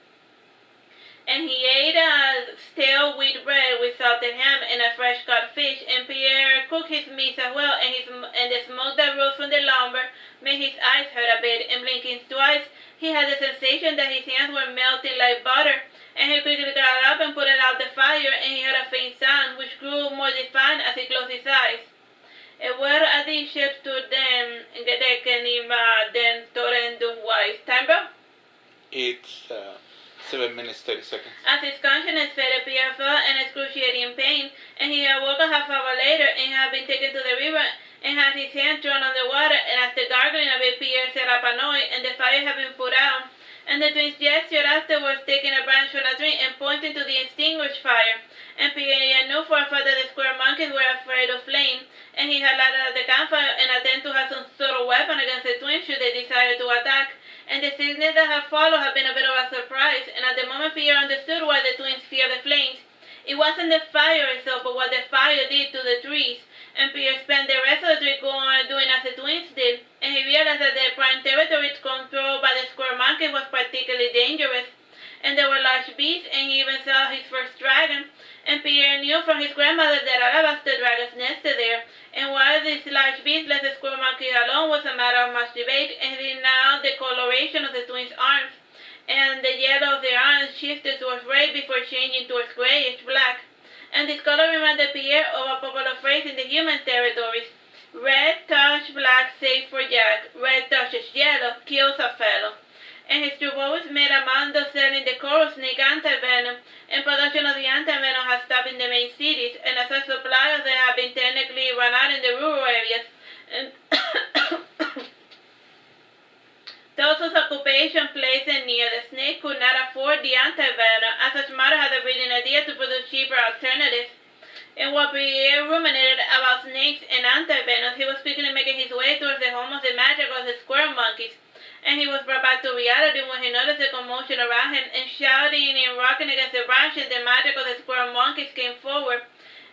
And he ate a stale wheat bread with salted ham and a fresh cut fish, and Pierre cooked his meats as well, and the smoke that rose from the lumber made his eyes hurt a bit, and blinking twice, he had the sensation that his hands were melting like butter, and he quickly got up and put it out the fire, and he heard a faint sound, which grew more defined as he closed his eyes. were addition to them gedekenima den torrendum wise. Time, bro? It's 7 minutes 30 seconds. As his conscience felt fearful and excruciating pain, and he awoke a half hour later and had been taken to the river and had his hand thrown on the water, and as the gargling of it Pierre set up a noise, and the fire had been put out, and the twins gestured afterwards, taking a branch from a tree and pointing to the extinguished fire. And Pierre knew for a fact that the square monkeys were afraid of flame, and he had lighted up the campfire and attempted to have some sort of weapon against the twins should they desire to attack. And the sickness that had followed had been a bit of a surprise, and at the moment Pierre understood why the twins feared the flames. It wasn't the fire itself, but what the fire did to the trees. And Pierre spent the rest of the trip doing as the twins did, and he realized that the prime territory controlled by the square monkey was particularly dangerous. And there were large beasts, and he even saw his first dragon. And Pierre knew from his grandmother that alabaster dragons nested there, and while these large beasts left the square monkey alone was a matter of much debate, and now the coloration of the twins' arms and the yellow of their arms shifted towards red before changing towards grayish black. And this color reminded Pierre of a popular phrase in the human territories: red touch black, save for Jack. Red touches yellow, kills a fellow. And his two boys made a mound of selling the coral snake anti-venom, and production of the anti-venom has stopped in the main cities, and as a supply of them have been technically run out in the rural areas. And those whose occupation placed near the snake could not afford the anti-venom, as such matter had a brilliant idea to produce cheaper alternatives. And while Pierre ruminated about snakes and anti-venoms, he was quickly making his way towards the home of the magic of the square monkeys. And he was brought back to reality when he noticed the commotion around him, and shouting and rocking against the branches, the magic of the square monkeys came forward,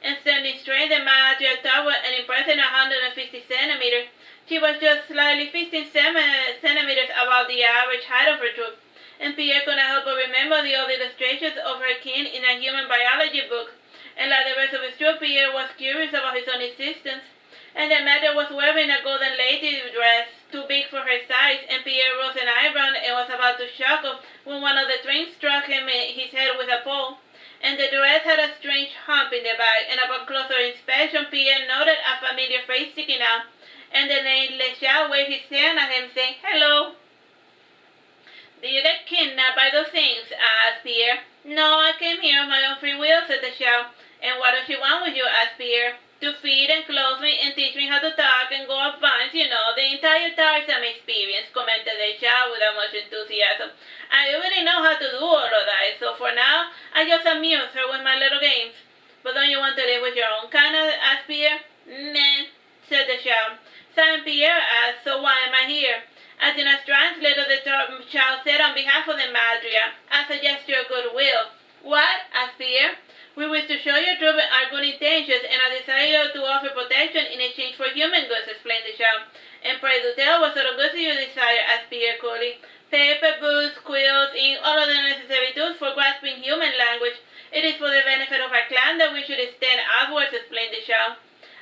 and standing straight the magic tower and impressing 150 centimeters. She was just slightly 15 centimeters above the average height of her troop, and Pierre could not help but remember the old illustrations of her kin in a human biology book. And like the rest of his troop, Pierre was curious about his own existence. And the matter was wearing a golden lady dress, too big for her size, and Pierre rose an eyebrow and was about to chuckle when one of the twins struck him in his head with a pole. And the dress had a strange hump in the back, and upon closer inspection, Pierre noted a familiar face sticking out, and the nameless child waved his hand at him, saying, "Hello." "Did you get kidnapped by those things?" asked Pierre. "No, I came here of my own free will," said the child. "And what does she want with you?" asked Pierre. "To feed and clothe me and teach me how to talk and go up vines, you know, the entire Tarzan experience," commented the child without much enthusiasm. "I already know how to do all of that, so for now, I just amuse her with my little games." "But don't you want to live with your own kind?" asked Pierre. "Meh," said the child. Simon Pierre asked, "So why am I here?" As in a translator, the child said on behalf of the Madria, as a gesture of goodwill. "What?" asked Pierre. "We wish to show your troop our good intentions and a desire to offer protection in exchange for human goods," explained the child. "And pray do tell what sort of goods you desire," asked Pierre coolly. "Paper, books, quills, ink, all of the necessary tools for grasping human language. It is for the benefit of our clan that we should extend outwards," explained the child.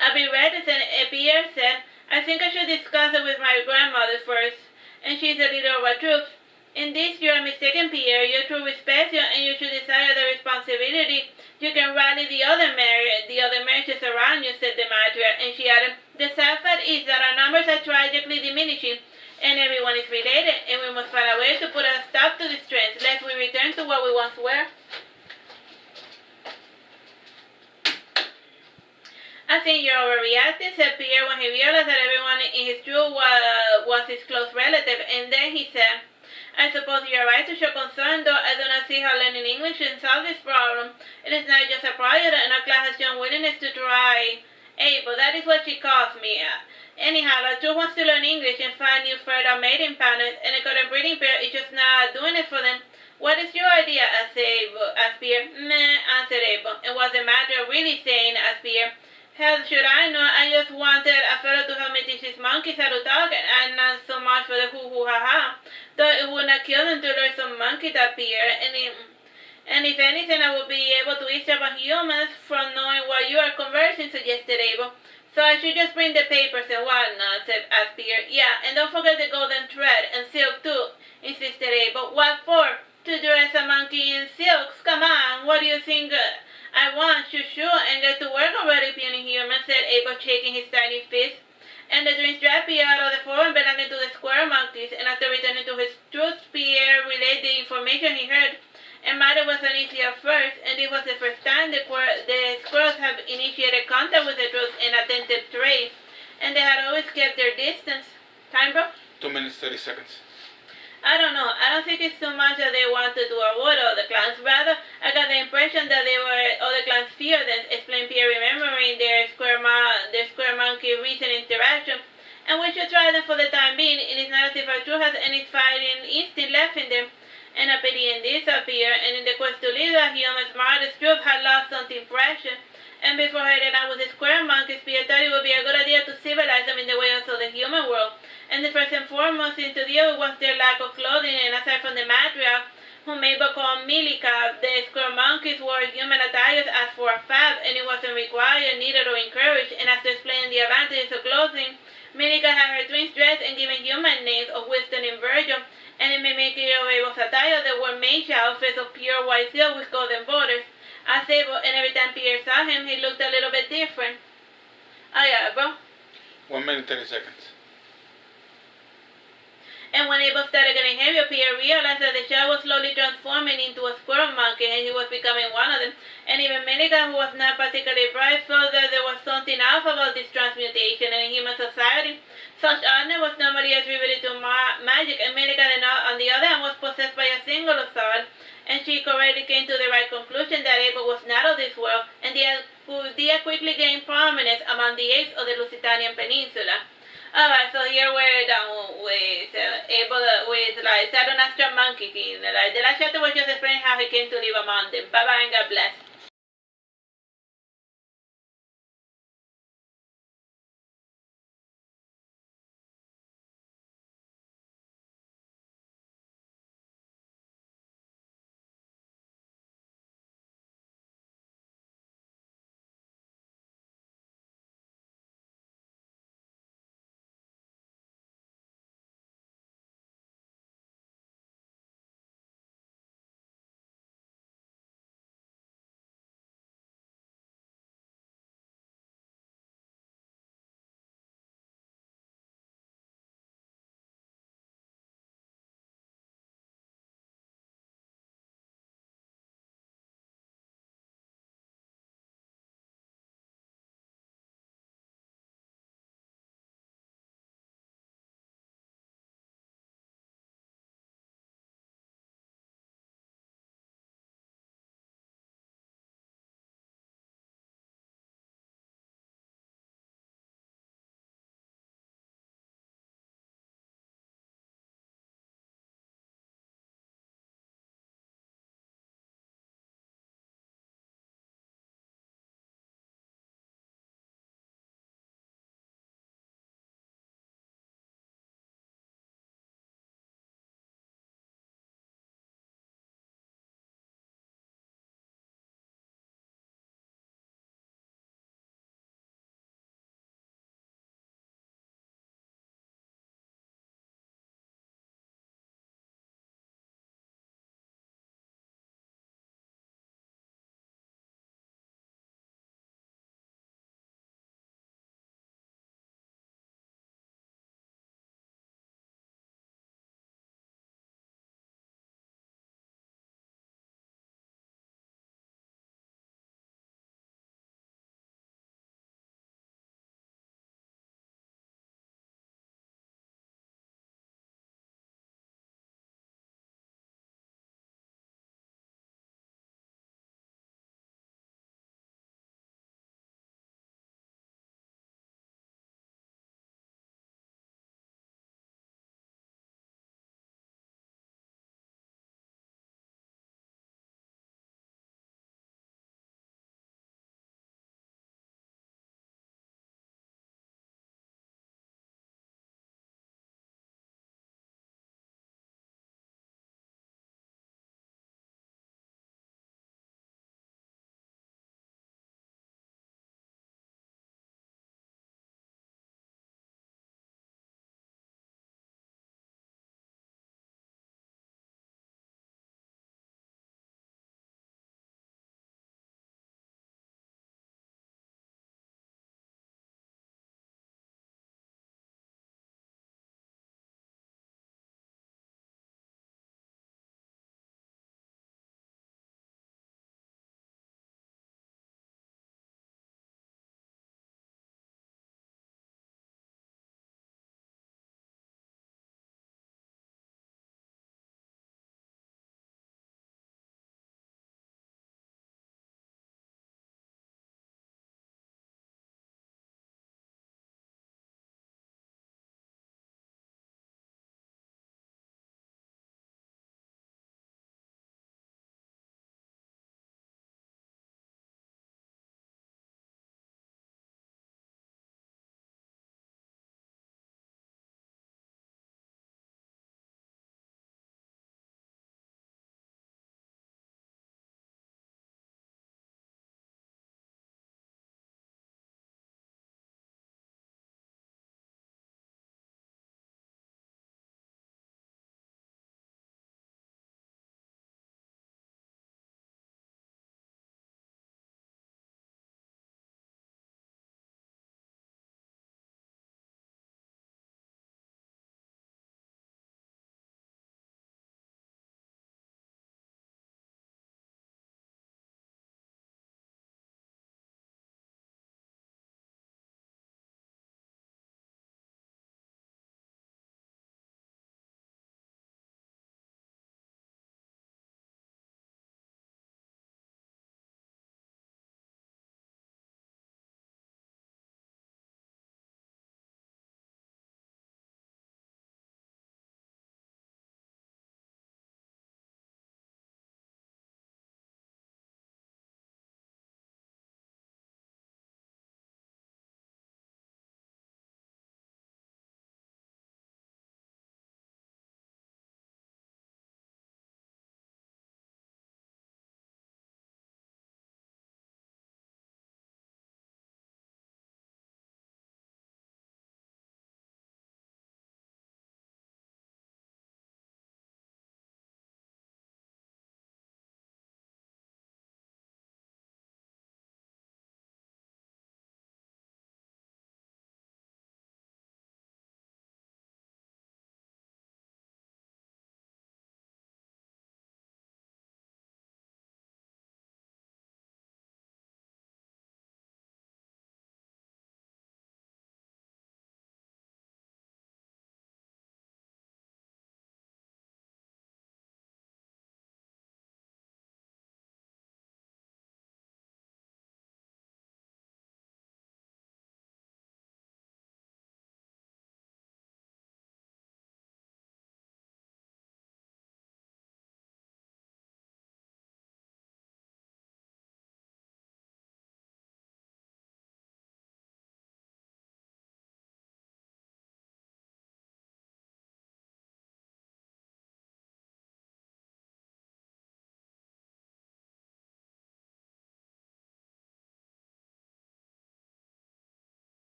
"I'll be reticent," Pierre said. "I think I should discuss it with my grandmother first, and she's the leader of our troops." "In this you are mistaken, Pierre. Your troop respects you, and you should desire the responsibility. You can rally the other marriages around you," said the Madria, and she added, "The sad fact is that our numbers are tragically diminishing, and everyone is related, and we must find a way to put a stop to this trend, lest we return to what we once were." "I think you're overreacting," said Pierre when he realized that everyone in his troop was his close relative, and then he said, "I suppose you're right to show concern, though I do not see how learning English can solve this problem. It is not just a project, and our class has shown willingness to try. But that is what she calls me. Anyhow, our troop wants to learn English and find new fertile mating partners, and the current breeding pair is just not doing it for them." "What is your idea?" asked Pierre. "Meh," answered Abel. "And what's the matter really saying?" asked Pierre. "How should I know? I just wanted a fellow to help me teach these monkeys how to talk, and not so much for the hoo-hoo-ha-ha. Though it would not kill them to learn some monkey talk, Pierre. And if anything, I would be able to eavesdrop on humans from knowing what you are conversing," suggested Abel. "So I should just bring the papers and whatnot," asked Pierre. "Yeah, and don't forget the golden thread, and silk too," insisted Abel. "What for? To dress a monkey in silks? Come on, what do you think I want to shoot and get to work already, puny human, said Abel, shaking his tiny fist. And the twins dragged Pierre out of the form belonging to the square monkeys, and after returning to his truth, Pierre relayed the information he heard. And matter was uneasy at first, and it was the first time the squirrels have initiated contact with the truth in attentive traits, and they had always kept their distance. Time, bro? 2 minutes, 30 seconds. I don't know. I don't think it's so much that they wanted to avoid all the clans. Rather, I got the impression that all the clans feared them, explained Pierre, remembering their square monkey recent interaction. And we should try them for the time being. It is not as if our crew has any fighting instinct left in them. And a pity in disappear, and in the quest to lead the humans, Marduke's troop had lost something precious. And before heading out with the square monkeys, Pierre thought it would be a good idea to civilize them in the ways of the human world. And the first and foremost thing to deal was their lack of clothing, and aside from the matriarch, whom Mabel called Milika, the square monkeys wore human attires as for a fad, and it wasn't required, needed, or encouraged. And after explaining the advantages of clothing, Milika had her twins dressed and given human names of wisdom and virtue, and in mimicry of Abel's attire, they wore mage outfits of pure white silk with golden borders. As Abel, and every time Pierre saw him, he looked a little bit different. Oh yeah, bro? 1 minute, 30 seconds. And when Abel started getting heavier, Pierre realized that the child was slowly transforming into a squirrel monkey, and he was becoming one of them. And even Milika, who was not particularly bright, felt that there was something off about this transmutation, and in human society, such honor was normally attributed to magic, and Milika, on the other hand, was possessed by a single thought, and she correctly came to the right conclusion that Abel was not of this world, and the idea quickly gained prominence among the apes of the Lusitania Peninsula. Alright, so here we're done with Saturnastra Monkey King. The last chapter was just explaining how he came to live among them. Bye bye and God bless.